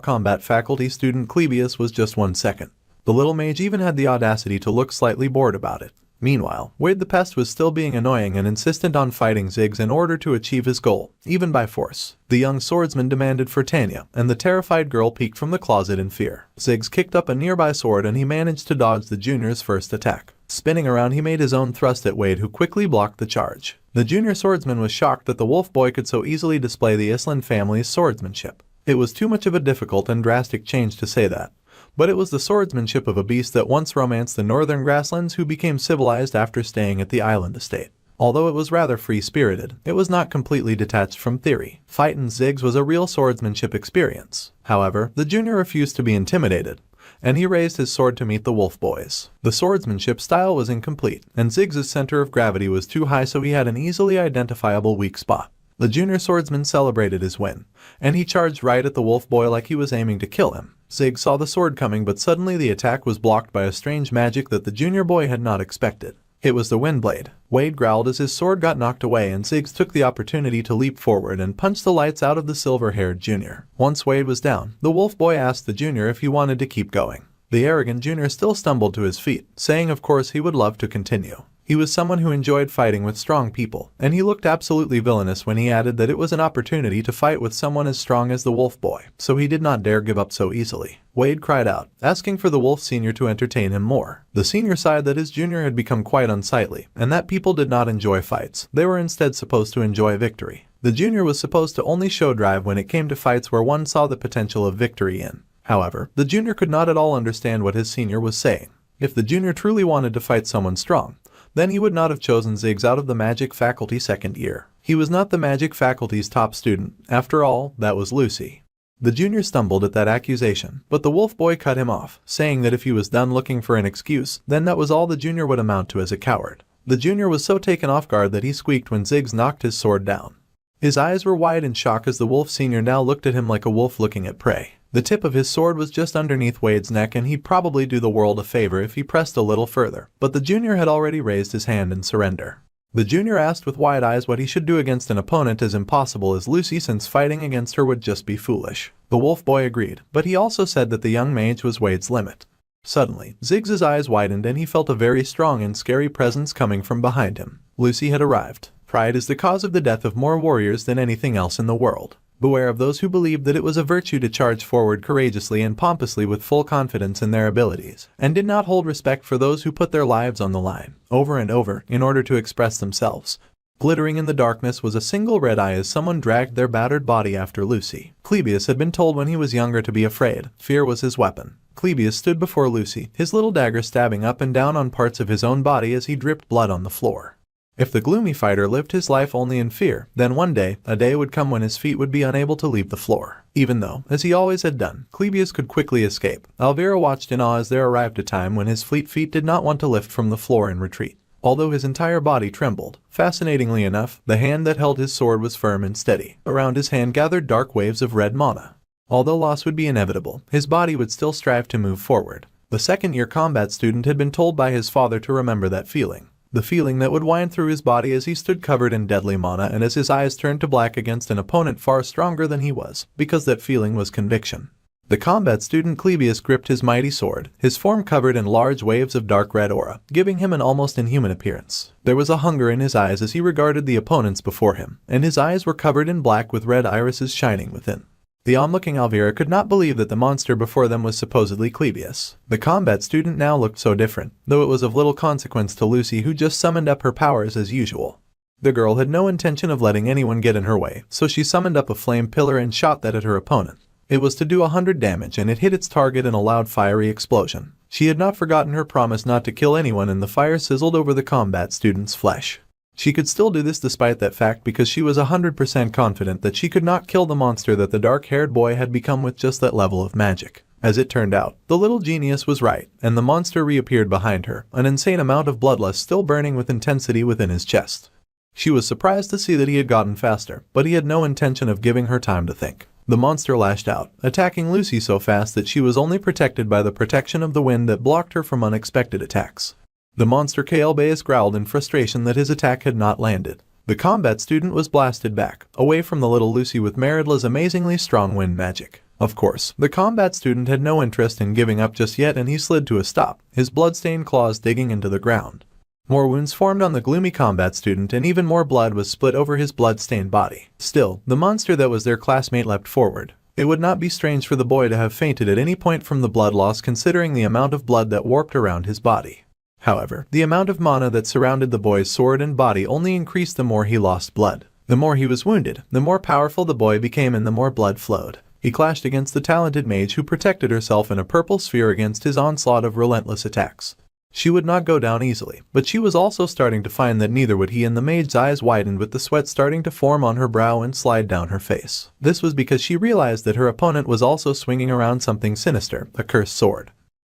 combat faculty student Clebius was just 1 second. The little mage even had the audacity to look slightly bored about it. Meanwhile, Wade the Pest was still being annoying and insistent on fighting Ziggs in order to achieve his goal, even by force. The young swordsman demanded for Tanya, and the terrified girl peeked from the closet in fear. Ziggs kicked up a nearby sword and he managed to dodge the junior's first attack. Spinning around, he made his own thrust at Wade, who quickly blocked the charge. The junior swordsman was shocked that the wolf boy could so easily display the Island family's swordsmanship. It was too much of a difficult and drastic change to say that. But it was the swordsmanship of a beast that once romanced the northern grasslands who became civilized after staying at the island estate. Although it was rather free-spirited, it was not completely detached from theory. Fightin' Ziggs was a real swordsmanship experience. However, the junior refused to be intimidated, and he raised his sword to meet the wolf boys. The swordsmanship style was incomplete, and Ziggs' center of gravity was too high, so he had an easily identifiable weak spot. The junior swordsman celebrated his win, and he charged right at the wolf boy like he was aiming to kill him. Ziggs saw the sword coming, but suddenly the attack was blocked by a strange magic that the junior boy had not expected. It was the wind blade. Wade growled as his sword got knocked away, and Ziggs took the opportunity to leap forward and punch the lights out of the silver-haired junior. Once Wade was down, the wolf boy asked the junior if he wanted to keep going. The arrogant junior still stumbled to his feet, saying of course he would love to continue. He was someone who enjoyed fighting with strong people, and he looked absolutely villainous when he added that it was an opportunity to fight with someone as strong as the wolf boy, so he did not dare give up so easily. Wade cried out, asking for the wolf senior to entertain him more. The senior sighed that his junior had become quite unsightly, and that people did not enjoy fights. They were instead supposed to enjoy victory. The junior was supposed to only show drive when it came to fights where one saw the potential of victory in. However, the junior could not at all understand what his senior was saying. If the junior truly wanted to fight someone strong, then he would not have chosen Ziggs out of the magic faculty second year. He was not the magic faculty's top student. After all, that was Lucy. The junior stumbled at that accusation, but the wolf boy cut him off, saying that if he was done looking for an excuse, then that was all the junior would amount to as a coward. The junior was so taken off guard that he squeaked when Ziggs knocked his sword down. His eyes were wide in shock as the wolf senior now looked at him like a wolf looking at prey. The tip of his sword was just underneath Wade's neck, and he'd probably do the world a favor if he pressed a little further, but the junior had already raised his hand in surrender. The junior asked with wide eyes what he should do against an opponent as impossible as Lucy, since fighting against her would just be foolish. The wolf boy agreed, but he also said that the young mage was Wade's limit. Suddenly, Ziggs' eyes widened and he felt a very strong and scary presence coming from behind him. Lucy had arrived. Pride is the cause of the death of more warriors than anything else in the world. Beware of those who believed that it was a virtue to charge forward courageously and pompously with full confidence in their abilities, and did not hold respect for those who put their lives on the line, over and over, in order to express themselves. Glittering in the darkness was a single red eye as someone dragged their battered body after Lucy. Clebius had been told when he was younger to be afraid. Fear was his weapon. Clebius stood before Lucy, his little dagger stabbing up and down on parts of his own body as he dripped blood on the floor. If the gloomy fighter lived his life only in fear, then one day, a day would come when his feet would be unable to leave the floor. Even though, as he always had done, Clebius could quickly escape, Alvira watched in awe as there arrived a time when his fleet feet did not want to lift from the floor in retreat. Although his entire body trembled, fascinatingly enough, the hand that held his sword was firm and steady. Around his hand gathered dark waves of red mana. Although loss would be inevitable, his body would still strive to move forward. The second-year combat student had been told by his father to remember that feeling. The feeling that would wind through his body as he stood covered in deadly mana and as his eyes turned to black against an opponent far stronger than he was, because that feeling was conviction. The combat student Clebius gripped his mighty sword, his form covered in large waves of dark red aura, giving him an almost inhuman appearance. There was a hunger in his eyes as he regarded the opponents before him, and his eyes were covered in black with red irises shining within. The onlooking Alvira could not believe that the monster before them was supposedly Clebius. The combat student now looked so different, though it was of little consequence to Lucy, who just summoned up her powers as usual. The girl had no intention of letting anyone get in her way, so she summoned up a flame pillar and shot that at her opponent. It was to do 100 damage, and it hit its target in a loud fiery explosion. She had not forgotten her promise not to kill anyone, and the fire sizzled over the combat student's flesh. She could still do this despite that fact because she was 100% confident that she could not kill the monster that the dark-haired boy had become with just that level of magic. As it turned out, the little genius was right, and the monster reappeared behind her, an insane amount of bloodlust still burning with intensity within his chest. She was surprised to see that he had gotten faster, but he had no intention of giving her time to think. The monster lashed out, attacking Lucy so fast that she was only protected by the protection of the wind that blocked her from unexpected attacks. The monster Kael'Bais growled in frustration that his attack had not landed. The combat student was blasted back, away from the little Lucy with Merrill's amazingly strong wind magic. Of course, the combat student had no interest in giving up just yet, and he slid to a stop, his blood-stained claws digging into the ground. More wounds formed on the gloomy combat student and even more blood was split over his blood-stained body. Still, the monster that was their classmate leapt forward. It would not be strange for the boy to have fainted at any point from the blood loss considering the amount of blood that warped around his body. However, the amount of mana that surrounded the boy's sword and body only increased the more he lost blood. The more he was wounded, the more powerful the boy became and the more blood flowed. He clashed against the talented mage who protected herself in a purple sphere against his onslaught of relentless attacks. She would not go down easily, but she was also starting to find that neither would he, and the mage's eyes widened with the sweat starting to form on her brow and slide down her face. This was because she realized that her opponent was also swinging around something sinister, a cursed sword.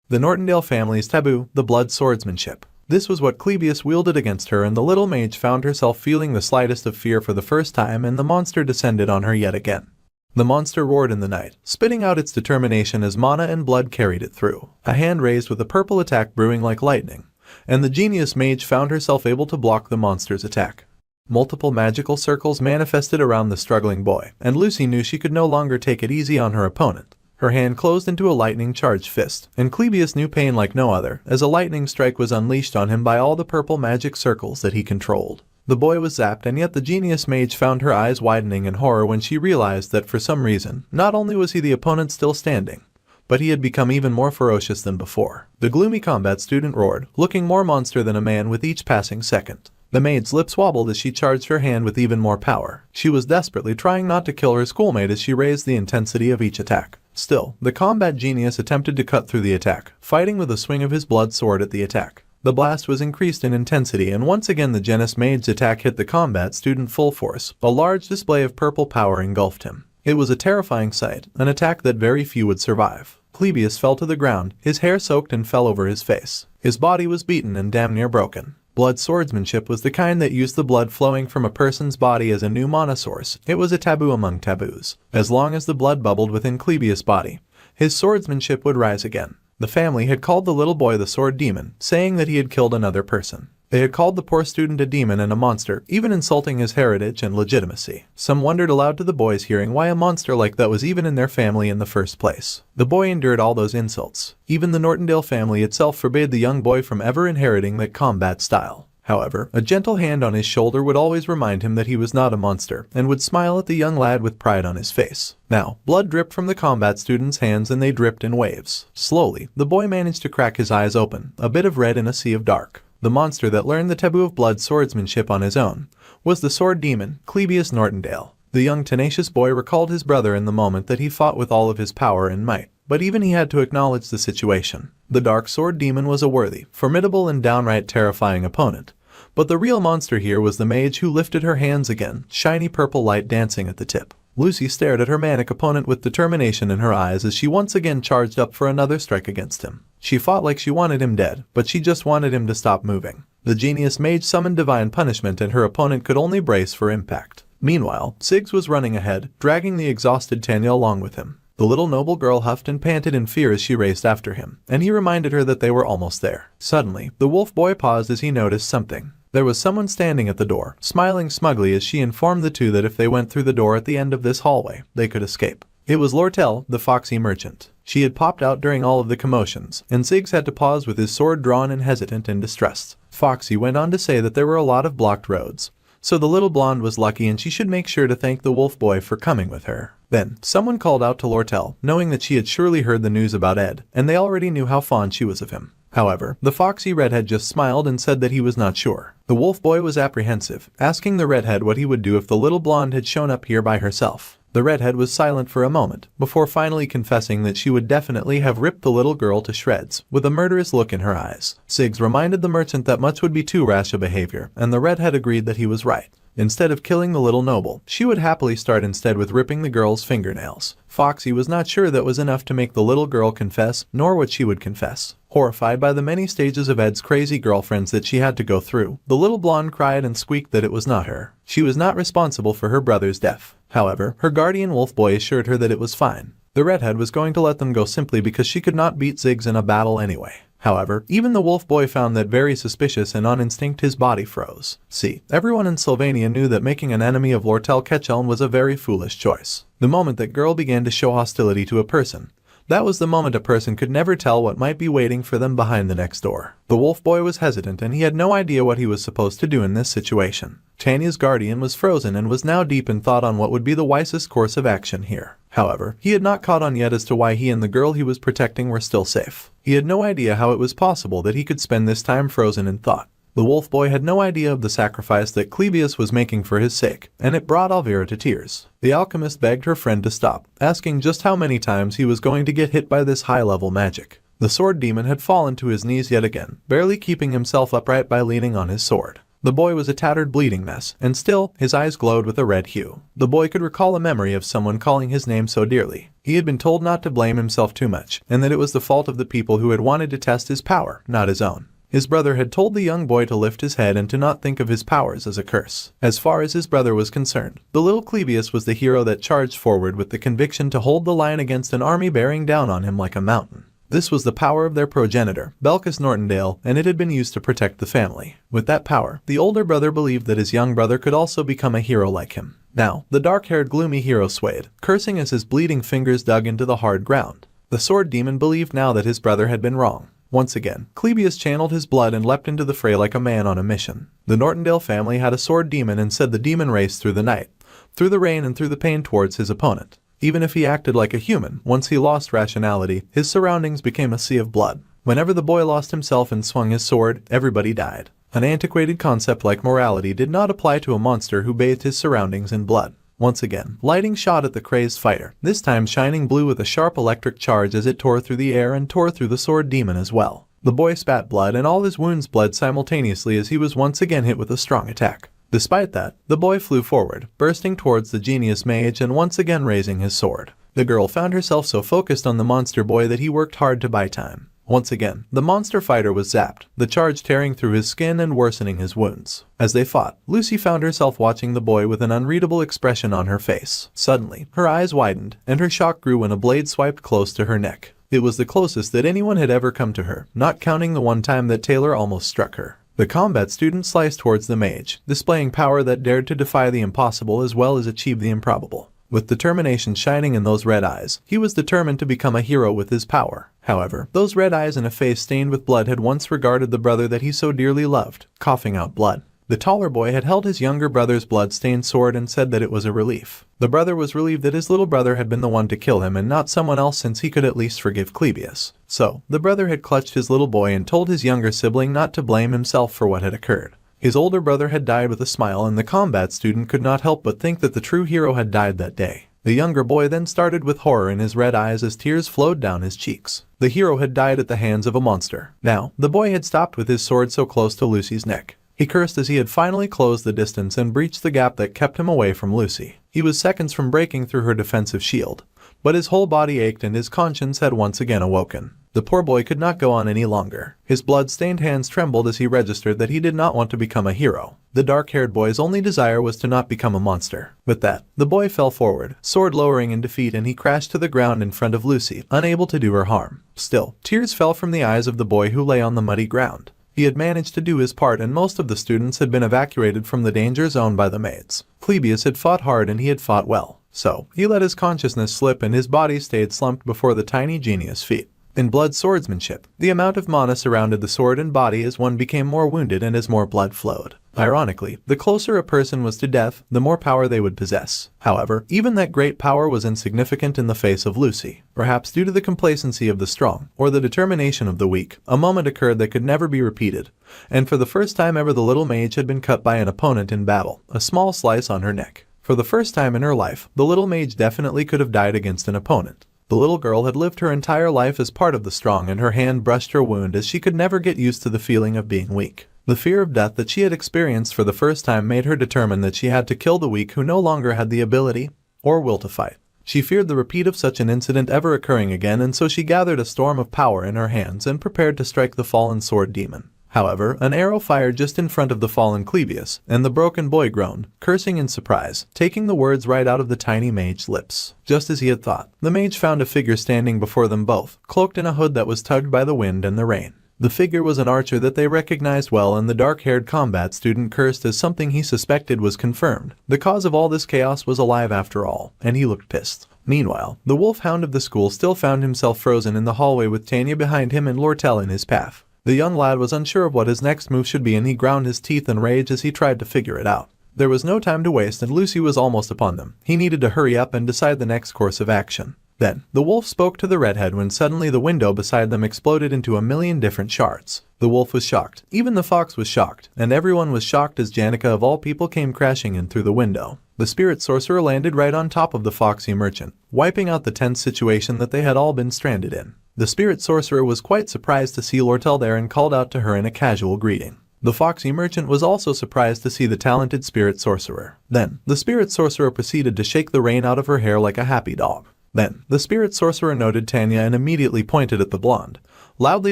The Nortondale family's taboo, the blood swordsmanship. This was what Clebius wielded against her, and the little mage found herself feeling the slightest of fear for the first time, and the monster descended on her yet again. The monster roared in the night, spitting out its determination as mana and blood carried it through. A hand raised with a purple attack brewing like lightning, and the genius mage found herself able to block the monster's attack. Multiple magical circles manifested around the struggling boy, and Lucy knew she could no longer take it easy on her opponent. Her hand closed into a lightning-charged fist, and Clebius knew pain like no other, as a lightning strike was unleashed on him by all the purple magic circles that he controlled. The boy was zapped, and yet the genius mage found her eyes widening in horror when she realized that for some reason, not only was he the opponent still standing, but he had become even more ferocious than before. The gloomy combat student roared, looking more monster than a man with each passing second. The maid's lips wobbled as she charged her hand with even more power. She was desperately trying not to kill her schoolmate as she raised the intensity of each attack. Still, the combat genius attempted to cut through the attack, fighting with a swing of his blood sword at the attack. The blast was increased in intensity, and once again the genius mage's attack hit the combat student full force. A large display of purple power engulfed him. It was a terrifying sight, an attack that very few would survive. Clebius fell to the ground, his hair soaked and fell over his face. His body was beaten and damn near broken. Blood swordsmanship was the kind that used the blood flowing from a person's body as a new mana source. It was a taboo among taboos. As long as the blood bubbled within Clebius' body, his swordsmanship would rise again. The family had called the little boy the sword demon, saying that he had killed another person. They had called the poor student a demon and a monster, even insulting his heritage and legitimacy. Some wondered aloud to the boys hearing why a monster like that was even in their family in the first place. The boy endured all those insults. Even the Nortondale family itself forbade the young boy from ever inheriting that combat style. However, a gentle hand on his shoulder would always remind him that he was not a monster, and would smile at the young lad with pride on his face. Now, blood dripped from the combat student's hands, and they dripped in waves. Slowly, the boy managed to crack his eyes open, a bit of red in a sea of dark. The monster that learned the taboo of blood swordsmanship on his own was the sword demon, Clebius Nortondale. The young tenacious boy recalled his brother in the moment that he fought with all of his power and might, but even he had to acknowledge the situation. The dark sword demon was a worthy, formidable and downright terrifying opponent. But the real monster here was the mage who lifted her hands again, shiny purple light dancing at the tip. Lucy stared at her manic opponent with determination in her eyes as she once again charged up for another strike against him. She fought like she wanted him dead, but she just wanted him to stop moving. The genius mage summoned divine punishment, and her opponent could only brace for impact. Meanwhile, Ziggs was running ahead, dragging the exhausted Tanya along with him. The little noble girl huffed and panted in fear as she raced after him, and he reminded her that they were almost there. Suddenly, the wolf boy paused as he noticed something. There was someone standing at the door, smiling smugly as she informed the two that if they went through the door at the end of this hallway, they could escape. It was Lortel, the foxy merchant. She had popped out during all of the commotions, and Ziggs had to pause with his sword drawn and hesitant and distressed. Foxy went on to say that there were a lot of blocked roads, so the little blonde was lucky and she should make sure to thank the wolf boy for coming with her. Then, someone called out to Lortel, knowing that she had surely heard the news about Ed, and they already knew how fond she was of him. However, the foxy redhead just smiled and said that he was not sure. The wolf boy was apprehensive, asking the redhead what he would do if the little blonde had shown up here by herself. The redhead was silent for a moment, before finally confessing that she would definitely have ripped the little girl to shreds, with a murderous look in her eyes. Ziggs reminded the merchant that much would be too rash a behavior, and the redhead agreed that he was right. Instead of killing the little noble, she would happily start instead with ripping the girl's fingernails. Foxy was not sure that was enough to make the little girl confess, nor what she would confess. Horrified by the many stages of Ed's crazy girlfriends that she had to go through, the little blonde cried and squeaked that it was not her. She was not responsible for her brother's death. However, her guardian wolf boy assured her that it was fine. The redhead was going to let them go simply because she could not beat Ziggs in a battle anyway. However, even the wolf boy found that very suspicious, and on instinct his body froze. See, everyone in Sylvania knew that making an enemy of Lortel Ketchelm was a very foolish choice. The moment that girl began to show hostility to a person, That was the moment a person could never tell what might be waiting for them behind the next door. The wolf boy was hesitant and he had no idea what he was supposed to do in this situation. Tanya's guardian was frozen and was now deep in thought on what would be the wisest course of action here. However, he had not caught on yet as to why he and the girl he was protecting were still safe. He had no idea how it was possible that he could spend this time frozen in thought. The wolf boy had no idea of the sacrifice that Clebius was making for his sake, and it brought Alvira to tears. The alchemist begged her friend to stop, asking just how many times he was going to get hit by this high-level magic. The sword demon had fallen to his knees yet again, barely keeping himself upright by leaning on his sword. The boy was a tattered bleeding mess, and still, his eyes glowed with a red hue. The boy could recall a memory of someone calling his name so dearly. He had been told not to blame himself too much, and that it was the fault of the people who had wanted to test his power, not his own. His brother had told the young boy to lift his head and to not think of his powers as a curse. As far as his brother was concerned, the little Clebius was the hero that charged forward with the conviction to hold the line against an army bearing down on him like a mountain. This was the power of their progenitor, Belcus Nortondale, and it had been used to protect the family. With that power, the older brother believed that his young brother could also become a hero like him. Now, the dark-haired gloomy hero swayed, cursing as his bleeding fingers dug into the hard ground. The sword demon believed now that his brother had been wrong. Once again, Clebius channeled his blood and leapt into the fray like a man on a mission. The Nortondale family had a sword demon and said the demon raced through the night, through the rain and through the pain towards his opponent. Even if he acted like a human, once he lost rationality, his surroundings became a sea of blood. Whenever the boy lost himself and swung his sword, everybody died. An antiquated concept like morality did not apply to a monster who bathed his surroundings in blood. Once again, lightning shot at the crazed fighter, this time shining blue with a sharp electric charge as it tore through the air and tore through the sword demon as well. The boy spat blood and all his wounds bled simultaneously as he was once again hit with a strong attack. Despite that, the boy flew forward, bursting towards the genius mage and once again raising his sword. The girl found herself so focused on the monster boy that he worked hard to buy time. Once again, the monster fighter was zapped, the charge tearing through his skin and worsening his wounds. As they fought, Lucy found herself watching the boy with an unreadable expression on her face. Suddenly, her eyes widened, and her shock grew when a blade swiped close to her neck. It was the closest that anyone had ever come to her, not counting the one time that Taylor almost struck her. The combat student sliced towards the mage, displaying power that dared to defy the impossible as well as achieve the improbable. With determination shining in those red eyes, he was determined to become a hero with his power. However, those red eyes and a face stained with blood had once regarded the brother that he so dearly loved, coughing out blood. The taller boy had held his younger brother's blood-stained sword and said that it was a relief. The brother was relieved that his little brother had been the one to kill him and not someone else, since he could at least forgive Clebius. So, the brother had clutched his little boy and told his younger sibling not to blame himself for what had occurred. His older brother had died with a smile, and the combat student could not help but think that the true hero had died that day. The younger boy then started with horror in his red eyes as tears flowed down his cheeks. The hero had died at the hands of a monster. Now, the boy had stopped with his sword so close to Lucy's neck. He cursed as he had finally closed the distance and breached the gap that kept him away from Lucy. He was seconds from breaking through her defensive shield, but his whole body ached and his conscience had once again awoken. The poor boy could not go on any longer. His blood-stained hands trembled as he registered that he did not want to become a hero. The dark-haired boy's only desire was to not become a monster. With that, the boy fell forward, sword lowering in defeat, and he crashed to the ground in front of Lucy, unable to do her harm. Still, tears fell from the eyes of the boy who lay on the muddy ground. He had managed to do his part, and most of the students had been evacuated from the danger zone by the maids. Clebius had fought hard and he had fought well. So, he let his consciousness slip and his body stayed slumped before the tiny genius feet. In blood swordsmanship, the amount of mana surrounded the sword and body as one became more wounded and as more blood flowed. Ironically, the closer a person was to death, the more power they would possess. However, even that great power was insignificant in the face of Lucy. Perhaps due to the complacency of the strong, or the determination of the weak, a moment occurred that could never be repeated. And for the first time ever, the little mage had been cut by an opponent in battle, a small slice on her neck. For the first time in her life, the little mage definitely could have died against an opponent. The little girl had lived her entire life as part of the strong, and her hand brushed her wound as she could never get used to the feeling of being weak. The fear of death that she had experienced for the first time made her determine that she had to kill the weak who no longer had the ability or will to fight. She feared the repeat of such an incident ever occurring again, and so she gathered a storm of power in her hands and prepared to strike the fallen sword demon. However, an arrow fired just in front of the fallen Clebius, and the broken boy groaned, cursing in surprise, taking the words right out of the tiny mage's lips. Just as he had thought, the mage found a figure standing before them both, cloaked in a hood that was tugged by the wind and the rain. The figure was an archer that they recognized well, and the dark-haired combat student cursed as something he suspected was confirmed. The cause of all this chaos was alive after all, and he looked pissed. Meanwhile, the wolfhound of the school still found himself frozen in the hallway with Tanya behind him and Lortel in his path. The young lad was unsure of what his next move should be and he ground his teeth in rage as he tried to figure it out. There was no time to waste and Lucy was almost upon them. He needed to hurry up and decide the next course of action. Then, the wolf spoke to the redhead when suddenly the window beside them exploded into a million different shards. The wolf was shocked, even the fox was shocked, and everyone was shocked as Janica of all people came crashing in through the window. The spirit sorcerer landed right on top of the foxy merchant, wiping out the tense situation that they had all been stranded in. The spirit sorcerer was quite surprised to see Lortel there and called out to her in a casual greeting. The foxy merchant was also surprised to see the talented spirit sorcerer. Then, the spirit sorcerer proceeded to shake the rain out of her hair like a happy dog. Then, the spirit sorcerer noted Tanya and immediately pointed at the blonde, loudly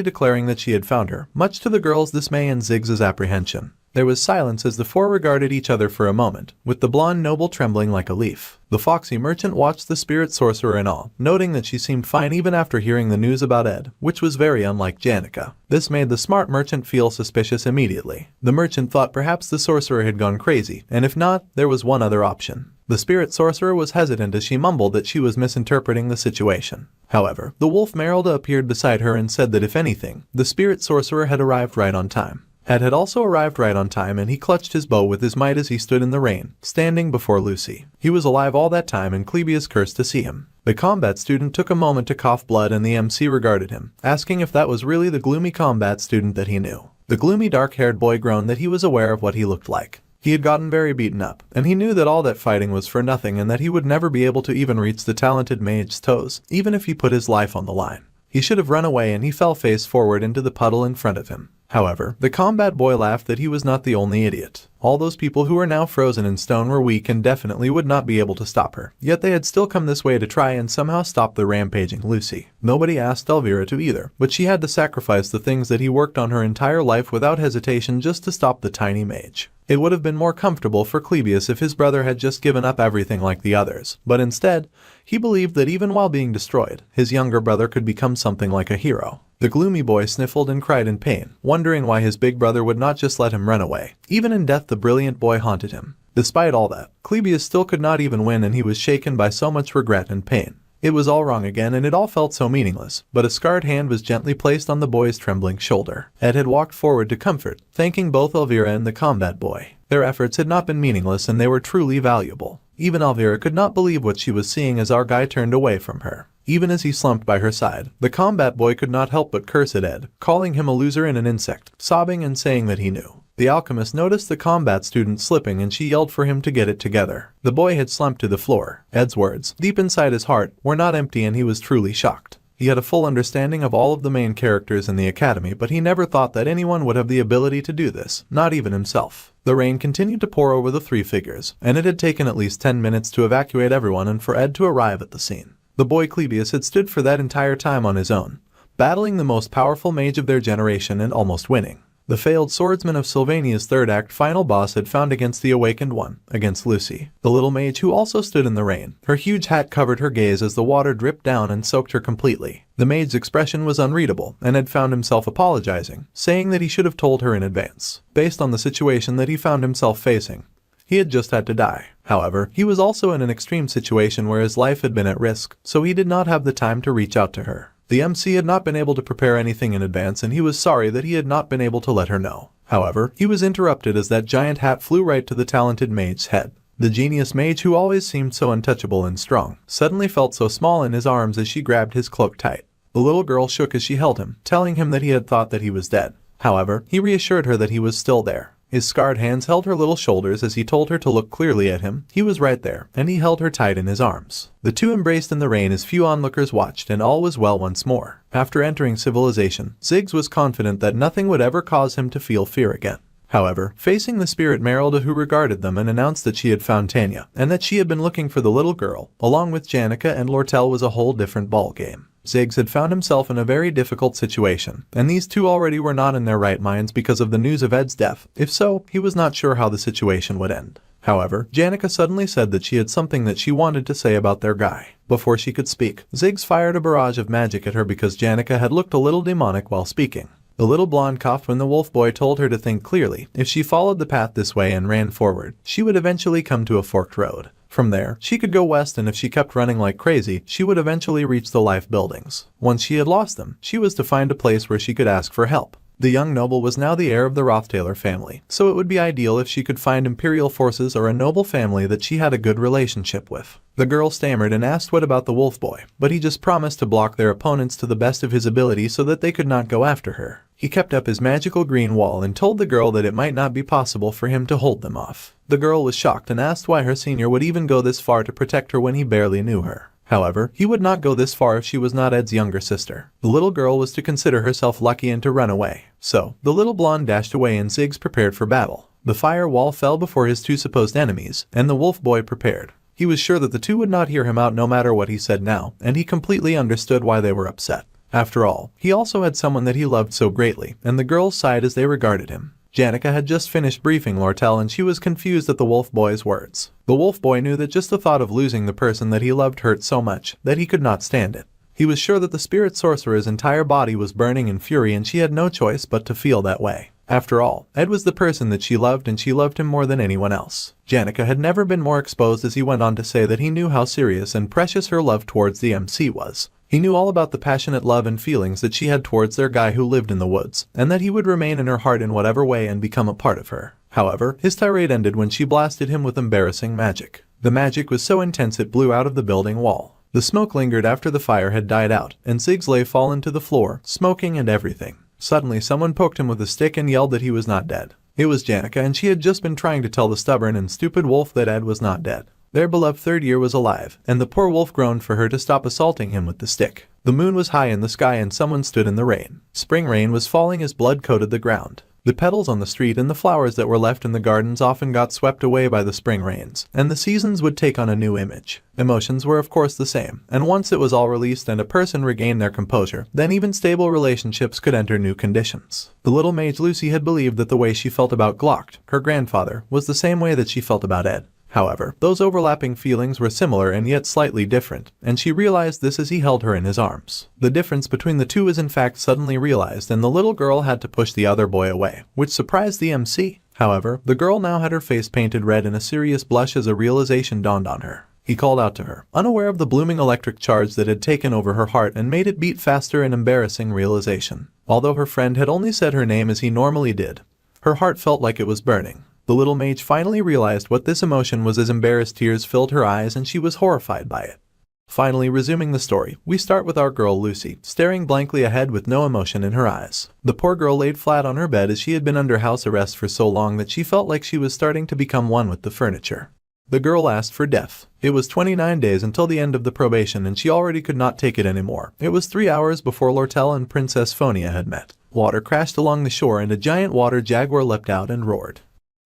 declaring that she had found her, much to the girl's dismay and Ziggs' apprehension. There was silence as the four regarded each other for a moment, with the blonde noble trembling like a leaf. The foxy merchant watched the spirit sorcerer in awe, noting that she seemed fine even after hearing the news about Ed, which was very unlike Janica. This made the smart merchant feel suspicious immediately. The merchant thought perhaps the sorcerer had gone crazy, and if not, there was one other option. The spirit sorcerer was hesitant as she mumbled that she was misinterpreting the situation. However, the wolf Merrill appeared beside her and said that if anything, the spirit sorcerer had arrived right on time. Ed had also arrived right on time and he clutched his bow with his might as he stood in the rain, standing before Lucy. He was alive all that time and Clebius cursed to see him. The combat student took a moment to cough blood and the MC regarded him, asking if that was really the gloomy combat student that he knew. The gloomy dark-haired boy groaned that he was aware of what he looked like. He had gotten very beaten up, and he knew that all that fighting was for nothing and that he would never be able to even reach the talented mage's toes, even if he put his life on the line. He should have run away and he fell face forward into the puddle in front of him. However, the combat boy laughed that he was not the only idiot. All those people who were now frozen in stone were weak and definitely would not be able to stop her, yet they had still come this way to try and somehow stop the rampaging Lucy. Nobody asked Elvira to either, but she had to sacrifice the things that he worked on her entire life without hesitation just to stop the tiny mage. It would have been more comfortable for Clebius if his brother had just given up everything like the others, but instead, he believed that even while being destroyed, his younger brother could become something like a hero. The gloomy boy sniffled and cried in pain, wondering why his big brother would not just let him run away. Even in death the brilliant boy haunted him. Despite all that, Clebius still could not even win and he was shaken by so much regret and pain. It was all wrong again and it all felt so meaningless, but a scarred hand was gently placed on the boy's trembling shoulder. Ed had walked forward to comfort, thanking both Elvira and the combat boy. Their efforts had not been meaningless and they were truly valuable. Even Elvira could not believe what she was seeing as our guy turned away from her. Even as he slumped by her side, the combat boy could not help but curse at Ed, calling him a loser and an insect, sobbing and saying that he knew. The alchemist noticed the combat student slipping and she yelled for him to get it together. The boy had slumped to the floor. Ed's words, deep inside his heart, were not empty and he was truly shocked. He had a full understanding of all of the main characters in the academy, but he never thought that anyone would have the ability to do this, not even himself. The rain continued to pour over the three figures, and it had taken at least 10 minutes to evacuate everyone and for Ed to arrive at the scene. The boy Clebius had stood for that entire time on his own, battling the most powerful mage of their generation and almost winning. The failed swordsman of Sylvania's third act final boss had found against the awakened one, against Lucy, the little mage who also stood in the rain. Her huge hat covered her gaze as the water dripped down and soaked her completely. The mage's expression was unreadable and had found himself apologizing, saying that he should have told her in advance, based on the situation that he found himself facing. He had just had to die. However, he was also in an extreme situation where his life had been at risk, so he did not have the time to reach out to her. The MC had not been able to prepare anything in advance and he was sorry that he had not been able to let her know. However, he was interrupted as that giant hat flew right to the talented mage's head. The genius mage, who always seemed so untouchable and strong, suddenly felt so small in his arms as she grabbed his cloak tight. The little girl shook as she held him, telling him that he had thought that he was dead. However, he reassured her that he was still there. His scarred hands held her little shoulders as he told her to look clearly at him. He was right there, and he held her tight in his arms. The two embraced in the rain as few onlookers watched, and all was well once more. After entering civilization, Ziggs was confident that nothing would ever cause him to feel fear again. However, facing the spirit Merrill who regarded them and announced that she had found Tanya, and that she had been looking for the little girl, along with Janica and Lortel, was a whole different ballgame. Ziggs had found himself in a very difficult situation, and these two already were not in their right minds because of the news of Ed's death. If so, he was not sure how the situation would end. However, Janica suddenly said that she had something that she wanted to say about their guy. Before she could speak, Ziggs fired a barrage of magic at her because Janica had looked a little demonic while speaking. The little blonde coughed when the wolf boy told her to think clearly. If she followed the path this way and ran forward, she would eventually come to a forked road. From there, she could go west, and if she kept running like crazy, she would eventually reach the life buildings. Once she had lost them, she was to find a place where she could ask for help. The young noble was now the heir of the Roth family, so it would be ideal if she could find imperial forces or a noble family that she had a good relationship with. The girl stammered and asked what about the wolf boy, but he just promised to block their opponents to the best of his ability so that they could not go after her. He kept up his magical green wall and told the girl that it might not be possible for him to hold them off. The girl was shocked and asked why her senior would even go this far to protect her when he barely knew her. However, he would not go this far if she was not Ed's younger sister. The little girl was to consider herself lucky and to run away. So, the little blonde dashed away and Ziggs prepared for battle. The fire wall fell before his two supposed enemies, and the wolf boy prepared. He was sure that the two would not hear him out no matter what he said now, and he completely understood why they were upset. After all, he also had someone that he loved so greatly, and the girls sighed as they regarded him. Janica had just finished briefing Lortel and she was confused at the wolf boy's words. The wolf boy knew that just the thought of losing the person that he loved hurt so much that he could not stand it. He was sure that the spirit sorcerer's entire body was burning in fury and she had no choice but to feel that way. After all, Ed was the person that she loved and she loved him more than anyone else. Janica had never been more exposed as he went on to say that he knew how serious and precious her love towards the MC was. He knew all about the passionate love and feelings that she had towards their guy who lived in the woods, and that he would remain in her heart in whatever way and become a part of her. However, his tirade ended when she blasted him with embarrassing magic. The magic was so intense it blew out of the building wall. The smoke lingered after the fire had died out, and Ziggs lay fallen to the floor, smoking and everything. Suddenly someone poked him with a stick and yelled that he was not dead. It was Janica, and she had just been trying to tell the stubborn and stupid wolf that Ed was not dead. Their beloved third year was alive, and the poor wolf groaned for her to stop assaulting him with the stick. The moon was high in the sky and someone stood in the rain. Spring rain was falling as blood coated the ground. The petals on the street and the flowers that were left in the gardens often got swept away by the spring rains, and the seasons would take on a new image. Emotions were of course the same, and once it was all released and a person regained their composure, then even stable relationships could enter new conditions. The little mage Lucy had believed that the way she felt about Glock, her grandfather, was the same way that she felt about Ed. However, those overlapping feelings were similar and yet slightly different, and she realized this as he held her in his arms. The difference between the two was in fact suddenly realized, and the little girl had to push the other boy away, which surprised the MC. However, the girl now had her face painted red and a serious blush as a realization dawned on her. He called out to her, unaware of the blooming electric charge that had taken over her heart and made it beat faster, an embarrassing realization. Although her friend had only said her name as he normally did, her heart felt like it was burning. The little mage finally realized what this emotion was as embarrassed tears filled her eyes and she was horrified by it. Finally, resuming the story, we start with our girl Lucy, staring blankly ahead with no emotion in her eyes. The poor girl laid flat on her bed as she had been under house arrest for so long that she felt like she was starting to become one with the furniture. The girl asked for death. It was 29 days until the end of the probation and she already could not take it anymore. It was 3 hours before Lortel and Princess Fiona had met. Water crashed along the shore and a giant water jaguar leapt out and roared.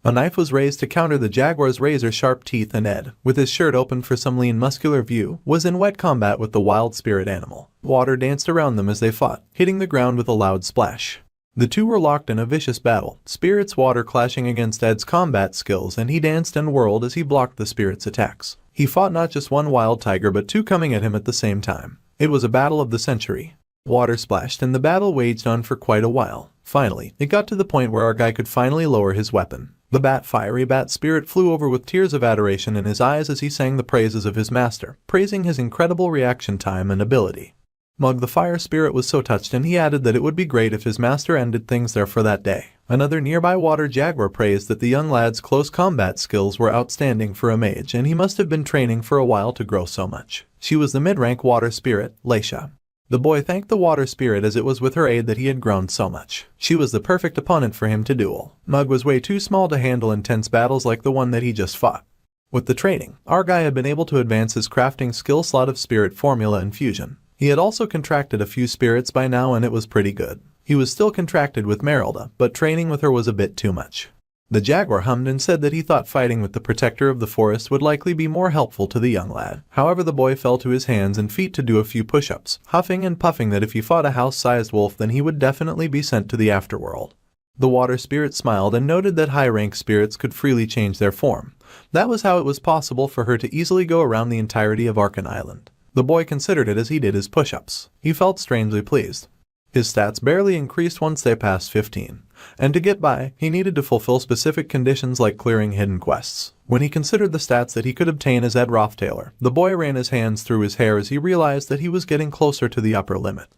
A knife was raised to counter the jaguar's razor-sharp teeth, and Ed, with his shirt open for some lean muscular view, was in wet combat with the wild spirit animal. Water danced around them as they fought, hitting the ground with a loud splash. The two were locked in a vicious battle, Spirit's water clashing against Ed's combat skills, and he danced and whirled as he blocked the Spirit's attacks. He fought not just one wild tiger but two coming at him at the same time. It was a battle of the century. Water splashed and the battle waged on for quite a while. Finally, it got to the point where our guy could finally lower his weapon. The fiery bat spirit flew over with tears of adoration in his eyes as he sang the praises of his master, praising his incredible reaction time and ability. Mug the fire spirit was so touched, and he added that it would be great if his master ended things there for that day. Another nearby water jaguar praised that the young lad's close combat skills were outstanding for a mage, and he must have been training for a while to grow so much. She was the mid-rank water spirit, Leisha. The boy thanked the water spirit as it was with her aid that he had grown so much. She was the perfect opponent for him to duel. Mug was way too small to handle intense battles like the one that he just fought. With the training, our guy had been able to advance his crafting skill slot of spirit formula and fusion. He had also contracted a few spirits by now and it was pretty good. He was still contracted with Merrill, but training with her was a bit too much. The jaguar hummed and said that he thought fighting with the protector of the forest would likely be more helpful to the young lad. However, the boy fell to his hands and feet to do a few push-ups, huffing and puffing that if he fought a house-sized wolf then he would definitely be sent to the afterworld. The water spirit smiled and noted that high-rank spirits could freely change their form. That was how it was possible for her to easily go around the entirety of Arkan Island. The boy considered it as he did his push-ups. He felt strangely pleased. His stats barely increased once they passed 15. and to get by, he needed to fulfill specific conditions like clearing hidden quests. When he considered the stats that he could obtain as Ed Rothtailor, the boy ran his hands through his hair as he realized that he was getting closer to the upper limit.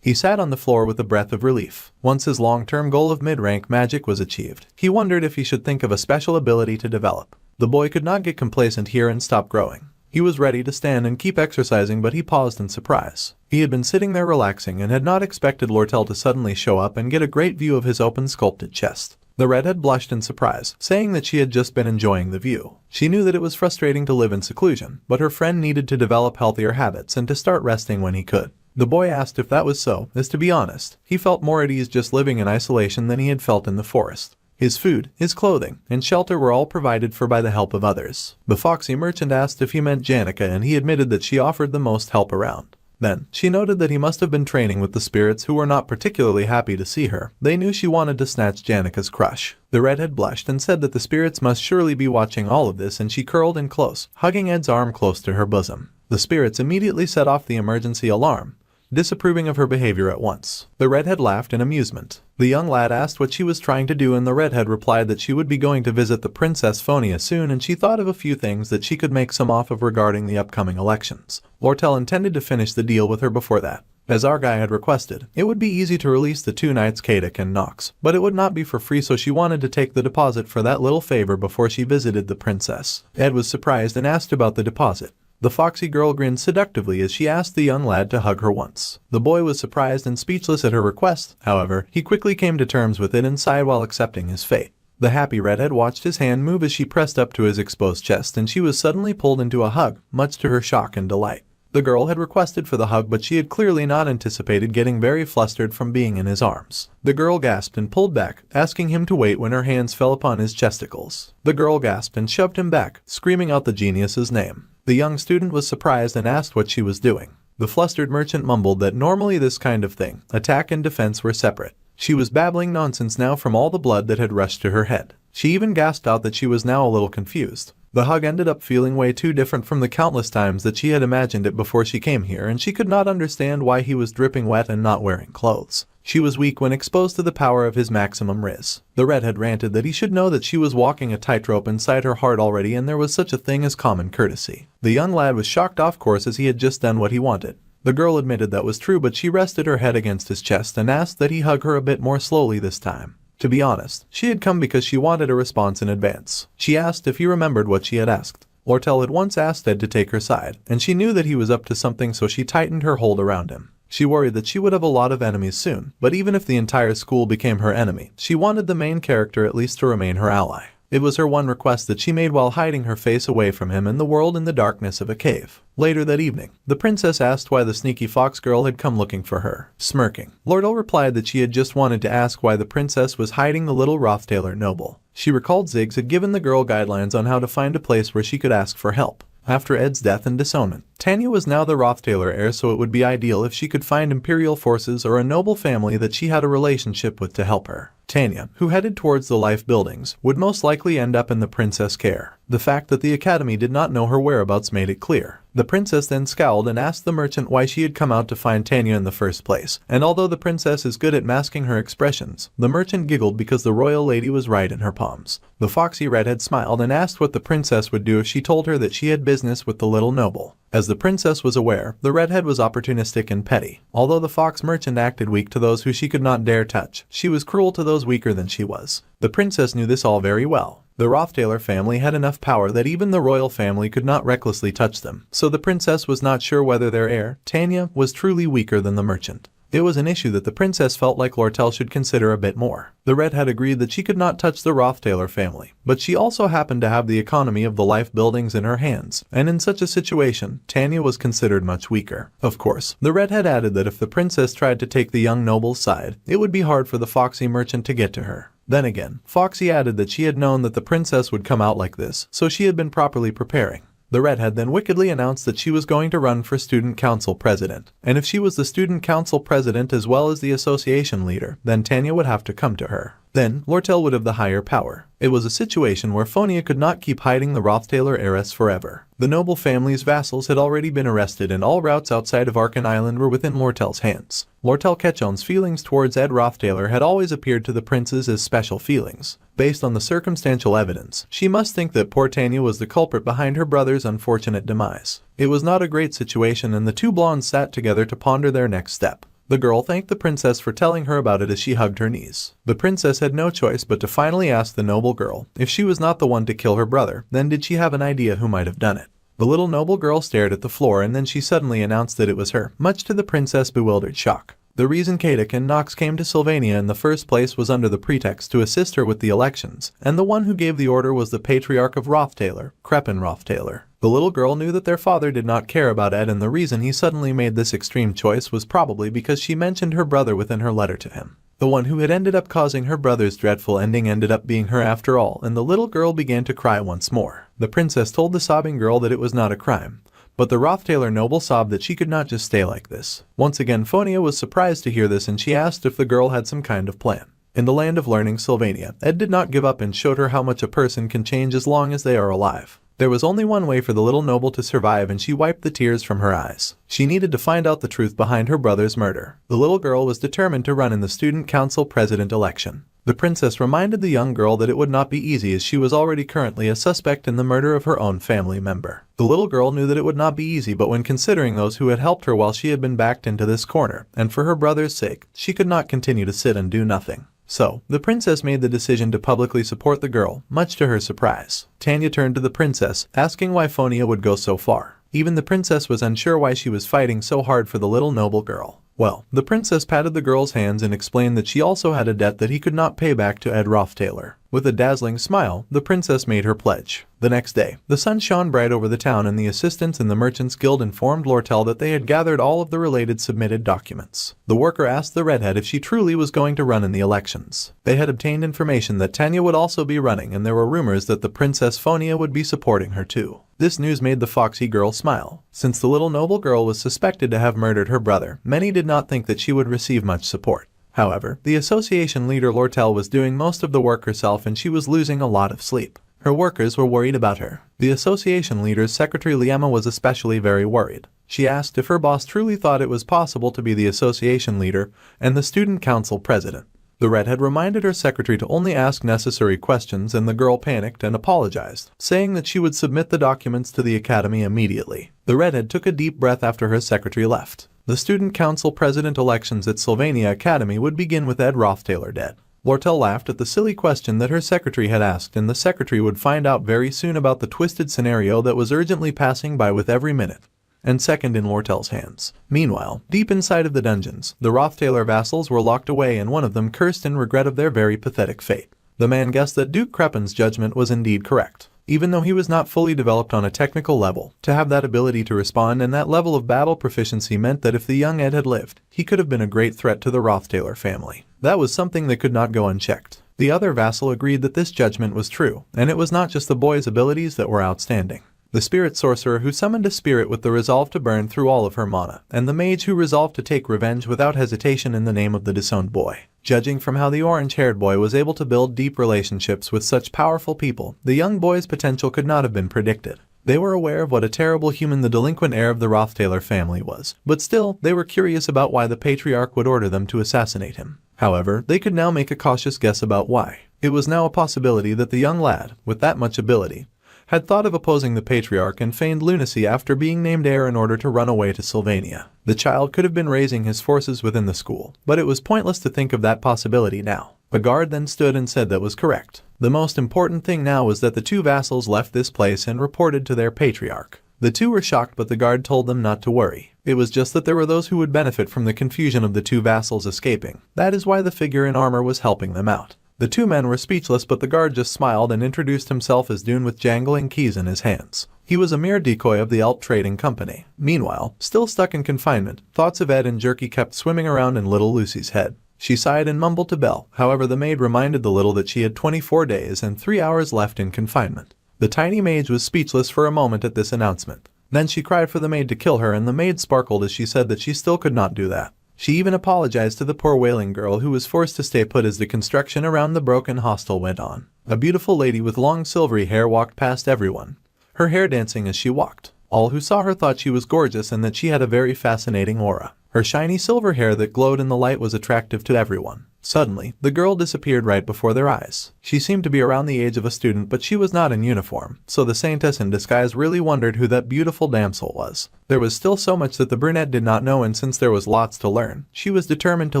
He sat on the floor with a breath of relief. Once his long-term goal of mid-rank magic was achieved, he wondered if he should think of a special ability to develop. The boy could not get complacent here and stop growing. He was ready to stand and keep exercising, but he paused in surprise. He had been sitting there relaxing and had not expected Lortel to suddenly show up and get a great view of his open sculpted chest. The redhead blushed in surprise, saying that she had just been enjoying the view. She knew that it was frustrating to live in seclusion, but her friend needed to develop healthier habits and to start resting when he could. The boy asked if that was so, as to be honest, he felt more at ease just living in isolation than he had felt in the forest. His food, his clothing, and shelter were all provided for by the help of others. The foxy merchant asked if he meant Janica, and he admitted that she offered the most help around. Then, she noted that he must have been training with the spirits, who were not particularly happy to see her. They knew she wanted to snatch Janica's crush. The redhead blushed and said that the spirits must surely be watching all of this, and she curled in close, hugging Ed's arm close to her bosom. The spirits immediately set off the emergency alarm, disapproving of her behavior at once. The redhead laughed in amusement. The young lad asked what she was trying to do, and the redhead replied that she would be going to visit the Princess Fiona soon, and she thought of a few things that she could make some off of regarding the upcoming elections. Lortel intended to finish the deal with her before that. As Argai had requested, it would be easy to release the two knights Kadak and Nox, but it would not be for free, so she wanted to take the deposit for that little favor before she visited the princess. Ed was surprised and asked about the deposit. The foxy girl grinned seductively as she asked the young lad to hug her once. The boy was surprised and speechless at her request. However, he quickly came to terms with it and sighed while accepting his fate. The happy redhead watched his hand move as she pressed up to his exposed chest, and she was suddenly pulled into a hug, much to her shock and delight. The girl had requested for the hug, but she had clearly not anticipated getting very flustered from being in his arms. The girl gasped and pulled back, asking him to wait when her hands fell upon his chesticles. The girl gasped and shoved him back, screaming out the genius's name. The young student was surprised and asked what she was doing. The flustered merchant mumbled that normally this kind of thing, attack and defense, were separate. She was babbling nonsense now from all the blood that had rushed to her head. She even gasped out that she was now a little confused. The hug ended up feeling way too different from the countless times that she had imagined it before she came here, and she could not understand why he was dripping wet and not wearing clothes. She was weak when exposed to the power of his maximum riz. The redhead ranted that he should know that she was walking a tightrope inside her heart already, and there was such a thing as common courtesy. The young lad was shocked off course, as he had just done what he wanted. The girl admitted that was true, but she rested her head against his chest and asked that he hug her a bit more slowly this time. To be honest, she had come because she wanted a response in advance. She asked if he remembered what she had asked. Lortel had once asked Ed to take her side, and she knew that he was up to something, so she tightened her hold around him. She worried that she would have a lot of enemies soon, but even if the entire school became her enemy, she wanted the main character at least to remain her ally. It was her one request that she made while hiding her face away from him and the world in the darkness of a cave. Later that evening, the princess asked why the sneaky fox girl had come looking for her. Smirking, Lortel replied that she had just wanted to ask why the princess was hiding the little Rothtailor noble. She recalled Ziggs had given the girl guidelines on how to find a place where she could ask for help. After Ed's death and disownment, Tanya was now the Rothtailor heir, so it would be ideal if she could find imperial forces or a noble family that she had a relationship with to help her. Tanya, who headed towards the life buildings, would most likely end up in the princess' care. The fact that the academy did not know her whereabouts made it clear. The princess then scowled and asked the merchant why she had come out to find Tanya in the first place, and although the princess is good at masking her expressions, the merchant giggled because the royal lady was right in her palms. The foxy redhead smiled and asked what the princess would do if she told her that she had business with the little noble. As the princess was aware, the redhead was opportunistic and petty. Although the fox merchant acted weak to those who she could not dare touch, she was cruel to those weaker than she was. The princess knew this all very well. The Rothtailor family had enough power that even the royal family could not recklessly touch them, so the princess was not sure whether their heir, Tanya, was truly weaker than the merchant. It was an issue that the princess felt like Lortel should consider a bit more. The redhead agreed that she could not touch the Rothtailor family, but she also happened to have the economy of the life buildings in her hands, and in such a situation, Tanya was considered much weaker. Of course, the redhead added that if the princess tried to take the young noble's side, it would be hard for the foxy merchant to get to her. Then again, Foxy added that she had known that the princess would come out like this, so she had been properly preparing. The redhead then wickedly announced that she was going to run for student council president, and if she was the student council president as well as the association leader, then Tanya would have to come to her. Then, Lortel would have the higher power. It was a situation where Fonia could not keep hiding the Rothtaler heiress forever. The noble family's vassals had already been arrested and all routes outside of Arkan Island were within Lortel's hands. Lortel Ketchon's feelings towards Ed Rothtaler had always appeared to the princes as special feelings. Based on the circumstantial evidence, she must think that poor Tanya was the culprit behind her brother's unfortunate demise. It was not a great situation and the two blondes sat together to ponder their next step. The girl thanked the princess for telling her about it as she hugged her knees. The princess had no choice but to finally ask the noble girl if she was not the one to kill her brother, then did she have an idea who might have done it. The little noble girl stared at the floor and then she suddenly announced that it was her, much to the princess' bewildered shock. The reason Kadak and Nox came to Sylvania in the first place was under the pretext to assist her with the elections, and the one who gave the order was the patriarch of Rothtaler, Crepin Rothtaler. The little girl knew that their father did not care about Ed and the reason he suddenly made this extreme choice was probably because she mentioned her brother within her letter to him. The one who had ended up causing her brother's dreadful ending ended up being her after all, and the little girl began to cry once more. The princess told the sobbing girl that it was not a crime. But the Rothtaler noble sobbed that she could not just stay like this. Once again Fonia was surprised to hear this and she asked if the girl had some kind of plan. In the land of learning Sylvania, Ed did not give up and showed her how much a person can change as long as they are alive. There was only one way for the little noble to survive and she wiped the tears from her eyes. She needed to find out the truth behind her brother's murder. The little girl was determined to run in the student council president election. The princess reminded the young girl that it would not be easy as she was already currently a suspect in the murder of her own family member. The little girl knew that it would not be easy, but when considering those who had helped her while she had been backed into this corner, and for her brother's sake, she could not continue to sit and do nothing. So, the princess made the decision to publicly support the girl, much to her surprise. Tanya turned to the princess, asking why Fonia would go so far. Even the princess was unsure why she was fighting so hard for the little noble girl. Well, the princess patted the girl's hands and explained that she also had a debt that he could not pay back to Ed Rothtaler. With a dazzling smile, the princess made her pledge. The next day, the sun shone bright over the town and the assistants in the Merchants Guild informed Lortel that they had gathered all of the related submitted documents. The worker asked the redhead if she truly was going to run in the elections. They had obtained information that Tanya would also be running and there were rumors that the Princess Fonia would be supporting her too. This news made the foxy girl smile. Since the little noble girl was suspected to have murdered her brother, many did not think that she would receive much support. However, the association leader Lortel was doing most of the work herself and she was losing a lot of sleep. Her workers were worried about her. The association leader's secretary Liema was especially very worried. She asked if her boss truly thought it was possible to be the association leader and the student council president. The redhead reminded her secretary to only ask necessary questions and the girl panicked and apologized, saying that she would submit the documents to the academy immediately. The redhead took a deep breath after her secretary left. The student council president elections at Sylvania Academy would begin with Ed Rothtaler dead. Lortel laughed at the silly question that her secretary had asked and the secretary would find out very soon about the twisted scenario that was urgently passing by with every minute and second in Lortel's hands. Meanwhile, deep inside of the dungeons, the Rothtaler vassals were locked away and one of them cursed in regret of their very pathetic fate. The man guessed that Duke Crepin's judgment was indeed correct. Even though he was not fully developed on a technical level, to have that ability to respond and that level of battle proficiency meant that if the young Ed had lived, he could have been a great threat to the Rothtaler family. That was something that could not go unchecked. The other vassal agreed that this judgment was true, and it was not just the boy's abilities that were outstanding. The spirit sorcerer who summoned a spirit with the resolve to burn through all of her mana, and the mage who resolved to take revenge without hesitation in the name of the disowned boy. Judging from how the orange-haired boy was able to build deep relationships with such powerful people, the young boy's potential could not have been predicted. They were aware of what a terrible human the delinquent heir of the Rothtaler family was, but still, they were curious about why the patriarch would order them to assassinate him. However, they could now make a cautious guess about why. It was now a possibility that the young lad, with that much ability, had thought of opposing the patriarch and feigned lunacy after being named heir in order to run away to Sylvania. The child could have been raising his forces within the school, but it was pointless to think of that possibility now. A guard then stood and said that was correct. The most important thing now was that the two vassals left this place and reported to their patriarch. The two were shocked, but the guard told them not to worry. It was just that there were those who would benefit from the confusion of the two vassals escaping. That is why the figure in armor was helping them out. The two men were speechless, but the guard just smiled and introduced himself as Dune with jangling keys in his hands. He was a mere decoy of the Alt Trading Company. Meanwhile, still stuck in confinement, thoughts of Ed and Jerky kept swimming around in little Lucy's head. She sighed and mumbled to Belle. However, the maid reminded the little that she had 24 days and 3 hours left in confinement. The tiny mage was speechless for a moment at this announcement. Then she cried for the maid to kill her, and the maid sparkled as she said that she still could not do that. She even apologized to the poor wailing girl who was forced to stay put as the construction around the broken hostel went on. A beautiful lady with long silvery hair walked past everyone, her hair dancing as she walked. All who saw her thought she was gorgeous and that she had a very fascinating aura. Her shiny silver hair that glowed in the light was attractive to everyone. Suddenly, the girl disappeared right before their eyes. She seemed to be around the age of a student, but she was not in uniform, so the saintess in disguise really wondered who that beautiful damsel was. There was still so much that the brunette did not know, and since there was lots to learn, she was determined to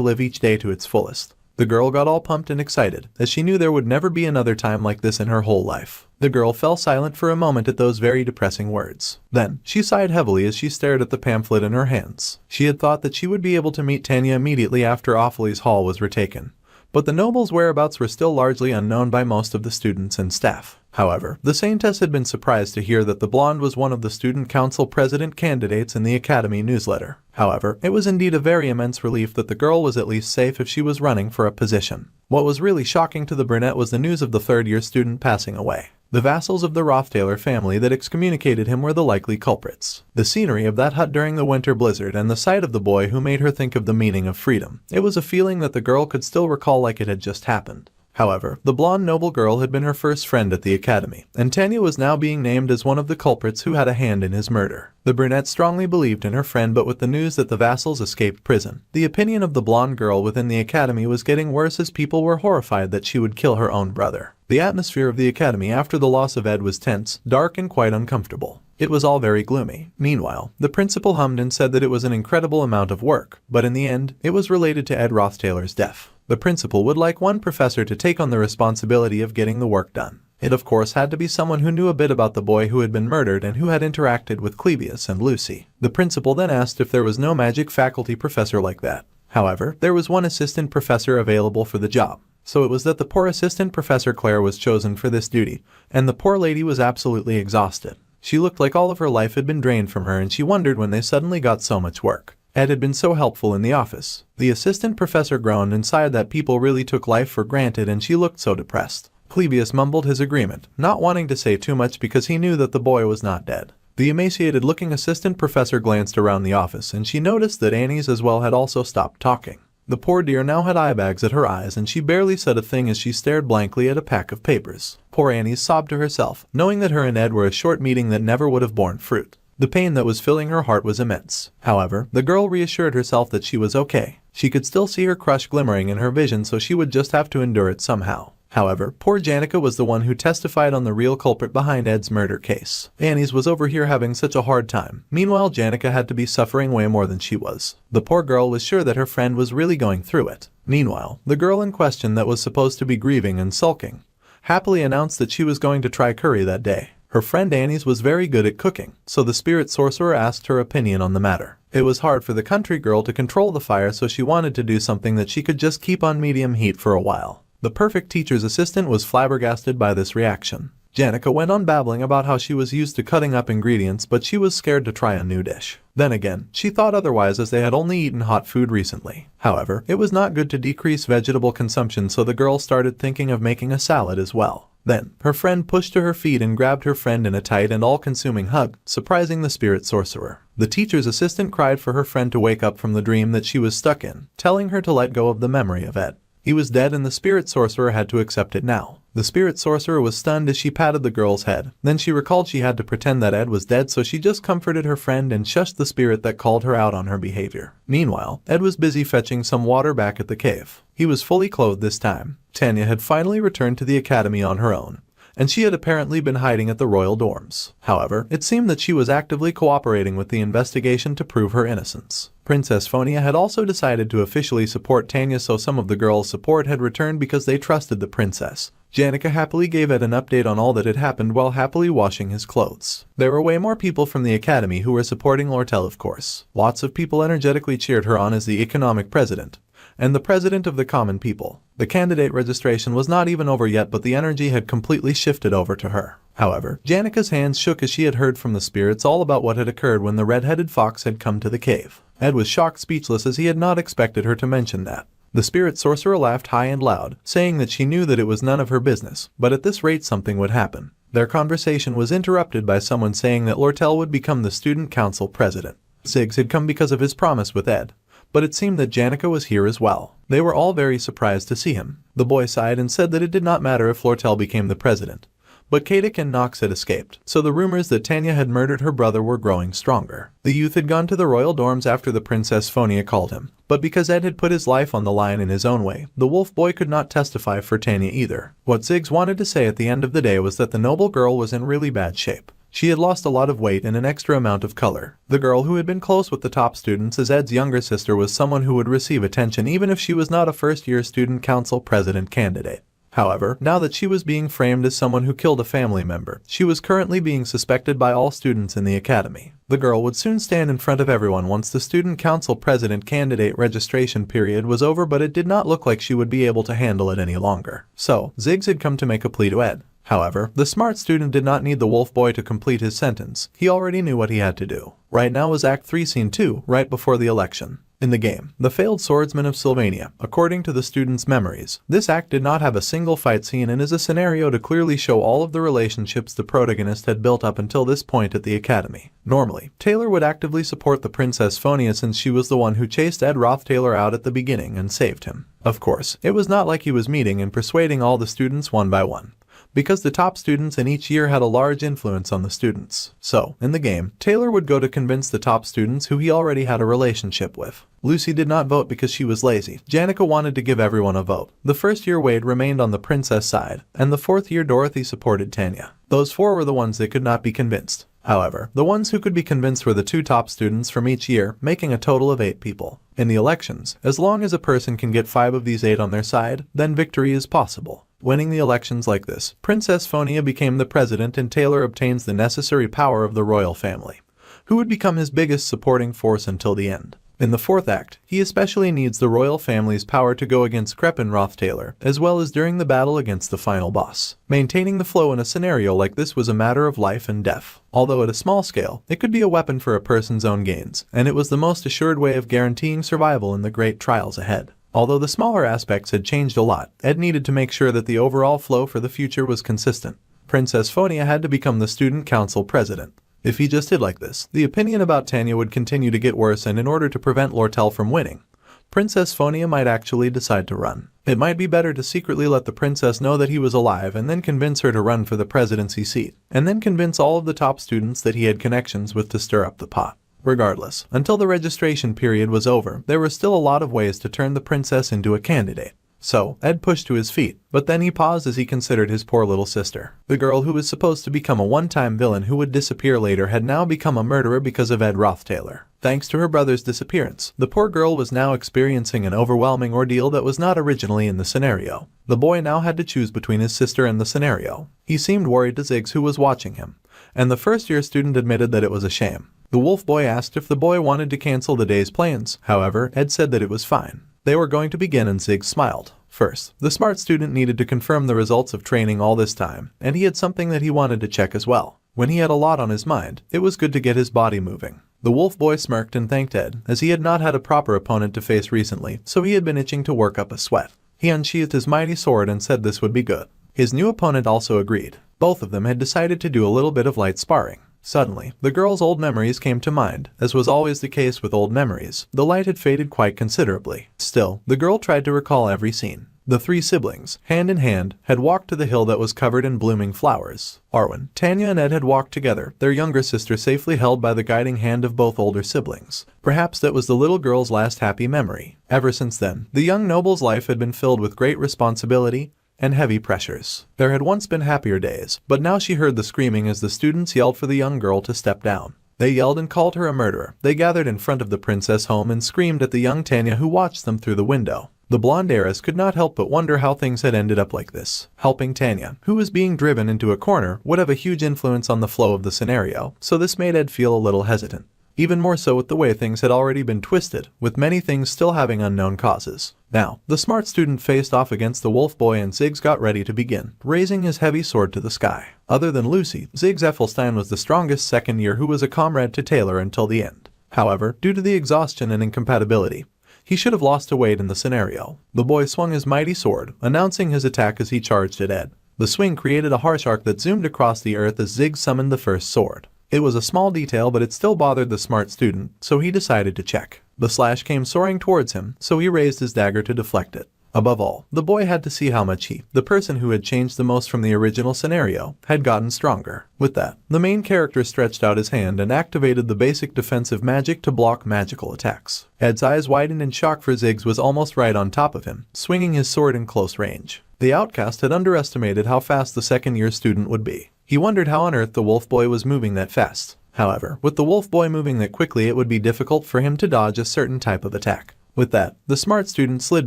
live each day to its fullest. The girl got all pumped and excited, as she knew there would never be another time like this in her whole life. The girl fell silent for a moment at those very depressing words. Then, she sighed heavily as she stared at the pamphlet in her hands. She had thought that she would be able to meet Tanya immediately after Awfully's Hall was retaken, but the noble's whereabouts were still largely unknown by most of the students and staff. However, the saintess had been surprised to hear that the blonde was one of the student council president candidates in the academy newsletter. However, it was indeed a very immense relief that the girl was at least safe if she was running for a position. What was really shocking to the brunette was the news of the third-year student passing away. The vassals of the Roth family that excommunicated him were the likely culprits. The scenery of that hut during the winter blizzard and the sight of the boy who made her think of the meaning of freedom. It was a feeling that the girl could still recall like it had just happened. However, the blonde noble girl had been her first friend at the academy, and Tanya was now being named as one of the culprits who had a hand in his murder. The brunette strongly believed in her friend, but with the news that the vassals escaped prison, the opinion of the blonde girl within the academy was getting worse as people were horrified that she would kill her own brother. The atmosphere of the academy after the loss of Ed was tense, dark, and quite uncomfortable. It was all very gloomy. Meanwhile, the principal hummed and said that it was an incredible amount of work, but in the end, it was related to Ed Rothtailor's death. The principal would like one professor to take on the responsibility of getting the work done. It of course had to be someone who knew a bit about the boy who had been murdered and who had interacted with Clebius and Lucy. The principal then asked if there was no magic faculty professor like that. However, there was one assistant professor available for the job. So it was that the poor assistant professor Claire was chosen for this duty, and the poor lady was absolutely exhausted. She looked like all of her life had been drained from her, and she wondered when they suddenly got so much work. Ed had been so helpful in the office. The assistant professor groaned and sighed that people really took life for granted, and she looked so depressed. Clebius mumbled his agreement, not wanting to say too much because he knew that the boy was not dead. The emaciated-looking assistant professor glanced around the office, and she noticed that Annie's as well had also stopped talking. The poor dear now had eye bags at her eyes, and she barely said a thing as she stared blankly at a pack of papers. Poor Annie sobbed to herself, knowing that her and Ed were a short meeting that never would have borne fruit. The pain that was filling her heart was immense. However, the girl reassured herself that she was okay. She could still see her crush glimmering in her vision, so she would just have to endure it somehow. However, poor Janica was the one who testified on the real culprit behind Ed's murder case. Annie's was over here having such a hard time. Meanwhile, Janica had to be suffering way more than she was. The poor girl was sure that her friend was really going through it. Meanwhile, the girl in question that was supposed to be grieving and sulking happily announced that she was going to try curry that day. Her friend Annie's was very good at cooking, so the spirit sorcerer asked her opinion on the matter. It was hard for the country girl to control the fire, so she wanted to do something that she could just keep on medium heat for a while. The perfect teacher's assistant was flabbergasted by this reaction. Janica went on babbling about how she was used to cutting up ingredients, but she was scared to try a new dish. Then again, she thought otherwise as they had only eaten hot food recently. However, it was not good to decrease vegetable consumption, so the girl started thinking of making a salad as well. Then, her friend pushed to her feet and grabbed her friend in a tight and all-consuming hug, surprising the spirit sorcerer. The teacher's assistant cried for her friend to wake up from the dream that she was stuck in, telling her to let go of the memory of Ed. He was dead, and the spirit sorcerer had to accept it now. The spirit sorcerer was stunned as she patted the girl's head. Then she recalled she had to pretend that Ed was dead, so she just comforted her friend and shushed the spirit that called her out on her behavior. Meanwhile, Ed was busy fetching some water back at the cave. He was fully clothed this time. Tanya had finally returned to the academy on her own, and she had apparently been hiding at the royal dorms. However, it seemed that she was actively cooperating with the investigation to prove her innocence. Princess Fiona had also decided to officially support Tanya, so some of the girls' support had returned because they trusted the princess. Janica happily gave Ed an update on all that had happened while happily washing his clothes. There were way more people from the academy who were supporting Lortel, of course. Lots of people energetically cheered her on as the economic president and the president of the common people. The candidate registration was not even over yet, but the energy had completely shifted over to her. However, Janica's hands shook as she had heard from the spirits all about what had occurred when the red-headed fox had come to the cave. Ed was shocked speechless as he had not expected her to mention that. The spirit sorcerer laughed high and loud, saying that she knew that it was none of her business, but at this rate something would happen. Their conversation was interrupted by someone saying that Lortel would become the student council president. Ziggs had come because of his promise with Ed, but it seemed that Janica was here as well. They were all very surprised to see him. The boy sighed and said that it did not matter if Lortel became the president. But Kadik and Nox had escaped, so the rumors that Tanya had murdered her brother were growing stronger. The youth had gone to the royal dorms after the Princess Fiona called him, but because Ed had put his life on the line in his own way, the wolf boy could not testify for Tanya either. What Ziggs wanted to say at the end of the day was that the noble girl was in really bad shape. She had lost a lot of weight and an extra amount of color. The girl who had been close with the top students as Ed's younger sister was someone who would receive attention even if she was not a first-year student council president candidate. However, now that she was being framed as someone who killed a family member, she was currently being suspected by all students in the academy. The girl would soon stand in front of everyone once the student council president candidate registration period was over, but it did not look like she would be able to handle it any longer. So, Ziggs had come to make a plea to Ed. However, the smart student did not need the wolf boy to complete his sentence. He already knew what he had to do. Right now was Act 3 Scene 2, right before the election. In the game, The Failed Swordsman of Sylvania, according to the students' memories, this act did not have a single fight scene and is a scenario to clearly show all of the relationships the protagonist had built up until this point at the academy. Normally, Taylor would actively support the Princess Fiona since she was the one who chased Ed Roth Taylor out at the beginning and saved him. Of course, it was not like he was meeting and persuading all the students one by one, because the top students in each year had a large influence on the students. So, in the game, Taylor would go to convince the top students who he already had a relationship with. Lucy did not vote because she was lazy. Janica wanted to give everyone a vote. The first year Wade remained on the princess side, and the fourth year Dorothy supported Tanya. Those four were the ones that could not be convinced. However, the ones who could be convinced were the two top students from each year, making a total of 8 people. In the elections, as long as a person can get 5 of these 8 on their side, then victory is possible. Winning the elections like this, Princess Fiona became the president and Taylor obtains the necessary power of the royal family, who would become his biggest supporting force until the end. In the fourth act, he especially needs the royal family's power to go against Crepin Roth Taylor, as well as during the battle against the final boss. Maintaining the flow in a scenario like this was a matter of life and death. Although at a small scale, it could be a weapon for a person's own gains, and it was the most assured way of guaranteeing survival in the great trials ahead. Although the smaller aspects had changed a lot, Ed needed to make sure that the overall flow for the future was consistent. Princess Fiona had to become the student council president. If he just did like this, the opinion about Tanya would continue to get worse, and in order to prevent Lortel from winning, Princess Fiona might actually decide to run. It might be better to secretly let the princess know that he was alive and then convince her to run for the presidency seat, and then convince all of the top students that he had connections with to stir up the pot. Regardless, until the registration period was over, there were still a lot of ways to turn the princess into a candidate. So, Ed pushed to his feet, but then he paused as he considered his poor little sister. The girl who was supposed to become a one-time villain who would disappear later had now become a murderer because of Ed Roth Taylor. Thanks to her brother's disappearance, the poor girl was now experiencing an overwhelming ordeal that was not originally in the scenario. The boy now had to choose between his sister and the scenario. He seemed worried to Ziggs, who was watching him, and the first-year student admitted that it was a shame. The wolf boy asked if the boy wanted to cancel the day's plans. However, Ed said that it was fine. They were going to begin, and Ziggs smiled. First, the smart student needed to confirm the results of training all this time, and he had something that he wanted to check as well. When he had a lot on his mind, it was good to get his body moving. The wolf boy smirked and thanked Ed, as he had not had a proper opponent to face recently, so he had been itching to work up a sweat. He unsheathed his mighty sword and said this would be good. His new opponent also agreed. Both of them had decided to do a little bit of light sparring. Suddenly, the girl's old memories came to mind. As was always the case with old memories, the light had faded quite considerably. Still, the girl tried to recall every scene. The 3 siblings, hand in hand, had walked to the hill that was covered in blooming flowers. Arwen, Tanya and Ed had walked together, their younger sister safely held by the guiding hand of both older siblings. Perhaps that was the little girl's last happy memory. Ever since then, the young noble's life had been filled with great responsibility and heavy pressures. There had once been happier days, but now she heard the screaming as the students yelled for the young girl to step down. They yelled and called her a murderer. They gathered in front of the princess home and screamed at the young Tanya, who watched them through the window. The blonde heiress could not help but wonder how things had ended up like this. Helping Tanya, who was being driven into a corner, would have a huge influence on the flow of the scenario, so this made Ed feel a little hesitant. Even more so with the way things had already been twisted, with many things still having unknown causes. Now, the smart student faced off against the wolf boy, and Ziggs got ready to begin, raising his heavy sword to the sky. Other than Lucy, Ziggs Ethelstein was the strongest second year who was a comrade to Taylor until the end. However, due to the exhaustion and incompatibility, he should have lost a weight in the scenario. The boy swung his mighty sword, announcing his attack as he charged at Ed. The swing created a harsh arc that zoomed across the earth as Ziggs summoned the first sword. It was a small detail, but it still bothered the smart student, so he decided to check. The slash came soaring towards him, so he raised his dagger to deflect it. Above all, the boy had to see how much he, the person who had changed the most from the original scenario, had gotten stronger. With that, the main character stretched out his hand and activated the basic defensive magic to block magical attacks. Ed's eyes widened in shock, for Ziggs was almost right on top of him, swinging his sword in close range. The outcast had underestimated how fast the second-year student would be. He wondered how on earth the wolf boy was moving that fast. However, with the wolf boy moving that quickly, it would be difficult for him to dodge a certain type of attack. With that, the smart student slid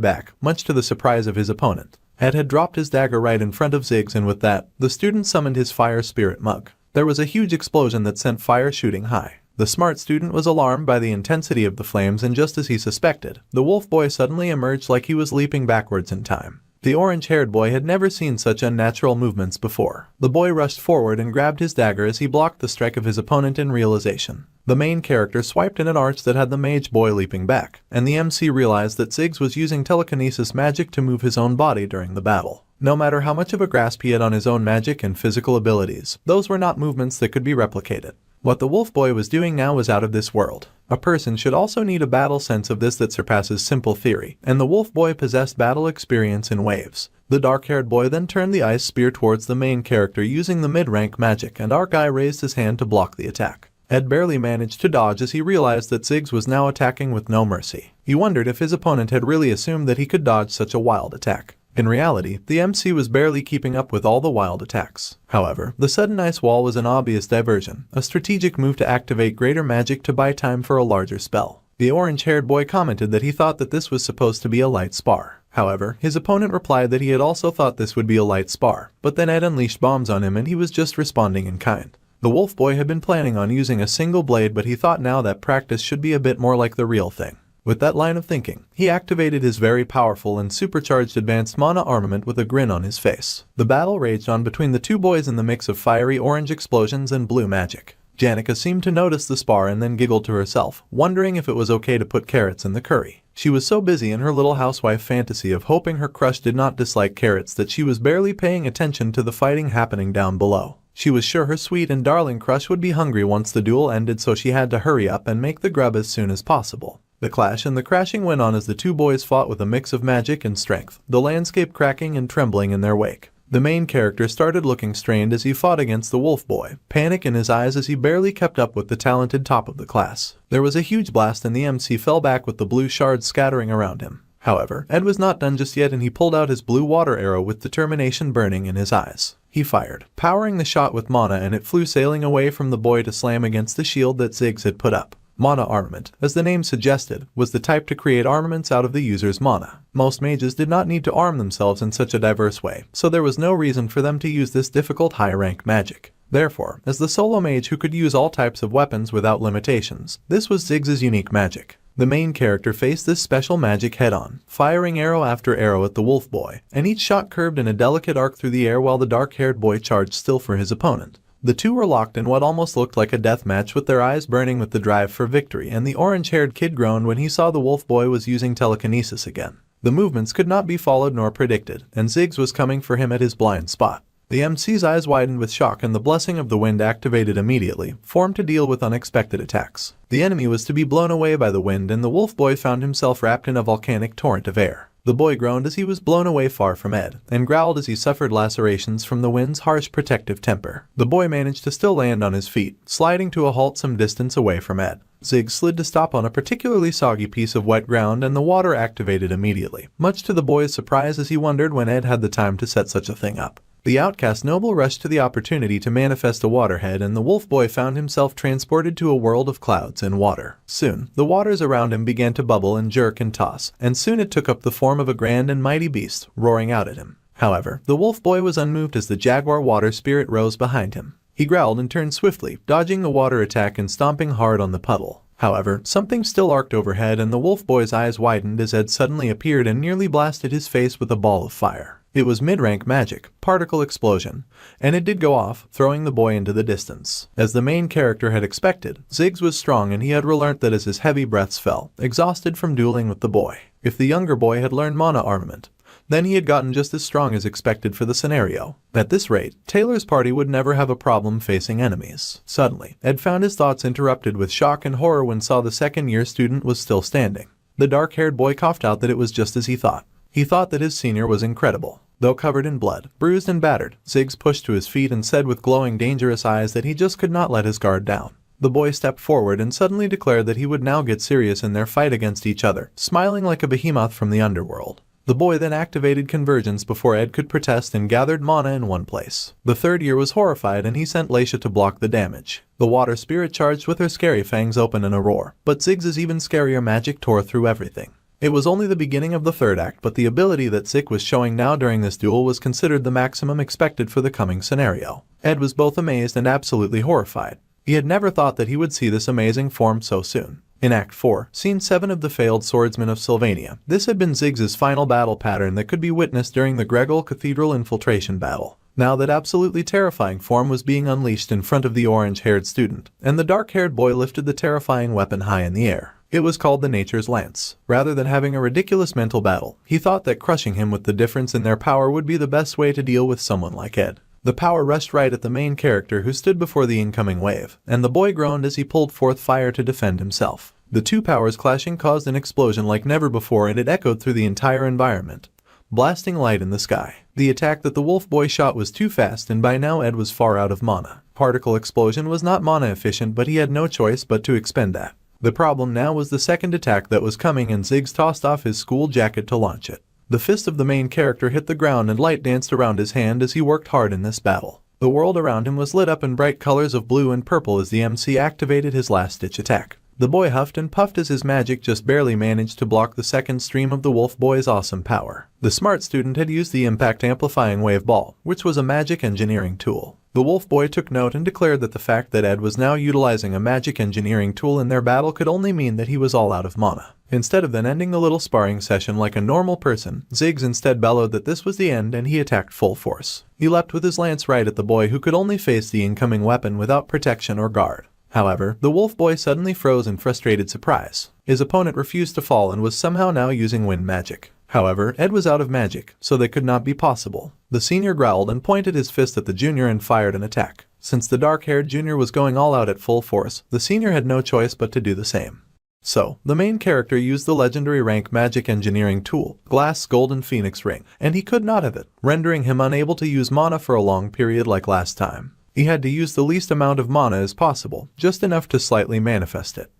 back, much to the surprise of his opponent. Ed had dropped his dagger right in front of Ziggs, and with that, the student summoned his fire spirit mug. There was a huge explosion that sent fire shooting high. The smart student was alarmed by the intensity of the flames, and just as he suspected, the wolf boy suddenly emerged like he was leaping backwards in time. The orange-haired boy had never seen such unnatural movements before. The boy rushed forward and grabbed his dagger as he blocked the strike of his opponent in realization. The main character swiped in an arch that had the mage boy leaping back, and the MC realized that Ziggs was using telekinesis magic to move his own body during the battle. No matter how much of a grasp he had on his own magic and physical abilities, those were not movements that could be replicated. What the wolf boy was doing now was out of this world. A person should also need a battle sense of this that surpasses simple theory, and the wolf boy possessed battle experience in waves. The dark-haired boy then turned the ice spear towards the main character using the mid-rank magic, and Arc Eye raised his hand to block the attack. Ed barely managed to dodge as he realized that Ziggs was now attacking with no mercy. He wondered if his opponent had really assumed that he could dodge such a wild attack. In reality, the MC was barely keeping up with all the wild attacks. However, the sudden ice wall was an obvious diversion, a strategic move to activate greater magic to buy time for a larger spell. The orange-haired boy commented that he thought that this was supposed to be a light spar. However, his opponent replied that he had also thought this would be a light spar, but then Ed unleashed bombs on him and he was just responding in kind. The wolf boy had been planning on using a single blade, but he thought now that practice should be a bit more like the real thing. With that line of thinking, he activated his very powerful and supercharged advanced mana armament with a grin on his face. The battle raged on between the two boys in the mix of fiery orange explosions and blue magic. Janica seemed to notice the spar and then giggled to herself, wondering if it was okay to put carrots in the curry. She was so busy in her little housewife fantasy of hoping her crush did not dislike carrots that she was barely paying attention to the fighting happening down below. She was sure her sweet and darling crush would be hungry once the duel ended, so she had to hurry up and make the grub as soon as possible. The clash and the crashing went on as the two boys fought with a mix of magic and strength, the landscape cracking and trembling in their wake. The main character started looking strained as he fought against the wolf boy, panic in his eyes as he barely kept up with the talented top of the class. There was a huge blast and the MC fell back with the blue shards scattering around him. However, Ed was not done just yet, and he pulled out his blue water arrow with determination burning in his eyes. He fired, powering the shot with mana, and it flew sailing away from the boy to slam against the shield that Ziggs had put up. Mana armament, as the name suggested, was the type to create armaments out of the user's mana. Most mages did not need to arm themselves in such a diverse way, so there was no reason for them to use this difficult high-rank magic. Therefore, as the solo mage who could use all types of weapons without limitations, this was Ziggs' unique magic. The main character faced this special magic head-on, firing arrow after arrow at the wolf boy, and each shot curved in a delicate arc through the air while the dark-haired boy charged still for his opponent. The two were locked in what almost looked like a death match, with their eyes burning with the drive for victory, and the orange-haired kid groaned when he saw the wolf boy was using telekinesis again. The movements could not be followed nor predicted, and Ziggs was coming for him at his blind spot. The MC's eyes widened with shock, and the blessing of the wind activated immediately, formed to deal with unexpected attacks. The enemy was to be blown away by the wind, and the wolf boy found himself wrapped in a volcanic torrent of air. The boy groaned as he was blown away far from Ed, and growled as he suffered lacerations from the wind's harsh protective temper. The boy managed to still land on his feet, sliding to a halt some distance away from Ed. Ziggs slid to stop on a particularly soggy piece of wet ground, and the water activated immediately, much to the boy's surprise as he wondered when Ed had the time to set such a thing up. The outcast noble rushed to the opportunity to manifest a waterhead, and the wolf boy found himself transported to a world of clouds and water. Soon, the waters around him began to bubble and jerk and toss, and soon it took up the form of a grand and mighty beast, roaring out at him. However, the wolf boy was unmoved as the jaguar water spirit rose behind him. He growled and turned swiftly, dodging the water attack and stomping hard on the puddle. However, something still arced overhead, and the wolf boy's eyes widened as Ed suddenly appeared and nearly blasted his face with a ball of fire. It was mid-rank magic, particle explosion, and it did go off, throwing the boy into the distance. As the main character had expected, Ziggs was strong, and he had relearned that as his heavy breaths fell, exhausted from dueling with the boy. If the younger boy had learned mana armament, Then he had gotten just as strong as expected for the scenario. At this rate, Taylor's party would never have a problem facing enemies. Suddenly, Ed found his thoughts interrupted with shock and horror when saw the second-year student was still standing. The dark-haired boy coughed out that it was just as he thought. He thought that his senior was incredible. Though covered in blood, bruised and battered, Ziggs pushed to his feet and said with glowing, dangerous eyes that he just could not let his guard down. The boy stepped forward and suddenly declared that he would now get serious in their fight against each other, smiling like a behemoth from the underworld. The boy then activated convergence before Ed could protest and gathered mana in one place. The third year was horrified and he sent Laisha to block the damage. The water spirit charged with her scary fangs open in a roar, but Ziggs' even scarier magic tore through everything. It was only the beginning of the third act, but the ability that Ziggs was showing now during this duel was considered the maximum expected for the coming scenario. Ed was both amazed and absolutely horrified. He had never thought that he would see this amazing form so soon. In Act 4, Scene 7 of the Failed Swordsman of Sylvania, this had been Ziggs' final battle pattern that could be witnessed during the Gregol Cathedral infiltration battle. Now that absolutely terrifying form was being unleashed in front of the orange-haired student, and the dark-haired boy lifted the terrifying weapon high in the air. It was called the Nature's Lance. Rather than having a ridiculous mental battle, he thought that crushing him with the difference in their power would be the best way to deal with someone like Ed. The power rushed right at the main character who stood before the incoming wave, and the boy groaned as he pulled forth fire to defend himself. The two powers clashing caused an explosion like never before, and it echoed through the entire environment, blasting light in the sky. The attack that the wolf boy shot was too fast, and by now Ed was far out of mana. Particle explosion was not mana efficient, but he had no choice but to expend that. The problem now was the second attack that was coming, and Ziggs tossed off his school jacket to launch it. The fist of the main character hit the ground and light danced around his hand as he worked hard in this battle. The world around him was lit up in bright colors of blue and purple as the MC activated his last-ditch attack. The boy huffed and puffed as his magic just barely managed to block the second stream of the wolf boy's awesome power. The smart student had used the impact amplifying wave ball, which was a magic engineering tool. The wolf boy took note and declared that the fact that Ed was now utilizing a magic engineering tool in their battle could only mean that he was all out of mana. Instead of then ending the little sparring session like a normal person, Ziggs instead bellowed that this was the end, and he attacked full force. He leapt with his lance right at the boy, who could only face the incoming weapon without protection or guard. However, the wolf boy suddenly froze in frustrated surprise. His opponent refused to fall and was somehow now using wind magic. However, Ed was out of magic, so they could not be possible. The senior growled and pointed his fist at the junior and fired an attack. Since the dark-haired junior was going all out at full force, the senior had no choice but to do the same. So, the main character used the legendary rank magic engineering tool, Glass Golden Phoenix Ring, and he could not have it, rendering him unable to use mana for a long period like last time. He had to use the least amount of mana as possible, just enough to slightly manifest it.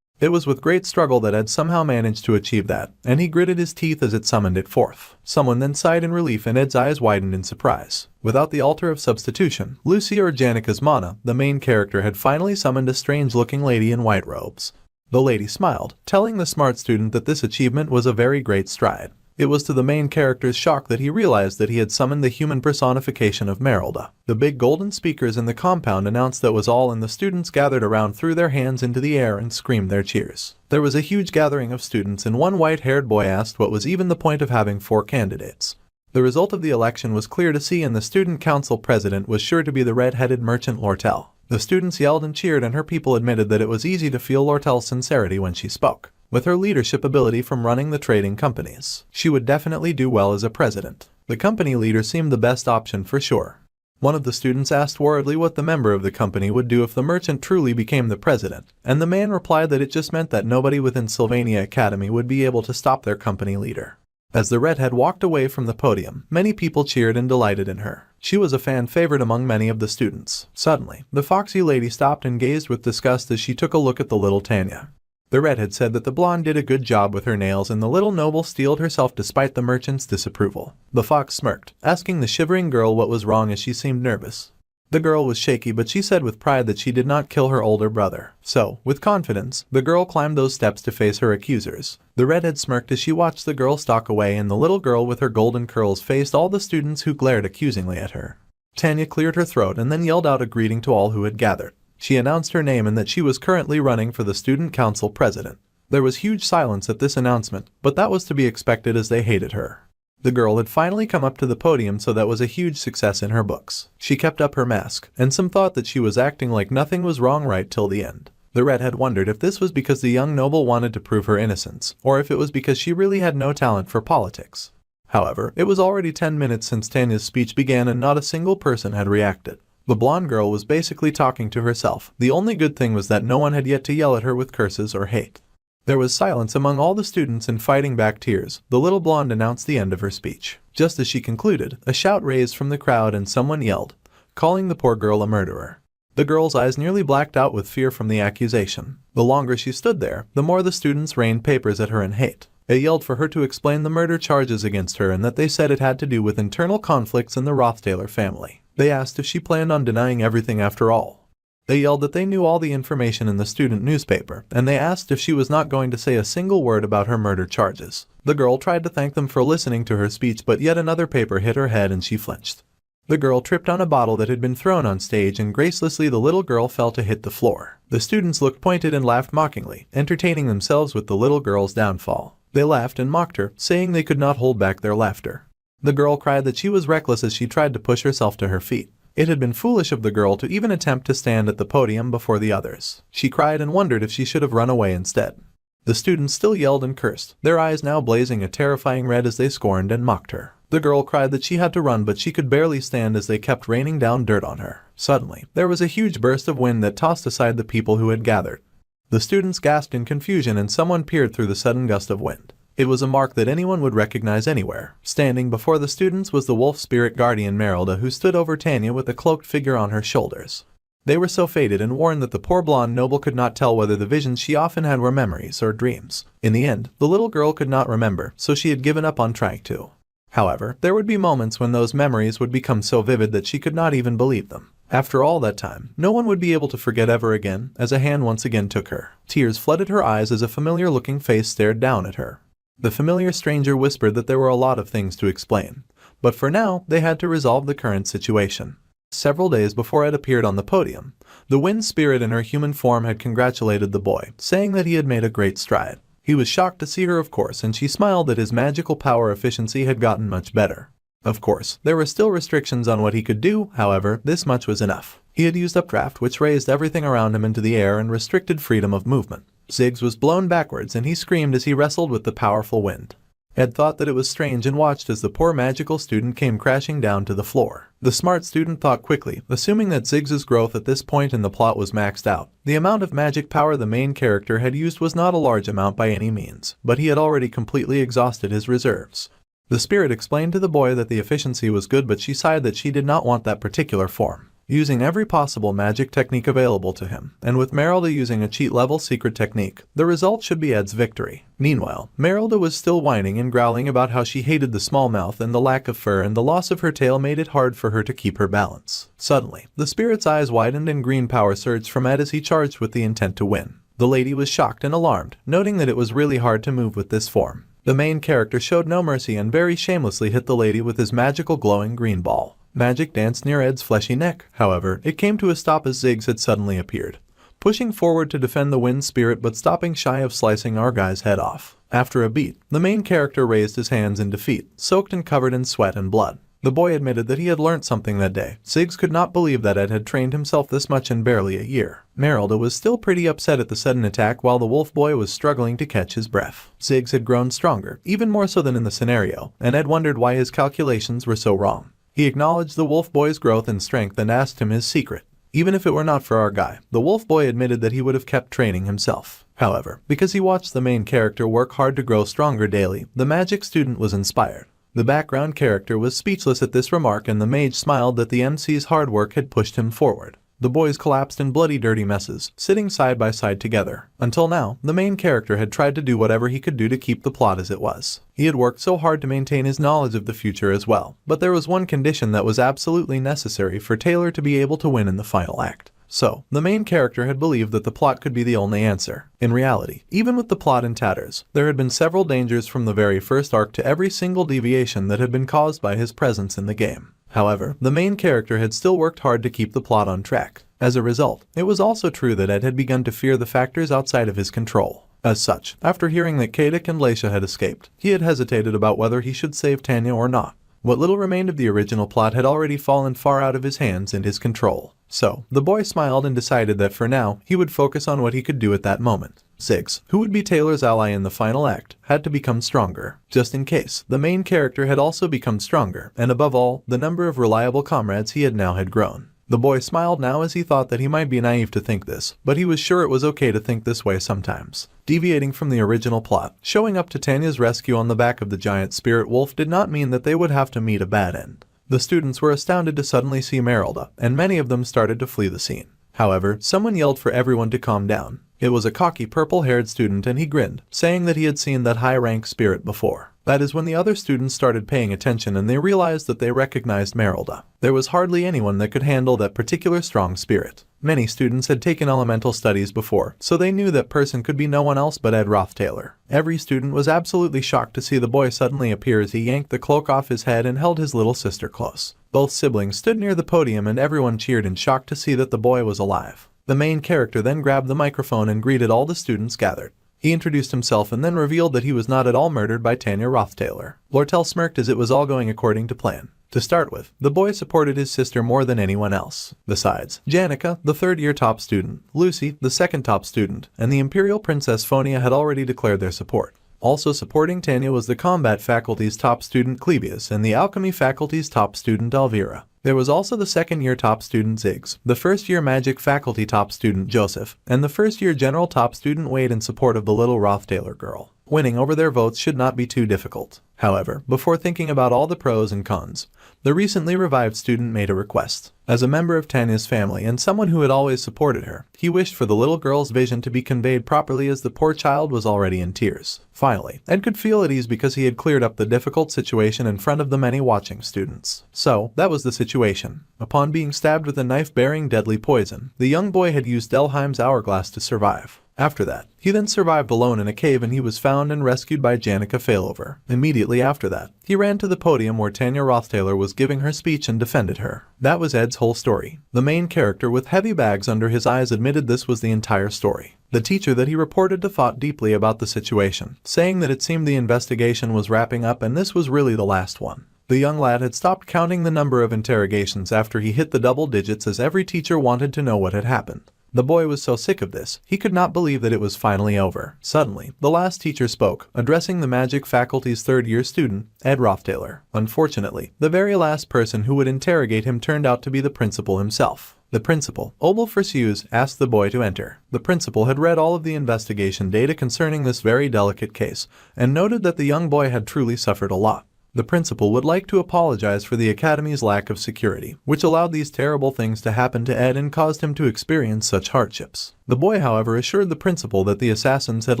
It was with great struggle that Ed somehow managed to achieve that, and he gritted his teeth as it summoned it forth. Someone then sighed in relief and Ed's eyes widened in surprise. Without the altar of substitution, Lucy or Janica's mana, the main character had finally summoned a strange-looking lady in white robes. The lady smiled, telling the smart student that this achievement was a very great stride. It was to the main character's shock that he realized that he had summoned the human personification of Merrill. The big golden speakers in the compound announced that was all, and the students gathered around threw their hands into the air and screamed their cheers. There was a huge gathering of students, and one white-haired boy asked what was even the point of having 4 candidates. The result of the election was clear to see, and the student council president was sure to be the red-headed merchant Lortel. The students yelled and cheered, and her people admitted that it was easy to feel Lortel's sincerity when she spoke. With her leadership ability from running the trading companies, she would definitely do well as a president. The company leader seemed the best option for sure. One of the students asked worriedly what the member of the company would do if the merchant truly became the president, and the man replied that it just meant that nobody within Sylvania Academy would be able to stop their company leader. As the redhead walked away from the podium, many people cheered and delighted in her. She was a fan favorite among many of the students. Suddenly, the foxy lady stopped and gazed with disgust as she took a look at the little Tanya. The redhead said that the blonde did a good job with her nails, and the little noble steeled herself despite the merchant's disapproval. The fox smirked, asking the shivering girl what was wrong as she seemed nervous. The girl was shaky, but she said with pride that she did not kill her older brother. So, with confidence, the girl climbed those steps to face her accusers. The redhead smirked as she watched the girl stalk away, and the little girl with her golden curls faced all the students who glared accusingly at her. Tanya cleared her throat and then yelled out a greeting to all who had gathered. She announced her name and that she was currently running for the student council president. There was huge silence at this announcement, but that was to be expected as they hated her. The girl had finally come up to the podium, so that was a huge success in her books. She kept up her mask, and some thought that she was acting like nothing was wrong right till the end. The redhead wondered if this was because the young noble wanted to prove her innocence, or if it was because she really had no talent for politics. However, it was already 10 minutes since Tanya's speech began and not a single person had reacted. The blonde girl was basically talking to herself. The only good thing was that no one had yet to yell at her with curses or hate. There was silence among all the students, and fighting back tears, the little blonde announced the end of her speech. Just as she concluded, a shout raised from the crowd and someone yelled, calling the poor girl a murderer. The girl's eyes nearly blacked out with fear from the accusation. The longer she stood there, the more the students rained papers at her in hate. They yelled for her to explain the murder charges against her and that they said it had to do with internal conflicts in the Roth family. They asked if she planned on denying everything after all. They yelled that they knew all the information in the student newspaper, and they asked if she was not going to say a single word about her murder charges. The girl tried to thank them for listening to her speech, but yet another paper hit her head and she flinched. The girl tripped on a bottle that had been thrown on stage, and gracelessly the little girl fell to hit the floor. The students looked pointed and laughed mockingly, entertaining themselves with the little girl's downfall. They laughed and mocked her, saying they could not hold back their laughter. The girl cried that she was reckless as she tried to push herself to her feet. It had been foolish of the girl to even attempt to stand at the podium before the others. She cried and wondered if she should have run away instead. The students still yelled and cursed, their eyes now blazing a terrifying red as they scorned and mocked her. The girl cried that she had to run, but she could barely stand as they kept raining down dirt on her. Suddenly, there was a huge burst of wind that tossed aside the people who had gathered. The students gasped in confusion, and someone peered through the sudden gust of wind. It was a mark that anyone would recognize anywhere. Standing before the students was the wolf spirit guardian Merrill, who stood over Tanya with a cloaked figure on her shoulders. They were so faded and worn that the poor blonde noble could not tell whether the visions she often had were memories or dreams. In the end, the little girl could not remember, so she had given up on trying to. However, there would be moments when those memories would become so vivid that she could not even believe them. After all that time, no one would be able to forget ever again, as a hand once again took her. Tears flooded her eyes as a familiar-looking face stared down at her. The familiar stranger whispered that there were a lot of things to explain, but for now, they had to resolve the current situation. Several days before Ed appeared on the podium, the wind spirit in her human form had congratulated the boy, saying that he had made a great stride. He was shocked to see her, of course, and she smiled that his magical power efficiency had gotten much better. Of course, there were still restrictions on what he could do, however, this much was enough. He had used updraft, which raised everything around him into the air and restricted freedom of movement. Ziggs was blown backwards and he screamed as he wrestled with the powerful wind. Ed thought that it was strange and watched as the poor magical student came crashing down to the floor. The smart student thought quickly, assuming that Ziggs' growth at this point in the plot was maxed out. The amount of magic power the main character had used was not a large amount by any means, but he had already completely exhausted his reserves. The spirit explained to the boy that the efficiency was good, but she sighed that she did not want that particular form. Using every possible magic technique available to him, and with Merrill using a cheat-level secret technique, the result should be Ed's victory. Meanwhile, Merrill was still whining and growling about how she hated the small mouth and the lack of fur, and the loss of her tail made it hard for her to keep her balance. Suddenly, the spirit's eyes widened and green power surged from Ed as he charged with the intent to win. The lady was shocked and alarmed, noting that it was really hard to move with this form. The main character showed no mercy and very shamelessly hit the lady with his magical glowing green ball. Magic danced near Ed's fleshy neck. However, it came to a stop as Ziggs had suddenly appeared, pushing forward to defend the wind spirit but stopping shy of slicing our guy's head off. After a beat, the main character raised his hands in defeat, soaked and covered in sweat and blood. The boy admitted that he had learnt something that day. Ziggs could not believe that Ed had trained himself this much in barely a year. Merrill was still pretty upset at the sudden attack while the wolf boy was struggling to catch his breath. Ziggs had grown stronger, even more so than in the scenario, and Ed wondered why his calculations were so wrong. He acknowledged the wolf boy's growth and strength and asked him his secret. Even if it were not for our guy, the wolf boy admitted that he would have kept training himself. However, because he watched the main character work hard to grow stronger daily, the magic student was inspired. The background character was speechless at this remark, and the mage smiled that the MC's hard work had pushed him forward. The boys collapsed in bloody dirty messes, sitting side by side together. Until now, the main character had tried to do whatever he could do to keep the plot as it was. He had worked so hard to maintain his knowledge of the future as well, but there was one condition that was absolutely necessary for Taylor to be able to win in the final act. So, the main character had believed that the plot could be the only answer. In reality, even with the plot in tatters, there had been several dangers from the very first arc to every single deviation that had been caused by his presence in the game. However, the main character had still worked hard to keep the plot on track. As a result, it was also true that Ed had begun to fear the factors outside of his control. As such, after hearing that Kadik and Leisha had escaped, he had hesitated about whether he should save Tanya or not. What little remained of the original plot had already fallen far out of his hands and his control. So, the boy smiled and decided that for now, he would focus on what he could do at that moment. Ziggs, who would be Taylor's ally in the final act, had to become stronger. Just in case, the main character had also become stronger, and above all, the number of reliable comrades he had now had grown. The boy smiled now as he thought that he might be naive to think this, but he was sure it was okay to think this way sometimes. Deviating from the original plot, showing up to Tanya's rescue on the back of the giant spirit wolf did not mean that they would have to meet a bad end. The students were astounded to suddenly see Merrill, and many of them started to flee the scene. However, someone yelled for everyone to calm down. It was a cocky purple-haired student and he grinned, saying that he had seen that high-rank spirit before. That is when the other students started paying attention and they realized that they recognized Merrill. There was hardly anyone that could handle that particular strong spirit. Many students had taken elemental studies before, so they knew that person could be no one else but Ed Roth Taylor. Every student was absolutely shocked to see the boy suddenly appear as he yanked the cloak off his head and held his little sister close. Both siblings stood near the podium and everyone cheered in shock to see that the boy was alive. The main character then grabbed the microphone and greeted all the students gathered. He introduced himself and then revealed that he was not at all murdered by Tanya Roth Taylor. Lortel smirked as it was all going according to plan. To start with, the boy supported his sister more than anyone else. Besides, Janica, the third-year top student, Lucy, the second top student, and the Imperial Princess Fiona had already declared their support. Also supporting Tanya was the Combat Faculty's top student Clebius and the Alchemy Faculty's top student Elvira. There was also the second-year top student Ziggs, the first-year Magic Faculty top student Joseph, and the first-year General top student Wade in support of the little Roth Taylor girl. Winning over their votes should not be too difficult. However, before thinking about all the pros and cons, the recently revived student made a request. As a member of Tanya's family and someone who had always supported her, he wished for the little girl's vision to be conveyed properly as the poor child was already in tears. Finally, Ed could feel at ease because he had cleared up the difficult situation in front of the many watching students. So, that was the situation. Upon being stabbed with a knife bearing deadly poison, the young boy had used Delheim's hourglass to survive. After that, he then survived alone in a cave and he was found and rescued by Janica Failover. Immediately after that, he ran to the podium where Tanya Roth Taylor was giving her speech and defended her. That was Ed's whole story. The main character with heavy bags under his eyes admitted this was the entire story. The teacher that he reported to thought deeply about the situation, saying that it seemed the investigation was wrapping up and this was really the last one. The young lad had stopped counting the number of interrogations after he hit the double digits as every teacher wanted to know what had happened. The boy was so sick of this, he could not believe that it was finally over. Suddenly, the last teacher spoke, addressing the Magic Faculty's third-year student, Ed Roth Taylor. Unfortunately, the very last person who would interrogate him turned out to be the principal himself. The principal, Obel Frisius, asked the boy to enter. The principal had read all of the investigation data concerning this very delicate case, and noted that the young boy had truly suffered a lot. The principal would like to apologize for the Academy's lack of security, which allowed these terrible things to happen to Ed and caused him to experience such hardships. The boy, however, assured the principal that the assassins had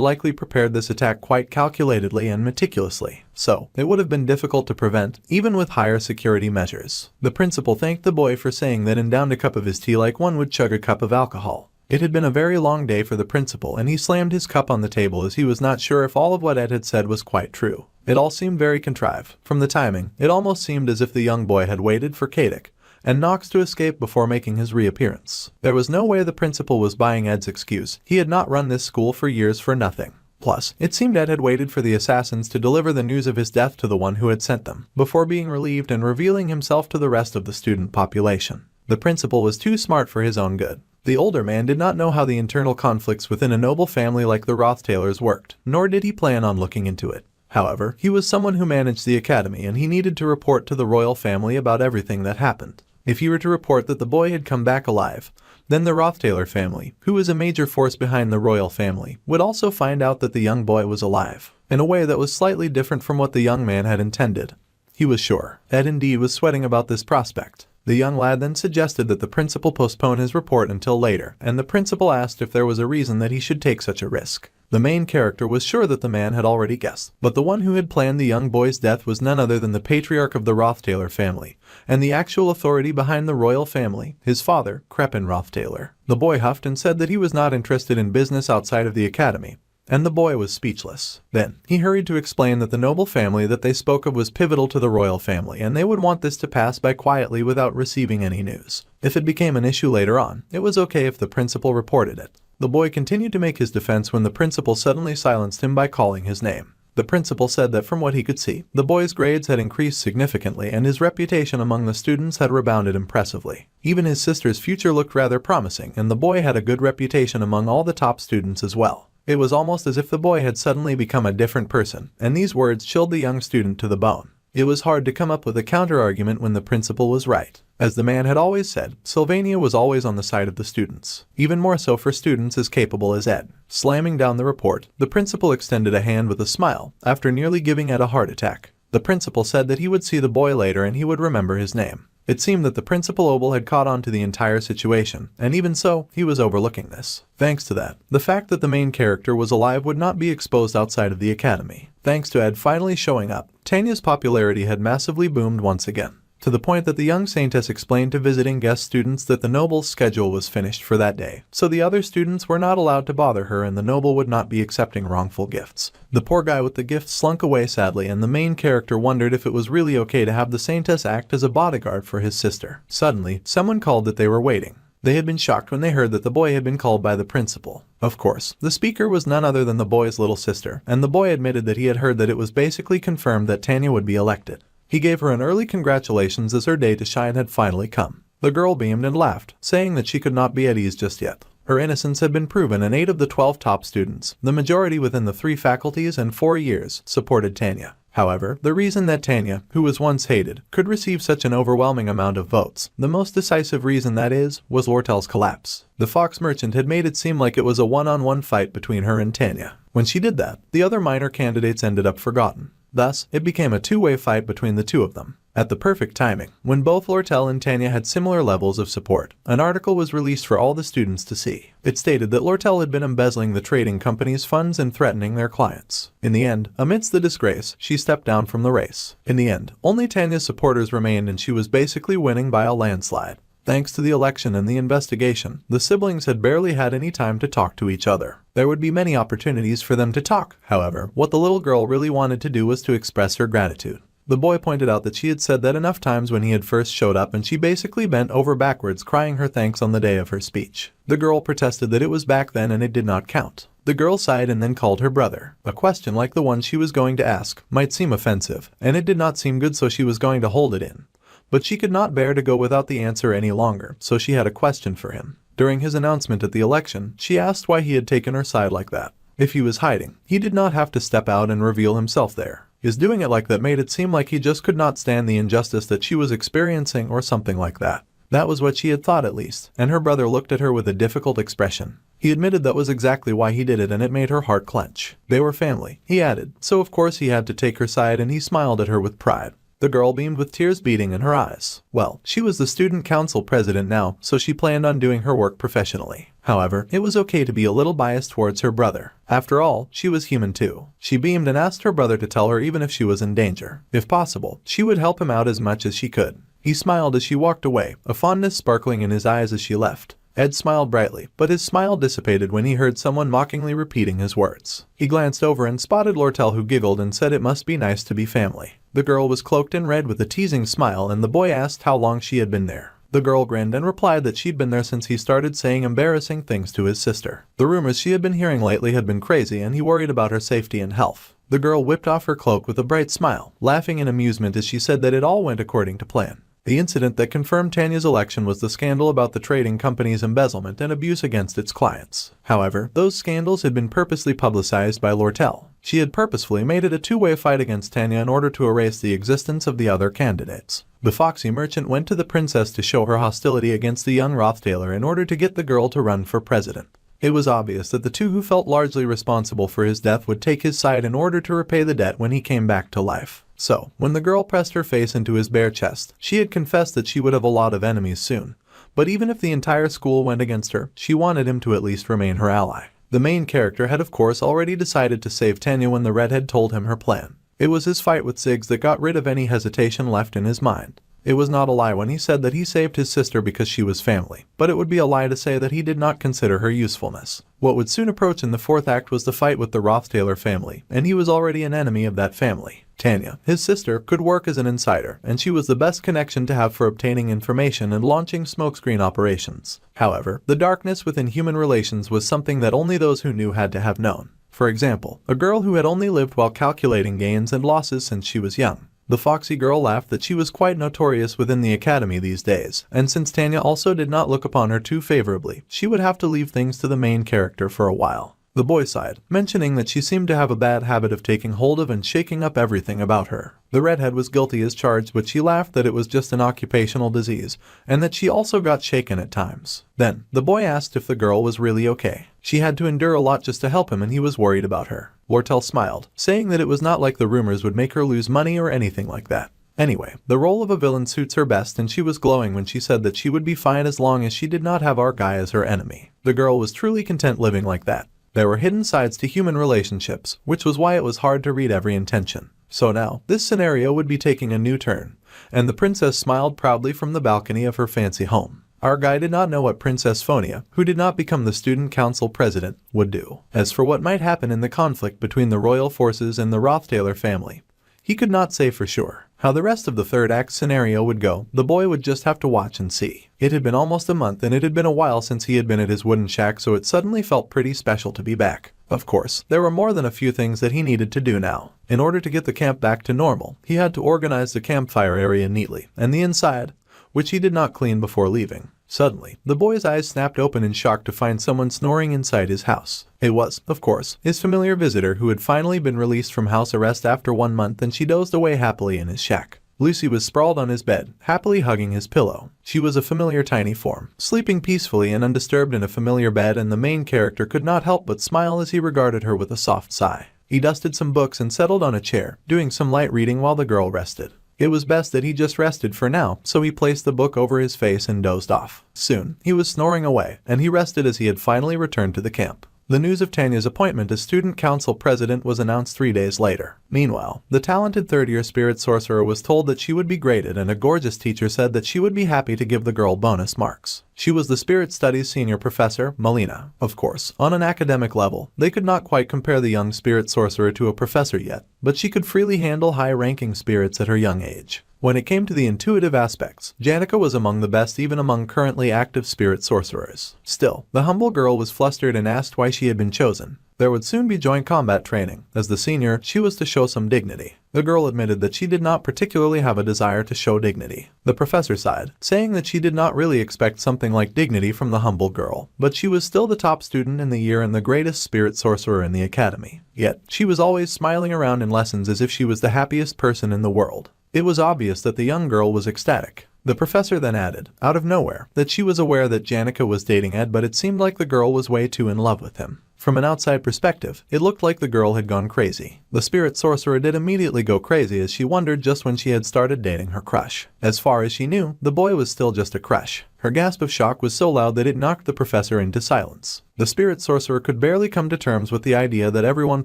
likely prepared this attack quite calculatedly and meticulously, so it would have been difficult to prevent, even with higher security measures. The principal thanked the boy for saying that and downed a cup of his tea like one would chug a cup of alcohol. It had been a very long day for the principal and he slammed his cup on the table as he was not sure if all of what Ed had said was quite true. It all seemed very contrived. From the timing, it almost seemed as if the young boy had waited for Kadik and Knox to escape before making his reappearance. There was no way the principal was buying Ed's excuse. He had not run this school for years for nothing. Plus, it seemed Ed had waited for the assassins to deliver the news of his death to the one who had sent them, before being relieved and revealing himself to the rest of the student population. The principal was too smart for his own good. The older man did not know how the internal conflicts within a noble family like the Roth Taylors worked, nor did he plan on looking into it. However, he was someone who managed the academy and he needed to report to the royal family about everything that happened. If he were to report that the boy had come back alive, then the Roth Taylor family, who was a major force behind the royal family, would also find out that the young boy was alive, in a way that was slightly different from what the young man had intended. He was sure. Ed indeed was sweating about this prospect. The young lad then suggested that the principal postpone his report until later, and the principal asked if there was a reason that he should take such a risk. The main character was sure that the man had already guessed, but the one who had planned the young boy's death was none other than the patriarch of the Roth Taylor family, and the actual authority behind the royal family, his father, Crepin Roth Taylor. The boy huffed and said that he was not interested in business outside of the academy, and the boy was speechless. Then, he hurried to explain that the noble family that they spoke of was pivotal to the royal family, and they would want this to pass by quietly without receiving any news. If it became an issue later on, it was okay if the principal reported it. The boy continued to make his defense when the principal suddenly silenced him by calling his name. The principal said that from what he could see, the boy's grades had increased significantly and his reputation among the students had rebounded impressively. Even his sister's future looked rather promising, and the boy had a good reputation among all the top students as well. It was almost as if the boy had suddenly become a different person, and these words chilled the young student to the bone. It was hard to come up with a counter-argument when the principal was right. As the man had always said, Sylvania was always on the side of the students, even more so for students as capable as Ed. Slamming down the report, the principal extended a hand with a smile, after nearly giving Ed a heart attack. The principal said that he would see the boy later and he would remember his name. It seemed that the principal Obel had caught on to the entire situation, and even so, he was overlooking this. Thanks to that, the fact that the main character was alive would not be exposed outside of the academy. Thanks to Ed finally showing up, Tanya's popularity had massively boomed once again, to the point that the young saintess explained to visiting guest students that the noble's schedule was finished for that day, so the other students were not allowed to bother her and the noble would not be accepting wrongful gifts. The poor guy with the gifts slunk away sadly, and the main character wondered if it was really okay to have the saintess act as a bodyguard for his sister. Suddenly, someone called that they were waiting. They had been shocked when they heard that the boy had been called by the principal. Of course, the speaker was none other than the boy's little sister, and the boy admitted that he had heard that it was basically confirmed that Tanya would be elected. He gave her an early congratulations as her day to shine had finally come. The girl beamed and laughed, saying that she could not be at ease just yet. Her innocence had been proven, and 8 of the 12 top students, the majority within the 3 faculties and 4 years, supported Tanya. However, the reason that Tanya, who was once hated, could receive such an overwhelming amount of votes, the most decisive reason that is, was Lortel's collapse. The Fox merchant had made it seem like it was a one-on-one fight between her and Tanya. When she did that, the other minor candidates ended up forgotten. Thus, it became a two-way fight between the two of them. At the perfect timing, when both Lortel and Tanya had similar levels of support, an article was released for all the students to see. It stated that Lortel had been embezzling the trading company's funds and threatening their clients. In the end, amidst the disgrace, she stepped down from the race. In the end, only Tanya's supporters remained and she was basically winning by a landslide. Thanks to the election and the investigation, the siblings had barely had any time to talk to each other. There would be many opportunities for them to talk. However, what the little girl really wanted to do was to express her gratitude. The boy pointed out that she had said that enough times when he had first showed up, and she basically bent over backwards crying her thanks on the day of her speech. The girl protested that it was back then and it did not count. The girl sighed and then called her brother. A question like the one she was going to ask might seem offensive, and it did not seem good, so she was going to hold it in. But she could not bear to go without the answer any longer, so she had a question for him. During his announcement at the election, she asked why he had taken her side like that. If he was hiding, he did not have to step out and reveal himself there. His doing it like that made it seem like he just could not stand the injustice that she was experiencing or something like that. That was what she had thought at least, and her brother looked at her with a difficult expression. He admitted that was exactly why he did it, and it made her heart clench. They were family, he added, so of course he had to take her side, and he smiled at her with pride. The girl beamed with tears beading in her eyes. Well, she was the student council president now, so she planned on doing her work professionally. However, it was okay to be a little biased towards her brother. After all, she was human too. She beamed and asked her brother to tell her even if she was in danger. If possible, she would help him out as much as she could. He smiled as she walked away, a fondness sparkling in his eyes as she left. Ed smiled brightly, but his smile dissipated when he heard someone mockingly repeating his words. He glanced over and spotted Lortel, who giggled and said it must be nice to be family. The girl was cloaked in red with a teasing smile, and the boy asked how long she had been there. The girl grinned and replied that she'd been there since he started saying embarrassing things to his sister. The rumors she had been hearing lately had been crazy, and he worried about her safety and health. The girl whipped off her cloak with a bright smile, laughing in amusement as she said that it all went according to plan. The incident that confirmed Tanya's election was the scandal about the trading company's embezzlement and abuse against its clients. However, those scandals had been purposely publicized by Lortel. She had purposefully made it a two-way fight against Tanya in order to erase the existence of the other candidates. The foxy merchant went to the princess to show her hostility against the young Roth tailor in order to get the girl to run for president. It was obvious that the two who felt largely responsible for his death would take his side in order to repay the debt when he came back to life. So, when the girl pressed her face into his bare chest, she had confessed that she would have a lot of enemies soon. But even if the entire school went against her, she wanted him to at least remain her ally. The main character had of course already decided to save Tanya when the redhead told him her plan. It was his fight with Ziggs that got rid of any hesitation left in his mind. It was not a lie when he said that he saved his sister because she was family, but it would be a lie to say that he did not consider her usefulness. What would soon approach in the fourth act was the fight with the Roth tailor family, and he was already an enemy of that family. Tanya, his sister, could work as an insider, and she was the best connection to have for obtaining information and launching smokescreen operations. However, the darkness within human relations was something that only those who knew had to have known. For example, a girl who had only lived while calculating gains and losses since she was young. The foxy girl laughed that she was quite notorious within the academy these days, and since Tanya also did not look upon her too favorably, she would have to leave things to the main character for a while. The boy sighed, mentioning that she seemed to have a bad habit of taking hold of and shaking up everything about her. The redhead was guilty as charged, but she laughed that it was just an occupational disease, and that she also got shaken at times. Then, the boy asked if the girl was really okay. She had to endure a lot just to help him, and he was worried about her. Lortel smiled, saying that it was not like the rumors would make her lose money or anything like that. Anyway, the role of a villain suits her best, and she was glowing when she said that she would be fine as long as she did not have our guy as her enemy. The girl was truly content living like that. There were hidden sides to human relationships, which was why it was hard to read every intention. So now, this scenario would be taking a new turn, and the princess smiled proudly from the balcony of her fancy home. Our guy did not know what Princess Fiona, who did not become the student council president, would do. As for what might happen in the conflict between the royal forces and the Roth family, he could not say for sure. How the rest of the third act scenario would go, the boy would just have to watch and see. It had been almost a month, and it had been a while since he had been at his wooden shack, so it suddenly felt pretty special to be back. Of course, there were more than a few things that he needed to do now. In order to get the camp back to normal, he had to organize the campfire area neatly, and the inside, which he did not clean before leaving. Suddenly, the boy's eyes snapped open in shock to find someone snoring inside his house. It was, of course, his familiar visitor who had finally been released from house arrest after 1 month, and she dozed away happily in his shack. Lucy was sprawled on his bed, happily hugging his pillow. She was a familiar tiny form, sleeping peacefully and undisturbed in a familiar bed, and the main character could not help but smile as he regarded her with a soft sigh. He dusted some books and settled on a chair, doing some light reading while the girl rested. It was best that he just rested for now, so he placed the book over his face and dozed off. Soon, he was snoring away, and he rested as he had finally returned to the camp. The news of Tanya's appointment as student council president was announced 3 days later. Meanwhile, the talented third-year spirit sorcerer was told that she would be graded, and a gorgeous teacher said that she would be happy to give the girl bonus marks. She was the spirit studies senior professor, Melina. Of course, on an academic level, they could not quite compare the young spirit sorcerer to a professor yet, but she could freely handle high-ranking spirits at her young age. When it came to the intuitive aspects, Janica was among the best, even among currently active spirit sorcerers. Still, the humble girl was flustered and asked why she had been chosen. There would soon be joint combat training. As the senior, she was to show some dignity. The girl admitted that she did not particularly have a desire to show dignity. The professor sighed, saying that she did not really expect something like dignity from the humble girl, but she was still the top student in the year and the greatest spirit sorcerer in the academy. Yet, she was always smiling around in lessons as if she was the happiest person in the world. It was obvious that the young girl was ecstatic. The professor then added, out of nowhere, that she was aware that Janica was dating Ed, but it seemed like the girl was way too in love with him. From an outside perspective, it looked like the girl had gone crazy. The spirit sorcerer did immediately go crazy as she wondered just when she had started dating her crush. As far as she knew, the boy was still just a crush. Her gasp of shock was so loud that it knocked the professor into silence. The spirit sorcerer could barely come to terms with the idea that everyone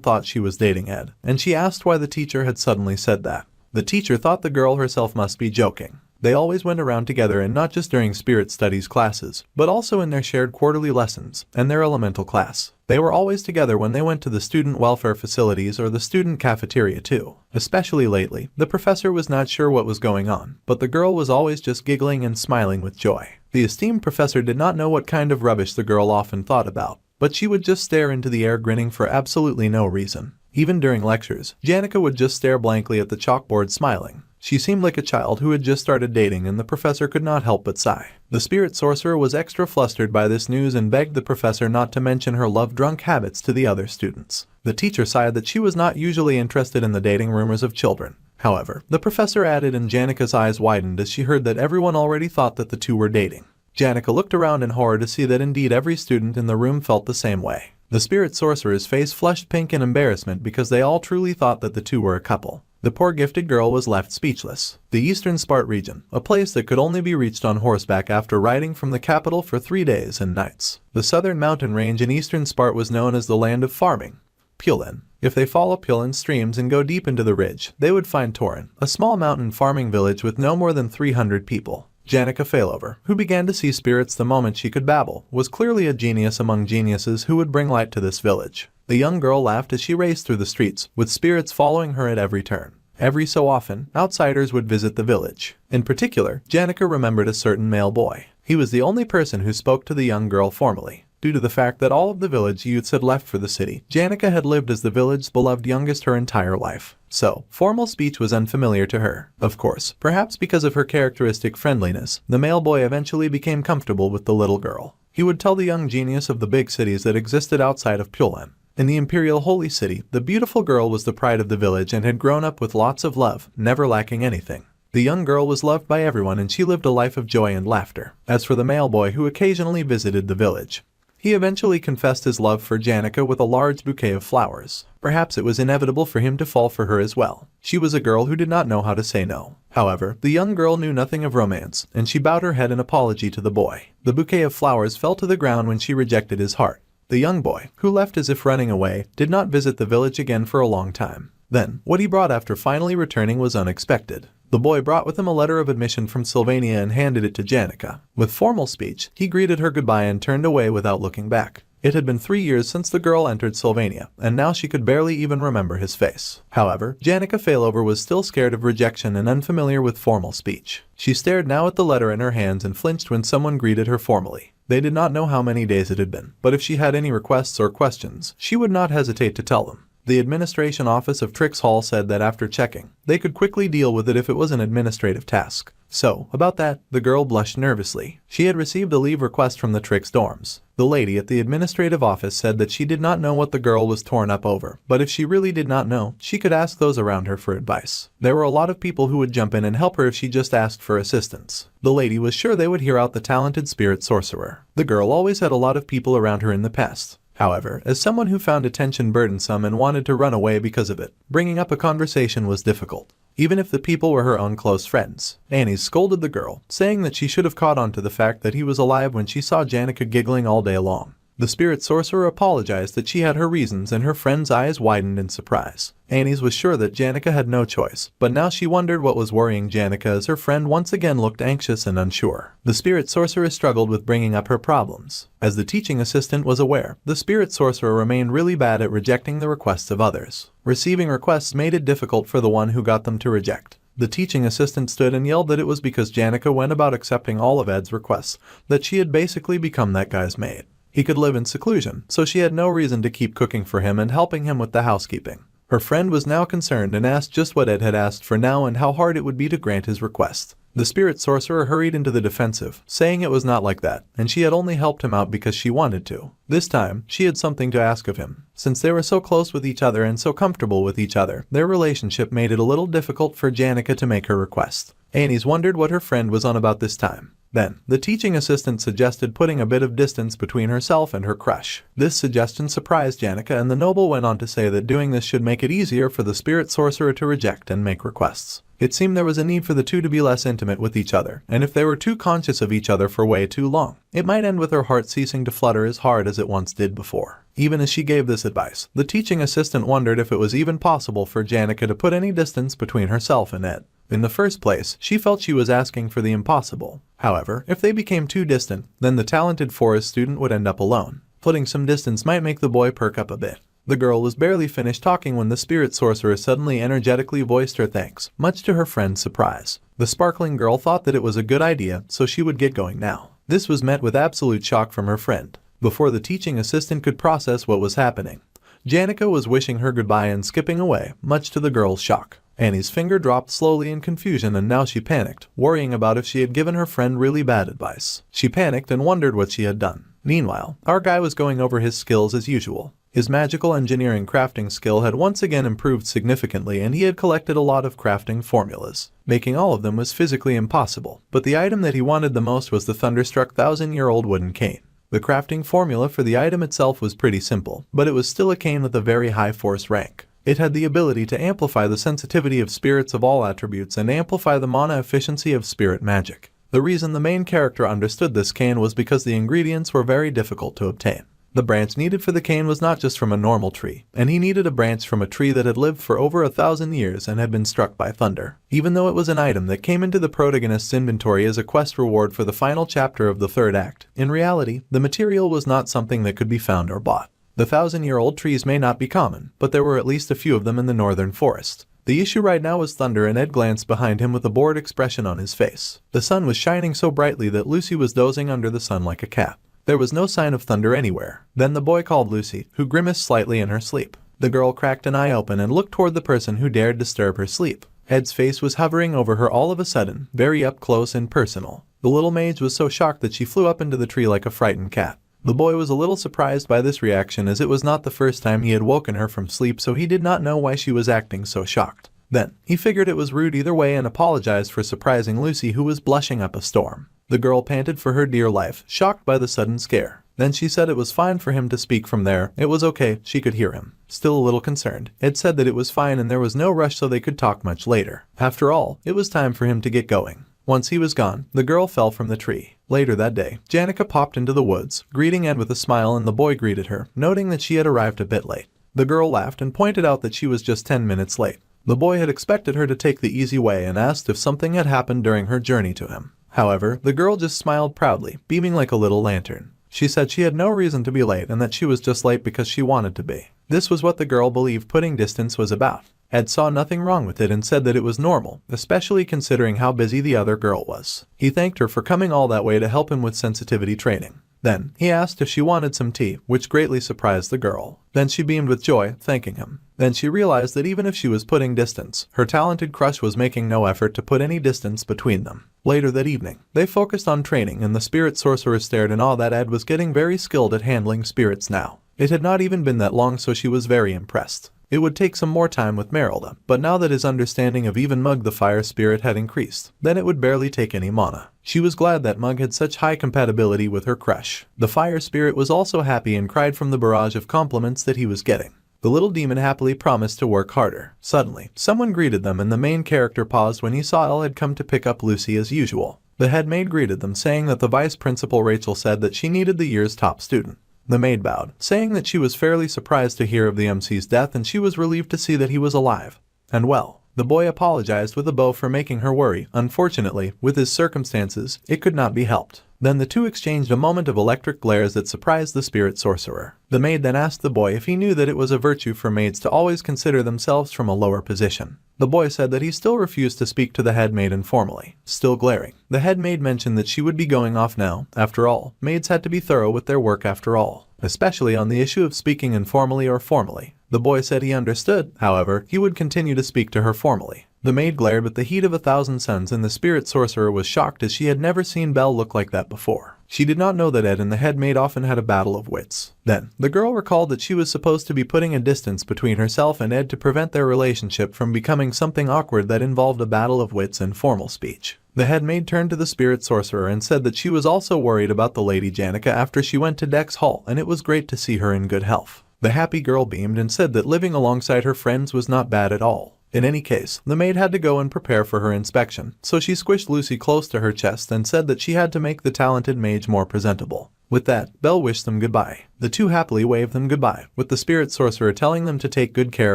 thought she was dating Ed, and she asked why the teacher had suddenly said that. The teacher thought the girl herself must be joking. They always went around together, and not just during spirit studies classes, but also in their shared quarterly lessons and their elemental class. They were always together when they went to the student welfare facilities or the student cafeteria too. Especially lately, the professor was not sure what was going on, but the girl was always just giggling and smiling with joy. The esteemed professor did not know what kind of rubbish the girl often thought about, but she would just stare into the air grinning for absolutely no reason. Even during lectures, Janica would just stare blankly at the chalkboard smiling. She seemed like a child who had just started dating, and the professor could not help but sigh. The spirit sorcerer was extra flustered by this news and begged the professor not to mention her love-drunk habits to the other students. The teacher sighed that she was not usually interested in the dating rumors of children. However, the professor added, and Janica's eyes widened as she heard that everyone already thought that the two were dating. Janica looked around in horror to see that indeed every student in the room felt the same way. The spirit sorcerer's face flushed pink in embarrassment because they all truly thought that the two were a couple. The poor gifted girl was left speechless. The Eastern Spart region, a place that could only be reached on horseback after riding from the capital for 3 days and nights. The southern mountain range in Eastern Spart was known as the land of farming, Pulin. If they follow Pulin streams and go deep into the ridge, they would find Torin, a small mountain farming village with no more than 300 people. Janica Failover, who began to see spirits the moment she could babble, was clearly a genius among geniuses who would bring light to this village. The young girl laughed as she raced through the streets, with spirits following her at every turn. Every so often, outsiders would visit the village. In particular, Janica remembered a certain male boy. He was the only person who spoke to the young girl formally. Due to the fact that all of the village youths had left for the city, Janica had lived as the village's beloved youngest her entire life. So, formal speech was unfamiliar to her. Of course, perhaps because of her characteristic friendliness, the male boy eventually became comfortable with the little girl. He would tell the young genius of the big cities that existed outside of Pulin. In the Imperial Holy City, the beautiful girl was the pride of the village and had grown up with lots of love, never lacking anything. The young girl was loved by everyone and she lived a life of joy and laughter. As for the male boy who occasionally visited the village, he eventually confessed his love for Janica with a large bouquet of flowers. Perhaps it was inevitable for him to fall for her as well. She was a girl who did not know how to say no. However, the young girl knew nothing of romance, and she bowed her head in apology to the boy. The bouquet of flowers fell to the ground when she rejected his heart. The young boy, who left as if running away, did not visit the village again for a long time. Then, what he brought after finally returning was unexpected. The boy brought with him a letter of admission from Sylvania and handed it to Janica. With formal speech, he greeted her goodbye and turned away without looking back. It had been 3 years since the girl entered Sylvania, and now she could barely even remember his face. However, Janica Failover was still scared of rejection and unfamiliar with formal speech. She stared now at the letter in her hands and flinched when someone greeted her formally. They did not know how many days it had been, but if she had any requests or questions, she would not hesitate to tell them. The administration office of Trix Hall said that after checking, they could quickly deal with it if it was an administrative task. So, about that, the girl blushed nervously. She had received a leave request from the Trix dorms. The lady at the administrative office said that she did not know what the girl was torn up over, but if she really did not know, she could ask those around her for advice. There were a lot of people who would jump in and help her if she just asked for assistance. The lady was sure they would hear out the talented spirit sorcerer. The girl always had a lot of people around her in the past. However, as someone who found attention burdensome and wanted to run away because of it, bringing up a conversation was difficult, even if the people were her own close friends. Annie scolded the girl, saying that she should have caught on to the fact that he was alive when she saw Janica giggling all day long. The spirit sorcerer apologized that she had her reasons and her friend's eyes widened in surprise. Annie's was sure that Janica had no choice, but now she wondered what was worrying Janica as her friend once again looked anxious and unsure. The spirit sorcerer struggled with bringing up her problems. As the teaching assistant was aware, the spirit sorcerer remained really bad at rejecting the requests of others. Receiving requests made it difficult for the one who got them to reject. The teaching assistant stood and yelled that it was because Janica went about accepting all of Ed's requests, that she had basically become that guy's maid. He could live in seclusion, so she had no reason to keep cooking for him and helping him with the housekeeping. Her friend was now concerned and asked just what Ed had asked for now and how hard it would be to grant his request. The spirit sorcerer hurried into the defensive, saying it was not like that, and she had only helped him out because she wanted to. This time, she had something to ask of him. Since they were so close with each other and so comfortable with each other, their relationship made it a little difficult for Janica to make her request. Annie's wondered what her friend was on about this time. Then, the teaching assistant suggested putting a bit of distance between herself and her crush. This suggestion surprised Janica, and the noble went on to say that doing this should make it easier for the spirit sorcerer to reject and make requests. It seemed there was a need for the two to be less intimate with each other, and if they were too conscious of each other for way too long, it might end with her heart ceasing to flutter as hard as it once did before. Even as she gave this advice, the teaching assistant wondered if it was even possible for Janica to put any distance between herself and Ed. In the first place, she felt she was asking for the impossible. However, if they became too distant, then the talented forest student would end up alone. Putting some distance might make the boy perk up a bit. The girl was barely finished talking when the spirit sorcerer suddenly energetically voiced her thanks, much to her friend's surprise. The sparkling girl thought that it was a good idea, so she would get going now. This was met with absolute shock from her friend. Before the teaching assistant could process what was happening, Janica was wishing her goodbye and skipping away, much to the girl's shock. Annie's finger dropped slowly in confusion and now she panicked, worrying about if she had given her friend really bad advice. She panicked and wondered what she had done. Meanwhile, our guy was going over his skills as usual. His magical engineering crafting skill had once again improved significantly and he had collected a lot of crafting formulas. Making all of them was physically impossible, but the item that he wanted the most was the thunderstruck 1,000-year-old wooden cane. The crafting formula for the item itself was pretty simple, but it was still a cane with a very high force rank. It had the ability to amplify the sensitivity of spirits of all attributes and amplify the mana efficiency of spirit magic. The reason the main character understood this cane was because the ingredients were very difficult to obtain. The branch needed for the cane was not just from a normal tree, and he needed a branch from a tree that had lived for over 1,000 years and had been struck by thunder. Even though it was an item that came into the protagonist's inventory as a quest reward for the final chapter of the third act, in reality, the material was not something that could be found or bought. The 1,000-year-old trees may not be common, but there were at least a few of them in the northern forest. The issue right now was thunder, and Ed glanced behind him with a bored expression on his face. The sun was shining so brightly that Lucy was dozing under the sun like a cat. There was no sign of thunder anywhere. Then the boy called Lucy, who grimaced slightly in her sleep. The girl cracked an eye open and looked toward the person who dared disturb her sleep. Ed's face was hovering over her all of a sudden, very up close and personal. The little mage was so shocked that she flew up into the tree like a frightened cat. The boy was a little surprised by this reaction as it was not the first time he had woken her from sleep, so he did not know why she was acting so shocked. Then, he figured it was rude either way and apologized for surprising Lucy, who was blushing up a storm. The girl panted for her dear life, shocked by the sudden scare. Then she said it was fine for him to speak from there, it was okay, she could hear him. Still a little concerned, Ed said that it was fine and there was no rush so they could talk much later. After all, it was time for him to get going. Once he was gone, the girl fell from the tree. Later that day, Janica popped into the woods, greeting Ed with a smile, and the boy greeted her, noting that she had arrived a bit late. The girl laughed and pointed out that she was just 10 minutes late. The boy had expected her to take the easy way and asked if something had happened during her journey to him. However, the girl just smiled proudly, beaming like a little lantern. She said she had no reason to be late and that she was just late because she wanted to be. This was what the girl believed putting distance was about. Ed saw nothing wrong with it and said that it was normal, especially considering how busy the other girl was. He thanked her for coming all that way to help him with sensitivity training. Then, he asked if she wanted some tea, which greatly surprised the girl. Then she beamed with joy, thanking him. Then she realized that even if she was putting distance, her talented crush was making no effort to put any distance between them. Later that evening, they focused on training and the spirit sorcerer stared in awe that Ed was getting very skilled at handling spirits now. It had not even been that long, so she was very impressed. It would take some more time with Merrill, but now that his understanding of even Mug the fire spirit had increased, then it would barely take any mana. She was glad that Mug had such high compatibility with her crush. The fire spirit was also happy and cried from the barrage of compliments that he was getting. The little demon happily promised to work harder. Suddenly, someone greeted them and the main character paused when he saw Elle had come to pick up Lucy as usual. The head maid greeted them, saying that the vice principal Rachel said that she needed the year's top student. The maid bowed, saying that she was fairly surprised to hear of the MC's death and she was relieved to see that he was alive and well. The boy apologized with a bow for making her worry. Unfortunately, with his circumstances, it could not be helped. Then the two exchanged a moment of electric glares that surprised the spirit sorcerer. The maid then asked the boy if he knew that it was a virtue for maids to always consider themselves from a lower position. The boy said that he still refused to speak to the head maid informally. Still glaring, the head maid mentioned that she would be going off now. After all, maids had to be thorough with their work after all, especially on the issue of speaking informally or formally. The boy said he understood, however, he would continue to speak to her formally. The maid glared with the heat of 1,000 suns and the spirit sorcerer was shocked as she had never seen Belle look like that before. She did not know that Ed and the head maid often had a battle of wits. Then, the girl recalled that she was supposed to be putting a distance between herself and Ed to prevent their relationship from becoming something awkward that involved a battle of wits and formal speech. The head maid turned to the spirit sorcerer and said that she was also worried about the lady Janica after she went to Dex Hall and it was great to see her in good health. The happy girl beamed and said that living alongside her friends was not bad at all. In any case, the maid had to go and prepare for her inspection, so she squished Lucy close to her chest and said that she had to make the talented mage more presentable. With that, Belle wished them goodbye. The two happily waved them goodbye, with the spirit sorcerer telling them to take good care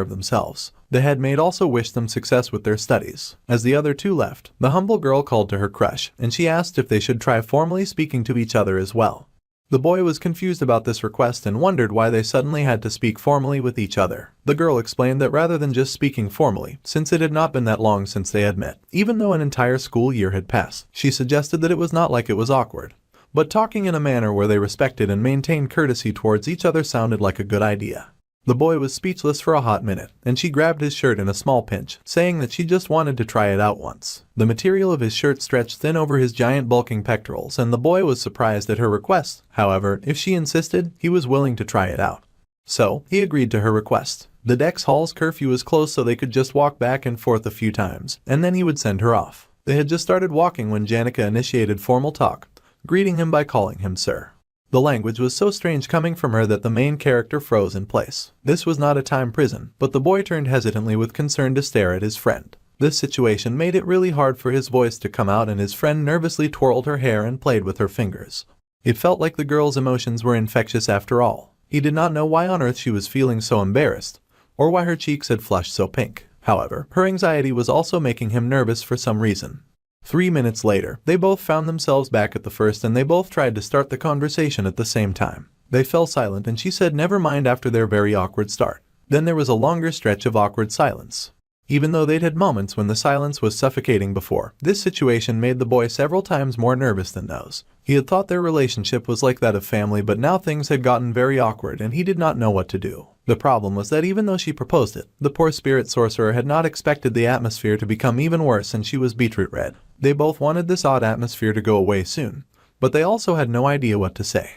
of themselves. The head maid also wished them success with their studies. As the other two left, the humble girl called to her crush, and she asked if they should try formally speaking to each other as well. The boy was confused about this request and wondered why they suddenly had to speak formally with each other. The girl explained that rather than just speaking formally, since it had not been that long since they had met, even though an entire school year had passed, she suggested that it was not like it was awkward, but talking in a manner where they respected and maintained courtesy towards each other sounded like a good idea. The boy was speechless for a hot minute, and she grabbed his shirt in a small pinch, saying that she just wanted to try it out once. The material of his shirt stretched thin over his giant bulking pectorals, and the boy was surprised at her request. However, if she insisted, he was willing to try it out. So, he agreed to her request. The Dex Hall's curfew was closed so they could just walk back and forth a few times, and then he would send her off. They had just started walking when Janica initiated formal talk, greeting him by calling him sir. The language was so strange coming from her that the main character froze in place. This was not a time prison, but the boy turned hesitantly with concern to stare at his friend. This situation made it really hard for his voice to come out, and his friend nervously twirled her hair and played with her fingers. It felt like the girl's emotions were infectious after all. He did not know why on earth she was feeling so embarrassed, or why her cheeks had flushed so pink. However, her anxiety was also making him nervous for some reason. 3 minutes later, they both found themselves back at the first and they both tried to start the conversation at the same time. They fell silent and she said never mind after their very awkward start. Then there was a longer stretch of awkward silence. Even though they'd had moments when the silence was suffocating before, this situation made the boy several times more nervous than those. He had thought their relationship was like that of family, but now things had gotten very awkward and he did not know what to do. The problem was that even though she proposed it, the poor spirit sorcerer had not expected the atmosphere to become even worse and she was beetroot red. They both wanted this odd atmosphere to go away soon, but they also had no idea what to say.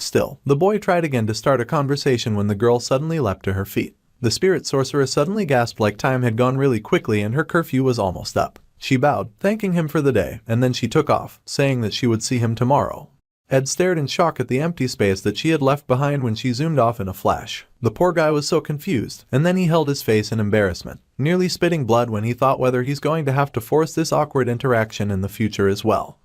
Still, the boy tried again to start a conversation when the girl suddenly leapt to her feet. The spirit sorcerer suddenly gasped like time had gone really quickly and her curfew was almost up. She bowed, thanking him for the day, and then she took off, saying that she would see him tomorrow. Ed stared in shock at the empty space that she had left behind when she zoomed off in a flash. The poor guy was so confused, and then he held his face in embarrassment, nearly spitting blood when he thought whether he's going to have to force this awkward interaction in the future as well.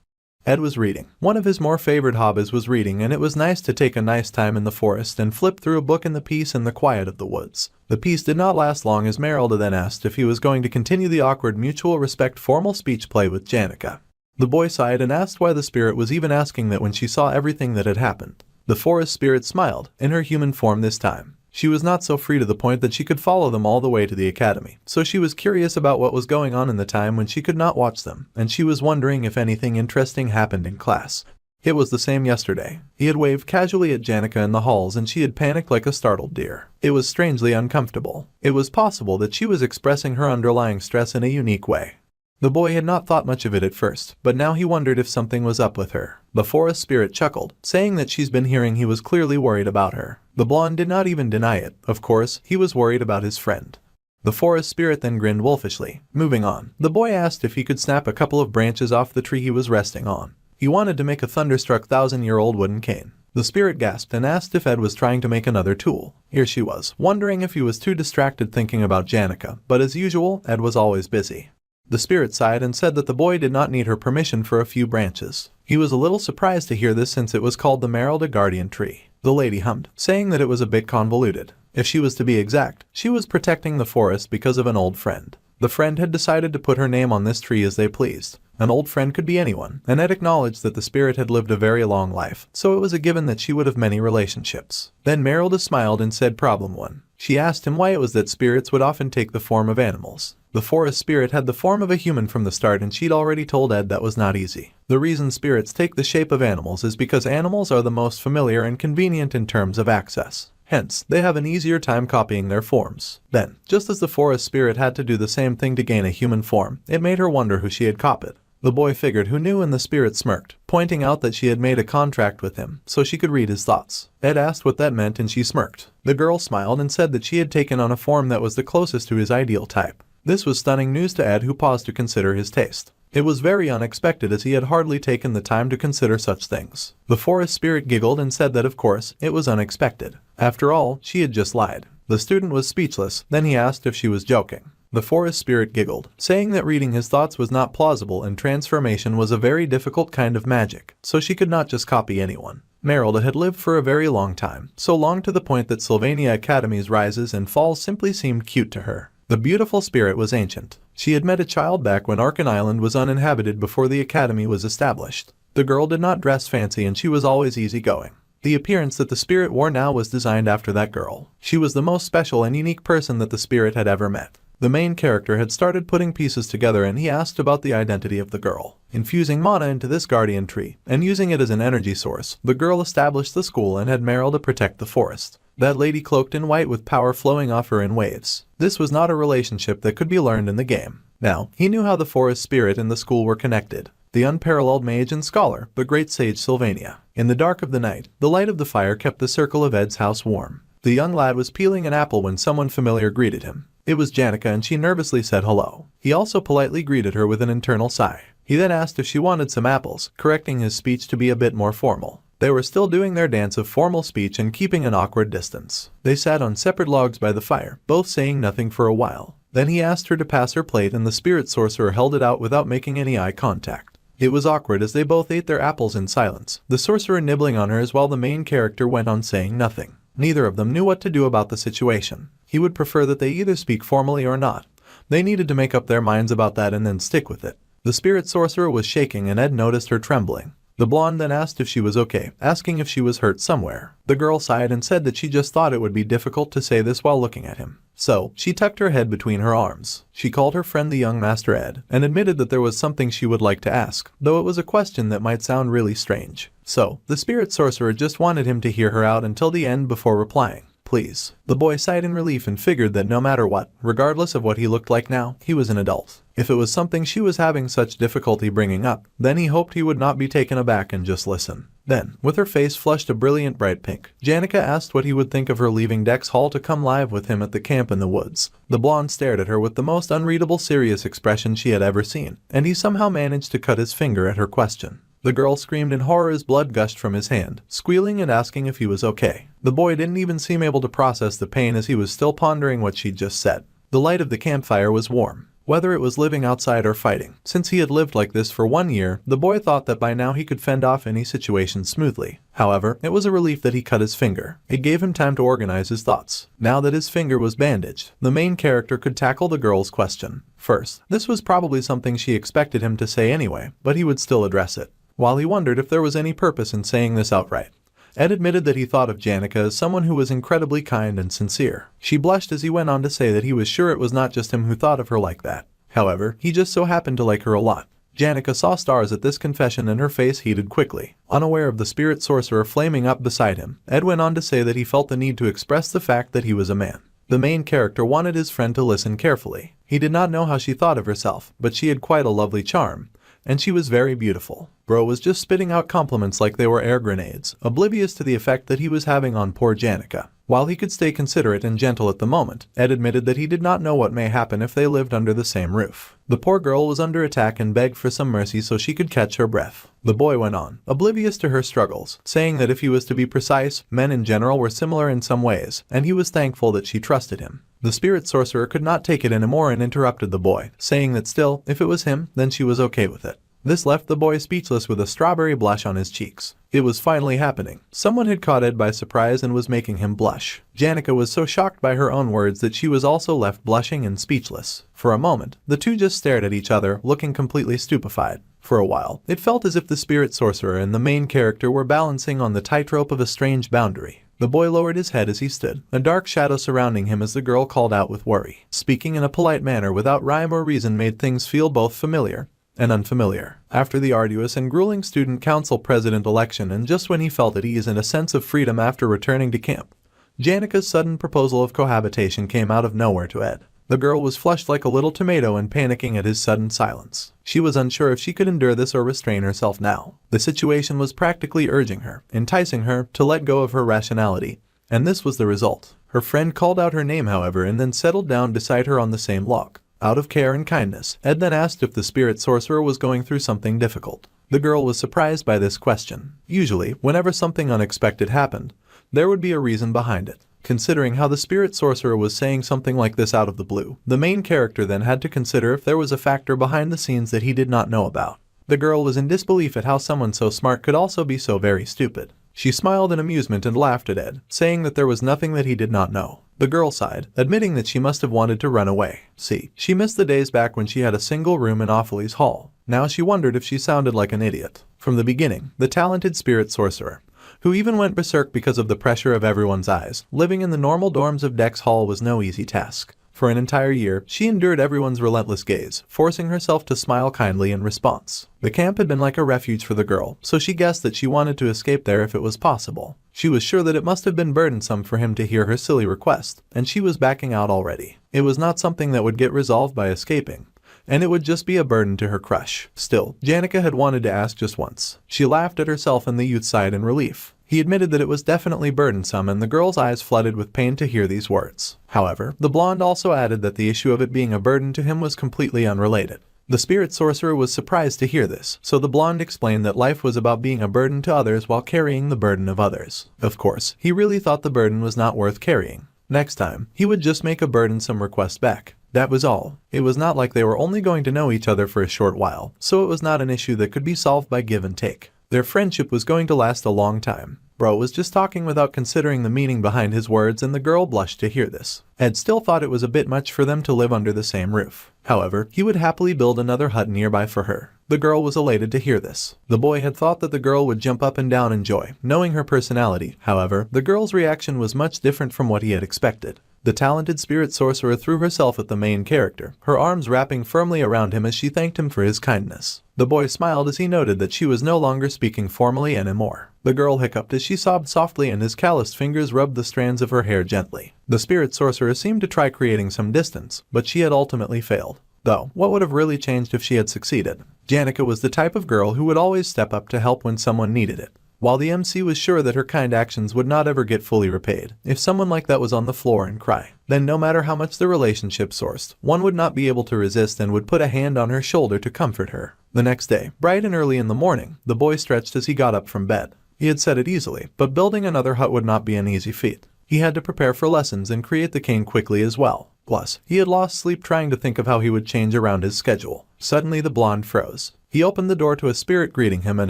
Ed was reading. One of his more favored hobbies was reading, and it was nice to take a nice time in the forest and flip through a book in the peace and the quiet of the woods. The peace did not last long as Merrill then asked if he was going to continue the awkward mutual respect formal speech play with Janica. The boy sighed and asked why the spirit was even asking that when she saw everything that had happened. The forest spirit smiled, in her human form this time. She was not so free to the point that she could follow them all the way to the academy, so she was curious about what was going on in the time when she could not watch them, and she was wondering if anything interesting happened in class. It was the same yesterday. He had waved casually at Janica in the halls and she had panicked like a startled deer. It was strangely uncomfortable. It was possible that she was expressing her underlying stress in a unique way. The boy had not thought much of it at first, but now he wondered if something was up with her. The forest spirit chuckled, saying that she's been hearing he was clearly worried about her. The blonde did not even deny it. Of course, he was worried about his friend. The forest spirit then grinned wolfishly. Moving on, the boy asked if he could snap a couple of branches off the tree he was resting on. He wanted to make a thunderstruck 1,000-year-old wooden cane. The spirit gasped and asked if Ed was trying to make another tool. Here she was, wondering if he was too distracted thinking about Janica, but as usual, Ed was always busy. The spirit sighed and said that the boy did not need her permission for a few branches. He was a little surprised to hear this since it was called the Merrill Guardian Tree. The lady hummed, saying that it was a bit convoluted. If she was to be exact, she was protecting the forest because of an old friend. The friend had decided to put her name on this tree as they pleased. An old friend could be anyone, and Ed acknowledged that the spirit had lived a very long life, so it was a given that she would have many relationships. Then Merrill smiled and said problem 1. She asked him why it was that spirits would often take the form of animals. The forest spirit had the form of a human from the start and she'd already told Ed that was not easy. The reason spirits take the shape of animals is because animals are the most familiar and convenient in terms of access. Hence, they have an easier time copying their forms. Then, just as the forest spirit had to do the same thing to gain a human form, it made her wonder who she had copied. The boy figured who knew and the spirit smirked, pointing out that she had made a contract with him, so she could read his thoughts. Ed asked what that meant and she smirked. The girl smiled and said that she had taken on a form that was the closest to his ideal type. This was stunning news to Ed, who paused to consider his taste. It was very unexpected as he had hardly taken the time to consider such things. The forest spirit giggled and said that of course, it was unexpected. After all, she had just lied. The student was speechless, then he asked if she was joking. The forest spirit giggled, saying that reading his thoughts was not plausible and transformation was a very difficult kind of magic, so she could not just copy anyone. Merrill had lived for a very long time, so long to the point that Sylvania Academy's rises and falls simply seemed cute to her. The beautiful spirit was ancient. She had met a child back when Arkan Island was uninhabited before the academy was established. The girl did not dress fancy and she was always easygoing. The appearance that the spirit wore now was designed after that girl. She was the most special and unique person that the spirit had ever met. The main character had started putting pieces together and he asked about the identity of the girl. Infusing mana into this guardian tree and using it as an energy source, the girl established the school and had Merrill to protect the forest. That lady cloaked in white with power flowing off her in waves. This was not a relationship that could be learned in the game. Now, he knew how the forest spirit and the school were connected. The unparalleled mage and scholar, the great sage Sylvania. In the dark of the night, the light of the fire kept the circle of Ed's house warm. The young lad was peeling an apple when someone familiar greeted him. It was Janica and she nervously said hello. He also politely greeted her with an internal sigh. He then asked if she wanted some apples, correcting his speech to be a bit more formal. They were still doing their dance of formal speech and keeping an awkward distance. They sat on separate logs by the fire, both saying nothing for a while. Then he asked her to pass her plate and the spirit sorcerer held it out without making any eye contact. It was awkward as they both ate their apples in silence, the sorcerer nibbling on hers while the main character went on saying nothing. Neither of them knew what to do about the situation. He would prefer that they either speak formally or not. They needed to make up their minds about that and then stick with it. The spirit sorcerer was shaking and Ed noticed her trembling. The blonde then asked if she was okay, asking if she was hurt somewhere. The girl sighed and said that she just thought it would be difficult to say this while looking at him. So, she tucked her head between her arms. She called her friend the young Master Ed, and admitted that there was something she would like to ask, though it was a question that might sound really strange. So, the spirit sorcerer just wanted him to hear her out until the end before replying. please." The boy sighed in relief and figured that no matter what, regardless of what he looked like now, he was an adult. If it was something she was having such difficulty bringing up, then he hoped he would not be taken aback and just listen. Then, with her face flushed a brilliant bright pink, Janica asked what he would think of her leaving Dex Hall to come live with him at the camp in the woods. The blonde stared at her with the most unreadable serious expression she had ever seen, and he somehow managed to cut his finger at her question. The girl screamed in horror as blood gushed from his hand, squealing and asking if he was okay. The boy didn't even seem able to process the pain as he was still pondering what she'd just said. The light of the campfire was warm. Whether it was living outside or fighting, since he had lived like this for 1 year, the boy thought that by now he could fend off any situation smoothly. However, it was a relief that he cut his finger. It gave him time to organize his thoughts. Now that his finger was bandaged, the main character could tackle the girl's question. First, this was probably something she expected him to say anyway, but he would still address it. While he wondered if there was any purpose in saying this outright, Ed admitted that he thought of Janica as someone who was incredibly kind and sincere. She blushed as he went on to say that he was sure it was not just him who thought of her like that. However, he just so happened to like her a lot. Janica saw stars at this confession and her face heated quickly. Unaware of the spirit sorcerer flaming up beside him, Ed went on to say that he felt the need to express the fact that he was a man. The main character wanted his friend to listen carefully. He did not know how she thought of herself, but she had quite a lovely charm, and she was very beautiful. Bro was just spitting out compliments like they were air grenades, oblivious to the effect that he was having on poor Janica. While he could stay considerate and gentle at the moment, Ed admitted that he did not know what may happen if they lived under the same roof. The poor girl was under attack and begged for some mercy so she could catch her breath. The boy went on, oblivious to her struggles, saying that if he was to be precise, men in general were similar in some ways, and he was thankful that she trusted him. The spirit sorcerer could not take it anymore and interrupted the boy, saying that still, if it was him, then she was okay with it. This left the boy speechless with a strawberry blush on his cheeks. It was finally happening. Someone had caught Ed by surprise and was making him blush. Janica was so shocked by her own words that she was also left blushing and speechless. For a moment, the two just stared at each other, looking completely stupefied. For a while, it felt as if the spirit sorcerer and the main character were balancing on the tightrope of a strange boundary. The boy lowered his head as he stood, a dark shadow surrounding him as the girl called out with worry. Speaking in a polite manner without rhyme or reason made things feel both familiar and unfamiliar. After the arduous and grueling student council president election and just when he felt at ease and a sense of freedom after returning to camp, Janica's sudden proposal of cohabitation came out of nowhere to Ed. The girl was flushed like a little tomato and panicking at his sudden silence. She was unsure if she could endure this or restrain herself now. The situation was practically urging her, enticing her to let go of her rationality, and this was the result. Her friend called out her name, however, and then settled down beside her on the same log. Out of care and kindness, Ed then asked if the spirit sorcerer was going through something difficult. The girl was surprised by this question. Usually, whenever something unexpected happened, there would be a reason behind it. Considering how the spirit sorcerer was saying something like this out of the blue, the main character then had to consider if there was a factor behind the scenes that he did not know about. The girl was in disbelief at how someone so smart could also be so very stupid. She smiled in amusement and laughed at Ed, saying that there was nothing that he did not know. The girl sighed, admitting that she must have wanted to run away. See, she missed the days back when she had a single room in Awfully's Hall. Now she wondered if she sounded like an idiot. From the beginning, the talented spirit sorcerer, who even went berserk because of the pressure of everyone's eyes, living in the normal dorms of Dex Hall was no easy task. For an entire year, she endured everyone's relentless gaze, forcing herself to smile kindly in response. The camp had been like a refuge for the girl, so she guessed that she wanted to escape there if it was possible. She was sure that it must have been burdensome for him to hear her silly request, and she was backing out already. It was not something that would get resolved by escaping, and it would just be a burden to her crush. Still, Janica had wanted to ask just once. She laughed at herself and the youth sighed in relief. He admitted that it was definitely burdensome and the girl's eyes flooded with pain to hear these words. However, the blonde also added that the issue of it being a burden to him was completely unrelated. The spirit sorcerer was surprised to hear this, so the blonde explained that life was about being a burden to others while carrying the burden of others. Of course, he really thought the burden was not worth carrying. Next time, he would just make a burdensome request back. That was all. It was not like they were only going to know each other for a short while, so it was not an issue that could be solved by give and take. Their friendship was going to last a long time. Bro was just talking without considering the meaning behind his words, and the girl blushed to hear this. Ed still thought it was a bit much for them to live under the same roof. However, he would happily build another hut nearby for her. The girl was elated to hear this. The boy had thought that the girl would jump up and down in joy, knowing her personality. However, the girl's reaction was much different from what he had expected. The talented spirit sorcerer threw herself at the main character, her arms wrapping firmly around him as she thanked him for his kindness. The boy smiled as he noted that she was no longer speaking formally anymore. The girl hiccuped as she sobbed softly and his calloused fingers rubbed the strands of her hair gently. The spirit sorcerer seemed to try creating some distance, but she had ultimately failed. Though, what would have really changed if she had succeeded? Janica was the type of girl who would always step up to help when someone needed it. While the MC was sure that her kind actions would not ever get fully repaid, if someone like that was on the floor and cry, then no matter how much the relationship sourced, one would not be able to resist and would put a hand on her shoulder to comfort her. The next day, bright and early in the morning, the boy stretched as he got up from bed. He had said it easily, but building another hut would not be an easy feat. He had to prepare for lessons and create the cane quickly as well. Plus, he had lost sleep trying to think of how he would change around his schedule. Suddenly the blonde froze. He opened the door to a spirit greeting him and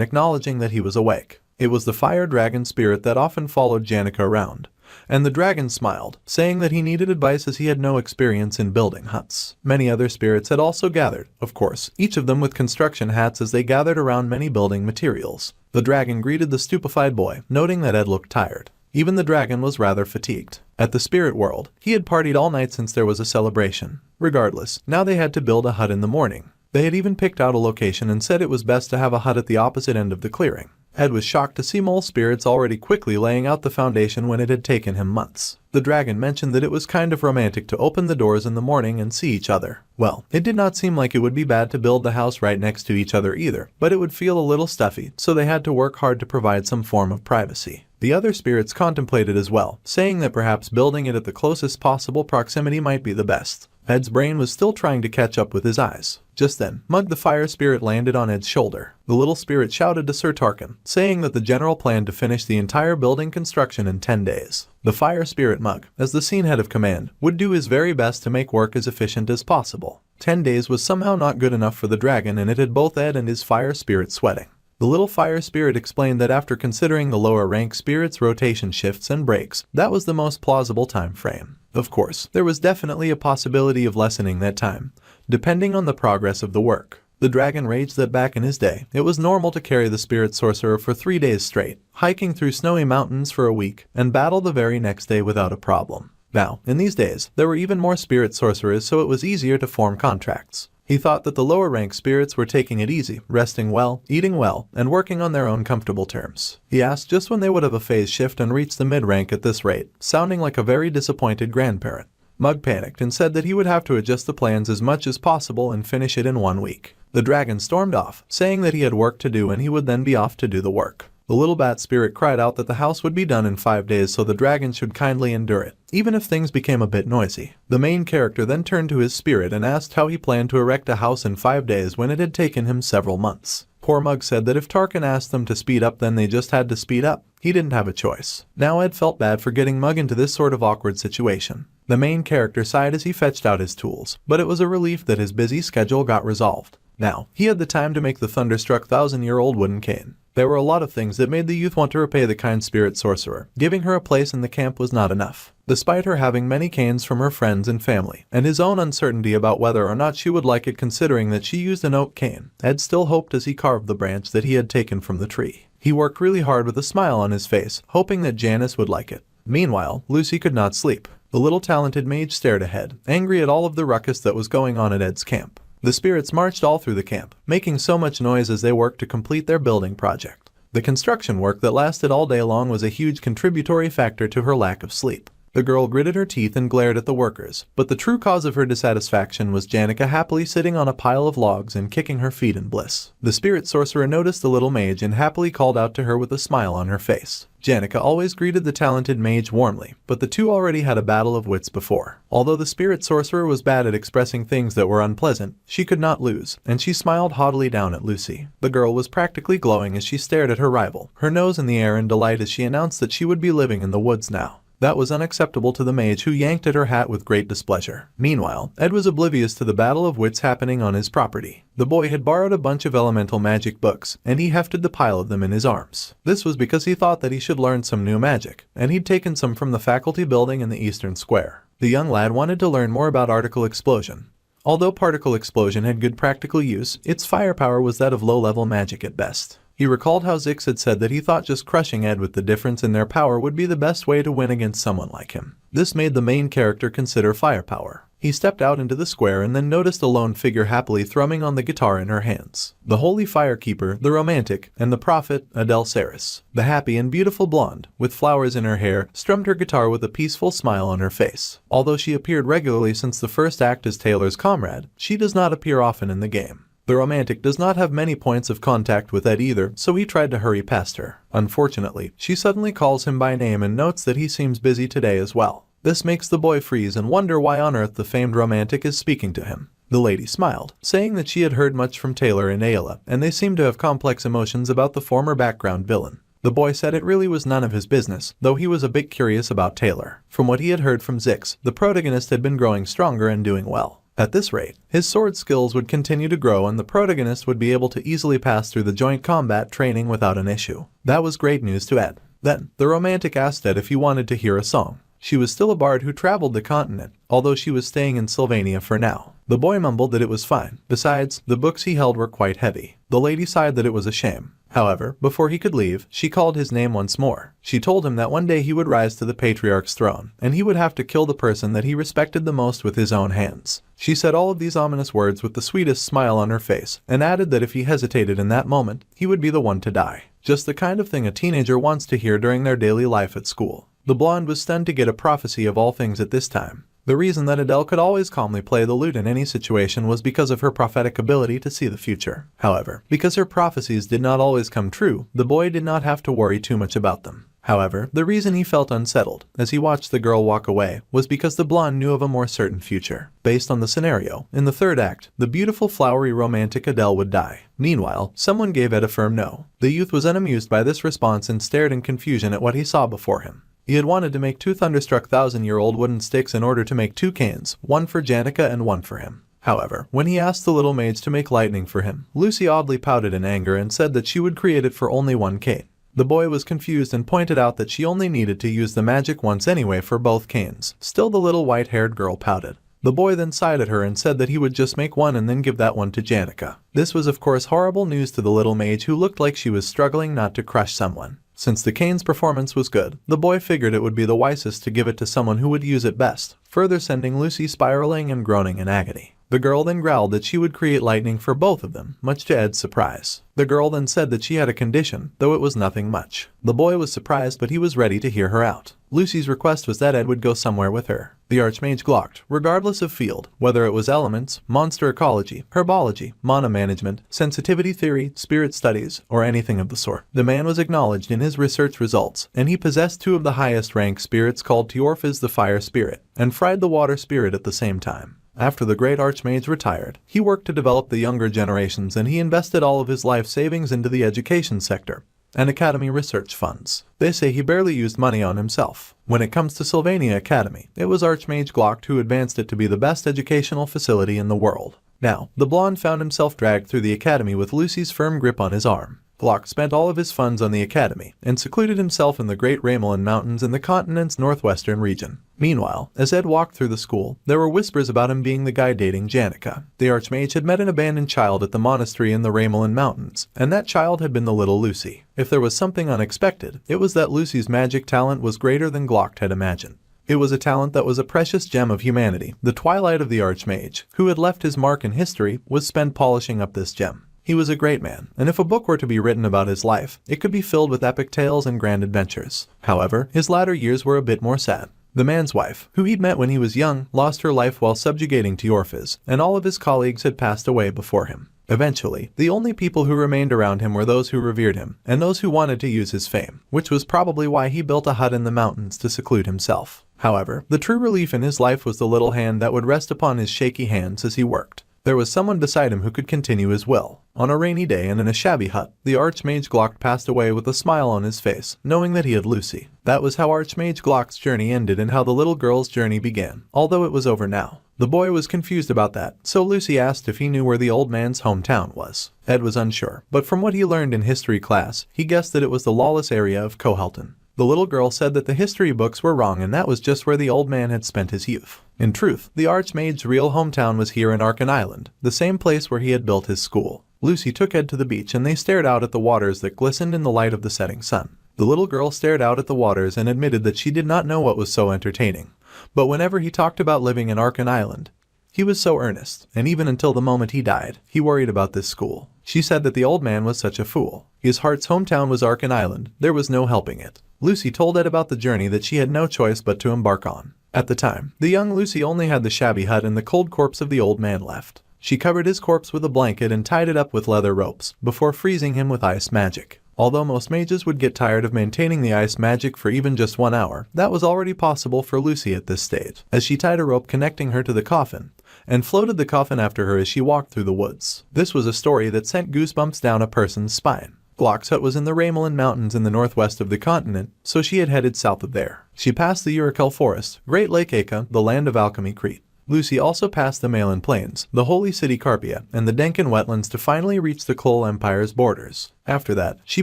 acknowledging that he was awake. It was the fire dragon spirit that often followed Janica around. And the dragon smiled, saying that he needed advice as he had no experience in building huts. Many other spirits had also gathered, of course, each of them with construction hats as they gathered around many building materials. The dragon greeted the stupefied boy, noting that Ed looked tired. Even the dragon was rather fatigued. At the spirit world, he had partied all night since there was a celebration. Regardless, now they had to build a hut in the morning. They had even picked out a location and said it was best to have a hut at the opposite end of the clearing. Ed was shocked to see mole spirits already quickly laying out the foundation when it had taken him months. The dragon mentioned that it was kind of romantic to open the doors in the morning and see each other. Well, it did not seem like it would be bad to build the house right next to each other either, but it would feel a little stuffy, so they had to work hard to provide some form of privacy. The other spirits contemplated as well, saying that perhaps building it at the closest possible proximity might be the best. Ed's brain was still trying to catch up with his eyes. Just then, Mug the fire spirit landed on Ed's shoulder. The little spirit shouted to Sir Tarkin, saying that the general planned to finish the entire building construction in 10 days. The fire spirit Mug, as the scene head of command, would do his very best to make work as efficient as possible. 10 days was somehow not good enough for the dragon, and it had both Ed and his fire spirit sweating. The little fire spirit explained that after considering the lower rank spirits' rotation shifts and breaks, that was the most plausible time frame. Of course, there was definitely a possibility of lessening that time, depending on the progress of the work. The dragon raged that back in his day, it was normal to carry the spirit sorcerer for 3 days straight, hiking through snowy mountains for a week, and battle the very next day without a problem. Now, in these days, there were even more spirit sorcerers, so it was easier to form contracts. He thought that the lower rank spirits were taking it easy, resting well, eating well, and working on their own comfortable terms. He asked just when they would have a phase shift and reach the mid-rank at this rate, sounding like a very disappointed grandparent. Mug panicked and said that he would have to adjust the plans as much as possible and finish it in 1 week. The dragon stormed off, saying that he had work to do and he would then be off to do the work. The little bat spirit cried out that the house would be done in 5 days, so the dragon should kindly endure it, even if things became a bit noisy. The main character then turned to his spirit and asked how he planned to erect a house in 5 days when it had taken him several months. Poor Mug said that if Tarkin asked them to speed up, then they just had to speed up. He didn't have a choice. Now Ed felt bad for getting Mug into this sort of awkward situation. The main character sighed as he fetched out his tools, but it was a relief that his busy schedule got resolved. Now, he had the time to make the thunderstruck 1,000-year-old wooden cane. There were a lot of things that made the youth want to repay the kind spirit sorcerer. Giving her a place in the camp was not enough. Despite her having many canes from her friends and family, and his own uncertainty about whether or not she would like it considering that she used an oak cane, Ed still hoped as he carved the branch that he had taken from the tree. He worked really hard with a smile on his face, hoping that Janice would like it. Meanwhile, Lucy could not sleep. The little talented mage stared ahead, angry at all of the ruckus that was going on at Ed's camp. The spirits marched all through the camp, making so much noise as they worked to complete their building project. The construction work that lasted all day long was a huge contributory factor to her lack of sleep. The girl gritted her teeth and glared at the workers, but the true cause of her dissatisfaction was Janica happily sitting on a pile of logs and kicking her feet in bliss. The spirit sorcerer noticed the little mage and happily called out to her with a smile on her face. Janica always greeted the talented mage warmly, but the two already had a battle of wits before. Although the spirit sorcerer was bad at expressing things that were unpleasant, she could not lose, and she smiled haughtily down at Lucy. The girl was practically glowing as she stared at her rival, her nose in the air in delight as she announced that she would be living in the woods now. That was unacceptable to the mage, who yanked at her hat with great displeasure. Meanwhile, Ed was oblivious to the battle of wits happening on his property. The boy had borrowed a bunch of elemental magic books, and he hefted the pile of them in his arms. This was because he thought that he should learn some new magic, and he'd taken some from the faculty building in the Eastern Square. The young lad wanted to learn more about particle explosion. Although particle explosion had good practical use, its firepower was that of low-level magic at best. He recalled how Ziggs had said that he thought just crushing Ed with the difference in their power would be the best way to win against someone like him. This made the main character consider firepower. He stepped out into the square and then noticed a lone figure happily thrumming on the guitar in her hands. The holy firekeeper, the romantic, and the prophet, Adele Saris. The happy and beautiful blonde, with flowers in her hair, strummed her guitar with a peaceful smile on her face. Although she appeared regularly since the first act as Taylor's comrade, she does not appear often in the game. The romantic does not have many points of contact with Ed either, so he tried to hurry past her. Unfortunately, she suddenly calls him by name and notes that he seems busy today as well. This makes the boy freeze and wonder why on earth the famed romantic is speaking to him. The lady smiled, saying that she had heard much from Taylor and Ayla, and they seemed to have complex emotions about the former background villain. The boy said it really was none of his business, though he was a bit curious about Taylor. From what he had heard from Ziggs, the protagonist had been growing stronger and doing well. At this rate, his sword skills would continue to grow and the protagonist would be able to easily pass through the joint combat training without an issue. That was great news to Ed. Then, the romantic asked Ed if he wanted to hear a song. She was still a bard who traveled the continent, although she was staying in Sylvania for now. The boy mumbled that it was fine. Besides, the books he held were quite heavy. The lady sighed that it was a shame. However, before he could leave, she called his name once more. She told him that one day he would rise to the patriarch's throne, and he would have to kill the person that he respected the most with his own hands. She said all of these ominous words with the sweetest smile on her face, and added that if he hesitated in that moment, he would be the one to die. Just the kind of thing a teenager wants to hear during their daily life at school. The blonde was stunned to get a prophecy of all things at this time. The reason that Adele could always calmly play the lute in any situation was because of her prophetic ability to see the future. However, because her prophecies did not always come true, the boy did not have to worry too much about them. However, the reason he felt unsettled, as he watched the girl walk away, was because the blonde knew of a more certain future. Based on the scenario, in the third act, the beautiful flowery romantic Adele would die. Meanwhile, someone gave Ed a firm no. The youth was unamused by this response and stared in confusion at what he saw before him. He had wanted to make two thunderstruck 1,000-year-old wooden sticks in order to make two canes, one for Janica and one for him. However, when he asked the little mage to make lightning for him, Lucy oddly pouted in anger and said that she would create it for only one cane. The boy was confused and pointed out that she only needed to use the magic once anyway for both canes. Still the little white-haired girl pouted. The boy then sighed at her and said that he would just make one and then give that one to Janica. This was of course horrible news to the little mage who looked like she was struggling not to crush someone. Since the cane's performance was good, the boy figured it would be the wisest to give it to someone who would use it best, further sending Lucy spiraling and groaning in agony. The girl then growled that she would create lightning for both of them, much to Ed's surprise. The girl then said that she had a condition, though it was nothing much. The boy was surprised, but he was ready to hear her out. Lucy's request was that Ed would go somewhere with her. The Archmage glocked, regardless of field, whether it was elements, monster ecology, herbology, mana management, sensitivity theory, spirit studies, or anything of the sort. The man was acknowledged in his research results, and he possessed two of the highest rank spirits called Teorphas the Fire Spirit, and Fried the Water Spirit at the same time. After the great Archmage retired, he worked to develop the younger generations and he invested all of his life savings into the education sector and academy research funds. They say he barely used money on himself. When it comes to Sylvania Academy, it was Archmage Glock who advanced it to be the best educational facility in the world. Now, the blonde found himself dragged through the academy with Lucy's firm grip on his arm. Glock spent all of his funds on the academy and secluded himself in the Great Ramelin Mountains in the continent's northwestern region. Meanwhile, as Ed walked through the school, there were whispers about him being the guy dating Janica. The Archmage had met an abandoned child at the monastery in the Ramelin Mountains, and that child had been the little Lucy. If there was something unexpected, it was that Lucy's magic talent was greater than Glock had imagined. It was a talent that was a precious gem of humanity. The twilight of the Archmage, who had left his mark in history, was spent polishing up this gem. He was a great man, and if a book were to be written about his life, it could be filled with epic tales and grand adventures. However, his latter years were a bit more sad. The man's wife, who he'd met when he was young, lost her life while subjugating Teorphas, and all of his colleagues had passed away before him. Eventually, the only people who remained around him were those who revered him, and those who wanted to use his fame, which was probably why he built a hut in the mountains to seclude himself. However, the true relief in his life was the little hand that would rest upon his shaky hands as he worked. There was someone beside him who could continue his will. On a rainy day and in a shabby hut, the Archmage Glock passed away with a smile on his face, knowing that he had Lucy. That was how Archmage Glock's journey ended and how the little girl's journey began, although it was over now. The boy was confused about that, so Lucy asked if he knew where the old man's hometown was. Ed was unsure, but from what he learned in history class, he guessed that it was the lawless area of Kohelton. The little girl said that the history books were wrong and that was just where the old man had spent his youth. In truth, the Archmage's real hometown was here in Arkan Island, the same place where he had built his school. Lucy took Ed to the beach and they stared out at the waters that glistened in the light of the setting sun. The little girl stared out at the waters and admitted that she did not know what was so entertaining. But whenever he talked about living in Arkan Island, he was so earnest, and even until the moment he died, he worried about this school. She said that the old man was such a fool. His heart's hometown was Arkan Island, there was no helping it. Lucy told Ed about the journey that she had no choice but to embark on. At the time, the young Lucy only had the shabby hut and the cold corpse of the old man left. She covered his corpse with a blanket and tied it up with leather ropes, before freezing him with ice magic. Although most mages would get tired of maintaining the ice magic for even just 1 hour, that was already possible for Lucy at this stage, as she tied a rope connecting her to the coffin, and floated the coffin after her as she walked through the woods. This was a story that sent goosebumps down a person's spine. Glock's hut was in the Ramelin Mountains in the northwest of the continent, so she had headed south of there. She passed the Urakel Forest, Great Lake Aka, the land of alchemy Crete. Lucy also passed the Malin Plains, the holy city Carpia, and the Denkin wetlands to finally reach the Klol Empire's borders. After that, she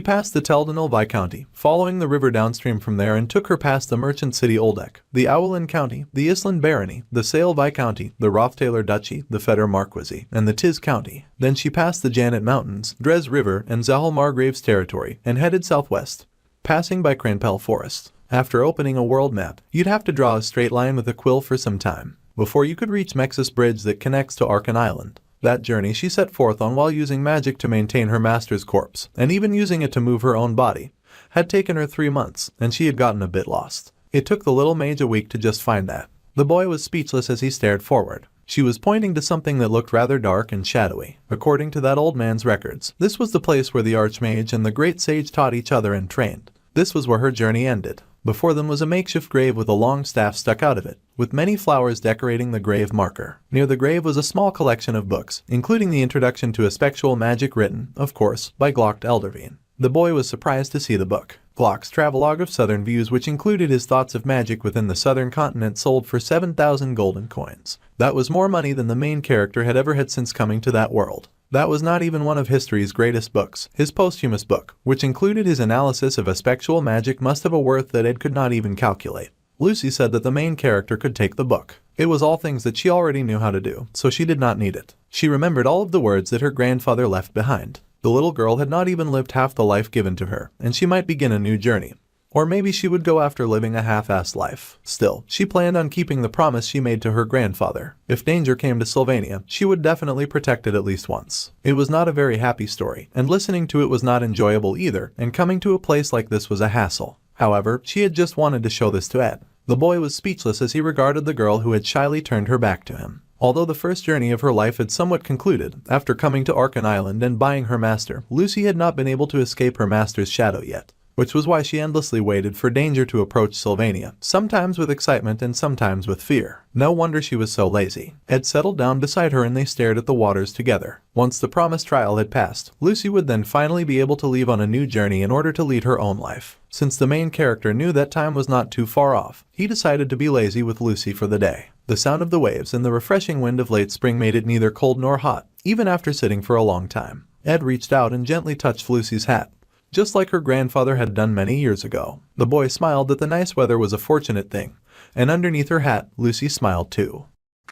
passed the Teldonal Viscounty, following the river downstream from there, and took her past the merchant city Oldek, the Owlin County, the Island Barony, the Sale Viscounty, the Rothtailor Duchy, the Feder Marquisy, and the Tiz County. Then she passed the Janet Mountains, Dres River, and Zahal Margrave's territory, and headed southwest, passing by Cranpel Forest. After opening a world map, you'd have to draw a straight line with a quill for some time before you could reach Mexus Bridge that connects to Arkan Island. That journey she set forth on while using magic to maintain her master's corpse, and even using it to move her own body, had taken her 3 months, and she had gotten a bit lost. It took the little mage a week to just find that. The boy was speechless as he stared forward. She was pointing to something that looked rather dark and shadowy. According to that old man's records, this was the place where the Archmage and the Great Sage taught each other and trained. This was where her journey ended. Before them was a makeshift grave with a long staff stuck out of it, with many flowers decorating the grave marker. Near the grave was a small collection of books, including the introduction to Spectral Magic written, of course, by Glock Elderveen. The boy was surprised to see the book. Glock's travelogue of southern views, which included his thoughts of magic within the southern continent, sold for 7,000 golden coins. That was more money than the main character had ever had since coming to that world. That was not even one of history's greatest books. His posthumous book, which included his analysis of Spectral Magic, must have a worth that Ed could not even calculate. Lucy said that the main character could take the book. It was all things that she already knew how to do, so she did not need it. She remembered all of the words that her grandfather left behind. The little girl had not even lived half the life given to her, and she might begin a new journey. Or maybe she would go after living a half-assed life. Still, she planned on keeping the promise she made to her grandfather. If danger came to Sylvania, she would definitely protect it at least once. It was not a very happy story, and listening to it was not enjoyable either, and coming to a place like this was a hassle. However, she had just wanted to show this to Ed. The boy was speechless as he regarded the girl who had shyly turned her back to him. Although the first journey of her life had somewhat concluded, after coming to Arkan Island and buying her master, Lucy had not been able to escape her master's shadow yet, which was why she endlessly waited for danger to approach Sylvania, sometimes with excitement and sometimes with fear. No wonder she was so lazy. Ed settled down beside her and they stared at the waters together. Once the promised trial had passed, Lucy would then finally be able to leave on a new journey in order to lead her own life. Since the main character knew that time was not too far off, he decided to be lazy with Lucy for the day. The sound of the waves and the refreshing wind of late spring made it neither cold nor hot, even after sitting for a long time. Ed reached out and gently touched Lucy's hat, just like her grandfather had done many years ago. The boy smiled that the nice weather was a fortunate thing, and underneath her hat, Lucy smiled too.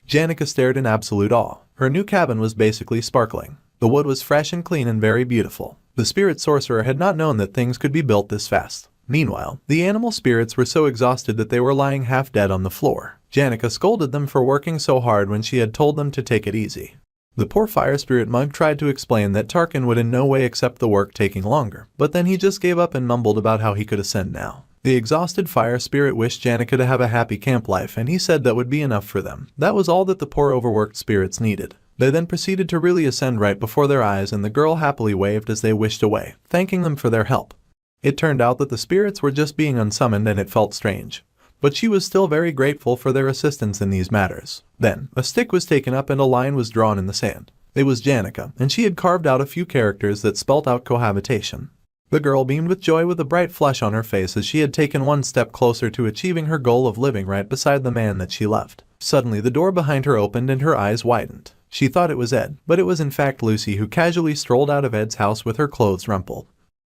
Janica stared in absolute awe. Her new cabin was basically sparkling. The wood was fresh and clean and very beautiful. The spirit sorcerer had not known that things could be built this fast. Meanwhile, the animal spirits were so exhausted that they were lying half dead on the floor. Janica scolded them for working so hard when she had told them to take it easy. The poor fire spirit mug tried to explain that Tarkin would in no way accept the work taking longer, but then he just gave up and mumbled about how he could ascend now. The exhausted fire spirit wished Janica to have a happy camp life, and he said that would be enough for them. That was all that the poor overworked spirits needed. They then proceeded to really ascend right before their eyes, and the girl happily waved as they wished away, thanking them for their help. It turned out that the spirits were just being unsummoned, and it felt strange, but she was still very grateful for their assistance in these matters. Then, a stick was taken up and a line was drawn in the sand. It was Janica, and she had carved out a few characters that spelt out cohabitation. The girl beamed with joy with a bright flush on her face as she had taken one step closer to achieving her goal of living right beside the man that she loved. Suddenly the door behind her opened and her eyes widened. She thought it was Ed, but it was in fact Lucy, who casually strolled out of Ed's house with her clothes rumpled.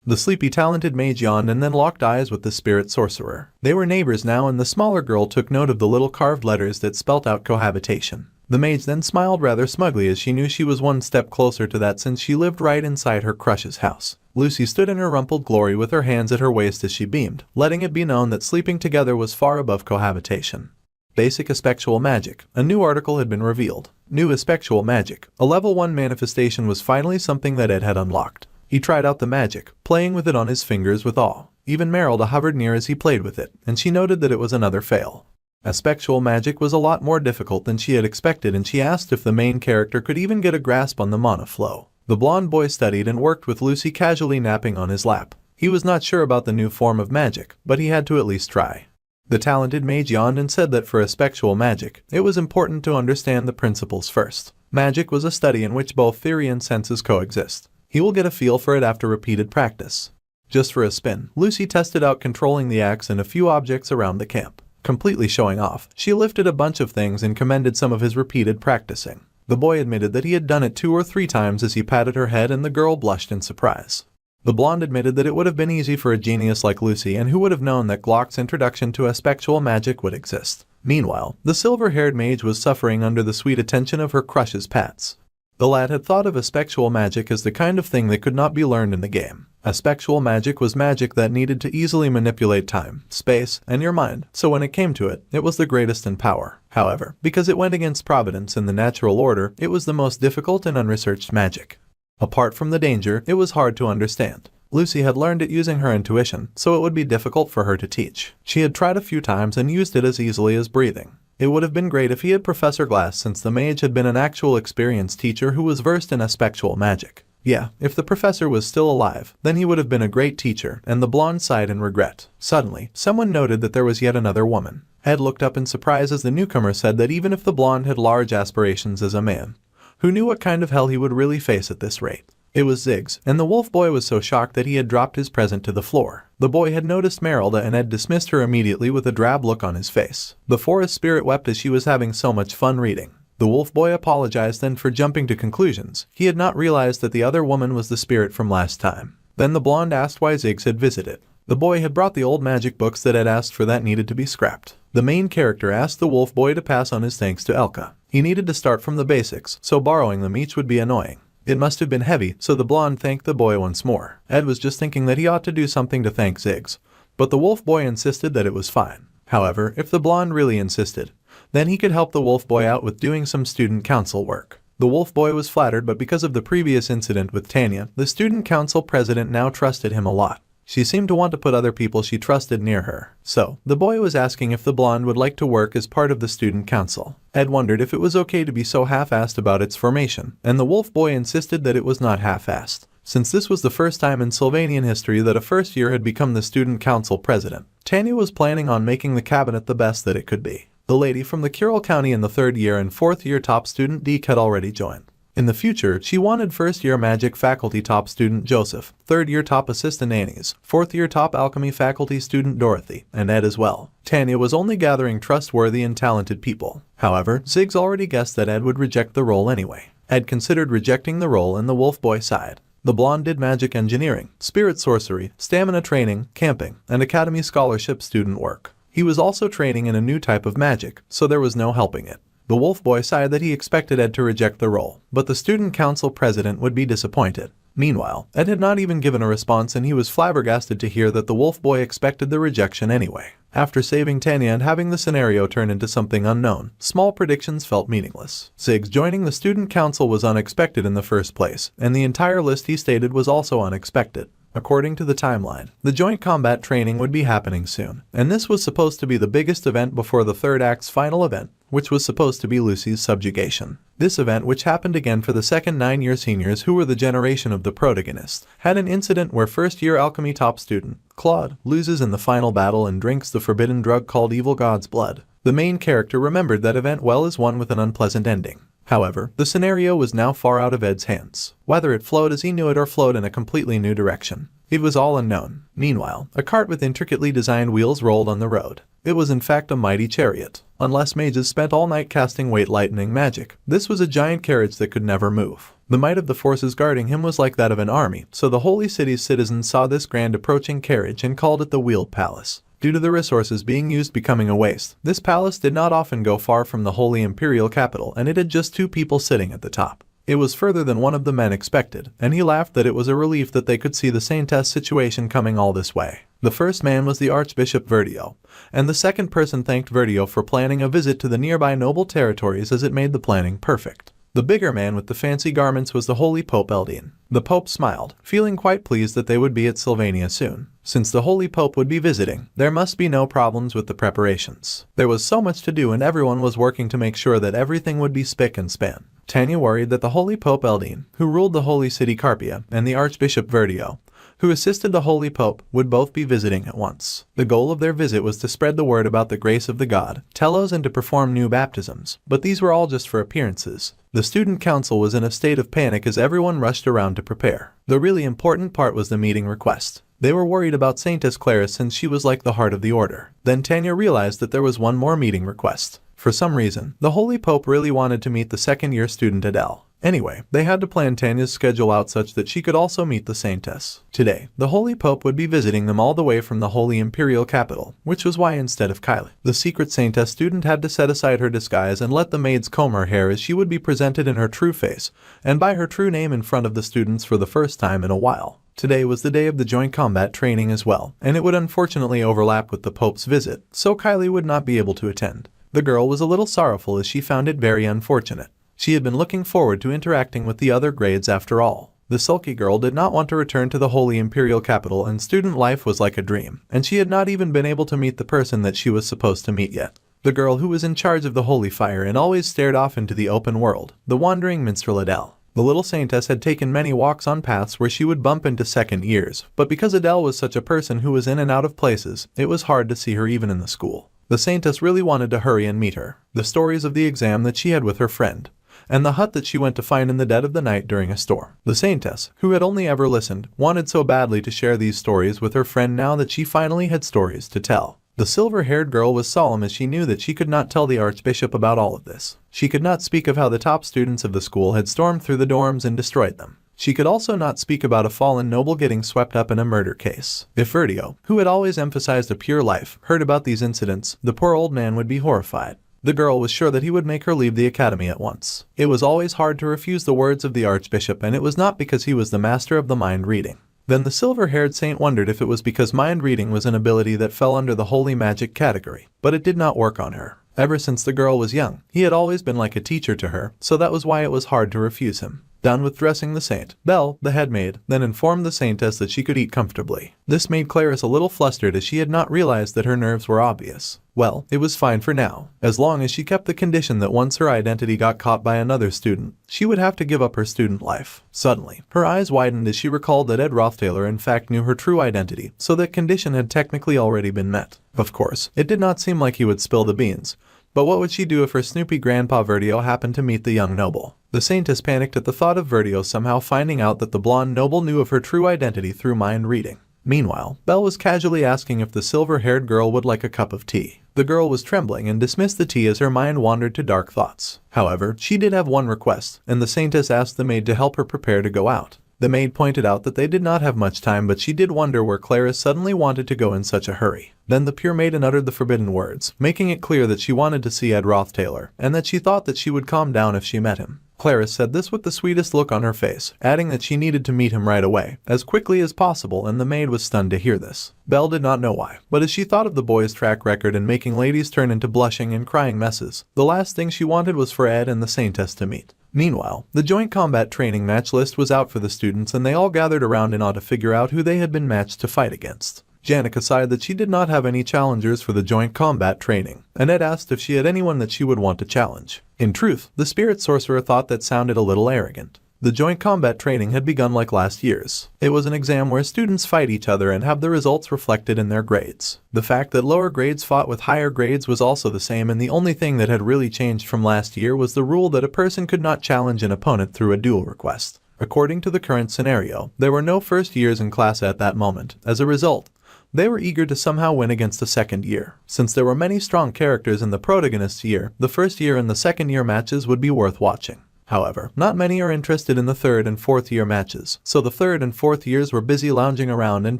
The sleepy talented mage yawned and then locked eyes with the spirit sorcerer. They were neighbors now, and the smaller girl took note of the little carved letters that spelt out cohabitation. The mage then smiled rather smugly as she knew she was one step closer to that since she lived right inside her crush's house. Lucy stood in her rumpled glory with her hands at her waist as she beamed, letting it be known that sleeping together was far above cohabitation. Basic Aspectual Magic. A new article had been revealed. New Aspectual Magic. A level 1 manifestation was finally something that Ed had unlocked. He tried out the magic, playing with it on his fingers with awe. Even Merrill hovered near as he played with it, and she noted that it was another fail. Aspectual magic was a lot more difficult than she had expected, and she asked if the main character could even get a grasp on the mana flow. The blonde boy studied and worked with Lucy casually napping on his lap. He was not sure about the new form of magic, but he had to at least try. The talented mage yawned and said that for aspectual magic, it was important to understand the principles first. Magic was a study in which both theory and senses coexist. He will get a feel for it after repeated practice. Just for a spin, Lucy tested out controlling the axe and a few objects around the camp. Completely showing off, she lifted a bunch of things and commended some of his repeated practicing. The boy admitted that he had done it 2 or 3 times as he patted her head, and the girl blushed in surprise. The blonde admitted that it would have been easy for a genius like Lucy, and who would have known that Glock's introduction to aspectual magic would exist. Meanwhile, the silver-haired mage was suffering under the sweet attention of her crush's pats. The lad had thought of aspectual magic as the kind of thing that could not be learned in the game. Aspectual magic was magic that needed to easily manipulate time, space, and your mind, so when it came to it, it was the greatest in power. However, because it went against providence and the natural order, it was the most difficult and unresearched magic. Apart from the danger, it was hard to understand. Lucy had learned it using her intuition, so it would be difficult for her to teach. She had tried a few times and used it as easily as breathing. It would have been great if he had Professor Glass, since the mage had been an actual experienced teacher who was versed in aspectual magic. Yeah, if the professor was still alive, then he would have been a great teacher, and the blonde sighed in regret. Suddenly, someone noted that there was yet another woman. Ed looked up in surprise as the newcomer said that even if the blonde had large aspirations as a man, who knew what kind of hell he would really face at this rate? It was Ziggs, and the wolf boy was so shocked that he had dropped his present to the floor. The boy had noticed Merrill and had dismissed her immediately with a drab look on his face. The forest spirit wept as she was having so much fun reading. The wolf boy apologized then for jumping to conclusions. He had not realized that the other woman was the spirit from last time. Then the blonde asked why Ziggs had visited. The boy had brought the old magic books that had asked for that needed to be scrapped. The main character asked the wolf boy to pass on his thanks to Elka. He needed to start from the basics, so borrowing them each would be annoying. It must have been heavy, so the blonde thanked the boy once more. Ed was just thinking that he ought to do something to thank Ziggs, but the wolf boy insisted that it was fine. However, if the blonde really insisted, then he could help the wolf boy out with doing some student council work. The wolf boy was flattered, but because of the previous incident with Tanya, the student council president now trusted him a lot. She seemed to want to put other people she trusted near her. So, the boy was asking if the blonde would like to work as part of the student council. Ed wondered if it was okay to be so half-assed about its formation, and the wolf boy insisted that it was not half-assed, since this was the first time in Sylvanian history that a first year had become the student council president. Tanya was planning on making the cabinet the best that it could be. The lady from the Kirill County in the 3rd year and 4th year top student Deke had already joined. In the future, she wanted 1st year magic faculty top student Joseph, 3rd year top assistant Annie's, 4th year top alchemy faculty student Dorothy, and Ed as well. Tanya was only gathering trustworthy and talented people. However, Ziggs already guessed that Ed would reject the role anyway. Ed considered rejecting the role, and the wolf boy sighed. The blonde did magic engineering, spirit sorcery, stamina training, camping, and academy scholarship student work. He was also training in a new type of magic, so there was no helping it. The wolf boy sighed that he expected Ed to reject the role, but the student council president would be disappointed. Meanwhile, Ed had not even given a response, and he was flabbergasted to hear that the wolf boy expected the rejection anyway. After saving Tanya and having the scenario turn into something unknown, small predictions felt meaningless. Ziggs joining the student council was unexpected in the first place, and the entire list he stated was also unexpected. According to the timeline, the joint combat training would be happening soon, and this was supposed to be the biggest event before the 3rd act's final event, which was supposed to be Lucy's subjugation. This event, which happened again for the second 9-year seniors who were the generation of the protagonist, had an incident where 1st year alchemy top student Claude loses in the final battle and drinks the forbidden drug called Evil God's Blood. The main character remembered that event well as one with an unpleasant ending. However, the scenario was now far out of Ed's hands. Whether it flowed as he knew it or flowed in a completely new direction, it was all unknown. Meanwhile, a cart with intricately designed wheels rolled on the road. It was in fact a mighty chariot. Unless mages spent all night casting weight lightning magic, this was a giant carriage that could never move. The might of the forces guarding him was like that of an army, so the holy city's citizens saw this grand approaching carriage and called it the Wheeled Palace. Due to the resources being used becoming a waste, this palace did not often go far from the holy imperial capital, and it had just 2 people sitting at the top. It was further than one of the men expected, and he laughed that it was a relief that they could see the Saintess situation coming all this way. The first man was the Archbishop Verdio, and the second person thanked Verdio for planning a visit to the nearby noble territories as it made the planning perfect. The bigger man with the fancy garments was the Holy Pope Eldine. The Pope smiled, feeling quite pleased that they would be at Sylvania soon. Since the Holy Pope would be visiting, there must be no problems with the preparations. There was so much to do and everyone was working to make sure that everything would be spick and span. Tanya worried that the Holy Pope Eldine, who ruled the Holy City Carpia, and the Archbishop Verdio, who assisted the Holy Pope, would both be visiting at once. The goal of their visit was to spread the word about the grace of the god, Telos, and to perform new baptisms, but these were all just for appearances. The student council was in a state of panic as everyone rushed around to prepare. The really important part was the meeting request. They were worried about Saintess Claris since she was like the heart of the order. Then Tanya realized that there was one more meeting request. For some reason, the Holy Pope really wanted to meet the second-year student Adele. Anyway, they had to plan Tanya's schedule out such that she could also meet the Saintess. Today, the Holy Pope would be visiting them all the way from the Holy Imperial Capital, which was why instead of Kylie, the secret Saintess student had to set aside her disguise and let the maids comb her hair as she would be presented in her true face, and by her true name in front of the students for the first time in a while. Today was the day of the joint combat training as well, and it would unfortunately overlap with the Pope's visit, so Kylie would not be able to attend. The girl was a little sorrowful as she found it very unfortunate. She had been looking forward to interacting with the other grades after all. The sulky girl did not want to return to the Holy Imperial Capital, and student life was like a dream, and she had not even been able to meet the person that she was supposed to meet yet. The girl who was in charge of the holy fire and always stared off into the open world, the wandering minstrel Adele. The little Saintess had taken many walks on paths where she would bump into second years, but because Adele was such a person who was in and out of places, it was hard to see her even in the school. The Saintess really wanted to hurry and meet her. The stories of the exam that she had with her friend, and the hut that she went to find in the dead of the night during a storm. The Saintess, who had only ever listened, wanted so badly to share these stories with her friend now that she finally had stories to tell. The silver-haired girl was solemn as she knew that she could not tell the Archbishop about all of this. She could not speak of how the top students of the school had stormed through the dorms and destroyed them. She could also not speak about a fallen noble getting swept up in a murder case. If Verdio, who had always emphasized a pure life, heard about these incidents, the poor old man would be horrified. The girl was sure that he would make her leave the academy at once. It was always hard to refuse the words of the Archbishop, and it was not because he was the master of the mind reading. Then the silver-haired saint wondered if it was because mind reading was an ability that fell under the holy magic category, but it did not work on her. Ever since the girl was young, he had always been like a teacher to her, so that was why it was hard to refuse him. Done with dressing the saint, Belle, the head maid, then informed the Saintess that she could eat comfortably. This made Claris a little flustered as she had not realized that her nerves were obvious. Well, it was fine for now, as long as she kept the condition that once her identity got caught by another student, she would have to give up her student life. Suddenly, her eyes widened as she recalled that Ed Rothtailor in fact knew her true identity, so that condition had technically already been met. Of course, it did not seem like he would spill the beans. But what would she do if her snoopy grandpa Verdio happened to meet the young noble? The Saintess panicked at the thought of Verdio somehow finding out that the blonde noble knew of her true identity through mind reading. Meanwhile, Belle was casually asking if the silver-haired girl would like a cup of tea. The girl was trembling and dismissed the tea as her mind wandered to dark thoughts. However, she did have one request, and the Saintess asked the maid to help her prepare to go out. The maid pointed out that they did not have much time, but she did wonder where Claris suddenly wanted to go in such a hurry. Then the pure maiden uttered the forbidden words, making it clear that she wanted to see Ed Rothtailor, and that she thought that she would calm down if she met him. Claris said this with the sweetest look on her face, adding that she needed to meet him right away, as quickly as possible, and the maid was stunned to hear this. Belle did not know why, but as she thought of the boy's track record in making ladies turn into blushing and crying messes, the last thing she wanted was for Ed and the Saintess to meet. Meanwhile, the joint combat training match list was out for the students, and they all gathered around in awe to figure out who they had been matched to fight against. Janica sighed that she did not have any challengers for the joint combat training, and Ed asked if she had anyone that she would want to challenge. In truth, the spirit sorcerer thought that sounded a little arrogant. The joint combat training had begun like last year's. It was an exam where students fight each other and have the results reflected in their grades. The fact that lower grades fought with higher grades was also the same, and the only thing that had really changed from last year was the rule that a person could not challenge an opponent through a duel request. According to the current scenario, there were no first years in class at that moment. As a result, they were eager to somehow win against the second year. Since there were many strong characters in the protagonist's year, the first year and the second year matches would be worth watching. However, not many are interested in the 3rd and 4th year matches, so the 3rd and 4th years were busy lounging around and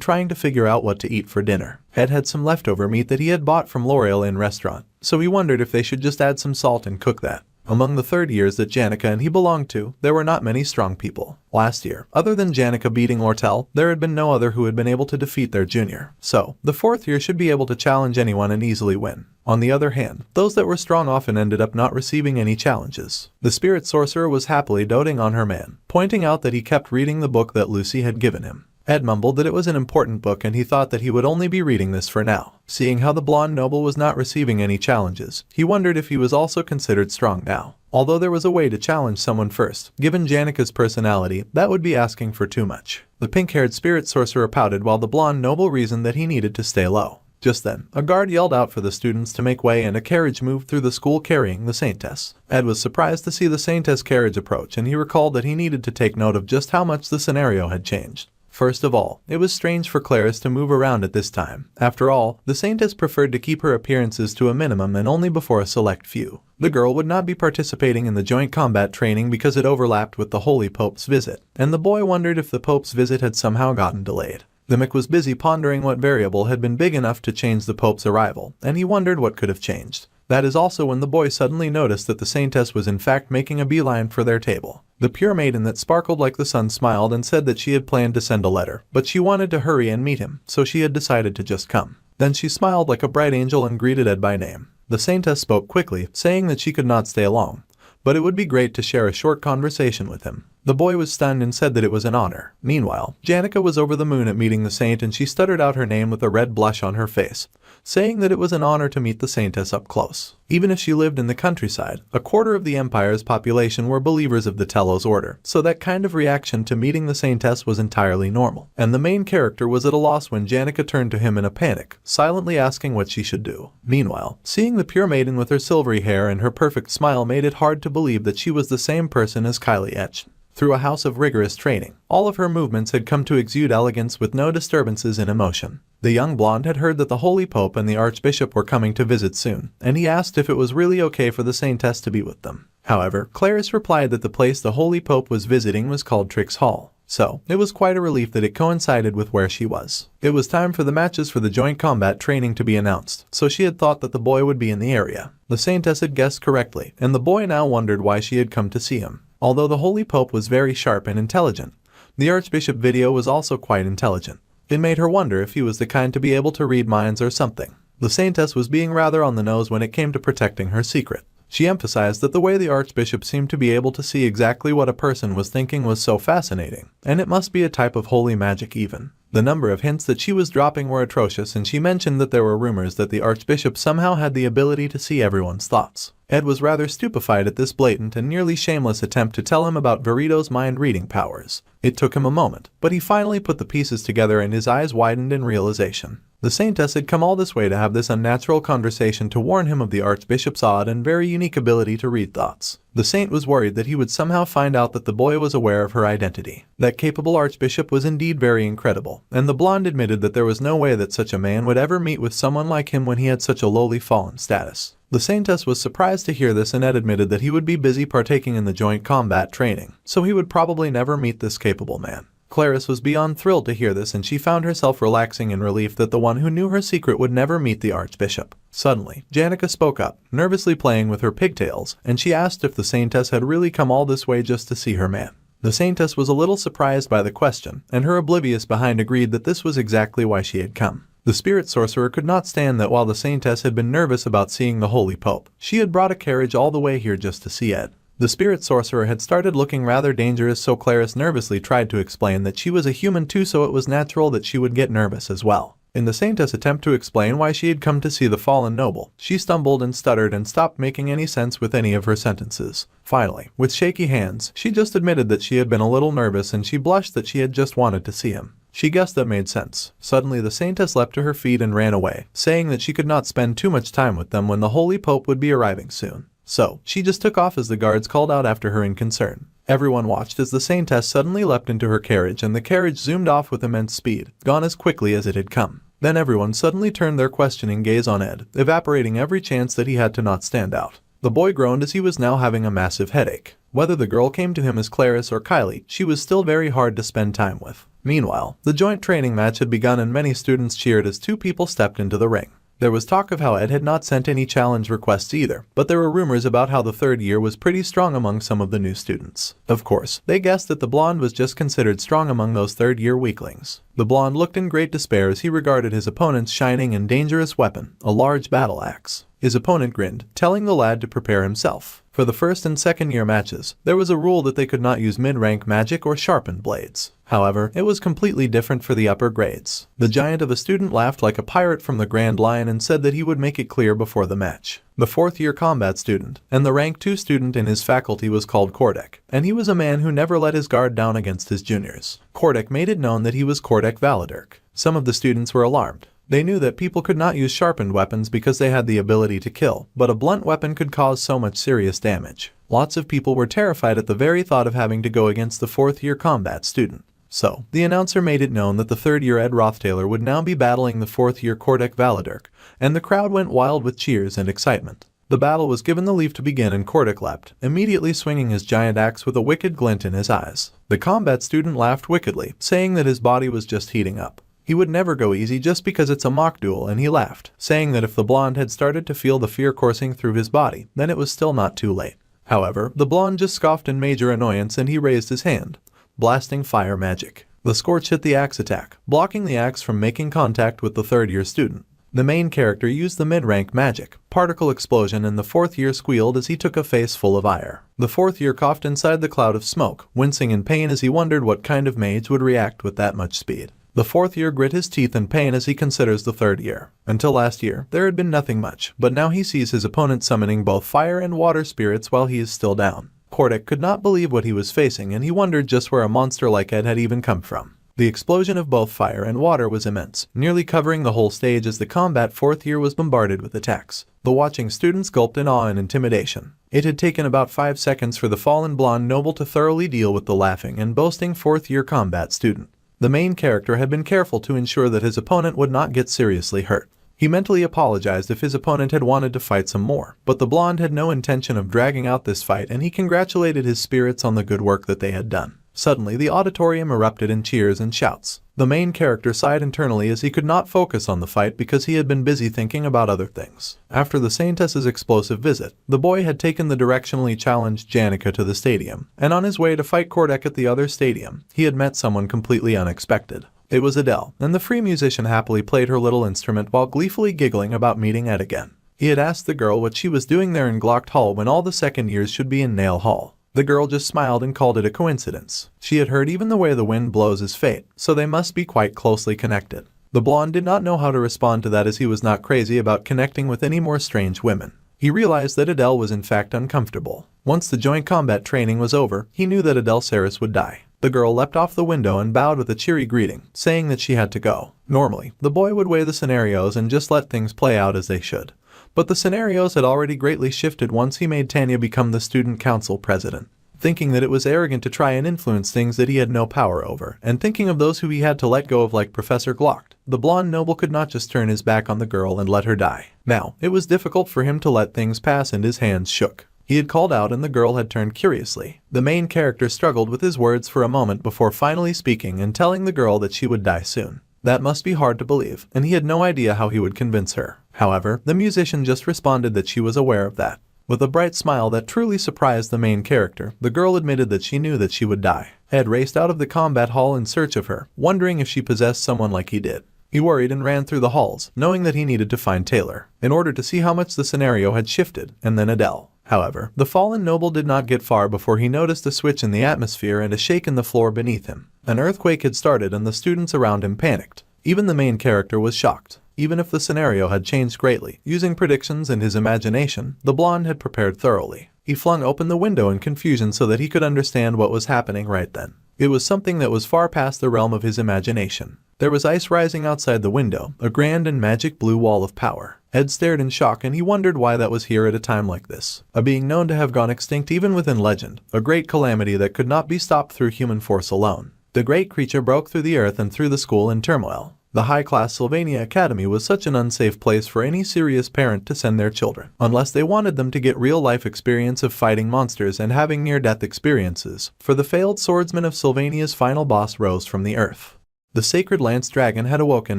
trying to figure out what to eat for dinner. Ed had some leftover meat that he had bought from L'Oreal Inn restaurant, so he wondered if they should just add some salt and cook that. Among the 3rd years that Janica and he belonged to, there were not many strong people. Last year, other than Janica beating Lortel, there had been no other who had been able to defeat their junior. So, the 4th year should be able to challenge anyone and easily win. On the other hand, those that were strong often ended up not receiving any challenges. The spirit sorcerer was happily doting on her man, pointing out that he kept reading the book that Lucy had given him. Ed mumbled that it was an important book and he thought that he would only be reading this for now. Seeing how the blonde noble was not receiving any challenges, he wondered if he was also considered strong now. Although there was a way to challenge someone first, given Janica's personality, that would be asking for too much. The pink-haired spirit sorcerer pouted while the blonde noble reasoned that he needed to stay low. Just then, a guard yelled out for the students to make way and a carriage moved through the school carrying the Saintess. Ed was surprised to see the Saintess carriage approach and he recalled that he needed to take note of just how much the scenario had changed. First of all, it was strange for Clarice to move around at this time. After all, the Saintess preferred to keep her appearances to a minimum and only before a select few. The girl would not be participating in the joint combat training because it overlapped with the Holy Pope's visit, and the boy wondered if the Pope's visit had somehow gotten delayed. The Mick was busy pondering what variable had been big enough to change the Pope's arrival, and he wondered what could have changed. That is also when the boy suddenly noticed that the Saintess was in fact making a beeline for their table. The pure maiden that sparkled like the sun smiled and said that she had planned to send a letter, but she wanted to hurry and meet him, so she had decided to just come. Then she smiled like a bright angel and greeted Ed by name. The Saintess spoke quickly, saying that she could not stay long, but it would be great to share a short conversation with him. The boy was stunned and said that it was an honor. Meanwhile, Janica was over the moon at meeting the saint and she stuttered out her name with a red blush on her face, saying that it was an honor to meet the Saintess up close. Even if she lived in the countryside, a quarter of the Empire's population were believers of the Telos order, so that kind of reaction to meeting the Saintess was entirely normal. And the main character was at a loss when Janica turned to him in a panic, silently asking what she should do. Meanwhile, seeing the pure maiden with her silvery hair and her perfect smile made it hard to believe that she was the same person as Kylie Etch. Through a house of rigorous training, all of her movements had come to exude elegance with no disturbances in emotion. The young blonde had heard that the Holy Pope and the Archbishop were coming to visit soon, and he asked if it was really okay for the Saintess to be with them. However, Clarice replied that the place the Holy Pope was visiting was called Trix Hall, so it was quite a relief that it coincided with where she was. It was time for the matches for the joint combat training to be announced, so she had thought that the boy would be in the area. The Saintess had guessed correctly, and the boy now wondered why she had come to see him. Although the Holy Pope was very sharp and intelligent, the Archbishop video was also quite intelligent. It made her wonder if he was the kind to be able to read minds or something. The Saintess was being rather on the nose when it came to protecting her secret. She emphasized that the way the Archbishop seemed to be able to see exactly what a person was thinking was so fascinating, and it must be a type of holy magic even. The number of hints that she was dropping were atrocious, and she mentioned that there were rumors that the Archbishop somehow had the ability to see everyone's thoughts. Ed was rather stupefied at this blatant and nearly shameless attempt to tell him about Verito's mind-reading powers. It took him a moment, but he finally put the pieces together and his eyes widened in realization. The Saintess had come all this way to have this unnatural conversation to warn him of the Archbishop's odd and very unique ability to read thoughts. The saint was worried that he would somehow find out that the boy was aware of her identity. That capable Archbishop was indeed very incredible, and the blonde admitted that there was no way that such a man would ever meet with someone like him when he had such a lowly fallen status. The Saintess was surprised to hear this and Ed admitted that he would be busy partaking in the joint combat training, so he would probably never meet this capable man. Clarice was beyond thrilled to hear this and she found herself relaxing in relief that the one who knew her secret would never meet the Archbishop. Suddenly, Janica spoke up, nervously playing with her pigtails, and she asked if the Saintess had really come all this way just to see her man. The Saintess was a little surprised by the question, and her oblivious behind agreed that this was exactly why she had come. The spirit sorcerer could not stand that while the Saintess had been nervous about seeing the Holy Pope, she had brought a carriage all the way here just to see Ed. The spirit sorcerer had started looking rather dangerous, so Clarice nervously tried to explain that she was a human too, so it was natural that she would get nervous as well. In the Saintess' attempt to explain why she had come to see the fallen noble, she stumbled and stuttered and stopped making any sense with any of her sentences. Finally, with shaky hands, she just admitted that she had been a little nervous and she blushed that she had just wanted to see him. She guessed that made sense. Suddenly the Saintess leapt to her feet and ran away, saying that she could not spend too much time with them when the Holy Pope would be arriving soon. So, she just took off as the guards called out after her in concern. Everyone watched as the Saintess suddenly leapt into her carriage and the carriage zoomed off with immense speed, gone as quickly as it had come. Then everyone suddenly turned their questioning gaze on Ed, evaporating every chance that he had to not stand out. The boy groaned as he was now having a massive headache. Whether the girl came to him as Clarice or Kylie, she was still very hard to spend time with. Meanwhile, the joint training match had begun and many students cheered as two people stepped into the ring. There was talk of how Ed had not sent any challenge requests either, but there were rumors about how the third year was pretty strong among some of the new students. Of course, they guessed that the blonde was just considered strong among those third-year weaklings. The blonde looked in great despair as he regarded his opponent's shining and dangerous weapon, a large battle axe. His opponent grinned, telling the lad to prepare himself. For the first and second year matches, there was a rule that they could not use mid-rank magic or sharpened blades. However, it was completely different for the upper grades. The giant of a student laughed like a pirate from the Grand Line and said that he would make it clear before the match. The fourth-year combat student, and the rank 2 student in his faculty was called Kordek, and he was a man who never let his guard down against his juniors. Kordek made it known that he was Kordek Valadirk. Some of the students were alarmed. They knew that people could not use sharpened weapons because they had the ability to kill, but a blunt weapon could cause so much serious damage. Lots of people were terrified at the very thought of having to go against the fourth-year combat student. So, the announcer made it known that the third-year Ed Rothtailor would now be battling the fourth-year Kordek Valadirk, and the crowd went wild with cheers and excitement. The battle was given the leave to begin and Kordek leapt, immediately swinging his giant axe with a wicked glint in his eyes. The combat student laughed wickedly, saying that his body was just heating up. He would never go easy just because it's a mock duel, and he laughed, saying that if the blonde had started to feel the fear coursing through his body, then it was still not too late. However, the blonde just scoffed in major annoyance and he raised his hand, blasting fire magic. The scorch hit the axe attack, blocking the axe from making contact with the third-year student. The main character used the mid-rank magic, particle explosion, and the fourth-year squealed as he took a face full of ire. The fourth-year coughed inside the cloud of smoke, wincing in pain as he wondered what kind of mage would react with that much speed. The fourth year grit his teeth in pain as he considers the third year. Until last year, there had been nothing much, but now he sees his opponent summoning both fire and water spirits while he is still down. Kordek could not believe what he was facing, and he wondered just where a monster like Ed had even come from. The explosion of both fire and water was immense, nearly covering the whole stage as the combat fourth year was bombarded with attacks. The watching students gulped in awe and intimidation. It had taken about 5 seconds for the fallen blonde noble to thoroughly deal with the laughing and boasting fourth-year combat student. The main character had been careful to ensure that his opponent would not get seriously hurt. He mentally apologized if his opponent had wanted to fight some more, but the blonde had no intention of dragging out this fight, and he congratulated his spirits on the good work that they had done. Suddenly, the auditorium erupted in cheers and shouts. The main character sighed internally as he could not focus on the fight because he had been busy thinking about other things. After the Saintess's explosive visit, the boy had taken the directionally challenged Janica to the stadium, and on his way to fight Kordek at the other stadium, he had met someone completely unexpected. It was Adele, and the free musician happily played her little instrument while gleefully giggling about meeting Ed again. He had asked the girl what she was doing there in Glocked Hall when all the second years should be in Nail Hall. The girl just smiled and called it a coincidence. She had heard even the way the wind blows is fate, so they must be quite closely connected. The blonde did not know how to respond to that as he was not crazy about connecting with any more strange women. He realized that Adele was in fact uncomfortable. Once the joint combat training was over, he knew that Adele Saris would die. The girl leapt off the window and bowed with a cheery greeting, saying that she had to go. Normally, the boy would weigh the scenarios and just let things play out as they should. But the scenarios had already greatly shifted once he made Tanya become the student council president. Thinking that it was arrogant to try and influence things that he had no power over, and thinking of those who he had to let go of like Professor Glocked, the blonde noble could not just turn his back on the girl and let her die. Now, it was difficult for him to let things pass and his hands shook. He had called out and the girl had turned curiously. The main character struggled with his words for a moment before finally speaking and telling the girl that she would die soon. That must be hard to believe, and he had no idea how he would convince her. However, the musician just responded that she was aware of that. With a bright smile that truly surprised the main character, the girl admitted that she knew that she would die. Ed raced out of the combat hall in search of her, wondering if she possessed someone like he did. He worried and ran through the halls, knowing that he needed to find Taylor, in order to see how much the scenario had shifted, and then Adele. However, the fallen noble did not get far before he noticed a switch in the atmosphere and a shake in the floor beneath him. An earthquake had started and the students around him panicked. Even the main character was shocked. Even if the scenario had changed greatly, using predictions and his imagination, the blonde had prepared thoroughly. He flung open the window in confusion so that he could understand what was happening right then. It was something that was far past the realm of his imagination. There was ice rising outside the window, a grand and magic blue wall of power. Ed stared in shock and he wondered why that was here at a time like this. A being known to have gone extinct even within legend, a great calamity that could not be stopped through human force alone. The great creature broke through the earth and threw the school in turmoil. The high-class Sylvania Academy was such an unsafe place for any serious parent to send their children, unless they wanted them to get real-life experience of fighting monsters and having near-death experiences, for the failed swordsman of Sylvania's final boss rose from the earth. The sacred lance dragon had awoken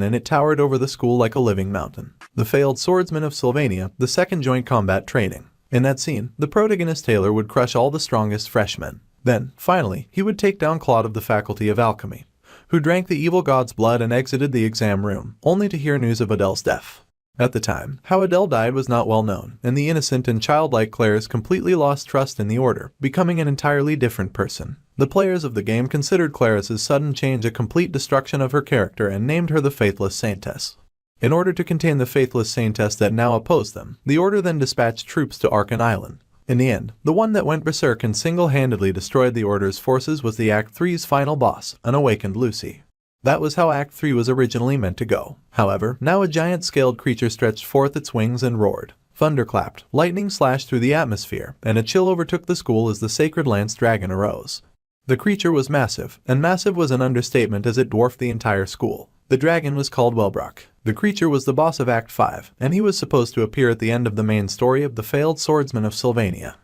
and it towered over the school like a living mountain. The failed swordsman of Sylvania, the second joint combat training. In that scene, the protagonist Taylor would crush all the strongest freshmen. Then, finally, he would take down Claude of the Faculty of Alchemy, who drank the evil god's blood and exited the exam room, only to hear news of Adele's death. At the time, how Adele died was not well known, and the innocent and childlike Claris completely lost trust in the Order, becoming an entirely different person. The players of the game considered Claris's sudden change a complete destruction of her character and named her the Faithless Saintess. In order to contain the Faithless Saintess that now opposed them, the Order then dispatched troops to Arkan Island. In the end, the one that went berserk and single-handedly destroyed the Order's forces was the Act 3's final boss, an awakened Lucy. That was how Act 3 was originally meant to go. However, now a giant-scaled creature stretched forth its wings and roared. Thunder clapped, lightning slashed through the atmosphere, and a chill overtook the school as the sacred lance dragon arose. The creature was massive, and massive was an understatement as it dwarfed the entire school. The dragon was called Wellbrock. The creature was the boss of Act 5, and he was supposed to appear at the end of the main story of the failed swordsman of Sylvania.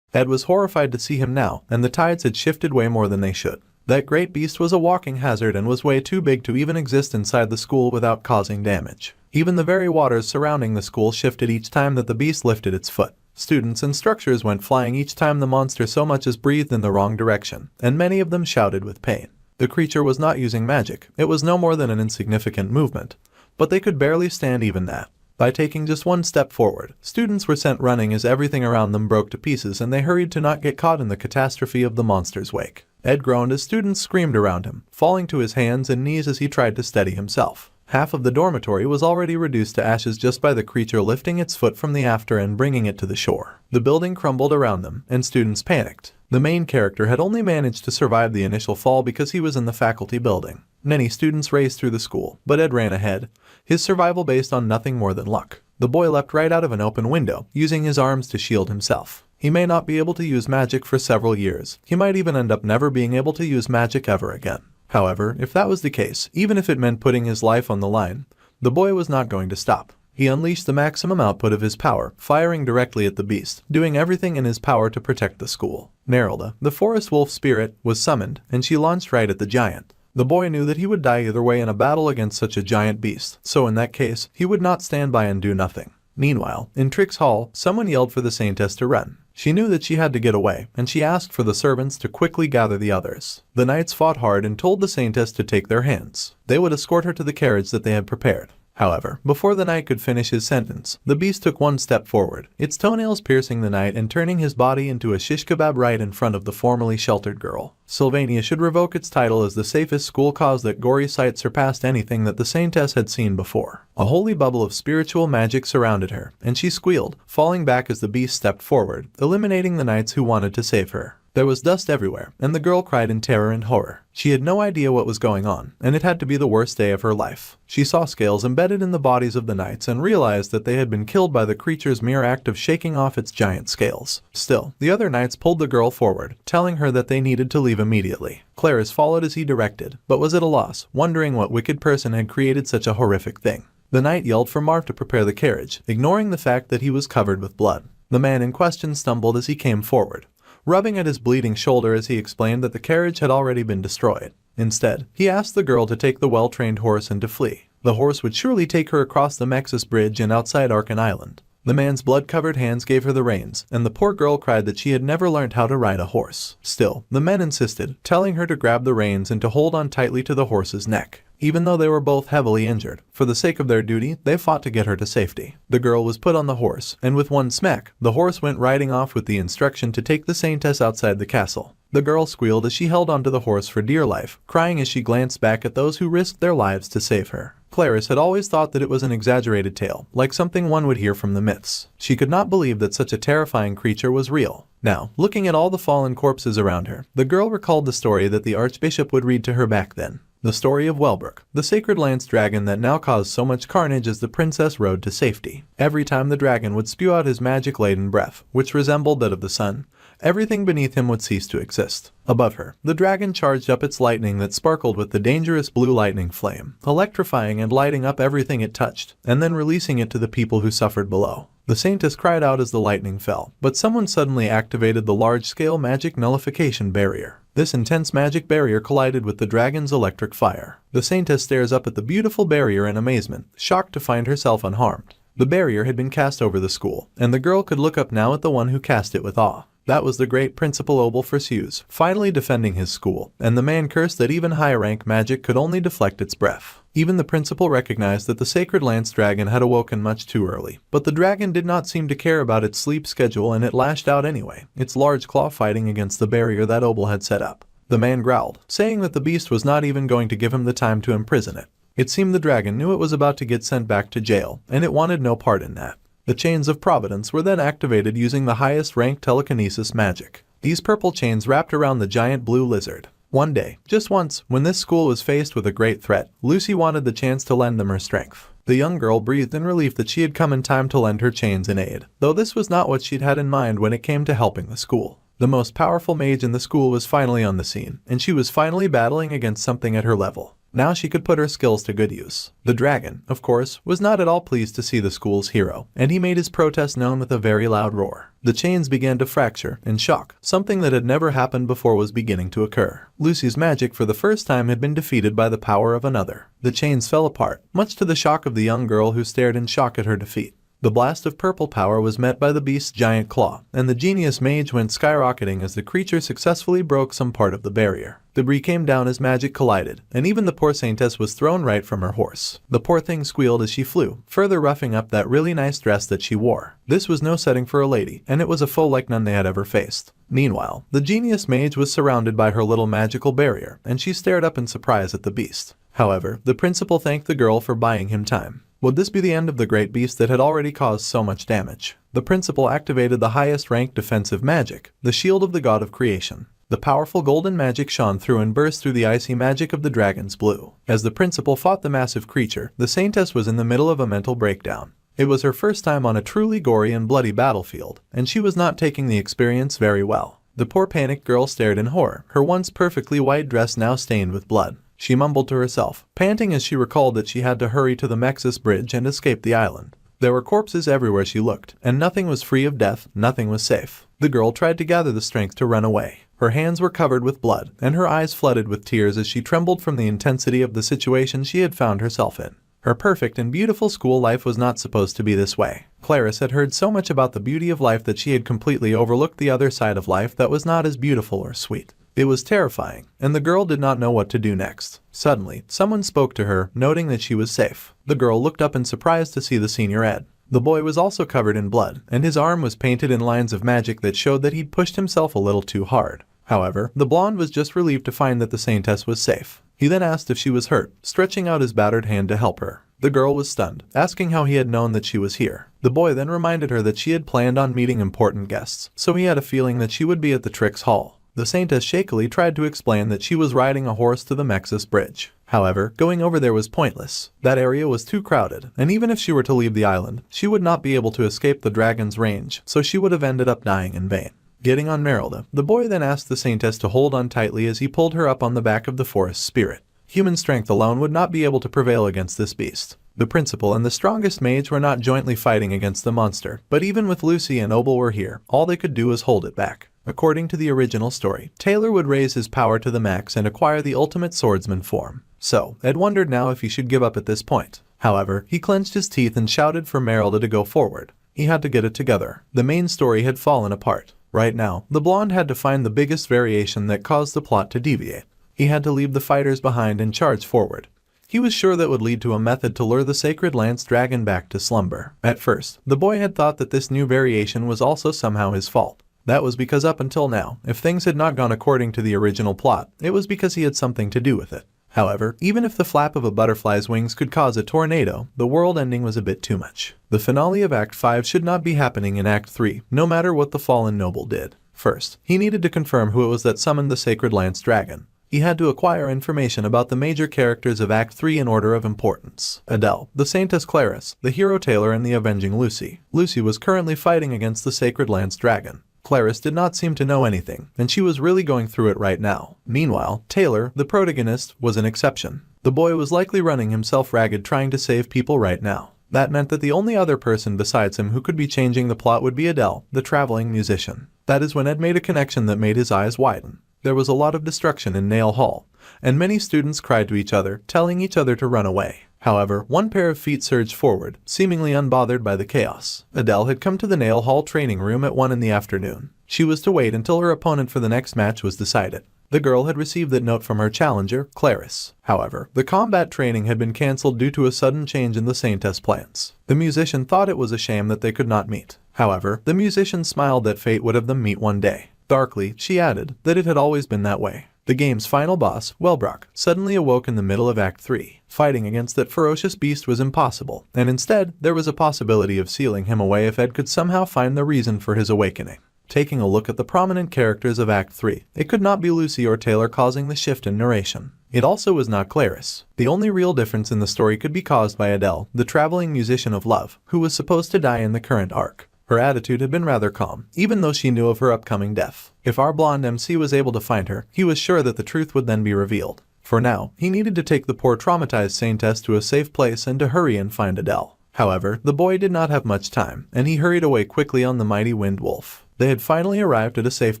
Ed was horrified to see him now, and the tides had shifted way more than they should. That great beast was a walking hazard and was way too big to even exist inside the school without causing damage. Even the very waters surrounding the school shifted each time that the beast lifted its foot. Students and structures went flying each time the monster so much as breathed in the wrong direction, and many of them shouted with pain. The creature was not using magic, it was no more than an insignificant movement, but they could barely stand even that. By taking just one step forward, students were sent running as everything around them broke to pieces and they hurried to not get caught in the catastrophe of the monster's wake. Ed groaned as students screamed around him, falling to his hands and knees as he tried to steady himself. Half of the dormitory was already reduced to ashes just by the creature lifting its foot from the after and bringing it to the shore. The building crumbled around them, and students panicked. The main character had only managed to survive the initial fall because he was in the faculty building. Many students raced through the school, but Ed ran ahead, his survival based on nothing more than luck. The boy leapt right out of an open window, using his arms to shield himself. He may not be able to use magic for several years. He might even end up never being able to use magic ever again. However, if that was the case, even if it meant putting his life on the line, the boy was not going to stop. He unleashed the maximum output of his power, firing directly at the beast, doing everything in his power to protect the school. Merrill, the forest wolf spirit, was summoned, and she launched right at the giant. The boy knew that he would die either way in a battle against such a giant beast, so in that case, he would not stand by and do nothing. Meanwhile, in Trix Hall, someone yelled for the Saintess to run. She knew that she had to get away, and she asked for the servants to quickly gather the others. The knights fought hard and told the Saintess to take their hands. They would escort her to the carriage that they had prepared. However, before the knight could finish his sentence, the beast took one step forward, its toenails piercing the knight and turning his body into a shish kebab right in front of the formerly sheltered girl. Sylvania should revoke its title as the safest school cause that gory sight surpassed anything that the Saintess had seen before. A holy bubble of spiritual magic surrounded her, and she squealed, falling back as the beast stepped forward, eliminating the knights who wanted to save her. There was dust everywhere, and the girl cried in terror and horror. She had no idea what was going on, and it had to be the worst day of her life. She saw scales embedded in the bodies of the knights and realized that they had been killed by the creature's mere act of shaking off its giant scales. Still, the other knights pulled the girl forward, telling her that they needed to leave immediately. Claris followed as he directed, but was at a loss, wondering what wicked person had created such a horrific thing. The knight yelled for Marv to prepare the carriage, ignoring the fact that he was covered with blood. The man in question stumbled as he came forward, rubbing at his bleeding shoulder as he explained that the carriage had already been destroyed. Instead, he asked the girl to take the well-trained horse and to flee. The horse would surely take her across the Mexus Bridge and outside Arkan Island. The man's blood-covered hands gave her the reins, and the poor girl cried that she had never learned how to ride a horse. Still, the men insisted, telling her to grab the reins and to hold on tightly to the horse's neck. Even though they were both heavily injured, for the sake of their duty, they fought to get her to safety. The girl was put on the horse, and with one smack, the horse went riding off with the instruction to take the Saintess outside the castle. The girl squealed as she held onto the horse for dear life, crying as she glanced back at those who risked their lives to save her. Claris had always thought that it was an exaggerated tale, like something one would hear from the myths. She could not believe that such a terrifying creature was real. Now, looking at all the fallen corpses around her, the girl recalled the story that the Archbishop would read to her back then. The story of Wellbrook, the sacred lance dragon that now caused so much carnage as the princess rode to safety. Every time the dragon would spew out his magic-laden breath, which resembled that of the sun, everything beneath him would cease to exist. Above her, the dragon charged up its lightning that sparkled with the dangerous blue lightning flame, electrifying and lighting up everything it touched, and then releasing it to the people who suffered below. The saintess cried out as the lightning fell, but someone suddenly activated the large-scale magic nullification barrier. This intense magic barrier collided with the dragon's electric fire. The saintess stares up at the beautiful barrier in amazement, shocked to find herself unharmed. The barrier had been cast over the school, and the girl could look up now at the one who cast it with awe. That was the great Principal Obel Fresh, finally defending his school, and the man cursed that even high-rank magic could only deflect its breath. Even the principal recognized that the sacred lance dragon had awoken much too early, but the dragon did not seem to care about its sleep schedule and it lashed out anyway, its large claw fighting against the barrier that Obel had set up. The man growled, saying that the beast was not even going to give him the time to imprison it. It seemed the dragon knew it was about to get sent back to jail, and it wanted no part in that. The chains of providence were then activated using the highest rank telekinesis magic. These purple chains wrapped around the giant blue lizard. One day, just once, when this school was faced with a great threat, Lucy wanted the chance to lend them her strength. The young girl breathed in relief that she had come in time to lend her chains in aid, though this was not what she'd had in mind when it came to helping the school. The most powerful mage in the school was finally on the scene, and she was finally battling against something at her level. Now she could put her skills to good use. The dragon, of course, was not at all pleased to see the school's hero, and he made his protest known with a very loud roar. The chains began to fracture and shock. Something that had never happened before was beginning to occur. Lucy's magic for the first time had been defeated by the power of another. The chains fell apart, much to the shock of the young girl who stared in shock at her defeat. The blast of purple power was met by the beast's giant claw, and the genius mage went skyrocketing as the creature successfully broke some part of the barrier. Debris came down as magic collided, and even the poor saintess was thrown right from her horse. The poor thing squealed as she flew, further roughing up that really nice dress that she wore. This was no setting for a lady, and it was a foe like none they had ever faced. Meanwhile, the genius mage was surrounded by her little magical barrier, and she stared up in surprise at the beast. However, the principal thanked the girl for buying him time. Would this be the end of the great beast that had already caused so much damage? The principal activated the highest ranked defensive magic, the shield of the god of creation. The powerful golden magic shone through and burst through the icy magic of the dragon's blue. As the principal fought the massive creature, the saintess was in the middle of a mental breakdown. It was her first time on a truly gory and bloody battlefield, and she was not taking the experience very well. The poor panicked girl stared in horror, her once perfectly white dress now stained with blood. She mumbled to herself, panting as she recalled that she had to hurry to the Mexus bridge and escape the island. There were corpses everywhere she looked, and nothing was free of death, nothing was safe. The girl tried to gather the strength to run away. Her hands were covered with blood, and her eyes flooded with tears as she trembled from the intensity of the situation she had found herself in. Her perfect and beautiful school life was not supposed to be this way. Clarice had heard so much about the beauty of life that she had completely overlooked the other side of life that was not as beautiful or sweet. It was terrifying, and the girl did not know what to do next. Suddenly, someone spoke to her, noting that she was safe. The girl looked up in surprise to see the senior ed. The boy was also covered in blood, and his arm was painted in lines of magic that showed that he'd pushed himself a little too hard. However, the blonde was just relieved to find that the saintess was safe. He then asked if she was hurt, stretching out his battered hand to help her. The girl was stunned, asking how he had known that she was here. The boy then reminded her that she had planned on meeting important guests, so he had a feeling that she would be at the Trix Hall. The saintess shakily tried to explain that she was riding a horse to the Mexus bridge. However, going over there was pointless. That area was too crowded, and even if she were to leave the island, she would not be able to escape the dragon's range, so she would have ended up dying in vain. Getting on Merrill, the boy then asked the saintess to hold on tightly as he pulled her up on the back of the forest spirit. Human strength alone would not be able to prevail against this beast. The principal and the strongest mage were not jointly fighting against the monster, but even with Lucy and Obel were here, all they could do was hold it back. According to the original story, Taylor would raise his power to the max and acquire the ultimate swordsman form. So, Ed wondered now if he should give up at this point. However, he clenched his teeth and shouted for Merrill to go forward. He had to get it together. The main story had fallen apart. Right now, the blonde had to find the biggest variation that caused the plot to deviate. He had to leave the fighters behind and charge forward. He was sure that would lead to a method to lure the sacred lance dragon back to slumber. At first, the boy had thought that this new variation was also somehow his fault. That was because up until now, if things had not gone according to the original plot, it was because he had something to do with it. However, even if the flap of a butterfly's wings could cause a tornado, the world ending was a bit too much. The finale of Act 5 should not be happening in Act 3, no matter what the fallen noble did. First, he needed to confirm who it was that summoned the sacred lance dragon. He had to acquire information about the major characters of Act 3 in order of importance. Adele, the Saintess Clarice, the hero Taylor, and the avenging Lucy. Lucy was currently fighting against the sacred lance dragon. Clarice did not seem to know anything, and she was really going through it right now. Meanwhile, Taylor, the protagonist, was an exception. The boy was likely running himself ragged trying to save people right now. That meant that the only other person besides him who could be changing the plot would be Adele, the traveling musician. That is when Ed made a connection that made his eyes widen. There was a lot of destruction in Nail Hall, and many students cried to each other, telling each other to run away. However, one pair of feet surged forward, seemingly unbothered by the chaos. Adele had come to the Nail Hall training room at 1 in the afternoon. She was to wait until her opponent for the next match was decided. The girl had received that note from her challenger, Clarice. However, the combat training had been cancelled due to a sudden change in the Saintess' plans. The musician thought it was a shame that they could not meet. However, the musician smiled that fate would have them meet one day. Darkly, she added that it had always been that way. The game's final boss, Wellbrock, suddenly awoke in the middle of Act 3. Fighting against that ferocious beast was impossible, and instead, there was a possibility of sealing him away if Ed could somehow find the reason for his awakening. Taking a look at the prominent characters of Act 3, it could not be Lucy or Taylor causing the shift in narration. It also was not Clarice. The only real difference in the story could be caused by Adele, the traveling musician of love, who was supposed to die in the current arc. Her attitude had been rather calm, even though she knew of her upcoming death. If our blonde MC was able to find her, he was sure that the truth would then be revealed. For now, he needed to take the poor traumatized Saintess to a safe place and to hurry and find Adele. However, the boy did not have much time, and he hurried away quickly on the mighty Wind Wolf. They had finally arrived at a safe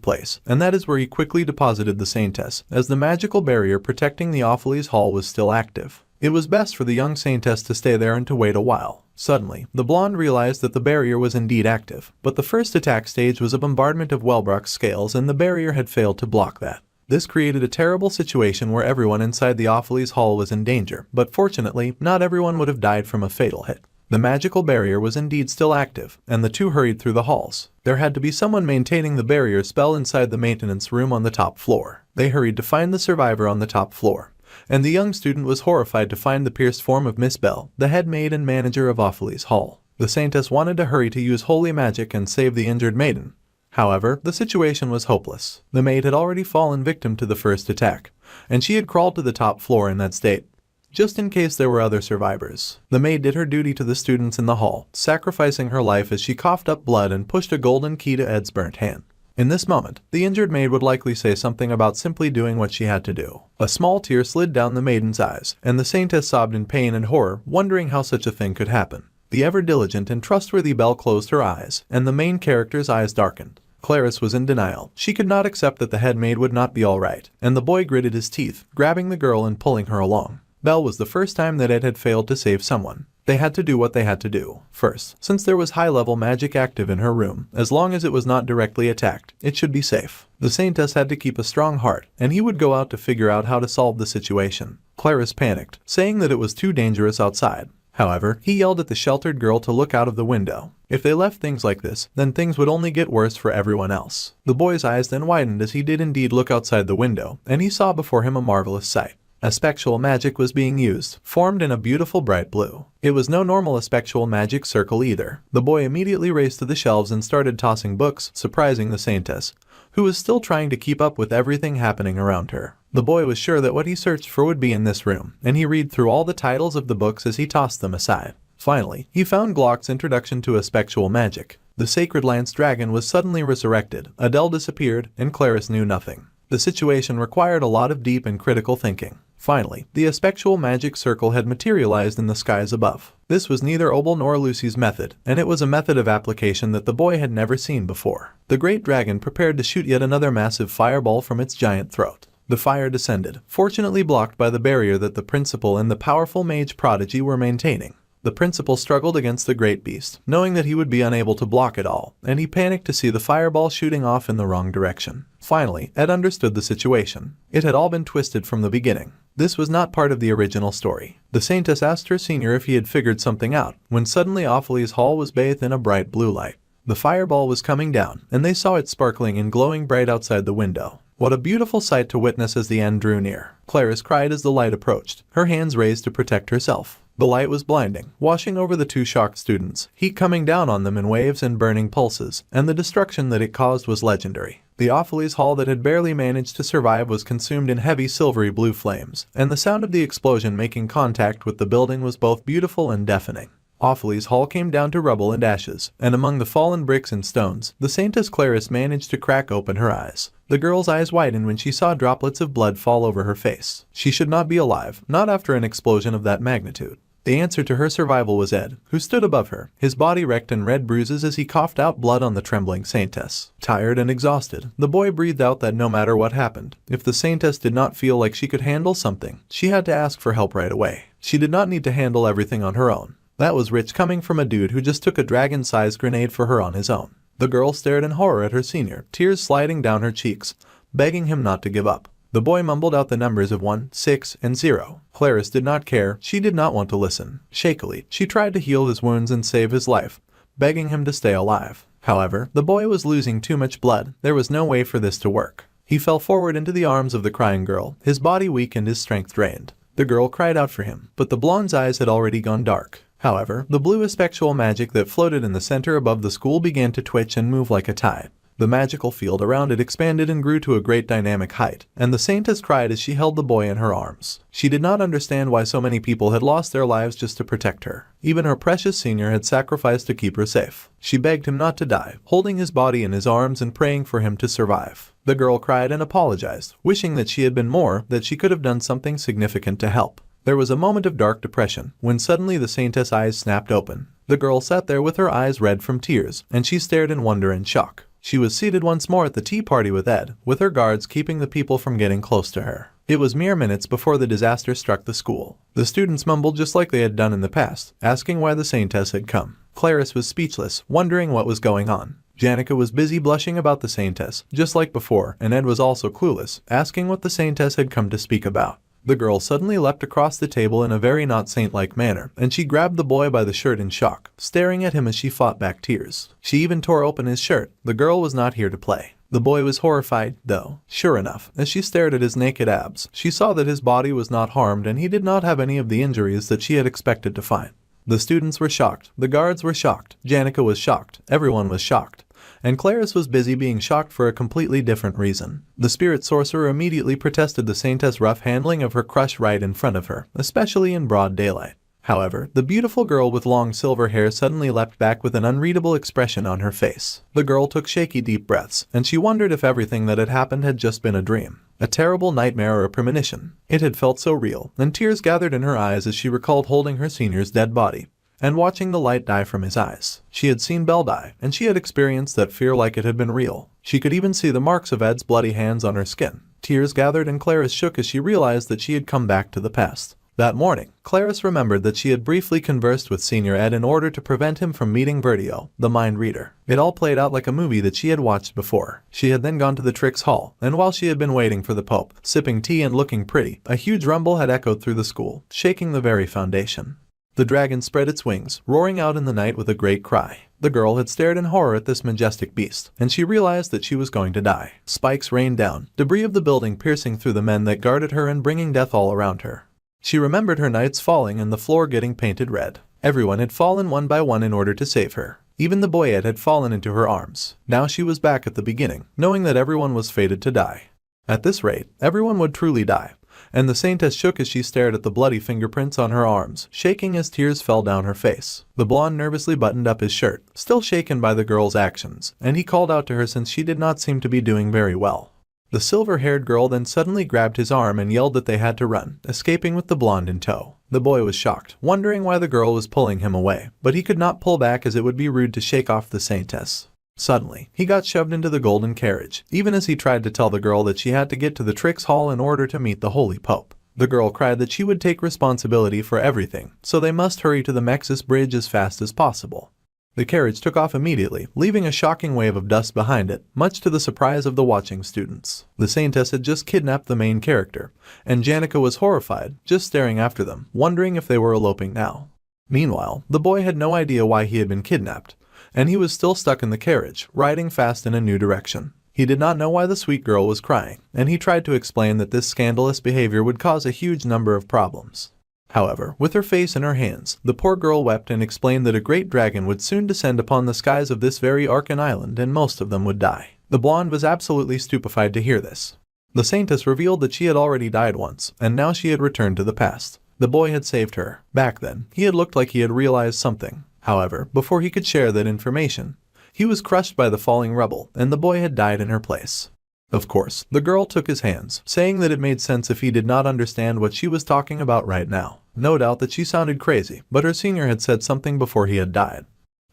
place, and that is where he quickly deposited the Saintess, as the magical barrier protecting the Awfully's Hall was still active. It was best for the young Saintess to stay there and to wait a while. Suddenly, the blonde realized that the barrier was indeed active, but the first attack stage was a bombardment of Wellbrock's scales and the barrier had failed to block that. This created a terrible situation where everyone inside the Awfully's Hall was in danger, but fortunately, not everyone would have died from a fatal hit. The magical barrier was indeed still active, and the two hurried through the halls. There had to be someone maintaining the barrier spell inside the maintenance room on the top floor. They hurried to find the survivor on the top floor, and the young student was horrified to find the pierced form of Miss Bell, the head maid and manager of Awfully's Hall. The Saintess wanted to hurry to use holy magic and save the injured maiden. However, the situation was hopeless. The maid had already fallen victim to the first attack, and she had crawled to the top floor in that state, just in case there were other survivors. The maid did her duty to the students in the hall, sacrificing her life as she coughed up blood and pushed a golden key to Ed's burnt hand. In this moment, the injured maid would likely say something about simply doing what she had to do. A small tear slid down the maiden's eyes, and the Saintess sobbed in pain and horror, wondering how such a thing could happen. The ever-diligent and trustworthy Belle closed her eyes, and the main character's eyes darkened. Clarice was in denial. She could not accept that the head maid would not be alright, and the boy gritted his teeth, grabbing the girl and pulling her along. Belle was the first time that Ed had failed to save someone. They had to do what they had to do. First, since there was high-level magic active in her room, as long as it was not directly attacked, it should be safe. The Saintess had to keep a strong heart, and he would go out to figure out how to solve the situation. Clarice panicked, saying that it was too dangerous outside. However, he yelled at the sheltered girl to look out of the window. If they left things like this, then things would only get worse for everyone else. The boy's eyes then widened as he did indeed look outside the window, and he saw before him a marvelous sight. Aspectual magic was being used, formed in a beautiful bright blue. It was no normal aspectual magic circle either. The boy immediately raced to the shelves and started tossing books, surprising the Saintess, who was still trying to keep up with everything happening around her. The boy was sure that what he searched for would be in this room, and he read through all the titles of the books as he tossed them aside. Finally, he found Glock's Introduction to Aspectual Magic. The Sacred Lance Dragon was suddenly resurrected, Adele disappeared, and Clarice knew nothing. The situation required a lot of deep and critical thinking. Finally, the aspectual magic circle had materialized in the skies above. This was neither Obel nor Lucy's method, and it was a method of application that the boy had never seen before. The great dragon prepared to shoot yet another massive fireball from its giant throat. The fire descended, fortunately blocked by the barrier that the principal and the powerful mage prodigy were maintaining. The principal struggled against the great beast, knowing that he would be unable to block it all, and he panicked to see the fireball shooting off in the wrong direction. Finally, Ed understood the situation. It had all been twisted from the beginning. This was not part of the original story. The Saintess asked her senior if he had figured something out, when suddenly Awfully's Hall was bathed in a bright blue light. The fireball was coming down, and they saw it sparkling and glowing bright outside the window. What a beautiful sight to witness as the end drew near. Clarice cried as the light approached, her hands raised to protect herself. The light was blinding, washing over the two shocked students, heat coming down on them in waves and burning pulses, and the destruction that it caused was legendary. The Awfully's Hall that had barely managed to survive was consumed in heavy silvery blue flames, and the sound of the explosion making contact with the building was both beautiful and deafening. Awfully's hall came down to rubble and ashes, and among the fallen bricks and stones, the Saintess Clarice managed to crack open her eyes. The girl's eyes widened when she saw droplets of blood fall over her face. She should not be alive, not after an explosion of that magnitude. The answer to her survival was Ed, who stood above her, his body wrecked in red bruises as he coughed out blood on the trembling Saintess. Tired and exhausted, the boy breathed out that no matter what happened, if the Saintess did not feel like she could handle something, she had to ask for help right away. She did not need to handle everything on her own. That was rich coming from a dude who just took a dragon-sized grenade for her on his own. The girl stared in horror at her senior, tears sliding down her cheeks, begging him not to give up. The boy mumbled out the numbers of 1, 6, and 0. Clarice did not care. She did not want to listen. Shakily, she tried to heal his wounds and save his life, begging him to stay alive. However, the boy was losing too much blood. There was no way for this to work. He fell forward into the arms of the crying girl, his body weak and his strength drained. The girl cried out for him, but the blonde's eyes had already gone dark. However, the blue spectral magic that floated in the center above the school began to twitch and move like a tide. The magical field around it expanded and grew to a great dynamic height, and the Saintess cried as she held the boy in her arms. She did not understand why so many people had lost their lives just to protect her. Even her precious senior had sacrificed to keep her safe. She begged him not to die, holding his body in his arms and praying for him to survive. The girl cried and apologized, wishing that she had been more, that she could have done something significant to help. There was a moment of dark depression, when suddenly the Saintess' eyes snapped open. The girl sat there with her eyes red from tears, and she stared in wonder and shock. She was seated once more at the tea party with Ed, with her guards keeping the people from getting close to her. It was mere minutes before the disaster struck the school. The students mumbled just like they had done in the past, asking why the Saintess had come. Clarice was speechless, wondering what was going on. Janica was busy blushing about the Saintess, just like before, and Ed was also clueless, asking what the Saintess had come to speak about. The girl suddenly leapt across the table in a very not saint-like manner, and she grabbed the boy by the shirt in shock, staring at him as she fought back tears. She even tore open his shirt. The girl was not here to play. The boy was horrified, though. Sure enough, as she stared at his naked abs, she saw that his body was not harmed and he did not have any of the injuries that she had expected to find. The students were shocked. The guards were shocked. Janica was shocked. Everyone was shocked. And Clarice was busy being shocked for a completely different reason. The spirit sorcerer immediately protested the Saintess' rough handling of her crush right in front of her, especially in broad daylight. However, the beautiful girl with long silver hair suddenly leapt back with an unreadable expression on her face. The girl took shaky deep breaths, and she wondered if everything that had happened had just been a dream, a terrible nightmare or a premonition. It had felt so real, and tears gathered in her eyes as she recalled holding her senior's dead body and watching the light die from his eyes. She had seen Belle die, and she had experienced that fear like it had been real. She could even see the marks of Ed's bloody hands on her skin. Tears gathered and Clarice shook as she realized that she had come back to the past. That morning, Clarice remembered that she had briefly conversed with Senior Ed in order to prevent him from meeting Vertio, the mind reader. It all played out like a movie that she had watched before. She had then gone to the Trix Hall, and while she had been waiting for the Pope, sipping tea and looking pretty, a huge rumble had echoed through the school, shaking the very foundation. The dragon spread its wings, roaring out in the night with a great cry. The girl had stared in horror at this majestic beast, and she realized that she was going to die. Spikes rained down, debris of the building piercing through the men that guarded her and bringing death all around her. She remembered her knights falling and the floor getting painted red. Everyone had fallen one by one in order to save her. Even the boy Ed had fallen into her arms. Now she was back at the beginning, knowing that everyone was fated to die. At this rate, everyone would truly die. And the Saintess shook as she stared at the bloody fingerprints on her arms, shaking as tears fell down her face. The blonde nervously buttoned up his shirt, still shaken by the girl's actions, and he called out to her since she did not seem to be doing very well. The silver-haired girl then suddenly grabbed his arm and yelled that they had to run, escaping with the blonde in tow. The boy was shocked, wondering why the girl was pulling him away, but he could not pull back as it would be rude to shake off the Saintess. Suddenly, he got shoved into the golden carriage, even as he tried to tell the girl that she had to get to the Trix Hall in order to meet the Holy Pope. The girl cried that she would take responsibility for everything, so they must hurry to the Mexis Bridge as fast as possible. The carriage took off immediately, leaving a shocking wave of dust behind it, much to the surprise of the watching students. The Saintess had just kidnapped the main character, and Janica was horrified, just staring after them, wondering if they were eloping now. Meanwhile, the boy had no idea why he had been kidnapped, and he was still stuck in the carriage, riding fast in a new direction. He did not know why the sweet girl was crying, and he tried to explain that this scandalous behavior would cause a huge number of problems. However, with her face in her hands, the poor girl wept and explained that a great dragon would soon descend upon the skies of this very Arkan island and most of them would die. The blonde was absolutely stupefied to hear this. The Saintess revealed that she had already died once, and now she had returned to the past. The boy had saved her. Back then, he had looked like he had realized something. However, before he could share that information, he was crushed by the falling rubble, and the boy had died in her place. Of course, the girl took his hands, saying that it made sense if he did not understand what she was talking about right now. No doubt that she sounded crazy, but her senior had said something before he had died.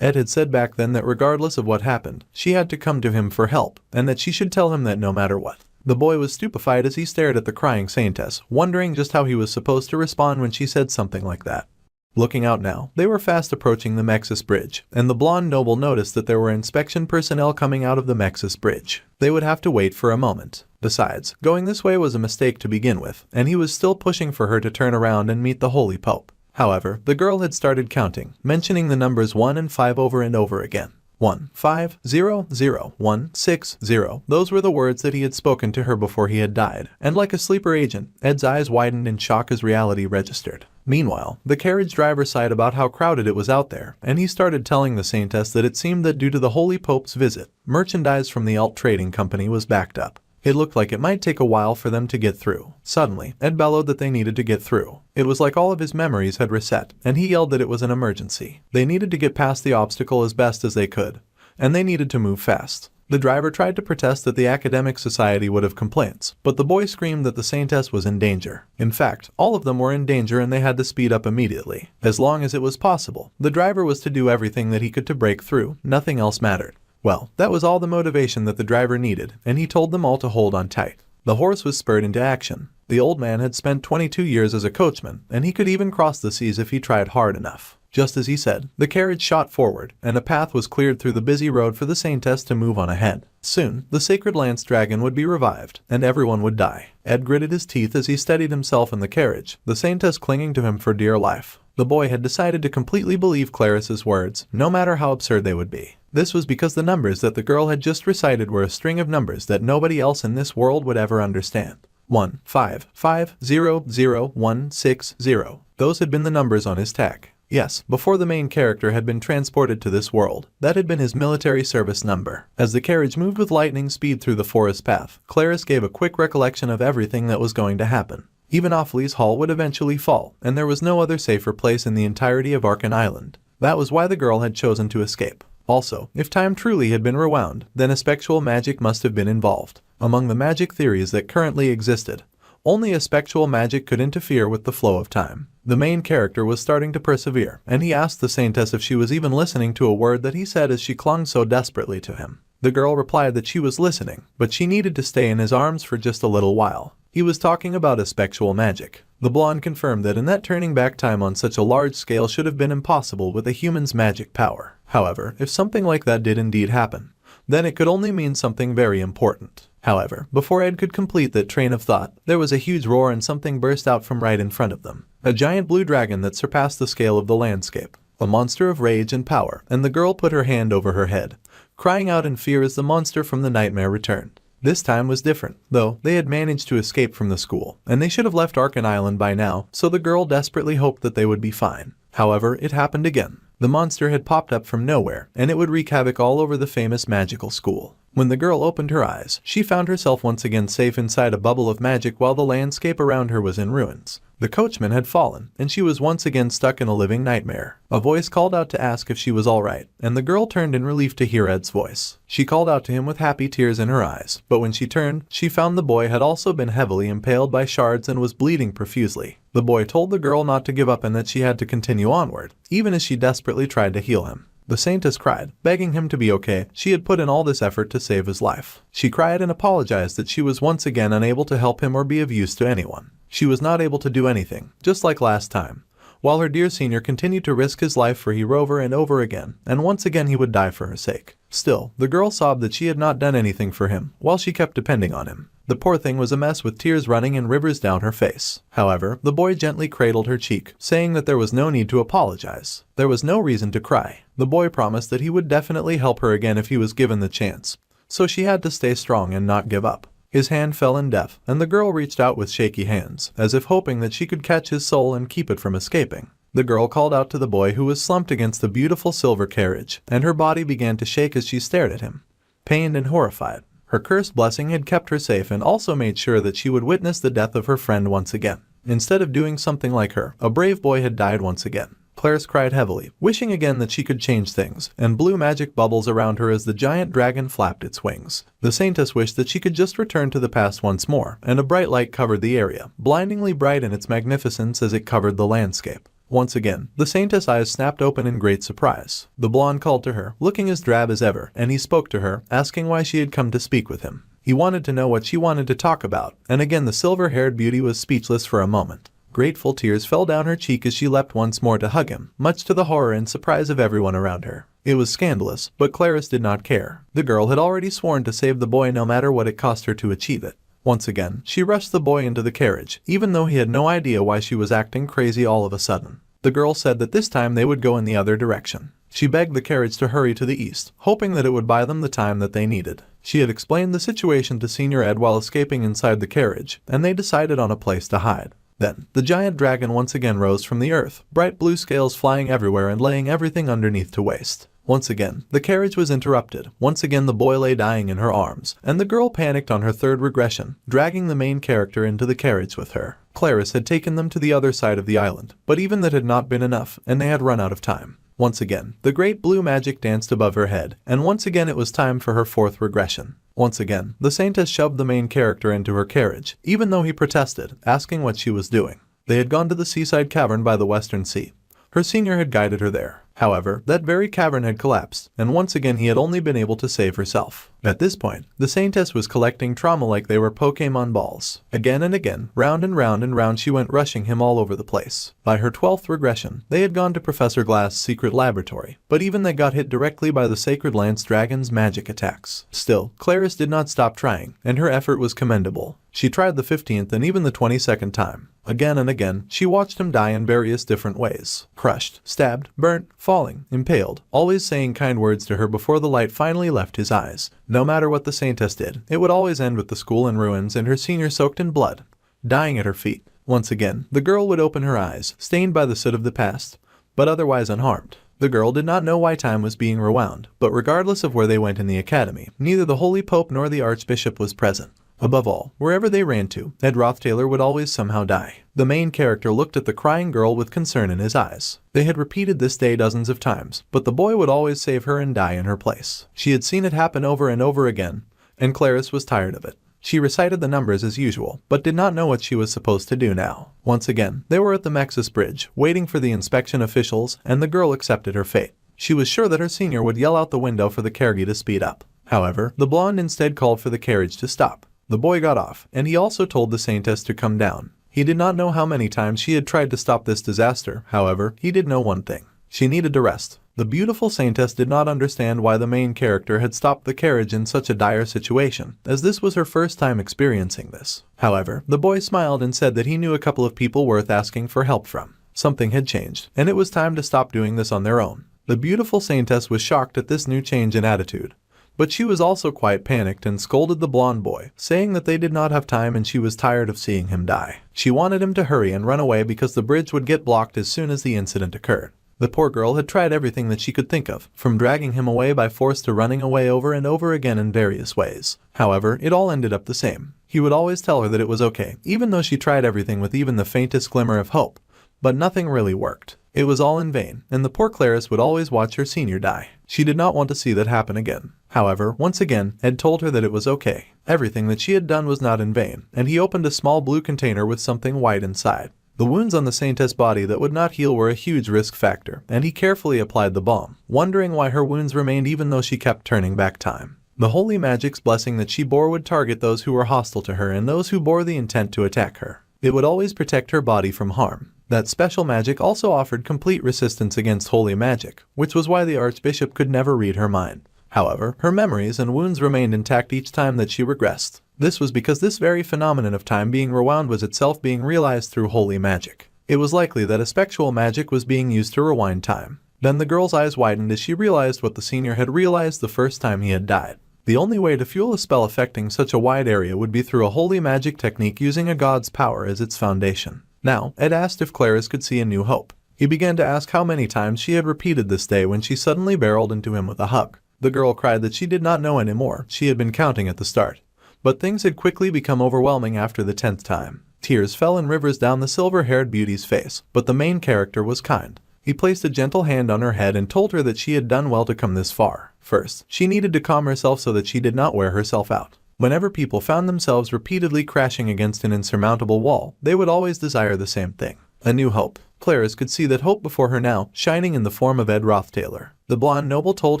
Ed had said back then that regardless of what happened, she had to come to him for help, and that she should tell him that no matter what. The boy was stupefied as he stared at the crying saintess, wondering just how he was supposed to respond when she said something like that. Looking out now, they were fast approaching the Mexis Bridge, and the blonde noble noticed that there were inspection personnel coming out of the Mexis Bridge. They would have to wait for a moment. Besides, going this way was a mistake to begin with, and he was still pushing for her to turn around and meet the Holy Pope. However, the girl had started counting, mentioning the numbers 1 and 5 over and over again. 1, 5, 0, 0, 1, 6, 0. Those were the words that he had spoken to her before he had died, and like a sleeper agent, Ed's eyes widened in shock as reality registered. Meanwhile, the carriage driver sighed about how crowded it was out there, and he started telling the saintess that it seemed that due to the Holy Pope's visit, merchandise from the Alt Trading Company was backed up. It looked like it might take a while for them to get through. Suddenly, Ed bellowed that they needed to get through. It was like all of his memories had reset, and he yelled that it was an emergency. They needed to get past the obstacle as best as they could, and they needed to move fast. The driver tried to protest that the academic society would have complaints, but the boy screamed that the saintess was in danger. In fact, all of them were in danger and they had to speed up immediately. As long as it was possible, the driver was to do everything that he could to break through. Nothing else mattered. Well, that was all the motivation that the driver needed, and he told them all to hold on tight. The horse was spurred into action. The old man had spent 22 years as a coachman, and he could even cross the seas if he tried hard enough. Just as he said, the carriage shot forward, and a path was cleared through the busy road for the saintess to move on ahead. Soon, the sacred lance dragon would be revived, and everyone would die. Ed gritted his teeth as he steadied himself in the carriage, the saintess clinging to him for dear life. The boy had decided to completely believe Clarice's words, no matter how absurd they would be. This was because the numbers that the girl had just recited were a string of numbers that nobody else in this world would ever understand. 1, 5, 5, 0, 0, 1, 6, 0. Those had been the numbers on his tag. Yes, before the main character had been transported to this world, that had been his military service number. As the carriage moved with lightning speed through the forest path, Clarice gave a quick recollection of everything that was going to happen. Even Offley's Hall would eventually fall, and there was no other safer place in the entirety of Arkan Island. That was why the girl had chosen to escape. Also, if time truly had been rewound, then spectral magic must have been involved. Among the magic theories that currently existed, only a spectral magic could interfere with the flow of time. The main character was starting to persevere, and he asked the saintess if she was even listening to a word that he said as she clung so desperately to him. The girl replied that she was listening, but she needed to stay in his arms for just a little while. He was talking about a spectral magic. The blonde confirmed that in that turning back time on such a large scale should have been impossible with a human's magic power. However, if something like that did indeed happen, then it could only mean something very important. However, before Ed could complete that train of thought, there was a huge roar and something burst out from right in front of them. A giant blue dragon that surpassed the scale of the landscape. A monster of rage and power, and the girl put her hand over her head, crying out in fear as the monster from the nightmare returned. This time was different, though they had managed to escape from the school, and they should have left Arkan Island by now, so the girl desperately hoped that they would be fine. However, it happened again. The monster had popped up from nowhere, and it would wreak havoc all over the famous magical school. When the girl opened her eyes, she found herself once again safe inside a bubble of magic while the landscape around her was in ruins. The coachman had fallen, and she was once again stuck in a living nightmare. A voice called out to ask if she was all right, and the girl turned in relief to hear Ed's voice. She called out to him with happy tears in her eyes, but when she turned, she found the boy had also been heavily impaled by shards and was bleeding profusely. The boy told the girl not to give up and that she had to continue onward, even as she desperately tried to heal him. The saintess cried, begging him to be okay. She had put in all this effort to save his life. She cried and apologized that she was once again unable to help him or be of use to anyone. She was not able to do anything, just like last time, while her dear senior continued to risk his life for her over and over again, and once again he would die for her sake. Still, the girl sobbed that she had not done anything for him, while she kept depending on him. The poor thing was a mess with tears running in rivers down her face. However, the boy gently cradled her cheek, saying that there was no need to apologize. There was no reason to cry. The boy promised that he would definitely help her again if he was given the chance, so she had to stay strong and not give up. His hand fell in death, and the girl reached out with shaky hands, as if hoping that she could catch his soul and keep it from escaping. The girl called out to the boy who was slumped against the beautiful silver carriage, and her body began to shake as she stared at him, pained and horrified. Her cursed blessing had kept her safe and also made sure that she would witness the death of her friend once again. Instead of doing something like her, a brave boy had died once again. Clarice cried heavily, wishing again that she could change things, and blew magic bubbles around her as the giant dragon flapped its wings. The Saintess wished that she could just return to the past once more, and a bright light covered the area, blindingly bright in its magnificence as it covered the landscape. Once again, the Saintess' eyes snapped open in great surprise. The blonde called to her, looking as drab as ever, and he spoke to her, asking why she had come to speak with him. He wanted to know what she wanted to talk about, and again the silver-haired beauty was speechless for a moment. Grateful tears fell down her cheek as she leapt once more to hug him, much to the horror and surprise of everyone around her. It was scandalous, but Clarice did not care. The girl had already sworn to save the boy no matter what it cost her to achieve it. Once again, she rushed the boy into the carriage, even though he had no idea why she was acting crazy all of a sudden. The girl said that this time they would go in the other direction. She begged the carriage to hurry to the east, hoping that it would buy them the time that they needed. She had explained the situation to Senior Ed while escaping inside the carriage, and they decided on a place to hide. Then, the giant dragon once again rose from the earth, bright blue scales flying everywhere and laying everything underneath to waste. Once again, the carriage was interrupted. Once again the boy lay dying in her arms, and the girl panicked on her third regression, dragging the main character into the carriage with her. Clarice had taken them to the other side of the island, but even that had not been enough, and they had run out of time. Once again, the great blue magic danced above her head, and once again it was time for her fourth regression. Once again, the Saintess shoved the main character into her carriage, even though he protested, asking what she was doing. They had gone to the seaside cavern by the western sea. Her senior had guided her there. However, that very cavern had collapsed, and once again he had only been able to save herself. At this point, the Saintess was collecting trauma like they were Pokémon balls. Again and again, round and round and round she went, rushing him all over the place. By her 12th regression, they had gone to Professor Glass's secret laboratory, but even they got hit directly by the Sacred Lance Dragon's magic attacks. Still, Clarice did not stop trying, and her effort was commendable. She tried the 15th and even the 22nd time. Again and again, she watched him die in various different ways. Crushed, stabbed, burnt, falling, impaled, always saying kind words to her before the light finally left his eyes. No matter what the Saintess did, it would always end with the school in ruins and her senior soaked in blood, dying at her feet. Once again, the girl would open her eyes, stained by the soot of the past, but otherwise unharmed. The girl did not know why time was being rewound, but regardless of where they went in the academy, neither the Holy Pope nor the Archbishop was present. Above all, wherever they ran to, Ed Roth Taylor would always somehow die. The main character looked at the crying girl with concern in his eyes. They had repeated this day dozens of times, but the boy would always save her and die in her place. She had seen it happen over and over again, and Clarice was tired of it. She recited the numbers as usual, but did not know what she was supposed to do now. Once again, they were at the Mexus Bridge, waiting for the inspection officials, and the girl accepted her fate. She was sure that her senior would yell out the window for the carriage to speed up. However, the blonde instead called for the carriage to stop. The boy got off, and he also told the Saintess to come down. He did not know how many times she had tried to stop this disaster. However, he did know one thing. She needed to rest. The beautiful Saintess did not understand why the main character had stopped the carriage in such a dire situation, as this was her first time experiencing this. However, the boy smiled and said that he knew a couple of people worth asking for help from. Something had changed, and it was time to stop doing this on their own. The beautiful Saintess was shocked at this new change in attitude. But she was also quite panicked and scolded the blonde boy, saying that they did not have time and she was tired of seeing him die. She wanted him to hurry and run away because the bridge would get blocked as soon as the incident occurred. The poor girl had tried everything that she could think of, from dragging him away by force to running away over and over again in various ways. However, it all ended up the same. He would always tell her that it was okay, even though she tried everything with even the faintest glimmer of hope. But nothing really worked. It was all in vain, and the poor Clarice would always watch her senior die. She did not want to see that happen again. However, once again, Ed told her that it was okay. Everything that she had done was not in vain, and he opened a small blue container with something white inside. The wounds on the Saintess' body that would not heal were a huge risk factor, and he carefully applied the balm, wondering why her wounds remained even though she kept turning back time. The holy magic's blessing that she bore would target those who were hostile to her and those who bore the intent to attack her. It would always protect her body from harm. That special magic also offered complete resistance against holy magic, which was why the Archbishop could never read her mind. However, her memories and wounds remained intact each time that she regressed. This was because this very phenomenon of time being rewound was itself being realized through holy magic. It was likely that a spectral magic was being used to rewind time. Then the girl's eyes widened as she realized what the senior had realized the first time he had died. The only way to fuel a spell affecting such a wide area would be through a holy magic technique using a god's power as its foundation. Now, Ed asked if Clarice could see a new hope. He began to ask how many times she had repeated this day when she suddenly barreled into him with a hug. The girl cried that she did not know anymore. She had been counting at the start. But things had quickly become overwhelming after the 10th time. Tears fell in rivers down the silver-haired beauty's face, but the main character was kind. He placed a gentle hand on her head and told her that she had done well to come this far. First, she needed to calm herself so that she did not wear herself out. Whenever people found themselves repeatedly crashing against an insurmountable wall, they would always desire the same thing: a new hope. Clarice could see that hope before her now, shining in the form of Ed Roth Taylor. The blonde noble told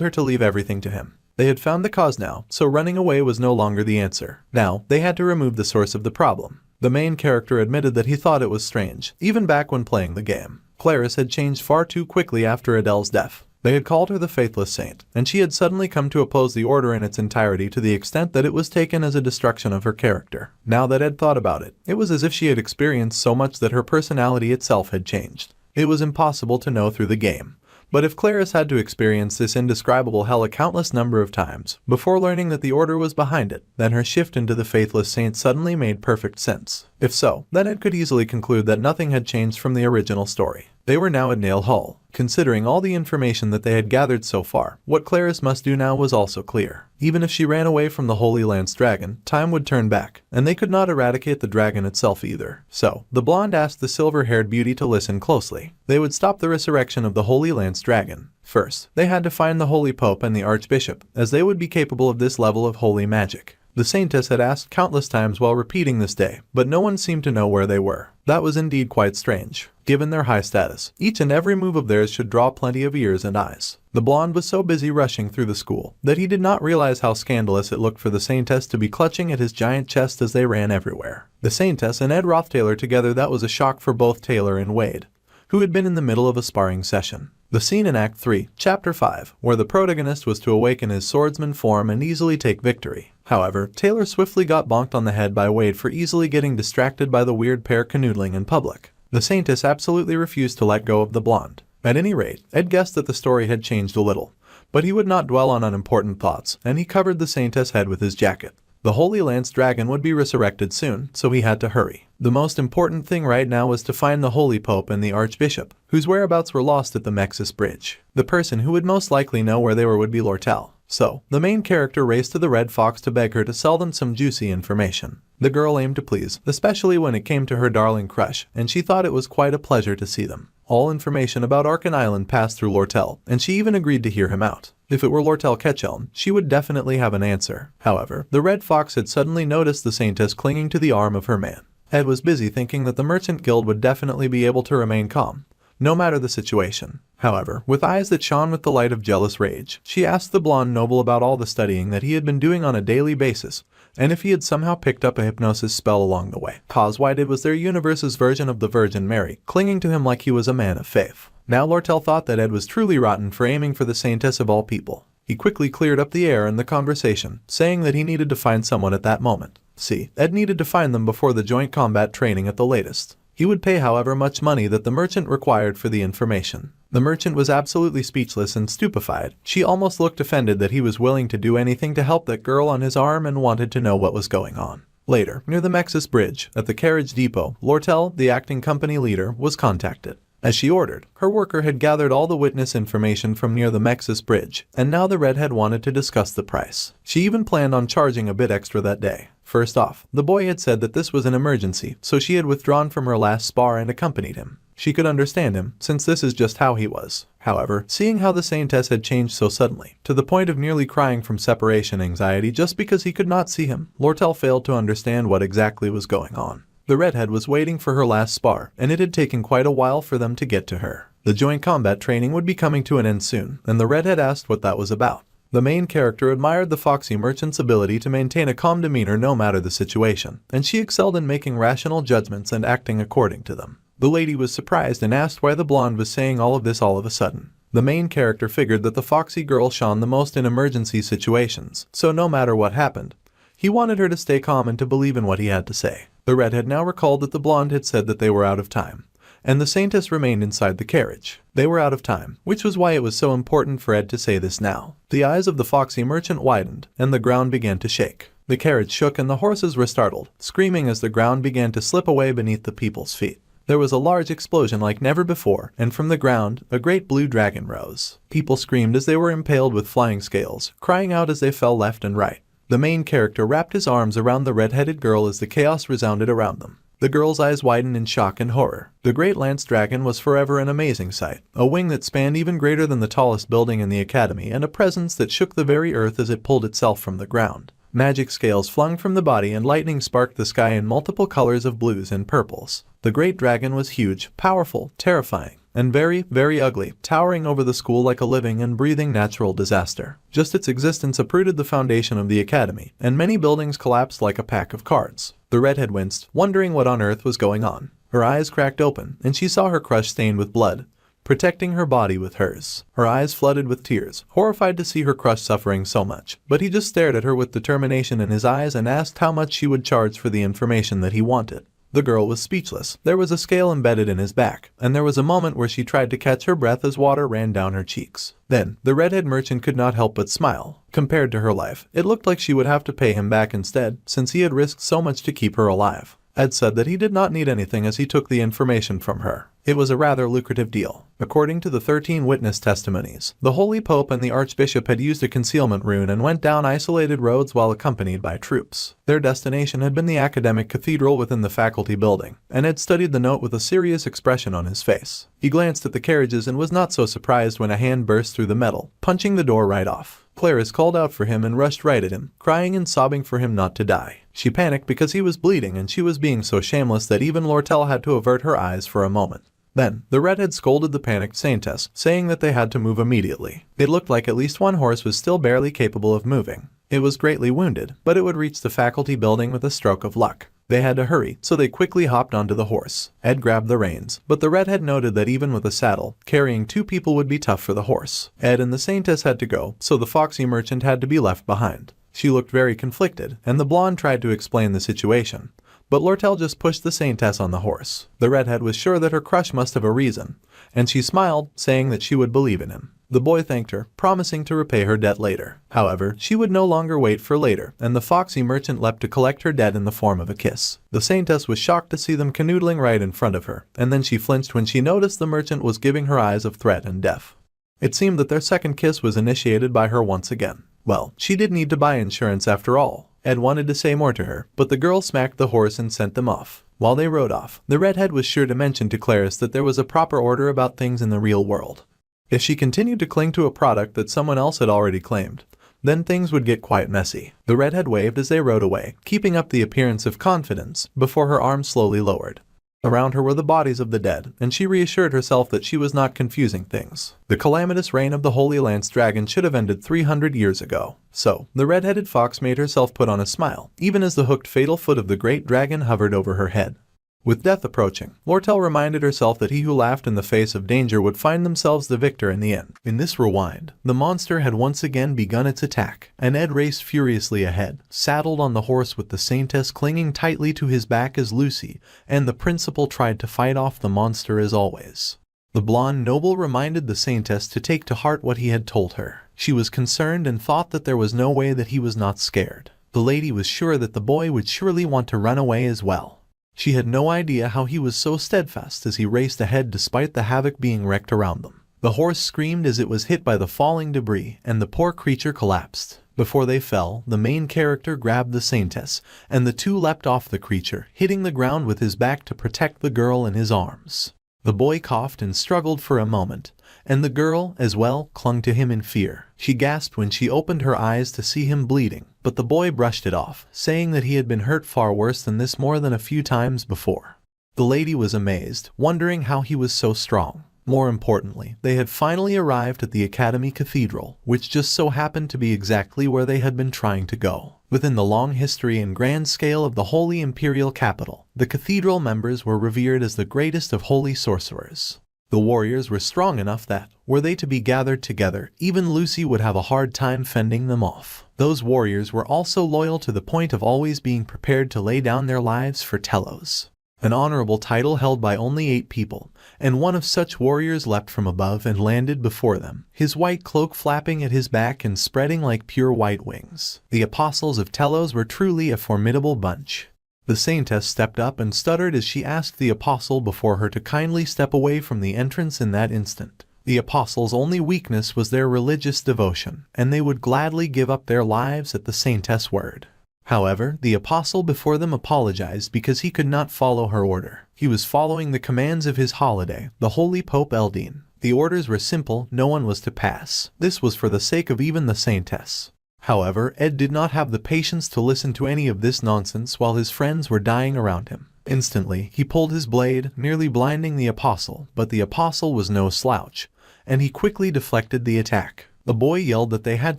her to leave everything to him. They had found the cause now, so running away was no longer the answer. Now, they had to remove the source of the problem. The main character admitted that he thought it was strange, even back when playing the game. Clarice had changed far too quickly after Adele's death. They had called her the Faithless Saint, and she had suddenly come to oppose the order in its entirety to the extent that it was taken as a destruction of her character. Now that Ed thought about it, it was as if she had experienced so much that her personality itself had changed. It was impossible to know through the game. But if Clarice had to experience this indescribable hell a countless number of times before learning that the Order was behind it, then her shift into the Faithless Saint suddenly made perfect sense. If so, then Ed could easily conclude that nothing had changed from the original story. They were now at Nail Hull. Considering all the information that they had gathered so far, what Clarice must do now was also clear. Even if she ran away from the Holy Lance Dragon, time would turn back, and they could not eradicate the dragon itself either. So, the blonde asked the silver-haired beauty to listen closely. They would stop the resurrection of the Holy Lance Dragon. First, they had to find the Holy Pope and the Archbishop, as they would be capable of this level of holy magic. The Saintess had asked countless times while repeating this day, but no one seemed to know where they were. That was indeed quite strange. Given their high status, each and every move of theirs should draw plenty of ears and eyes. The blonde was so busy rushing through the school that he did not realize how scandalous it looked for the Saintess to be clutching at his giant chest as they ran everywhere. The Saintess and Ed Roth Taylor together, that was a shock for both Taylor and Wade, who had been in the middle of a sparring session. The scene in Act 3, Chapter 5, where the protagonist was to awaken his swordsman form and easily take victory. However, Taylor swiftly got bonked on the head by Wade for easily getting distracted by the weird pair canoodling in public. The Saintess absolutely refused to let go of the blonde. At any rate, Ed guessed that the story had changed a little, but he would not dwell on unimportant thoughts, and he covered the Saintess' head with his jacket. The Holy Lance Dragon would be resurrected soon, so he had to hurry. The most important thing right now was to find the Holy Pope and the Archbishop, whose whereabouts were lost at the Mexis Bridge. The person who would most likely know where they were would be Lortel. So, the main character raced to the Red Fox to beg her to sell them some juicy information. The girl aimed to please, especially when it came to her darling crush, and she thought it was quite a pleasure to see them. All information about Arkan Island passed through Lortel, and she even agreed to hear him out. If it were Lortel Ketchelm, she would definitely have an answer. However, the Red Fox had suddenly noticed the Saintess clinging to the arm of her man. Ed was busy thinking that the Merchant Guild would definitely be able to remain calm, no matter the situation. However, with eyes that shone with the light of jealous rage, she asked the blonde noble about all the studying that he had been doing on a daily basis, and if he had somehow picked up a hypnosis spell along the way. Cause why it was their universe's version of the Virgin Mary, clinging to him like he was a man of faith. Now Lortel thought that Ed was truly rotten for aiming for the Saintess of all people. He quickly cleared up the air in the conversation, saying that he needed to find someone at that moment. See, Ed needed to find them before the joint combat training at the latest. He would pay however much money that the merchant required for the information. The merchant was absolutely speechless and stupefied. She almost looked offended that he was willing to do anything to help that girl on his arm and wanted to know what was going on. Later, near the Mexis Bridge, at the carriage depot, Lortel, the acting company leader, was contacted. As she ordered, her worker had gathered all the witness information from near the Mexis Bridge, and now the redhead wanted to discuss the price. She even planned on charging a bit extra that day. First off, the boy had said that this was an emergency, so she had withdrawn from her last spar and accompanied him. She could understand him, since this is just how he was. However, seeing how the Saintess had changed so suddenly, to the point of nearly crying from separation anxiety just because he could not see him, Lortel failed to understand what exactly was going on. The redhead was waiting for her last spar, and it had taken quite a while for them to get to her. The joint combat training would be coming to an end soon, and the redhead asked what that was about. The main character admired the foxy merchant's ability to maintain a calm demeanor no matter the situation, and she excelled in making rational judgments and acting according to them. The lady was surprised and asked why the blonde was saying all of this all of a sudden. The main character figured that the foxy girl shone the most in emergency situations, so no matter what happened, he wanted her to stay calm and to believe in what he had to say. The redhead now recalled that the blonde had said that they were out of time, and the Saintess remained inside the carriage. They were out of time, which was why it was so important for Ed to say this now. The eyes of the foxy merchant widened, and the ground began to shake. The carriage shook and the horses were startled, screaming as the ground began to slip away beneath the people's feet. There was a large explosion like never before, and from the ground, a great blue dragon rose. People screamed as they were impaled with flying scales, crying out as they fell left and right. The main character wrapped his arms around the red-headed girl as the chaos resounded around them. The girl's eyes widened in shock and horror. The Great Lance Dragon was forever an amazing sight, a wing that spanned even greater than the tallest building in the academy and a presence that shook the very earth as it pulled itself from the ground. Magic scales flung from the body and lightning sparked the sky in multiple colors of blues and purples. The great dragon was huge, powerful, terrifying, and very, very ugly, towering over the school like a living and breathing natural disaster. Just its existence uprooted the foundation of the academy, and many buildings collapsed like a pack of cards. The redhead winced, wondering what on earth was going on. Her eyes cracked open, and she saw her crush stained with blood, protecting her body with hers. Her eyes flooded with tears, horrified to see her crush suffering so much. But he just stared at her with determination in his eyes and asked how much she would charge for the information that he wanted. The girl was speechless. There was a scale embedded in his back, and there was a moment where she tried to catch her breath as water ran down her cheeks. Then, the redhead merchant could not help but smile. Compared to her life, it looked like she would have to pay him back instead, since he had risked so much to keep her alive. Ed said that he did not need anything as he took the information from her. It was a rather lucrative deal. According to the 13 witness testimonies, the Holy Pope and the Archbishop had used a concealment rune and went down isolated roads while accompanied by troops. Their destination had been the academic cathedral within the faculty building, and Ed studied the note with a serious expression on his face. He glanced at the carriages and was not so surprised when a hand burst through the metal, punching the door right off. Clarice called out for him and rushed right at him, crying and sobbing for him not to die. She panicked because he was bleeding and she was being so shameless that even Lortel had to avert her eyes for a moment. Then, the redhead scolded the panicked Saintess, saying that they had to move immediately. It looked like at least one horse was still barely capable of moving. It was greatly wounded, but it would reach the faculty building with a stroke of luck. They had to hurry, so they quickly hopped onto the horse. Ed grabbed the reins, but the redhead noted that even with a saddle, carrying 2 people would be tough for the horse. Ed and the Saintess had to go, so the foxy merchant had to be left behind. She looked very conflicted, and the blonde tried to explain the situation. But Lortel just pushed the Saintess on the horse. The redhead was sure that her crush must have a reason, and she smiled, saying that she would believe in him. The boy thanked her, promising to repay her debt later. However, she would no longer wait for later, and the foxy merchant leapt to collect her debt in the form of a kiss. The Saintess was shocked to see them canoodling right in front of her, and then she flinched when she noticed the merchant was giving her eyes of threat and death. It seemed that their second kiss was initiated by her once again. Well, she did need to buy insurance after all. Ed wanted to say more to her, but the girl smacked the horse and sent them off. While they rode off, the redhead was sure to mention to Clarice that there was a proper order about things in the real world. If she continued to cling to a product that someone else had already claimed, then things would get quite messy. The redhead waved as they rode away, keeping up the appearance of confidence, before her arms slowly lowered. Around her were the bodies of the dead, and she reassured herself that she was not confusing things. The calamitous reign of the Holy Lance Dragon should have ended 300 years ago. So, the red-headed fox made herself put on a smile, even as the hooked fatal foot of the great dragon hovered over her head. With death approaching, Lortel reminded herself that he who laughed in the face of danger would find themselves the victor in the end. In this rewind, the monster had once again begun its attack, and Ed raced furiously ahead, saddled on the horse with the Saintess clinging tightly to his back as Lucy and the principal tried to fight off the monster as always. The blonde noble reminded the Saintess to take to heart what he had told her. She was concerned and thought that there was no way that he was not scared. The lady was sure that the boy would surely want to run away as well. She had no idea how he was so steadfast as he raced ahead despite the havoc being wreaked around them. The horse screamed as it was hit by the falling debris, and the poor creature collapsed. Before they fell, the main character grabbed the Saintess, and the two leapt off the creature, hitting the ground with his back to protect the girl in his arms. The boy coughed and struggled for a moment, and the girl, as well, clung to him in fear. She gasped when she opened her eyes to see him bleeding, but the boy brushed it off, saying that he had been hurt far worse than this more than a few times before. The lady was amazed, wondering how he was so strong. More importantly, they had finally arrived at the Academy Cathedral, which just so happened to be exactly where they had been trying to go. Within the long history and grand scale of the Holy Imperial Capital, the cathedral members were revered as the greatest of holy sorcerers. The warriors were strong enough that, were they to be gathered together, even Lucy would have a hard time fending them off. Those warriors were also loyal to the point of always being prepared to lay down their lives for Telos. An honorable title held by only 8 people, and one of such warriors leapt from above and landed before them, his white cloak flapping at his back and spreading like pure white wings. The apostles of Telos were truly a formidable bunch. The Saintess stepped up and stuttered as she asked the apostle before her to kindly step away from the entrance in that instant. The apostles' only weakness was their religious devotion, and they would gladly give up their lives at the Saintess' word. However, the apostle before them apologized because he could not follow her order. He was following the commands of his holiday, the Holy Pope Eldine. The orders were simple, no one was to pass. This was for the sake of even the saintess. However, Ed did not have the patience to listen to any of this nonsense while his friends were dying around him. Instantly, he pulled his blade, nearly blinding the apostle, but the apostle was no slouch, and he quickly deflected the attack. The boy yelled that they had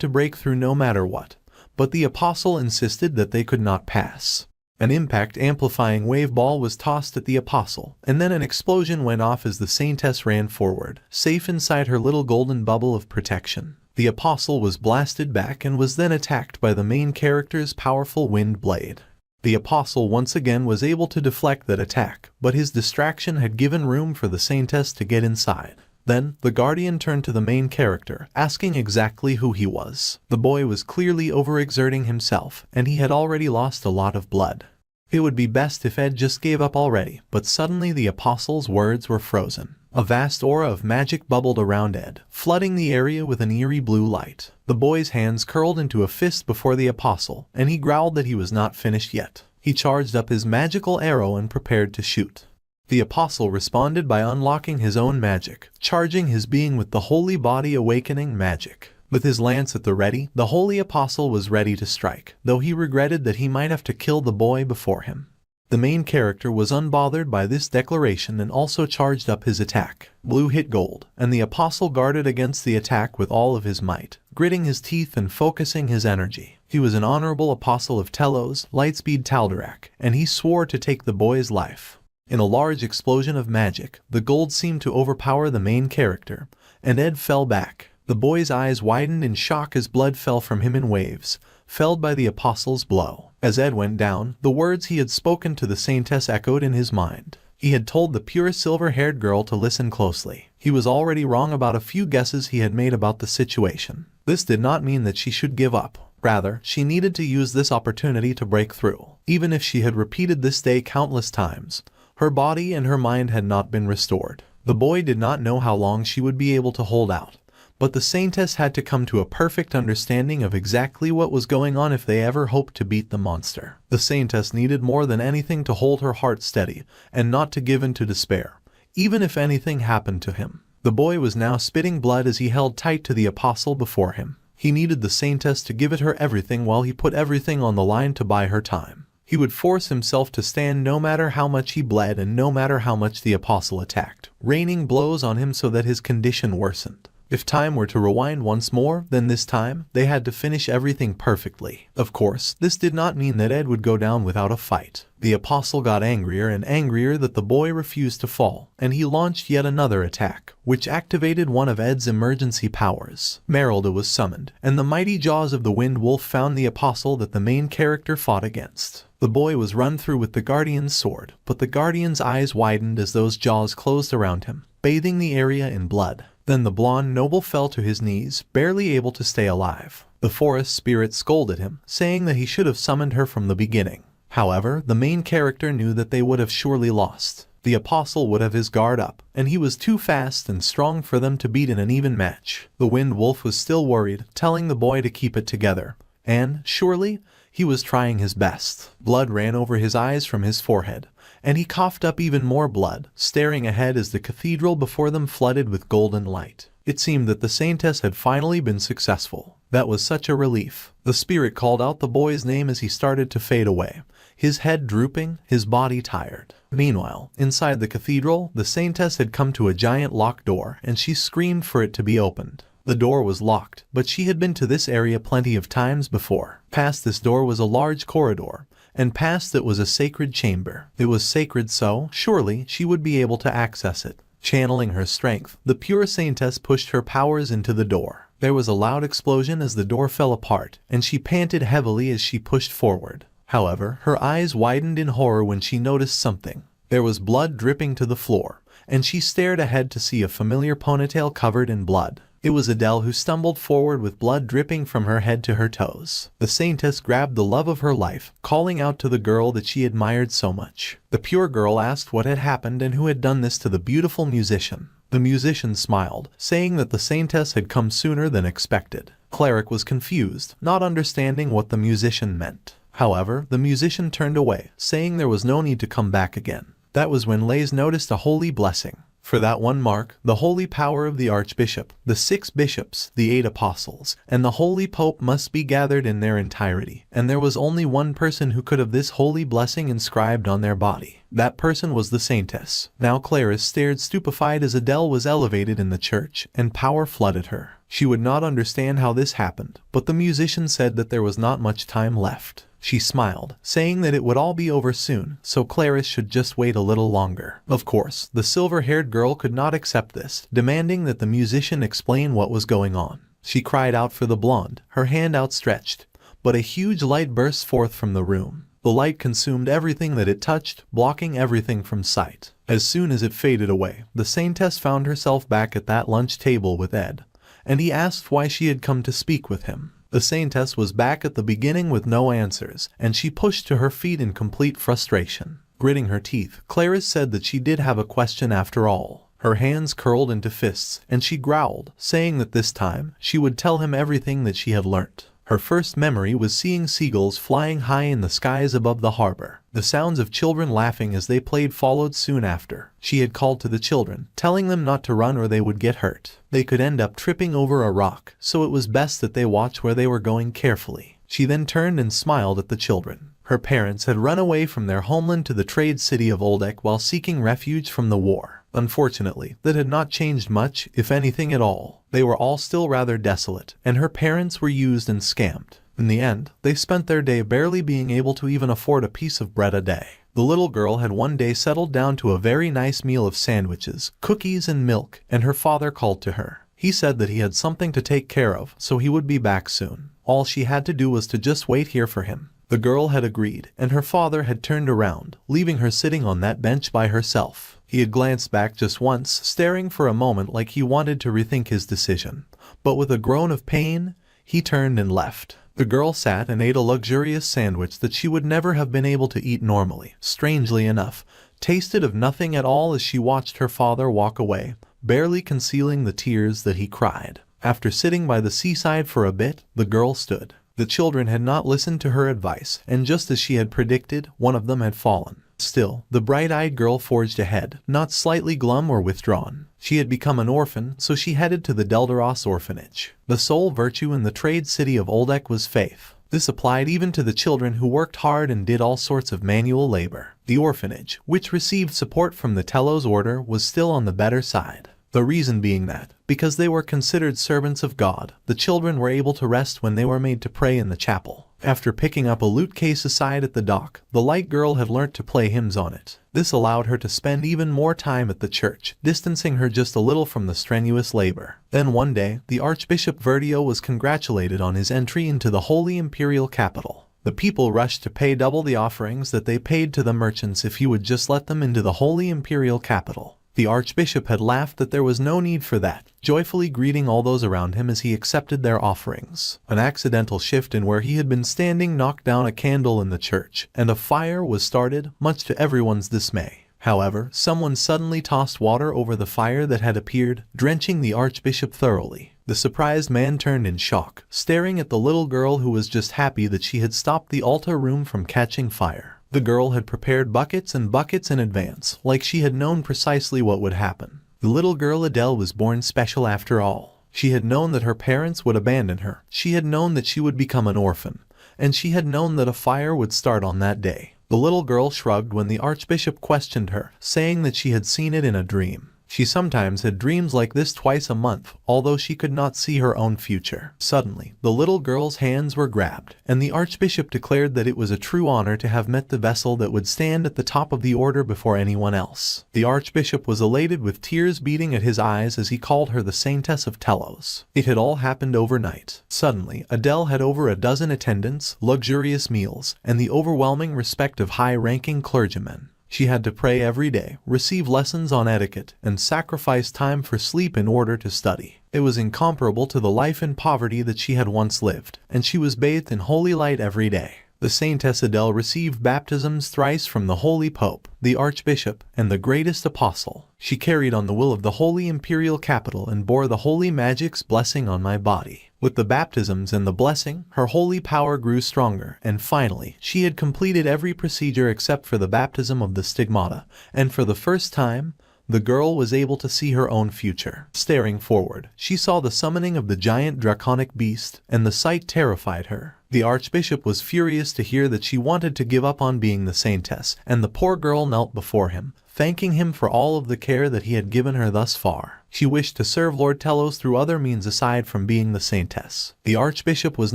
to break through no matter what, but the apostle insisted that they could not pass. An impact-amplifying wave ball was tossed at the apostle, and then an explosion went off as the saintess ran forward, safe inside her little golden bubble of protection. The apostle was blasted back and was then attacked by the main character's powerful wind blade. The apostle once again was able to deflect that attack, but his distraction had given room for the saintess to get inside. Then, the guardian turned to the main character, asking exactly who he was. The boy was clearly overexerting himself, and he had already lost a lot of blood. It would be best if Ed just gave up already, but suddenly the apostle's words were frozen. A vast aura of magic bubbled around Ed, flooding the area with an eerie blue light. The boy's hands curled into a fist before the apostle, and he growled that he was not finished yet. He charged up his magical arrow and prepared to shoot. The apostle responded by unlocking his own magic, charging his being with the holy body awakening magic. With his lance at the ready, the holy apostle was ready to strike, though he regretted that he might have to kill the boy before him. The main character was unbothered by this declaration and also charged up his attack. Blue hit gold, and the apostle guarded against the attack with all of his might, gritting his teeth and focusing his energy. He was an honorable apostle of Telos, Lightspeed Taldarak, and he swore to take the boy's life. In a large explosion of magic, the gold seemed to overpower the main character, and Ed fell back. The boy's eyes widened in shock as blood fell from him in waves, felled by the apostle's blow. As Ed went down, the words he had spoken to the saintess echoed in his mind. He had told the pure silver-haired girl to listen closely. He was already wrong about a few guesses he had made about the situation. This did not mean that she should give up. Rather, she needed to use this opportunity to break through. Even if she had repeated this day countless times, her body and her mind had not been restored. The boy did not know how long she would be able to hold out, but the saintess had to come to a perfect understanding of exactly what was going on if they ever hoped to beat the monster. The saintess needed more than anything to hold her heart steady and not to give in to despair, even if anything happened to him. The boy was now spitting blood as he held tight to the apostle before him. He needed the saintess to give it her everything while he put everything on the line to buy her time. He would force himself to stand no matter how much he bled and no matter how much the apostle attacked, raining blows on him so that his condition worsened. If time were to rewind once more, then this time, they had to finish everything perfectly. Of course, this did not mean that Ed would go down without a fight. The apostle got angrier and angrier that the boy refused to fall, and he launched yet another attack, which activated one of Ed's emergency powers. Merrill was summoned, and the mighty jaws of the wind wolf found the apostle that the main character fought against. The boy was run through with the guardian's sword, but the guardian's eyes widened as those jaws closed around him, bathing the area in blood. Then the blonde noble fell to his knees, barely able to stay alive. The forest spirit scolded him, saying that he should have summoned her from the beginning. However, the main character knew that they would have surely lost. The apostle would have his guard up, and he was too fast and strong for them to beat in an even match. The wind wolf was still worried, telling the boy to keep it together. And, surely, he was trying his best. Blood ran over his eyes from his forehead, and he coughed up even more blood, staring ahead as the cathedral before them flooded with golden light. It seemed that the saintess had finally been successful. That was such a relief. The spirit called out the boy's name as he started to fade away, his head drooping, his body tired. Meanwhile, inside the cathedral, the saintess had come to a giant locked door, and she screamed for it to be opened. The door was locked, but she had been to this area plenty of times before. Past this door was a large corridor, and past it was a sacred chamber. It was sacred, so, surely, she would be able to access it. Channeling her strength, the pure saintess pushed her powers into the door. There was a loud explosion as the door fell apart, and she panted heavily as she pushed forward. However, her eyes widened in horror when she noticed something. There was blood dripping to the floor, and she stared ahead to see a familiar ponytail covered in blood. It was Adele who stumbled forward with blood dripping from her head to her toes. The saintess grabbed the love of her life, calling out to the girl that she admired so much. The pure girl asked what had happened and who had done this to the beautiful musician. The musician smiled, saying that the saintess had come sooner than expected. Cleric was confused, not understanding what the musician meant. However, the musician turned away, saying there was no need to come back again. That was when Lays noticed a holy blessing. For that one mark, the holy power of the Archbishop, the 6 bishops, the 8 apostles, and the Holy Pope must be gathered in their entirety, and there was only one person who could have this holy blessing inscribed on their body. That person was the Saintess. Now Clarice stared stupefied as Adele was elevated in the church, and power flooded her. She would not understand how this happened, but the musician said that there was not much time left. She smiled, saying that it would all be over soon, so Clarice should just wait a little longer. Of course, the silver-haired girl could not accept this, demanding that the musician explain what was going on. She cried out for the blonde, her hand outstretched, but a huge light burst forth from the room. The light consumed everything that it touched, blocking everything from sight. As soon as it faded away, the Saintess found herself back at that lunch table with Ed, and he asked why she had come to speak with him. The Saintess was back at the beginning with no answers, and she pushed to her feet in complete frustration. Gritting her teeth, Clarice said that she did have a question after all. Her hands curled into fists, and she growled, saying that this time, she would tell him everything that she had learnt. Her first memory was seeing seagulls flying high in the skies above the harbor. The sounds of children laughing as they played followed soon after. She had called to the children, telling them not to run or they would get hurt. They could end up tripping over a rock, so it was best that they watch where they were going carefully. She then turned and smiled at the children. Her parents had run away from their homeland to the trade city of Oldek while seeking refuge from the war. Unfortunately, that had not changed much, if anything at all. They were all still rather desolate, and her parents were used and scammed. In the end, they spent their day barely being able to even afford a piece of bread a day. The little girl had one day settled down to a very nice meal of sandwiches, cookies and milk, and her father called to her. He said that he had something to take care of, so he would be back soon. All she had to do was to just wait here for him. The girl had agreed, and her father had turned around, leaving her sitting on that bench by herself. He had glanced back just once, staring for a moment like he wanted to rethink his decision. But with a groan of pain, he turned and left. The girl sat and ate a luxurious sandwich that she would never have been able to eat normally. Strangely enough, tasted of nothing at all as she watched her father walk away, barely concealing the tears that he cried. After sitting by the seaside for a bit, the girl stood. The children had not listened to her advice, and just as she had predicted, one of them had fallen. Still, the bright-eyed girl forged ahead, not slightly glum or withdrawn. She had become an orphan, so she headed to the Deldaros orphanage. The sole virtue in the trade city of Oldek was faith. This applied even to the children who worked hard and did all sorts of manual labor. The orphanage, which received support from the Telos order, was still on the better side. The reason being that, because they were considered servants of God, the children were able to rest when they were made to pray in the chapel. After picking up a loot case aside at the dock, the light girl had learnt to play hymns on it. This allowed her to spend even more time at the church, distancing her just a little from the strenuous labor. Then one day, the Archbishop Verdio was congratulated on his entry into the Holy Imperial Capital. The people rushed to pay double the offerings that they paid to the merchants if he would just let them into the Holy Imperial Capital. The Archbishop had laughed that there was no need for that, joyfully greeting all those around him as he accepted their offerings. An accidental shift in where he had been standing knocked down a candle in the church, and a fire was started, much to everyone's dismay. However, someone suddenly tossed water over the fire that had appeared, drenching the Archbishop thoroughly. The surprised man turned in shock, staring at the little girl who was just happy that she had stopped the altar room from catching fire. The girl had prepared buckets and buckets in advance, like she had known precisely what would happen. The little girl Adele was born special after all. She had known that her parents would abandon her, she had known that she would become an orphan, and she had known that a fire would start on that day. The little girl shrugged when the Archbishop questioned her, saying that she had seen it in a dream. She sometimes had dreams like this twice a month, although she could not see her own future. Suddenly, the little girl's hands were grabbed, and the Archbishop declared that it was a true honor to have met the vessel that would stand at the top of the order before anyone else. The Archbishop was elated with tears beating at his eyes as he called her the Saintess of Telos. It had all happened overnight. Suddenly, Adele had over a dozen attendants, luxurious meals, and the overwhelming respect of high-ranking clergymen. She had to pray every day, receive lessons on etiquette, and sacrifice time for sleep in order to study. It was incomparable to the life in poverty that she had once lived, and she was bathed in holy light every day. The Saintess Adele received baptisms thrice from the Holy Pope, the Archbishop, and the Greatest Apostle. She carried on the will of the Holy Imperial Capital and bore the Holy Magic's blessing on my body. With the baptisms and the blessing, her holy power grew stronger, and finally, she had completed every procedure except for the baptism of the stigmata, and for the first time, the girl was able to see her own future. Staring forward, she saw the summoning of the giant draconic beast, and the sight terrified her. The Archbishop was furious to hear that she wanted to give up on being the Saintess, and the poor girl knelt before him, thanking him for all of the care that he had given her thus far. She wished to serve Lord Telos through other means aside from being the Saintess. The Archbishop was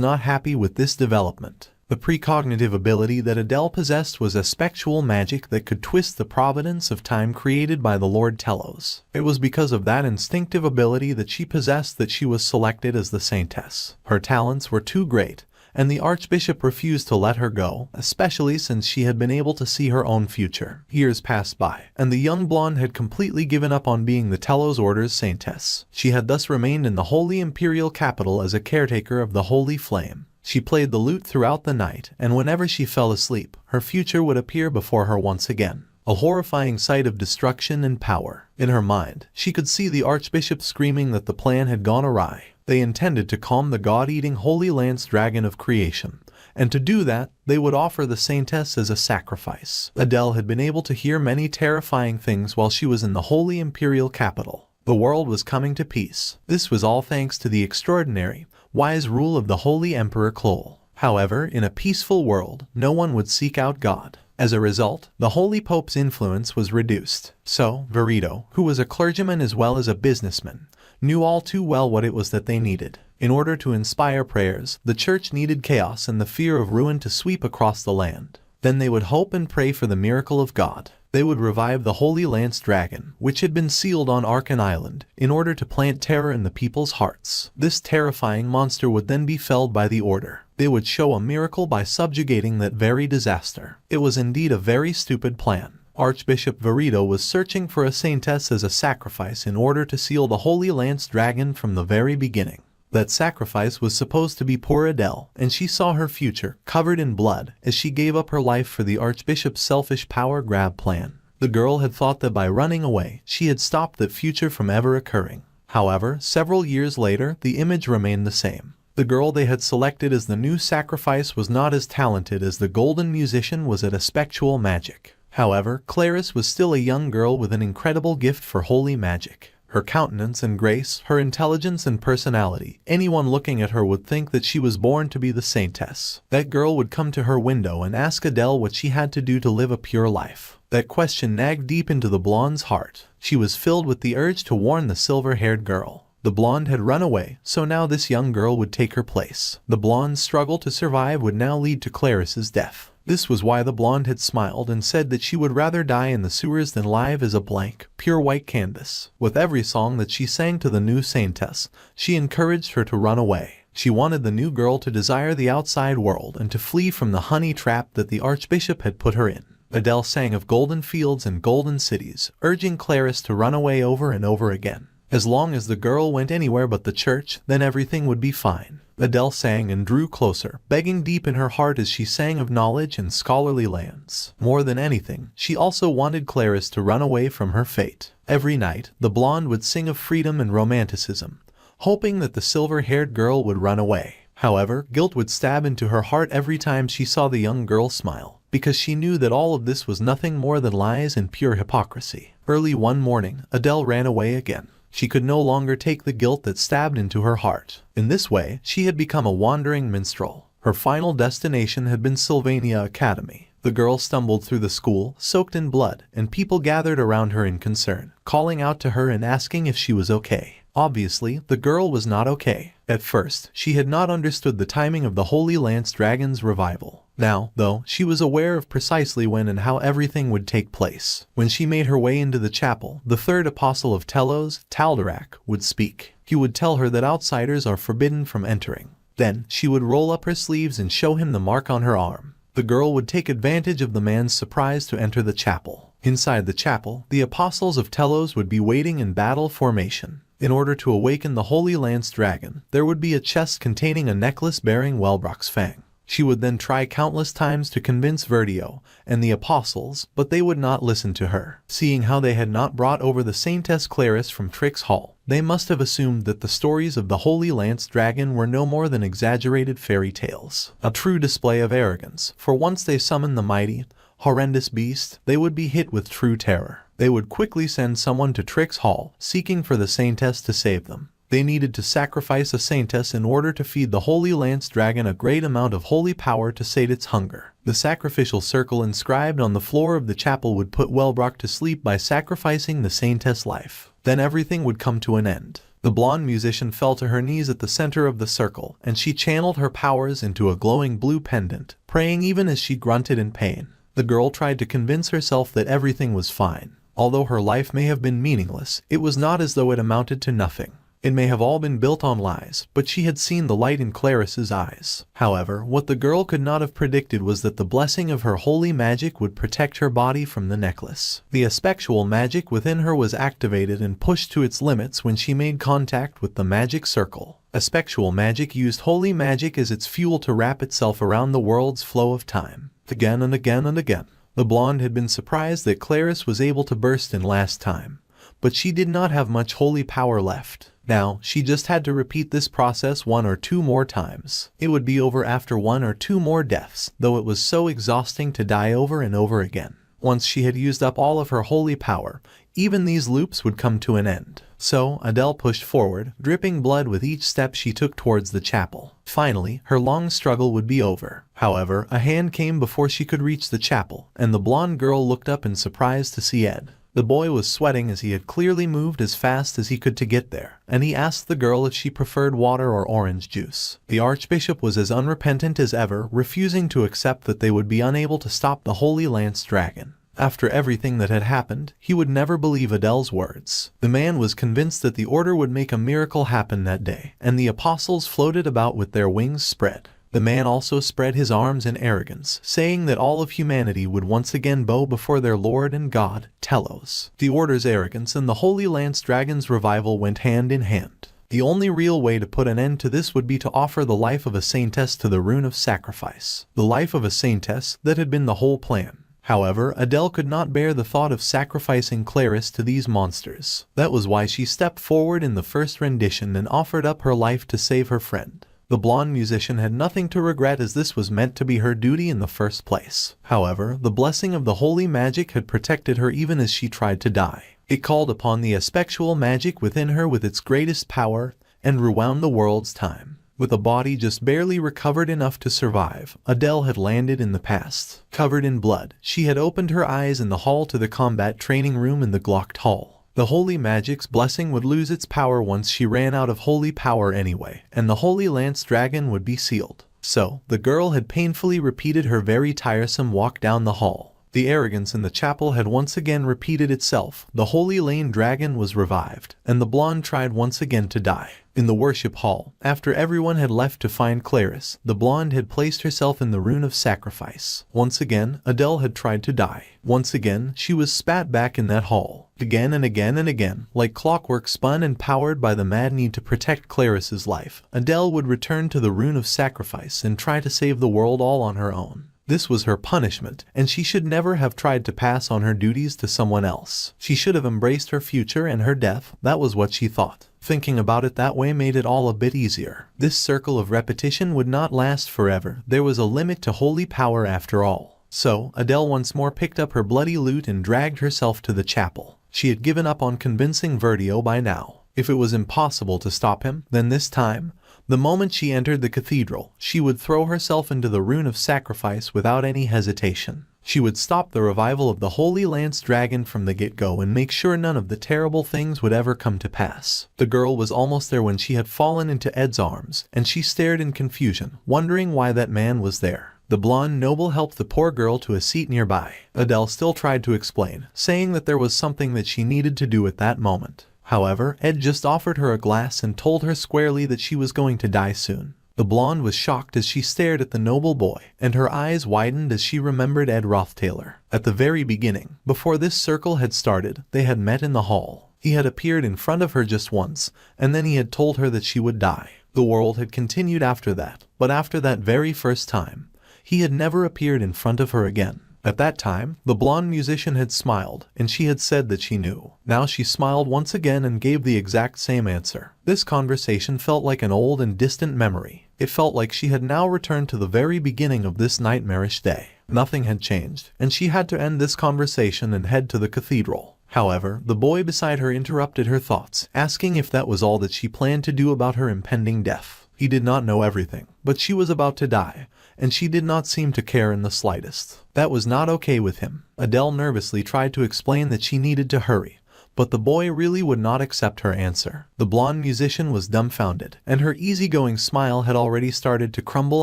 not happy with this development. The precognitive ability that Adele possessed was a spectral magic that could twist the providence of time created by the Lord Telos. It was because of that instinctive ability that she possessed that she was selected as the Saintess. Her talents were too great, and the Archbishop refused to let her go, especially since she had been able to see her own future. Years passed by, and the young blonde had completely given up on being the Telos Order's Saintess. She had thus remained in the Holy Imperial Capital as a caretaker of the Holy Flame. She played the lute throughout the night, and whenever she fell asleep, her future would appear before her once again. A horrifying sight of destruction and power. In her mind, she could see the Archbishop screaming that the plan had gone awry. They intended to calm the god-eating Holy Lance Dragon of creation, and to do that, they would offer the Saintess as a sacrifice. Adele had been able to hear many terrifying things while she was in the Holy Imperial Capital. The world was coming to peace. This was all thanks to the extraordinary, wise rule of the Holy Emperor Clol. However, in a peaceful world, no one would seek out God. As a result, the Holy Pope's influence was reduced. So, Verito, who was a clergyman as well as a businessman, knew all too well what it was that they needed. In order to inspire prayers, the church needed chaos and the fear of ruin to sweep across the land. Then they would hope and pray for the miracle of God. They would revive the Holy Lance Dragon, which had been sealed on Arkan Island, in order to plant terror in the people's hearts. This terrifying monster would then be felled by the Order. They would show a miracle by subjugating that very disaster. It was indeed a very stupid plan. Archbishop Verito was searching for a Saintess as a sacrifice in order to seal the Holy Lance Dragon from the very beginning. That sacrifice was supposed to be poor Adele, and she saw her future covered in blood as she gave up her life for the Archbishop's selfish power grab plan. The girl had thought that by running away, she had stopped that future from ever occurring. However, several years later, the image remained the same. The girl they had selected as the new sacrifice was not as talented as the golden musician was at a spectral magic. However, Clarice was still a young girl with an incredible gift for holy magic. Her countenance and grace, her intelligence and personality, anyone looking at her would think that she was born to be the Saintess. That girl would come to her window and ask Adele what she had to do to live a pure life. That question nagged deep into the blonde's heart. She was filled with the urge to warn the silver-haired girl. The blonde had run away, so now this young girl would take her place. The blonde's struggle to survive would now lead to Clarice's death. This was why the blonde had smiled and said that she would rather die in the sewers than live as a blank, pure white canvas. With every song that she sang to the new Saintess, she encouraged her to run away. She wanted the new girl to desire the outside world and to flee from the honey trap that the Archbishop had put her in. Adele sang of golden fields and golden cities, urging Clarice to run away over and over again. As long as the girl went anywhere but the church, then everything would be fine. Adele sang and drew closer, begging deep in her heart as she sang of knowledge and scholarly lands. More than anything, she also wanted Clarice to run away from her fate. Every night, the blonde would sing of freedom and romanticism, hoping that the silver-haired girl would run away. However, guilt would stab into her heart every time she saw the young girl smile, because she knew that all of this was nothing more than lies and pure hypocrisy. Early one morning, Adele ran away again. She could no longer take the guilt that stabbed into her heart. In this way, she had become a wandering minstrel. Her final destination had been Sylvania Academy. The girl stumbled through the school, soaked in blood, and people gathered around her in concern, calling out to her and asking if she was okay. Obviously, the girl was not okay. At first, she had not understood the timing of the Holy Lance Dragon's revival. Now, though, she was aware of precisely when and how everything would take place. When she made her way into the chapel, the third apostle of Telos, Taldarak, would speak. He would tell her that outsiders are forbidden from entering. Then, she would roll up her sleeves and show him the mark on her arm. The girl would take advantage of the man's surprise to enter the chapel. Inside the chapel, the apostles of Telos would be waiting in battle formation. In order to awaken the Holy Lance Dragon, there would be a chest containing a necklace bearing Wellbrock's fang. She would then try countless times to convince Verdio and the apostles, but they would not listen to her. Seeing how they had not brought over the Saintess Claris from Trix Hall, they must have assumed that the stories of the Holy Lance Dragon were no more than exaggerated fairy tales. A true display of arrogance, for once they summoned the mighty, horrendous beast, they would be hit with true terror. They would quickly send someone to Trix Hall, seeking for the Saintess to save them. They needed to sacrifice a Saintess in order to feed the Holy Lance Dragon a great amount of holy power to sate its hunger. The sacrificial circle inscribed on the floor of the chapel would put Wellbrock to sleep by sacrificing the Saintess' life. Then everything would come to an end. The blonde musician fell to her knees at the center of the circle, and she channeled her powers into a glowing blue pendant, praying even as she grunted in pain. The girl tried to convince herself that everything was fine. Although her life may have been meaningless, it was not as though it amounted to nothing. It may have all been built on lies, but she had seen the light in Claris's eyes. However, what the girl could not have predicted was that the blessing of her holy magic would protect her body from the necklace. The aspectual magic within her was activated and pushed to its limits when she made contact with the magic circle. Aspectual magic used holy magic as its fuel to wrap itself around the world's flow of time. Again and again and again. The blonde had been surprised that Claris was able to burst in last time, but she did not have much holy power left. Now, she just had to repeat this process 1 or 2 more times. It would be over after 1 or 2 more deaths, though it was so exhausting to die over and over again. Once she had used up all of her holy power, even these loops would come to an end. So, Adele pushed forward, dripping blood with each step she took towards the chapel. Finally, her long struggle would be over. However, a hand came before she could reach the chapel, and the blonde girl looked up in surprise to see Ed. The boy was sweating as he had clearly moved as fast as he could to get there, and he asked the girl if she preferred water or orange juice. The archbishop was as unrepentant as ever, refusing to accept that they would be unable to stop the Holy Lance Dragon. After everything that had happened, he would never believe Adele's words. The man was convinced that the order would make a miracle happen that day, and the apostles floated about with their wings spread. The man also spread his arms in arrogance, saying that all of humanity would once again bow before their Lord and God, Telos. The Order's arrogance and the Holy Lance Dragon's revival went hand in hand. The only real way to put an end to this would be to offer the life of a Saintess to the Rune of Sacrifice. The life of a Saintess, that had been the whole plan. However, Adele could not bear the thought of sacrificing Claris to these monsters. That was why she stepped forward in the first rendition and offered up her life to save her friend. The blonde musician had nothing to regret as this was meant to be her duty in the first place. However, the blessing of the holy magic had protected her even as she tried to die. It called upon the aspectual magic within her with its greatest power and rewound the world's time. With a body just barely recovered enough to survive, Adele had landed in the past. Covered in blood, she had opened her eyes in the hall to the combat training room in the Glocked Hall. The holy magic's blessing would lose its power once she ran out of holy power anyway, and the Holy Lance Dragon would be sealed. So, the girl had painfully repeated her very tiresome walk down the hall. The arrogance in the chapel had once again repeated itself. The Holy Lane Dragon was revived, and the blonde tried once again to die. In the worship hall, after everyone had left to find Claris, the blonde had placed herself in the Rune of Sacrifice. Once again, Adele had tried to die. Once again, she was spat back in that hall. Again and again and again, like clockwork spun and powered by the mad need to protect Claris's life, Adele would return to the Rune of Sacrifice and try to save the world all on her own. This was her punishment, and she should never have tried to pass on her duties to someone else. She should have embraced her future and her death, that was what she thought. Thinking about it that way made it all a bit easier. This circle of repetition would not last forever. There was a limit to holy power after all. So, Adele once more picked up her bloody lute and dragged herself to the chapel. She had given up on convincing Verdio by now. If it was impossible to stop him, then this time, the moment she entered the cathedral, she would throw herself into the Rune of Sacrifice without any hesitation. She would stop the revival of the Holy Lance Dragon from the get-go and make sure none of the terrible things would ever come to pass. The girl was almost there when she had fallen into Ed's arms, and she stared in confusion, wondering why that man was there. The blonde noble helped the poor girl to a seat nearby. Adele still tried to explain, saying that there was something that she needed to do at that moment. However, Ed just offered her a glass and told her squarely that she was going to die soon. The blonde was shocked as she stared at the noble boy, and her eyes widened as she remembered Ed Rothtaylor. At the very beginning, before this circle had started, they had met in the hall. He had appeared in front of her just once, and then he had told her that she would die. The world had continued after that, but after that very first time, he had never appeared in front of her again. At that time, the blonde musician had smiled, and she had said that she knew. Now she smiled once again and gave the exact same answer. This conversation felt like an old and distant memory. It felt like she had now returned to the very beginning of this nightmarish day. Nothing had changed, and she had to end this conversation and head to the cathedral. However, the boy beside her interrupted her thoughts, asking if that was all that she planned to do about her impending death. He did not know everything, but she was about to die, and she did not seem to care in the slightest. That was not okay with him. Adele nervously tried to explain that she needed to hurry, but the boy really would not accept her answer. The blonde musician was dumbfounded, and her easygoing smile had already started to crumble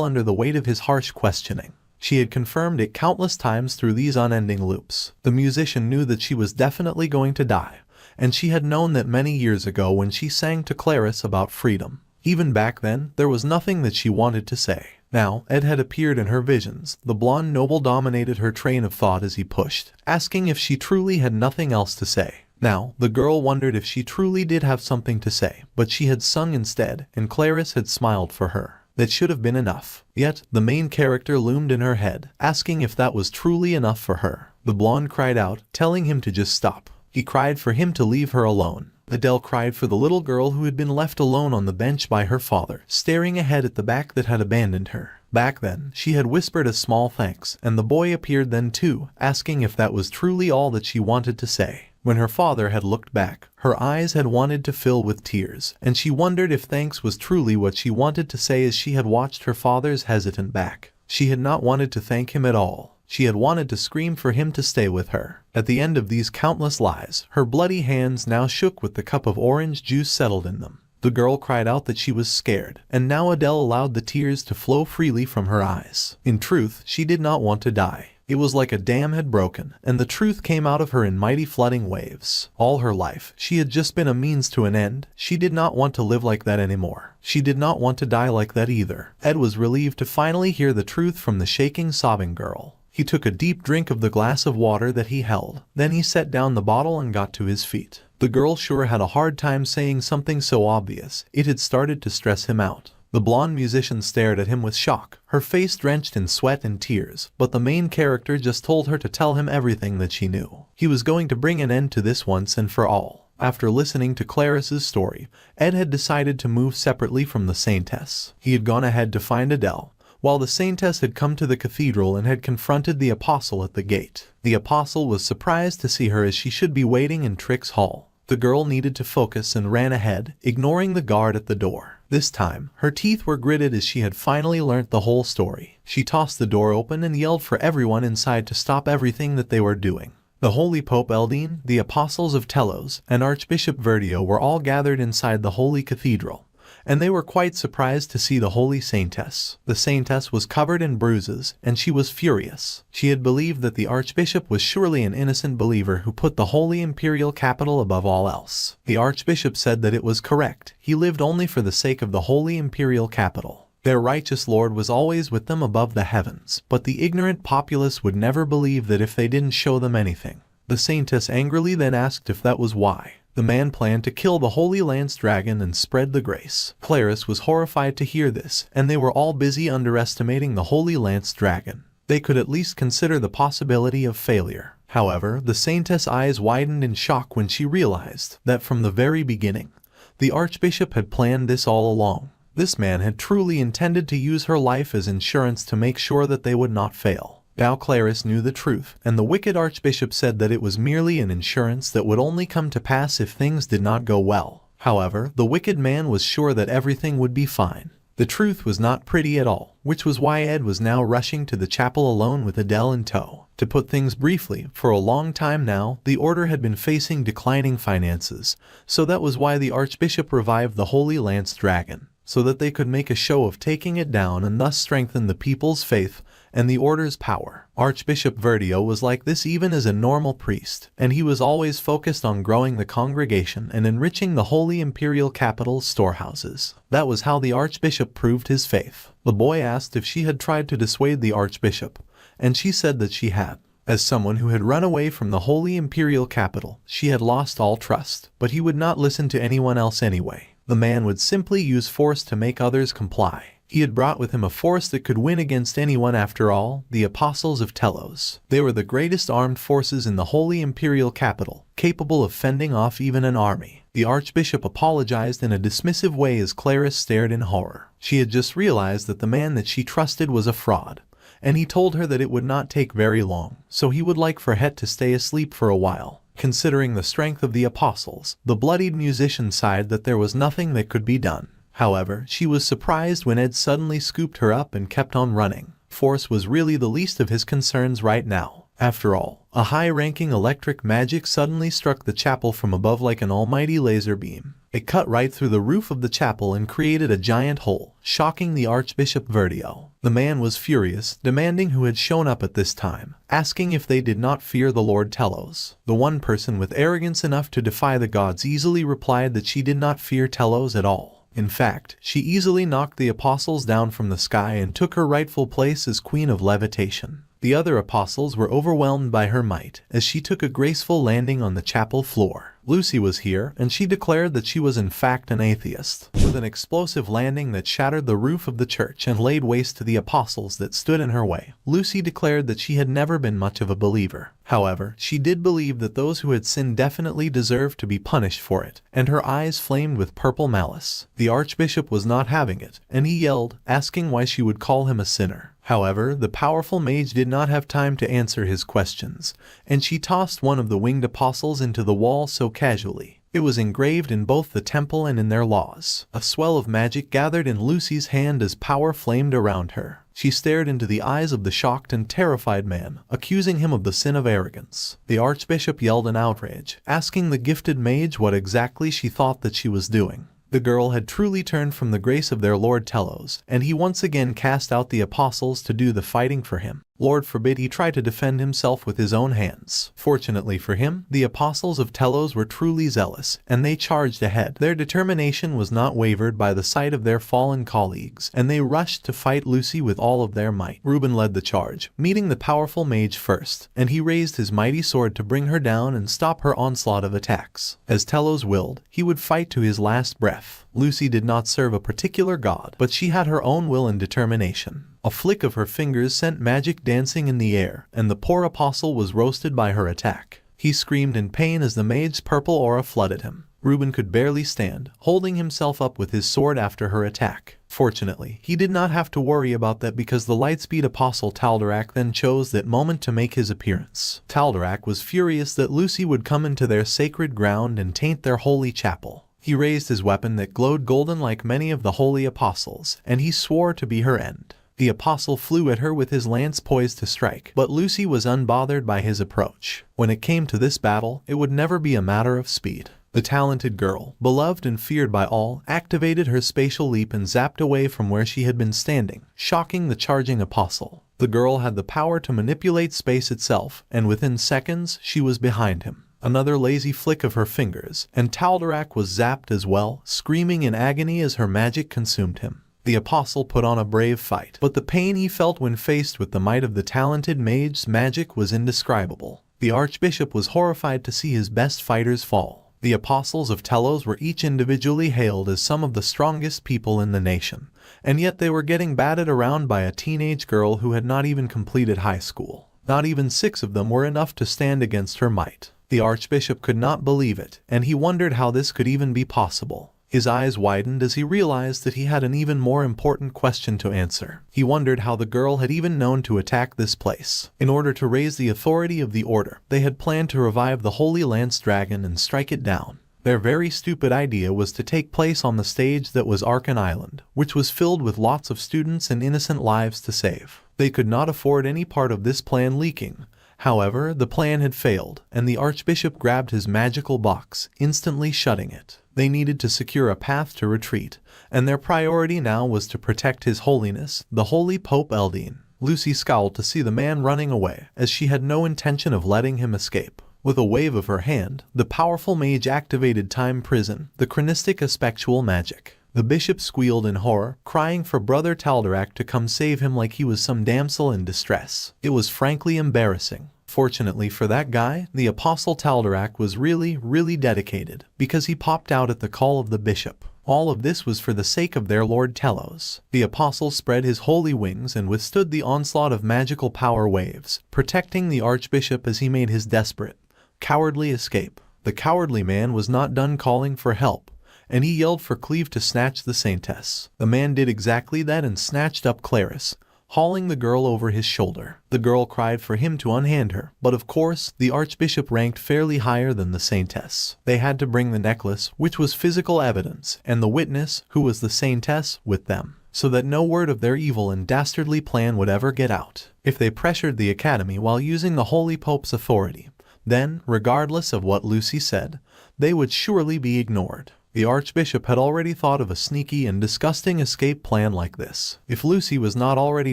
under the weight of his harsh questioning. She had confirmed it countless times through these unending loops. The musician knew that she was definitely going to die, and she had known that many years ago when she sang to Clarice about freedom. Even back then, there was nothing that she wanted to say. Now, Ed had appeared in her visions. The blonde noble dominated her train of thought as he pushed, asking if she truly had nothing else to say. Now, the girl wondered if she truly did have something to say, but she had sung instead, and Clarice had smiled for her. That should have been enough. Yet, the main character loomed in her head, asking if that was truly enough for her. The blonde cried out, telling him to just stop. He cried for him to leave her alone. Adele cried for the little girl who had been left alone on the bench by her father, staring ahead at the back that had abandoned her. Back then, she had whispered a small thanks, and the boy appeared then too, asking if that was truly all that she wanted to say. When her father had looked back, her eyes had wanted to fill with tears, and she wondered if thanks was truly what she wanted to say as she had watched her father's hesitant back. She had not wanted to thank him at all. She had wanted to scream for him to stay with her. At the end of these countless lies, her bloody hands now shook with the cup of orange juice settled in them. The girl cried out that she was scared, and now Adele allowed the tears to flow freely from her eyes. In truth, she did not want to die. It was like a dam had broken, and the truth came out of her in mighty flooding waves. All her life, she had just been a means to an end. She did not want to live like that anymore. She did not want to die like that either. Ed was relieved to finally hear the truth from the shaking, sobbing girl. He took a deep drink of the glass of water that he held. Then he set down the bottle and got to his feet. The girl sure had a hard time saying something so obvious. It had started to stress him out. The blonde musician stared at him with shock, her face drenched in sweat and tears, but the main character just told her to tell him everything that she knew. He was going to bring an end to this once and for all. After listening to Clarice's story, Ed had decided to move separately from the Saintess. He had gone ahead to find Adele, while the Saintess had come to the cathedral and had confronted the Apostle at the gate. The Apostle was surprised to see her as she should be waiting in Trick's hall. The girl needed to focus and ran ahead, ignoring the guard at the door. This time, her teeth were gritted as she had finally learnt the whole story. She tossed the door open and yelled for everyone inside to stop everything that they were doing. The Holy Pope Eldine, the Apostles of Telos, and Archbishop Verdio were all gathered inside the Holy Cathedral, and they were quite surprised to see the Holy Saintess. The Saintess was covered in bruises, and she was furious. She had believed that the Archbishop was surely an innocent believer who put the Holy Imperial Capital above all else. The Archbishop said that it was correct. He lived only for the sake of the Holy Imperial Capital. Their righteous Lord was always with them above the heavens, but the ignorant populace would never believe that if they didn't show them anything. The Saintess angrily then asked if that was why. The man planned to kill the Holy Lance Dragon and spread the grace. Clarice was horrified to hear this, and they were all busy underestimating the Holy Lance Dragon. They could at least consider the possibility of failure. However, the Saintess' eyes widened in shock when she realized that from the very beginning, the Archbishop had planned this all along. This man had truly intended to use her life as insurance to make sure that they would not fail. Now Clarice knew the truth, and the wicked Archbishop said that it was merely an insurance that would only come to pass if things did not go well. However, the wicked man was sure that everything would be fine. The truth was not pretty at all, which was why Ed was now rushing to the chapel alone with Adele in tow. To put things briefly, for a long time now, the order had been facing declining finances, so that was why the Archbishop revived the Holy Lance Dragon, so that they could make a show of taking it down and thus strengthen the people's faith and the order's power. Archbishop Verdio was like this even as a normal priest, and he was always focused on growing the congregation and enriching the Holy Imperial Capital's storehouses. That was how the Archbishop proved his faith. The boy asked if she had tried to dissuade the Archbishop, and she said that she had. As someone who had run away from the Holy Imperial Capital, she had lost all trust, but he would not listen to anyone else anyway. The man would simply use force to make others comply. He had brought with him a force that could win against anyone after all, the Apostles of Telos. They were the greatest armed forces in the Holy Imperial Capital, capable of fending off even an army. The Archbishop apologized in a dismissive way as Clarice stared in horror. She had just realized that the man that she trusted was a fraud, and he told her that it would not take very long, so he would like for Het to stay asleep for a while. Considering the strength of the Apostles, the bloodied musician sighed that there was nothing that could be done. However, she was surprised when Ed suddenly scooped her up and kept on running. Force was really the least of his concerns right now. After all, a high-ranking electric magic suddenly struck the chapel from above like an almighty laser beam. It cut right through the roof of the chapel and created a giant hole, shocking the Archbishop Verdio. The man was furious, demanding who had shown up at this time, asking if they did not fear the Lord Telos. The one person with arrogance enough to defy the gods easily replied that she did not fear Telos at all. In fact, she easily knocked the apostles down from the sky and took her rightful place as Queen of Levitation. The other apostles were overwhelmed by her might, as she took a graceful landing on the chapel floor. Lucy was here, and she declared that she was in fact an atheist. With an explosive landing that shattered the roof of the church and laid waste to the apostles that stood in her way, Lucy declared that she had never been much of a believer. However, she did believe that those who had sinned definitely deserved to be punished for it, and her eyes flamed with purple malice. The Archbishop was not having it, and he yelled, asking why she would call him a sinner. However, the powerful mage did not have time to answer his questions, and she tossed one of the winged apostles into the wall so casually. It was engraved in both the temple and in their laws. A swell of magic gathered in Lucy's hand as power flamed around her. She stared into the eyes of the shocked and terrified man, accusing him of the sin of arrogance. The Archbishop yelled in outrage, asking the gifted mage what exactly she thought that she was doing. The girl had truly turned from the grace of their Lord Telos, and he once again cast out the apostles to do the fighting for him. Lord forbid he tried to defend himself with his own hands. Fortunately for him, the apostles of Telos were truly zealous, and they charged ahead. Their determination was not wavered by the sight of their fallen colleagues, and they rushed to fight Lucy with all of their might. Reuben led the charge, meeting the powerful mage first, and he raised his mighty sword to bring her down and stop her onslaught of attacks. As Telos willed, he would fight to his last breath. Lucy did not serve a particular god, but she had her own will and determination. A flick of her fingers sent magic dancing in the air, and the poor apostle was roasted by her attack. He screamed in pain as the mage's purple aura flooded him. Reuben could barely stand, holding himself up with his sword after her attack. Fortunately, he did not have to worry about that because the lightspeed apostle Taldarak then chose that moment to make his appearance. Taldarak was furious that Lucy would come into their sacred ground and taint their holy chapel. He raised his weapon that glowed golden like many of the holy apostles, and he swore to be her end. The apostle flew at her with his lance poised to strike, but Lucy was unbothered by his approach. When it came to this battle, it would never be a matter of speed. The talented girl, beloved and feared by all, activated her spatial leap and zapped away from where she had been standing, shocking the charging apostle. The girl had the power to manipulate space itself, and within seconds, she was behind him. Another lazy flick of her fingers, and Taldarak was zapped as well, screaming in agony as her magic consumed him. The apostle put on a brave fight, but the pain he felt when faced with the might of the talented mage's magic was indescribable. The Archbishop was horrified to see his best fighters fall. The apostles of Telos were each individually hailed as some of the strongest people in the nation, and yet they were getting batted around by a teenage girl who had not even completed high school. Not even 6 of them were enough to stand against her might. The Archbishop could not believe it, and he wondered how this could even be possible. His eyes widened as he realized that he had an even more important question to answer. He wondered how the girl had even known to attack this place. In order to raise the authority of the Order, they had planned to revive the Holy Lance Dragon and strike it down. Their very stupid idea was to take place on the stage that was Arkan Island, which was filled with lots of students and innocent lives to save. They could not afford any part of this plan leaking. However, the plan had failed, and the Archbishop grabbed his magical box, instantly shutting it. They needed to secure a path to retreat, and their priority now was to protect His Holiness, the Holy Pope Eldine. Lucy scowled to see the man running away, as she had no intention of letting him escape. With a wave of her hand, the powerful mage activated Time Prison, the chronistic aspectual magic. The bishop squealed in horror, crying for Brother Taldarak to come save him like he was some damsel in distress. It was frankly embarrassing. Fortunately for that guy, the Apostle Taldarak was really dedicated, because he popped out at the call of the bishop. All of this was for the sake of their Lord Telos. The apostle spread his holy wings and withstood the onslaught of magical power waves, protecting the archbishop as he made his desperate, cowardly escape. The cowardly man was not done calling for help, and he yelled for Cleve to snatch the saintess. The man did exactly that and snatched up Clarice, hauling the girl over his shoulder. The girl cried for him to unhand her, but of course, the archbishop ranked fairly higher than the saintess. They had to bring the necklace, which was physical evidence, and the witness, who was the saintess, with them, so that no word of their evil and dastardly plan would ever get out. If they pressured the academy while using the Holy Pope's authority, then, regardless of what Lucy said, they would surely be ignored. The archbishop had already thought of a sneaky and disgusting escape plan like this. If Lucy was not already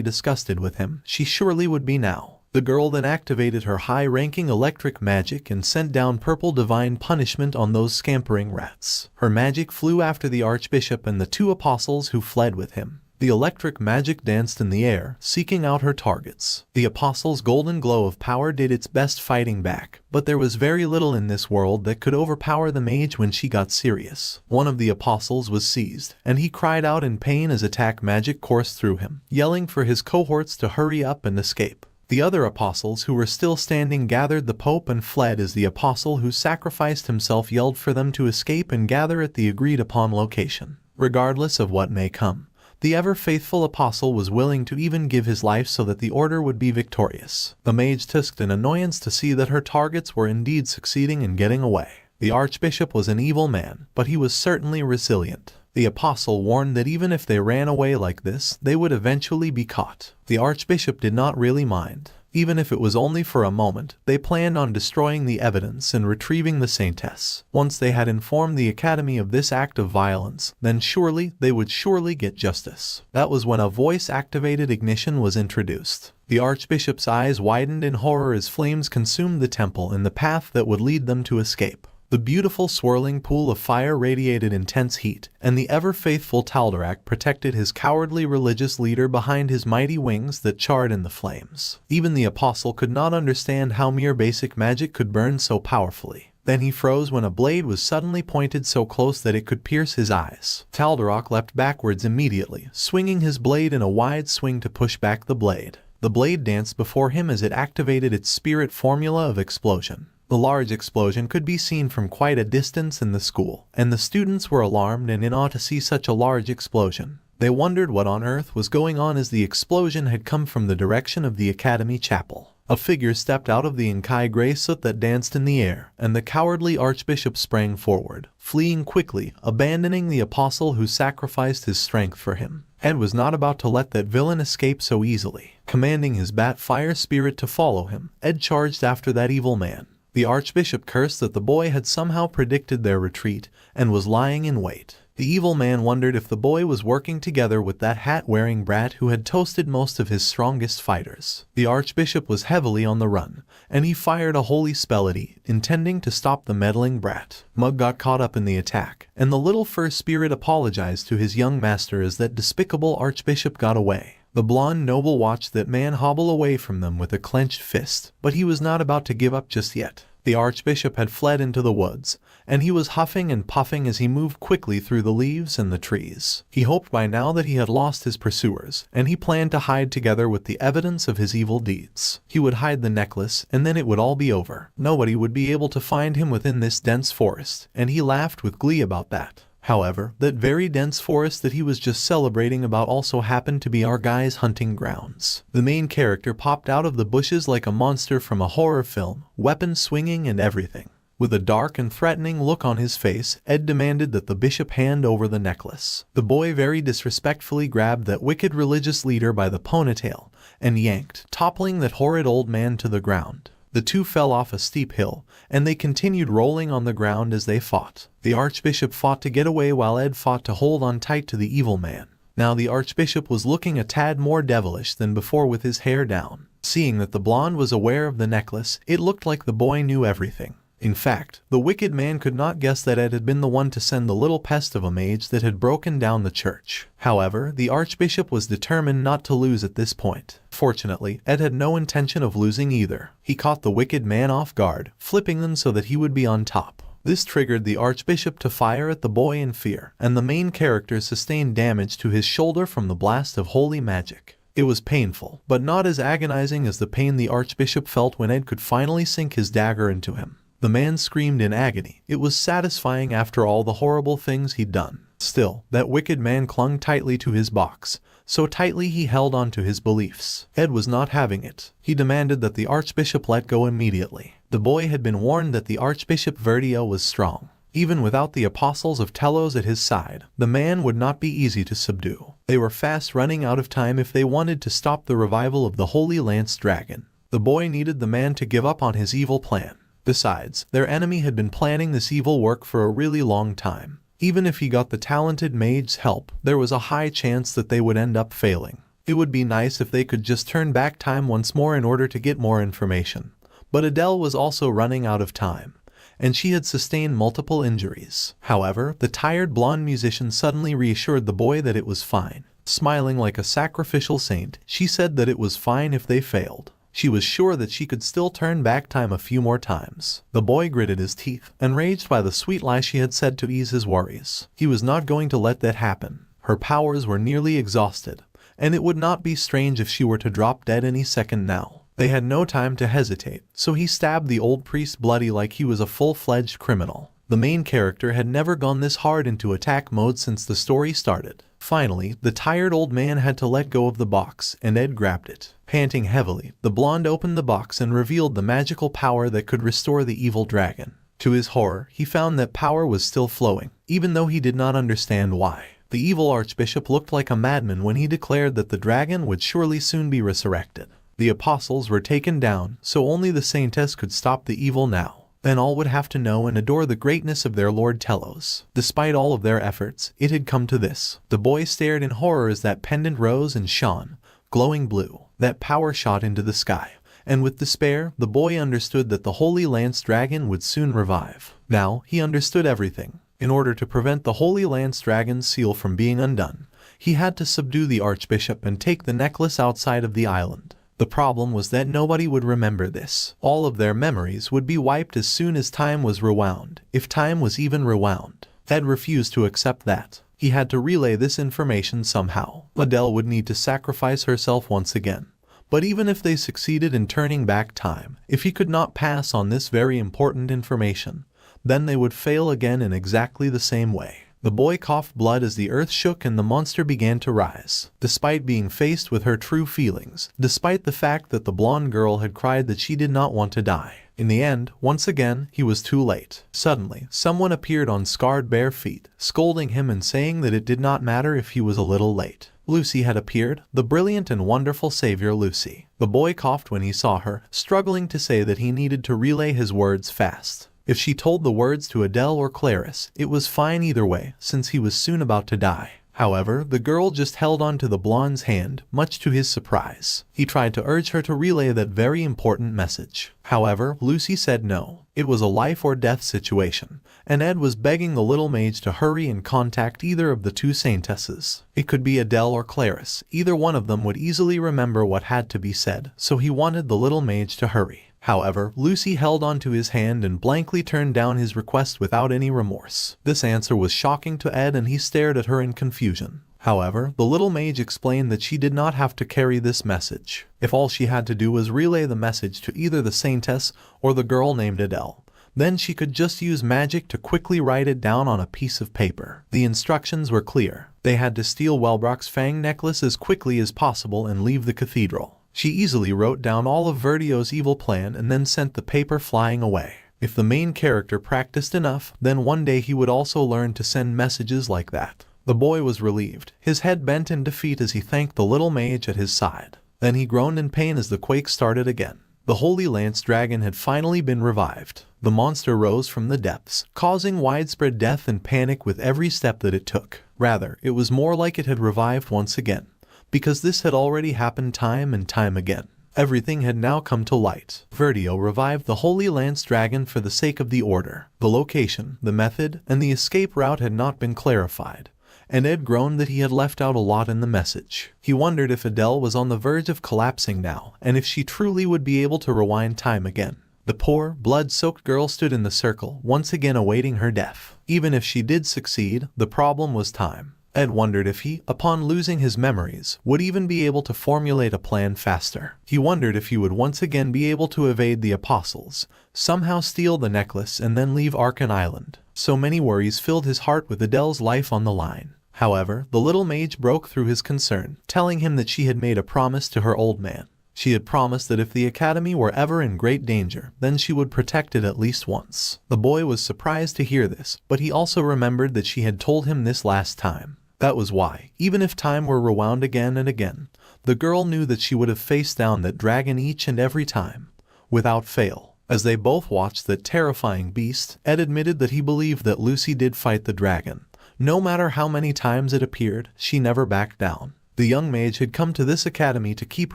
disgusted with him, she surely would be now. The girl then activated her high-ranking electric magic and sent down purple divine punishment on those scampering rats. Her magic flew after the archbishop and the two apostles who fled with him. The electric magic danced in the air, seeking out her targets. The apostle's golden glow of power did its best fighting back, but there was very little in this world that could overpower the mage when she got serious. One of the apostles was seized, and he cried out in pain as attack magic coursed through him, yelling for his cohorts to hurry up and escape. The other apostles who were still standing gathered the Pope and fled as the apostle who sacrificed himself yelled for them to escape and gather at the agreed-upon location. Regardless of what may come, the ever-faithful apostle was willing to even give his life so that the order would be victorious. The mage took an annoyance to see that her targets were indeed succeeding in getting away. The archbishop was an evil man, but he was certainly resilient. The apostle warned that even if they ran away like this, they would eventually be caught. The archbishop did not really mind. Even if it was only for a moment, they planned on destroying the evidence and retrieving the saintess. Once they had informed the academy of this act of violence, then surely they would get justice. That was when a voice-activated ignition was introduced. The archbishop's eyes widened in horror as flames consumed the temple and the path that would lead them to escape. The beautiful swirling pool of fire radiated intense heat, and the ever-faithful Taldarak protected his cowardly religious leader behind his mighty wings that charred in the flames. Even the apostle could not understand how mere basic magic could burn so powerfully. Then he froze when a blade was suddenly pointed so close that it could pierce his eyes. Taldarak leapt backwards immediately, swinging his blade in a wide swing to push back the blade. The blade danced before him as it activated its spirit formula of explosion. The large explosion could be seen from quite a distance in the school, and the students were alarmed and in awe to see such a large explosion. They wondered what on earth was going on as the explosion had come from the direction of the academy chapel. A figure stepped out of the Inkai gray soot that danced in the air, and the cowardly archbishop sprang forward, fleeing quickly, abandoning the apostle who sacrificed his strength for him. Ed was not about to let that villain escape so easily. Commanding his bat fire spirit to follow him, Ed charged after that evil man. The archbishop cursed that the boy had somehow predicted their retreat and was lying in wait. The evil man wondered if the boy was working together with that hat-wearing brat who had toasted most of his strongest fighters. The archbishop was heavily on the run, and he fired a holy spell at it, intending to stop the meddling brat. Mug got caught up in the attack, and the little fur spirit apologized to his young master as that despicable archbishop got away. The blonde noble watched that man hobble away from them with a clenched fist, but he was not about to give up just yet. The archbishop had fled into the woods, and he was huffing and puffing as he moved quickly through the leaves and the trees. He hoped by now that he had lost his pursuers, and he planned to hide together with the evidence of his evil deeds. He would hide the necklace, and then it would all be over. Nobody would be able to find him within this dense forest, and he laughed with glee about that. However, that very dense forest that he was just celebrating about also happened to be our guy's hunting grounds. The main character popped out of the bushes like a monster from a horror film, weapons swinging and everything. With a dark and threatening look on his face, Ed demanded that the bishop hand over the necklace. The boy very disrespectfully grabbed that wicked religious leader by the ponytail and yanked, toppling that horrid old man to the ground. The two fell off a steep hill, and they continued rolling on the ground as they fought. The archbishop fought to get away while Ed fought to hold on tight to the evil man. Now the archbishop was looking a tad more devilish than before with his hair down. Seeing that the blonde was aware of the necklace, it looked like the boy knew everything. In fact, the wicked man could not guess that Ed had been the one to send the little pest of a mage that had broken down the church. However, the archbishop was determined not to lose at this point. Fortunately, Ed had no intention of losing either. He caught the wicked man off guard, flipping them so that he would be on top. This triggered the Archbishop to fire at the boy in fear, and the main character sustained damage to his shoulder from the blast of holy magic. It was painful, but not as agonizing as the pain the Archbishop felt when Ed could finally sink his dagger into him. The man screamed in agony. It was satisfying after all the horrible things he'd done. Still, that wicked man clung tightly to his box, so tightly he held on to his beliefs. Ed was not having it. He demanded that the Archbishop let go immediately. The boy had been warned that the Archbishop Verdio was strong. Even without the apostles of Telos at his side, the man would not be easy to subdue. They were fast running out of time if they wanted to stop the revival of the Holy Lance Dragon. The boy needed the man to give up on his evil plan. Besides, their enemy had been planning this evil work for a really long time. Even if he got the talented mage's help, there was a high chance that they would end up failing. It would be nice if they could just turn back time once more in order to get more information. But Adele was also running out of time, and she had sustained multiple injuries. However, the tired blonde musician suddenly reassured the boy that it was fine. Smiling like a sacrificial saint, she said that it was fine if they failed. She was sure that she could still turn back time a few more times. The boy gritted his teeth, enraged by the sweet lie she had said to ease his worries. He was not going to let that happen. Her powers were nearly exhausted, and it would not be strange if she were to drop dead any second now. They had no time to hesitate, so he stabbed the old priest bloody like he was a full-fledged criminal. The main character had never gone this hard into attack mode since the story started. Finally, the tired old man had to let go of the box, and Ed grabbed it. Panting heavily, the blonde opened the box and revealed the magical power that could restore the evil dragon. To his horror, he found that power was still flowing, even though he did not understand why. The evil archbishop looked like a madman when he declared that the dragon would surely soon be resurrected. The apostles were taken down, so only the saintess could stop the evil now. Then all would have to know and adore the greatness of their Lord Telos. Despite all of their efforts, it had come to this. The boy stared in horror as that pendant rose and shone, glowing blue. That power shot into the sky. And with despair, the boy understood that the Holy Lance Dragon would soon revive. Now, he understood everything. In order to prevent the Holy Lance Dragon's seal from being undone, he had to subdue the Archbishop and take the necklace outside of the island. The problem was that nobody would remember this. All of their memories would be wiped as soon as time was rewound, if time was even rewound. Ed refused to accept that. He had to relay this information somehow. Adele would need to sacrifice herself once again. But even if they succeeded in turning back time, if he could not pass on this very important information, then they would fail again in exactly the same way. The boy coughed blood as the earth shook and the monster began to rise. Despite being faced with her true feelings, despite the fact that the blonde girl had cried that she did not want to die, in the end, once again, he was too late. Suddenly, someone appeared on scarred bare feet, scolding him and saying that it did not matter if he was a little late. Lucy had appeared, the brilliant and wonderful savior Lucy. The boy coughed when he saw her, struggling to say that he needed to relay his words fast. If she told the words to Adele or Clarice, it was fine either way, since he was soon about to die. However, the girl just held on to the blonde's hand, much to his surprise. He tried to urge her to relay that very important message. However, Lucy said no. It was a life or death situation, and Ed was begging the little mage to hurry and contact either of the two saintesses. It could be Adele or Clarice. Either one of them would easily remember what had to be said, so he wanted the little mage to hurry. However, Lucy held onto his hand and blankly turned down his request without any remorse. This answer was shocking to Ed and he stared at her in confusion. However, the little mage explained that she did not have to carry this message. If all she had to do was relay the message to either the saintess or the girl named Adele, then she could just use magic to quickly write it down on a piece of paper. The instructions were clear. They had to steal Welbrock's Fang necklace as quickly as possible and leave the cathedral. She easily wrote down all of Verdio's evil plan and then sent the paper flying away. If the main character practiced enough, then one day he would also learn to send messages like that. The boy was relieved, his head bent in defeat as he thanked the little mage at his side. Then he groaned in pain as the quake started again. The Holy Lance Dragon had finally been revived. The monster rose from the depths, causing widespread death and panic with every step that it took. Rather, it was more like it had revived once again, because this had already happened time and time again. Everything had now come to light. Verdio revived the Holy Lance Dragon for the sake of the Order. The location, the method, and the escape route had not been clarified, and Ed groaned that he had left out a lot in the message. He wondered if Adele was on the verge of collapsing now, and if she truly would be able to rewind time again. The poor, blood-soaked girl stood in the circle, once again awaiting her death. Even if she did succeed, the problem was time. Ed wondered if he, upon losing his memories, would even be able to formulate a plan faster. He wondered if he would once again be able to evade the apostles, somehow steal the necklace and then leave Arkan Island. So many worries filled his heart with Adele's life on the line. However, the little mage broke through his concern, telling him that she had made a promise to her old man. She had promised that if the academy were ever in great danger, then she would protect it at least once. The boy was surprised to hear this, but he also remembered that she had told him this last time. That was why, even if time were rewound again and again, the girl knew that she would have faced down that dragon each and every time, without fail. As they both watched that terrifying beast, Ed admitted that he believed that Lucy did fight the dragon. No matter how many times it appeared, she never backed down. The young mage had come to this academy to keep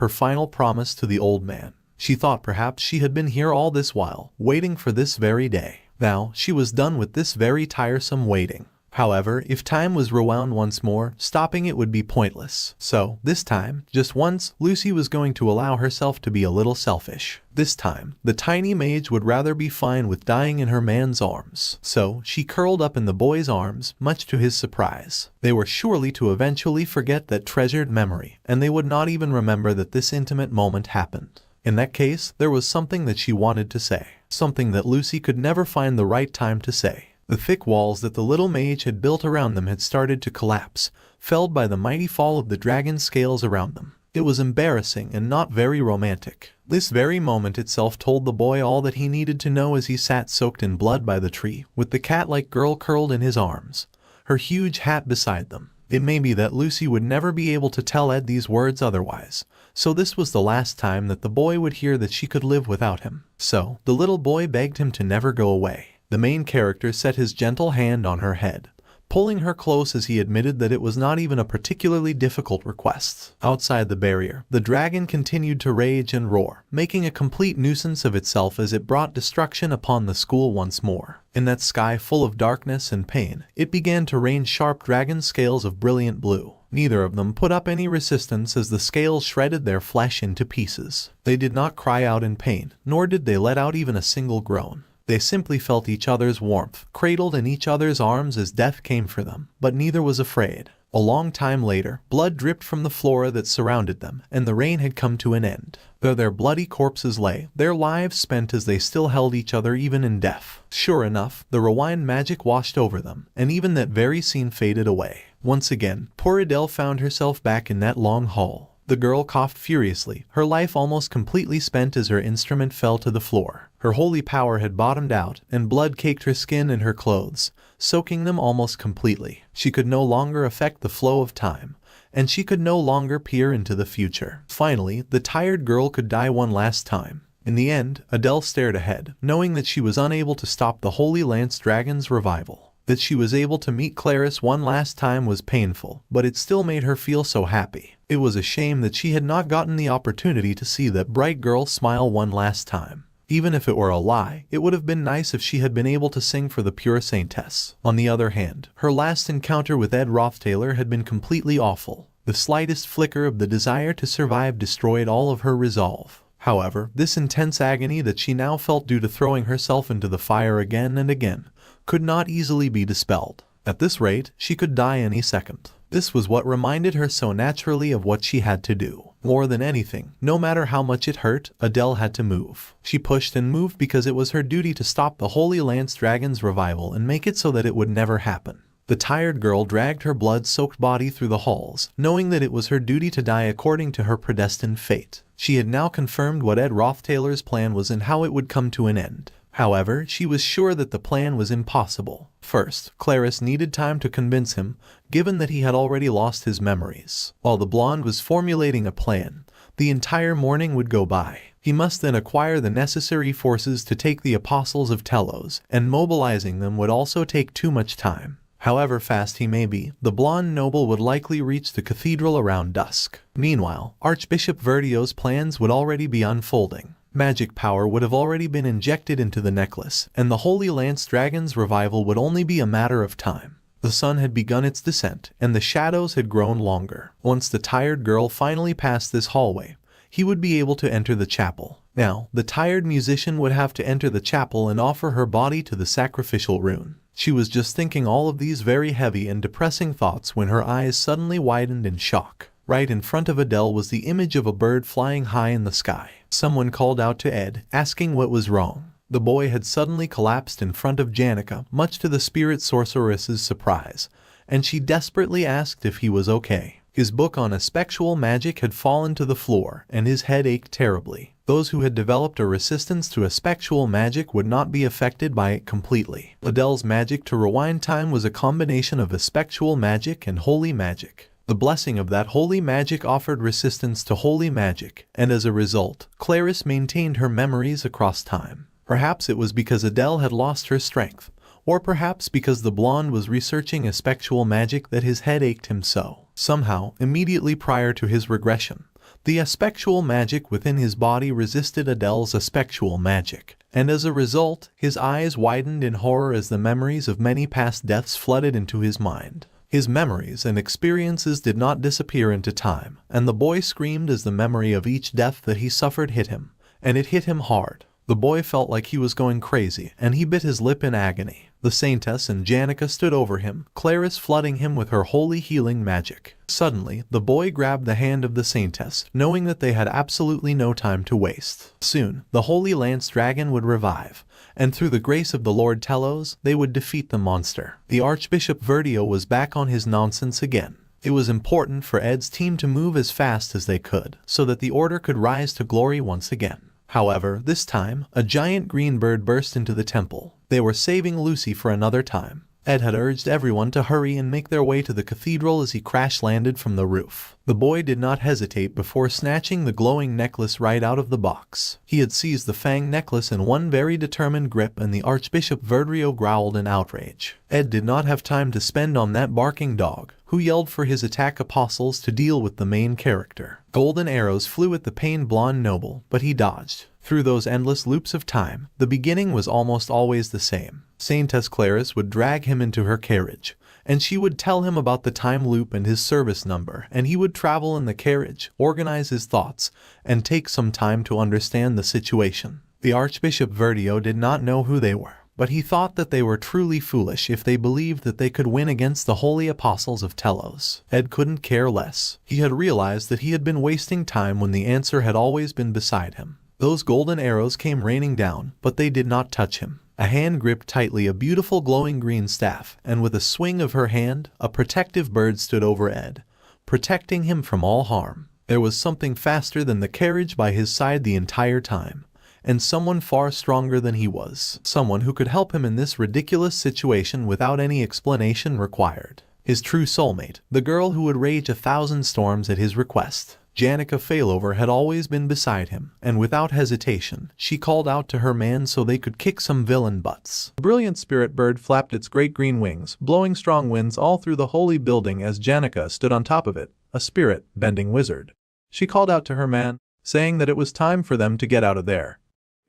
her final promise to the old man. She thought perhaps she had been here all this while, waiting for this very day. Now, she was done with this very tiresome waiting. However, if time was rewound once more, stopping it would be pointless. So, this time, just once, Lucy was going to allow herself to be a little selfish. This time, the tiny mage would rather be fine with dying in her man's arms. So, she curled up in the boy's arms, much to his surprise. They were surely to eventually forget that treasured memory, and they would not even remember that this intimate moment happened. In that case, there was something that she wanted to say. Something that Lucy could never find the right time to say. The thick walls that the little mage had built around them had started to collapse, felled by the mighty fall of the dragon's scales around them. It was embarrassing and not very romantic. This very moment itself told the boy all that he needed to know as he sat soaked in blood by the tree, with the cat-like girl curled in his arms, her huge hat beside them. It may be that Lucy would never be able to tell Ed these words otherwise, so this was the last time that the boy would hear that she could live without him. So, the little boy begged him to never go away. The main character set his gentle hand on her head, pulling her close as he admitted that it was not even a particularly difficult request. Outside the barrier, the dragon continued to rage and roar, making a complete nuisance of itself as it brought destruction upon the school once more. In that sky full of darkness and pain, it began to rain sharp dragon scales of brilliant blue. Neither of them put up any resistance as the scales shredded their flesh into pieces. They did not cry out in pain, nor did they let out even a single groan. They simply felt each other's warmth, cradled in each other's arms as death came for them, but neither was afraid. A long time later, blood dripped from the flora that surrounded them, and the rain had come to an end. Though their bloody corpses lay, their lives spent as they still held each other even in death. Sure enough, the rewind magic washed over them, and even that very scene faded away. Once again, poor Adele found herself back in that long hall. The girl coughed furiously, her life almost completely spent as her instrument fell to the floor. Her holy power had bottomed out, and blood caked her skin and her clothes, soaking them almost completely. She could no longer affect the flow of time, and she could no longer peer into the future. Finally, the tired girl could die one last time. In the end, Adele stared ahead, knowing that she was unable to stop the Holy Lance Dragon's revival. That she was able to meet Clarice one last time was painful, but it still made her feel so happy. It was a shame that she had not gotten the opportunity to see that bright girl smile one last time. Even if it were a lie, it would have been nice if she had been able to sing for the pure saintess. On the other hand, her last encounter with Ed Rothtaylor had been completely awful. The slightest flicker of the desire to survive destroyed all of her resolve. However, this intense agony that she now felt due to throwing herself into the fire again and again could not easily be dispelled. At this rate, she could die any second. This was what reminded her so naturally of what she had to do. More than anything, no matter how much it hurt, Adele had to move. She pushed and moved because it was her duty to stop the Holy Lance Dragon's revival and make it so that it would never happen. The tired girl dragged her blood-soaked body through the halls, knowing that it was her duty to die according to her predestined fate. She had now confirmed what Ed Rothtaylor's plan was and how it would come to an end. However, she was sure that the plan was impossible. First, Clarice needed time to convince him, given that he had already lost his memories. While the blonde was formulating a plan, the entire morning would go by. He must then acquire the necessary forces to take the Apostles of Telos, and mobilizing them would also take too much time. However fast he may be, the blonde noble would likely reach the cathedral around dusk. Meanwhile, Archbishop Verdio's plans would already be unfolding. Magic power would have already been injected into the necklace, and the Holy Lance Dragon's revival would only be a matter of time. The sun had begun its descent, and the shadows had grown longer. Once the tired girl finally passed this hallway, he would be able to enter the chapel. Now, the tired musician would have to enter the chapel and offer her body to the sacrificial rune. She was just thinking all of these very heavy and depressing thoughts when her eyes suddenly widened in shock. Right in front of Adele was the image of a bird flying high in the sky. Someone called out to Ed, asking what was wrong. The boy had suddenly collapsed in front of Janica, much to the spirit sorceress's surprise, and she desperately asked if he was okay. His book on effectual magic had fallen to the floor, and his head ached terribly. Those who had developed a resistance to effectual magic would not be affected by it completely. Adele's magic to rewind time was a combination of effectual magic and holy magic. The blessing of that holy magic offered resistance to holy magic, and as a result, Clarice maintained her memories across time. Perhaps it was because Adele had lost her strength, or perhaps because the blonde was researching effectual magic that his head ached him so. Somehow, immediately prior to his regression, the effectual magic within his body resisted Adele's effectual magic, and as a result, his eyes widened in horror as the memories of many past deaths flooded into his mind. His memories and experiences did not disappear into time, and the boy screamed as the memory of each death that he suffered hit him, and it hit him hard. The boy felt like he was going crazy, and he bit his lip in agony. The Saintess and Janica stood over him, Clarice flooding him with her holy healing magic. Suddenly, the boy grabbed the hand of the Saintess, knowing that they had absolutely no time to waste. Soon, the Holy Lance Dragon would revive, and through the grace of the Lord Telos, they would defeat the monster. The Archbishop Verdio was back on his nonsense again. It was important for Ed's team to move as fast as they could, so that the Order could rise to glory once again. However, this time, a giant green bird burst into the temple. They were saving Lucy for another time. Ed had urged everyone to hurry and make their way to the cathedral as he crash-landed from the roof. The boy did not hesitate before snatching the glowing necklace right out of the box. He had seized the fang necklace in one very determined grip, and the Archbishop Verdio growled in outrage. Ed did not have time to spend on that barking dog, who yelled for his attack apostles to deal with the main character. Golden arrows flew at the pained blonde noble, but he dodged. Through those endless loops of time, the beginning was almost always the same. Saintess Clarice would drag him into her carriage, and she would tell him about the time loop and his service number, and he would travel in the carriage, organize his thoughts, and take some time to understand the situation. The Archbishop Verdio did not know who they were, but he thought that they were truly foolish if they believed that they could win against the holy apostles of Telos. Ed couldn't care less. He had realized that he had been wasting time when the answer had always been beside him. Those golden arrows came raining down, but they did not touch him. A hand gripped tightly a beautiful glowing green staff, and with a swing of her hand, a protective bird stood over Ed, protecting him from all harm. There was something faster than the carriage by his side the entire time, and someone far stronger than he was. Someone who could help him in this ridiculous situation without any explanation required. His true soulmate, the girl who would rage 1,000 storms at his request. Janica Failover had always been beside him, and without hesitation, she called out to her man so they could kick some villain butts. The brilliant spirit bird flapped its great green wings, blowing strong winds all through the holy building as Janica stood on top of it, a spirit-bending wizard. She called out to her man, saying that it was time for them to get out of there.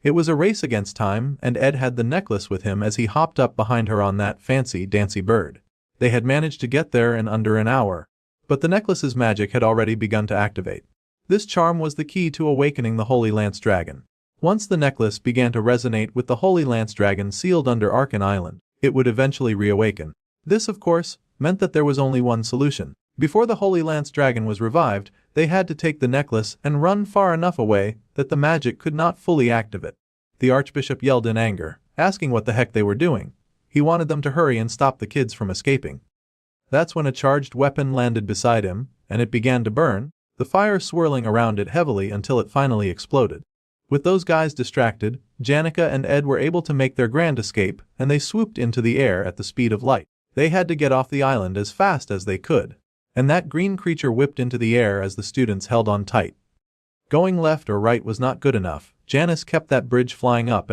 It was a race against time, and Ed had the necklace with him as he hopped up behind her on that fancy, dancy bird. They had managed to get there in under an hour, but the necklace's magic had already begun to activate. This charm was the key to awakening the Holy Lance Dragon. Once the necklace began to resonate with the Holy Lance Dragon sealed under Arkan Island, it would eventually reawaken. This, of course, meant that there was only one solution. Before the Holy Lance Dragon was revived, they had to take the necklace and run far enough away that the magic could not fully activate. The Archbishop yelled in anger, asking what the heck they were doing. He wanted them to hurry and stop the kids from escaping. That's when a charged weapon landed beside him, and it began to burn, the fire swirling around it heavily until it finally exploded. With those guys distracted, Janica and Ed were able to make their grand escape, and they swooped into the air at the speed of light. They had to get off the island as fast as they could, and that green creature whipped into the air as the students held on tight. Going left or right was not good enough. Janice kept that bridge flying up,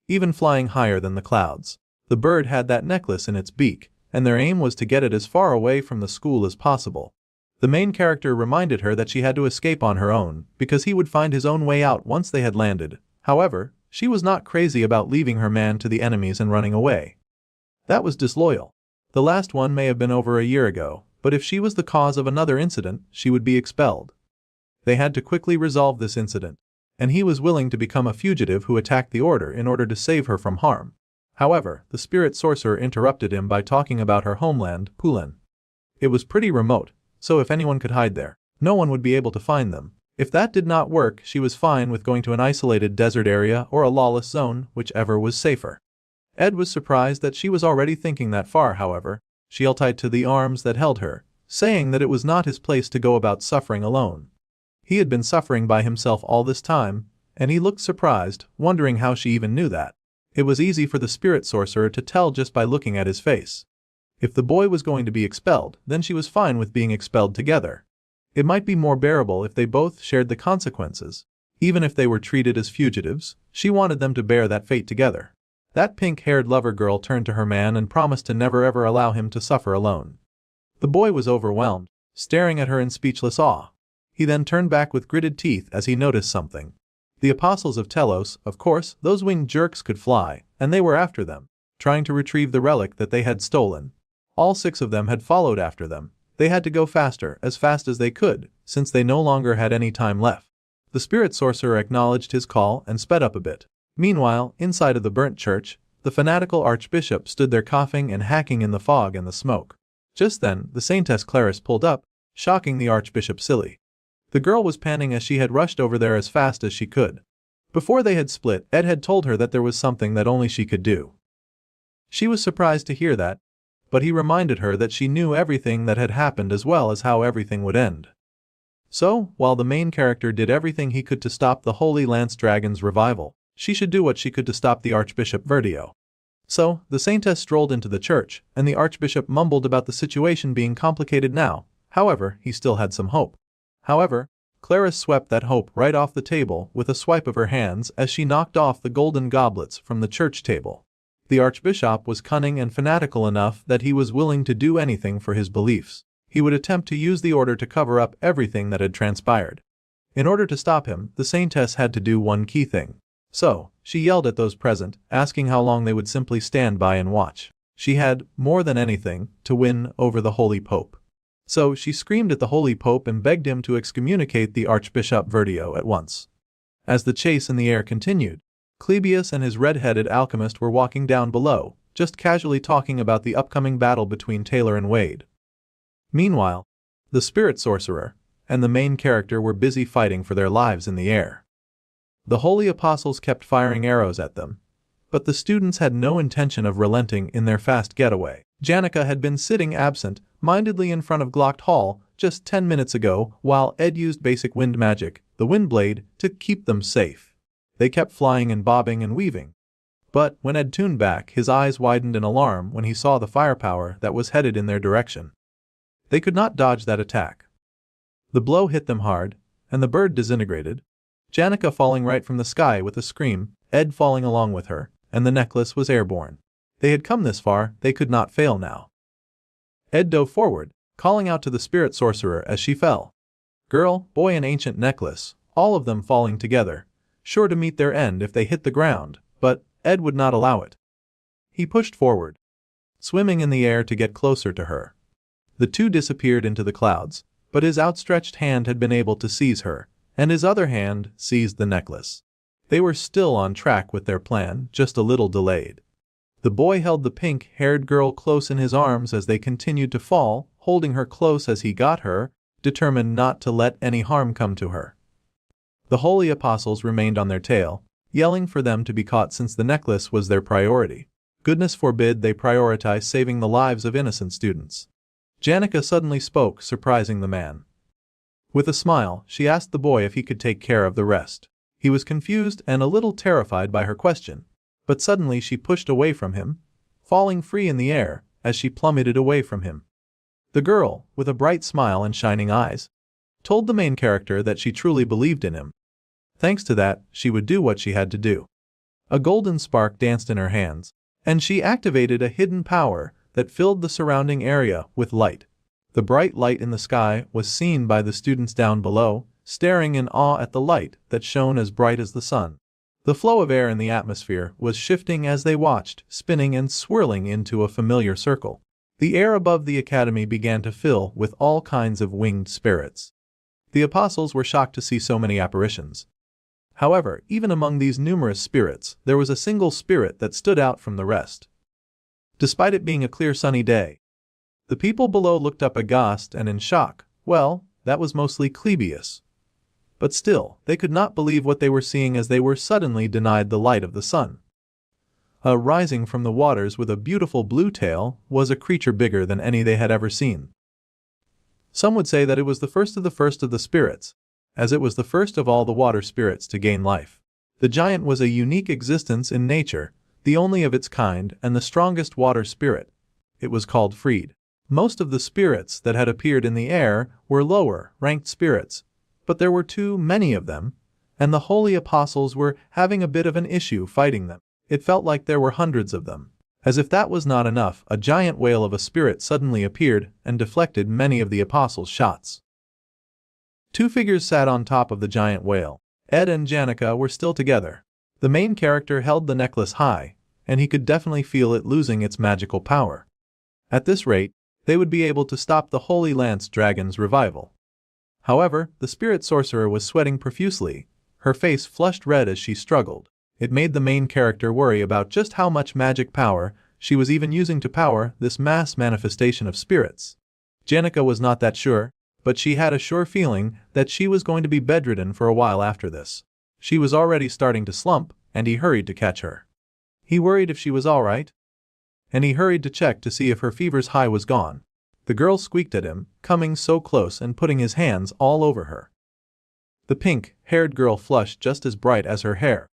even flying higher than the clouds. The bird had that necklace in its beak, and their aim was to get it as far away from the school as possible. The main character reminded her that she had to escape on her own, because he would find his own way out once they had landed. However, she was not crazy about leaving her man to the enemies and running away. That was disloyal. The last one may have been over a year ago, but if she was the cause of another incident, she would be expelled. They had to quickly resolve this incident, and he was willing to become a fugitive who attacked the order in order to save her from harm. However, the spirit sorcerer interrupted him by talking about her homeland, Pulan. It was pretty remote, so if anyone could hide there, no one would be able to find them. If that did not work, she was fine with going to an isolated desert area or a lawless zone, whichever was safer. Ed was surprised that she was already thinking that far. However, she held tight to the arms that held her, saying that it was not his place to go about suffering alone. He had been suffering by himself all this time, and he looked surprised, wondering how she even knew that. It was easy for the spirit sorcerer to tell just by looking at his face. If the boy was going to be expelled, then she was fine with being expelled together. It might be more bearable if they both shared the consequences. Even if they were treated as fugitives, she wanted them to bear that fate together. That pink-haired lover girl turned to her man and promised to never ever allow him to suffer alone. The boy was overwhelmed, staring at her in speechless awe. He then turned back with gritted teeth as he noticed something. The apostles of Telos, of course, those winged jerks could fly, and they were after them, trying to retrieve the relic that they had stolen. All 6 of them had followed after them. They had to go faster, as fast as they could, since they no longer had any time left. The spirit sorcerer acknowledged his call and sped up a bit. Meanwhile, inside of the burnt church, the fanatical archbishop stood there coughing and hacking in the fog and the smoke. Just then, the Saintess Clarice pulled up, shocking the archbishop silly. The girl was panting as she had rushed over there as fast as she could. Before they had split, Ed had told her that there was something that only she could do. She was surprised to hear that, but he reminded her that she knew everything that had happened as well as how everything would end. So, while the main character did everything he could to stop the Holy Lance Dragon's revival, she should do what she could to stop the Archbishop Verdio. So, the Saintess strolled into the church, and the Archbishop mumbled about the situation being complicated now. However, he still had some hope. However, Clarice swept that hope right off the table with a swipe of her hands as she knocked off the golden goblets from the church table. The Archbishop was cunning and fanatical enough that he was willing to do anything for his beliefs. He would attempt to use the order to cover up everything that had transpired. In order to stop him, the Saintess had to do one key thing. So, she yelled at those present, asking how long they would simply stand by and watch. She had, more than anything, to win over the Holy Pope. So she screamed at the Holy Pope and begged him to excommunicate the Archbishop Verdio at once. As the chase in the air continued, Clebius and his red-headed alchemist were walking down below, just casually talking about the upcoming battle between Taylor and Wade. Meanwhile, the spirit sorcerer and the main character were busy fighting for their lives in the air. The holy apostles kept firing arrows at them, but the students had no intention of relenting in their fast getaway. Janica had been sitting absent-mindedly in front of Glocked Hall just 10 minutes ago while Ed used basic wind magic, the wind blade, to keep them safe. They kept flying and bobbing and weaving. But when Ed tuned back, his eyes widened in alarm when he saw the firepower that was headed in their direction. They could not dodge that attack. The blow hit them hard, and the bird disintegrated, Janica falling right from the sky with a scream, Ed falling along with her, and the necklace was airborne. They had come this far, they could not fail now. Ed dove forward, calling out to the spirit sorcerer as she fell. Girl, boy and ancient necklace, all of them falling together, sure to meet their end if they hit the ground, but Ed would not allow it. He pushed forward, swimming in the air to get closer to her. The two disappeared into the clouds, but his outstretched hand had been able to seize her, and his other hand seized the necklace. They were still on track with their plan, just a little delayed. The boy held the pink-haired girl close in his arms as they continued to fall, holding her close as he got her, determined not to let any harm come to her. The holy apostles remained on their tail, yelling for them to be caught since the necklace was their priority. Goodness forbid they prioritize saving the lives of innocent students. Janica suddenly spoke, surprising the man. With a smile, she asked the boy if he could take care of the rest. He was confused and a little terrified by her question, but suddenly she pushed away from him, falling free in the air as she plummeted away from him. The girl, with a bright smile and shining eyes, told the main character that she truly believed in him. Thanks to that, she would do what she had to do. A golden spark danced in her hands, and she activated a hidden power that filled the surrounding area with light. The bright light in the sky was seen by the students down below, staring in awe at the light that shone as bright as the sun. The flow of air in the atmosphere was shifting as they watched, spinning and swirling into a familiar circle. The air above the academy began to fill with all kinds of winged spirits. The apostles were shocked to see so many apparitions. However, even among these numerous spirits, there was a single spirit that stood out from the rest. Despite it being a clear sunny day, the people below looked up aghast and in shock. Well, that was mostly Clebius. But still, they could not believe what they were seeing as they were suddenly denied the light of the sun. Rising from the waters with a beautiful blue tail was a creature bigger than any they had ever seen. Some would say that it was the first of the spirits, as it was the first of all the water spirits to gain life. The giant was a unique existence in nature, the only of its kind and the strongest water spirit. It was called Freed. Most of the spirits that had appeared in the air were lower ranked spirits, but there were too many of them, and the holy apostles were having a bit of an issue fighting them. It felt like there were hundreds of them. As if that was not enough, a giant whale of a spirit suddenly appeared and deflected many of the apostles' shots. Two figures sat on top of the giant whale. Ed and Janica were still together. The main character held the necklace high, and he could definitely feel it losing its magical power. At this rate, they would be able to stop the Holy Lance Dragon's revival. However, the spirit sorcerer was sweating profusely, her face flushed red as she struggled. It made the main character worry about just how much magic power she was even using to power this mass manifestation of spirits. Janica was not that sure, but she had a sure feeling that she was going to be bedridden for a while after this. She was already starting to slump, and he hurried to catch her. He worried if she was all right, and he hurried to check to see if her fever's high was gone. The girl squeaked at him, coming so close and putting his hands all over her. The pink-haired girl flushed just as bright as her hair,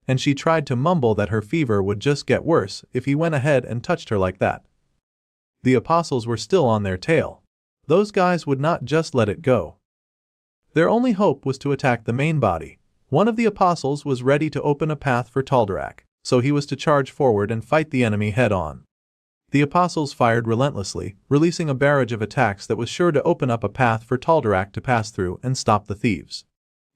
and she tried to mumble that her fever would just get worse if he went ahead and touched her like that. The apostles were still on their tail. Those guys would not just let it go. Their only hope was to attack the main body. One of the apostles was ready to open a path for Taldarak, so he was to charge forward and fight the enemy head-on. The apostles fired relentlessly, releasing a barrage of attacks that was sure to open up a path for Taldarak to pass through and stop the thieves.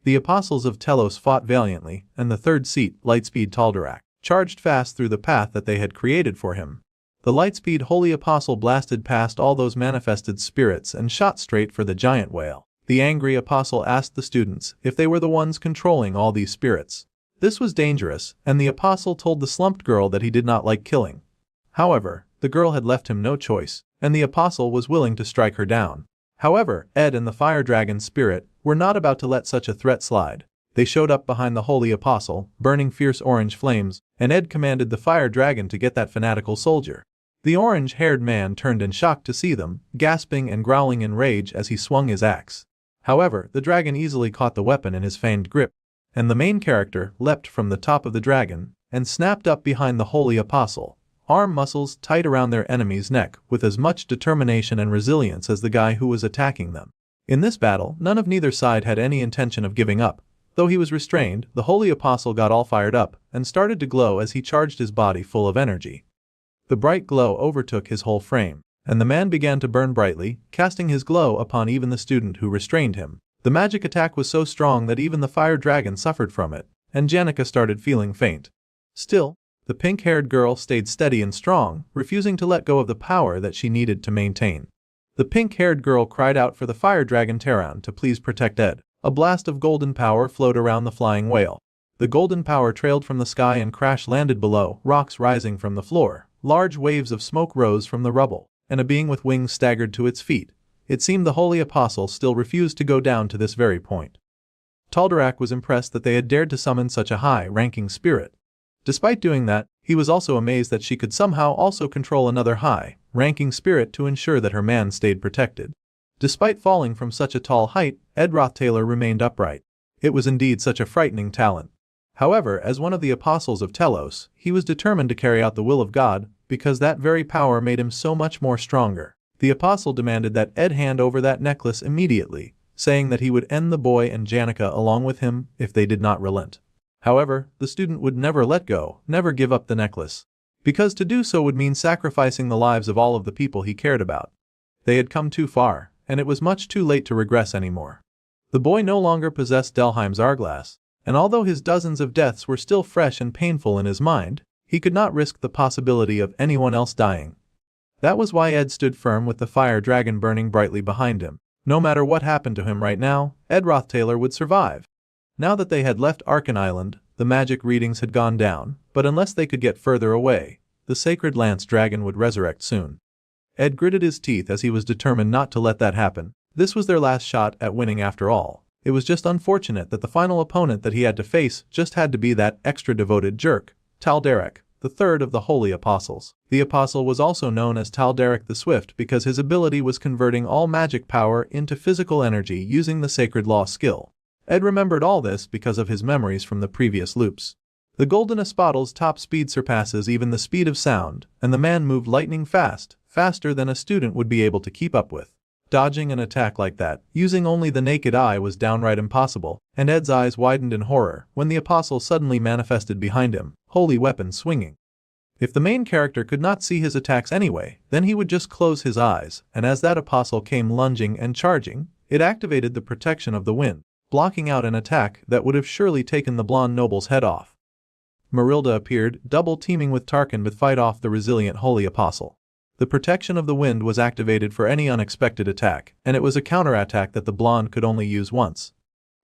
The apostles of Telos fought valiantly, and the third seat, Lightspeed Taldarak, charged fast through the path that they had created for him. The Lightspeed Holy Apostle blasted past all those manifested spirits and shot straight for the giant whale. The angry apostle asked the students if they were the ones controlling all these spirits. This was dangerous, and the apostle told the slumped girl that he did not like killing. However, the girl had left him no choice, and the apostle was willing to strike her down. However, Ed and the fire dragon spirit were not about to let such a threat slide. They showed up behind the holy apostle, burning fierce orange flames, and Ed commanded the fire dragon to get that fanatical soldier. The orange-haired man turned in shock to see them, gasping and growling in rage as he swung his axe. However, the dragon easily caught the weapon in his fanged grip, and the main character leapt from the top of the dragon and snapped up behind the holy apostle, arm muscles tight around their enemy's neck with as much determination and resilience as the guy who was attacking them. In this battle, none of neither side had any intention of giving up. Though he was restrained, the holy apostle got all fired up and started to glow as he charged his body full of energy. The bright glow overtook his whole frame, and the man began to burn brightly, casting his glow upon even the student who restrained him. The magic attack was so strong that even the fire dragon suffered from it, and Janica started feeling faint. Still, the pink-haired girl stayed steady and strong, refusing to let go of the power that she needed to maintain. The pink-haired girl cried out for the fire dragon Terran to please protect Ed. A blast of golden power flowed around the flying whale. The golden power trailed from the sky and crash-landed below, rocks rising from the floor. Large waves of smoke rose from the rubble, and a being with wings staggered to its feet. It seemed the holy apostle still refused to go down to this very point. Taldarak was impressed that they had dared to summon such a high-ranking spirit. Despite doing that, he was also amazed that she could somehow also control another high-ranking spirit to ensure that her man stayed protected. Despite falling from such a tall height, Ed Roth Taylor remained upright. It was indeed such a frightening talent. However, as one of the apostles of Telos, he was determined to carry out the will of God, because that very power made him so much more stronger. The apostle demanded that Ed hand over that necklace immediately, saying that he would end the boy and Janica along with him if they did not relent. However, the student would never let go, never give up the necklace, because to do so would mean sacrificing the lives of all of the people he cared about. They had come too far, and it was much too late to regress anymore. The boy no longer possessed Delheim's hourglass, and although his dozens of deaths were still fresh and painful in his mind, he could not risk the possibility of anyone else dying. That was why Ed stood firm with the fire dragon burning brightly behind him. No matter what happened to him right now, Ed Roth Taylor would survive. Now that they had left Arkan Island, the magic readings had gone down, but unless they could get further away, the sacred lance dragon would resurrect soon. Ed gritted his teeth as he was determined not to let that happen. This was their last shot at winning after all. It was just unfortunate that the final opponent that he had to face just had to be that extra devoted jerk, Tal'Darik, the third of the Holy Apostles. The Apostle was also known as Tal'Darik the Swift because his ability was converting all magic power into physical energy using the Sacred Law skill. Ed remembered all this because of his memories from the previous loops. The Golden Espadril's top speed surpasses even the speed of sound, and the man moved lightning fast, faster than a student would be able to keep up with. Dodging an attack like that, using only the naked eye, was downright impossible, and Ed's eyes widened in horror when the Apostle suddenly manifested behind him, holy weapon swinging. If the main character could not see his attacks anyway, then he would just close his eyes, and as that Apostle came lunging and charging, it activated the protection of the wind, blocking out an attack that would have surely taken the blonde noble's head off. Merrill appeared, double-teaming with Tarkin to fight off the resilient Holy Apostle. The protection of the wind was activated for any unexpected attack, and it was a counterattack that the blonde could only use once.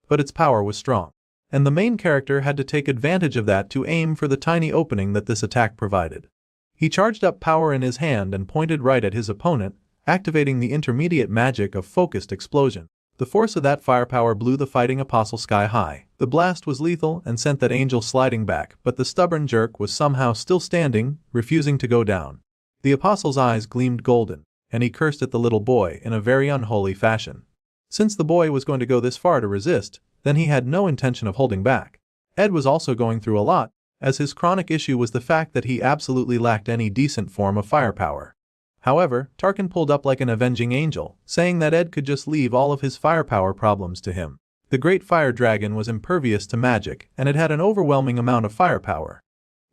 But its power was strong, and the main character had to take advantage of that to aim for the tiny opening that this attack provided. He charged up power in his hand and pointed right at his opponent, activating the intermediate magic of focused explosion. The force of that firepower blew the fighting Apostle sky high. The blast was lethal and sent that angel sliding back, but the stubborn jerk was somehow still standing, refusing to go down. The Apostle's eyes gleamed golden, and he cursed at the little boy in a very unholy fashion. Since the boy was going to go this far to resist, then he had no intention of holding back. Ed was also going through a lot, as his chronic issue was the fact that he absolutely lacked any decent form of firepower. However, Tarkin pulled up like an avenging angel, saying that Ed could just leave all of his firepower problems to him. The Great Fire Dragon was impervious to magic, and it had an overwhelming amount of firepower.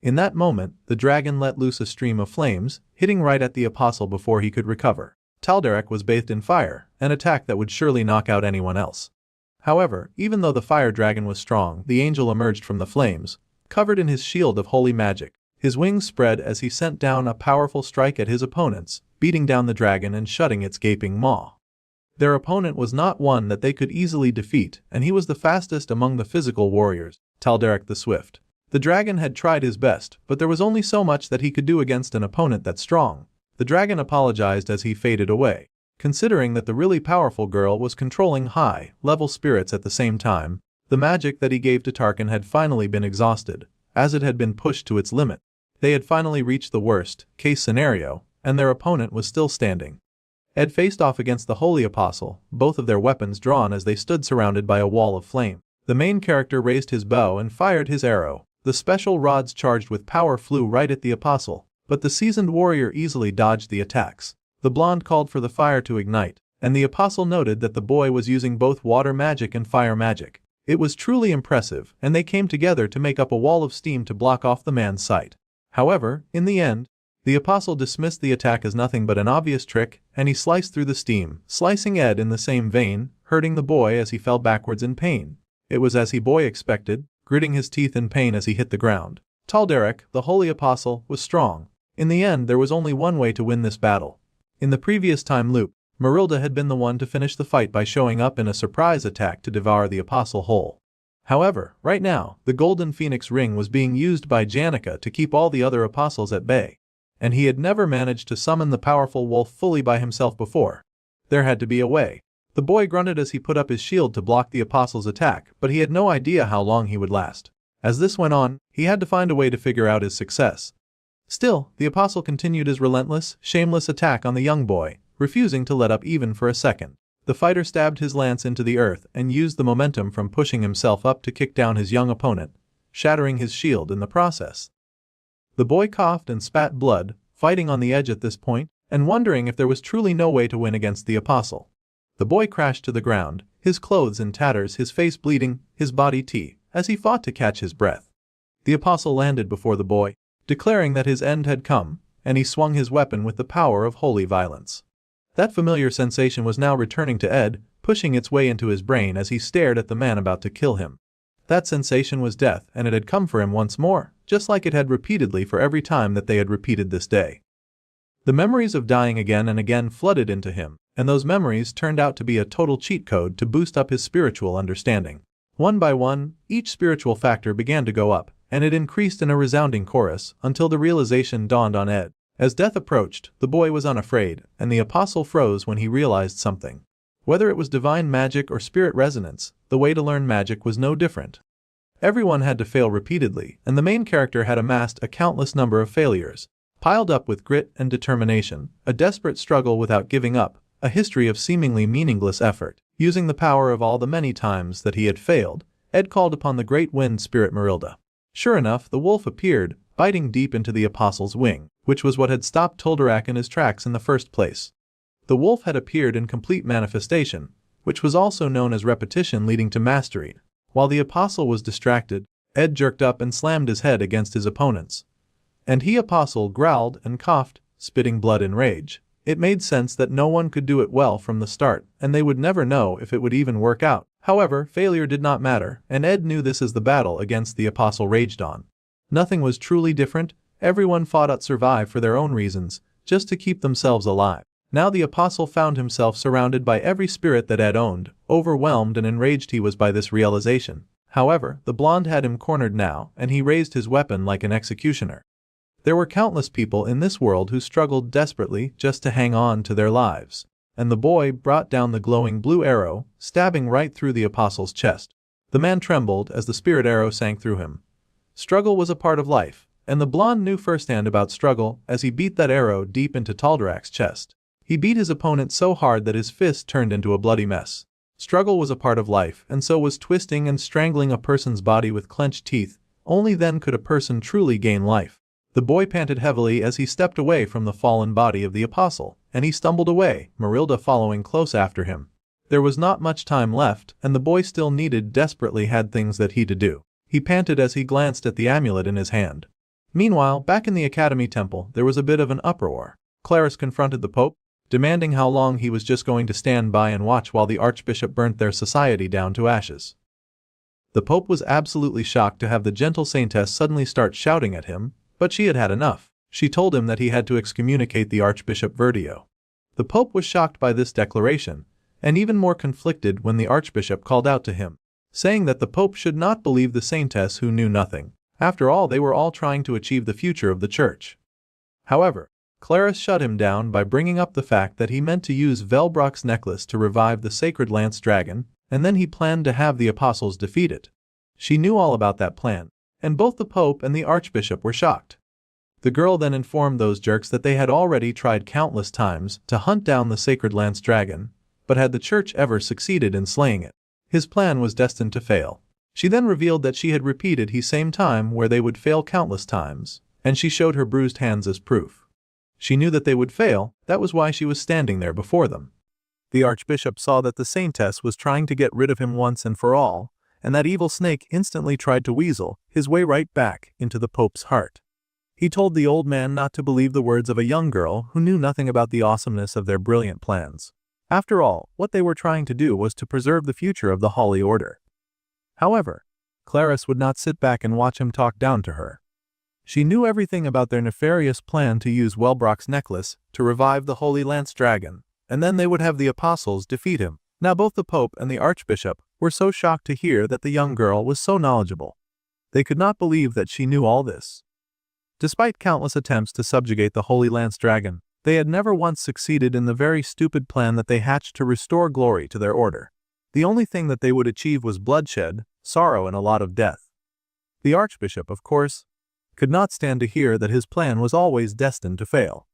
In that moment, the dragon let loose a stream of flames, hitting right at the Apostle before he could recover. Tal'Darik was bathed in fire, an attack that would surely knock out anyone else. However, even though the fire dragon was strong, the angel emerged from the flames, covered in his shield of holy magic. His wings spread as he sent down a powerful strike at his opponents, beating down the dragon and shutting its gaping maw. Their opponent was not one that they could easily defeat, and he was the fastest among the physical warriors, Tal'Darik the Swift. The dragon had tried his best, but there was only so much that he could do against an opponent that strong. The dragon apologized as he faded away. Considering that the really powerful girl was controlling high-level spirits at the same time, the magic that he gave to Tarkin had finally been exhausted, as it had been pushed to its limit. They had finally reached the worst-case scenario, and their opponent was still standing. Ed faced off against the Holy Apostle, both of their weapons drawn as they stood surrounded by a wall of flame. The main character raised his bow and fired his arrow. The special rods charged with power flew right at the Apostle, but the seasoned warrior easily dodged the attacks. The blonde called for the fire to ignite, and the Apostle noted that the boy was using both water magic and fire magic. It was truly impressive, and they came together to make up a wall of steam to block off the man's sight. However, in the end, the Apostle dismissed the attack as nothing but an obvious trick, and he sliced through the steam, slicing Ed in the same vein, hurting the boy as he fell backwards in pain. It was as the boy expected, gritting his teeth in pain as he hit the ground. Tal'Darik, the Holy Apostle, was strong. In the end, there was only one way to win this battle. In the previous time loop, Merrill had been the one to finish the fight by showing up in a surprise attack to devour the Apostle whole. However, right now, the Golden Phoenix Ring was being used by Janica to keep all the other Apostles at bay. And he had never managed to summon the powerful wolf fully by himself before. There had to be a way. The boy grunted as he put up his shield to block the Apostle's attack, but he had no idea how long he would last. As this went on, he had to find a way to figure out his success. Still, the Apostle continued his relentless, shameless attack on the young boy, refusing to let up even for a second. The fighter stabbed his lance into the earth and used the momentum from pushing himself up to kick down his young opponent, shattering his shield in the process. The boy coughed and spat blood, fighting on the edge at this point, and wondering if there was truly no way to win against the Apostle. The boy crashed to the ground, his clothes in tatters, his face bleeding, his body tee, as he fought to catch his breath. The Apostle landed before the boy, declaring that his end had come, and he swung his weapon with the power of holy violence. That familiar sensation was now returning to Ed, pushing its way into his brain as he stared at the man about to kill him. That sensation was death, and it had come for him once more, just like it had repeatedly for every time that they had repeated this day. The memories of dying again and again flooded into him, and those memories turned out to be a total cheat code to boost up his spiritual understanding. One by one, each spiritual factor began to go up, and it increased in a resounding chorus until the realization dawned on Ed. As death approached, the boy was unafraid, and the apostle froze when he realized something. Whether it was divine magic or spirit resonance, the way to learn magic was no different. Everyone had to fail repeatedly, and the main character had amassed a countless number of failures, piled up with grit and determination, a desperate struggle without giving up, a history of seemingly meaningless effort. Using the power of all the many times that he had failed, Ed called upon the great wind spirit Merilda. Sure enough, the wolf appeared, biting deep into the apostle's wing, which was what had stopped Tolderak in his tracks in the first place. The wolf had appeared in complete manifestation, which was also known as repetition leading to mastery. While the apostle was distracted, Ed jerked up and slammed his head against his opponents. And he apostle growled and coughed, spitting blood in rage. It made sense that no one could do it well from the start, and they would never know if it would even work out. However, failure did not matter, and Ed knew this as the battle against the apostle raged on. Nothing was truly different, everyone fought to survive for their own reasons, just to keep themselves alive. Now the apostle found himself surrounded by every spirit that Ed owned, overwhelmed and enraged he was by this realization. However, the blonde had him cornered now, and he raised his weapon like an executioner. There were countless people in this world who struggled desperately just to hang on to their lives, and the boy brought down the glowing blue arrow, stabbing right through the apostle's chest. The man trembled as the spirit arrow sank through him. Struggle was a part of life, and the blonde knew firsthand about struggle as he beat that arrow deep into Taldarak's chest. He beat his opponent so hard that his fist turned into a bloody mess. Struggle was a part of life, and so was twisting and strangling a person's body with clenched teeth. Only then could a person truly gain life. The boy panted heavily as he stepped away from the fallen body of the apostle, and he stumbled away, Merilda following close after him. There was not much time left, and the boy still desperately had things that he to do. He panted as he glanced at the amulet in his hand. Meanwhile, back in the Academy Temple, there was a bit of an uproar. Clarice confronted the Pope, demanding how long he was just going to stand by and watch while the Archbishop burnt their society down to ashes. The Pope was absolutely shocked to have the gentle saintess suddenly start shouting at him, but she had had enough. She told him that he had to excommunicate the Archbishop Verdio. The Pope was shocked by this declaration, and even more conflicted when the Archbishop called out to him, saying that the Pope should not believe the saintess who knew nothing. After all, they were all trying to achieve the future of the Church. However, Clarice shut him down by bringing up the fact that he meant to use Velbrock's necklace to revive the sacred lance dragon, and then he planned to have the apostles defeat it. She knew all about that plan, and both the Pope and the Archbishop were shocked. The girl then informed those jerks that they had already tried countless times to hunt down the sacred lance dragon, but had the Church ever succeeded in slaying it, his plan was destined to fail. She then revealed that she had repeated the same time where they would fail countless times, and she showed her bruised hands as proof. She knew that they would fail, that was why she was standing there before them. The Archbishop saw that the saintess was trying to get rid of him once and for all, and that evil snake instantly tried to weasel his way right back into the Pope's heart. He told the old man not to believe the words of a young girl who knew nothing about the awesomeness of their brilliant plans. After all, what they were trying to do was to preserve the future of the Holy Order. However, Clarice would not sit back and watch him talk down to her. She knew everything about their nefarious plan to use Velbrock's necklace to revive the Holy Lance Dragon, and then they would have the apostles defeat him. Now both the Pope and the Archbishop were so shocked to hear that the young girl was so knowledgeable. They could not believe that she knew all this. Despite countless attempts to subjugate the Holy Lance Dragon, they had never once succeeded in the very stupid plan that they hatched to restore glory to their order. The only thing that they would achieve was bloodshed, sorrow, and a lot of death. The Archbishop, of course, could not stand to hear that his plan was always destined to fail.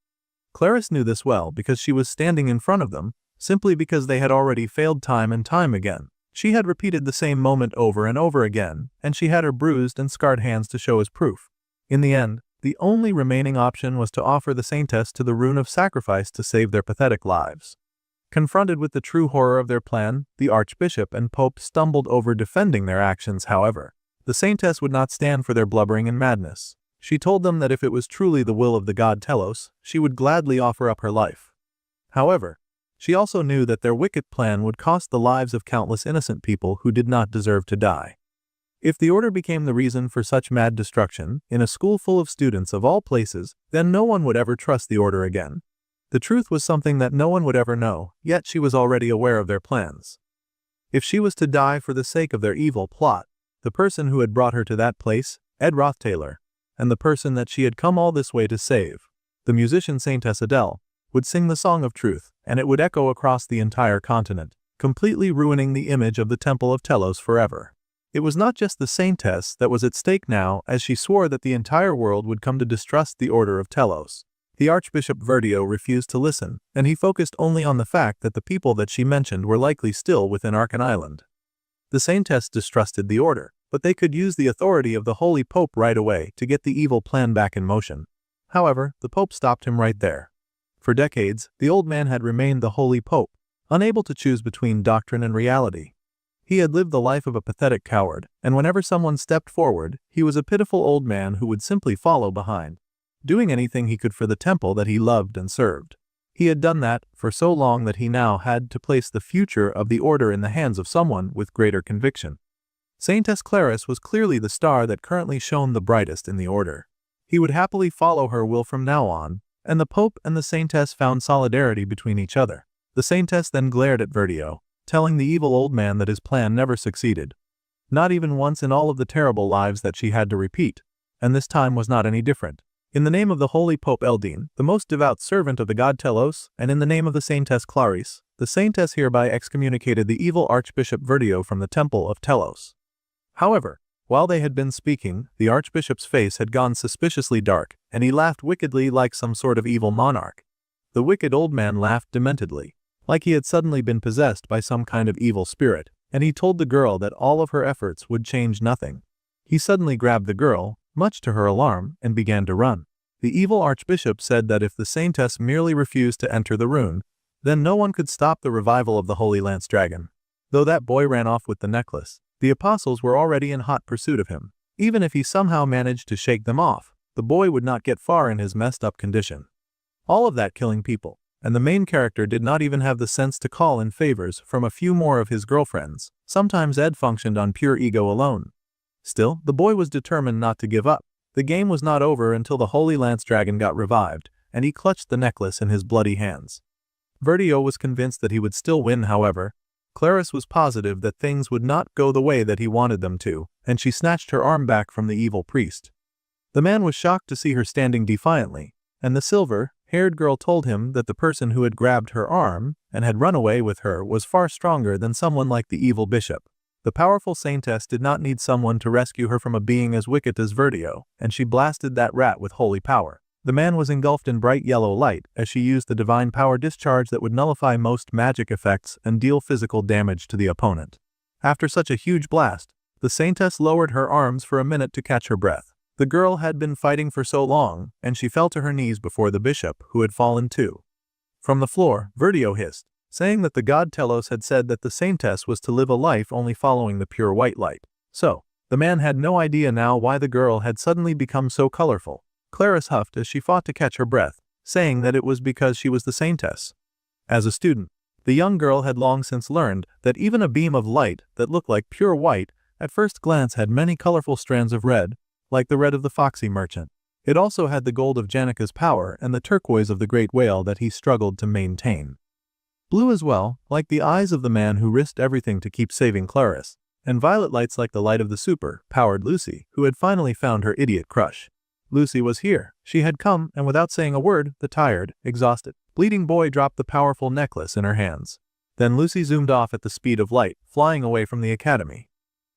Clarice knew this well because she was standing in front of them, simply because they had already failed time and time again. She had repeated the same moment over and over again, and she had her bruised and scarred hands to show as proof. In the end, the only remaining option was to offer the saintess to the rune of sacrifice to save their pathetic lives. Confronted with the true horror of their plan, the Archbishop and Pope stumbled over defending their actions. However, the saintess would not stand for their blubbering and madness. She told them that if it was truly the will of the god Telos, she would gladly offer up her life. However, she also knew that their wicked plan would cost the lives of countless innocent people who did not deserve to die. If the order became the reason for such mad destruction, in a school full of students of all places, then no one would ever trust the order again. The truth was something that no one would ever know, yet she was already aware of their plans. If she was to die for the sake of their evil plot, the person who had brought her to that place, Roth Taylor, and the person that she had come all this way to save, the musician Saintess Adele, would sing the song of truth, and it would echo across the entire continent, completely ruining the image of the Temple of Telos forever. It was not just the Saintess that was at stake now, as she swore that the entire world would come to distrust the Order of Telos. The Archbishop Verdio refused to listen, and he focused only on the fact that the people that she mentioned were likely still within Arkan Island. The Saintess distrusted the Order, but they could use the authority of the Holy Pope right away to get the evil plan back in motion. However, the Pope stopped him right there. For decades, the old man had remained the Holy Pope, unable to choose between doctrine and reality. He had lived the life of a pathetic coward, and whenever someone stepped forward, he was a pitiful old man who would simply follow behind, doing anything he could for the temple that he loved and served. He had done that for so long that he now had to place the future of the order in the hands of someone with greater conviction. Saintess Claris was clearly the star that currently shone the brightest in the order. He would happily follow her will from now on, and the Pope and the Saintess found solidarity between each other. The Saintess then glared at Verdio, telling the evil old man that his plan never succeeded. Not even once in all of the terrible lives that she had to repeat, and this time was not any different. In the name of the Holy Pope Eldine, the most devout servant of the god Telos, and in the name of the Saintess Clarice, the Saintess hereby excommunicated the evil Archbishop Verdio from the Temple of Telos. However, while they had been speaking, the Archbishop's face had gone suspiciously dark, and he laughed wickedly like some sort of evil monarch. The wicked old man laughed dementedly, like he had suddenly been possessed by some kind of evil spirit, and he told the girl that all of her efforts would change nothing. He suddenly grabbed the girl, much to her alarm, and began to run. The evil archbishop said that if the Saintess merely refused to enter the rune, then no one could stop the revival of the Holy Lance Dragon. Though that boy ran off with the necklace, the apostles were already in hot pursuit of him. Even if he somehow managed to shake them off, the boy would not get far in his messed up condition. All of that killing people, and the main character did not even have the sense to call in favors from a few more of his girlfriends. Sometimes Ed functioned on pure ego alone. Still, the boy was determined not to give up. The game was not over until the Holy Lance Dragon got revived, and he clutched the necklace in his bloody hands. Verdio was convinced that he would still win, however. Clarice was positive that things would not go the way that he wanted them to, and she snatched her arm back from the evil priest. The man was shocked to see her standing defiantly, and the silver-haired girl told him that the person who had grabbed her arm and had run away with her was far stronger than someone like the evil bishop. The powerful Saintess did not need someone to rescue her from a being as wicked as Verdio, and she blasted that rat with holy power. The man was engulfed in bright yellow light as she used the divine power discharge that would nullify most magic effects and deal physical damage to the opponent. After such a huge blast, the Saintess lowered her arms for a minute to catch her breath. The girl had been fighting for so long, and she fell to her knees before the bishop, who had fallen too. From the floor, Verdio hissed, saying that the god Telos had said that the Saintess was to live a life only following the pure white light. So, the man had no idea now why the girl had suddenly become so colorful. Clarice huffed as she fought to catch her breath, saying that it was because she was the Saintess. As a student, the young girl had long since learned that even a beam of light that looked like pure white at first glance had many colorful strands of red, like the red of the foxy merchant. It also had the gold of Janica's power and the turquoise of the great whale that he struggled to maintain. Blue as well, like the eyes of the man who risked everything to keep saving Clarice, and violet lights like the light of the super-powered Lucy, who had finally found her idiot crush. Lucy was here. She had come, and without saying a word, the tired, exhausted, bleeding boy dropped the powerful necklace in her hands. Then Lucy zoomed off at the speed of light, flying away from the academy.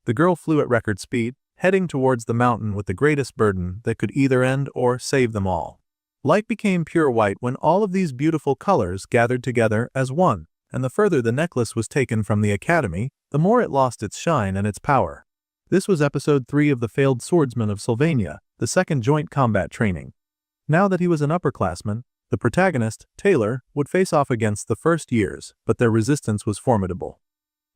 The girl flew at record speed, heading towards the mountain with the greatest burden that could either end or save them all. Light became pure white when all of these beautiful colors gathered together as one, and the further the necklace was taken from the academy, the more it lost its shine and its power. This was episode 3 of The Failed Swordsman of Sylvania, the second joint combat training. Now that he was an upperclassman, the protagonist, Taylor, would face off against the first years, but their resistance was formidable.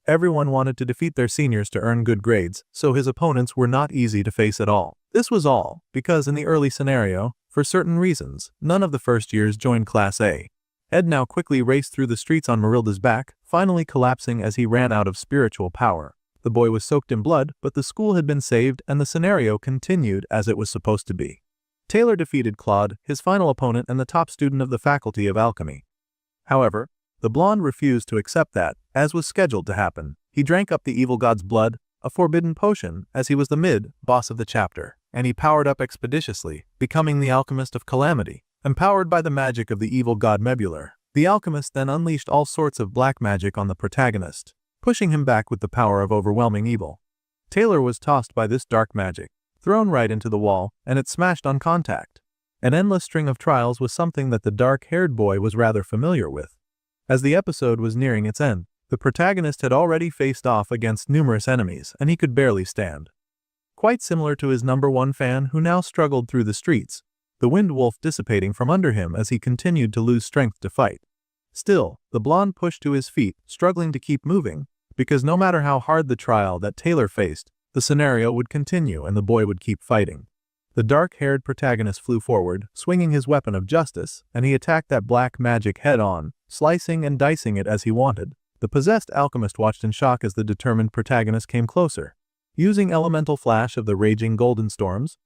Everyone wanted to defeat their seniors to earn good grades, so his opponents were not easy to face at all. This was all because in the early scenario, for certain reasons, none of the first years joined Class A. Ed now quickly raced through the streets on Marilda's back, finally collapsing as he ran out of spiritual power. The boy was soaked in blood, but the school had been saved and the scenario continued as it was supposed to be. Taylor defeated Claude, his final opponent and the top student of the Faculty of Alchemy. However, the blonde refused to accept that, as was scheduled to happen. He drank up the evil god's blood, a forbidden potion, as he was the mid-boss of the chapter, and he powered up expeditiously, becoming the Alchemist of Calamity. Empowered by the magic of the evil god Mebular, the alchemist then unleashed all sorts of black magic on the protagonist, pushing him back with the power of overwhelming evil. Taylor was tossed by this dark magic, thrown right into the wall, and it smashed on contact. An endless string of trials was something that the dark-haired boy was rather familiar with. As the episode was nearing its end, the protagonist had already faced off against numerous enemies, and he could barely stand. Quite similar to his number one fan who now struggled through the streets, the wind wolf dissipating from under him as he continued to lose strength to fight. Still, the blonde pushed to his feet, struggling to keep moving, because no matter how hard the trial that Taylor faced, the scenario would continue and the boy would keep fighting. The dark-haired protagonist flew forward, swinging his weapon of justice, and he attacked that black magic head-on, slicing and dicing it as he wanted. The possessed alchemist watched in shock as the determined protagonist came closer. Using elemental flash of the raging golden storms,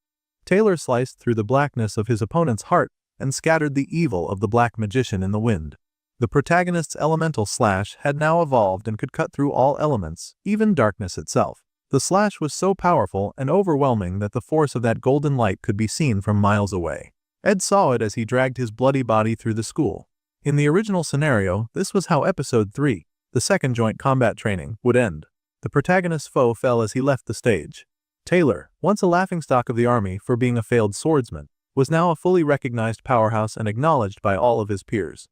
Taylor sliced through the blackness of his opponent's heart and scattered the evil of the black magician in the wind. The protagonist's elemental slash had now evolved and could cut through all elements, even darkness itself. The slash was so powerful and overwhelming that the force of that golden light could be seen from miles away. Ed saw it as he dragged his bloody body through the school. In the original scenario, this was how Episode 3, the second joint combat training, would end. The protagonist's foe fell as he left the stage. Taylor, once a laughingstock of the army for being a failed swordsman, was now a fully recognized powerhouse and acknowledged by all of his peers.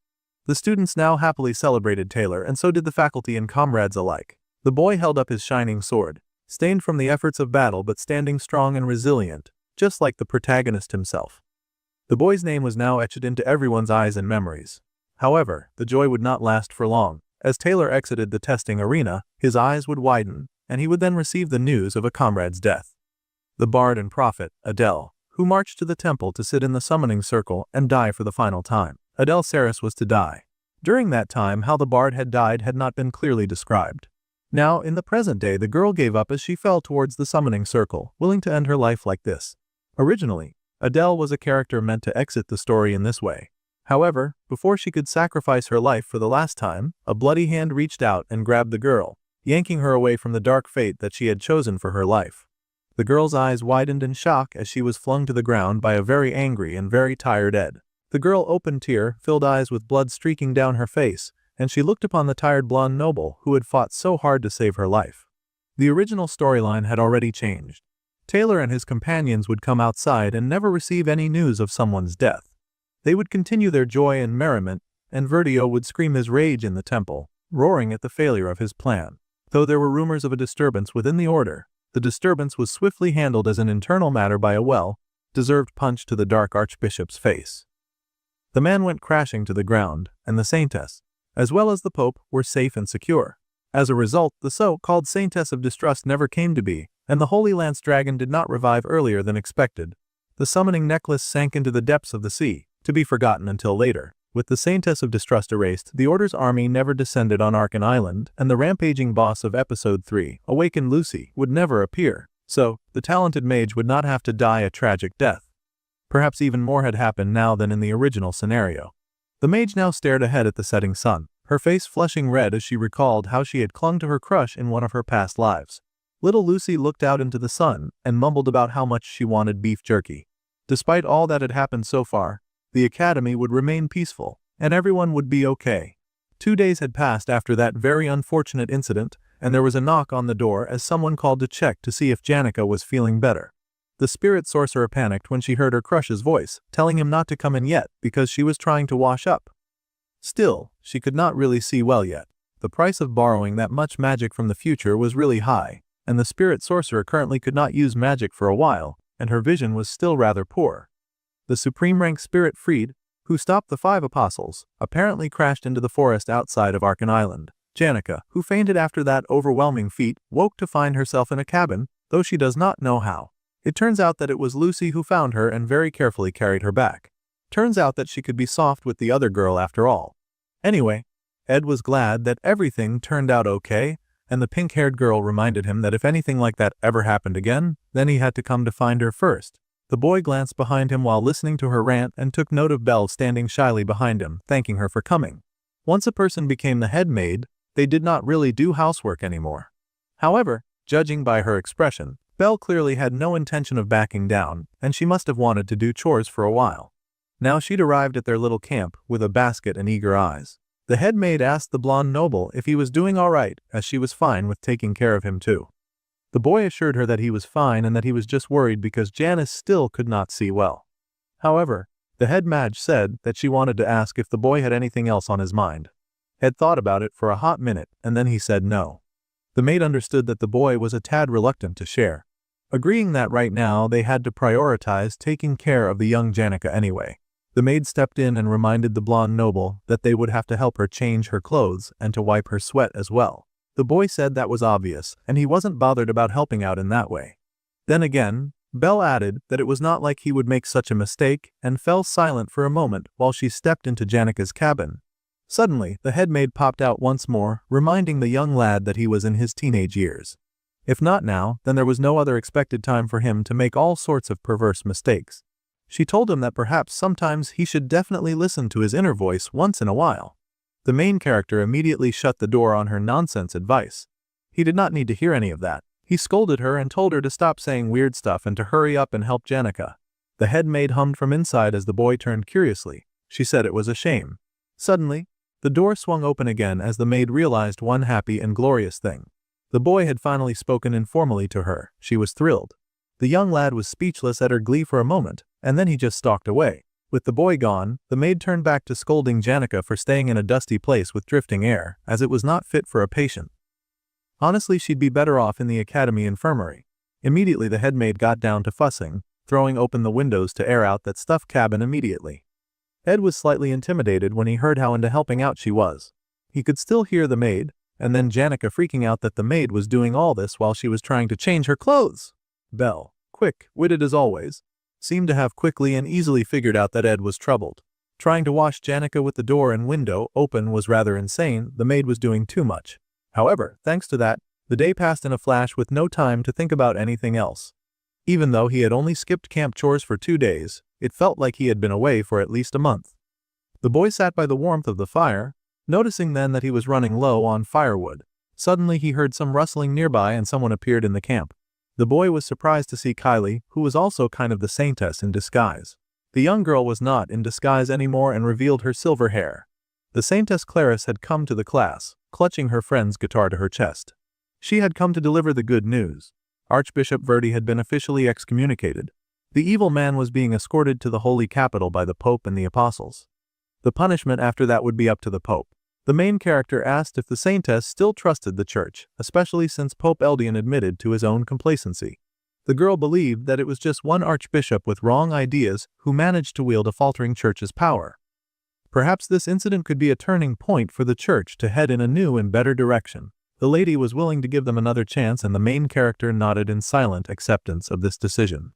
The students now happily celebrated Taylor, and so did the faculty and comrades alike. The boy held up his shining sword, stained from the efforts of battle but standing strong and resilient, just like the protagonist himself. The boy's name was now etched into everyone's eyes and memories. However, the joy would not last for long. As Taylor exited the testing arena, his eyes would widen, and he would then receive the news of a comrade's death. The bard and prophet, Adele, who marched to the temple to sit in the summoning circle and die for the final time. Adele Saris was to die. During that time, how the bard had died had not been clearly described. Now, in the present day, the girl gave up as she fell towards the summoning circle, willing to end her life like this. Originally, Adele was a character meant to exit the story in this way. However, before she could sacrifice her life for the last time, a bloody hand reached out and grabbed the girl, yanking her away from the dark fate that she had chosen for her life. The girl's eyes widened in shock as she was flung to the ground by a very angry and very tired Ed. The girl opened tear-filled eyes with blood streaking down her face, and she looked upon the tired blonde noble who had fought so hard to save her life. The original storyline had already changed. Taylor and his companions would come outside and never receive any news of someone's death. They would continue their joy and merriment, and Verdio would scream his rage in the temple, roaring at the failure of his plan. Though there were rumors of a disturbance within the order, the disturbance was swiftly handled as an internal matter by a well-deserved punch to the Dark Archbishop's face. The man went crashing to the ground, and the Saintess, as well as the Pope, were safe and secure. As a result, the so-called Saintess of Distrust never came to be, and the Holy Lance Dragon did not revive earlier than expected. The summoning necklace sank into the depths of the sea, to be forgotten until later. With the Saintess of Distrust erased, the Order's army never descended on Arkan Island, and the rampaging boss of Episode 3, Awakened Lucy, would never appear. So, the talented mage would not have to die a tragic death. Perhaps even more had happened now than in the original scenario. The mage now stared ahead at the setting sun, her face flushing red as she recalled how she had clung to her crush in one of her past lives. Little Lucy looked out into the sun and mumbled about how much she wanted beef jerky. Despite all that had happened so far, the academy would remain peaceful, and everyone would be okay. 2 days had passed after that very unfortunate incident, and there was a knock on the door as someone called to check to see if Janica was feeling better. The spirit sorcerer panicked when she heard her crush's voice, telling him not to come in yet because she was trying to wash up. Still, she could not really see well yet. The price of borrowing that much magic from the future was really high, and the spirit sorcerer currently could not use magic for a while, and her vision was still rather poor. The supreme rank spirit Freed, who stopped the 5 apostles, apparently crashed into the forest outside of Arkan Island. Janica, who fainted after that overwhelming feat, woke to find herself in a cabin, though she does not know how. It turns out that it was Lucy who found her and very carefully carried her back. Turns out that she could be soft with the other girl after all. Anyway, Ed was glad that everything turned out okay, and the pink-haired girl reminded him that if anything like that ever happened again, then he had to come to find her first. The boy glanced behind him while listening to her rant and took note of Belle standing shyly behind him, thanking her for coming. Once a person became the head maid, they did not really do housework anymore. However, judging by her expression, Belle clearly had no intention of backing down, and she must have wanted to do chores for a while. Now she'd arrived at their little camp with a basket and eager eyes. The head maid asked the blonde noble if he was doing all right, as she was fine with taking care of him too. The boy assured her that he was fine and that he was just worried because Janice still could not see well. However, the head mage said that she wanted to ask if the boy had anything else on his mind. Had thought about it for a hot minute, and then he said no. The maid understood that the boy was a tad reluctant to share, agreeing that right now they had to prioritize taking care of the young Janica anyway. The maid stepped in and reminded the blonde noble that they would have to help her change her clothes and to wipe her sweat as well. The boy said that was obvious, and he wasn't bothered about helping out in that way. Then again, Belle added that it was not like he would make such a mistake, and fell silent for a moment while she stepped into Janica's cabin. Suddenly, the head maid popped out once more, reminding the young lad that he was in his teenage years. If not now, then there was no other expected time for him to make all sorts of perverse mistakes. She told him that perhaps sometimes he should definitely listen to his inner voice once in a while. The main character immediately shut the door on her nonsense advice. He did not need to hear any of that. He scolded her and told her to stop saying weird stuff and to hurry up and help Janica. The head maid hummed from inside as the boy turned curiously. She said it was a shame. Suddenly, the door swung open again as the maid realized one happy and glorious thing. The boy had finally spoken informally to her. She was thrilled. The young lad was speechless at her glee for a moment, and then he just stalked away. With the boy gone, the maid turned back to scolding Janica for staying in a dusty place with drifting air, as it was not fit for a patient. Honestly, she'd be better off in the academy infirmary. Immediately the head maid got down to fussing, throwing open the windows to air out that stuffed cabin immediately. Ed was slightly intimidated when he heard how into helping out she was. He could still hear the maid, and then Janica freaking out that the maid was doing all this while she was trying to change her clothes. Belle, quick-witted as always, seemed to have quickly and easily figured out that Ed was troubled. Trying to wash Janica with the door and window open was rather insane. The maid was doing too much. However, thanks to that, the day passed in a flash with no time to think about anything else. Even though he had only skipped camp chores for 2 days, it felt like he had been away for at least a month. The boy sat by the warmth of the fire, noticing then that he was running low on firewood. Suddenly he heard some rustling nearby and someone appeared in the camp. The boy was surprised to see Kylie, who was also kind of the saintess in disguise. The young girl was not in disguise anymore and revealed her silver hair. The saintess Clarice had come to the class, clutching her friend's guitar to her chest. She had come to deliver the good news. Archbishop Verdi had been officially excommunicated. The evil man was being escorted to the holy capital by the Pope and the apostles. The punishment after that would be up to the Pope. The main character asked if the saintess still trusted the church, especially since Pope Eldian admitted to his own complacency. The girl believed that it was just one archbishop with wrong ideas who managed to wield a faltering church's power. Perhaps this incident could be a turning point for the church to head in a new and better direction. The lady was willing to give them another chance and the main character nodded in silent acceptance of this decision.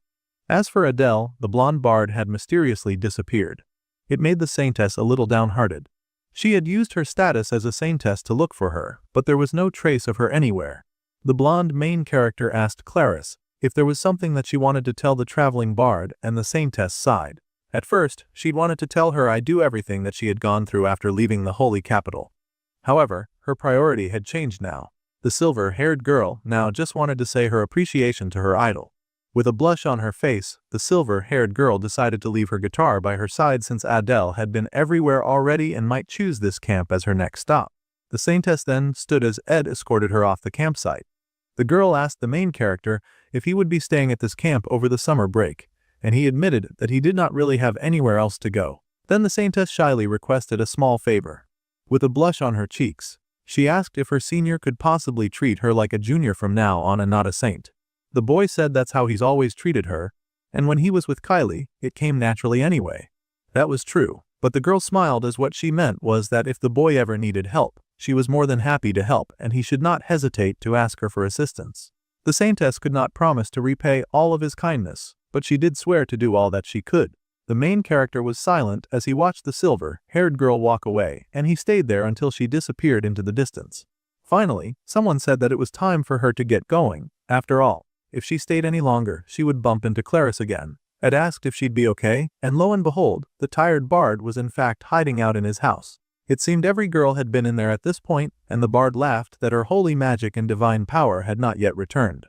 As for Adele, the blonde bard had mysteriously disappeared. It made the saintess a little downhearted. She had used her status as a saintess to look for her, but there was no trace of her anywhere. The blonde main character asked Clarice if there was something that she wanted to tell the traveling bard, and the saintess sighed. At first, she'd wanted to tell her I do everything that she had gone through after leaving the holy capital. However, her priority had changed now. The silver-haired girl now just wanted to say her appreciation to her idol. With a blush on her face, the silver-haired girl decided to leave her guitar by her side since Adele had been everywhere already and might choose this camp as her next stop. The saintess then stood as Ed escorted her off the campsite. The girl asked the main character if he would be staying at this camp over the summer break, and he admitted that he did not really have anywhere else to go. Then the saintess shyly requested a small favor. With a blush on her cheeks, she asked if her senior could possibly treat her like a junior from now on and not a saint. The boy said that's how he's always treated her, and when he was with Kylie, it came naturally anyway. That was true, but the girl smiled as what she meant was that if the boy ever needed help, she was more than happy to help and he should not hesitate to ask her for assistance. The saintess could not promise to repay all of his kindness, but she did swear to do all that she could. The main character was silent as he watched the silver-haired girl walk away, and he stayed there until she disappeared into the distance. Finally, someone said that it was time for her to get going. After all, if she stayed any longer, she would bump into Clarice again. Ed asked if she'd be okay, and lo and behold, the tired bard was in fact hiding out in his house. It seemed every girl had been in there at this point, and the bard laughed that her holy magic and divine power had not yet returned.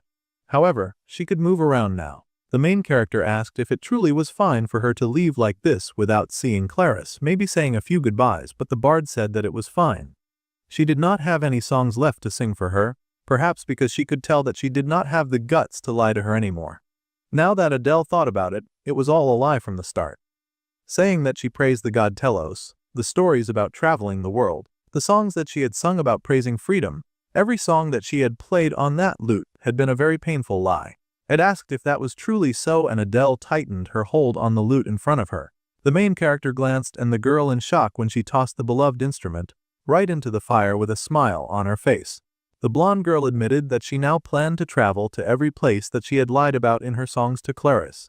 However, she could move around now. The main character asked if it truly was fine for her to leave like this without seeing Clarice, maybe saying a few goodbyes, but the bard said that it was fine. She did not have any songs left to sing for her, perhaps because she could tell that she did not have the guts to lie to her anymore. Now that Adele thought about it, it was all a lie from the start. Saying that she praised the god Telos, the stories about traveling the world, the songs that she had sung about praising freedom, every song that she had played on that lute had been a very painful lie. Ed asked if that was truly so, and Adele tightened her hold on the lute in front of her. The main character glanced and the girl in shock when she tossed the beloved instrument right into the fire with a smile on her face. The blonde girl admitted that she now planned to travel to every place that she had lied about in her songs to Clarice.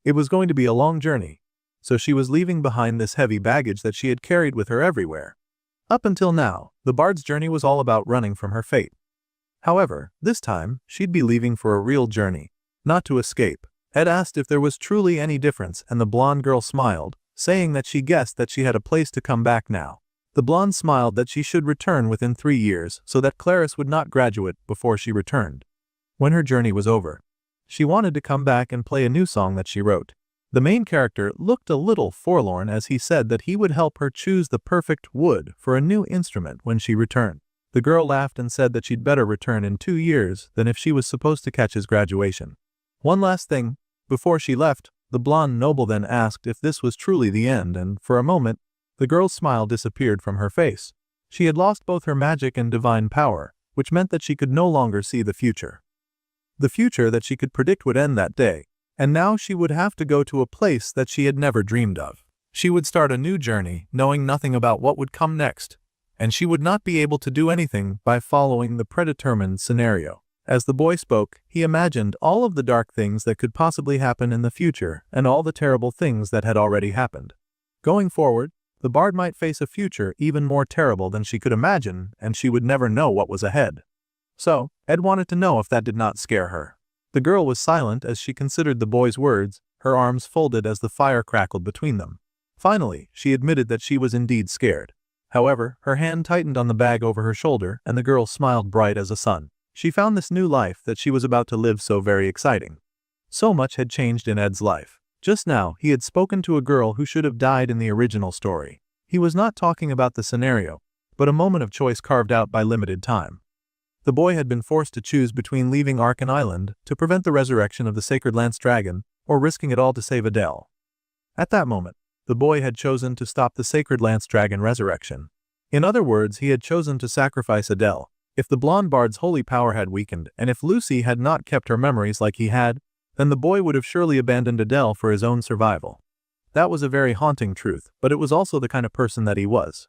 It was going to be a long journey, so she was leaving behind this heavy baggage that she had carried with her everywhere. Up until now, the bard's journey was all about running from her fate. However, this time, she'd be leaving for a real journey, not to escape. Ed asked if there was truly any difference, and the blonde girl smiled, saying that she guessed that she had a place to come back now. The blonde smiled that she should return within 3 years so that Clarice would not graduate before she returned. When her journey was over, she wanted to come back and play a new song that she wrote. The main character looked a little forlorn as he said that he would help her choose the perfect wood for a new instrument when she returned. The girl laughed and said that she'd better return in 2 years than if she was supposed to catch his graduation. One last thing, before she left, the blonde noble then asked if this was truly the end, and for a moment, the girl's smile disappeared from her face. She had lost both her magic and divine power, which meant that she could no longer see the future. The future that she could predict would end that day, and now she would have to go to a place that she had never dreamed of. She would start a new journey, knowing nothing about what would come next, and she would not be able to do anything by following the predetermined scenario. As the boy spoke, he imagined all of the dark things that could possibly happen in the future and all the terrible things that had already happened. Going forward, the bard might face a future even more terrible than she could imagine, and she would never know what was ahead. So, Ed wanted to know if that did not scare her. The girl was silent as she considered the boy's words, her arms folded as the fire crackled between them. Finally, she admitted that she was indeed scared. However, her hand tightened on the bag over her shoulder, and the girl smiled bright as a sun. She found this new life that she was about to live so very exciting. So much had changed in Ed's life. Just now, he had spoken to a girl who should have died in the original story. He was not talking about the scenario, but a moment of choice carved out by limited time. The boy had been forced to choose between leaving Arkan Island to prevent the resurrection of the Sacred Lance Dragon, or risking it all to save Adele. At that moment, the boy had chosen to stop the Sacred Lance Dragon resurrection. In other words, he had chosen to sacrifice Adele. If the blonde bard's holy power had weakened, and if Lucy had not kept her memories like he had, then the boy would have surely abandoned Adele for his own survival. That was a very haunting truth, but it was also the kind of person that he was.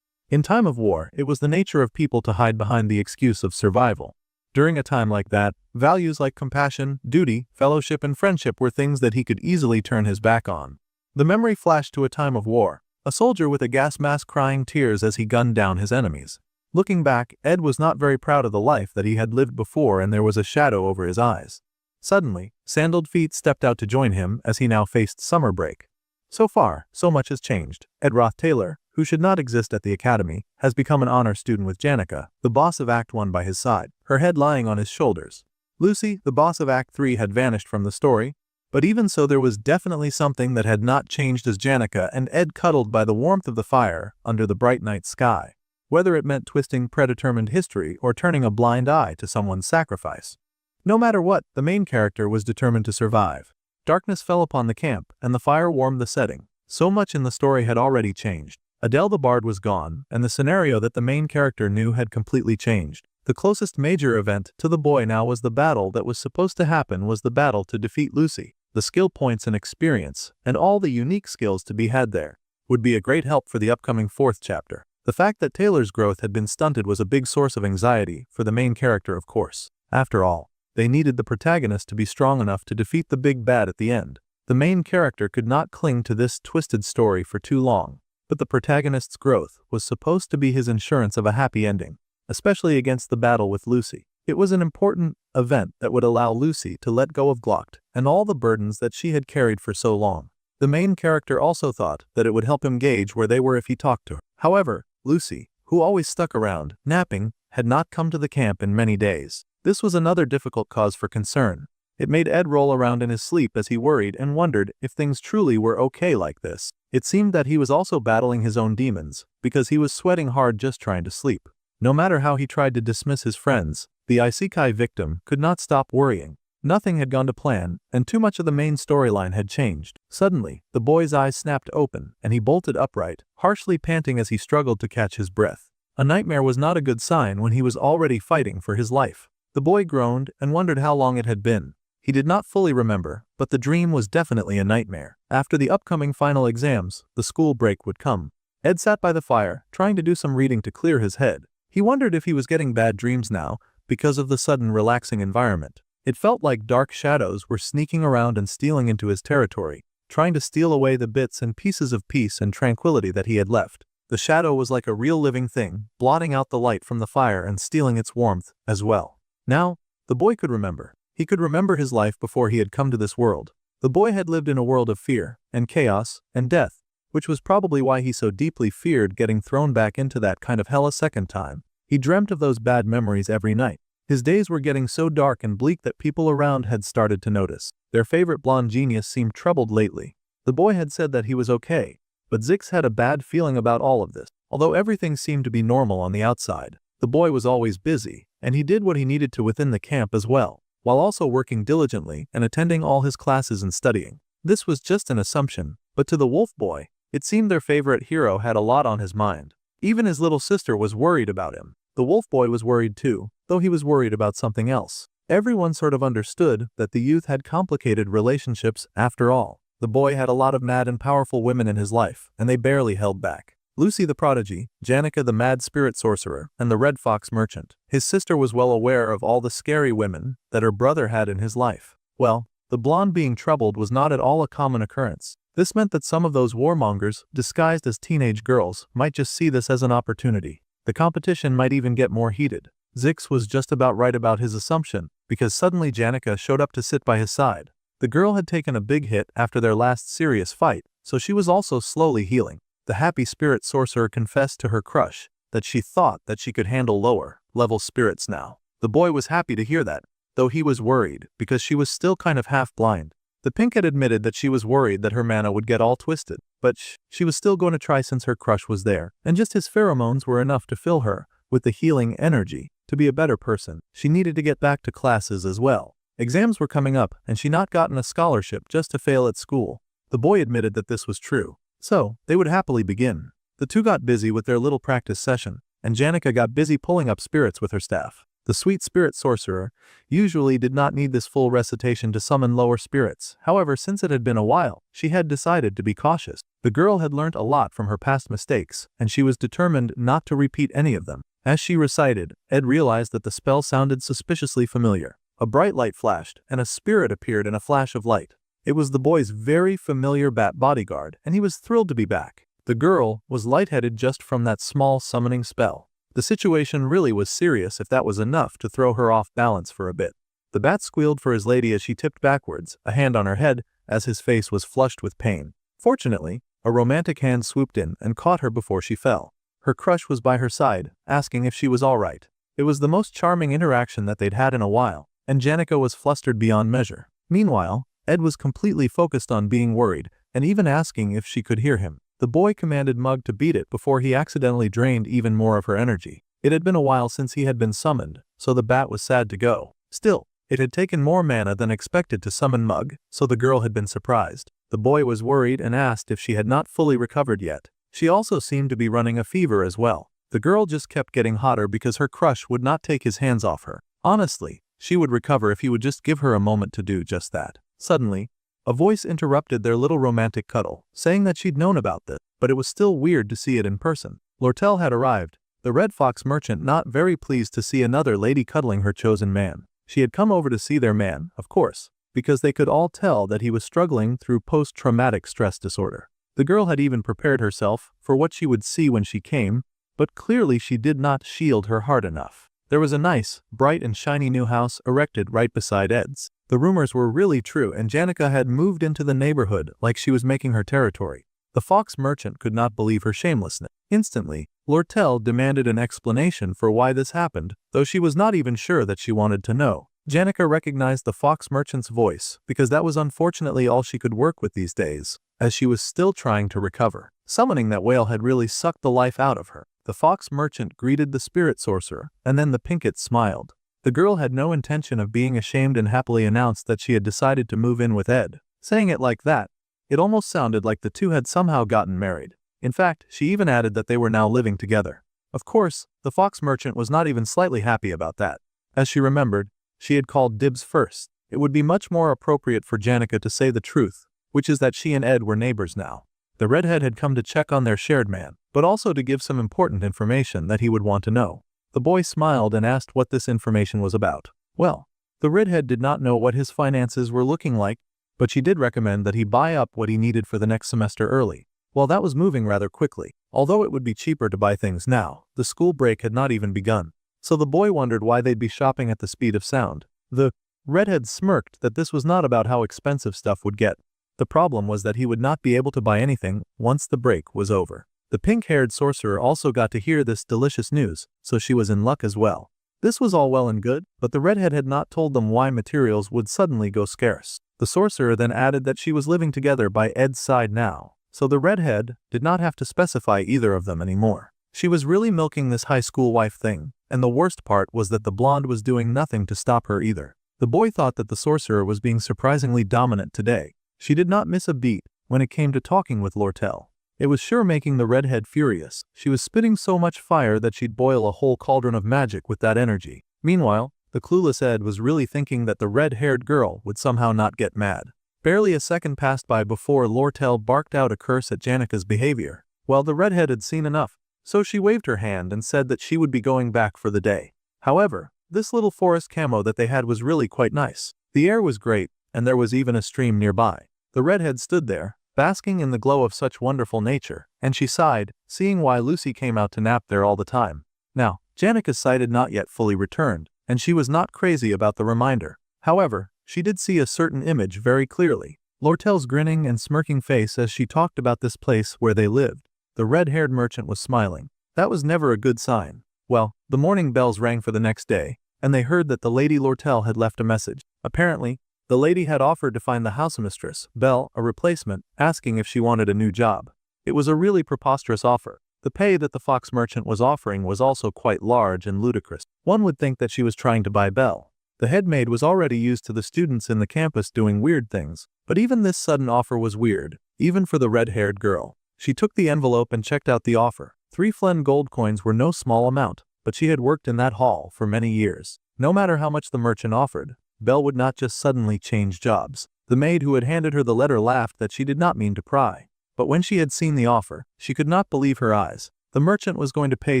In time of war, it was the nature of people to hide behind the excuse of survival. During a time like that, values like compassion, duty, fellowship, and friendship were things that he could easily turn his back on. The memory flashed to a time of war, a soldier with a gas mask crying tears as he gunned down his enemies. Looking back, Ed was not very proud of the life that he had lived before, and there was a shadow over his eyes. Suddenly, sandaled feet stepped out to join him as he now faced summer break. So far, so much has changed. Ed Roth Taylor, who should not exist at the academy, has become an honor student with Janica, the boss of Act 1 by his side, her head lying on his shoulders. Lucy, the boss of Act 3, had vanished from the story, but even so there was definitely something that had not changed as Janica and Ed cuddled by the warmth of the fire under the bright night sky, whether it meant twisting predetermined history or turning a blind eye to someone's sacrifice. No matter what, the main character was determined to survive. Darkness fell upon the camp, and the fire warmed the setting. So much in the story had already changed. Adele the Bard was gone, and the scenario that the main character knew had completely changed. The closest major event to the boy now was the battle that was supposed to happen was the battle to defeat Lucy. The skill points and experience, and all the unique skills to be had there, would be a great help for the upcoming 4th chapter. The fact that Taylor's growth had been stunted was a big source of anxiety for the main character, of course. After all, they needed the protagonist to be strong enough to defeat the big bad at the end. The main character could not cling to this twisted story for too long, but the protagonist's growth was supposed to be his insurance of a happy ending. especially against the battle with Lucy. It was an important event that would allow Lucy to let go of Glocked and all the burdens that she had carried for so long. The main character also thought that it would help him gauge where they were if he talked to her. However, Lucy, who always stuck around, napping, had not come to the camp in many days. This was another difficult cause for concern. It made Ed roll around in his sleep as he worried and wondered if things truly were okay like this. It seemed that he was also battling his own demons, because he was sweating hard just trying to sleep. No matter how he tried to dismiss his friends, the isekai victim could not stop worrying. Nothing had gone to plan, and too much of the main storyline had changed. Suddenly, the boy's eyes snapped open, and he bolted upright, harshly panting as he struggled to catch his breath. A nightmare was not a good sign when he was already fighting for his life. The boy groaned and wondered how long it had been. He did not fully remember, but the dream was definitely a nightmare. After the upcoming final exams, the school break would come. Ed sat by the fire, trying to do some reading to clear his head. He wondered if he was getting bad dreams now, because of the sudden relaxing environment. It felt like dark shadows were sneaking around and stealing into his territory, trying to steal away the bits and pieces of peace and tranquility that he had left. The shadow was like a real living thing, blotting out the light from the fire and stealing its warmth as well. Now, the boy could remember. He could remember his life before he had come to this world. The boy had lived in a world of fear, and chaos, and death, which was probably why he so deeply feared getting thrown back into that kind of hell a second time. He dreamt of those bad memories every night. His days were getting so dark and bleak that people around had started to notice. Their favorite blonde genius seemed troubled lately. The boy had said that he was okay, but Ziggs had a bad feeling about all of this. Although everything seemed to be normal on the outside, the boy was always busy, and he did what he needed to within the camp as well, while also working diligently and attending all his classes and studying. This was just an assumption, but to the wolf boy, it seemed their favorite hero had a lot on his mind. Even his little sister was worried about him. The wolf boy was worried too, though he was worried about something else. Everyone sort of understood that the youth had complicated relationships after all. The boy had a lot of mad and powerful women in his life, and they barely held back. Lucy the prodigy, Janica the mad spirit sorcerer, and the red fox merchant. His sister was well aware of all the scary women that her brother had in his life. Well, the blonde being troubled was not at all a common occurrence. This meant that some of those warmongers, disguised as teenage girls, might just see this as an opportunity. The competition might even get more heated. Ziggs was just about right about his assumption, because suddenly Janica showed up to sit by his side. The girl had taken a big hit after their last serious fight, so she was also slowly healing. The happy spirit sorcerer confessed to her crush that she thought that she could handle lower-level spirits now. The boy was happy to hear that, though he was worried because she was still kind of half-blind. The pink had admitted that she was worried that her mana would get all twisted, but she was still going to try since her crush was there, and just his pheromones were enough to fill her with the healing energy. To be a better person, she needed to get back to classes as well. Exams were coming up, and she not gotten a scholarship just to fail at school. The boy admitted that this was true. So, they would happily begin. The two got busy with their little practice session, and Janica got busy pulling up spirits with her staff. The sweet spirit sorcerer usually did not need this full recitation to summon lower spirits. However, since it had been a while, she had decided to be cautious. The girl had learnt a lot from her past mistakes, and she was determined not to repeat any of them. As she recited, Ed realized that the spell sounded suspiciously familiar. A bright light flashed, and a spirit appeared in a flash of light. It was the boy's very familiar bat bodyguard, and he was thrilled to be back. The girl was lightheaded just from that small summoning spell. The situation really was serious if that was enough to throw her off balance for a bit. The bat squealed for his lady as she tipped backwards, a hand on her head, as his face was flushed with pain. Fortunately, a romantic hand swooped in and caught her before she fell. Her crush was by her side, asking if she was all right. It was the most charming interaction that they'd had in a while, and Janica was flustered beyond measure. Meanwhile, Ed was completely focused on being worried, and even asking if she could hear him. The boy commanded Mug to beat it before he accidentally drained even more of her energy. It had been a while since he had been summoned, so the bat was sad to go. Still, it had taken more mana than expected to summon Mug, so the girl had been surprised. The boy was worried and asked if she had not fully recovered yet. She also seemed to be running a fever as well. The girl just kept getting hotter because her crush would not take his hands off her. Honestly, she would recover if he would just give her a moment to do just that. Suddenly, a voice interrupted their little romantic cuddle, saying that she'd known about this, but it was still weird to see it in person. Lortel had arrived, the red fox merchant not very pleased to see another lady cuddling her chosen man. She had come over to see their man, of course, because they could all tell that he was struggling through post-traumatic stress disorder. The girl had even prepared herself for what she would see when she came, but clearly she did not shield her heart enough. There was a nice, bright and shiny new house erected right beside Ed's. The rumors were really true and Janica had moved into the neighborhood like she was making her territory. The fox merchant could not believe her shamelessness. Instantly, Lortel demanded an explanation for why this happened, though she was not even sure that she wanted to know. Janica recognized the fox merchant's voice because that was unfortunately all she could work with these days, as she was still trying to recover. Summoning that whale had really sucked the life out of her. The fox merchant greeted the spirit sorcerer, and then the Pinkett smiled. The girl had no intention of being ashamed and happily announced that she had decided to move in with Ed. Saying it like that, it almost sounded like the two had somehow gotten married. In fact, she even added that they were now living together. Of course, the fox merchant was not even slightly happy about that. As she remembered, she had called dibs first. It would be much more appropriate for Janica to say the truth, which is that she and Ed were neighbors now. The redhead had come to check on their shared man, but also to give some important information that he would want to know. The boy smiled and asked what this information was about. Well, the redhead did not know what his finances were looking like, but she did recommend that he buy up what he needed for the next semester early. Well, that was moving rather quickly. Although it would be cheaper to buy things now, the school break had not even begun. So the boy wondered why they'd be shopping at the speed of sound. The redhead smirked that this was not about how expensive stuff would get. The problem was that he would not be able to buy anything once the break was over. The pink-haired sorcerer also got to hear this delicious news, so she was in luck as well. This was all well and good, but the redhead had not told them why materials would suddenly go scarce. The sorcerer then added that she was living together by Ed's side now, so the redhead did not have to specify either of them anymore. She was really milking this high school wife thing, and the worst part was that the blonde was doing nothing to stop her either. The boy thought that the sorcerer was being surprisingly dominant today. She did not miss a beat when it came to talking with Lortel. It was sure making the redhead furious. She was spitting so much fire that she'd boil a whole cauldron of magic with that energy. Meanwhile, the clueless Ed was really thinking that the red-haired girl would somehow not get mad. Barely a second passed by before Lortel barked out a curse at Janica's behavior. Well, the redhead had seen enough, so she waved her hand and said that she would be going back for the day. However, this little forest camo that they had was really quite nice. The air was great, and there was even a stream nearby. The redhead stood there, basking in the glow of such wonderful nature, and she sighed, seeing why Lucy came out to nap there all the time. Now, Janica's sight had not yet fully returned, and she was not crazy about the reminder. However, she did see a certain image very clearly. Lortel's grinning and smirking face as she talked about this place where they lived. The red-haired merchant was smiling. That was never a good sign. Well, the morning bells rang for the next day, and they heard that the Lady Lortel had left a message. Apparently, the lady had offered to find the housemistress, Belle, a replacement, asking if she wanted a new job. It was a really preposterous offer. The pay that the fox merchant was offering was also quite large and ludicrous. One would think that she was trying to buy Belle. The head maid was already used to the students in the campus doing weird things, but even this sudden offer was weird, even for the red-haired girl. She took the envelope and checked out the offer. 3 Flen gold coins were no small amount, but she had worked in that hall for many years. No matter how much the merchant offered, Belle would not just suddenly change jobs. The maid who had handed her the letter laughed that she did not mean to pry. But when she had seen the offer, she could not believe her eyes. The merchant was going to pay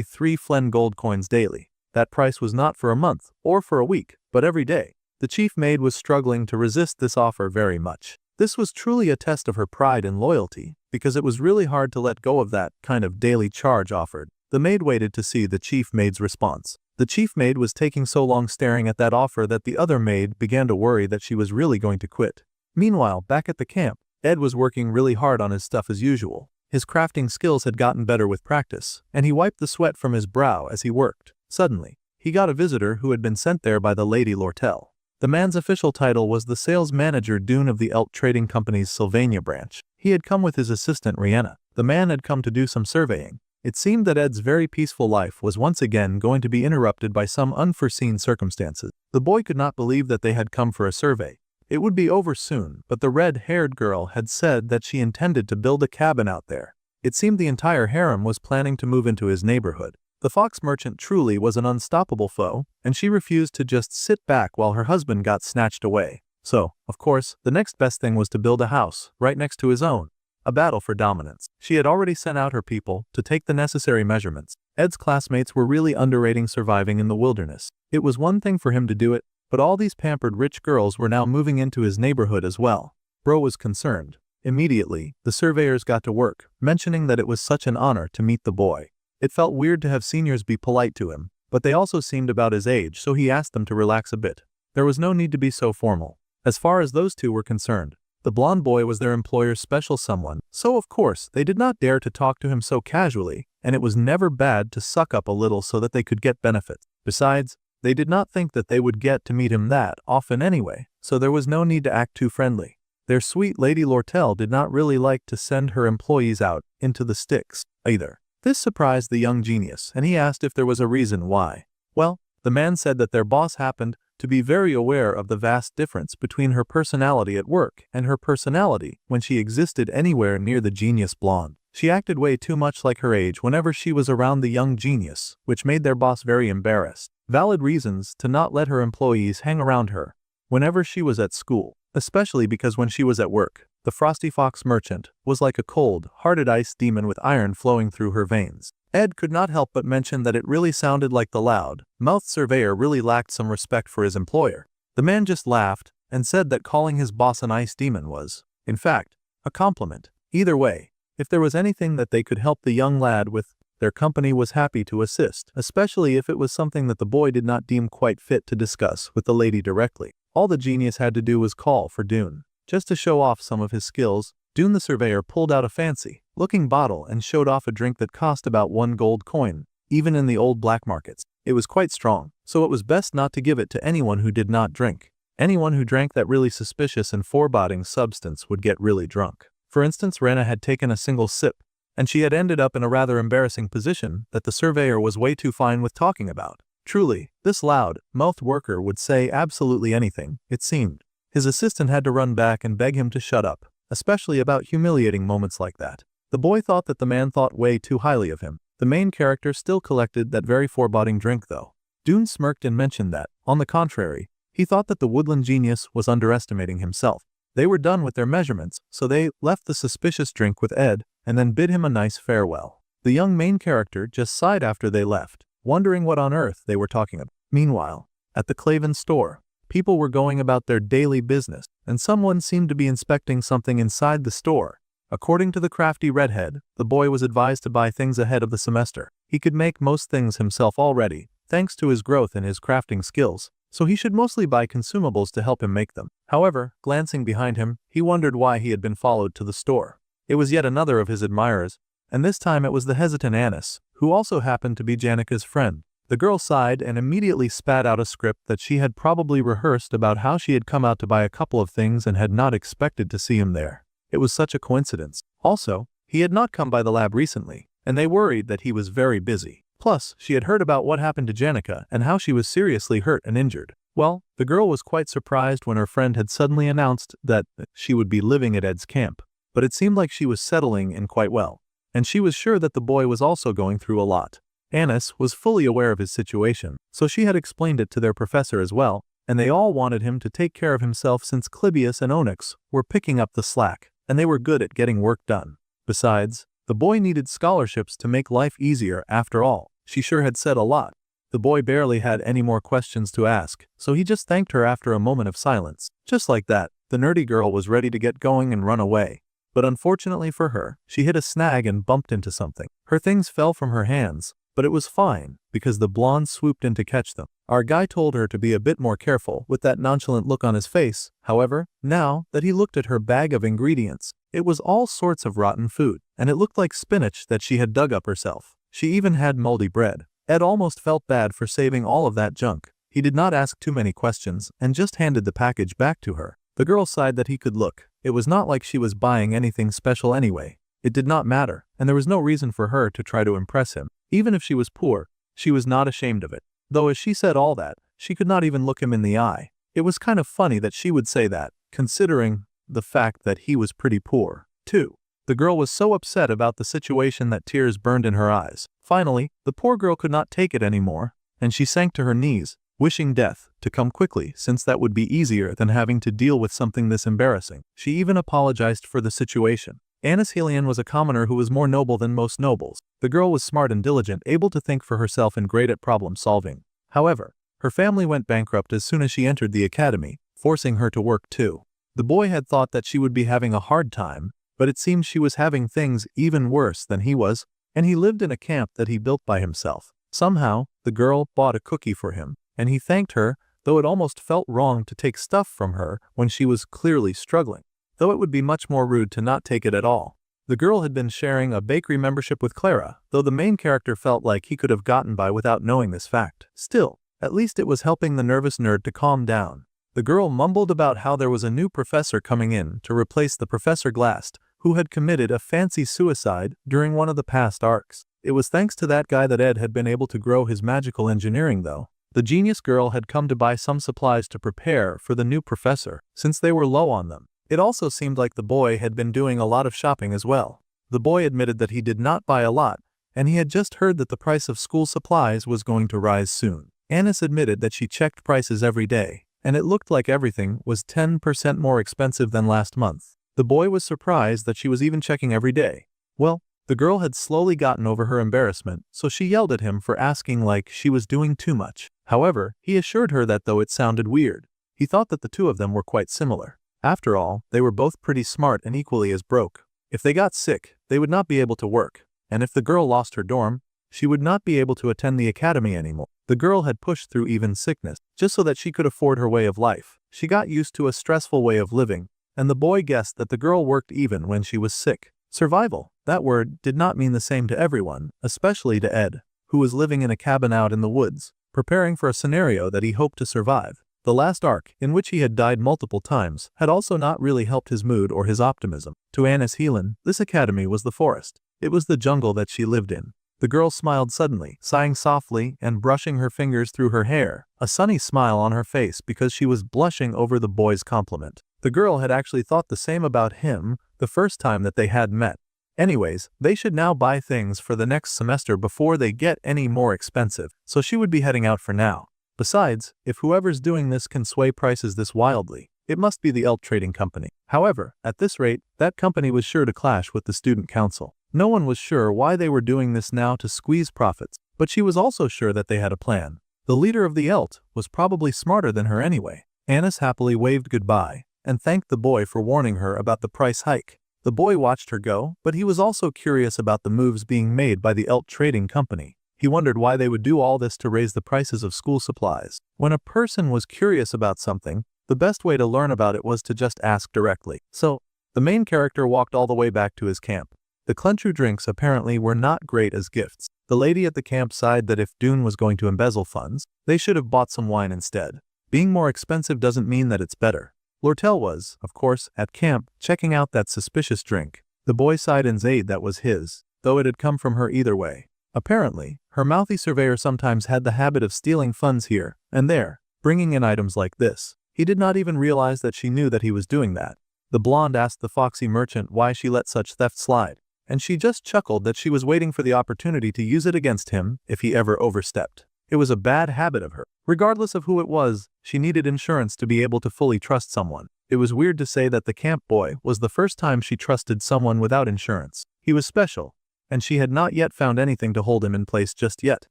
3 Flen gold coins daily. That price was not for a month, or for a week, but every day. The chief maid was struggling to resist this offer very much. This was truly a test of her pride and loyalty, because it was really hard to let go of that kind of daily charge offered. The maid waited to see the chief maid's response. The chief maid was taking so long staring at that offer that the other maid began to worry that she was really going to quit. Meanwhile, back at the camp, Ed was working really hard on his stuff as usual. His crafting skills had gotten better with practice, and he wiped the sweat from his brow as he worked. Suddenly, he got a visitor who had been sent there by the Lady Lortel. The man's official title was the sales manager Dune of the Elt Trading Company's Sylvania branch. He had come with his assistant Rihanna. The man had come to do some surveying. It seemed that Ed's very peaceful life was once again going to be interrupted by some unforeseen circumstances. The boy could not believe that they had come for a survey. It would be over soon, but the red-haired girl had said that she intended to build a cabin out there. It seemed the entire harem was planning to move into his neighborhood. The fox merchant truly was an unstoppable foe, and she refused to just sit back while her husband got snatched away. So, of course, the next best thing was to build a house right next to his own. A battle for dominance. She had already sent out her people to take the necessary measurements. Ed's classmates were really underrating surviving in the wilderness. It was one thing for him to do it, but all these pampered rich girls were now moving into his neighborhood as well. Bro was concerned. Immediately, the surveyors got to work, mentioning that it was such an honor to meet the boy. It felt weird to have seniors be polite to him, but they also seemed about his age, so he asked them to relax a bit. There was no need to be so formal. As far as those two were concerned, the blonde boy was their employer's special someone, so of course they did not dare to talk to him so casually, and it was never bad to suck up a little so that they could get benefits. Besides, they did not think that they would get to meet him that often anyway, so there was no need to act too friendly. Their sweet Lady Lortel did not really like to send her employees out into the sticks, either. This surprised the young genius, and he asked if there was a reason why. Well, the man said that their boss happened to be very aware of the vast difference between her personality at work and her personality when she existed anywhere near the genius blonde. She acted way too much like her age whenever she was around the young genius, which made their boss very embarrassed. Valid reasons to not let her employees hang around her whenever she was at school, especially because when she was at work, the Frosty Fox merchant was like a cold-hearted ice demon with iron flowing through her veins. Ed could not help but mention that it really sounded like the loud-mouthed surveyor really lacked some respect for his employer. The man just laughed and said that calling his boss an ice demon was, in fact, a compliment. Either way, if there was anything that they could help the young lad with, their company was happy to assist, especially if it was something that the boy did not deem quite fit to discuss with the lady directly. All the genius had to do was call for Dune. Just to show off some of his skills, Dune the surveyor pulled out a fancy-looking bottle and showed off a drink that cost about 1 gold coin, even in the old black markets. It was quite strong, so it was best not to give it to anyone who did not drink. Anyone who drank that really suspicious and foreboding substance would get really drunk. For instance, Rena had taken a single sip, and she had ended up in a rather embarrassing position that the surveyor was way too fine with talking about. Truly, this loud-mouthed worker would say absolutely anything, it seemed. His assistant had to run back and beg him to shut up, especially about humiliating moments like that. The boy thought that the man thought way too highly of him. The main character still collected that very foreboding drink though. Dune smirked and mentioned that, on the contrary, he thought that the woodland genius was underestimating himself. They were done with their measurements, so they left the suspicious drink with Ed and then bid him a nice farewell. The young main character just sighed after they left, wondering what on earth they were talking about. Meanwhile, at the Claven store, people were going about their daily business, and someone seemed to be inspecting something inside the store. According to the crafty redhead, the boy was advised to buy things ahead of the semester. He could make most things himself already, thanks to his growth in his crafting skills, so he should mostly buy consumables to help him make them. However, glancing behind him, he wondered why he had been followed to the store. It was yet another of his admirers, and this time it was the hesitant Anis, who also happened to be Janica's friend. The girl sighed and immediately spat out a script that she had probably rehearsed about how she had come out to buy a couple of things and had not expected to see him there. It was such a coincidence. Also, he had not come by the lab recently, and they worried that he was very busy. Plus, she had heard about what happened to Janica and how she was seriously hurt and injured. Well, the girl was quite surprised when her friend had suddenly announced that she would be living at Ed's camp, but it seemed like she was settling in quite well, and she was sure that the boy was also going through a lot. Anis was fully aware of his situation, so she had explained it to their professor as well, and they all wanted him to take care of himself since Clibius and Onyx were picking up the slack, and they were good at getting work done. Besides, the boy needed scholarships to make life easier after all. She sure had said a lot. The boy barely had any more questions to ask, so he just thanked her after a moment of silence. Just like that, the nerdy girl was ready to get going and run away. But unfortunately for her, she hit a snag and bumped into something. Her things fell from her hands, but it was fine, because the blonde swooped in to catch them. Our guy told her to be a bit more careful with that nonchalant look on his face. However, now that he looked at her bag of ingredients, it was all sorts of rotten food, and it looked like spinach that she had dug up herself. She even had moldy bread. Ed almost felt bad for saving all of that junk. He did not ask too many questions and just handed the package back to her. The girl sighed that he could look. It was not like she was buying anything special anyway. It did not matter, and there was no reason for her to try to impress him. Even if she was poor, she was not ashamed of it. Though as she said all that, she could not even look him in the eye. It was kind of funny that she would say that, considering the fact that he was pretty poor, too. The girl was so upset about the situation that tears burned in her eyes. Finally, the poor girl could not take it anymore, and she sank to her knees, wishing death to come quickly since that would be easier than having to deal with something this embarrassing. She even apologized for the situation. Anis Helion was a commoner who was more noble than most nobles. The girl was smart and diligent, able to think for herself and great at problem solving. However, her family went bankrupt as soon as she entered the academy, forcing her to work too. The boy had thought that she would be having a hard time, but it seemed she was having things even worse than he was. and he lived in a camp that he built by himself. Somehow, the girl bought a cookie for him, and he thanked her, though it almost felt wrong to take stuff from her when she was clearly struggling, though it would be much more rude to not take it at all. The girl had been sharing a bakery membership with Clara, though the main character felt like he could have gotten by without knowing this fact. Still, at least it was helping the nervous nerd to calm down. The girl mumbled about how there was a new professor coming in to replace the Professor Glast, who had committed a fancy suicide during one of the past arcs. It was thanks to that guy that Ed had been able to grow his magical engineering though. The genius girl had come to buy some supplies to prepare for the new professor, since they were low on them. It also seemed like the boy had been doing a lot of shopping as well. The boy admitted that he did not buy a lot, and he had just heard that the price of school supplies was going to rise soon. Annis admitted that she checked prices every day, and it looked like everything was 10% more expensive than last month. The boy was surprised that she was even checking every day. Well, the girl had slowly gotten over her embarrassment, so she yelled at him for asking like she was doing too much. However, he assured her that though it sounded weird, he thought that the two of them were quite similar. After all, they were both pretty smart and equally as broke. If they got sick, they would not be able to work, and if the girl lost her dorm, she would not be able to attend the academy anymore. The girl had pushed through even sickness, just so that she could afford her way of life. She got used to a stressful way of living, and the boy guessed that the girl worked even when she was sick. Survival, that word did not mean the same to everyone, especially to Ed, who was living in a cabin out in the woods, preparing for a scenario that he hoped to survive. The last arc, in which he had died multiple times, had also not really helped his mood or his optimism. To Annis Heelan, this academy was the forest. It was the jungle that she lived in. The girl smiled suddenly, sighing softly and brushing her fingers through her hair, a sunny smile on her face because she was blushing over the boy's compliment. The girl had actually thought the same about him the first time that they had met. Anyways, they should now buy things for the next semester before they get any more expensive, so she would be heading out for now. Besides, if whoever's doing this can sway prices this wildly, it must be the ELT Trading Company. However, at this rate, that company was sure to clash with the student council. No one was sure why they were doing this now to squeeze profits, but she was also sure that they had a plan. The leader of the ELT was probably smarter than her anyway. Annis happily waved goodbye and thanked the boy for warning her about the price hike. The boy watched her go, but he was also curious about the moves being made by the ELT Trading Company. He wondered why they would do all this to raise the prices of school supplies. When a person was curious about something, the best way to learn about it was to just ask directly. So, the main character walked all the way back to his camp. The Clunchu drinks apparently were not great as gifts. The lady at the camp sighed that if Dune was going to embezzle funds, they should have bought some wine instead. Being more expensive doesn't mean that it's better. Lortel was, of course, at camp, checking out that suspicious drink. The boy sighed and zaid that was his, though it had come from her either way. Apparently, her mouthy surveyor sometimes had the habit of stealing funds here and there, bringing in items like this. He did not even realize that she knew that he was doing that. The blonde asked the foxy merchant why she let such theft slide, and she just chuckled that she was waiting for the opportunity to use it against him if he ever overstepped. It was a bad habit of her. Regardless of who it was, she needed insurance to be able to fully trust someone. It was weird to say that the camp boy was the first time she trusted someone without insurance. He was special, and she had not yet found anything to hold him in place just yet.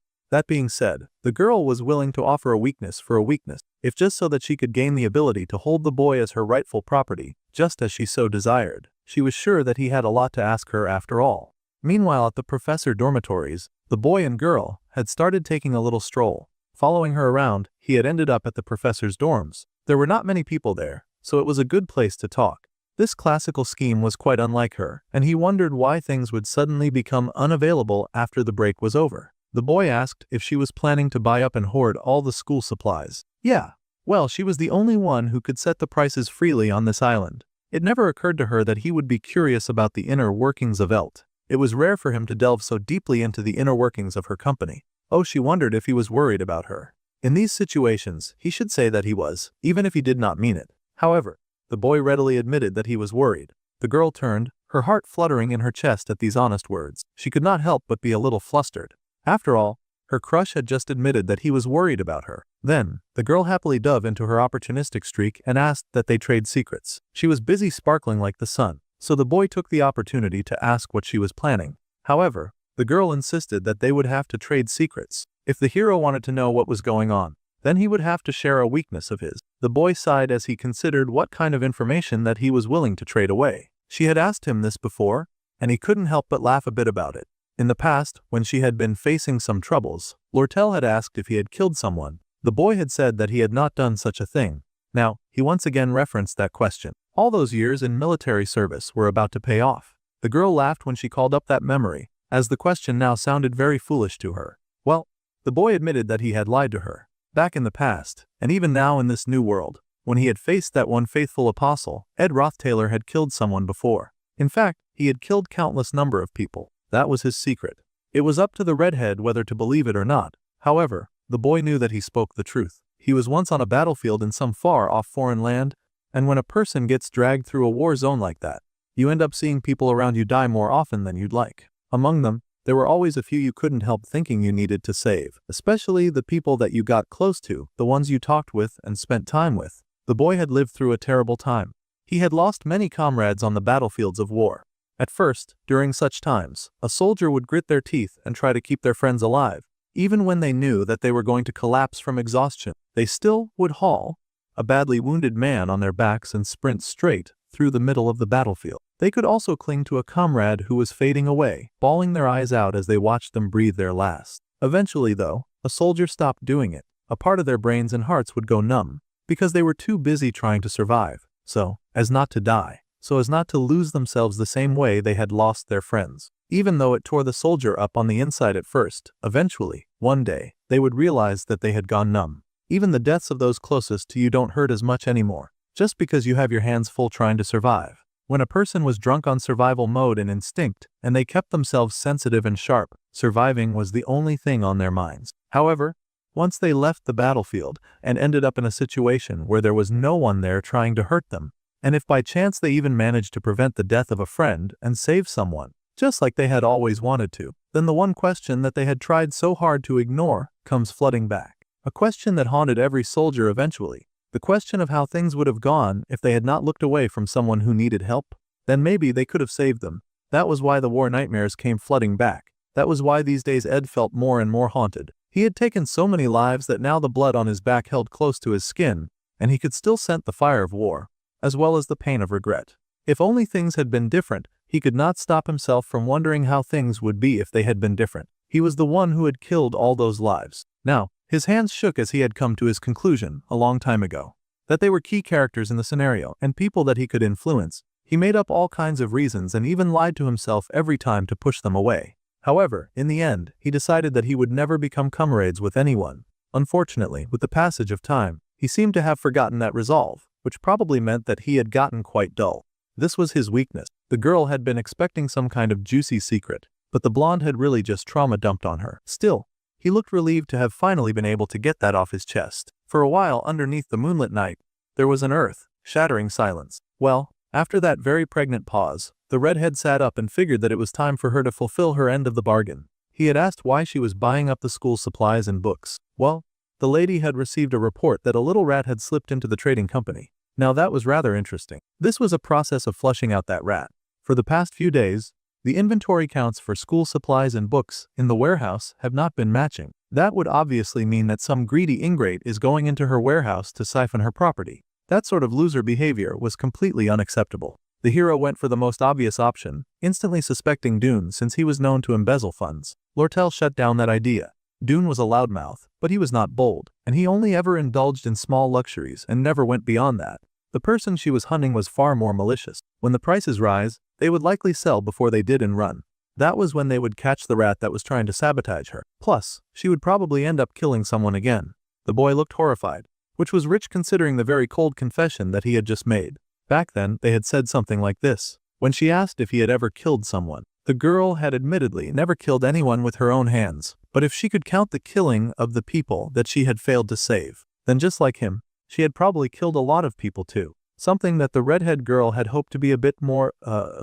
That being said, the girl was willing to offer a weakness for a weakness, if just so that she could gain the ability to hold the boy as her rightful property, just as she so desired. She was sure that he had a lot to ask her after all. Meanwhile, at the professor dormitories, the boy and girl had started taking a little stroll. Following her around, he had ended up at the professor's dorms. There were not many people there, so it was a good place to talk. This classical scheme was quite unlike her, and he wondered why things would suddenly become unavailable after the break was over. The boy asked if she was planning to buy up and hoard all the school supplies. Yeah. Well, she was the only one who could set the prices freely on this island. It never occurred to her that he would be curious about the inner workings of ELT. It was rare for him to delve so deeply into the inner workings of her company. Oh, she wondered if he was worried about her. In these situations, he should say that he was, even if he did not mean it. However, the boy readily admitted that he was worried. The girl turned, her heart fluttering in her chest at these honest words. She could not help but be a little flustered. After all, her crush had just admitted that he was worried about her. Then, the girl happily dove into her opportunistic streak and asked that they trade secrets. She was busy sparkling like the sun, so the boy took the opportunity to ask what she was planning. However, the girl insisted that they would have to trade secrets. If the hero wanted to know what was going on, then he would have to share a weakness of his. The boy sighed as he considered what kind of information that he was willing to trade away. She had asked him this before, and he couldn't help but laugh a bit about it. In the past, when she had been facing some troubles, Lortel had asked if he had killed someone. The boy had said that he had not done such a thing. Now, he once again referenced that question. All those years in military service were about to pay off. The girl laughed when she called up that memory, as the question now sounded very foolish to her. Well, the boy admitted that he had lied to her. Back in the past, and even now in this new world, when he had faced that one faithful apostle, Ed Roth-Taylor had killed someone before. In fact, he had killed countless number of people. That was his secret. It was up to the redhead whether to believe it or not. However, the boy knew that he spoke the truth. He was once on a battlefield in some far-off foreign land, and when a person gets dragged through a war zone like that, you end up seeing people around you die more often than you'd like. Among them, there were always a few you couldn't help thinking you needed to save, especially the people that you got close to, the ones you talked with and spent time with. The boy had lived through a terrible time. He had lost many comrades on the battlefields of war. At first, during such times, a soldier would grit their teeth and try to keep their friends alive. Even when they knew that they were going to collapse from exhaustion, they still would haul a badly wounded man on their backs and sprint straight through the middle of the battlefield. They could also cling to a comrade who was fading away, bawling their eyes out as they watched them breathe their last. Eventually, though, a soldier stopped doing it. A part of their brains and hearts would go numb, because they were too busy trying to survive, so as not to die, so as not to lose themselves the same way they had lost their friends. Even though it tore the soldier up on the inside at first, eventually, one day, they would realize that they had gone numb. Even the deaths of those closest to you don't hurt as much anymore, just because you have your hands full trying to survive. When a person was drunk on survival mode and instinct, and they kept themselves sensitive and sharp, surviving was the only thing on their minds. However, once they left the battlefield and ended up in a situation where there was no one there trying to hurt them, and if by chance they even managed to prevent the death of a friend and save someone, just like they had always wanted to, then the one question that they had tried so hard to ignore comes flooding back. A question that haunted every soldier eventually. The question of how things would have gone if they had not looked away from someone who needed help. Then maybe they could have saved them. That was why the war nightmares came flooding back. That was why these days Ed felt more and more haunted. He had taken so many lives that now the blood on his back held close to his skin, and he could still scent the fire of war, as well as the pain of regret. If only things had been different, he could not stop himself from wondering how things would be if they had been different. He was the one who had killed all those lives. Now, his hands shook as he had come to his conclusion, a long time ago, that they were key characters in the scenario and people that he could influence. He made up all kinds of reasons and even lied to himself every time to push them away. However, in the end, he decided that he would never become comrades with anyone. Unfortunately, with the passage of time, he seemed to have forgotten that resolve, which probably meant that he had gotten quite dull. This was his weakness. The girl had been expecting some kind of juicy secret, but the blonde had really just trauma dumped on her. Still, he looked relieved to have finally been able to get that off his chest. For a while underneath the moonlit night, there was an earth-shattering silence. Well, after that very pregnant pause, the redhead sat up and figured that it was time for her to fulfill her end of the bargain. He had asked why she was buying up the school supplies and books. Well, the lady had received a report that a little rat had slipped into the trading company. Now that was rather interesting. This was a process of flushing out that rat. For the past few days, the inventory counts for school supplies and books in the warehouse have not been matching. That would obviously mean that some greedy ingrate is going into her warehouse to siphon her property. That sort of loser behavior was completely unacceptable. The hero went for the most obvious option, instantly suspecting Dune since he was known to embezzle funds. Lortel shut down that idea. Dune was a loudmouth, but he was not bold, and he only ever indulged in small luxuries and never went beyond that. The person she was hunting was far more malicious. When the prices rise, they would likely sell before they did and run. That was when they would catch the rat that was trying to sabotage her. Plus, she would probably end up killing someone again. The boy looked horrified, which was rich considering the very cold confession that he had just made. Back then, they had said something like this. When she asked if he had ever killed someone, the girl had admittedly never killed anyone with her own hands, but if she could count the killing of the people that she had failed to save, then just like him, she had probably killed a lot of people too. Something that the redhead girl had hoped to be a bit more,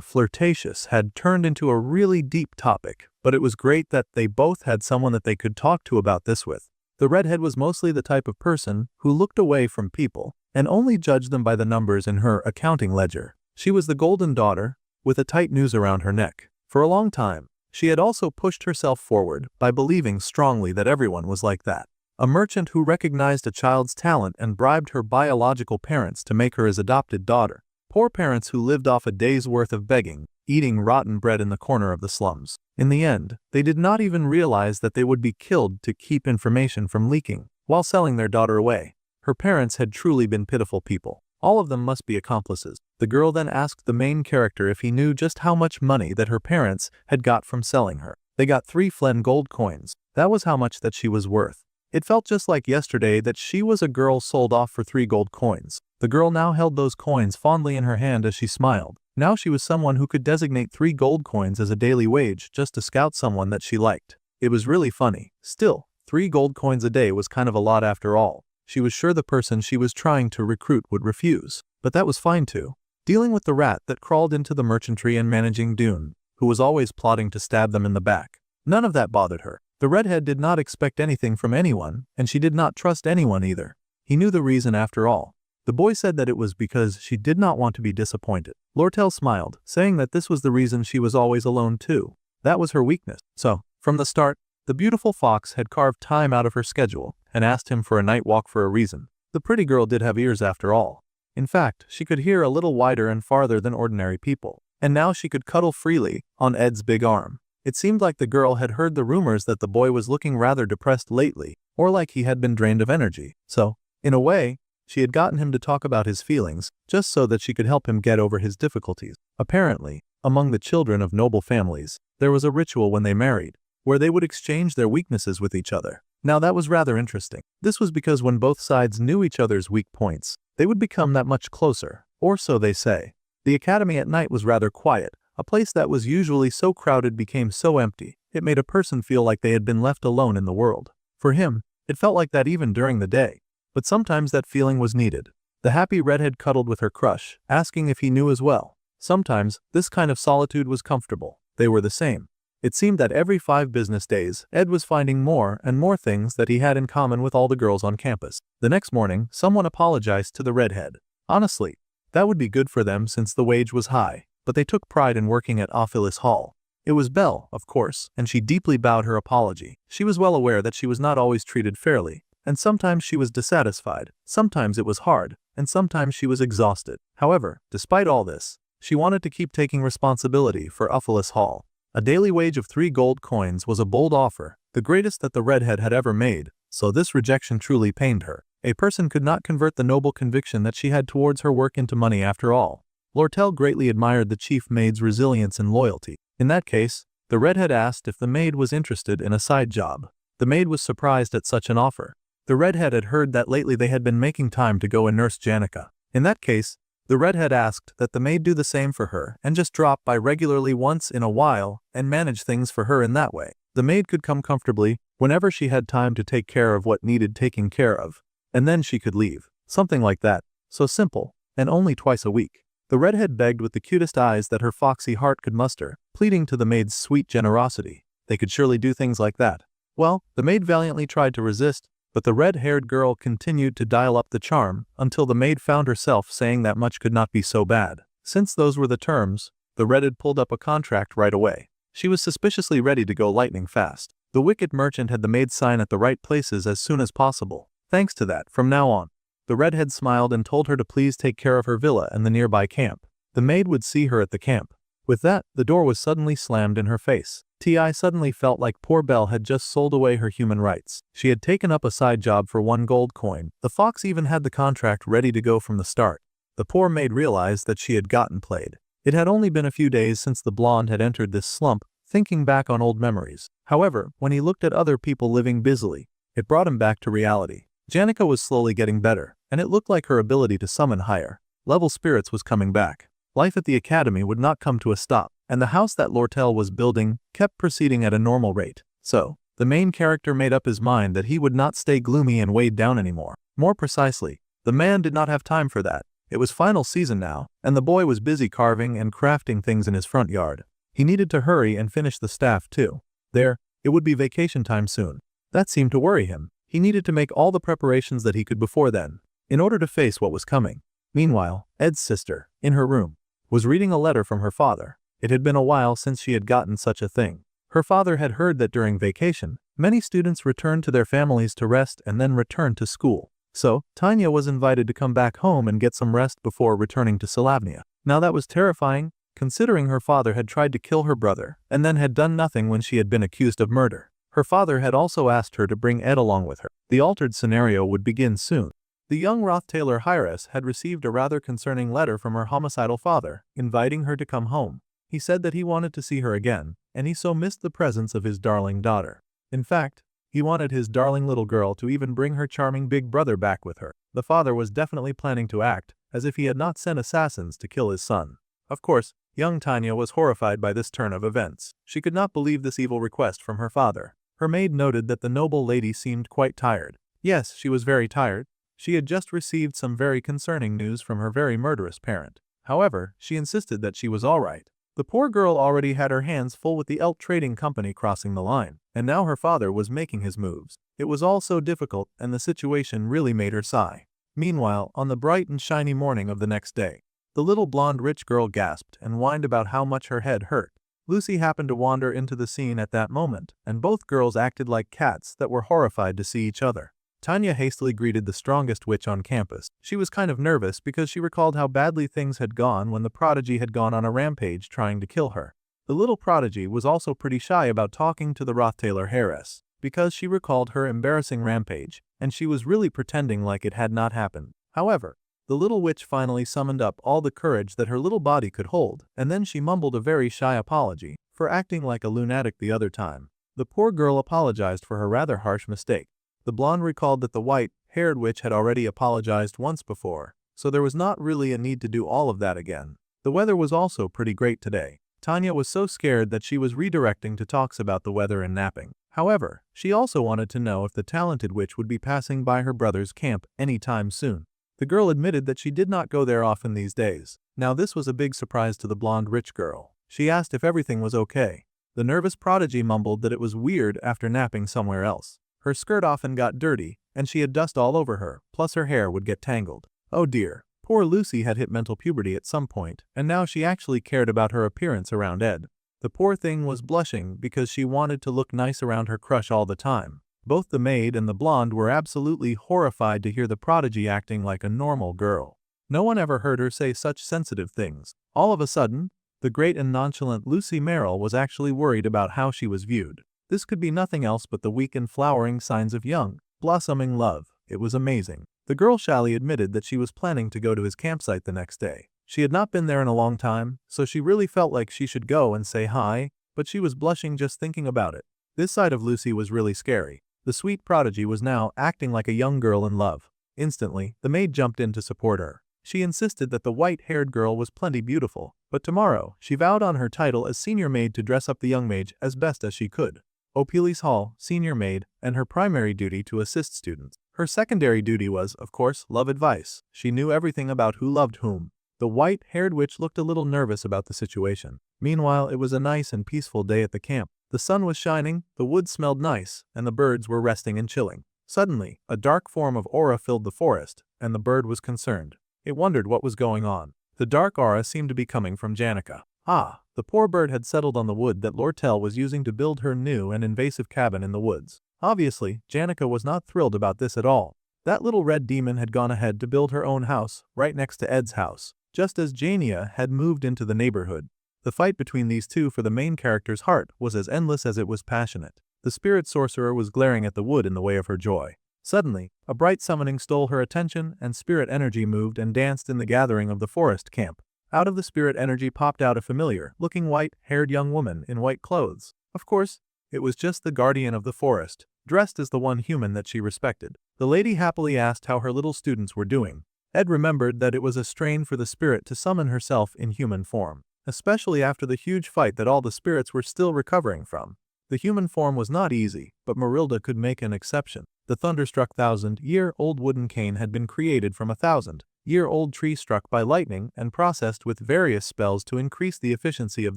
flirtatious had turned into a really deep topic, but it was great that they both had someone that they could talk to about this with. The redhead was mostly the type of person who looked away from people and only judged them by the numbers in her accounting ledger. She was the golden daughter, with a tight noose around her neck. For a long time, she had also pushed herself forward by believing strongly that everyone was like that. A merchant who recognized a child's talent and bribed her biological parents to make her his adopted daughter. Poor parents who lived off a day's worth of begging eating rotten bread in the corner of the slums. In the end, they did not even realize that they would be killed to keep information from leaking while selling their daughter away. Her parents had truly been pitiful people. All of them must be accomplices. The girl then asked the main character if he knew just how much money that her parents had got from selling her. They got 3 Flen gold coins. That was how much that she was worth. It felt just like yesterday that she was a girl sold off for 3 gold coins. The girl now held those coins fondly in her hand as she smiled. Now she was someone who could designate 3 gold coins as a daily wage just to scout someone that she liked. It was really funny. Still, 3 gold coins a day was kind of a lot after all. She was sure the person she was trying to recruit would refuse, but that was fine too. Dealing with the rat that crawled into the merchantry and managing Dune, who was always plotting to stab them in the back. None of that bothered her. The redhead did not expect anything from anyone, and she did not trust anyone either. He knew the reason after all. The boy said that it was because she did not want to be disappointed. Lortel smiled, saying that this was the reason she was always alone too. That was her weakness. So, from the start, the beautiful fox had carved time out of her schedule and asked him for a night walk for a reason. The pretty girl did have ears after all. In fact, she could hear a little wider and farther than ordinary people. And now she could cuddle freely on Ed's big arm. It seemed like the girl had heard the rumors that the boy was looking rather depressed lately, or like he had been drained of energy. So, in a way, she had gotten him to talk about his feelings, just so that she could help him get over his difficulties. Apparently, among the children of noble families, there was a ritual when they married, where they would exchange their weaknesses with each other. Now that was rather interesting. This was because when both sides knew each other's weak points, they would become that much closer, or so they say. The academy at night was rather quiet. A place that was usually so crowded became so empty, it made a person feel like they had been left alone in the world. For him, it felt like that even during the day. But sometimes that feeling was needed. The happy redhead cuddled with her crush, asking if he knew as well. Sometimes, this kind of solitude was comfortable. They were the same. It seemed that every 5 business days, Ed was finding more and more things that he had in common with all the girls on campus. The next morning, someone apologized to the redhead. Honestly, that would be good for them since the wage was high, but they took pride in working at Ophilis Hall. It was Belle, of course, and she deeply bowed her apology. She was well aware that she was not always treated fairly, and sometimes she was dissatisfied, sometimes it was hard, and sometimes she was exhausted. However, despite all this, she wanted to keep taking responsibility for Ophilis Hall. A daily wage of 3 gold coins was a bold offer, the greatest that the redhead had ever made, so this rejection truly pained her. A person could not convert the noble conviction that she had towards her work into money after all. Lortel greatly admired the chief maid's resilience and loyalty. In that case, the redhead asked if the maid was interested in a side job. The maid was surprised at such an offer. The redhead had heard that lately they had been making time to go and nurse Janica. In that case, the redhead asked that the maid do the same for her and just drop by regularly once in a while and manage things for her in that way. The maid could come comfortably whenever she had time to take care of what needed taking care of, and then she could leave. Something like that. So simple, and only twice a week. The redhead begged with the cutest eyes that her foxy heart could muster, pleading to the maid's sweet generosity. They could surely do things like that. Well, the maid valiantly tried to resist, but the red-haired girl continued to dial up the charm until the maid found herself saying that much could not be so bad. Since those were the terms, the redhead pulled up a contract right away. She was suspiciously ready to go lightning fast. The wicked merchant had the maid sign at the right places as soon as possible. Thanks to that, from now on, the redhead smiled and told her to please take care of her villa and the nearby camp. The maid would see her at the camp. With that, the door was suddenly slammed in her face. Ti suddenly felt like poor Belle had just sold away her human rights. She had taken up a side job for 1 gold coin. The fox even had the contract ready to go from the start. The poor maid realized that she had gotten played. It had only been a few days since the blonde had entered this slump, thinking back on old memories. However, when he looked at other people living busily, it brought him back to reality. Janica was slowly getting better, and it looked like her ability to summon higher level spirits was coming back. Life at the academy would not come to a stop, and the house that Lortel was building kept proceeding at a normal rate. So, the main character made up his mind that he would not stay gloomy and weighed down anymore. More precisely, the man did not have time for that. It was final season now, and the boy was busy carving and crafting things in his front yard. He needed to hurry and finish the staff too. It would be vacation time soon. That seemed to worry him. He needed to make all the preparations that he could before then, in order to face what was coming. Meanwhile, Ed's sister, in her room, was reading a letter from her father. It had been a while since she had gotten such a thing. Her father had heard that during vacation, many students returned to their families to rest and then returned to school. So, Tanya was invited to come back home and get some rest before returning to Solavnia. Now that was terrifying. considering her father had tried to kill her brother and then had done nothing when she had been accused of murder. Her father had also asked her to bring Ed along with her. The altered scenario would begin soon. The young Roth Taylor heiress had received a rather concerning letter from her homicidal father, inviting her to come home. He said that he wanted to see her again, and he so missed the presence of his darling daughter. In fact, he wanted his darling little girl to even bring her charming big brother back with her. The father was definitely planning to act as if he had not sent assassins to kill his son. Of course, young Tanya was horrified by this turn of events. She could not believe this evil request from her father. Her maid noted that the noble lady seemed quite tired. Yes, she was very tired. She had just received some very concerning news from her very murderous parent. However, she insisted that she was all right. The poor girl already had her hands full with the Elt Trading Company crossing the line, and now her father was making his moves. It was all so difficult, and the situation really made her sigh. Meanwhile, on the bright and shiny morning of the next day, the little blonde rich girl gasped and whined about how much her head hurt. Lucy happened to wander into the scene at that moment, and both girls acted like cats that were horrified to see each other. Tanya hastily greeted the strongest witch on campus. She was kind of nervous because she recalled how badly things had gone when the prodigy had gone on a rampage trying to kill her. The little prodigy was also pretty shy about talking to the Roth Taylor heiress, because she recalled her embarrassing rampage, and she was really pretending like it had not happened. However, the little witch finally summoned up all the courage that her little body could hold, and then she mumbled a very shy apology for acting like a lunatic the other time. The poor girl apologized for her rather harsh mistake. The blonde recalled that the white-haired witch had already apologized once before, so there was not really a need to do all of that again. The weather was also pretty great today. Tanya was so scared that she was redirecting to talks about the weather and napping. However, she also wanted to know if the talented witch would be passing by her brother's camp anytime soon. The girl admitted that she did not go there often these days. Now this was a big surprise to the blonde rich girl. She asked if everything was okay. The nervous prodigy mumbled that it was weird after napping somewhere else. Her skirt often got dirty, and she had dust all over her, plus her hair would get tangled. Oh dear, poor Lucy had hit mental puberty at some point, and now she actually cared about her appearance around Ed. The poor thing was blushing because she wanted to look nice around her crush all the time. Both the maid and the blonde were absolutely horrified to hear the prodigy acting like a normal girl. No one ever heard her say such sensitive things. All of a sudden, the great and nonchalant Lucy Merrill was actually worried about how she was viewed. This could be nothing else but the weak and flowering signs of young, blossoming love. It was amazing. The girl shyly admitted that she was planning to go to his campsite the next day. She had not been there in a long time, so she really felt like she should go and say hi, but she was blushing just thinking about it. This side of Lucy was really scary. The sweet prodigy was now acting like a young girl in love. Instantly, the maid jumped in to support her. She insisted that the white-haired girl was plenty beautiful, but tomorrow, she vowed on her title as senior maid to dress up the young mage as best as she could. O'Peely's Hall, senior maid, and her primary duty to assist students. Her secondary duty was, of course, love advice. She knew everything about who loved whom. The white-haired witch looked a little nervous about the situation. Meanwhile, it was a nice and peaceful day at the camp. The sun was shining, the woods smelled nice, and the birds were resting and chilling. Suddenly, a dark form of aura filled the forest, and the bird was concerned. It wondered what was going on. The dark aura seemed to be coming from Janica. Ah, the poor bird had settled on the wood that Lortel was using to build her new and invasive cabin in the woods. Obviously, Janica was not thrilled about this at all. That little red demon had gone ahead to build her own house, right next to Ed's house, just as Jania had moved into the neighborhood. The fight between these two for the main character's heart was as endless as it was passionate. The spirit sorcerer was glaring at the wood in the way of her joy. Suddenly, a bright summoning stole her attention, and spirit energy moved and danced in the gathering of the forest camp. Out of the spirit energy popped out a familiar-looking white-haired young woman in white clothes. Of course, it was just the guardian of the forest, dressed as the one human that she respected. The lady happily asked how her little students were doing. Ed remembered that it was a strain for the spirit to summon herself in human form, especially after the huge fight that all the spirits were still recovering from. The human form was not easy, but Marilda could make an exception. The thunderstruck 1,000-year-old wooden cane had been created from a 1,000-year-old tree struck by lightning and processed with various spells to increase the efficiency of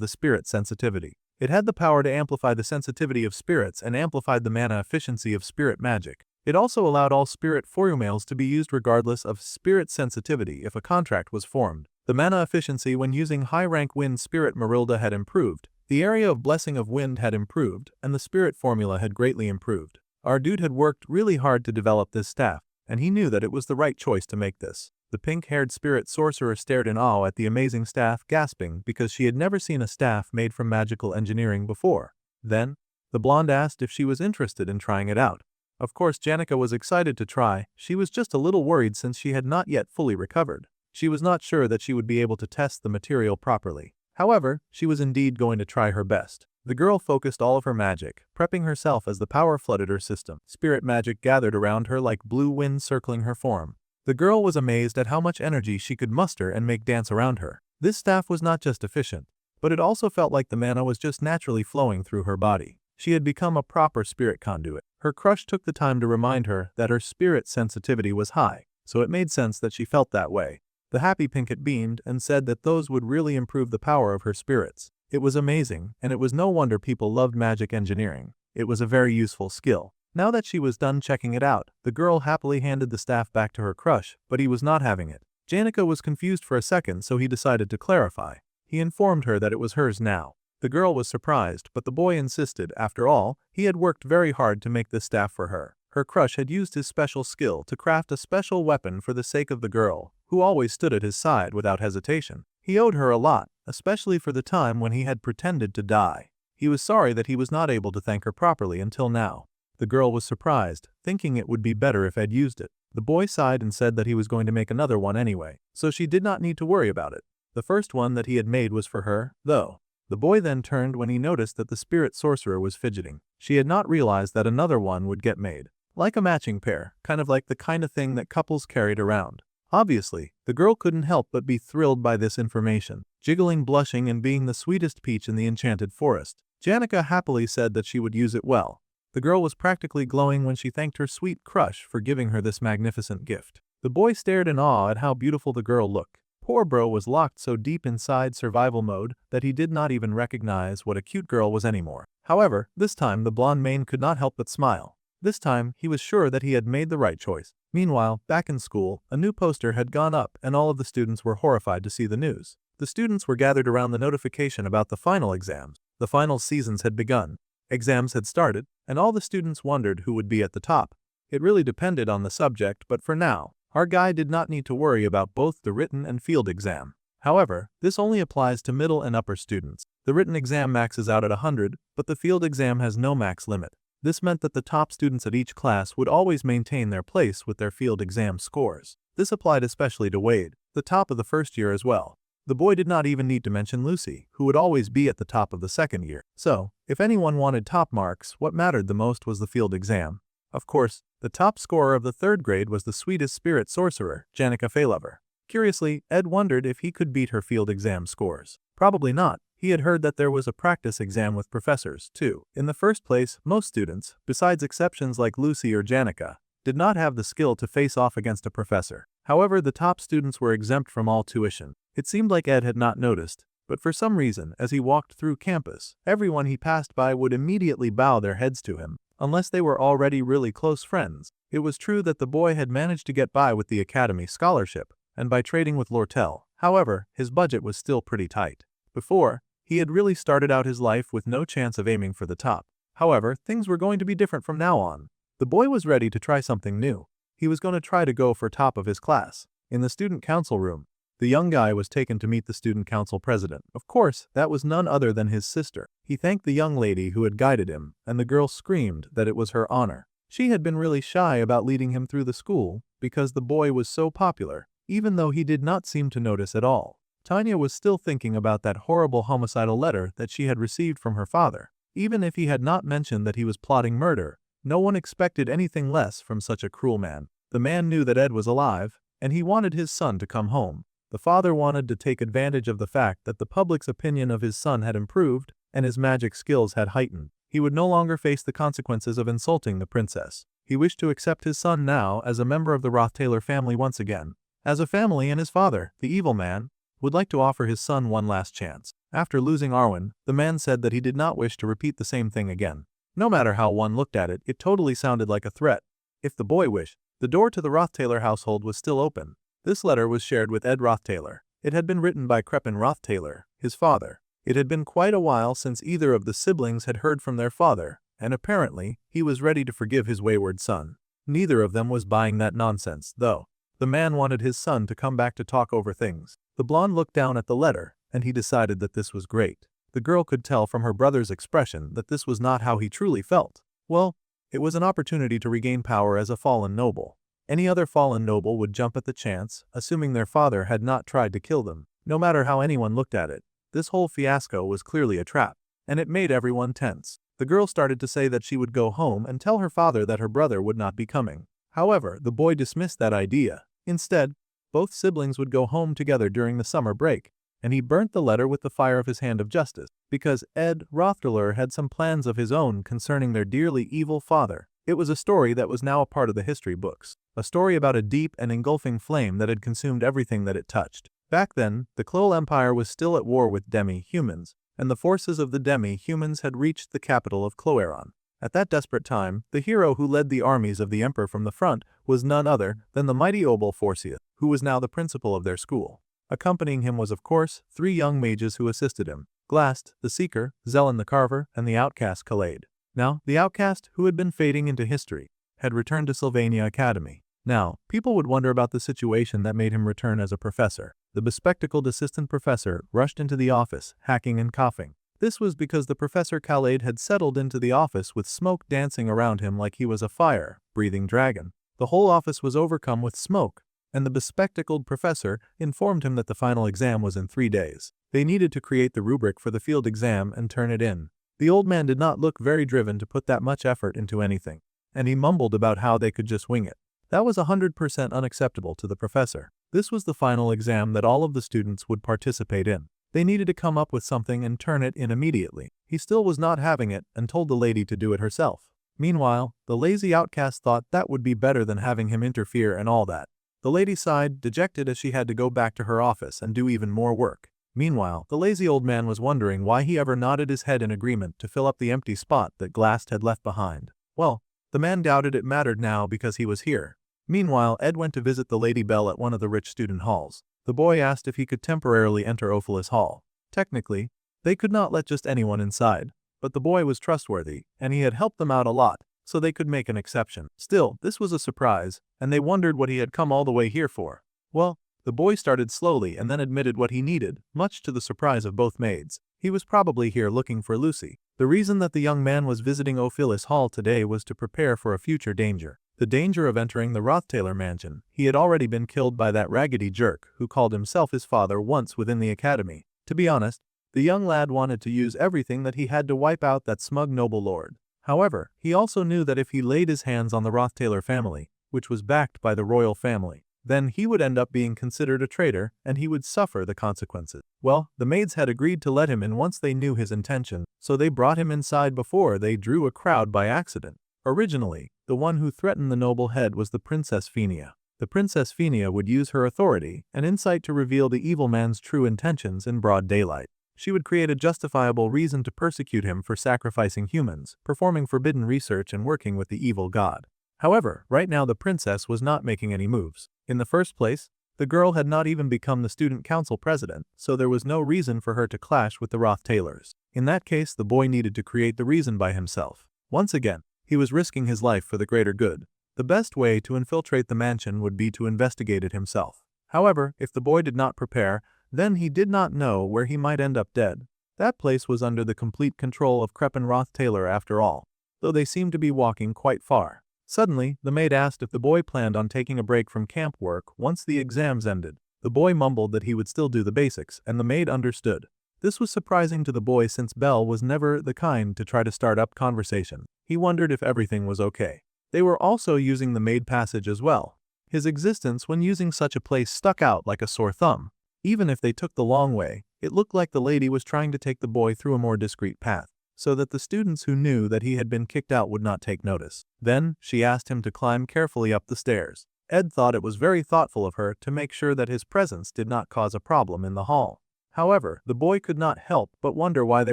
the spirit sensitivity. It had the power to amplify the sensitivity of spirits and amplified the mana efficiency of spirit magic. It also allowed all spirit formulas to be used regardless of spirit sensitivity if a contract was formed. The mana efficiency when using high-rank wind spirit Marilda had improved, the area of blessing of wind had improved, and the spirit formula had greatly improved. Our dude had worked really hard to develop this staff, and he knew that it was the right choice to make this. The pink-haired spirit sorcerer stared in awe at the amazing staff, gasping because she had never seen a staff made from magical engineering before. Then, the blonde asked if she was interested in trying it out. Of course, Janica was excited to try. She was just a little worried since she had not yet fully recovered. She was not sure that she would be able to test the material properly. However, she was indeed going to try her best. The girl focused all of her magic, prepping herself as the power flooded her system. Spirit magic gathered around her like blue wind circling her form. The girl was amazed at how much energy she could muster and make dance around her. This staff was not just efficient, but it also felt like the mana was just naturally flowing through her body. She had become a proper spirit conduit. Her crush took the time to remind her that her spirit sensitivity was high, so it made sense that she felt that way. The happy Pinkett beamed and said that those would really improve the power of her spirits. It was amazing, and it was no wonder people loved magic engineering. It was a very useful skill. Now that she was done checking it out, the girl happily handed the staff back to her crush, but he was not having it. Janica was confused for a second, so he decided to clarify. He informed her that it was hers now. The girl was surprised, but the boy insisted. After all, he had worked very hard to make this staff for her. Her crush had used his special skill to craft a special weapon for the sake of the girl, who always stood at his side without hesitation. He owed her a lot, especially for the time when he had pretended to die. He was sorry that he was not able to thank her properly until now. The girl was surprised, thinking it would be better if Ed used it. The boy sighed and said that he was going to make another one anyway, so she did not need to worry about it. The first one that he had made was for her, though. The boy then turned when he noticed that the spirit sorcerer was fidgeting. She had not realized that another one would get made. Like a matching pair, kind of like the kind of thing that couples carried around. Obviously, the girl couldn't help but be thrilled by this information, jiggling, blushing, and being the sweetest peach in the enchanted forest. Janica happily said that she would use it well. The girl was practically glowing when she thanked her sweet crush for giving her this magnificent gift. The boy stared in awe at how beautiful the girl looked. Poor bro was locked so deep inside survival mode that he did not even recognize what a cute girl was anymore. However, this time the blonde main could not help but smile. This time, he was sure that he had made the right choice. Meanwhile, back in school, a new poster had gone up and all of the students were horrified to see the news. The students were gathered around the notification about the final exams. The final seasons had begun. Exams had started, and all the students wondered who would be at the top. It really depended on the subject, but for now, our guy did not need to worry about both the written and field exam. However, this only applies to middle and upper students. The written exam maxes out at 100, but the field exam has no max limit. This meant that the top students at each class would always maintain their place with their field exam scores. This applied especially to Wade, the top of the first year as well. The boy did not even need to mention Lucy, who would always be at the top of the second year. So, if anyone wanted top marks, what mattered the most was the field exam. Of course, the top scorer of the third grade was the sweetest spirit sorcerer, Janica Failover. Curiously, Ed wondered if he could beat her field exam scores. Probably not. He had heard that there was a practice exam with professors, too. In the first place, most students, besides exceptions like Lucy or Janica, did not have the skill to face off against a professor. However, the top students were exempt from all tuition. It seemed like Ed had not noticed, but for some reason, as he walked through campus, everyone he passed by would immediately bow their heads to him, unless they were already really close friends. It was true that the boy had managed to get by with the academy scholarship, and by trading with Lortel. However, his budget was still pretty tight. Before, he had really started out his life with no chance of aiming for the top. However, things were going to be different from now on. The boy was ready to try something new. He was going to try to go for top of his class. In the student council room, the young guy was taken to meet the student council president. Of course, that was none other than his sister. He thanked the young lady who had guided him, and the girl screamed that it was her honor. She had been really shy about leading him through the school because the boy was so popular, even though he did not seem to notice at all. Tanya was still thinking about that horrible homicidal letter that she had received from her father. Even if he had not mentioned that he was plotting murder, no one expected anything less from such a cruel man. The man knew that Ed was alive, and he wanted his son to come home. The father wanted to take advantage of the fact that the public's opinion of his son had improved and his magic skills had heightened. He would no longer face the consequences of insulting the princess. He wished to accept his son now as a member of the Roth-Taylor family once again. As a family, and his father, the evil man, would like to offer his son one last chance. After losing Arwen, the man said that he did not wish to repeat the same thing again. No matter how one looked at it, it totally sounded like a threat. If the boy wished, the door to the Roth-Taylor household was still open. This letter was shared with Ed Roth-Taylor. It had been written by Crepin Roth-Taylor, his father. It had been quite a while since either of the siblings had heard from their father, and apparently, he was ready to forgive his wayward son. Neither of them was buying that nonsense, though. The man wanted his son to come back to talk over things. The blonde looked down at the letter, and he decided that this was great. The girl could tell from her brother's expression that this was not how he truly felt. Well, it was an opportunity to regain power as a fallen noble. Any other fallen noble would jump at the chance, assuming their father had not tried to kill them. No matter how anyone looked at it, this whole fiasco was clearly a trap, and it made everyone tense. The girl started to say that she would go home and tell her father that her brother would not be coming. However, the boy dismissed that idea. Instead, both siblings would go home together during the summer break, and he burnt the letter with the fire of his hand of justice, because Roth had some plans of his own concerning their dearly evil father. It was a story that was now a part of the history books, a story about a deep and engulfing flame that had consumed everything that it touched. Back then, the Kloel Empire was still at war with demi-humans, and the forces of the demi-humans had reached the capital of Cloeron. At that desperate time, the hero who led the armies of the Emperor from the front was none other than the mighty Obel Forcius, who was now the principal of their school. Accompanying him was, of course, 3 young mages who assisted him: Glast, the Seeker, Zelen the Carver, and the outcast Khaled. Now, the outcast, who had been fading into history, had returned to Sylvania Academy. Now, people would wonder about the situation that made him return as a professor. The bespectacled assistant professor rushed into the office, hacking and coughing. This was because the Professor Khaled had settled into the office with smoke dancing around him like he was a fire-breathing dragon. The whole office was overcome with smoke, and the bespectacled professor informed him that the final exam was in 3 days. They needed to create the rubric for the field exam and turn it in. The old man did not look very driven to put that much effort into anything, and he mumbled about how they could just wing it. That was 100% unacceptable to the professor. This was the final exam that all of the students would participate in. They needed to come up with something and turn it in immediately. He still was not having it and told the lady to do it herself. Meanwhile, the lazy outcast thought that would be better than having him interfere and all that. The lady sighed, dejected as she had to go back to her office and do even more work. Meanwhile, the lazy old man was wondering why he ever nodded his head in agreement to fill up the empty spot that Glast had left behind. Well, the man doubted it mattered now because he was here. Meanwhile, Ed went to visit the Lady Belle at one of the rich student halls. The boy asked if he could temporarily enter Ophelis Hall. Technically, they could not let just anyone inside, but the boy was trustworthy, and he had helped them out a lot, so they could make an exception. Still, this was a surprise, and they wondered what he had come all the way here for. Well, the boy started slowly and then admitted what he needed, much to the surprise of both maids. He was probably here looking for Lucy. The reason that the young man was visiting Ophelis Hall today was to prepare for a future danger. The danger of entering the Roth mansion. He had already been killed by that raggedy jerk who called himself his father once within the academy. To be honest, the young lad wanted to use everything that he had to wipe out that smug noble lord. However, he also knew that if he laid his hands on the Roth family, which was backed by the royal family, then he would end up being considered a traitor and he would suffer the consequences. Well, the maids had agreed to let him in once they knew his intention, so they brought him inside before they drew a crowd by accident. Originally, the one who threatened the noble head was the Princess Fiona. The Princess Fiona would use her authority and insight to reveal the evil man's true intentions in broad daylight. She would create a justifiable reason to persecute him for sacrificing humans, performing forbidden research and working with the evil god. However, right now the princess was not making any moves. In the first place, the girl had not even become the student council president, so there was no reason for her to clash with the Roth Taylors. In that case, the boy needed to create the reason by himself. Once again, he was risking his life for the greater good. The best way to infiltrate the mansion would be to investigate it himself. However, if the boy did not prepare, then he did not know where he might end up dead. That place was under the complete control of Crepin Roth Taylor after all, though they seemed to be walking quite far. Suddenly, the maid asked if the boy planned on taking a break from camp work once the exams ended. The boy mumbled that he would still do the basics, and the maid understood. This was surprising to the boy since Belle was never the kind to try to start up conversation. He wondered if everything was okay. They were also using the maid passage as well. His existence when using such a place stuck out like a sore thumb. Even if they took the long way, it looked like the lady was trying to take the boy through a more discreet path, so that the students who knew that he had been kicked out would not take notice. Then, she asked him to climb carefully up the stairs. Ed thought it was very thoughtful of her to make sure that his presence did not cause a problem in the hall. However, the boy could not help but wonder why they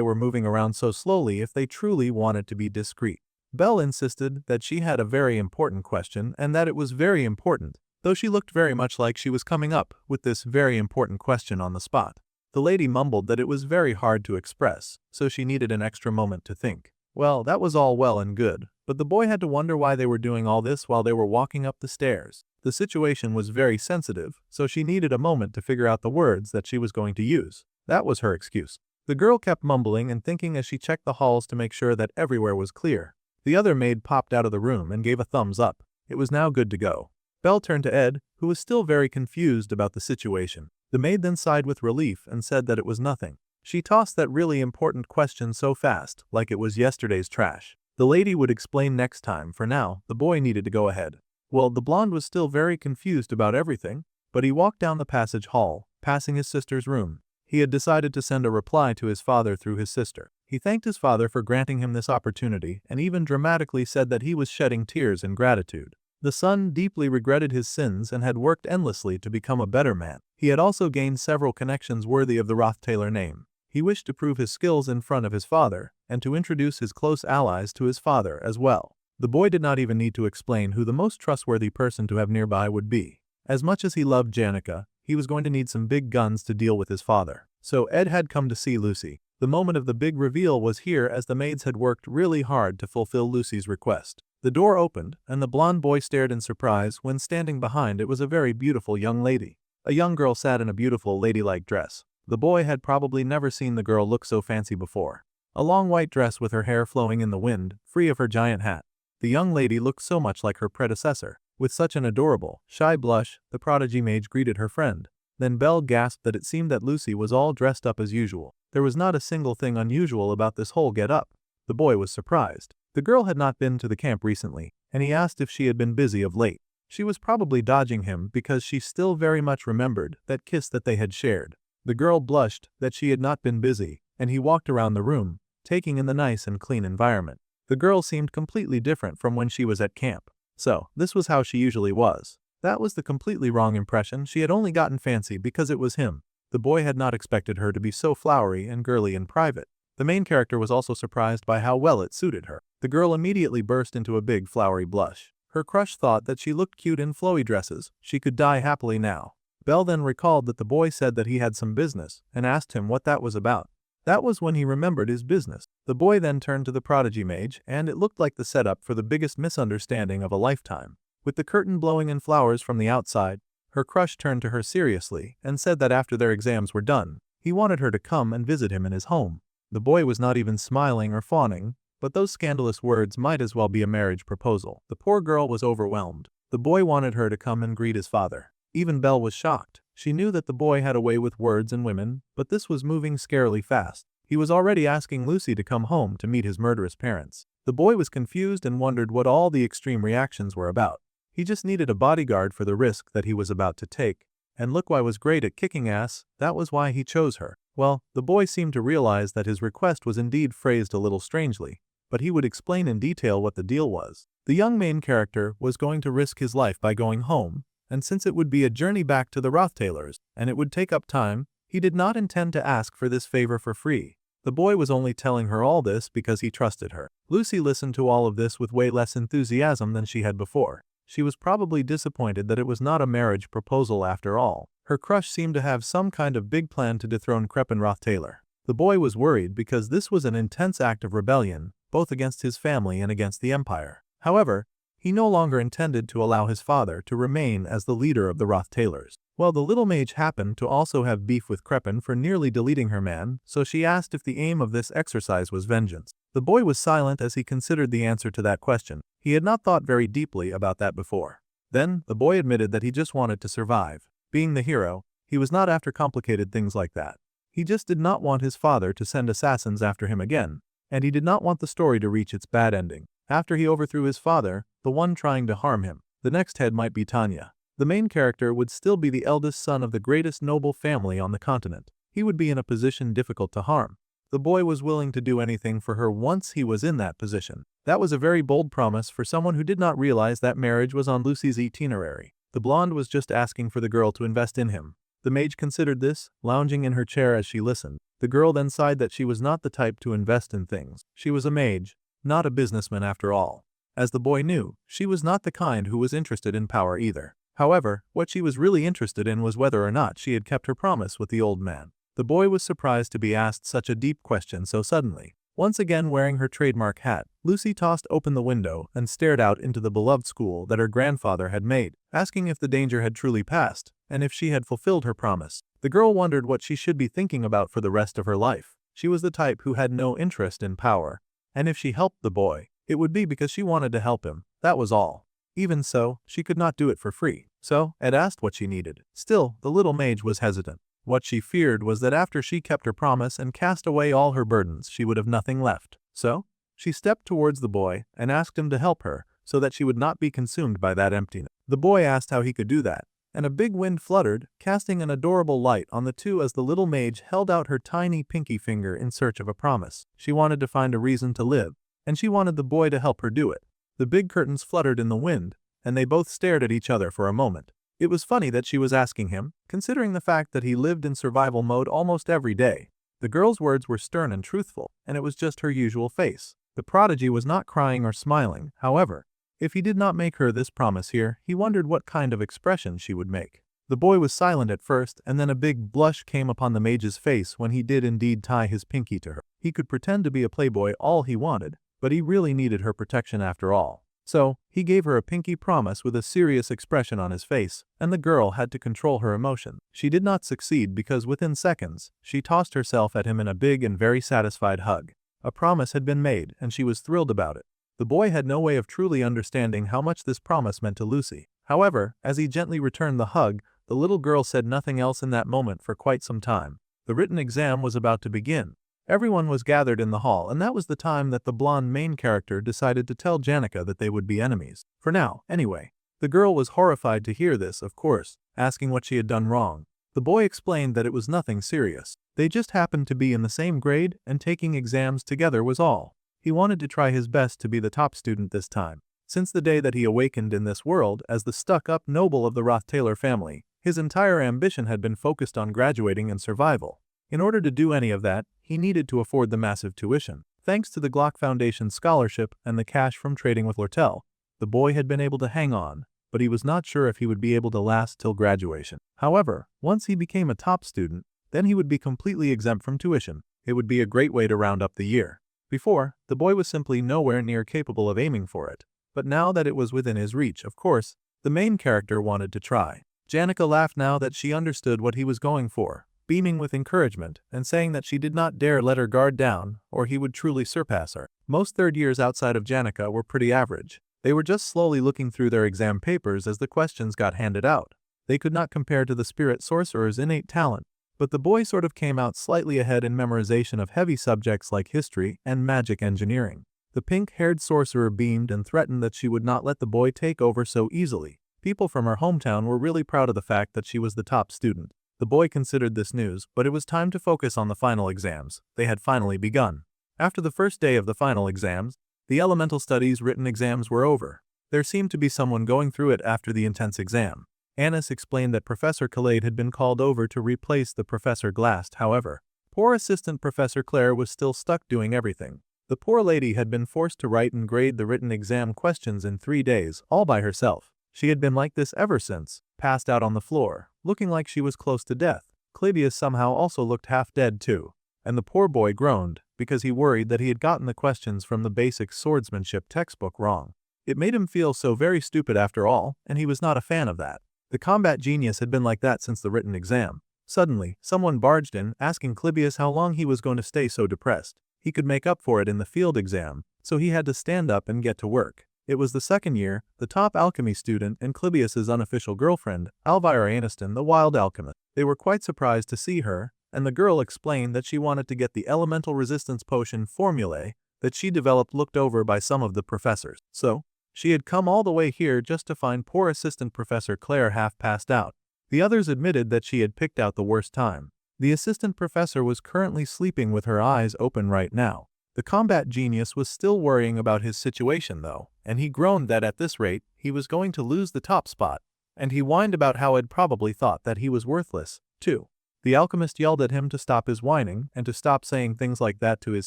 were moving around so slowly if they truly wanted to be discreet. Belle insisted that she had a very important question and that it was very important, though she looked very much like she was coming up with this very important question on the spot. The lady mumbled that it was very hard to express, so she needed an extra moment to think. Well, that was all well and good, but the boy had to wonder why they were doing all this while they were walking up the stairs. The situation was very sensitive, so she needed a moment to figure out the words that she was going to use. That was her excuse. The girl kept mumbling and thinking as she checked the halls to make sure that everywhere was clear. The other maid popped out of the room and gave a thumbs up. It was now good to go. Belle turned to Ed, who was still very confused about the situation. The maid then sighed with relief and said that it was nothing. She tossed that really important question so fast, like it was yesterday's trash. The lady would explain next time. For now, the boy needed to go ahead. Well, the blonde was still very confused about everything, but he walked down the passage hall, passing his sister's room. He had decided to send a reply to his father through his sister. He thanked his father for granting him this opportunity and even dramatically said that he was shedding tears in gratitude. The son deeply regretted his sins and had worked endlessly to become a better man. He had also gained several connections worthy of the Roth Taylor name. He wished to prove his skills in front of his father and to introduce his close allies to his father as well. The boy did not even need to explain who the most trustworthy person to have nearby would be. As much as he loved Janica, he was going to need some big guns to deal with his father. So Ed had come to see Lucy. The moment of the big reveal was here as the maids had worked really hard to fulfill Lucy's request. The door opened, and the blonde boy stared in surprise when standing behind it was a very beautiful young lady. A young girl sat in a beautiful ladylike dress. The boy had probably never seen the girl look so fancy before. A long white dress with her hair flowing in the wind, free of her giant hat. The young lady looked so much like her predecessor. With such an adorable, shy blush, the prodigy mage greeted her friend. Then Belle gasped that it seemed that Lucy was all dressed up as usual. There was not a single thing unusual about this whole get-up. The boy was surprised. The girl had not been to the camp recently, and he asked if she had been busy of late. She was probably dodging him because she still very much remembered that kiss that they had shared. The girl blushed that she had not been busy, and he walked around the room, taking in the nice and clean environment. The girl seemed completely different from when she was at camp. So, this was how she usually was. That was the completely wrong impression. She had only gotten fancy because it was him. The boy had not expected her to be so flowery and girly in private. The main character was also surprised by how well it suited her. The girl immediately burst into a big flowery blush. Her crush thought that she looked cute in flowy dresses. She could die happily now. Belle then recalled that the boy said that he had some business and asked him what that was about. That was when he remembered his business. The boy then turned to the prodigy mage, and it looked like the setup for the biggest misunderstanding of a lifetime. With the curtain blowing in flowers from the outside, her crush turned to her seriously and said that after their exams were done, he wanted her to come and visit him in his home. The boy was not even smiling or fawning, but those scandalous words might as well be a marriage proposal. The poor girl was overwhelmed. The boy wanted her to come and greet his father. Even Belle was shocked. She knew that the boy had a way with words and women, but this was moving scarily fast. He was already asking Lucy to come home to meet his murderous parents. The boy was confused and wondered what all the extreme reactions were about. He just needed a bodyguard for the risk that he was about to take. And look, why was great at kicking ass, that was why he chose her. Well, the boy seemed to realize that his request was indeed phrased a little strangely, but he would explain in detail what the deal was. The young main character was going to risk his life by going home, and since it would be a journey back to the Roth Taylors, and it would take up time, he did not intend to ask for this favor for free. The boy was only telling her all this because he trusted her. Lucy listened to all of this with way less enthusiasm than she had before. She was probably disappointed that it was not a marriage proposal after all. Her crush seemed to have some kind of big plan to dethrone Crepin Roth Taylor. The boy was worried because this was an intense act of rebellion, both against his family and against the Empire. However, he no longer intended to allow his father to remain as the leader of the Roth Taylors. Well, the little mage happened to also have beef with Crepin for nearly deleting her man, so she asked if the aim of this exercise was vengeance. The boy was silent as he considered the answer to that question. He had not thought very deeply about that before. Then, the boy admitted that he just wanted to survive. Being the hero, he was not after complicated things like that. He just did not want his father to send assassins after him again, and he did not want the story to reach its bad ending. After he overthrew his father, the one trying to harm him, the next head might be Tanya. The main character would still be the eldest son of the greatest noble family on the continent. He would be in a position difficult to harm. The boy was willing to do anything for her once he was in that position. That was a very bold promise for someone who did not realize that marriage was on Lucy's itinerary. The blonde was just asking for the girl to invest in him. The mage considered this, lounging in her chair as she listened. The girl then sighed that she was not the type to invest in things. She was a mage, not a businessman after all. As the boy knew, she was not the kind who was interested in power either. However, what she was really interested in was whether or not she had kept her promise with the old man. The boy was surprised to be asked such a deep question so suddenly. Once again wearing her trademark hat, Lucy tossed open the window and stared out into the beloved school that her grandfather had made, asking if the danger had truly passed, and if she had fulfilled her promise. The girl wondered what she should be thinking about for the rest of her life. She was the type who had no interest in power, and if she helped the boy, it would be because she wanted to help him, that was all. Even so, she could not do it for free, so Ed asked what she needed. Still, the little mage was hesitant. What she feared was that after she kept her promise and cast away all her burdens, she would have nothing left. So, she stepped towards the boy and asked him to help her so that she would not be consumed by that emptiness. The boy asked how he could do that, and a big wind fluttered, casting an adorable light on the two as the little mage held out her tiny pinky finger in search of a promise. She wanted to find a reason to live, and she wanted the boy to help her do it. The big curtains fluttered in the wind, and they both stared at each other for a moment. It was funny that she was asking him, considering the fact that he lived in survival mode almost every day. The girl's words were stern and truthful, and it was just her usual face. The prodigy was not crying or smiling, however. If he did not make her this promise here, he wondered what kind of expression she would make. The boy was silent at first, and then a big blush came upon the mage's face when he did indeed tie his pinky to her. He could pretend to be a playboy all he wanted, but he really needed her protection after all. So, he gave her a pinky promise with a serious expression on his face, and the girl had to control her emotion. She did not succeed because within seconds, she tossed herself at him in a big and very satisfied hug. A promise had been made, and she was thrilled about it. The boy had no way of truly understanding how much this promise meant to Lucy. However, as he gently returned the hug, the little girl said nothing else in that moment for quite some time. The written exam was about to begin. Everyone was gathered in the hall, and that was the time that the blonde main character decided to tell Janica that they would be enemies. For now, anyway. The girl was horrified to hear this, of course, asking what she had done wrong. The boy explained that it was nothing serious. They just happened to be in the same grade, and taking exams together was all. He wanted to try his best to be the top student this time. Since the day that he awakened in this world as the stuck-up noble of the Roth Taylor family, his entire ambition had been focused on graduating and survival. In order to do any of that, he needed to afford the massive tuition. Thanks to the Glock Foundation scholarship and the cash from trading with Lortel, the boy had been able to hang on, but he was not sure if he would be able to last till graduation. However, once he became a top student, then he would be completely exempt from tuition. It would be a great way to round up the year. Before, the boy was simply nowhere near capable of aiming for it, but now that it was within his reach, of course, the main character wanted to try. Janica laughed now that she understood what he was going for, beaming with encouragement and saying that she did not dare let her guard down or he would truly surpass her. Most third years outside of Janica were pretty average. They were just slowly looking through their exam papers as the questions got handed out. They could not compare to the spirit sorcerer's innate talent, but the boy sort of came out slightly ahead in memorization of heavy subjects like history and magic engineering. The pink-haired sorcerer beamed and threatened that she would not let the boy take over so easily. People from her hometown were really proud of the fact that she was the top student. The boy considered this news, but it was time to focus on the final exams. They had finally begun. After the first day of the final exams, the elemental studies written exams were over. There seemed to be someone going through it after the intense exam. Annis explained that Professor Khaled had been called over to replace the Professor Glast. However, poor assistant Professor Claire was still stuck doing everything. The poor lady had been forced to write and grade the written exam questions in 3 days, all by herself. She had been like this ever since, passed out on the floor, looking like she was close to death. Clavius somehow also looked half dead too, and the poor boy groaned because he worried that he had gotten the questions from the basic swordsmanship textbook wrong. It made him feel so very stupid after all, and he was not a fan of that. The combat genius had been like that since the written exam. Suddenly, someone barged in, asking Clavius how long he was going to stay so depressed. He could make up for it in the field exam, so he had to stand up and get to work. It was the second year, the top alchemy student and Clavius's unofficial girlfriend, Elvira Aniston, the wild alchemist. They were quite surprised to see her, and the girl explained that she wanted to get the elemental resistance potion formulae that she developed looked over by some of the professors. So, she had come all the way here just to find poor assistant Professor Claire half passed out. The others admitted that she had picked out the worst time. The assistant professor was currently sleeping with her eyes open right now. The combat genius was still worrying about his situation though, and he groaned that at this rate, he was going to lose the top spot, and he whined about how Ed probably thought that he was worthless, too. The alchemist yelled at him to stop his whining and to stop saying things like that to his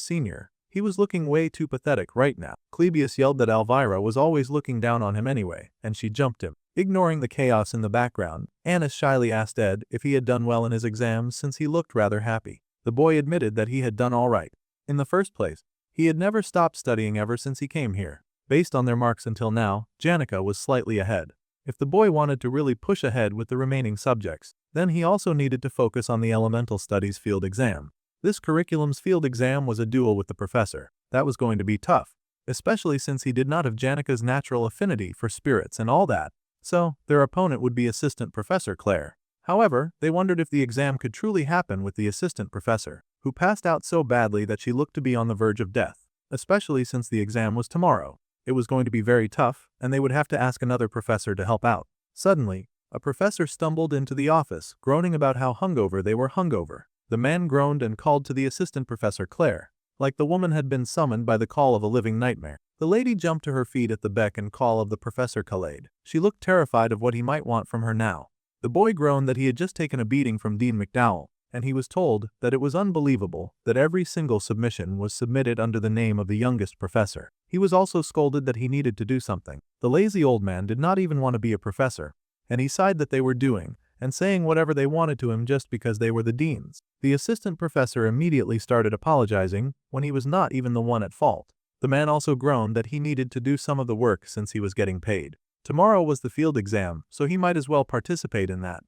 senior. He was looking way too pathetic right now. Clavius yelled that Elvira was always looking down on him anyway, and she jumped him. Ignoring the chaos in the background, Annis shyly asked Ed if he had done well in his exams since he looked rather happy. The boy admitted that he had done all right. In the first place, He had never stopped studying ever since he came here. Based on their marks until now, Janica was slightly ahead. If the boy wanted to really push ahead with the remaining subjects, then he also needed to focus on the Elemental Studies field exam. This curriculum's field exam was a duel with the professor. That was going to be tough, especially since he did not have Janica's natural affinity for spirits and all that. So, their opponent would be Assistant Professor Claire. However, they wondered if the exam could truly happen with the assistant professor, who passed out so badly that she looked to be on the verge of death, especially since the exam was tomorrow. It was going to be very tough, and they would have to ask another professor to help out. Suddenly, a professor stumbled into the office, groaning about how hungover they were hungover. The man groaned and called to the assistant professor Claire, like the woman had been summoned by the call of a living nightmare. The lady jumped to her feet at the beck and call of the Professor Khaled. She looked terrified of what he might want from her now. The boy groaned that he had just taken a beating from Dean McDowell, and he was told that it was unbelievable that every single submission was submitted under the name of the youngest professor. He was also scolded that he needed to do something. The lazy old man did not even want to be a professor, and he sighed that they were doing and saying whatever they wanted to him just because they were the deans. The assistant professor immediately started apologizing when he was not even the one at fault. The man also groaned that he needed to do some of the work since he was getting paid. Tomorrow was the field exam, so he might as well participate in that.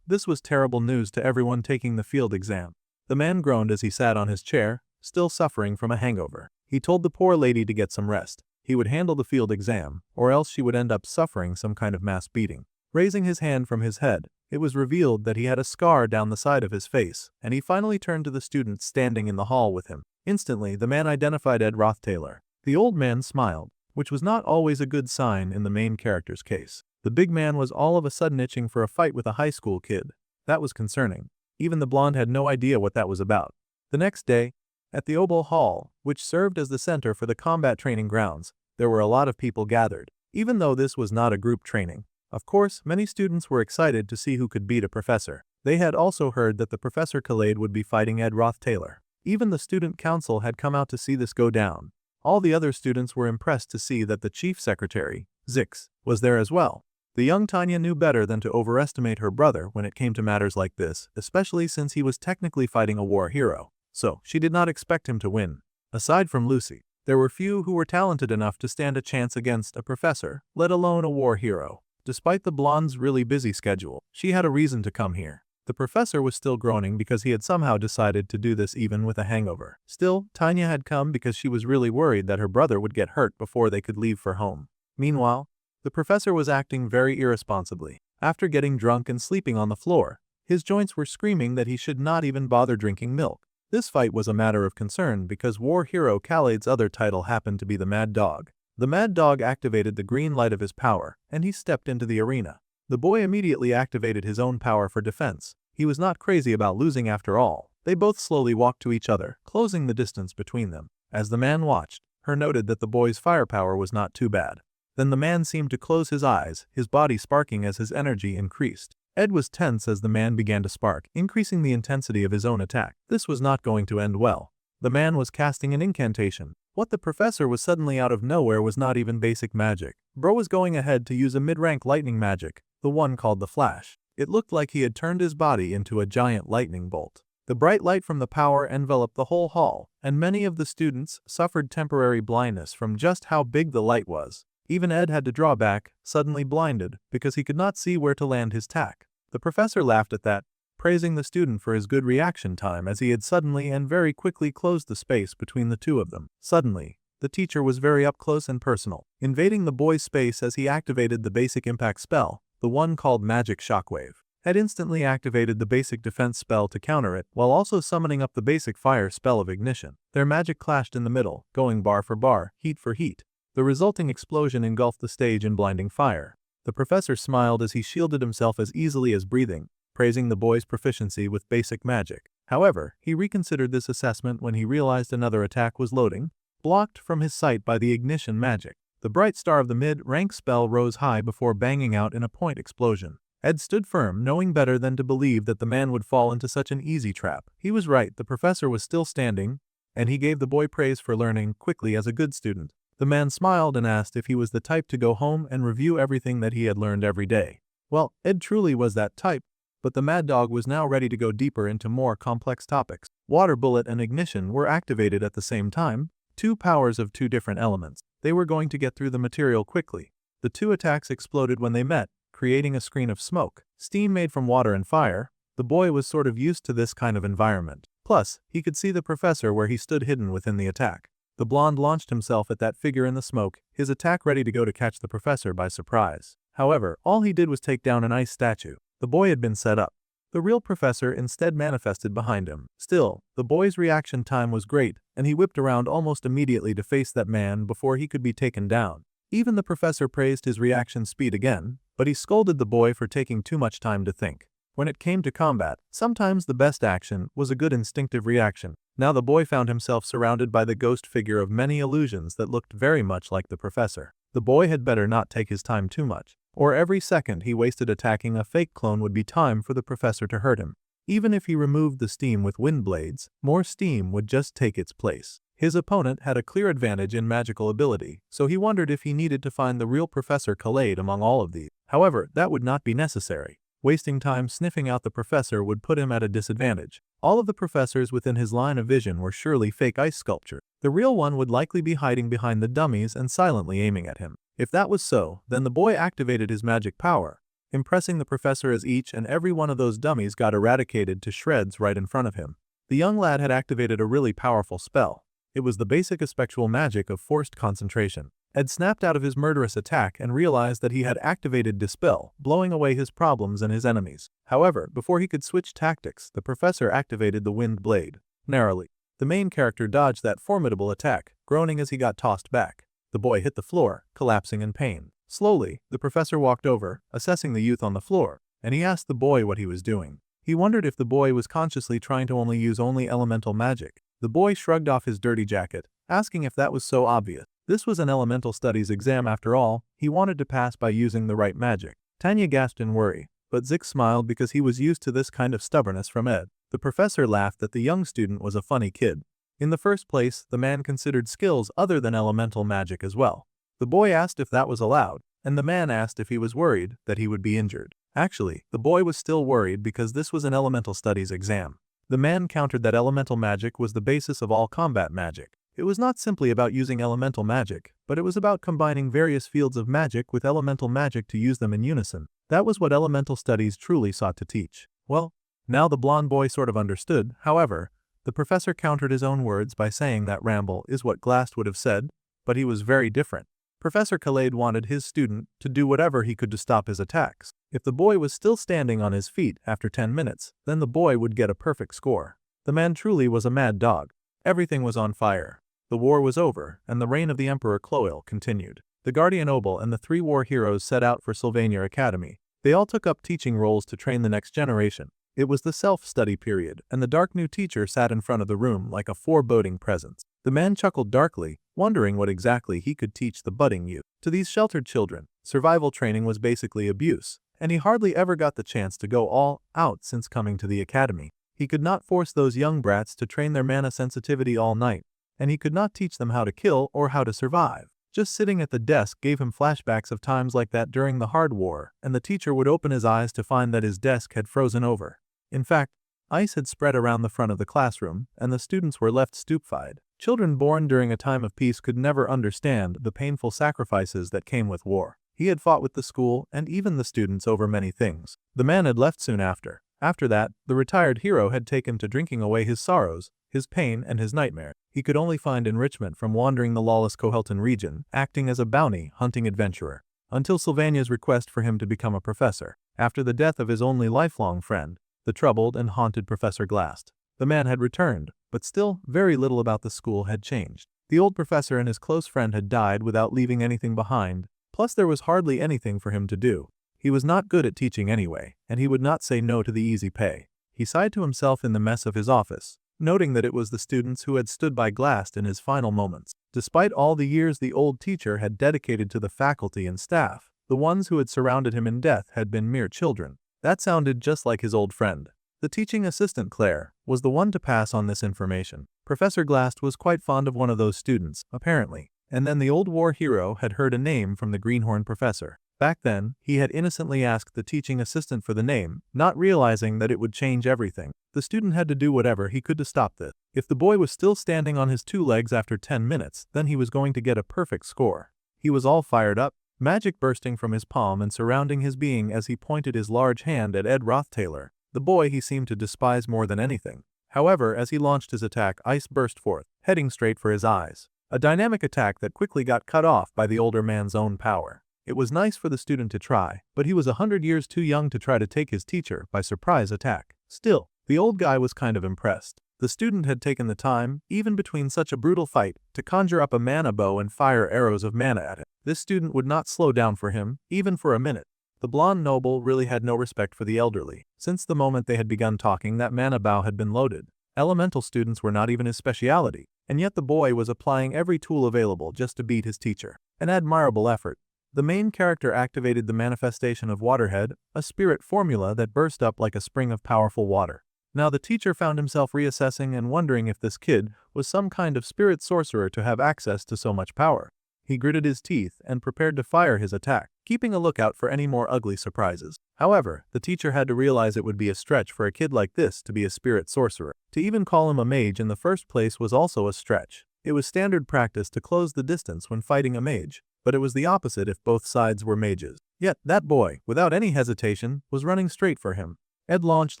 This was terrible news to everyone taking the field exam. The man groaned as he sat on his chair, still suffering from a hangover. He told the poor lady to get some rest. He would handle the field exam, or else she would end up suffering some kind of mass beating. Raising his hand from his head, it was revealed that he had a scar down the side of his face, and he finally turned to the student standing in the hall with him. Instantly, the man identified Ed Roth Taylor. The old man smiled, which was not always a good sign in the main character's case. The big man was all of a sudden itching for a fight with a high school kid. That was concerning. Even the blonde had no idea what that was about. The next day, at the Oboe Hall, which served as the center for the combat training grounds, there were a lot of people gathered. Even though this was not a group training, of course, many students were excited to see who could beat a professor. They had also heard that the Professor Khaled would be fighting Ed Roth Taylor. Even the student council had come out to see this go down. All the other students were impressed to see that the chief secretary, Ziggs, was there as well. The young Tanya knew better than to overestimate her brother when it came to matters like this, especially since he was technically fighting a war hero. So, she did not expect him to win. Aside from Lucy, there were few who were talented enough to stand a chance against a professor, let alone a war hero. Despite the blonde's really busy schedule, she had a reason to come here. The professor was still groaning because he had somehow decided to do this even with a hangover. Still, Tanya had come because she was really worried that her brother would get hurt before they could leave for home. Meanwhile, the professor was acting very irresponsibly. After getting drunk and sleeping on the floor, his joints were screaming that he should not even bother drinking milk. This fight was a matter of concern because war hero Khaled's other title happened to be the Mad Dog. The Mad Dog activated the green light of his power, and he stepped into the arena. The boy immediately activated his own power for defense. He was not crazy about losing after all. They both slowly walked to each other, closing the distance between them. As the man watched, her noted that the boy's firepower was not too bad. Then the man seemed to close his eyes, his body sparking as his energy increased. Ed was tense as the man began to spark, increasing the intensity of his own attack. This was not going to end well. The man was casting an incantation. What the professor was suddenly out of nowhere was not even basic magic. Bro was going ahead to use a mid-rank lightning magic, the one called the Flash. It looked like he had turned his body into a giant lightning bolt. The bright light from the power enveloped the whole hall, and many of the students suffered temporary blindness from just how big the light was. Even Ed had to draw back, suddenly blinded, because he could not see where to land his tack. The professor laughed at that, praising the student for his good reaction time as he had suddenly and very quickly closed the space between the two of them. Suddenly, the teacher was very up close and personal, invading the boy's space as he activated the basic impact spell, the one called Magic Shockwave. Ed instantly activated the basic defense spell to counter it, while also summoning up the basic fire spell of ignition. Their magic clashed in the middle, going bar for bar, heat for heat. The resulting explosion engulfed the stage in blinding fire. The professor smiled as he shielded himself as easily as breathing, praising the boy's proficiency with basic magic. However, he reconsidered this assessment when he realized another attack was loading, blocked from his sight by the ignition magic. The bright star of the mid-rank spell rose high before banging out in a point explosion. Ed stood firm, knowing better than to believe that the man would fall into such an easy trap. He was right, the professor was still standing, and he gave the boy praise for learning quickly as a good student. The man smiled and asked if he was the type to go home and review everything that he had learned every day. Well, Ed truly was that type, but the Mad Dog was now ready to go deeper into more complex topics. Water bullet and ignition were activated at the same time, Two powers of two different elements. They were going to get through the material quickly. The two attacks exploded when they met, creating a screen of smoke. Steam made from water and fire. The boy was sort of used to this kind of environment. Plus, he could see the professor where he stood hidden within the attack. The blonde launched himself at that figure in the smoke, his attack ready to go to catch the professor by surprise. However, all he did was take down an ice statue. The boy had been set up. The real professor instead manifested behind him. Still, the boy's reaction time was great, and he whipped around almost immediately to face that man before he could be taken down. Even the professor praised his reaction speed again, but he scolded the boy for taking too much time to think. When it came to combat, sometimes the best action was a good instinctive reaction. Now the boy found himself surrounded by the ghost figure of many illusions that looked very much like the professor. The boy had better not take his time too much, or every second he wasted attacking a fake clone would be time for the professor to hurt him. Even if he removed the steam with wind blades, more steam would just take its place. His opponent had a clear advantage in magical ability, so he wondered if he needed to find the real Professor Khaled among all of these. However, that would not be necessary. Wasting time sniffing out the professor would put him at a disadvantage. All of the professors within his line of vision were surely fake ice sculpture. The real one would likely be hiding behind the dummies and silently aiming at him. If that was so, then the boy activated his magic power, impressing the professor as each and every one of those dummies got eradicated to shreds right in front of him. The young lad had activated a really powerful spell. It was the basic effectual magic of forced concentration. Ed snapped out of his murderous attack and realized that he had activated Dispel, blowing away his problems and his enemies. However, before he could switch tactics, the professor activated the Wind Blade. Narrowly, the main character dodged that formidable attack, groaning as he got tossed back. The boy hit the floor, collapsing in pain. Slowly, the professor walked over, assessing the youth on the floor, and he asked the boy what he was doing. He wondered if the boy was consciously trying to use only elemental magic. The boy shrugged off his dirty jacket, asking if that was so obvious. This was an elemental studies exam after all. He wanted to pass by using the right magic. Tanya gasped in worry, but Ziggs smiled because he was used to this kind of stubbornness from Ed. The professor laughed that the young student was a funny kid. In the first place, the man considered skills other than elemental magic as well. The boy asked if that was allowed, and the man asked if he was worried that he would be injured. Actually, the boy was still worried because this was an elemental studies exam. The man countered that elemental magic was the basis of all combat magic. It was not simply about using elemental magic, but it was about combining various fields of magic with elemental magic to use them in unison. That was what elemental studies truly sought to teach. Well, now the blonde boy sort of understood. However, the professor countered his own words by saying that ramble is what Glass would have said, but he was very different. Professor Khaled wanted his student to do whatever he could to stop his attacks. If the boy was still standing on his feet after 10 minutes, then the boy would get a perfect score. The man truly was a mad dog. Everything was on fire. The war was over, and the reign of the Emperor Cloel continued. The Guardian Obel and the 3 war heroes set out for Sylvania Academy. They all took up teaching roles to train the next generation. It was the self-study period, and the dark new teacher sat in front of the room like a foreboding presence. The man chuckled darkly, wondering what exactly he could teach the budding youth. To these sheltered children, survival training was basically abuse, and he hardly ever got the chance to go all out since coming to the academy. He could not force those young brats to train their mana sensitivity all night, and he could not teach them how to kill or how to survive. Just sitting at the desk gave him flashbacks of times like that during the Hard War, and the teacher would open his eyes to find that his desk had frozen over. In fact, ice had spread around the front of the classroom, and the students were left stupefied. Children born during a time of peace could never understand the painful sacrifices that came with war. He had fought with the school and even the students over many things. The man had left soon after. After that, the retired hero had taken to drinking away his sorrows, his pain, and his nightmare. He could only find enrichment from wandering the lawless Kohelton region, acting as a bounty-hunting adventurer, until Sylvania's request for him to become a professor. After the death of his only lifelong friend, the troubled and haunted Professor Glass, the man had returned, but still, very little about the school had changed. The old professor and his close friend had died without leaving anything behind, plus there was hardly anything for him to do. He was not good at teaching anyway, and he would not say no to the easy pay. He sighed to himself in the mess of his office, noting that it was the students who had stood by Glass in his final moments. Despite all the years the old teacher had dedicated to the faculty and staff, the ones who had surrounded him in death had been mere children. That sounded just like his old friend. The teaching assistant, Claire, was the one to pass on this information. Professor Glass was quite fond of one of those students, apparently, and then the old war hero had heard a name from the greenhorn professor. Back then, he had innocently asked the teaching assistant for the name, not realizing that it would change everything. The student had to do whatever he could to stop this. If the boy was still standing on his 2 legs after 10 minutes, then he was going to get a perfect score. He was all fired up, magic bursting from his palm and surrounding his being as he pointed his large hand at Ed Rothtailor, the boy he seemed to despise more than anything. However, as he launched his attack, ice burst forth, heading straight for his eyes. A dynamic attack that quickly got cut off by the older man's own power. It was nice for the student to try, but he was 100 years too young to try to take his teacher by surprise attack. Still, the old guy was kind of impressed. The student had taken the time, even between such a brutal fight, to conjure up a mana bow and fire arrows of mana at him. This student would not slow down for him, even for a minute. The blonde noble really had no respect for the elderly. Since the moment they had begun talking, that mana bow had been loaded. Elemental students were not even his speciality, and yet the boy was applying every tool available just to beat his teacher. An admirable effort. The main character activated the manifestation of Waterhead, a spirit formula that burst up like a spring of powerful water. Now the teacher found himself reassessing and wondering if this kid was some kind of spirit sorcerer to have access to so much power. He gritted his teeth and prepared to fire his attack, keeping a lookout for any more ugly surprises. However, the teacher had to realize it would be a stretch for a kid like this to be a spirit sorcerer. To even call him a mage in the first place was also a stretch. It was standard practice to close the distance when fighting a mage, but it was the opposite if both sides were mages. Yet, that boy, without any hesitation, was running straight for him. Ed launched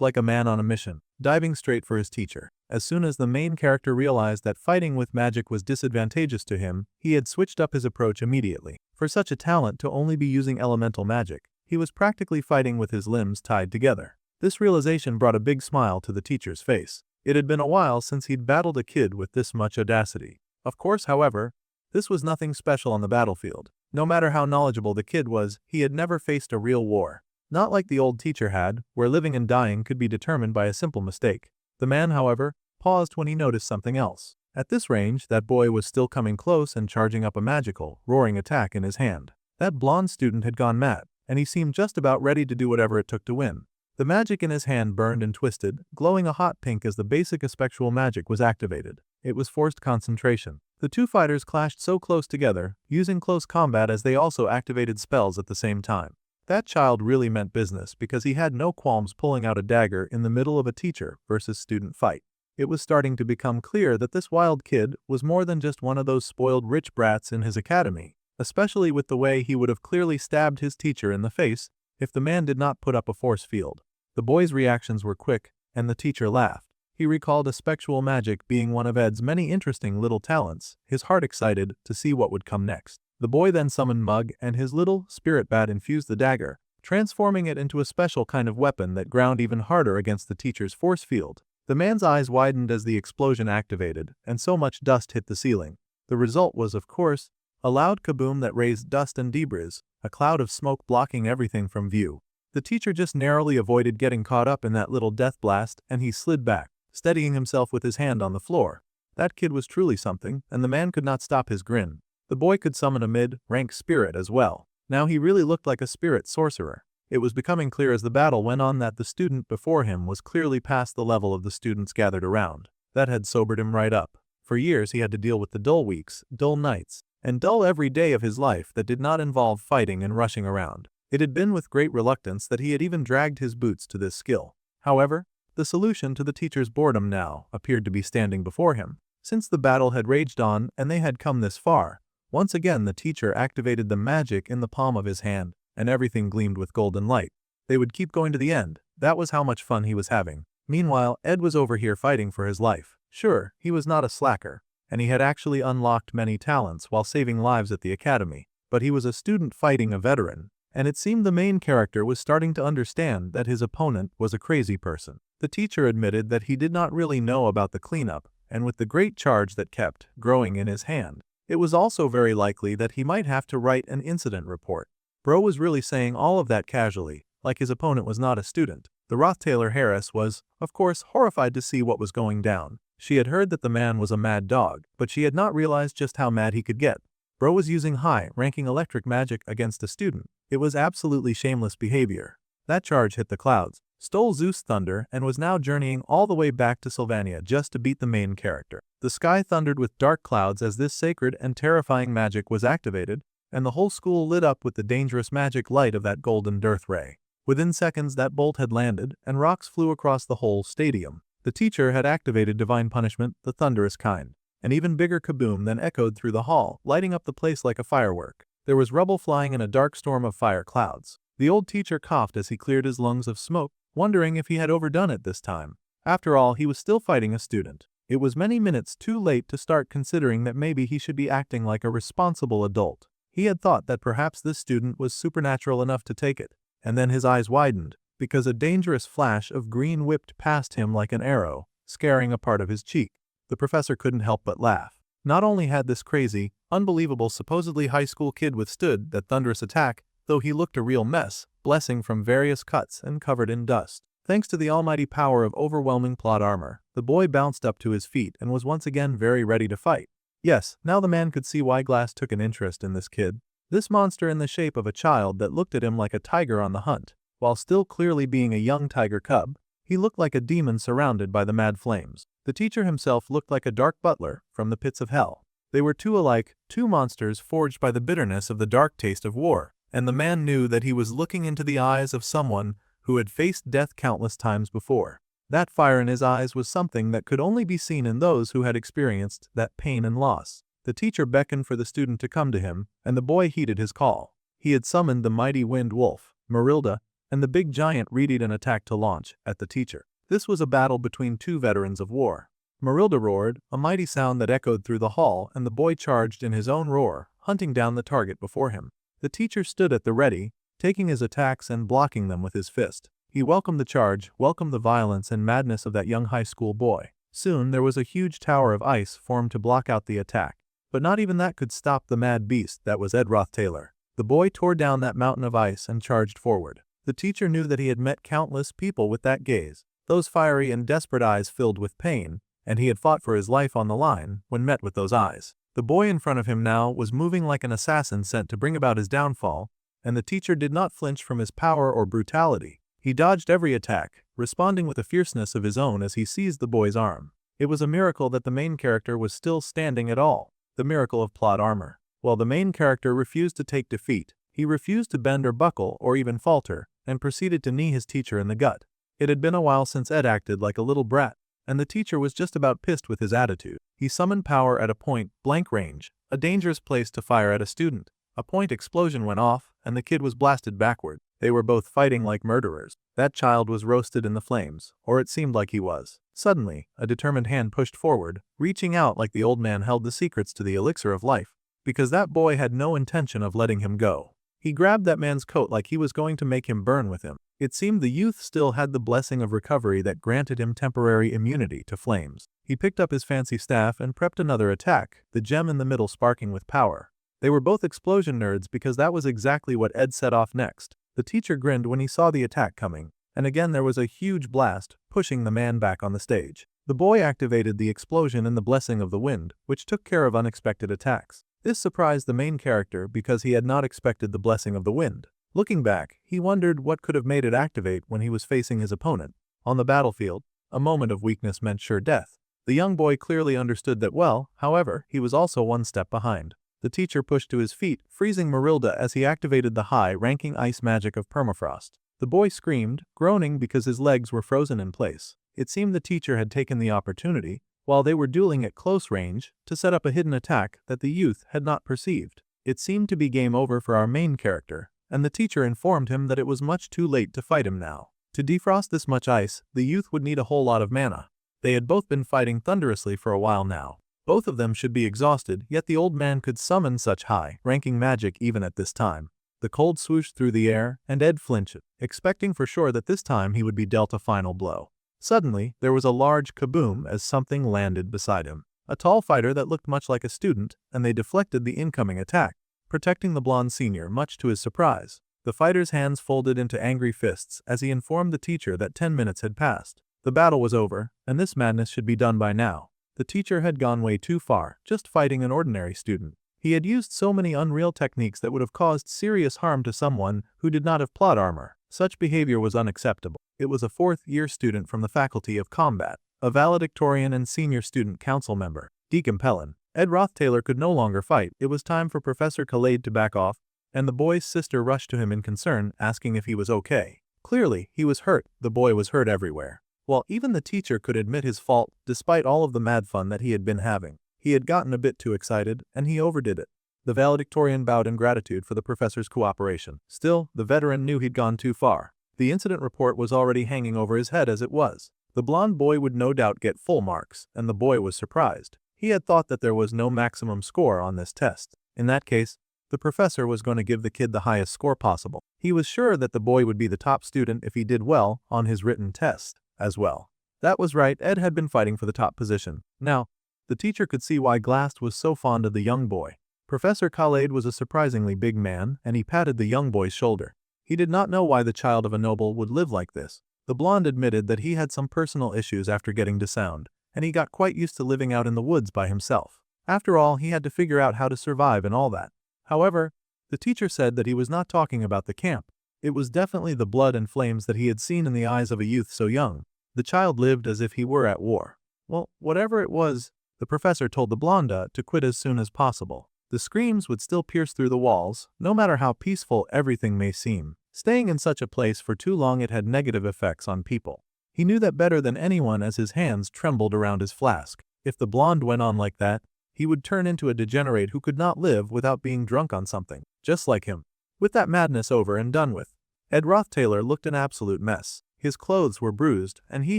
like a man on a mission, diving straight for his teacher. As soon as the main character realized that fighting with magic was disadvantageous to him, he had switched up his approach immediately. For such a talent to only be using elemental magic, he was practically fighting with his limbs tied together. This realization brought a big smile to the teacher's face. It had been a while since he'd battled a kid with this much audacity. Of course, however, this was nothing special on the battlefield. No matter how knowledgeable the kid was, he had never faced a real war. Not like the old teacher had, where living and dying could be determined by a simple mistake. The man, however, paused when he noticed something else. At this range, that boy was still coming close and charging up a magical, roaring attack in his hand. That blonde student had gone mad, and he seemed just about ready to do whatever it took to win. The magic in his hand burned and twisted, glowing a hot pink as the basic effectual magic was activated. It was forced concentration. The two fighters clashed so close together, using close combat as they also activated spells at the same time. That child really meant business because he had no qualms pulling out a dagger in the middle of a teacher versus student fight. It was starting to become clear that this wild kid was more than just one of those spoiled rich brats in his academy, especially with the way he would have clearly stabbed his teacher in the face if the man did not put up a force field. The boy's reactions were quick, and the teacher laughed. He recalled effectual magic being one of Ed's many interesting little talents, his heart excited to see what would come next. The boy then summoned Mug, and his little spirit bat infused the dagger, transforming it into a special kind of weapon that ground even harder against the teacher's force field. The man's eyes widened as the explosion activated, and so much dust hit the ceiling. The result was, of course, a loud kaboom that raised dust and debris, a cloud of smoke blocking everything from view. The teacher just narrowly avoided getting caught up in that little death blast, and he slid back, steadying himself with his hand on the floor. That kid was truly something, and the man could not stop his grin. The boy could summon a mid-rank spirit as well. Now he really looked like a spirit sorcerer. It was becoming clear as the battle went on that the student before him was clearly past the level of the students gathered around. That had sobered him right up. For years he had to deal with the dull weeks, dull nights, and dull every day of his life that did not involve fighting and rushing around. It had been with great reluctance that he had even dragged his boots to this skill. However, the solution to the teacher's boredom now appeared to be standing before him. Since the battle had raged on and they had come this far, once again the teacher activated the magic in the palm of his hand, and everything gleamed with golden light. They would keep going to the end. That was how much fun he was having. Meanwhile, Ed was over here fighting for his life. Sure, he was not a slacker, and he had actually unlocked many talents while saving lives at the academy, but he was a student fighting a veteran, and it seemed the main character was starting to understand that his opponent was a crazy person. The teacher admitted that he did not really know about the cleanup, and with the great charge that kept growing in his hand, it was also very likely that he might have to write an incident report. Bro was really saying all of that casually, like his opponent was not a student. The Rothtailor Harris was, of course, horrified to see what was going down. She had heard that the man was a mad dog, but she had not realized just how mad he could get. Bro was using high-ranking electric magic against a student. It was absolutely shameless behavior. That charge hit the clouds, stole Zeus' thunder, and was now journeying all the way back to Sylvania just to beat the main character. The sky thundered with dark clouds as this sacred and terrifying magic was activated, and the whole school lit up with the dangerous magic light of that golden death ray. Within seconds that bolt had landed, and rocks flew across the whole stadium. The teacher had activated divine punishment, the thunderous kind. An even bigger kaboom then echoed through the hall, lighting up the place like a firework. There was rubble flying in a dark storm of fire clouds. The old teacher coughed as he cleared his lungs of smoke, wondering if he had overdone it this time. After all, he was still fighting a student. It was many minutes too late to start considering that maybe he should be acting like a responsible adult. He had thought that perhaps this student was supernatural enough to take it, and then his eyes widened, because a dangerous flash of green whipped past him like an arrow, scaring a part of his cheek. The professor couldn't help but laugh. Not only had this crazy, unbelievable, supposedly high school kid withstood that thunderous attack, though he looked a real mess, blessing from various cuts and covered in dust. Thanks to the almighty power of overwhelming plot armor, the boy bounced up to his feet and was once again very ready to fight. Yes, now the man could see why Glass took an interest in this kid. This monster in the shape of a child that looked at him like a tiger on the hunt, while still clearly being a young tiger cub. He looked like a demon surrounded by the mad flames. The teacher himself looked like a dark butler from the pits of hell. They were two alike, two monsters forged by the bitterness of the dark taste of war, and the man knew that he was looking into the eyes of someone who had faced death countless times before. That fire in his eyes was something that could only be seen in those who had experienced that pain and loss. The teacher beckoned for the student to come to him, and the boy heeded his call. He had summoned the mighty wind wolf, Merrill, and the big giant readied an attack to launch at the teacher. This was a battle between two veterans of war. Merrill roared, a mighty sound that echoed through the hall, and the boy charged in his own roar, hunting down the target before him. The teacher stood at the ready, taking his attacks and blocking them with his fist. He welcomed the charge, welcomed the violence and madness of that young high school boy. Soon there was a huge tower of ice formed to block out the attack. But not even that could stop the mad beast that was Ed Roth Taylor. The boy tore down that mountain of ice and charged forward. The teacher knew that he had met countless people with that gaze, those fiery and desperate eyes filled with pain, and he had fought for his life on the line when met with those eyes. The boy in front of him now was moving like an assassin sent to bring about his downfall, and the teacher did not flinch from his power or brutality. He dodged every attack, responding with a fierceness of his own as he seized the boy's arm. It was a miracle that the main character was still standing at all, the miracle of plot armor. While the main character refused to take defeat, he refused to bend or buckle or even falter, and proceeded to knee his teacher in the gut. It had been a while since Ed acted like a little brat, and the teacher was just about pissed with his attitude. He summoned power at a point-blank range, a dangerous place to fire at a student. A point explosion went off, and the kid was blasted backward. They were both fighting like murderers. That child was roasted in the flames, or it seemed like he was. Suddenly, a determined hand pushed forward, reaching out like the old man held the secrets to the elixir of life, because that boy had no intention of letting him go. He grabbed that man's coat like he was going to make him burn with him. It seemed the youth still had the blessing of recovery that granted him temporary immunity to flames. He picked up his fancy staff and prepped another attack, the gem in the middle sparking with power. They were both explosion nerds because that was exactly what Ed set off next. The teacher grinned when he saw the attack coming, and again there was a huge blast, pushing the man back on the stage. The boy activated the explosion and the blessing of the wind, which took care of unexpected attacks. This surprised the main character because he had not expected the blessing of the wind. Looking back, he wondered what could have made it activate when he was facing his opponent. On the battlefield, a moment of weakness meant sure death. The young boy clearly understood that well, however, he was also one step behind. The teacher pushed to his feet, freezing Merrill as he activated the high-ranking ice magic of permafrost. The boy screamed, groaning because his legs were frozen in place. It seemed the teacher had taken the opportunity, while they were dueling at close range, to set up a hidden attack that the youth had not perceived. It seemed to be game over for our main character, and the teacher informed him that it was much too late to fight him now. To defrost this much ice, the youth would need a whole lot of mana. They had both been fighting thunderously for a while now. Both of them should be exhausted, yet the old man could summon such high-ranking magic even at this time. The cold swooshed through the air, and Ed flinched, expecting for sure that this time he would be dealt a final blow. Suddenly, there was a large kaboom as something landed beside him. A tall fighter that looked much like a student, and they deflected the incoming attack, protecting the blonde senior much to his surprise. The fighter's hands folded into angry fists as he informed the teacher that 10 minutes had passed. The battle was over, and this madness should be done by now. The teacher had gone way too far, just fighting an ordinary student. He had used so many unreal techniques that would have caused serious harm to someone who did not have plot armor. Such behavior was unacceptable. It was a fourth-year student from the Faculty of Combat, a valedictorian and senior student council member, Deacon Pellin, Ed Roth Taylor could no longer fight. It was time for Professor Khaled to back off, and the boy's sister rushed to him in concern, asking if he was okay. Clearly, he was hurt. The boy was hurt everywhere. While even the teacher could admit his fault, despite all of the mad fun that he had been having. He had gotten a bit too excited, and he overdid it. The valedictorian bowed in gratitude for the professor's cooperation. Still, the veteran knew he'd gone too far. The incident report was already hanging over his head as it was. The blonde boy would no doubt get full marks, and the boy was surprised. He had thought that there was no maximum score on this test. In that case, the professor was going to give the kid the highest score possible. He was sure that the boy would be the top student if he did well on his written test as well. That was right, Ed had been fighting for the top position. Now, the teacher could see why Glass was so fond of the young boy. Professor Khaled was a surprisingly big man, and he patted the young boy's shoulder. He did not know why the child of a noble would live like this. The blonde admitted that he had some personal issues after getting desound, and he got quite used to living out in the woods by himself. After all, he had to figure out how to survive and all that. However, the teacher said that he was not talking about the camp. It was definitely the blood and flames that he had seen in the eyes of a youth so young. The child lived as if he were at war. Well, whatever it was, the professor told the blonde to quit as soon as possible. The screams would still pierce through the walls, no matter how peaceful everything may seem. Staying in such a place for too long, it had negative effects on people. He knew that better than anyone as his hands trembled around his flask. If the blonde went on like that, he would turn into a degenerate who could not live without being drunk on something, just like him. With that madness over and done with, Ed Roth Taylor looked an absolute mess. His clothes were bruised, and he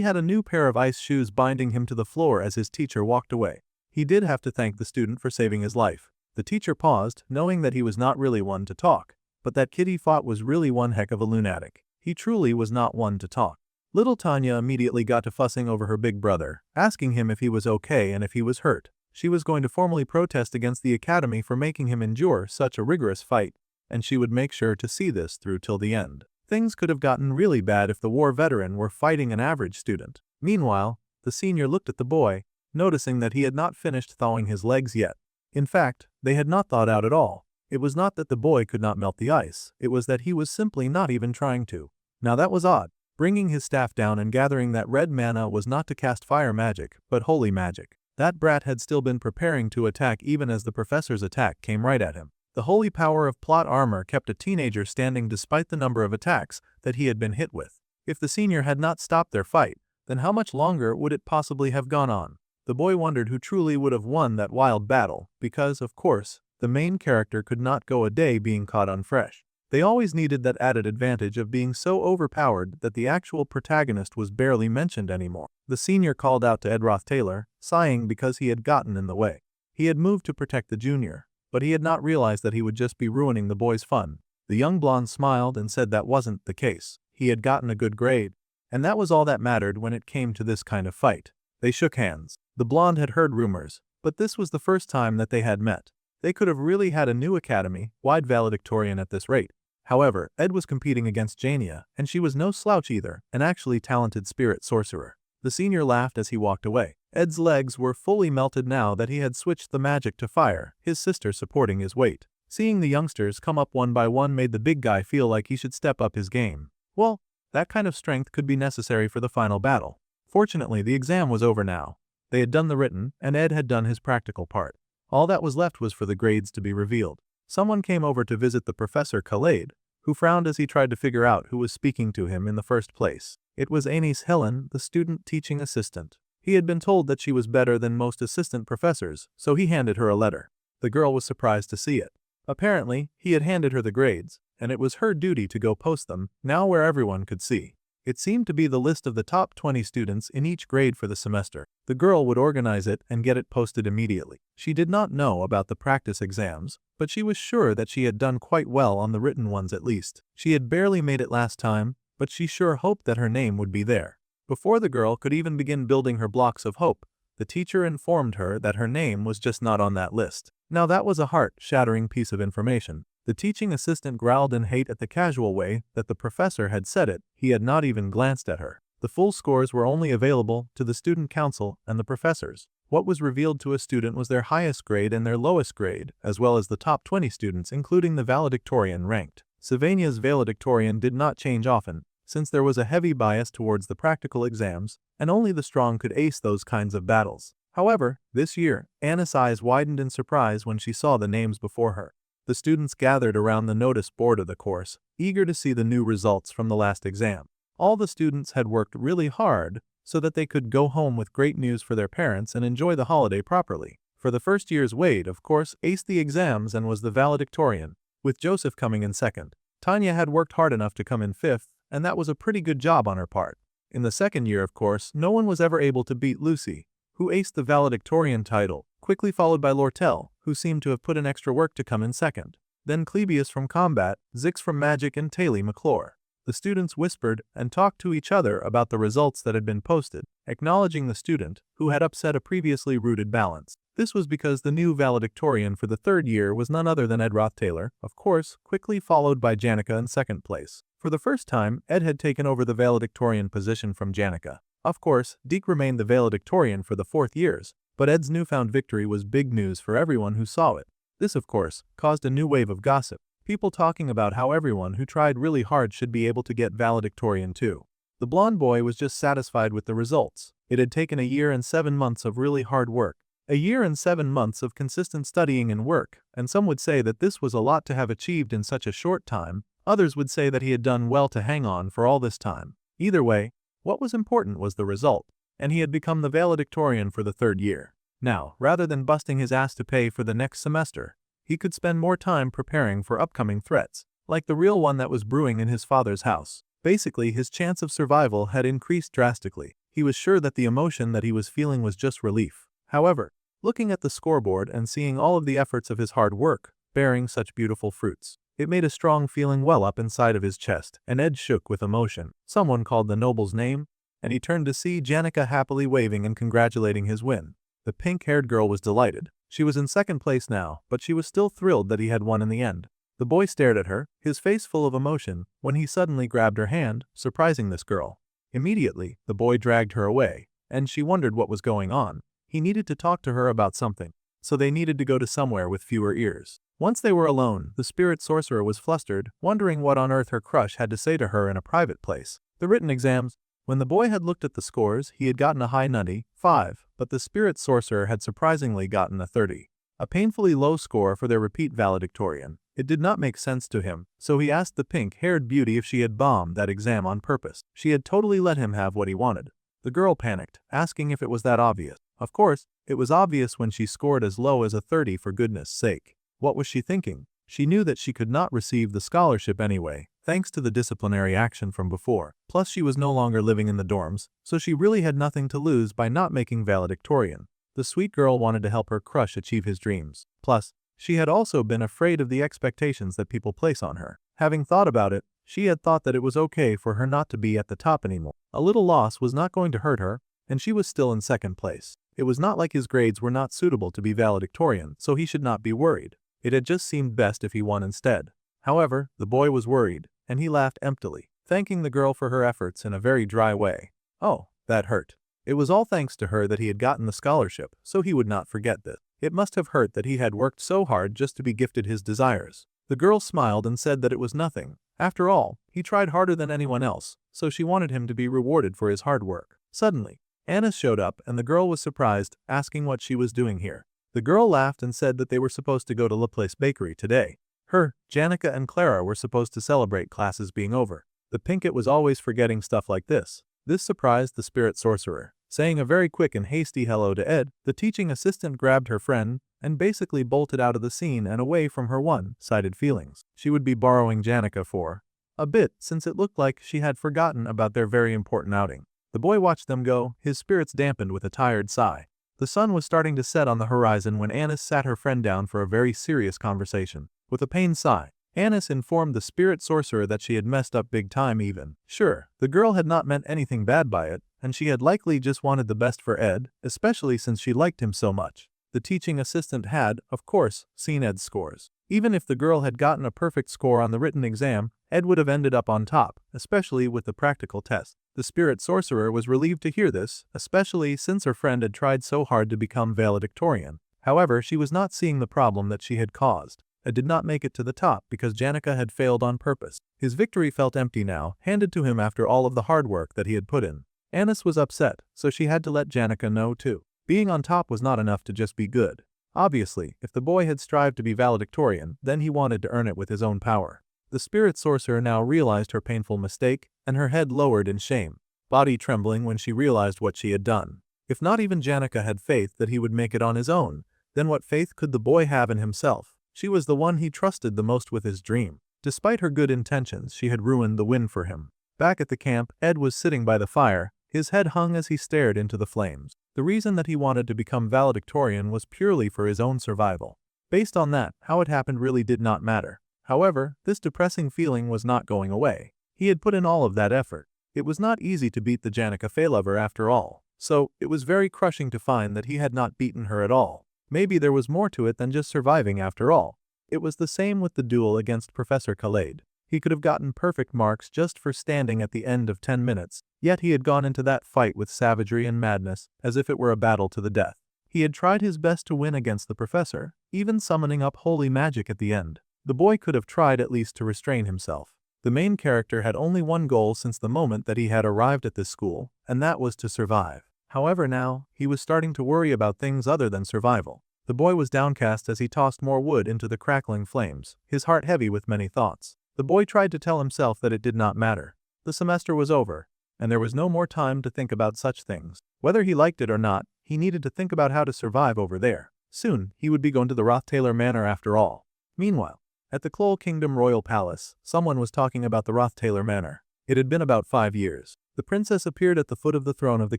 had a new pair of ice shoes binding him to the floor as his teacher walked away. He did have to thank the student for saving his life. The teacher paused, knowing that he was not really one to talk, but that kid he fought was really one heck of a lunatic. He truly was not one to talk. Little Tanya immediately got to fussing over her big brother, asking him if he was okay and if he was hurt. She was going to formally protest against the academy for making him endure such a rigorous fight, and she would make sure to see this through till the end. Things could have gotten really bad if the war veteran were fighting an average student. Meanwhile, the senior looked at the boy, noticing that he had not finished thawing his legs yet. In fact, they had not thawed out at all. It was not that the boy could not melt the ice, it was that he was simply not even trying to. Now that was odd. Bringing his staff down and gathering that red mana was not to cast fire magic, but holy magic. That brat had still been preparing to attack even as the professor's attack came right at him. The holy power of plot armor kept a teenager standing despite the number of attacks that he had been hit with. If the senior had not stopped their fight, then how much longer would it possibly have gone on? The boy wondered who truly would have won that wild battle, because, of course, the main character could not go a day being caught unfresh. They always needed that added advantage of being so overpowered that the actual protagonist was barely mentioned anymore. The senior called out to Ed Roth Taylor, sighing because he had gotten in the way. He had moved to protect the junior, but he had not realized that he would just be ruining the boy's fun. The young blonde smiled and said that wasn't the case. He had gotten a good grade, and that was all that mattered when it came to this kind of fight. They shook hands. The blonde had heard rumors, but this was the first time that they had met. They could have really had a new academy-wide valedictorian at this rate. However, Ed was competing against Janica, and she was no slouch either, an actually talented spirit sorcerer. The senior laughed as he walked away. Ed's legs were fully melted now that he had switched the magic to fire, his sister supporting his weight. Seeing the youngsters come up one by one made the big guy feel like he should step up his game. Well, that kind of strength could be necessary for the final battle. Fortunately, the exam was over now. They had done the written, and Ed had done his practical part. All that was left was for the grades to be revealed. Someone came over to visit the Professor Khaled, who frowned as he tried to figure out who was speaking to him in the first place. It was Anice Helen, the student teaching assistant. He had been told that she was better than most assistant professors, so he handed her a letter. The girl was surprised to see it. Apparently, he had handed her the grades, and it was her duty to go post them, now where everyone could see. It seemed to be the list of the top 20 students in each grade for the semester. The girl would organize it and get it posted immediately. She did not know about the practice exams, but she was sure that she had done quite well on the written ones at least. She had barely made it last time, but she sure hoped that her name would be there. Before the girl could even begin building her blocks of hope, the teacher informed her that her name was just not on that list. Now that was a heart-shattering piece of information. The teaching assistant growled in hate at the casual way that the professor had said it. He had not even glanced at her. The full scores were only available to the student council and the professors. What was revealed to a student was their highest grade and their lowest grade, as well as the top 20 students including the valedictorian ranked. Sylvania's valedictorian did not change often, since there was a heavy bias towards the practical exams, and only the strong could ace those kinds of battles. However, this year, Anna's eyes widened in surprise when she saw the names before her. The students gathered around the notice board of the course, eager to see the new results from the last exam. All the students had worked really hard so that they could go home with great news for their parents and enjoy the holiday properly. For the first year's Wade, of course, aced the exams and was the valedictorian, with Joseph coming in second. Tanya had worked hard enough to come in fifth, and that was a pretty good job on her part. In the second year, of course, no one was ever able to beat Lucy, who aced the valedictorian title, quickly followed by Lortel, who seemed to have put in extra work to come in second. Then Clebius from Combat, Ziggs from Magic, and Taylor McClure. The students whispered and talked to each other about the results that had been posted, acknowledging the student who had upset a previously rooted balance. This was because the new valedictorian for the third year was none other than Ed Roth Taylor, of course, quickly followed by Janica in second place. For the first time, Ed had taken over the valedictorian position from Janica. Of course, Deke remained the valedictorian for the fourth years, but Ed's newfound victory was big news for everyone who saw it. This, of course, caused a new wave of gossip, people talking about how everyone who tried really hard should be able to get valedictorian too. The blonde boy was just satisfied with the results. It had taken a year and 7 months of really hard work. A year and 7 months of consistent studying and work, and some would say that this was a lot to have achieved in such a short time. Others would say that he had done well to hang on for all this time. Either way, what was important was the result, and he had become the valedictorian for the third year. Now, rather than busting his ass to pay for the next semester, he could spend more time preparing for upcoming threats, like the real one that was brewing in his father's house. Basically, his chance of survival had increased drastically. He was sure that the emotion that he was feeling was just relief. However, looking at the scoreboard and seeing all of the efforts of his hard work bearing such beautiful fruits, it made a strong feeling well up inside of his chest, and Ed shook with emotion. Someone called the noble's name, and he turned to see Janica happily waving and congratulating his win. The pink-haired girl was delighted. She was in second place now, but she was still thrilled that he had won in the end. The boy stared at her, his face full of emotion, when he suddenly grabbed her hand, surprising this girl. Immediately, the boy dragged her away, and she wondered what was going on. He needed to talk to her about something, so they needed to go to somewhere with fewer ears. Once they were alone, the spirit sorcerer was flustered, wondering what on earth her crush had to say to her in a private place. The written exams. When the boy had looked at the scores, he had gotten a high 95, but the spirit sorcerer had surprisingly gotten a 30. A painfully low score for their repeat valedictorian. It did not make sense to him, so he asked the pink-haired beauty if she had bombed that exam on purpose. She had totally let him have what he wanted. The girl panicked, asking if it was that obvious. Of course, it was obvious when she scored as low as a 30 for goodness sake. What was she thinking? She knew that she could not receive the scholarship anyway, thanks to the disciplinary action from before. Plus she was no longer living in the dorms, so she really had nothing to lose by not making valedictorian. The sweet girl wanted to help her crush achieve his dreams. Plus, she had also been afraid of the expectations that people place on her. Having thought about it, she had thought that it was okay for her not to be at the top anymore. A little loss was not going to hurt her, and she was still in second place. It was not like his grades were not suitable to be valedictorian, so he should not be worried. It had just seemed best if he won instead. However, the boy was worried, and he laughed emptily, thanking the girl for her efforts in a very dry way. Oh, that hurt. It was all thanks to her that he had gotten the scholarship, so he would not forget this. It must have hurt that he had worked so hard just to be gifted his desires. The girl smiled and said that it was nothing. After all, he tried harder than anyone else, so she wanted him to be rewarded for his hard work. Suddenly, Anna showed up and the girl was surprised, asking what she was doing here. The girl laughed and said that they were supposed to go to Laplace Bakery today. Her, Janica, and Clara were supposed to celebrate classes being over. The Pinkett was always forgetting stuff like this. This surprised the spirit sorcerer. Saying a very quick and hasty hello to Ed, the teaching assistant grabbed her friend and basically bolted out of the scene and away from her one-sided feelings. She would be borrowing Janica for a bit, since it looked like she had forgotten about their very important outing. The boy watched them go, his spirits dampened with a tired sigh. The sun was starting to set on the horizon when Annis sat her friend down for a very serious conversation. With a pained sigh, Annis informed the spirit sorcerer that she had messed up big time even. Sure, the girl had not meant anything bad by it, and she had likely just wanted the best for Ed, especially since she liked him so much. The teaching assistant had, of course, seen Ed's scores. Even if the girl had gotten a perfect score on the written exam, Ed would have ended up on top, especially with the practical test. The spirit sorcerer was relieved to hear this, especially since her friend had tried so hard to become valedictorian. However, she was not seeing the problem that she had caused. Ed did not make it to the top because Janica had failed on purpose. His victory felt empty now, handed to him after all of the hard work that he had put in. Annis was upset, so she had to let Janica know too. Being on top was not enough to just be good. Obviously, if the boy had strived to be valedictorian, then he wanted to earn it with his own power. The spirit sorcerer now realized her painful mistake, and her head lowered in shame, body trembling when she realized what she had done. If not even Janica had faith that he would make it on his own, then what faith could the boy have in himself? She was the one he trusted the most with his dream. Despite her good intentions, she had ruined the win for him. Back at the camp, Ed was sitting by the fire, his head hung as he stared into the flames. The reason that he wanted to become valedictorian was purely for his own survival. Based on that, how it happened really did not matter. However, this depressing feeling was not going away. He had put in all of that effort. It was not easy to beat the Janica Failover after all, so it was very crushing to find that he had not beaten her at all. Maybe there was more to it than just surviving after all. It was the same with the duel against Professor Khaled. He could have gotten perfect marks just for standing at the end of 10 minutes, yet he had gone into that fight with savagery and madness, as if it were a battle to the death. He had tried his best to win against the professor, even summoning up holy magic at the end. The boy could have tried at least to restrain himself. The main character had only one goal since the moment that he had arrived at this school, and that was to survive. However now, he was starting to worry about things other than survival. The boy was downcast as he tossed more wood into the crackling flames, his heart heavy with many thoughts. The boy tried to tell himself that it did not matter. The semester was over, and there was no more time to think about such things. Whether he liked it or not, he needed to think about how to survive over there. Soon, he would be going to the Roth Taylor Manor after all. Meanwhile, at the Kloll Kingdom Royal Palace, someone was talking about the Roth Taylor Manor. It had been about 5 years. The princess appeared at the foot of the throne of the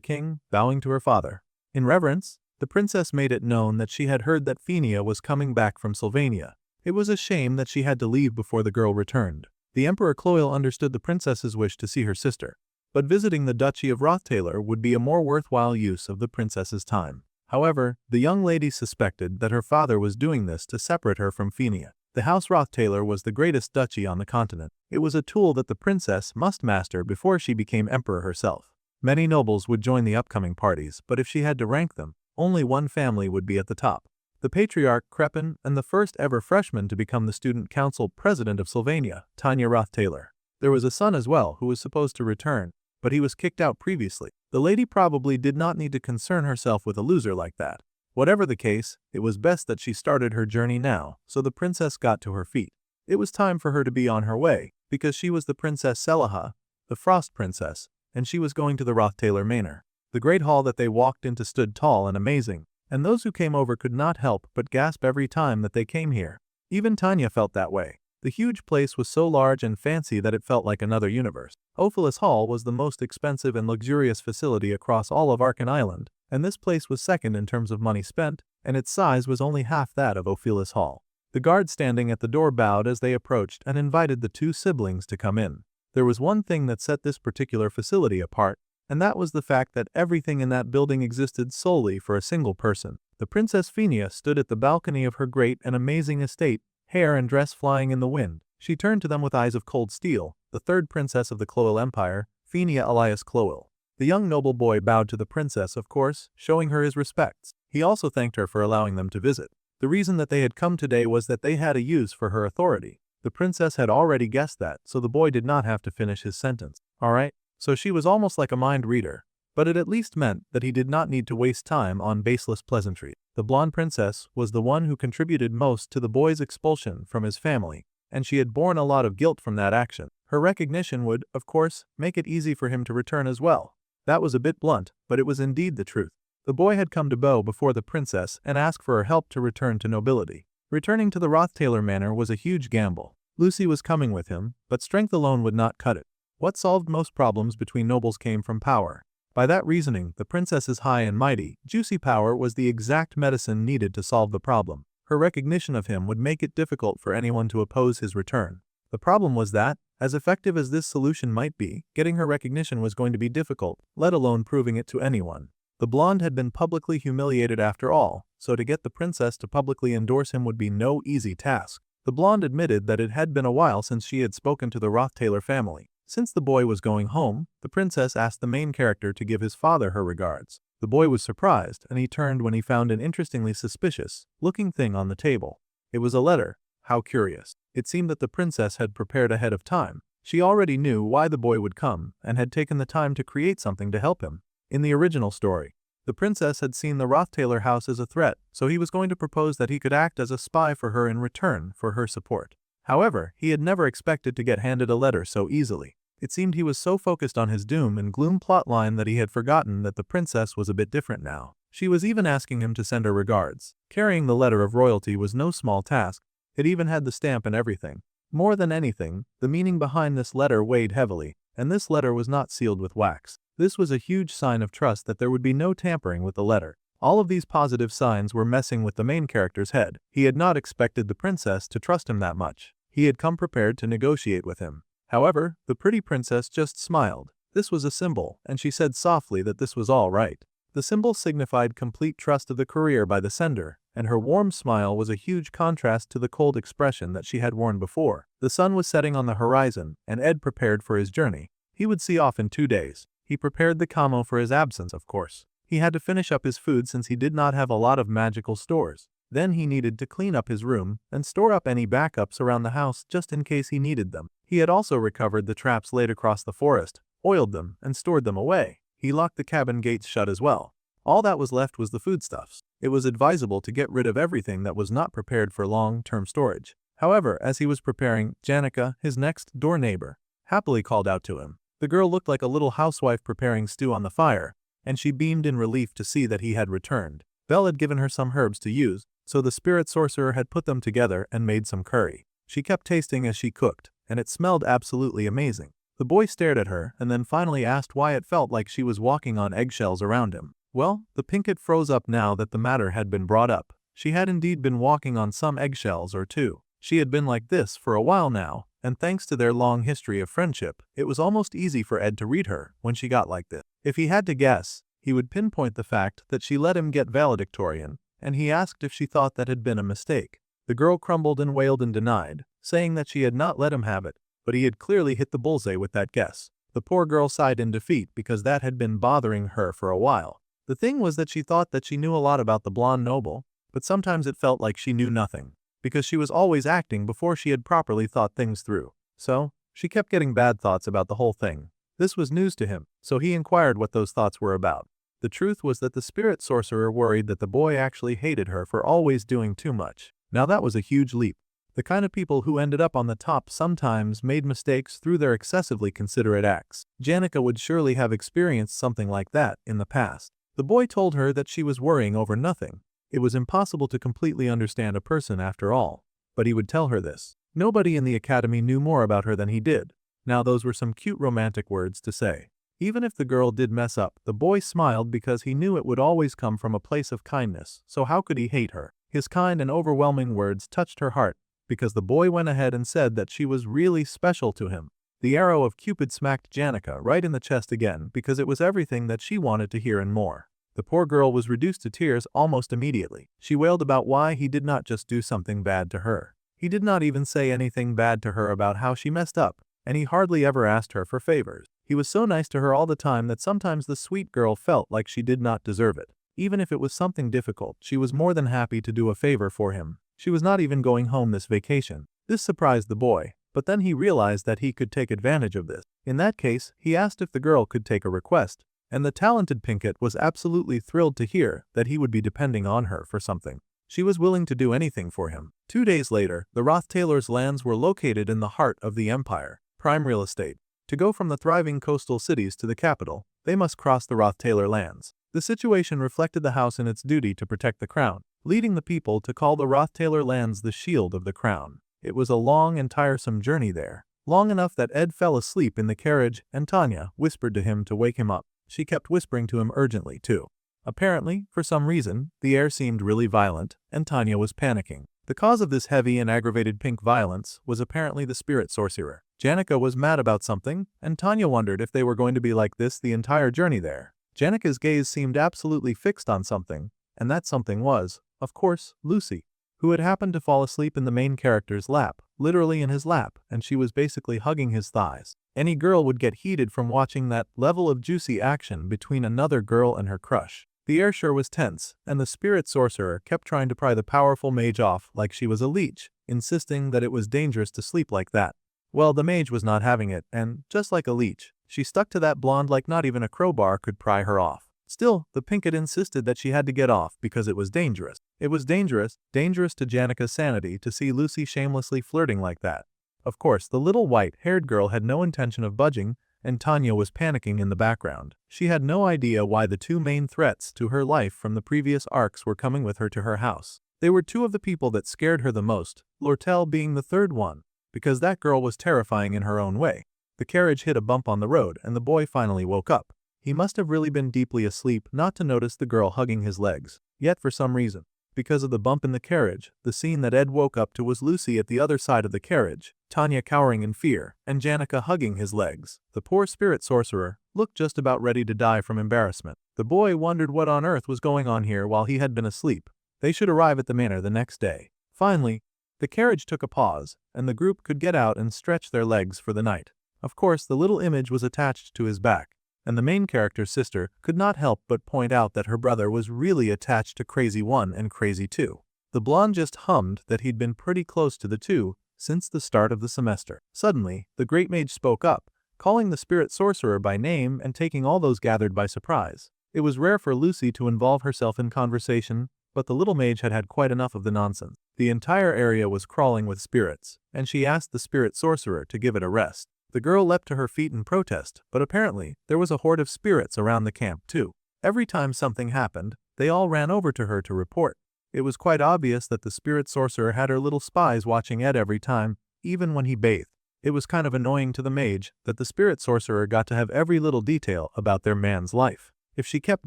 king, bowing to her father. In reverence, the princess made it known that she had heard that Fiona was coming back from Sylvania. It was a shame that she had to leave before the girl returned. The Emperor Cloyle understood the princess's wish to see her sister, but visiting the Duchy of Roth Taylor would be a more worthwhile use of the princess's time. However, the young lady suspected that her father was doing this to separate her from Fiona. The House Roth Taylor was the greatest duchy on the continent. It was a tool that the princess must master before she became emperor herself. Many nobles would join the upcoming parties, but if she had to rank them, only one family would be at the top. The patriarch Crepin and the first ever freshman to become the student council president of Sylvania, Tanya Roth Taylor. There was a son as well who was supposed to return, but he was kicked out previously. The lady probably did not need to concern herself with a loser like that. Whatever the case, it was best that she started her journey now, so the princess got to her feet. It was time for her to be on her way, because she was the Princess Selaha, the Frost Princess, and she was going to the Roth Taylor Manor. The great hall that they walked into stood tall and amazing, and those who came over could not help but gasp every time that they came here. Even Tanya felt that way. The huge place was so large and fancy that it felt like another universe. Ophelis Hall was the most expensive and luxurious facility across all of Arkan Island, and this place was second in terms of money spent, and its size was only half that of Ophelis Hall. The guard standing at the door bowed as they approached and invited the two siblings to come in. There was one thing that set this particular facility apart, and that was the fact that everything in that building existed solely for a single person. The Princess Fiona stood at the balcony of her great and amazing estate, hair and dress flying in the wind. She turned to them with eyes of cold steel, the third princess of the Cloyle Empire, Fiona Elias Cloyle. The young noble boy bowed to the princess, of course, showing her his respects. He also thanked her for allowing them to visit. The reason that they had come today was that they had a use for her authority. The princess had already guessed that, so the boy did not have to finish his sentence. Alright, so she was almost like a mind reader, but it at least meant that he did not need to waste time on baseless pleasantries. The blonde princess was the one who contributed most to the boy's expulsion from his family, and she had borne a lot of guilt from that action. Her recognition would, of course, make it easy for him to return as well. That was a bit blunt, but it was indeed the truth. The boy had come to bow before the princess and ask for her help to return to nobility. Returning to the Roth Taylor Manor was a huge gamble. Lucy was coming with him, but strength alone would not cut it. What solved most problems between nobles came from power. By that reasoning, the princess's high and mighty, juicy power was the exact medicine needed to solve the problem. Her recognition of him would make it difficult for anyone to oppose his return. The problem was that, as effective as this solution might be, getting her recognition was going to be difficult, let alone proving it to anyone. The blonde had been publicly humiliated after all, so to get the princess to publicly endorse him would be no easy task. The blonde admitted that it had been a while since she had spoken to the Roth Taylor family. Since the boy was going home, the princess asked the main character to give his father her regards. The boy was surprised, and he turned when he found an interestingly suspicious-looking thing on the table. It was a letter. How curious. It seemed that the princess had prepared ahead of time. She already knew why the boy would come, and had taken the time to create something to help him. In the original story, The princess had seen the Roth Taylor house as a threat, so he was going to propose that he could act as a spy for her in return for her support. However, he had never expected to get handed a letter so easily. It seemed he was so focused on his doom and gloom plotline that he had forgotten that the princess was a bit different now. She was even asking him to send her regards. Carrying the letter of royalty was no small task. It even had the stamp and everything. More than anything, the meaning behind this letter weighed heavily, and this letter was not sealed with wax. This was a huge sign of trust that there would be no tampering with the letter. All of these positive signs were messing with the main character's head. He had not expected the princess to trust him that much. He had come prepared to negotiate with him. However, the pretty princess just smiled. This was a symbol, and she said softly that this was all right. The symbol signified complete trust of the courier by the sender, and her warm smile was a huge contrast to the cold expression that she had worn before. The sun was setting on the horizon, and Ed prepared for his journey. He would see off in 2 days. He prepared the camo for his absence, of course. He had to finish up his food since he did not have a lot of magical stores. Then he needed to clean up his room and store up any backups around the house just in case he needed them. He had also recovered the traps laid across the forest, oiled them, and stored them away. He locked the cabin gates shut as well. All that was left was the foodstuffs. It was advisable to get rid of everything that was not prepared for long-term storage. However, as he was preparing, Janica, his next-door neighbor, happily called out to him. The girl looked like a little housewife preparing stew on the fire, and she beamed in relief to see that he had returned. Belle had given her some herbs to use, so the spirit sorcerer had put them together and made some curry. She kept tasting as she cooked, and it smelled absolutely amazing. The boy stared at her and then finally asked why it felt like she was walking on eggshells around him. Well, the Pinkett froze up now that the matter had been brought up. She had indeed been walking on some eggshells or two. She had been like this for a while now, and thanks to their long history of friendship, it was almost easy for Ed to read her when she got like this. If he had to guess, he would pinpoint the fact that she let him get valedictorian, and he asked if she thought that had been a mistake. The girl crumbled and wailed and denied, saying that she had not let him have it, but he had clearly hit the bullseye with that guess. The poor girl sighed in defeat because that had been bothering her for a while. The thing was that she thought that she knew a lot about the blonde noble, but sometimes it felt like she knew nothing, because she was always acting before she had properly thought things through. So, she kept getting bad thoughts about the whole thing. This was news to him, so he inquired what those thoughts were about. The truth was that the spirit sorcerer worried that the boy actually hated her for always doing too much. Now that was a huge leap. The kind of people who ended up on the top sometimes made mistakes through their excessively considerate acts. Janica would surely have experienced something like that in the past. The boy told her that she was worrying over nothing. It was impossible to completely understand a person after all. But he would tell her this. Nobody in the academy knew more about her than he did. Now those were some cute romantic words to say. Even if the girl did mess up, the boy smiled because he knew it would always come from a place of kindness, so how could he hate her? His kind and overwhelming words touched her heart, because the boy went ahead and said that she was really special to him. The arrow of Cupid smacked Janica right in the chest again because it was everything that she wanted to hear and more. The poor girl was reduced to tears almost immediately. She wailed about why he did not just do something bad to her. He did not even say anything bad to her about how she messed up, and he hardly ever asked her for favors. He was so nice to her all the time that sometimes the sweet girl felt like she did not deserve it. Even if it was something difficult, she was more than happy to do a favor for him. She was not even going home this vacation. This surprised the boy, but then he realized that he could take advantage of this. In that case, he asked if the girl could take a request, and the talented Pinkett was absolutely thrilled to hear that he would be depending on her for something. She was willing to do anything for him. 2 days later, the Roth Taylor's lands were located in the heart of the empire, prime real estate. To go from the thriving coastal cities to the capital, they must cross the Roth Taylor lands. The situation reflected the house in its duty to protect the crown, leading the people to call the Roth Taylor lands the shield of the crown. It was a long and tiresome journey there, long enough that Ed fell asleep in the carriage and Tanya whispered to him to wake him up. She kept whispering to him urgently too. Apparently, for some reason, the air seemed really violent, and Tanya was panicking. The cause of this heavy and aggravated pink violence was apparently the spirit sorcerer. Janica was mad about something, and Tanya wondered if they were going to be like this the entire journey there. Janica's gaze seemed absolutely fixed on something, and that something was, of course, Lucy, who had happened to fall asleep in the main character's lap, literally in his lap, and she was basically hugging his thighs. Any girl would get heated from watching that level of juicy action between another girl and her crush. The air sure was tense, and the spirit sorcerer kept trying to pry the powerful mage off like she was a leech, insisting that it was dangerous to sleep like that. Well, the mage was not having it, and, just like a leech, she stuck to that blonde like not even a crowbar could pry her off. Still, the Pinkett insisted that she had to get off because it was dangerous. It was dangerous to Janica's sanity to see Lucy shamelessly flirting like that. Of course, the little white-haired girl had no intention of budging, and Tanya was panicking in the background. She had no idea why the two main threats to her life from the previous arcs were coming with her to her house. They were two of the people that scared her the most, Lortel being the third one, because that girl was terrifying in her own way. The carriage hit a bump on the road and the boy finally woke up. He must have really been deeply asleep not to notice the girl hugging his legs. Yet for some reason, because of the bump in the carriage, the scene that Ed woke up to was Lucy at the other side of the carriage, Tanya cowering in fear, and Janica hugging his legs. The poor spirit sorcerer looked just about ready to die from embarrassment. The boy wondered what on earth was going on here while he had been asleep. They should arrive at the manor the next day. Finally, the carriage took a pause, and the group could get out and stretch their legs for the night. Of course, the little image was attached to his back, and the main character's sister could not help but point out that her brother was really attached to Crazy 1 and Crazy 2. The blonde just hummed that he'd been pretty close to the two since the start of the semester. Suddenly, the great mage spoke up, calling the spirit sorcerer by name and taking all those gathered by surprise. It was rare for Lucy to involve herself in conversation, but the little mage had had quite enough of the nonsense. The entire area was crawling with spirits, and she asked the spirit sorcerer to give it a rest. The girl leapt to her feet in protest, but apparently, there was a horde of spirits around the camp too. Every time something happened, they all ran over to her to report. It was quite obvious that the spirit sorcerer had her little spies watching Ed every time, even when he bathed. It was kind of annoying to the mage that the spirit sorcerer got to have every little detail about their man's life. If she kept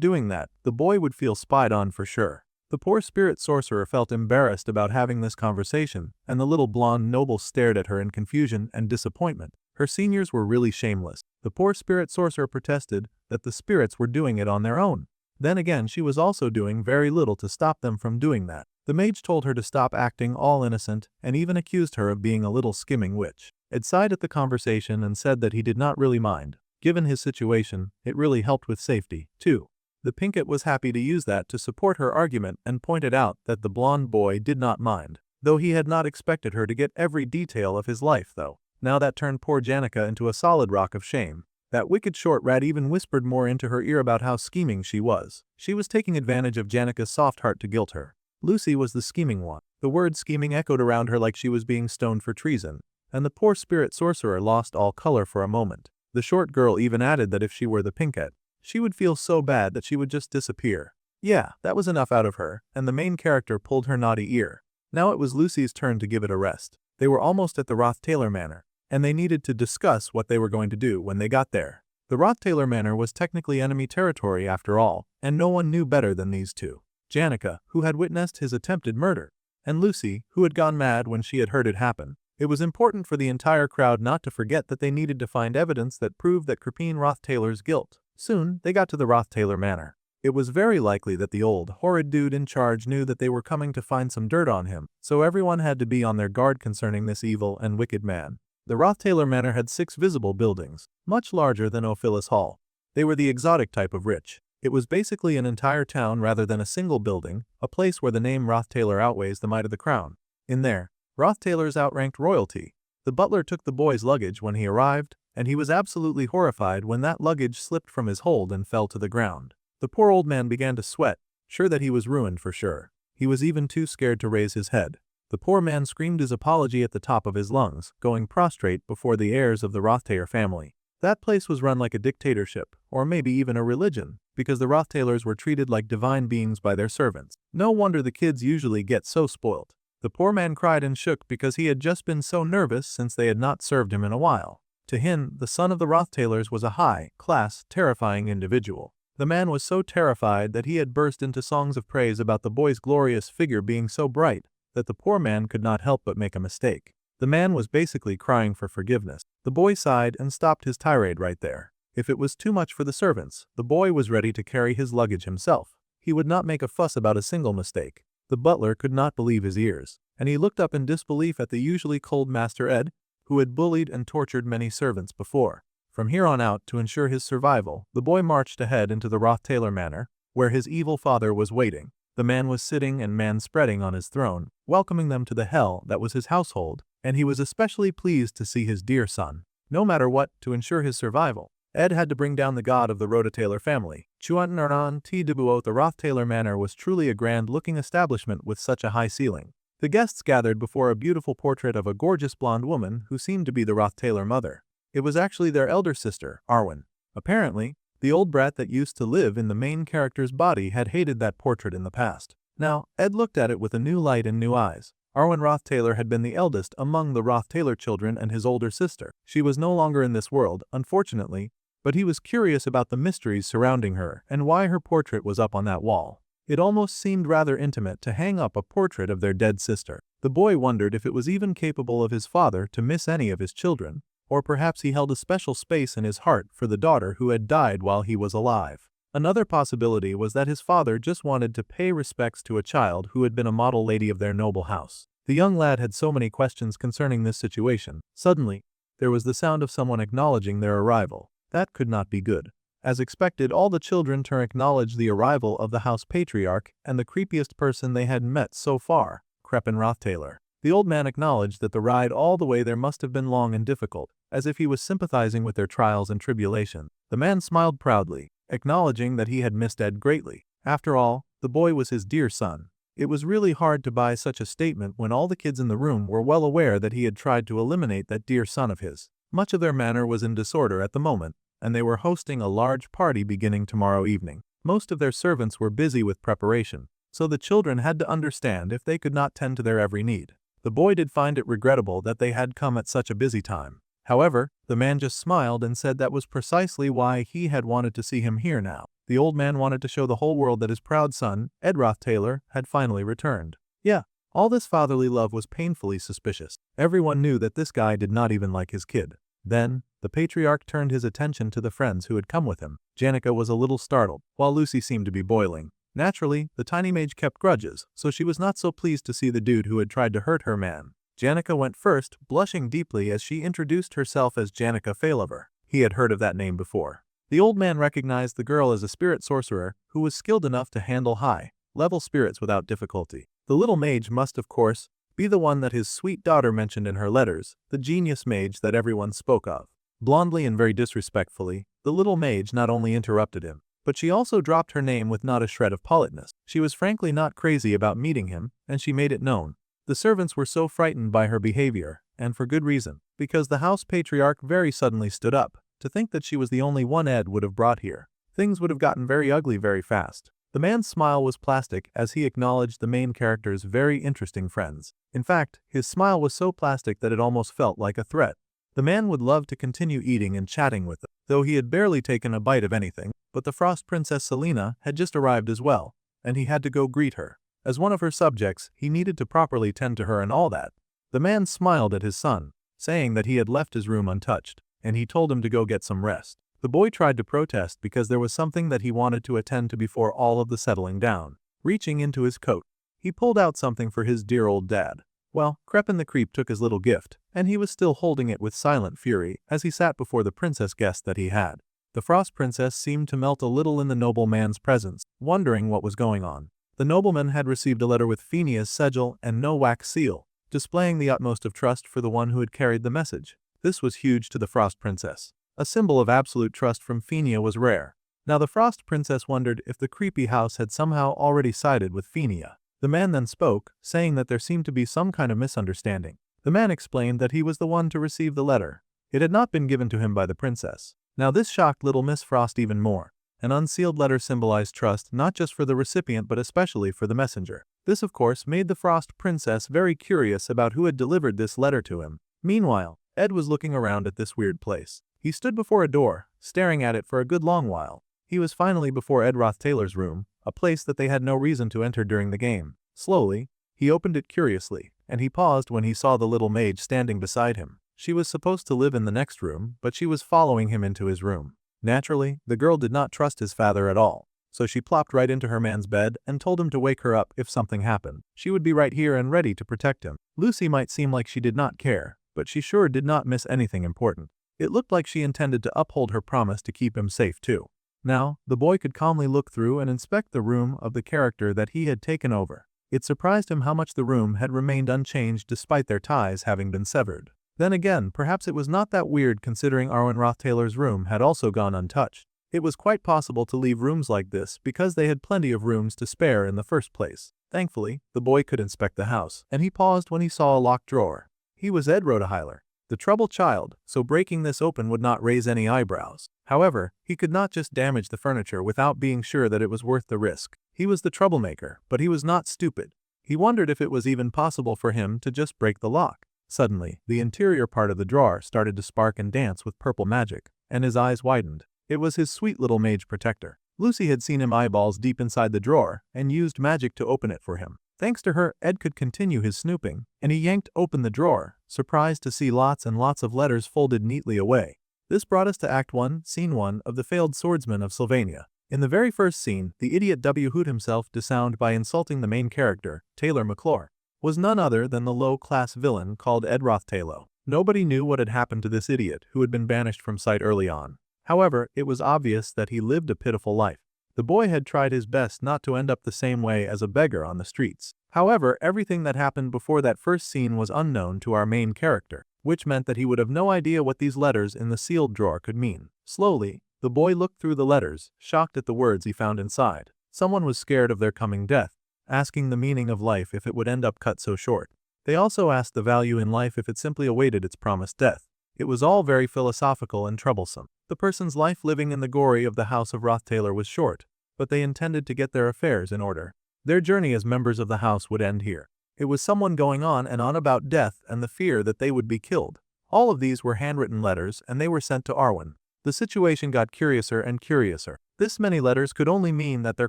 doing that, the boy would feel spied on for sure. The poor spirit sorcerer felt embarrassed about having this conversation, and the little blonde noble stared at her in confusion and disappointment. Her seniors were really shameless. The poor spirit sorcerer protested that the spirits were doing it on their own. Then again, she was also doing very little to stop them from doing that. The mage told her to stop acting all innocent and even accused her of being a little skimming witch. Ed sighed at the conversation and said that he did not really mind. Given his situation, it really helped with safety, too. The Pinkett was happy to use that to support her argument and pointed out that the blonde boy did not mind, though he had not expected her to get every detail of his life though. Now that turned poor Janica into a solid rock of shame. That wicked short rat even whispered more into her ear about how scheming she was. She was taking advantage of Janica's soft heart to guilt her. Lucy was the scheming one. The word scheming echoed around her like she was being stoned for treason, and the poor spirit sorcerer lost all color for a moment. The short girl even added that if she were the Pinkett, she would feel so bad that she would just disappear. Yeah, that was enough out of her, and the main character pulled her naughty ear. Now it was Lucy's turn to give it a rest. They were almost at the Roth Taylor Manor, and they needed to discuss what they were going to do when they got there. The Roth Taylor Manor was technically enemy territory after all, and no one knew better than these two. Janica, who had witnessed his attempted murder, and Lucy, who had gone mad when she had heard it happen. It was important for the entire crowd not to forget that they needed to find evidence that proved that Crepine Roth Taylor's guilt. Soon, they got to the Roth Taylor Manor. It was very likely that the old, horrid dude in charge knew that they were coming to find some dirt on him, so everyone had to be on their guard concerning this evil and wicked man. The Roth Taylor Manor had 6 visible buildings, much larger than Ophilis Hall. They were the exotic type of rich. It was basically an entire town rather than a single building, a place where the name Roth Taylor outweighs the might of the crown. In there, Roth Taylors outranked royalty. The butler took the boy's luggage when he arrived, and he was absolutely horrified when that luggage slipped from his hold and fell to the ground. The poor old man began to sweat, sure that he was ruined for sure. He was even too scared to raise his head. The poor man screamed his apology at the top of his lungs, going prostrate before the heirs of the Roth Taylor family. That place was run like a dictatorship, or maybe even a religion, because the Roth Taylors were treated like divine beings by their servants. No wonder the kids usually get so spoilt. The poor man cried and shook because he had just been so nervous since they had not served him in a while. To him, the son of the Roth Taylors was a high-class, terrifying individual. The man was so terrified that he had burst into songs of praise about the boy's glorious figure being so bright that the poor man could not help but make a mistake. The man was basically crying for forgiveness. The boy sighed and stopped his tirade right there. If it was too much for the servants, the boy was ready to carry his luggage himself. He would not make a fuss about a single mistake. The butler could not believe his ears, and he looked up in disbelief at the usually cold Master Ed, who had bullied and tortured many servants before. From here on out, to ensure his survival, the boy marched ahead into the Roth Taylor Manor, where his evil father was waiting. The man was sitting and man-spreading on his throne, welcoming them to the hell that was his household, and he was especially pleased to see his dear son. No matter what, to ensure his survival, Ed had to bring down the god of the Rhoda Taylor family. Chuantaran T. Dubuot. The Roth Taylor Manor was truly a grand-looking establishment with such a high ceiling. The guests gathered before a beautiful portrait of a gorgeous blonde woman who seemed to be the Roth Taylor mother. It was actually their elder sister, Arwen. Apparently, the old brat that used to live in the main character's body had hated that portrait in the past. Now, Ed looked at it with a new light and new eyes. Arwen Roth Taylor had been the eldest among the Roth Taylor children and his older sister. She was no longer in this world, unfortunately, but he was curious about the mysteries surrounding her and why her portrait was up on that wall. It almost seemed rather intimate to hang up a portrait of their dead sister. The boy wondered if it was even capable of his father to miss any of his children, or perhaps he held a special space in his heart for the daughter who had died while he was alive. Another possibility was that his father just wanted to pay respects to a child who had been a model lady of their noble house. The young lad had so many questions concerning this situation. Suddenly, there was the sound of someone acknowledging their arrival. That could not be good. As expected, all the children acknowledged the arrival of the house patriarch and the creepiest person they had met so far, Crepin Roth Taylor. The old man acknowledged that the ride all the way there must have been long and difficult, as if he was sympathizing with their trials and tribulations. The man smiled proudly, acknowledging that he had missed Ed greatly. After all, the boy was his dear son. It was really hard to buy such a statement when all the kids in the room were well aware that he had tried to eliminate that dear son of his. Much of their manor was in disorder at the moment, and they were hosting a large party beginning tomorrow evening. Most of their servants were busy with preparation, so the children had to understand if they could not tend to their every need. The boy did find it regrettable that they had come at such a busy time. However, the man just smiled and said that was precisely why he had wanted to see him here now. The old man wanted to show the whole world that his proud son, Ed Roth Taylor, had finally returned. Yeah, all this fatherly love was painfully suspicious. Everyone knew that this guy did not even like his kid. Then, the patriarch turned his attention to the friends who had come with him. Janica was a little startled, while Lucy seemed to be boiling. Naturally, the tiny mage kept grudges, so she was not so pleased to see the dude who had tried to hurt her man. Janica went first, blushing deeply as she introduced herself as Janica Failover. He had heard of that name before. The old man recognized the girl as a spirit sorcerer who was skilled enough to handle high-level spirits without difficulty. The little mage must, of course, be the one that his sweet daughter mentioned in her letters, the genius mage that everyone spoke of. Blondly and very disrespectfully, the little mage not only interrupted him, but she also dropped her name with not a shred of politeness. She was frankly not crazy about meeting him, and she made it known. The servants were so frightened by her behavior, and for good reason, because the house patriarch very suddenly stood up. To think that she was the only one Ed would have brought here. Things would have gotten very ugly very fast. The man's smile was plastic as he acknowledged the main character's very interesting friends. In fact, his smile was so plastic that it almost felt like a threat. The man would love to continue eating and chatting with them, though he had barely taken a bite of anything, but the Frost Princess Selena had just arrived as well, and he had to go greet her. As one of her subjects, he needed to properly tend to her and all that. The man smiled at his son, saying that he had left his room untouched, and he told him to go get some rest. The boy tried to protest because there was something that he wanted to attend to before all of the settling down. Reaching into his coat, he pulled out something for his dear old dad. Well, Crepin the Creep took his little gift, and he was still holding it with silent fury as he sat before the princess guest that he had. The Frost Princess seemed to melt a little in the nobleman's presence, wondering what was going on. The nobleman had received a letter with Phinea's sigil and no wax seal, displaying the utmost of trust for the one who had carried the message. This was huge to the Frost Princess. A symbol of absolute trust from Phinia was rare. Now the Frost Princess wondered if the creepy house had somehow already sided with Phinia. The man then spoke, saying that there seemed to be some kind of misunderstanding. The man explained that he was the one to receive the letter. It had not been given to him by the princess. Now this shocked little Miss Frost even more. An unsealed letter symbolized trust not just for the recipient but especially for the messenger. This of course made the Frost Princess very curious about who had delivered this letter to him. Meanwhile, Ed was looking around at this weird place. He stood before a door, staring at it for a good long while. He was finally before Ed Roth Taylor's room, a place that they had no reason to enter during the game. Slowly, he opened it curiously, and he paused when he saw the little mage standing beside him. She was supposed to live in the next room, but she was following him into his room. Naturally, the girl did not trust his father at all, so she plopped right into her man's bed and told him to wake her up if something happened. She would be right here and ready to protect him. Lucy might seem like she did not care, but she sure did not miss anything important. It looked like she intended to uphold her promise to keep him safe too. Now, the boy could calmly look through and inspect the room of the character that he had taken over. It surprised him how much the room had remained unchanged despite their ties having been severed. Then again, perhaps it was not that weird considering Arwen Roth-Taylor's room had also gone untouched. It was quite possible to leave rooms like this because they had plenty of rooms to spare in the first place. Thankfully, the boy could inspect the house, and he paused when he saw a locked drawer. He was Ed Rotaheiler, the troubled child, so breaking this open would not raise any eyebrows. However, he could not just damage the furniture without being sure that it was worth the risk. He was the troublemaker, but he was not stupid. He wondered if it was even possible for him to just break the lock. Suddenly, the interior part of the drawer started to spark and dance with purple magic, and his eyes widened. It was his sweet little mage protector. Lucy had seen him eyeballs deep inside the drawer and used magic to open it for him. Thanks to her, Ed could continue his snooping, and he yanked open the drawer, surprised to see lots and lots of letters folded neatly away. This brought us to Act 1, Scene 1 of The Failed Swordsman of Sylvania. In the very first scene, the idiot W-hoot himself to sound by insulting the main character, Taylor McClure, was none other than the low-class villain called Ed Roth-Taylor. Nobody knew what had happened to this idiot who had been banished from sight early on. However, it was obvious that he lived a pitiful life. The boy had tried his best not to end up the same way as a beggar on the streets. However, everything that happened before that first scene was unknown to our main character, which meant that he would have no idea what these letters in the sealed drawer could mean. Slowly, the boy looked through the letters, shocked at the words he found inside. Someone was scared of their coming death, asking the meaning of life if it would end up cut so short. They also asked the value in life if it simply awaited its promised death. It was all very philosophical and troublesome. The person's life living in the glory of the House of Roth-Taylor was short, but they intended to get their affairs in order. Their journey as members of the house would end here. It was someone going on and on about death and the fear that they would be killed. All of these were handwritten letters and they were sent to Arwen. The situation got curiouser and curiouser. This many letters could only mean that their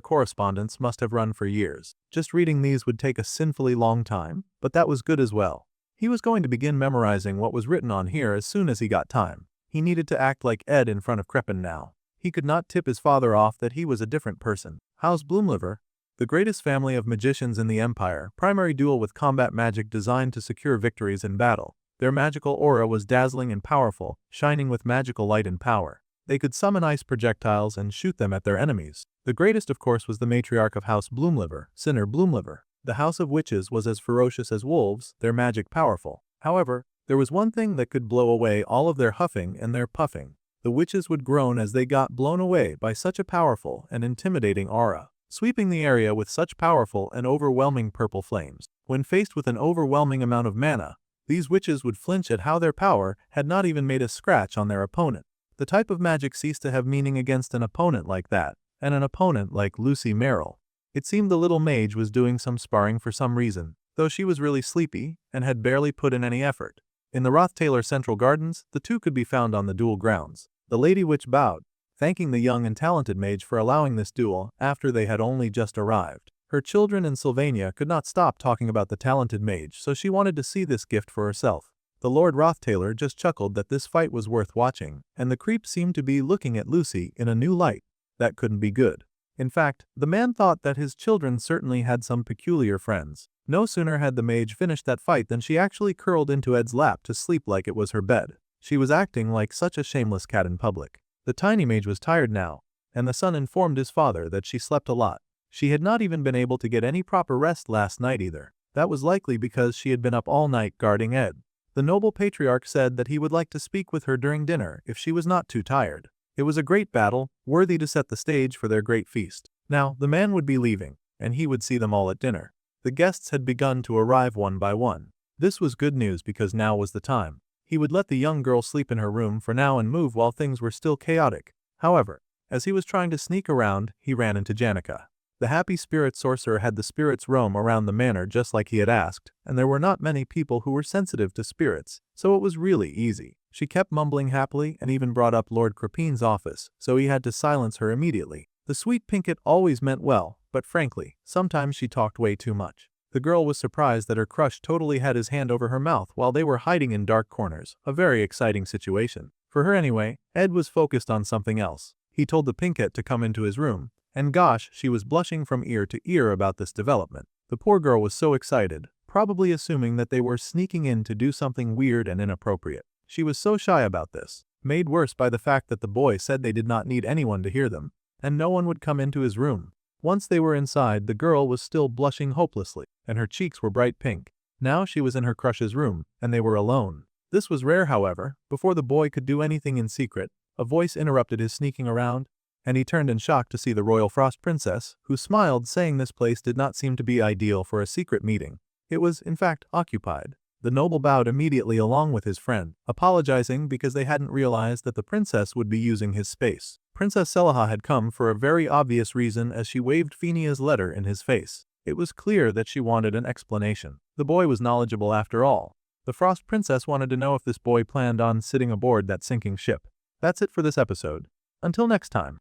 correspondence must have run for years. Just reading these would take a sinfully long time, but that was good as well. He was going to begin memorizing what was written on here as soon as he got time. He needed to act like Ed in front of Crepin now. He could not tip his father off that he was a different person. House Bloomliver, the greatest family of magicians in the Empire, primary duel with combat magic designed to secure victories in battle. Their magical aura was dazzling and powerful, shining with magical light and power. They could summon ice projectiles and shoot them at their enemies. The greatest, of course, was the matriarch of House Bloomliver, Sinner Bloomliver. The House of Witches was as ferocious as wolves, their magic powerful. However, there was one thing that could blow away all of their huffing and their puffing. The witches would groan as they got blown away by such a powerful and intimidating aura, sweeping the area with such powerful and overwhelming purple flames. When faced with an overwhelming amount of mana, these witches would flinch at how their power had not even made a scratch on their opponent. The type of magic ceased to have meaning against an opponent like that, and an opponent like Lucy Merrill. It seemed the little mage was doing some sparring for some reason, though she was really sleepy and had barely put in any effort. In the Roth-Taylor Central Gardens, the two could be found on the duel grounds. The Lady Witch bowed, thanking the young and talented mage for allowing this duel after they had only just arrived. Her children in Sylvania could not stop talking about the talented mage, so she wanted to see this gift for herself. The Lord Roth-Taylor just chuckled that this fight was worth watching, and the creep seemed to be looking at Lucy in a new light. That couldn't be good. In fact, the man thought that his children certainly had some peculiar friends. No sooner had the mage finished that fight than she actually curled into Ed's lap to sleep like it was her bed. She was acting like such a shameless cat in public. The tiny mage was tired now, and the son informed his father that she slept a lot. She had not even been able to get any proper rest last night either. That was likely because she had been up all night guarding Ed. The noble patriarch said that he would like to speak with her during dinner if she was not too tired. It was a great battle, worthy to set the stage for their great feast. Now, the man would be leaving, and he would see them all at dinner. The guests had begun to arrive one by one. This was good news because now was the time. He would let the young girl sleep in her room for now and move while things were still chaotic. However, as he was trying to sneak around, he ran into Janica. The happy spirit sorcerer had the spirits roam around the manor just like he had asked, and there were not many people who were sensitive to spirits, so it was really easy. She kept mumbling happily and even brought up Lord Crepin's office, so he had to silence her immediately. The sweet Pinkett always meant well, but frankly, sometimes she talked way too much. The girl was surprised that her crush totally had his hand over her mouth while they were hiding in dark corners, a very exciting situation. For her anyway, Ed was focused on something else. He told the Pinkett to come into his room, and gosh, she was blushing from ear to ear about this development. The poor girl was so excited, probably assuming that they were sneaking in to do something weird and inappropriate. She was so shy about this, made worse by the fact that the boy said they did not need anyone to hear them, and no one would come into his room. Once they were inside, the girl was still blushing hopelessly, and her cheeks were bright pink. Now she was in her crush's room, and they were alone. This was rare, however. Before the boy could do anything in secret, a voice interrupted his sneaking around, and he turned in shock to see the Royal Frost Princess, who smiled, saying this place did not seem to be ideal for a secret meeting. It was, in fact, occupied. The noble bowed immediately along with his friend, apologizing because they hadn't realized that the princess would be using his space. Princess Selaha had come for a very obvious reason as she waved Fenia's letter in his face. It was clear that she wanted an explanation. The boy was knowledgeable after all. The Frost Princess wanted to know if this boy planned on sitting aboard that sinking ship. That's it for this episode. Until next time.